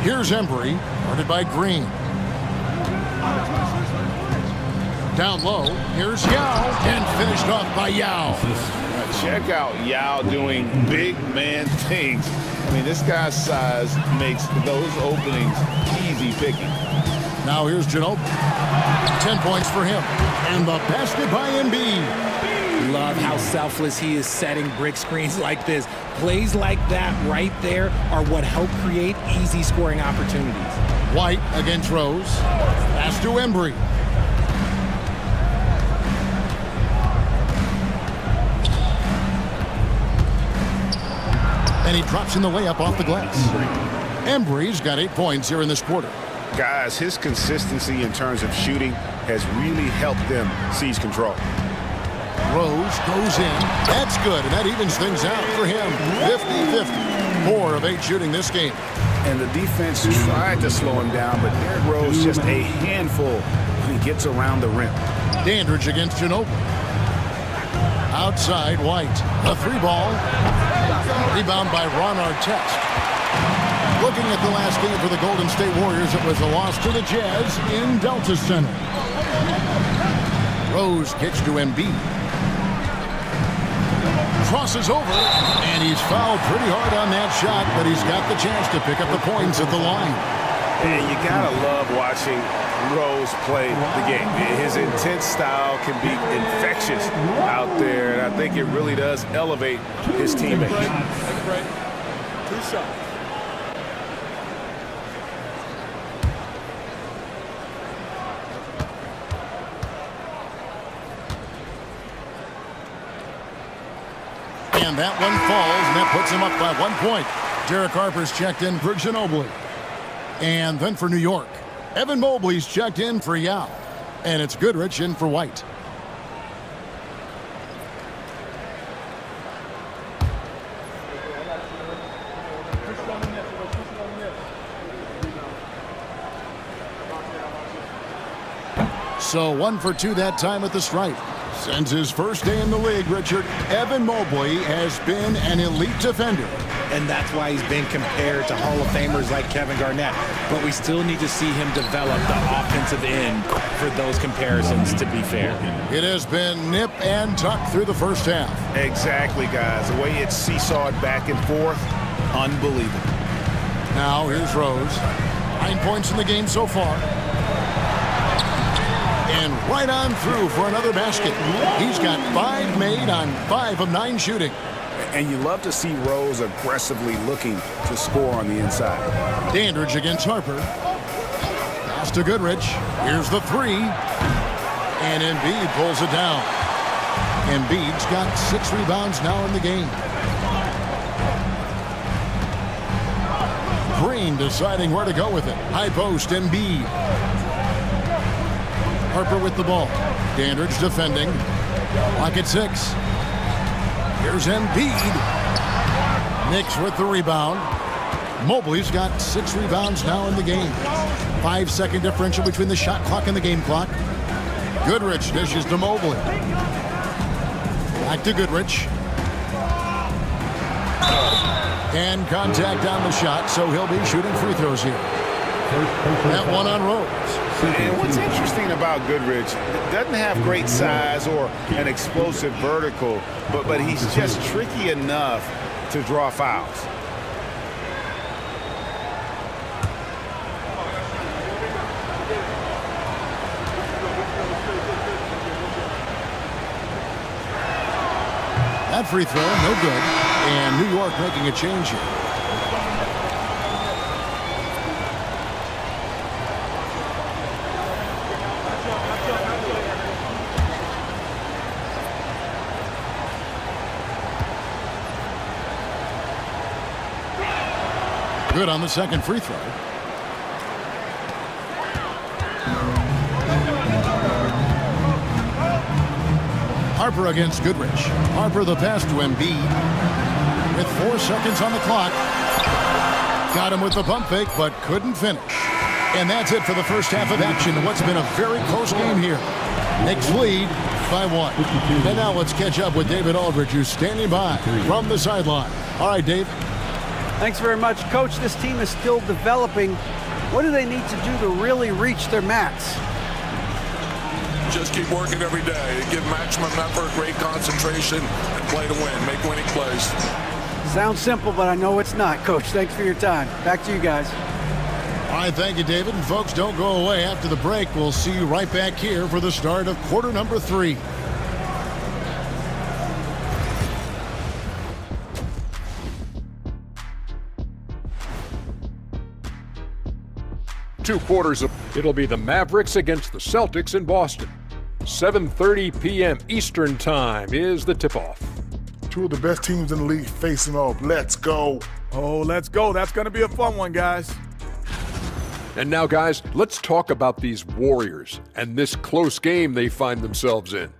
Here's Embry, guarded by Green. Down low, here's Yao, and finished off by Yao. Check out Yao doing big man things. I mean, this guy's size makes those openings easy picking. Now here's Ginobili. 10 points for him. And the basket by Embiid. Love how selfless he is setting brick screens like this. Plays like that right there are what help create easy scoring opportunities. White against Rose. Pass to Embry. And he drops in the layup off the glass. Embry's got 8 points here in this quarter. Guys, his consistency in terms of shooting has really helped them seize control. Rose goes in. That's good, and that evens things out for him. 50-50. 4 of 8 shooting this game. And the defense tried to slow him down, but Derrick Rose just a handful when he gets around the rim. Dandridge against Ginobili. Outside, White. A 3-ball. Rebound by Ron Artest. Looking at the last game for the Golden State Warriors, it was a loss to the Jazz in Delta Center. Rose kicks to Embiid. Crosses over, and he's fouled pretty hard on that shot, but he's got the chance to pick up the points at the line. And you gotta love watching Rose play the game. His intense style can be infectious out there, and I think it really does elevate his teammates. Take a break. 2 shots. And that one falls, and that puts him up by 1 point. Derek Harper's checked in for Ginobili. And then for New York, Evan Mobley's checked in for Yao. And it's Goodrich in for White. So 1 for 2 that time at the stripe. Since his first day in the league, Richard, Evan Mobley has been an elite defender. And that's why he's been compared to Hall of Famers like Kevin Garnett. But we still need to see him develop the offensive end for those comparisons, to be fair. It has been nip and tuck through the first half. Exactly, guys. The way it's seesawed back and forth, unbelievable. Now here's Rose. 9 points in the game so far. And right on through for another basket. He's got 5 made on 5 of 9 shooting. And you love to see Rose aggressively looking to score on the inside. Dandridge against Harper. Pass to Goodrich. Here's the 3. And Embiid pulls it down. Embiid's got 6 rebounds now in the game. Green deciding where to go with it. High post, Embiid. Harper with the ball. Dandridge defending. Clock at 6. Here's Embiid. Knicks with the rebound. Mobley's got 6 rebounds now in the game. 5-second differential between the shot clock and the game clock. Goodrich dishes to Mobley. Back to Goodrich. And contact on the shot, so he'll be shooting free throws here. That one on Rose. And what's interesting about Goodrich, doesn't have great size or an explosive vertical, but he's just tricky enough to draw fouls. That free throw, no good. And New York making a change here. Good on the second free throw. Harper against Goodrich. Harper the pass to Embiid with 4 seconds on the clock. Got him with the pump fake, but couldn't finish. And that's it for the first half of action. What's been a very close game here. Knicks lead by 1. And now let's catch up with David Aldridge, who's standing by from the sideline. All right, Dave. Thanks very much. Coach, this team is still developing. What do they need to do to really reach their max? Just keep working every day. Give maximum effort, great concentration, and play to win. Make winning plays. Sounds simple, but I know it's not, Coach. Thanks for your time. Back to you guys. All right, thank you, David. And folks, don't go away. After the break, we'll see you right back here for the start of quarter number 3. Two quarters of it'll be the Mavericks against the Celtics in Boston. 7:30 p.m. Eastern Time is the tip-off. Two of the best teams in the league facing off. Let's go. Oh, let's go. That's going to be a fun one, guys. And now, guys, let's talk about these Warriors and this close game they find themselves in.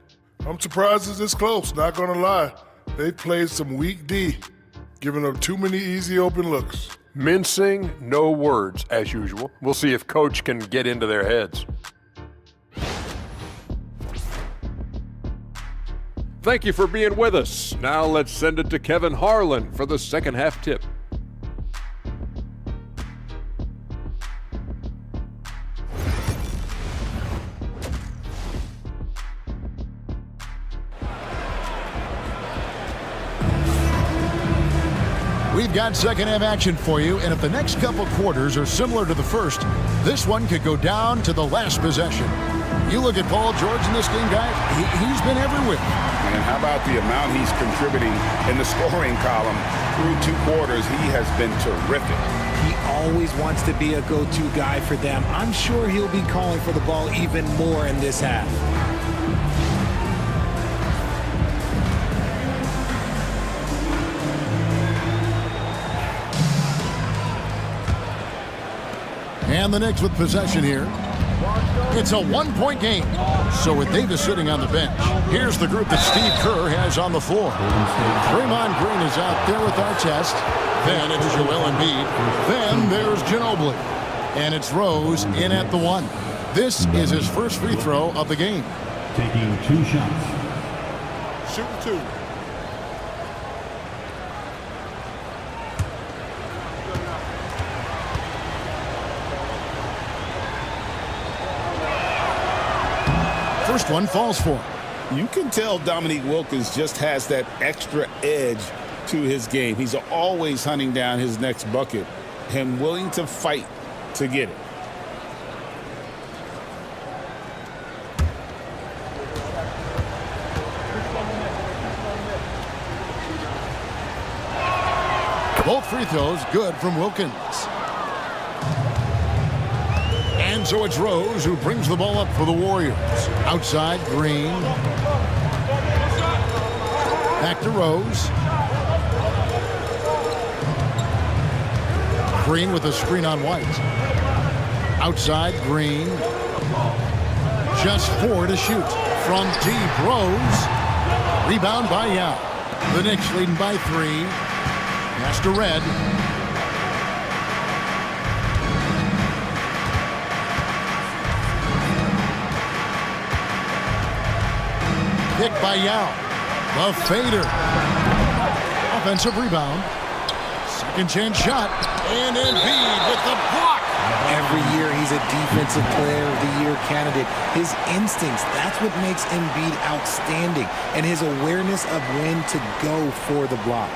I'm surprised it's this close, not going to lie. They played some weak D, giving up too many easy open looks. Mincing, no words, as usual. We'll see if Coach can get into their heads. Thank you for being with us. Now let's send it to Kevin Harlan for the second half tip. We've got second half action for you, and if the next couple quarters are similar to the first, this one could go down to the last possession. You look at Paul George in this game, guys, he's been everywhere. And how about the amount he's contributing in the scoring column through 2 quarters? He has been terrific. He always wants to be a go-to guy for them. I'm sure he'll be calling for the ball even more in this half. And the Knicks with possession here. It's a 1-point game. So with Davis sitting on the bench, here's the group that Steve Kerr has on the floor. Draymond Green is out there with Artest. Then it's Joel Embiid. Then there's Ginobili. And it's Rose in at the 1. This is his first free throw of the game. Taking 2 shots. Shooting 2. First one falls for him. You can tell Dominique Wilkins just has that extra edge to his game. He's always hunting down his next bucket and willing to fight to get it. Both free throws good from Wilkins. And so it's Rose who brings the ball up for the Warriors. Outside, Green. Back to Rose. Green with a screen on White. Outside, Green. Just 4 to shoot. From deep, Rose. Rebound by Yao. The Knicks leading by 3. Pass to Red. Picked by Yao. The fader. Offensive rebound. Second chance shot. And Embiid with the block. every year he's a Defensive Player of the Year candidate. His instincts, that's what makes Embiid outstanding, and his awareness of when to go for the block.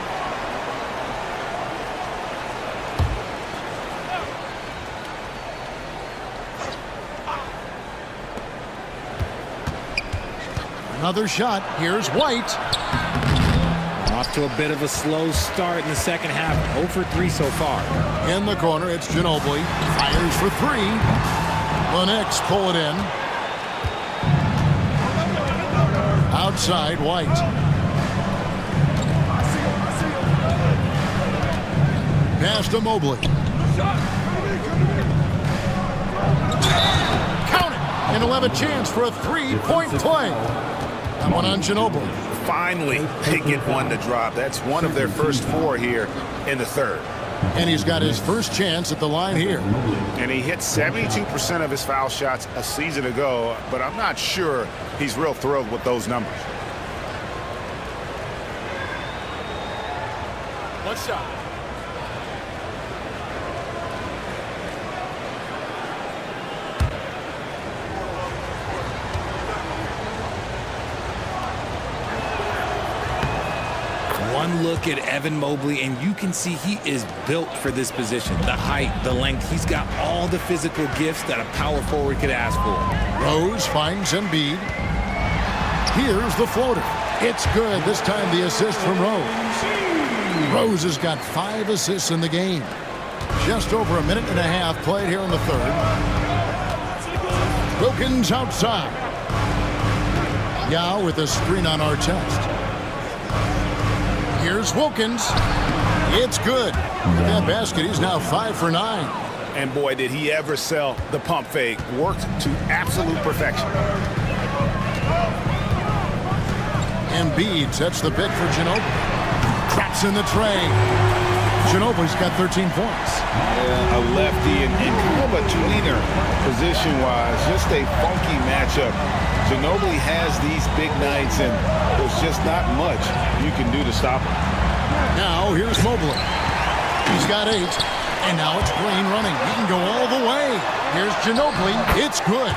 Another shot. Here's White. Off to a bit of a slow start in the second half. 0 for 3 so far. In the corner, it's Ginobili. Fires for 3. The Knicks pull it in. Outside, White. Pass to Mobley. Count it! And he'll have a chance for a 3-point play. That one on Ginobili. Finally, they get one to drop. That's one of their first 4 here in the third. And he's got his first chance at the line here. And he hit 72% of his foul shots a season ago, but I'm not sure he's real thrilled with those numbers. One shot. One look at Evan Mobley, and you can see he is built for this position. The height, the length, he's got all the physical gifts that a power forward could ask for. Rose finds Embiid. Here's the floater. It's good. This time the assist from Rose. Rose has got 5 assists in the game. Just over a minute and a half played here in the third. Wilkins outside. Yao with a screen on Artest. Here's Wilkins. It's good. With that basket, he's now 5 for 9. And boy, did he ever sell the pump fake. Worked to absolute perfection. Embiid sets the pick for Ginobili. Traps in the tray. Ginobili's got 13 points. Yeah, a lefty and kind of a tweener position-wise. Just a funky matchup. Ginobili has these big nights, and there's just not much you can do to stop him. Now here's Mobley. He's got 8, and now it's Green running. He can go all the way. Here's Ginobili. It's good.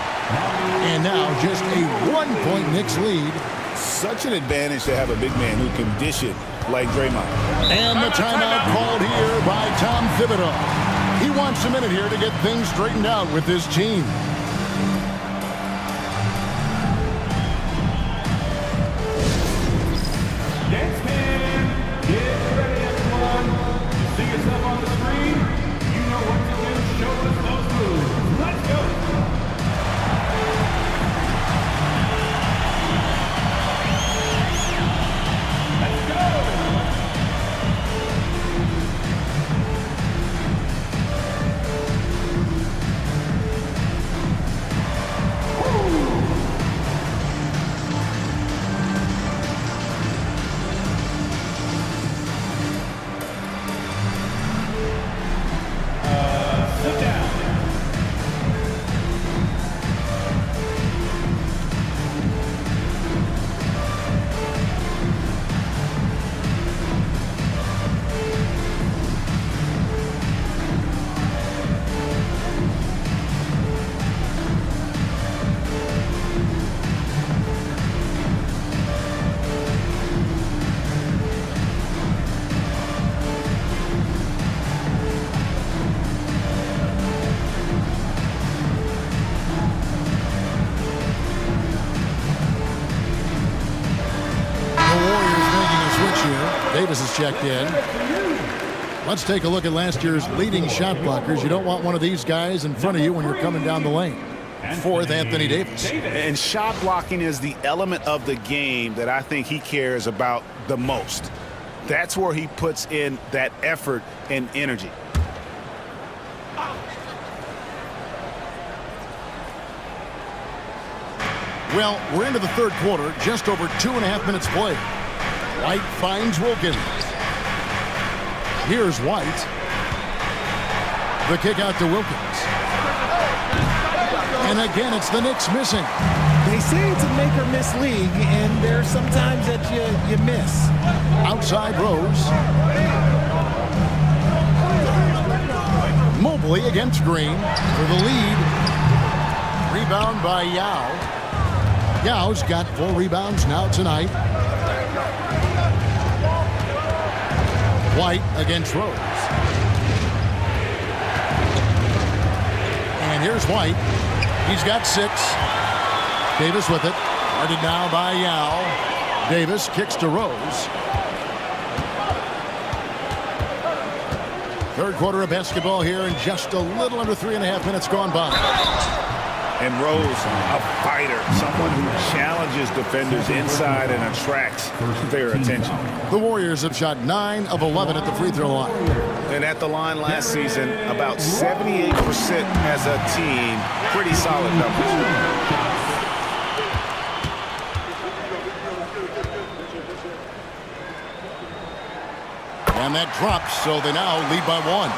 And now just a 1-point Knicks lead. Such an advantage to have a big man who can dish it like Draymond. And the timeout called here by Tom Thibodeau. He wants a minute here to get things straightened out with his team. Davis is checked in. Let's take a look at last year's leading shot blockers. You don't want one of these guys in front of you when you're coming down the lane. 4th, Anthony Davis. And shot blocking is the element of the game that I think he cares about the most. That's where he puts in that effort and energy. Well, we're into the third quarter, just over 2.5 minutes played. White finds Wilkins. Here's White. The kick out to Wilkins. And again, it's the Knicks missing. They say it's a make or miss league, and there's sometimes that you miss. Outside Rose. Mobley Mobley against Green for the lead. Rebound by Yao. Yao's got 4 rebounds now tonight. White against Rose. And here's White. He's got 6. Davis with it. Guarded now by Yao. Davis kicks to Rose. Third quarter of basketball here, and just a little under 3.5 minutes gone by. And Rose, a fighter, someone who challenges defenders inside and attracts their attention. The Warriors have shot 9 of 11 at the free throw line. And at the line last season, about 78% as a team. Pretty solid numbers. And that drops, so they now lead by 1.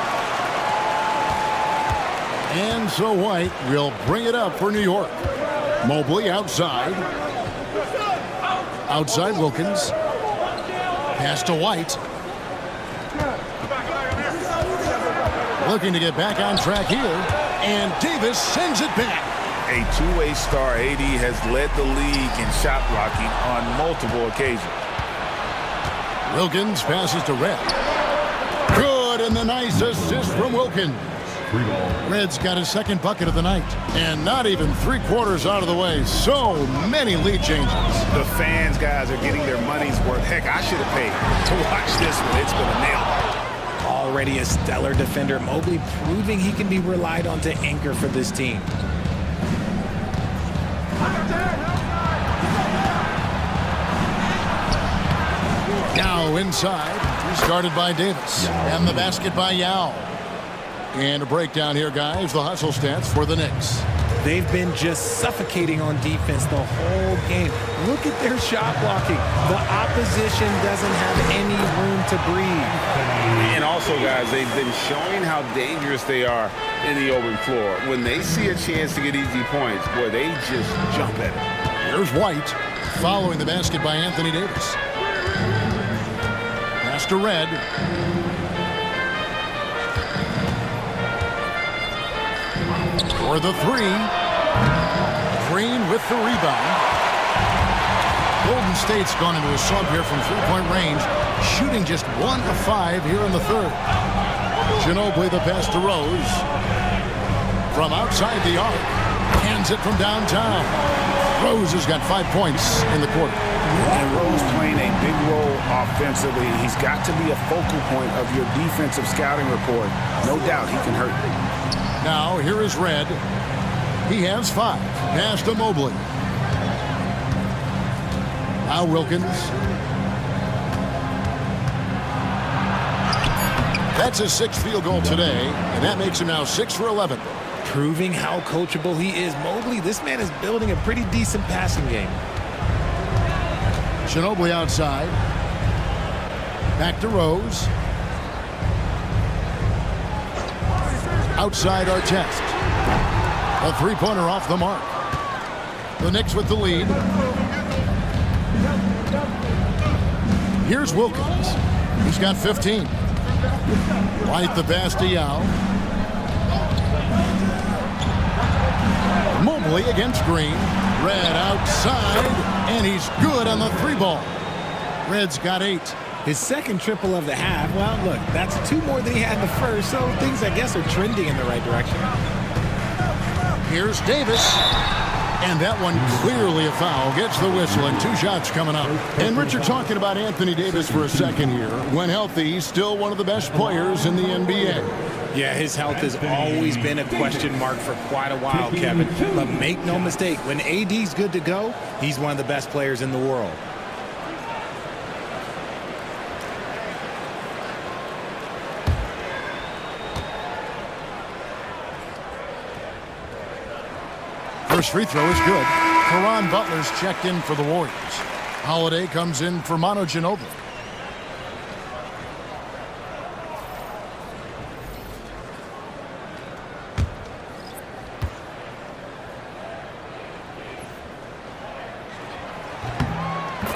And so White will bring it up for New York. Mobley outside. Outside Wilkins. Pass to White. Looking to get back on track here. And Davis sends it back. A two-way star, AD has led the league in shot blocking on multiple occasions. Wilkins passes to Red. Good, and the nice assist from Wilkins. Red's got his second bucket of the night, and not even 3/4 out of the way. So many lead changes. The fans, guys, are getting their money's worth. Heck, I should have paid to watch this one. It's been a nail. Already a stellar defender, Mobley proving he can be relied on to anchor for this team. Now inside, started by Davis, and the basket by Yao. And a breakdown here, guys. The hustle stats for the Knicks. They've been just suffocating on defense the whole game. Look at their shot blocking. The opposition doesn't have any room to breathe. And also, guys, they've been showing how dangerous they are in the open floor. When they see a chance to get easy points, boy, they just jump at it. Here's White following the basket by Anthony Davis. Pass to Red. For the 3. Green with the rebound. Golden State's gone into a slump here from 3-point range, shooting just 1 of 5 here in the third. Ginobili the pass to Rose. From outside the arc. Hands it from downtown. Rose has got 5 points in the quarter. And Rose playing a big role offensively. He's got to be a focal point of your defensive scouting report. No doubt he can hurt. Now, here is Red. He has 5. Pass to Mobley. Now Wilkins. That's his 6th field goal today, and that makes him now 6 for 11. Proving how coachable he is. Mobley, this man is building a pretty decent passing game. Ginobili outside. Back to Rose. Outside Artest. A 3-pointer off the mark. The Knicks with the lead. Here's Wilkins. He's got 15. White the pass to Yao. Mobley against Green. Red outside, and he's good on the 3-ball. Red's got 8. His second triple of the half. Well, look, that's 2 more than he had in the first, so things, I guess, are trending in the right direction. Here's Davis. And that one clearly a foul. Gets the whistle, and 2 shots coming up. And Richard, talking about Anthony Davis for a second here. When healthy, he's still one of the best players in the NBA. Yeah, his health has always been a question mark for quite a while, Kevin. But make no mistake, when AD's good to go, he's one of the best players in the world. First free throw is good. Caron Butler's checked in for the Warriors. Holiday comes in for Manu Ginobili.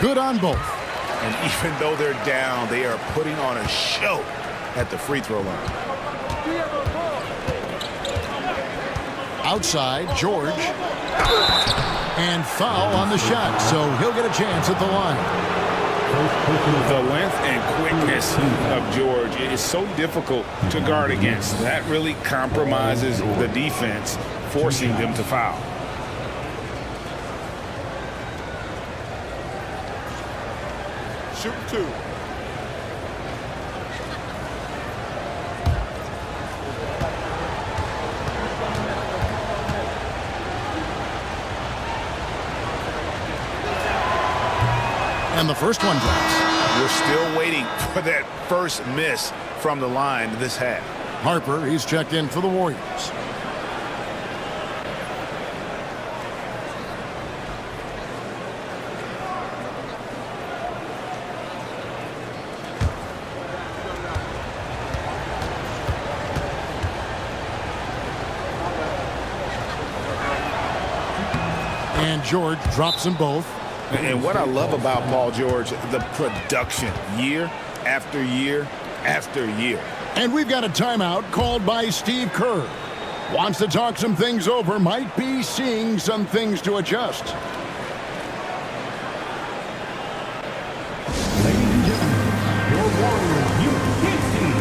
Good on both. And even though they're down, they are putting on a show at the free throw line. Outside, George. And foul on the shot, so he'll get a chance at the line. The length and quickness of George is so difficult to guard against. That really compromises the defense, forcing them to foul. Shoot 2. And the first one drops. We're still waiting for that first miss from the line this half. Harper, he's checked in for the Warriors. And George drops them both. And what I love about Paul George, the production year after year after year. And we've got a timeout called by Steve Kerr. Wants to talk some things over, might be seeing some things to adjust. Ladies and gentlemen, your Warriors Youth Kids team.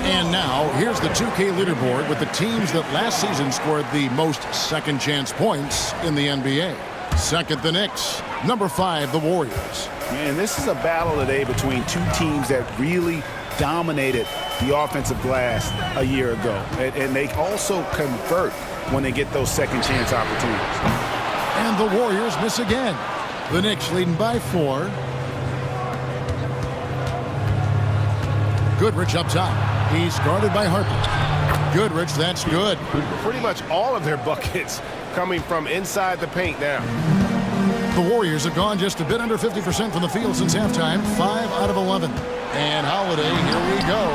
And now, here's the 2K leaderboard with the teams that last season scored the most second-chance points in the NBA. Second, the Knicks. Number 5, the Warriors. Man, this is a battle today between two teams that really dominated the offensive glass a year ago. And they also convert when they get those second-chance opportunities. And the Warriors miss again. The Knicks leading by 4. Goodrich up top. He's guarded by Harper. Goodrich, that's good. Pretty much all of their buckets coming from inside the paint now. The Warriors have gone just a bit under 50% from the field since halftime. 5 out of 11. And Holiday, here we go.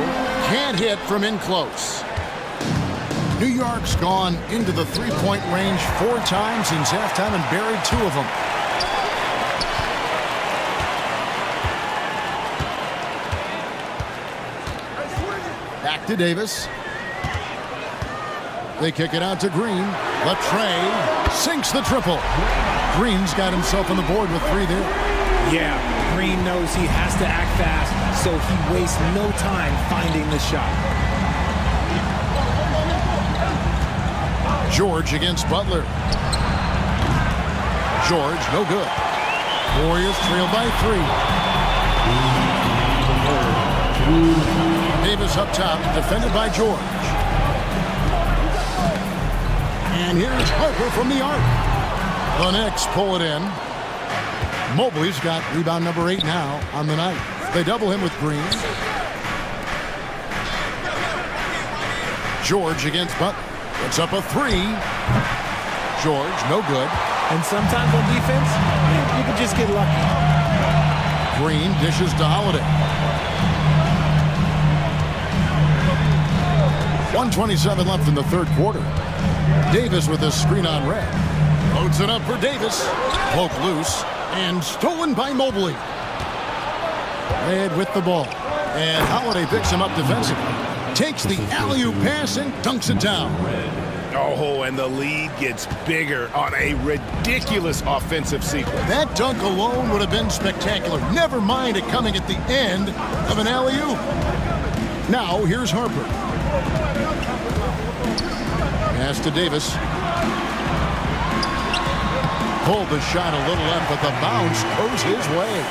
Can't hit from in close. New York's gone into the three-point range 4 times since halftime and buried 2 of them. Back to Davis. They kick it out to Green. Latrey sinks the triple. Green's got himself on the board with 3 there. Yeah, Green knows he has to act fast, so he wastes no time finding the shot. George against Butler. George, no good. Warriors trail by 3. Davis up top, defended by George. And here's Harper from the arc. The Knicks pull it in. Mobley's got rebound number 8 now on the night. They double him with Green. George against Butler. It's up a 3. George, no good. And sometimes on defense, you can just get lucky. Green dishes to Holiday. 1:27 left in the third quarter. Davis with a screen on red. Loads it up for Davis. Poke loose and stolen by Mobley. Red with the ball. And Holiday picks him up defensively. Takes the alley-oop pass and dunks it down. Oh, and the lead gets bigger on a ridiculous offensive sequence. That dunk alone would have been spectacular. Never mind it coming at the end of an alley-oop. Now, here's Harper. Pass to Davis. Pulled the shot a little left, but the bounce goes his way.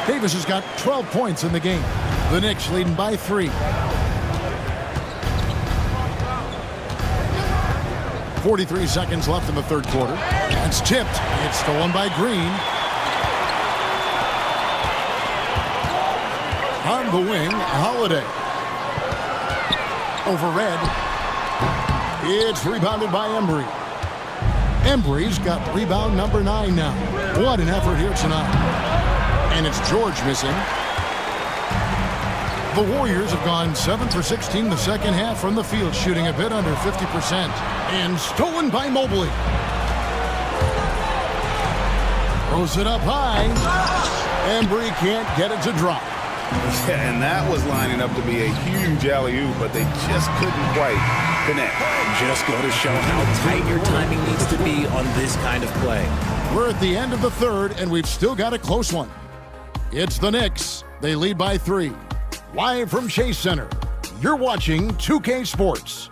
Davis has got 12 points in the game. The Knicks leading by 3. 43 seconds left in the third quarter. It's tipped. It's stolen by Green. On the wing, Holiday. Over Red. It's rebounded by Embry. Embry's got rebound number 9 now. What an effort here tonight. And it's George missing. The Warriors have gone 7 for 16 the second half from the field, shooting a bit under 50%. And stolen by Mobley. Throws it up high. Embry can't get it to drop. Yeah, and that was lining up to be a huge alley-oop, but they just couldn't quite connect. Just go to show how tight your timing needs to be on this kind of play. We're at the end of the third, and we've still got a close one. It's the Knicks. They lead by 3. Live from Chase Center, you're watching 2K Sports.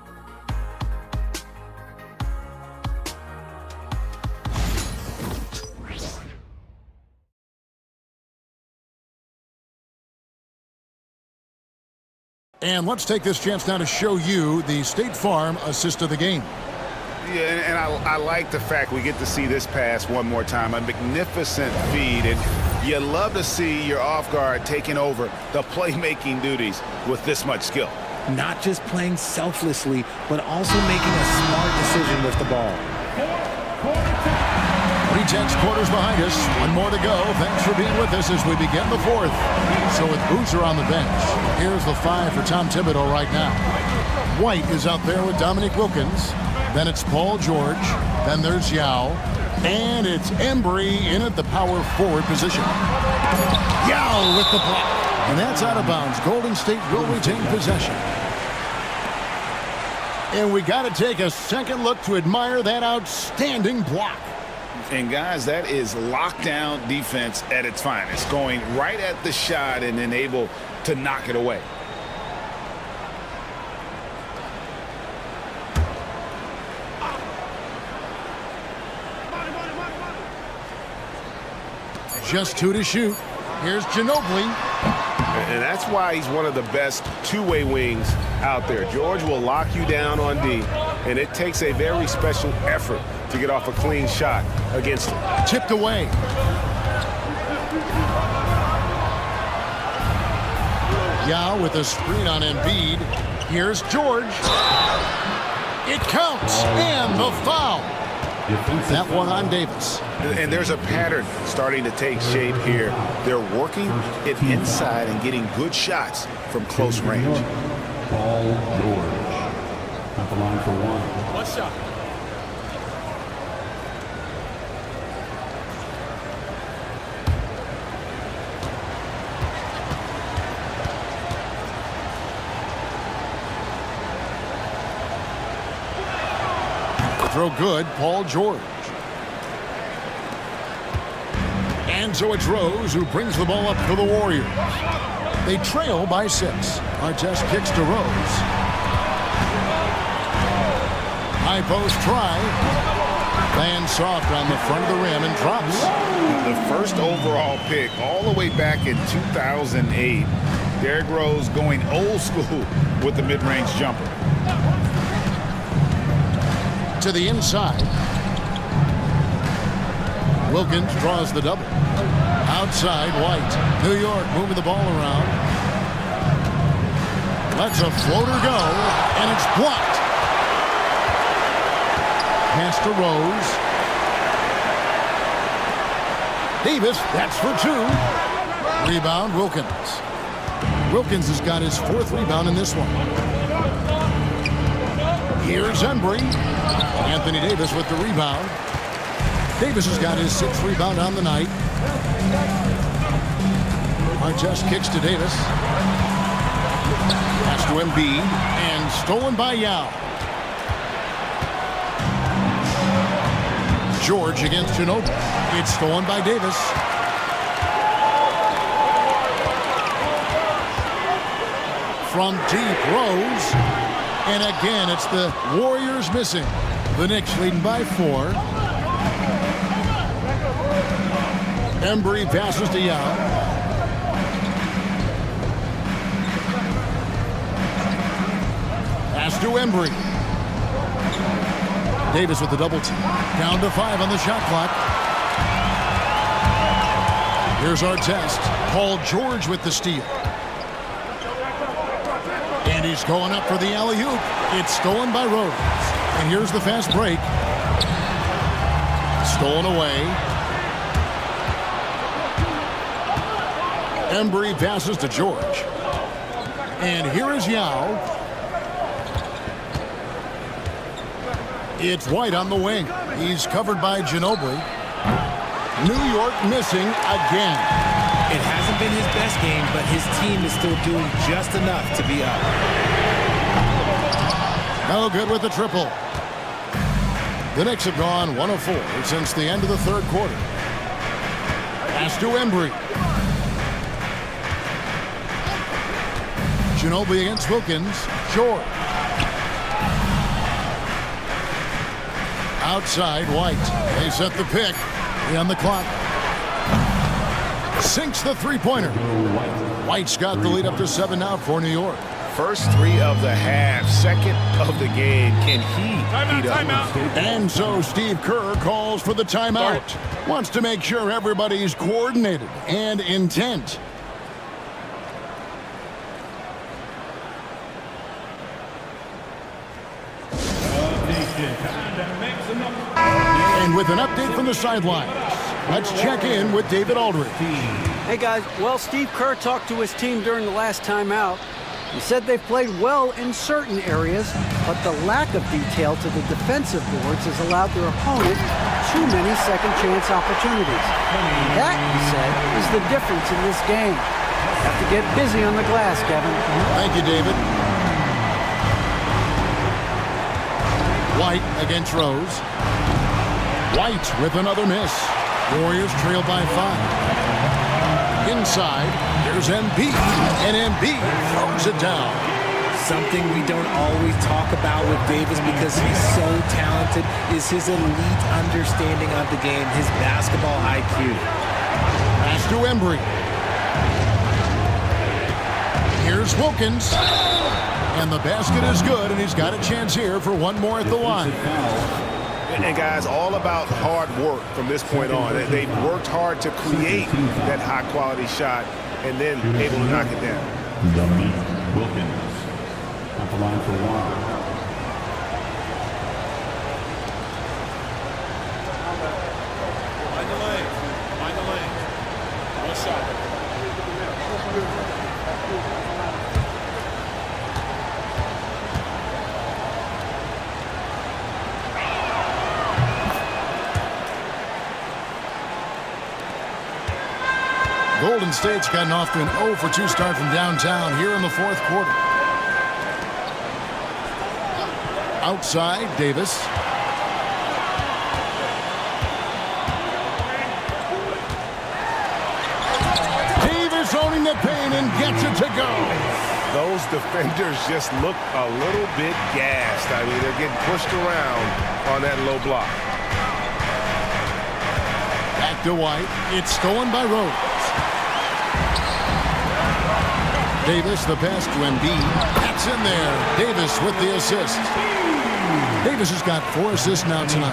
And let's take this chance now to show you the State Farm assist of the game. Yeah, and I like the fact we get to see this pass one more time. A magnificent feed, and you love to see your off guard taking over the playmaking duties with this much skill. Not just playing selflessly, but also making a smart decision with the ball. 3/10 quarters behind us. One more to go. Thanks for being with us as we begin the fourth. So with Boozer on the bench, here's the 5 for Tom Thibodeau right now. White is out there with Dominique Wilkins. Then it's Paul George. Then there's Yao. And it's Embry in at the power forward position. Yao with the block. And that's out of bounds. Golden State will retain possession. And we got to take a second look to admire that outstanding block. And guys, that is lockdown defense at its finest, going right at the shot and then able to knock it away. Just 2 to shoot. Here's Ginobili. And that's why he's one of the best two-way wings out there. George will lock you down on D, and it takes a very special effort to get off a clean shot against him. Tipped away. Yao with a screen on Embiid. Here's George. It counts, and the foul. That one on Davis. And there's a pattern starting to take shape here. They're working it inside and getting good shots from close range. Paul George at the line for 1. One shot. Throw good, Paul George. And so it's Rose who brings the ball up for the Warriors. They trail by 6. Artest kicks to Rose. High post try. Lands soft on the front of the rim and drops. The first overall pick all the way back in 2008. Derrick Rose going old school with the mid-range jumper. To the inside. Wilkins draws the double. Outside, White. New York moving the ball around. Lets a floater go, and it's blocked. Pass to Rose. Davis, that's for 2. Rebound, Wilkins. Wilkins has got his 4th rebound in this one. Here's Embry. Anthony Davis with the rebound. Davis has got his 6th rebound on the night. Artest kicks to Davis. Pass to Embiid, and stolen by Yao. George against Ginobili. It's stolen by Davis. From deep, Rose. And again, it's the Warriors missing. The Knicks leading by 4. Embry passes to Yao. Pass to Embry. Davis with the double team. Down to 5 on the shot clock. Here's Artest. Paul George with the steal. And he's going up for the alley-oop. It's stolen by Rose. And here's the fast break. Stolen away. Embry passes to George. And here is Yao. It's White on the wing. He's covered by Ginobili. New York missing again. It hasn't been his best game, but his team is still doing just enough to be up. No good with the triple. The Knicks have gone 1 of 4 since the end of the third quarter. Pass to Embry. Ginobili against Wilkins. George. Outside, White. They set the pick. On the clock. Sinks the three-pointer. White's got the lead up to 7 now for New York. First 3 of the half, second of the game. Can he heat up? And so Steve Kerr calls for the timeout. Wants to make sure everybody's coordinated and intent. And with an update from the sideline, let's check in with David Aldridge. Hey guys, well, Steve Kerr talked to his team during the last timeout. He said they played well in certain areas, but the lack of detail to the defensive boards has allowed their opponent too many second chance opportunities. That, he said, is the difference in this game. Have to get busy on the glass, Kevin. Thank you, David. White against Rose. White with another miss. Warriors trail by 5. Inside, there's Embiid, and Embiid throws it down. Something we don't always talk about with Davis because he's so talented is his elite understanding of the game, his basketball IQ. Pass to Embry. Here's Wilkins. And the basket is good, and he's got a chance here for one more at the line. And guys, all about hard work from this point on. They've worked hard to create that high-quality shot and then able to knock it down. Wilkins at the line for 1. Find the lane. One shot. Golden State's gotten off to an 0 for 2 start from downtown here in the fourth quarter. Outside, Davis. Davis owning the paint and gets it to go. Those defenders just look a little bit gassed. I mean, they're getting pushed around on that low block. Back to White. It's stolen by Rose. Davis, the pass to Embiid. That's in there. Davis with the assist. Davis has got 4 assists now tonight.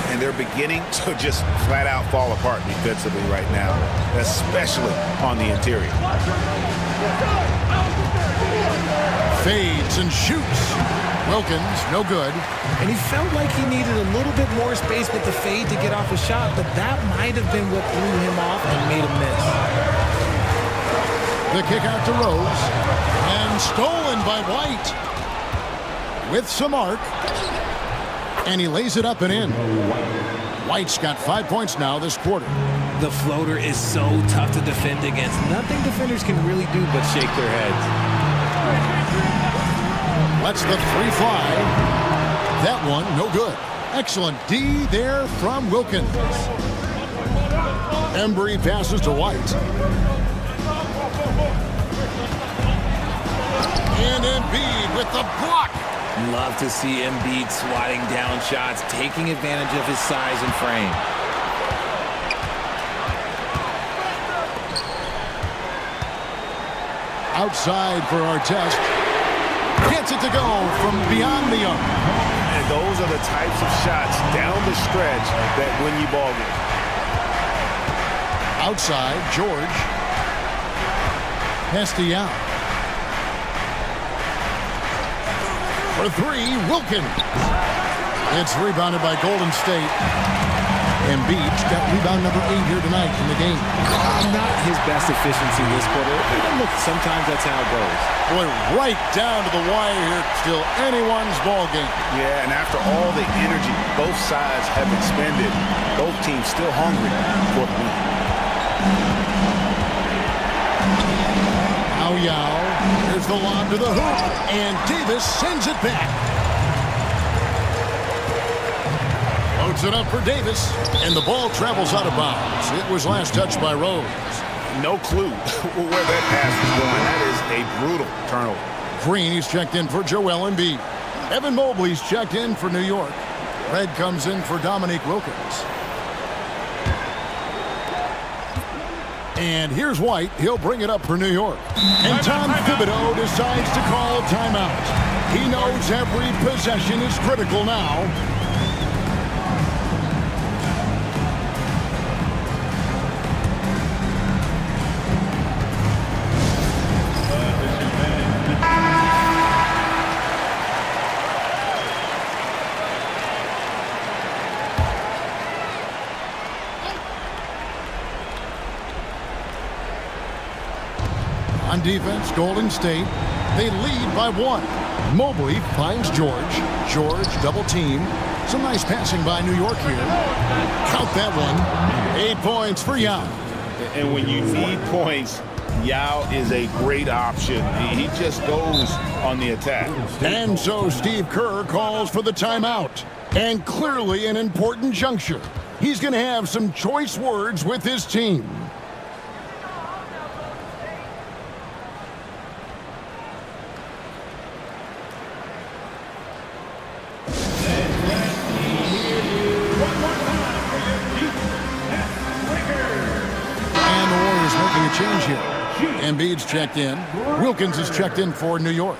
And they're beginning to just flat out fall apart defensively right now, especially on the interior. Fades and shoots. Wilkins, no good. And he felt like he needed a little bit more space with the fade to get off a shot, but that might have been what threw him off and made him miss. The kick out to Rose. And stolen by White. With some arc. And he lays it up and in. White's got 5 points now this quarter. The floater is so tough to defend against. Nothing defenders can really do but shake their heads. Lets the 3 fly. That one, no good. Excellent D there from Wilkins. Embry passes to White. And Embiid with the block. Love to see Embiid swatting down shots, taking advantage of his size and frame. Outside for Artest. Gets it to go from beyond the arc. And those are the types of shots down the stretch that win you ball games. Outside, George. Castellano. For 3, Wilkins. It's rebounded by Golden State. Embiid's got rebound number 8 here tonight in the game. Not his best efficiency this quarter. Look, sometimes that's how it goes. Boy, right down to the wire here. Still anyone's ball game. Yeah, and after all the energy both sides have expended, both teams still hungry for the win. Now Yao. Here's the lob to the hoop. And Davis sends it back. Loads it up for Davis. And the ball travels out of bounds. It was last touched by Rose. No clue where that pass was going. That is a brutal turnover. Green, he's checked in for Joel Embiid. Evan Mobley's checked in for New York. Red comes in for Dominique Wilkins. And here's White. He'll bring it up for New York. And Tom Thibodeau decides to call timeout. He knows every possession is critical now. On defense, Golden State, they lead by 1. Mobley finds George. George double team. Some nice passing by New York here. Count that one. 8 points for Yao. And when you need points, Yao is a great option. He just goes on the attack. And so Steve Kerr calls for the timeout. And clearly an important juncture. He's going to have some choice words with his team. Change here. Embiid's checked in. Wilkins is checked in for New York.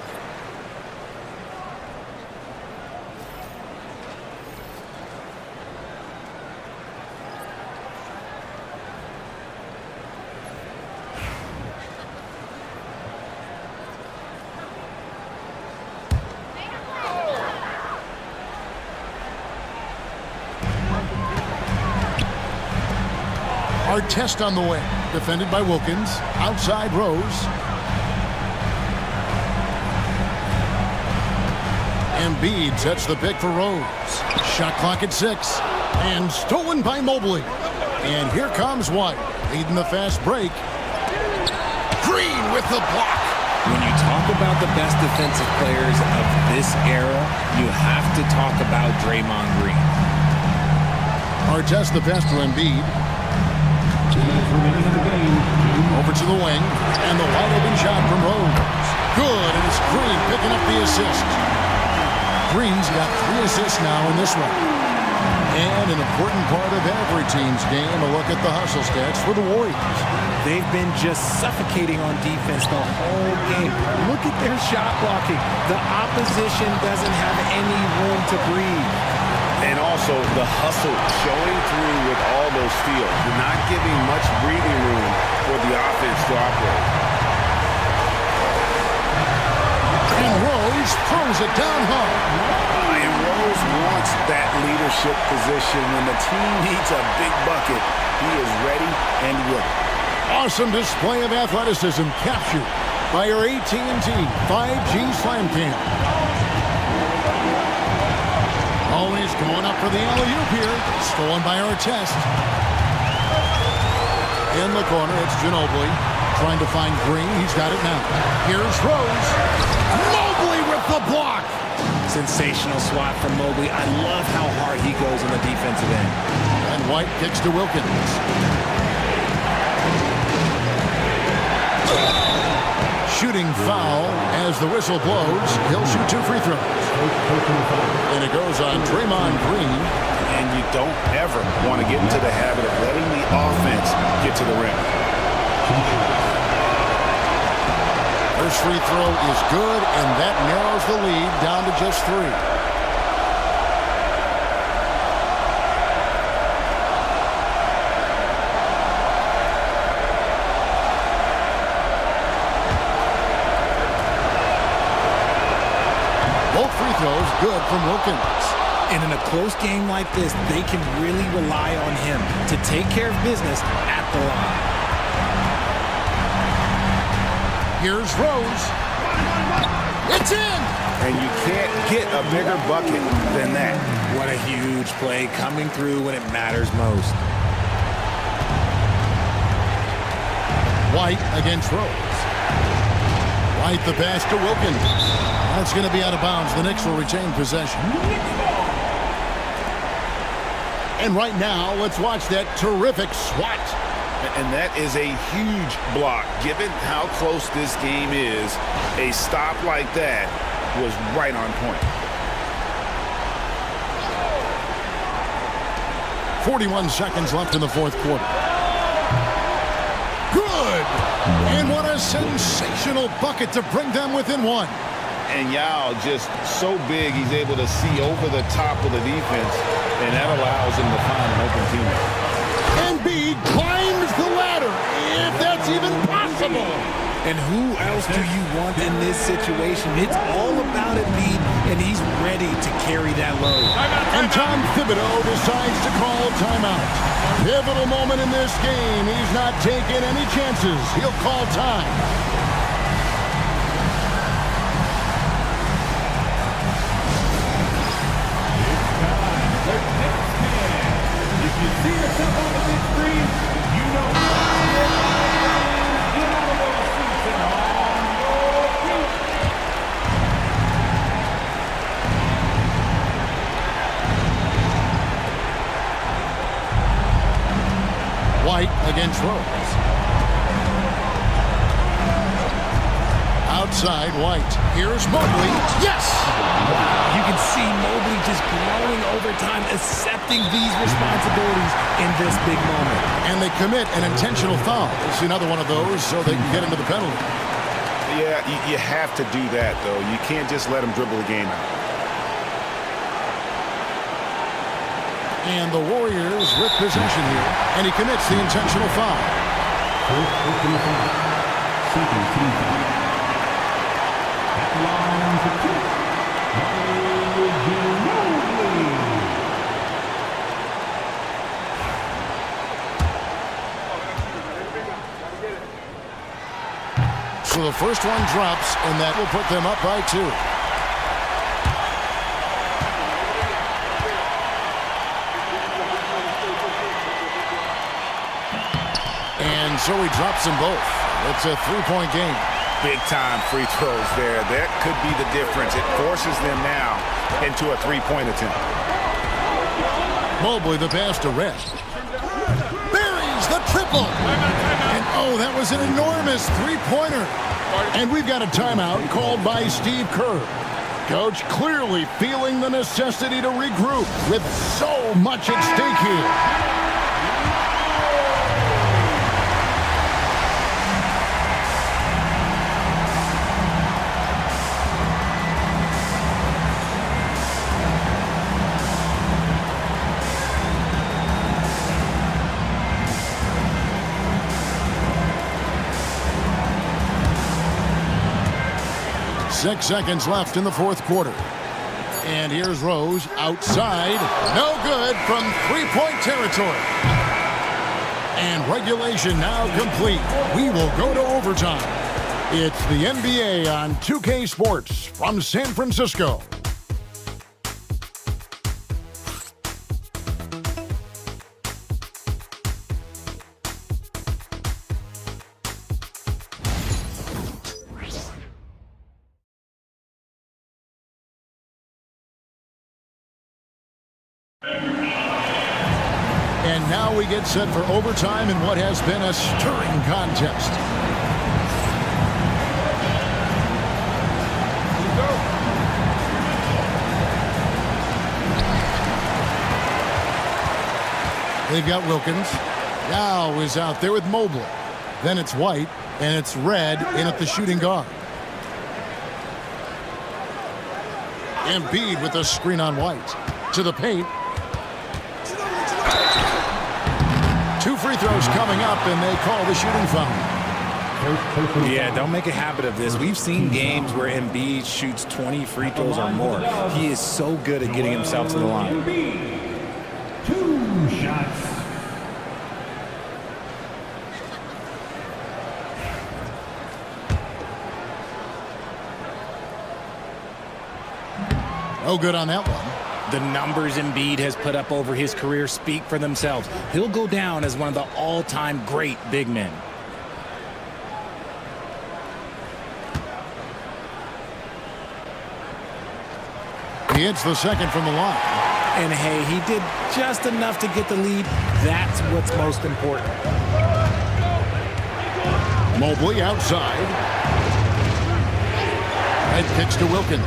Artest on the way. Defended by Wilkins. Outside Rose. Embiid sets the pick for Rose. Shot clock at 6. And stolen by Mobley. And here comes White. Leading the fast break. Green with the block. When you talk about the best defensive players of this era, you have to talk about Draymond Green. Artest the pass to Embiid. Over to the wing, and the wide open shot from Rose. Good, and it's Green picking up the assist. Green's got 3 assists now in this one. And an important part of every team's game, a look at the hustle stats for the Warriors. They've been just suffocating on defense the whole game. Look at their shot blocking. The opposition doesn't have any room to breathe. And also the hustle showing through with all those steals. You're not giving much breathing room for the offense to operate. And Rose throws it down hard. And Rose wants that leadership position. When the team needs a big bucket, he is ready and willing. Awesome display of athleticism captured by your AT&T 5G Slam Cam. Always going up for the alley-oop here. Stolen by Artest. In the corner, it's Ginobili. Trying to find Green. He's got it now. Here's Rose. Mobley with the block. Sensational swat from Mobley. I love how hard he goes on the defensive end. And White kicks to Wilkins. Shooting foul as the whistle blows. He'll shoot 2 free throws. And it goes on Draymond Green. And you don't ever want to get into the habit of letting the offense get to the rim. First free throw is good, and that narrows the lead down to just 3. Both free throws good from Wilkins. And in a close game like this, they can really rely on him to take care of business at the line. Here's Rose. It's in! And you can't get a bigger bucket than that. What a huge play coming through when it matters most. White against Rose. White the pass to Wilkins. That's going to be out of bounds. The Knicks will retain possession. And right now, let's watch that terrific swat. And that is a huge block. Given how close this game is, a stop like that was right on point. 41 seconds left in the fourth quarter. Good! And what a sensational bucket to bring them within one. And Yao just so big, he's able to see over the top of the defense, and that allows him to find an open teammate. Embiid climbs the ladder, if that's even possible. And who else do you want in this situation? It's all about Embiid, and he's ready to carry that load. And Tom Thibodeau decides to call timeout. Pivotal moment in this game. He's not taking any chances. He'll call time. If you see yourself on the big screen, you know White against Rose. Outside White. Here's Mobley. Yes! Wow, you can see Mobley just growing over time, accepting these responsibilities in this big moment. And they commit an intentional foul. It's another one of those so they can get into the penalty. Yeah, you have to do that, though. You can't just let him dribble the game out. And the Warriors with possession here. And he commits the intentional foul. Second team foul. At the line for two. So the first one drops, and that will put them up by 2. And so he drops them both. It's a 3-point game. Big-time free throws there. That could be the difference. It forces them now into a 3-point attempt. Mobley the pass to Red. Buries the triple. And oh, that was an enormous 3-pointer. And we've got a timeout called by Steve Kerr. Coach clearly feeling the necessity to regroup with so much at stake here. Six seconds left in the fourth quarter. And here's Rose outside. No good from 3-point territory. And regulation now complete. We will go to overtime. It's the NBA on 2K Sports from San Francisco. And now we get set for overtime in what has been a stirring contest. They've got Wilkins. Yao is out there with Mobley. Then it's White, and it's Red in at the shooting guard. Embiid with a screen on White. To the paint. 2 free throws coming up, and they call the shooting foul. Yeah, don't make a habit of this. We've seen games where Embiid shoots 20 free throws or more. He is so good at getting himself to the line. 2 shots. No good on that one. The numbers Embiid has put up over his career speak for themselves. He'll go down as one of the all-time great big men. He hits the second from the line. And hey, he did just enough to get the lead. That's what's most important. Mobley outside. Red kicks to Wilkins.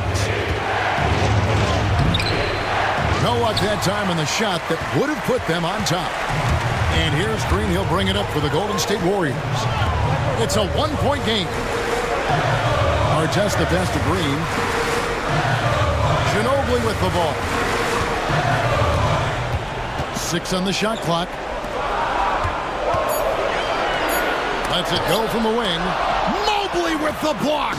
No luck that time on the shot that would have put them on top. And here's Green. He'll bring it up for the Golden State Warriors. It's a one-point game. Artest the pass to Green. Ginobili with the ball. 6 on the shot clock. Lets it go from the wing. Mobley with the block.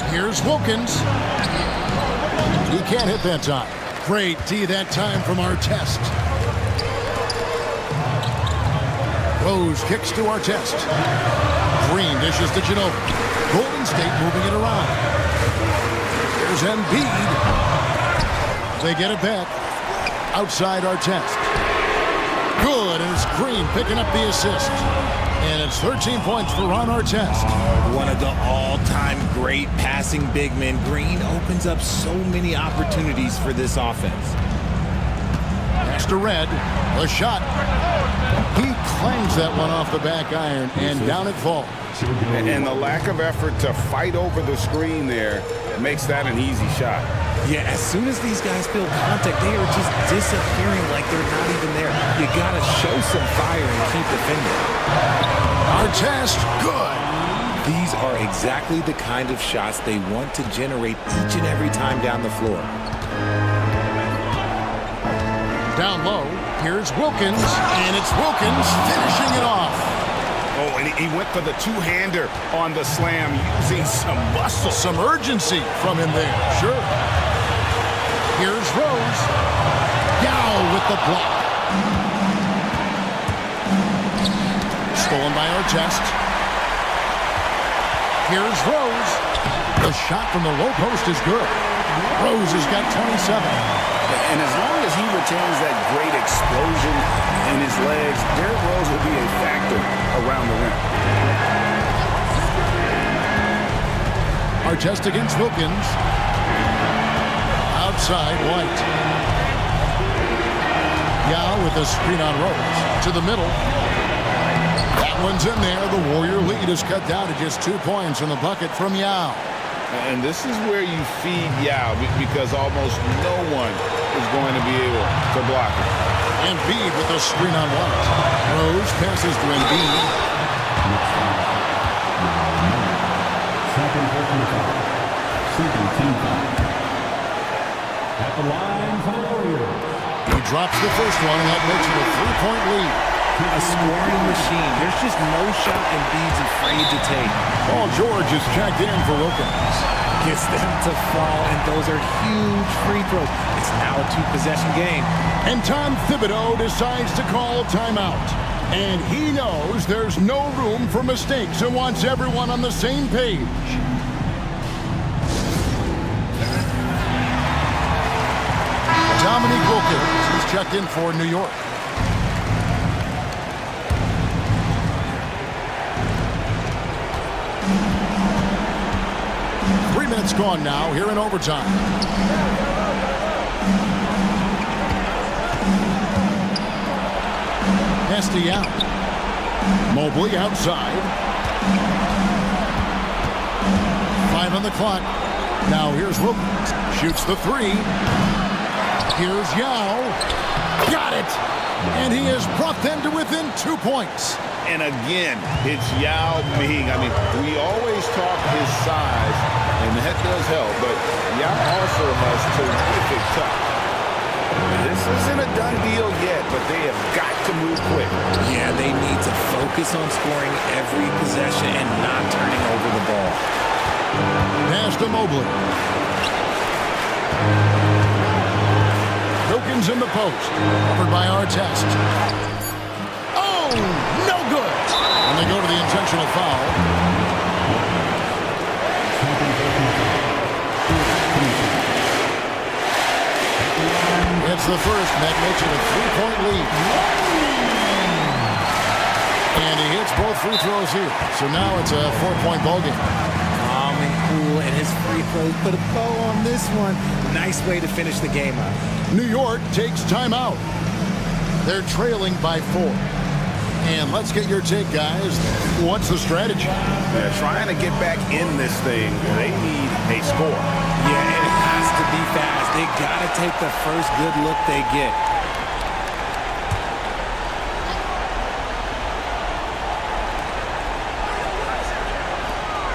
Here's Wilkins. He can't hit that time. Great D that time from Artest. Rose kicks to Artest. Green dishes to Ginobili. Golden State moving it around. Here's Embiid. They get it back. Outside Artest. Good, and it's Green picking up the assist. And it's 13 points for Ron Artest. One of the all-time great passing big men. Green opens up so many opportunities for this offense. Next to Red, the shot. He clangs that one off the back iron, and down it falls. And the lack of effort to fight over the screen there makes that an easy shot. Yeah, as soon as these guys feel contact, they are just disappearing like they're not even there. You got to show some fire and keep defending. Artest, good. These are exactly the kind of shots they want to generate each and every time down the floor. Down low, here's Wilkins, and it's Wilkins finishing it off. Oh, and he went for the two-hander on the slam, using some muscle. Some urgency from him there, sure. Here's Rose. Yao with the block. Stolen by Artest. Here's Rose. The shot from the low post is good. Rose has got 27. And as long as he retains that great explosion in his legs, Derrick Rose will be a factor around the rim. Artest against Wilkins. Outside, White. Yao with the screen on Rose. To the middle. That one's in there. The Warrior lead is cut down to just 2 points in the bucket from Yao. And this is where you feed Yao because almost no one is going to be able to block it. Embiid with the screen on White. Rose passes to Embiid. At the line for the Warriors. He drops the first one, and that makes it a 3-point lead. A scoring machine. There's just no shot Embiid's afraid to take. Paul George is checked in for Wilkins. Gets them to fall, and those are huge free throws. It's now a 2-possession game. And Tom Thibodeau decides to call timeout. And he knows there's no room for mistakes and wants everyone on the same page. Dominique Wilkins is checked in for New York. Minutes gone now here in overtime. Nasty out. Mobley outside. 5 on the clock. Now here's Wilkins. Shoots the 3. Here's Yao. Got it. And he has brought them to within 2 points. And again, it's Yao Ming. I mean, we always talk his size, and that does help, but Yao also has terrific touch. This isn't a done deal yet, but they have got to move quick. Yeah, they need to focus on scoring every possession and not turning over the ball. Pass to Mobley. Wilkins in the post. Covered by Artest. Oh, no good. And they go to the intentional foul. It's the first. That makes it a 3-point lead. And he hits both free throws here. So now it's a 4-point ball game. Calm and cool, and his free throws put a bow on this one. Nice way to finish the game up. New York takes timeout. They're trailing by 4. And let's get your take, guys. What's the strategy? They're trying to get back in this thing. They need a score. Yeah, and it has to be fast. They got to take the first good look they get.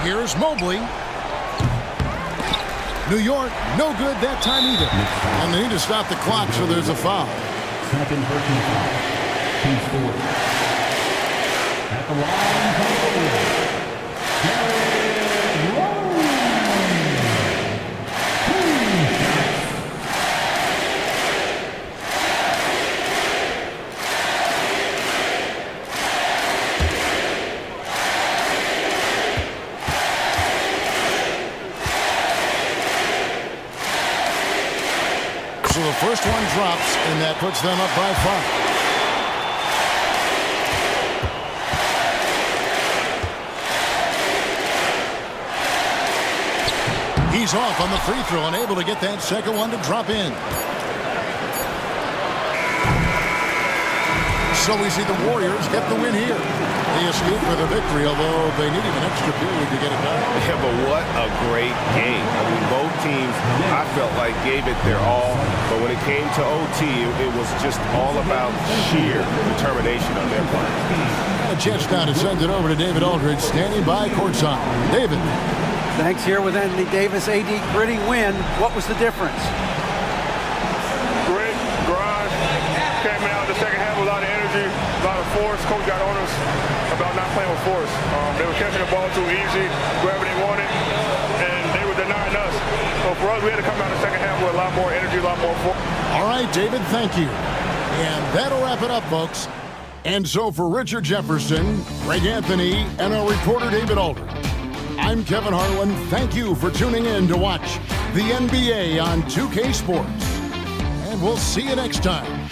Here's Mobley. New York, no good that time either. And they need to stop the clock, so there's a foul. Second personal foul. Team score. At the line, So the first one drops, and that puts them up by 5. He's off on the free throw and able to get that second one to drop in. So we see the Warriors get the win here. They escape with a victory, although they needed an extra period to get it done. Yeah, but what a great game. I mean, both teams, I felt like, gave it their all. But when it came to OT, it was just all about sheer determination on their part. A chance now to send it over to David Aldridge, standing by courtside. David. Thanks. Here with Anthony Davis. AD, gritty win. What was the difference? Grit, grind. Came out in the second half with a lot of energy, a lot of force. Coach got on us about not playing with force. They were catching the ball too easy, wherever they wanted, and they were denying us. So for us, we had to come out in the second half with a lot more energy, a lot more force. All right, David, thank you. And that'll wrap it up, folks. And so for Richard Jefferson, Greg Anthony, and our reporter David Aldridge, I'm Kevin Harlan. Thank you for tuning in to watch the NBA on 2K Sports. And we'll see you next time.